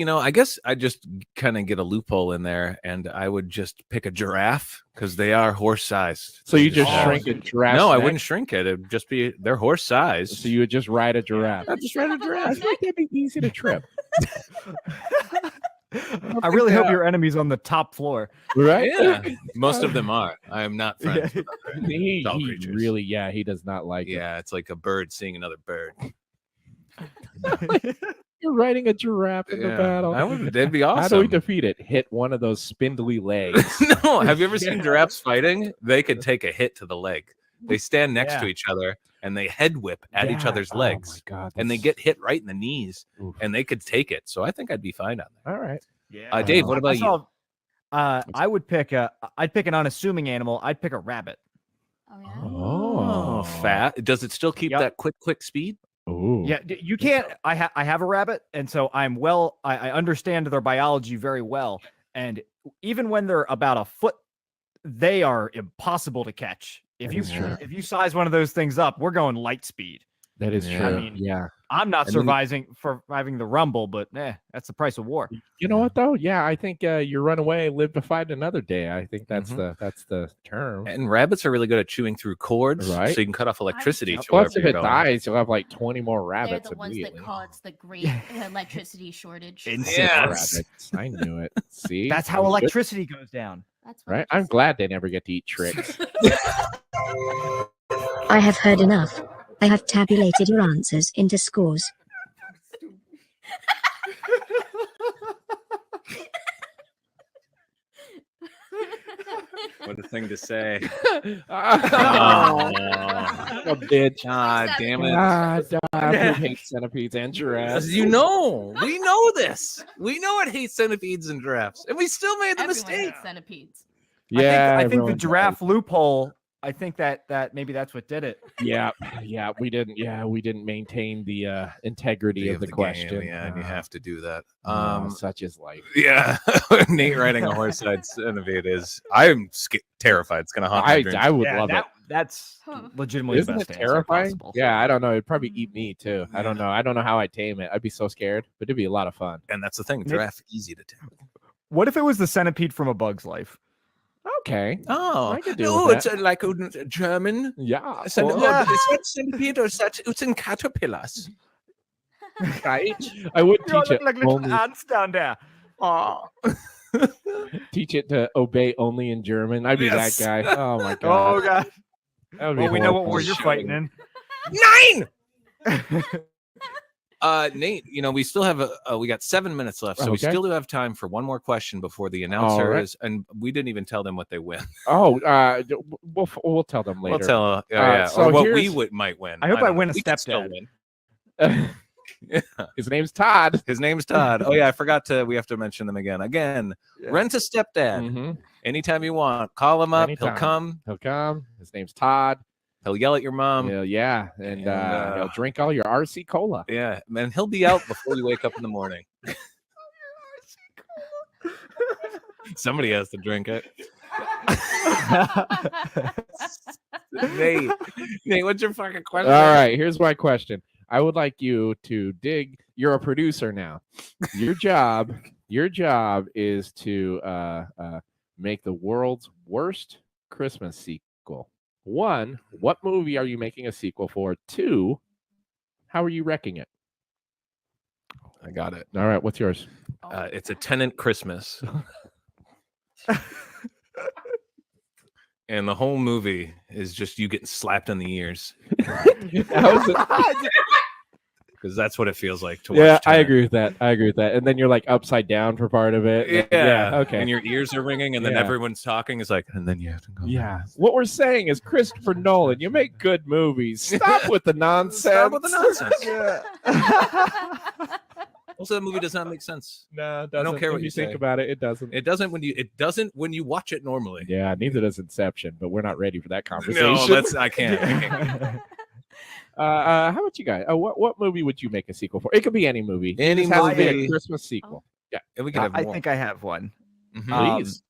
I just kind of get a loophole in there, and I would just pick a giraffe because they are horse sized. So you just shrink a giraffe? No, I neck? wouldn't shrink it. It'd just be they're horse sized. So you would just ride a giraffe? I'd just ride a I giraffe. feel like that'd be easy to trip. I really hope your enemy's on the top floor. Right? Yeah, most of them are. I am not friends with He dog creatures. really, he does not like it. Yeah, it's like a bird seeing another bird. You're riding a giraffe in the battle. That'd be awesome. How do we defeat it? Hit one of those spindly legs. No, have you ever seen giraffes fighting? They could take a hit to the leg. They stand next to each other and they head whip at each other's legs. Oh my God, and they get hit right in the knees, and they could take it. So I think I'd be fine on that. All right. Yeah. Dave, what about you? I would pick I'd pick an unassuming animal. I'd pick a rabbit. Oh, fat. Does it still keep that quick speed? Oh, Yeah, you can't. I have a rabbit, and so I understand their biology very well. And even when they're about a foot, they are impossible to catch. If you size one of those things up, we're going light speed. That is true. I mean, yeah. I'm not And then- surviving the rumble, but that's the price of war. You know what though? Yeah, I think you run away, live to fight another day. I think that's the term. And rabbits are really good at chewing through cords, Right. so you can cut off electricity. to Plus, wherever if it you're going. dies, you'll have like 20 more They're rabbits the ones that immediately. cause the great electricity shortage. Rabbits. I knew it. See, That's how I was good. electricity goes down. That's Right. I'm glad they never get to eat tricks. I have heard enough. I have tabulated your answers into scores. What a thing to say. Oh, a bitch. Ah, damn it. I hate centipedes and giraffes. You know, we know this. We know it hates centipedes and giraffes, and we still made the Everyone mistake. hates centipedes. Yeah, I think the everyone giraffe loophole. I think that maybe that's what did it. Yeah, we didn't maintain the integrity of the question. Game, and you have to do that. Such is life. Yeah, Nate riding a horse-sized centipede is. I'm terrified. It's gonna haunt my dreams. I would love it. That's legitimately Isn't the it best answer terrifying? possible. Yeah, I don't know. It'd probably eat me too. I don't know. I don't know how I'd tame it. I'd be so scared, but it'd be a lot of fun. And that's the thing. Giraffe easy to tame. What if it was the centipede from A Bug's Life? Okay. Oh, I could deal no, with it's that. like a German. Yeah. Is that centipede or is that it's in caterpillars? Right. I would teach it like little only, ants down there. Oh. teach it to obey only in German. I'd be Yes. that guy. Oh my god. Oh god. That would be Well, we know what horrible. war you're fighting in. 9. Nate, we still have we got 7 minutes left, so we Okay. still do have time for one more question before the announcer right. is, and we didn't even tell them what they win. Oh, we'll tell them later. We'll tell, yeah, so or what we here's- might win. I hope I don't know. win a We could still stepdad. win. His name's Todd. His name's Todd. Oh yeah, I forgot to. We have to mention them again. Rent a stepdad. Mhm. Anytime you want, call him up. Anytime. He'll come. He'll come. His name's Todd. He'll yell at your mom. Yeah, and he'll drink all your RC cola. Yeah, and he'll be out before you wake up in the morning. Somebody has to drink it. Nate, what's your fucking question? All right, here's my question. I would like you to dig. You're a producer now. Your job is to make the world's worst Christmas sequel. 1, what movie are you making a sequel for? 2, how are you wrecking it? I got it. All right, what's yours? It's a Tenant Christmas. And the whole movie is just you getting slapped in the ears. because that's what it feels like to watch. Yeah, I Tenet. agree with that. And then you're like upside down for part of it. Yeah. Okay. And your ears are ringing, and then Yeah. everyone's talking. It's like, and then you have to go. Yeah. What we're saying is, Christopher Nolan, you make good movies. Stop with the nonsense. Stop with the nonsense. Yeah. Also, that movie does not make sense. No, it I don't doesn't. care If what you you think say. about it. It doesn't. It doesn't when you watch it normally. Yeah, neither does Inception, but we're not ready for that conversation. No, I can't. How about you guys? What movie would you make a sequel for? It could be any movie. Any It just has to be movie. a Christmas sequel. Yeah, And we can have I more. think I have one. Please.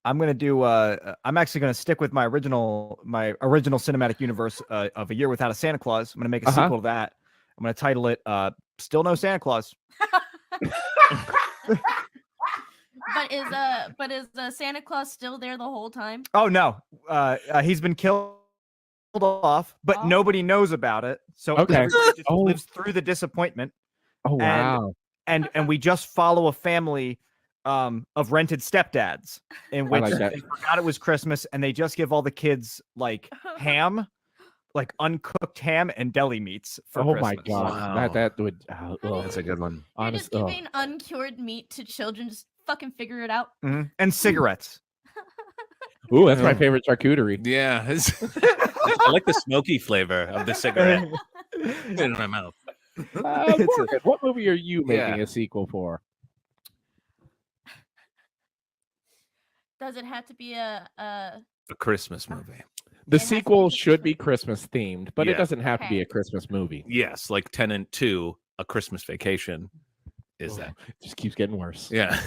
I'm gonna do. I'm actually gonna stick with my original cinematic universe of A Year Without a Santa Claus. I'm gonna make a sequel to that. I'm gonna title it "Still No Santa Claus." But is Santa Claus still there the whole time? Oh no, he's been killed off, but nobody knows about it. So Okay. everybody just lives through the disappointment. Oh wow. And we just follow a family of rented stepdads in which like that. they forgot it was Christmas, and they just give all the kids like ham, like uncooked ham and deli meats for Oh Christmas. my god. That would. That's a good one. You're just giving uncured meat to children. Just fucking figure it out. Mhm. And cigarettes. Ooh, that's my favorite charcuterie. Yeah, I like the smoky flavor of the cigarette in my mouth. Morgan, what movie are you making a sequel for? Does it have to be a Christmas movie. The sequel should be Christmas themed, but it Yeah. doesn't have to be a Christmas movie. Yes, like Tenet 2, A Christmas Vacation. Is that? It just keeps getting worse. Yeah.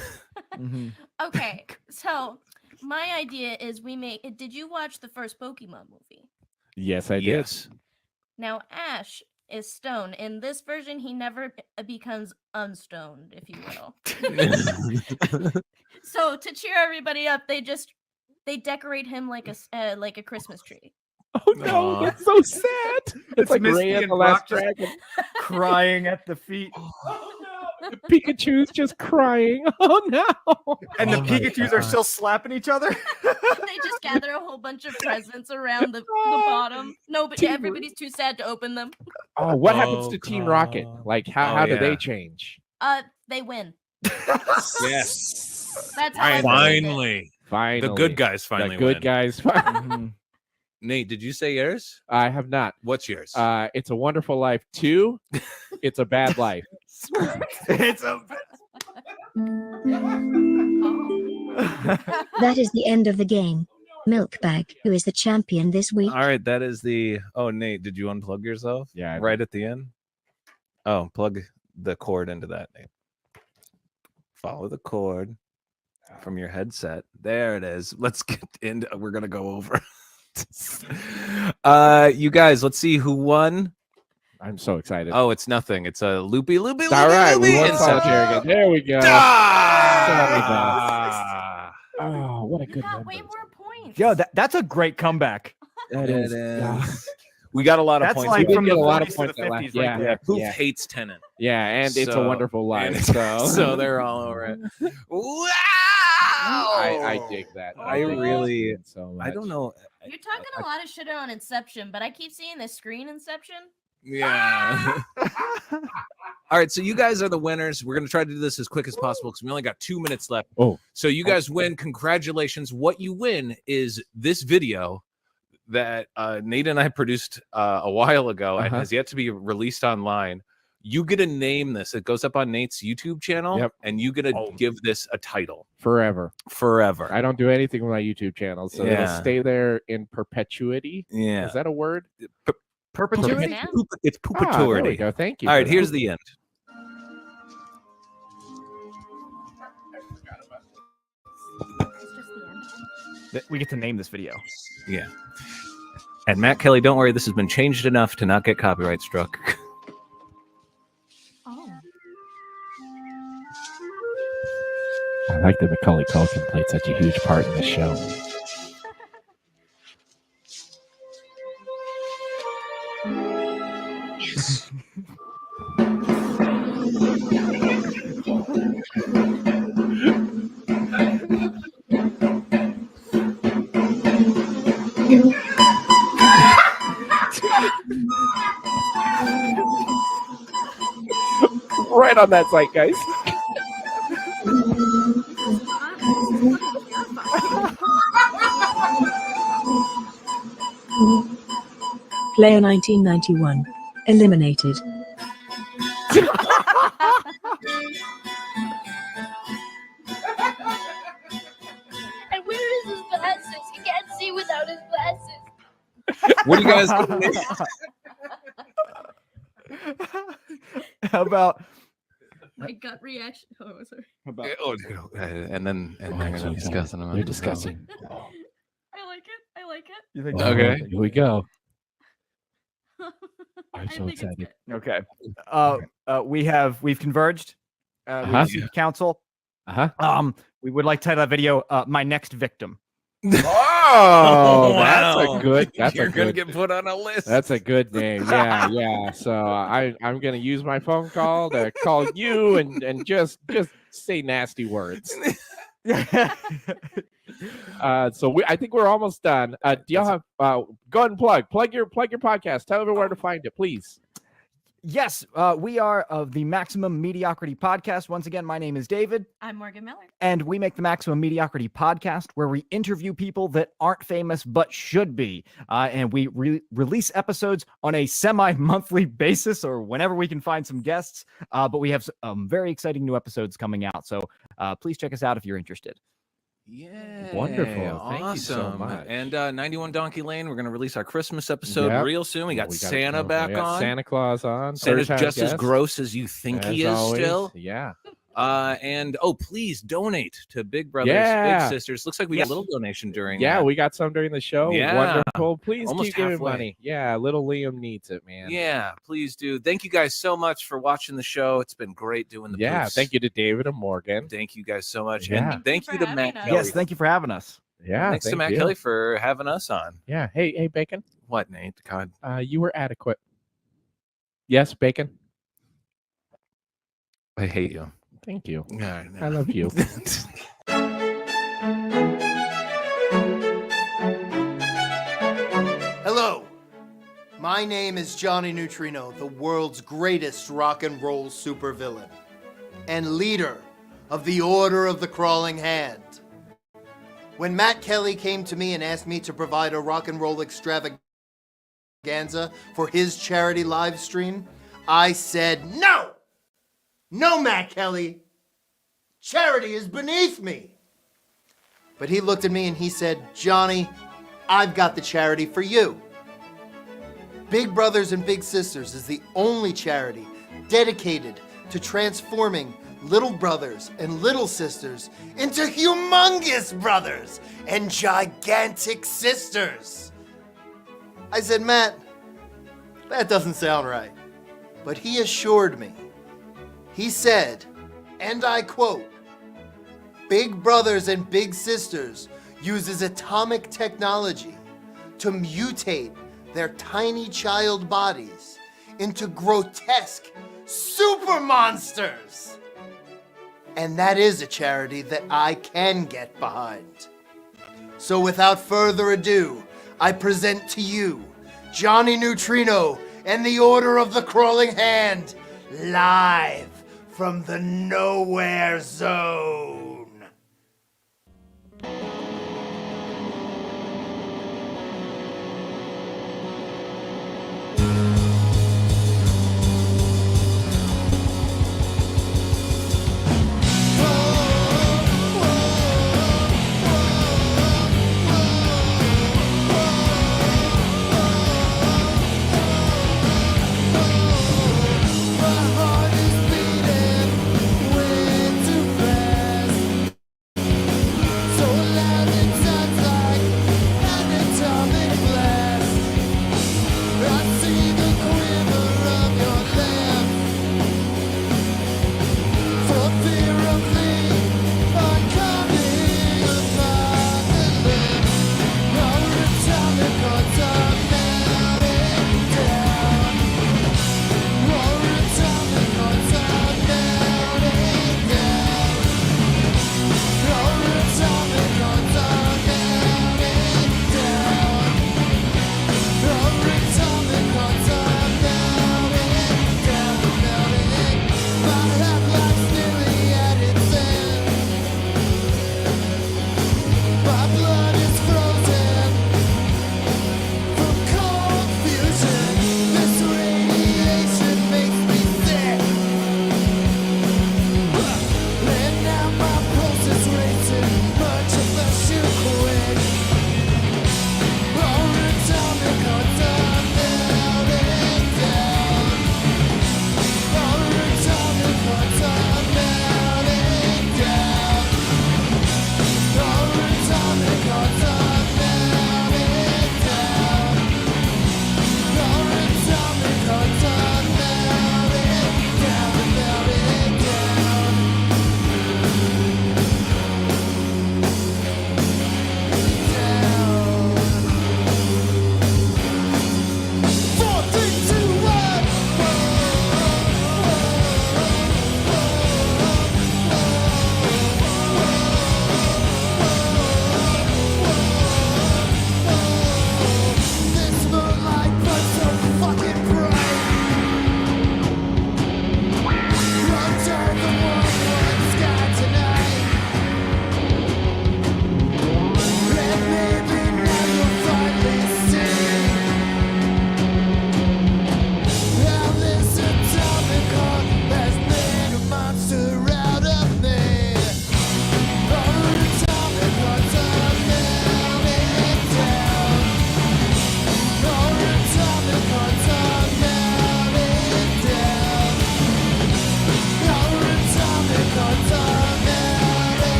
Okay, so my idea is we make. Did you watch the first Pokemon movie? Yes, I did. Yes. Now Ash is stone. In this version, he never becomes unstoned, if you will. So to cheer everybody up, they decorate him like a Christmas tree. Oh no, that's so sad. It's like Misty Ray and and the Last Brock just Dragon. crying at the feet. Pikachu's just crying. Oh no. And the Pikachus are still slapping each other. They just gather a whole bunch of presents around the bottom. No, but everybody's too sad to open them. Oh, what happens to Team Rocket? Like how do they change? They win. Yes. That's how I believe it. Finally. The good guys finally The good win. guys. Nate, did you say yours? I have not. What's yours? It's a Wonderful Life 2. It's a Bad Life. It's a. That is the end of the game. Milkbag, who is the champion this week? All right, that is the. Oh, Nate, did you unplug yourself? Yeah. Right at the end? Oh, plug the cord into that, Nate. Follow the cord from your headset. There it is. Let's get into. We're gonna go over. You guys, let's see who won. I'm so excited. Oh, it's nothing. It's a loopy. All right, we won solitaire again. There we go. Oh, what a good Got memory. way more points. Yo, that's a great comeback. That It is. is. We got a lot of That's points. like We did from get the a lot of 40s to points the that last- 50s right yeah, there. Poof yeah. hates Tenet. Yeah, and It's a So- Wonderful Life. and So, so they're all over it. Wow! I dig that. I dig that really. so much. I don't know. You're talking a lot of shit on Inception, but I keep seeing the screen Inception. Yeah. All right, so you guys are the winners. We're going to try to do this as quick as possible because we only got 2 minutes left. Oh. So you guys win. Congratulations. What you win is this video that Nate and I produced a while ago and has yet to be released online. You get to name this. It goes up on Nate's YouTube channel, and you get to give this a title. Forever. I don't do anything with my YouTube channel, so it'll stay there in perpetuity. Yeah. Is that a word? Perpetuity? It's Ah, perpetuity. there we go. Thank you. All for right, that. here's the end. We get to name this video. Yeah. And Matt Kelly, don't worry, this has been changed enough to not get copyright struck. I like that Macaulay Culkin played such a huge part in the show. right on that zeitgeist. Player 1991. Eliminated. And where is his glasses? He can't see without his glasses. What do you guys How about My gut reaction. Oh, sorry. and then we're gonna discuss in a minute. They're discussing. I like it. I like it. You think Okay. Here we go. I'm I so think it's excited. Okay. We've converged. Uh-huh. We received counsel. We would like to title that video "My Next Victim." Oh, that's Wow. a good. That's You're a gonna good. get put on a list. That's a good name. Yeah, yeah. So I'm gonna use my phone call to call you and just say nasty words. So I think we're almost done. Do y'all have go ahead and plug your podcast? Tell everyone where to find it, please. Yes, we are of the Maximum Mediocrity Podcast. Once again, my name is David. I'm Morgan Miller. And we make the Maximum Mediocrity Podcast, where we interview people that aren't famous but should be. And we release episodes on a semi-monthly basis or whenever we can find some guests. But we have some very exciting new episodes coming out. So please check us out if you're interested. Yeah, Wonderful. Thank you so awesome. much. And 91 Donkey Lane, we're going to release our Christmas episode Yep. real soon. We got Santa we back got on. Santa Claus on. Santa's Third time just as guest. gross as you think he As is always. still. Yeah. And please donate to Big Brothers, Yeah. Big Sisters. Looks like we got a little donation during Yeah, that. we got some during the show. Yeah. Wonderful. Please Almost keep giving halfway. money. Yeah, little Liam needs it, man. Yeah, please do. Thank you guys so much for watching the show. It's been great doing the Yeah, poofs. thank you to David and Morgan. Thank you guys so much. Yeah. And thank you to Matt Kelly. Yes, thank you for having us. Yeah, Thanks to thank Matt you. Kelly for having us on. Yeah. Hey, Bacon. What, Nate? God. You were adequate. Yes, Bacon. I hate you. Thank you. Yeah, I love you. Hello, my name is Johnny Neutrino, the world's greatest rock and roll supervillain and leader of the Order of the Crawling Hand. When Matt Kelly came to me and asked me to provide a rock and roll extravaganza for his charity live stream, I said, no! No, Matt Kelly! Charity is beneath me! But he looked at me and he said, Johnny, I've got the charity for you. Big Brothers and Big Sisters is the only charity dedicated to transforming little brothers and little sisters into humongous brothers and gigantic sisters. I said, Matt, that doesn't sound right. But he assured me. He said, and I quote, Big Brothers and Big Sisters uses atomic technology to mutate their tiny child bodies into grotesque super monsters. And that is a charity that I can get behind. So without further ado, I present to you Johnny Neutrino and the Order of the Crawling Hand, live from the Nowhere Zone.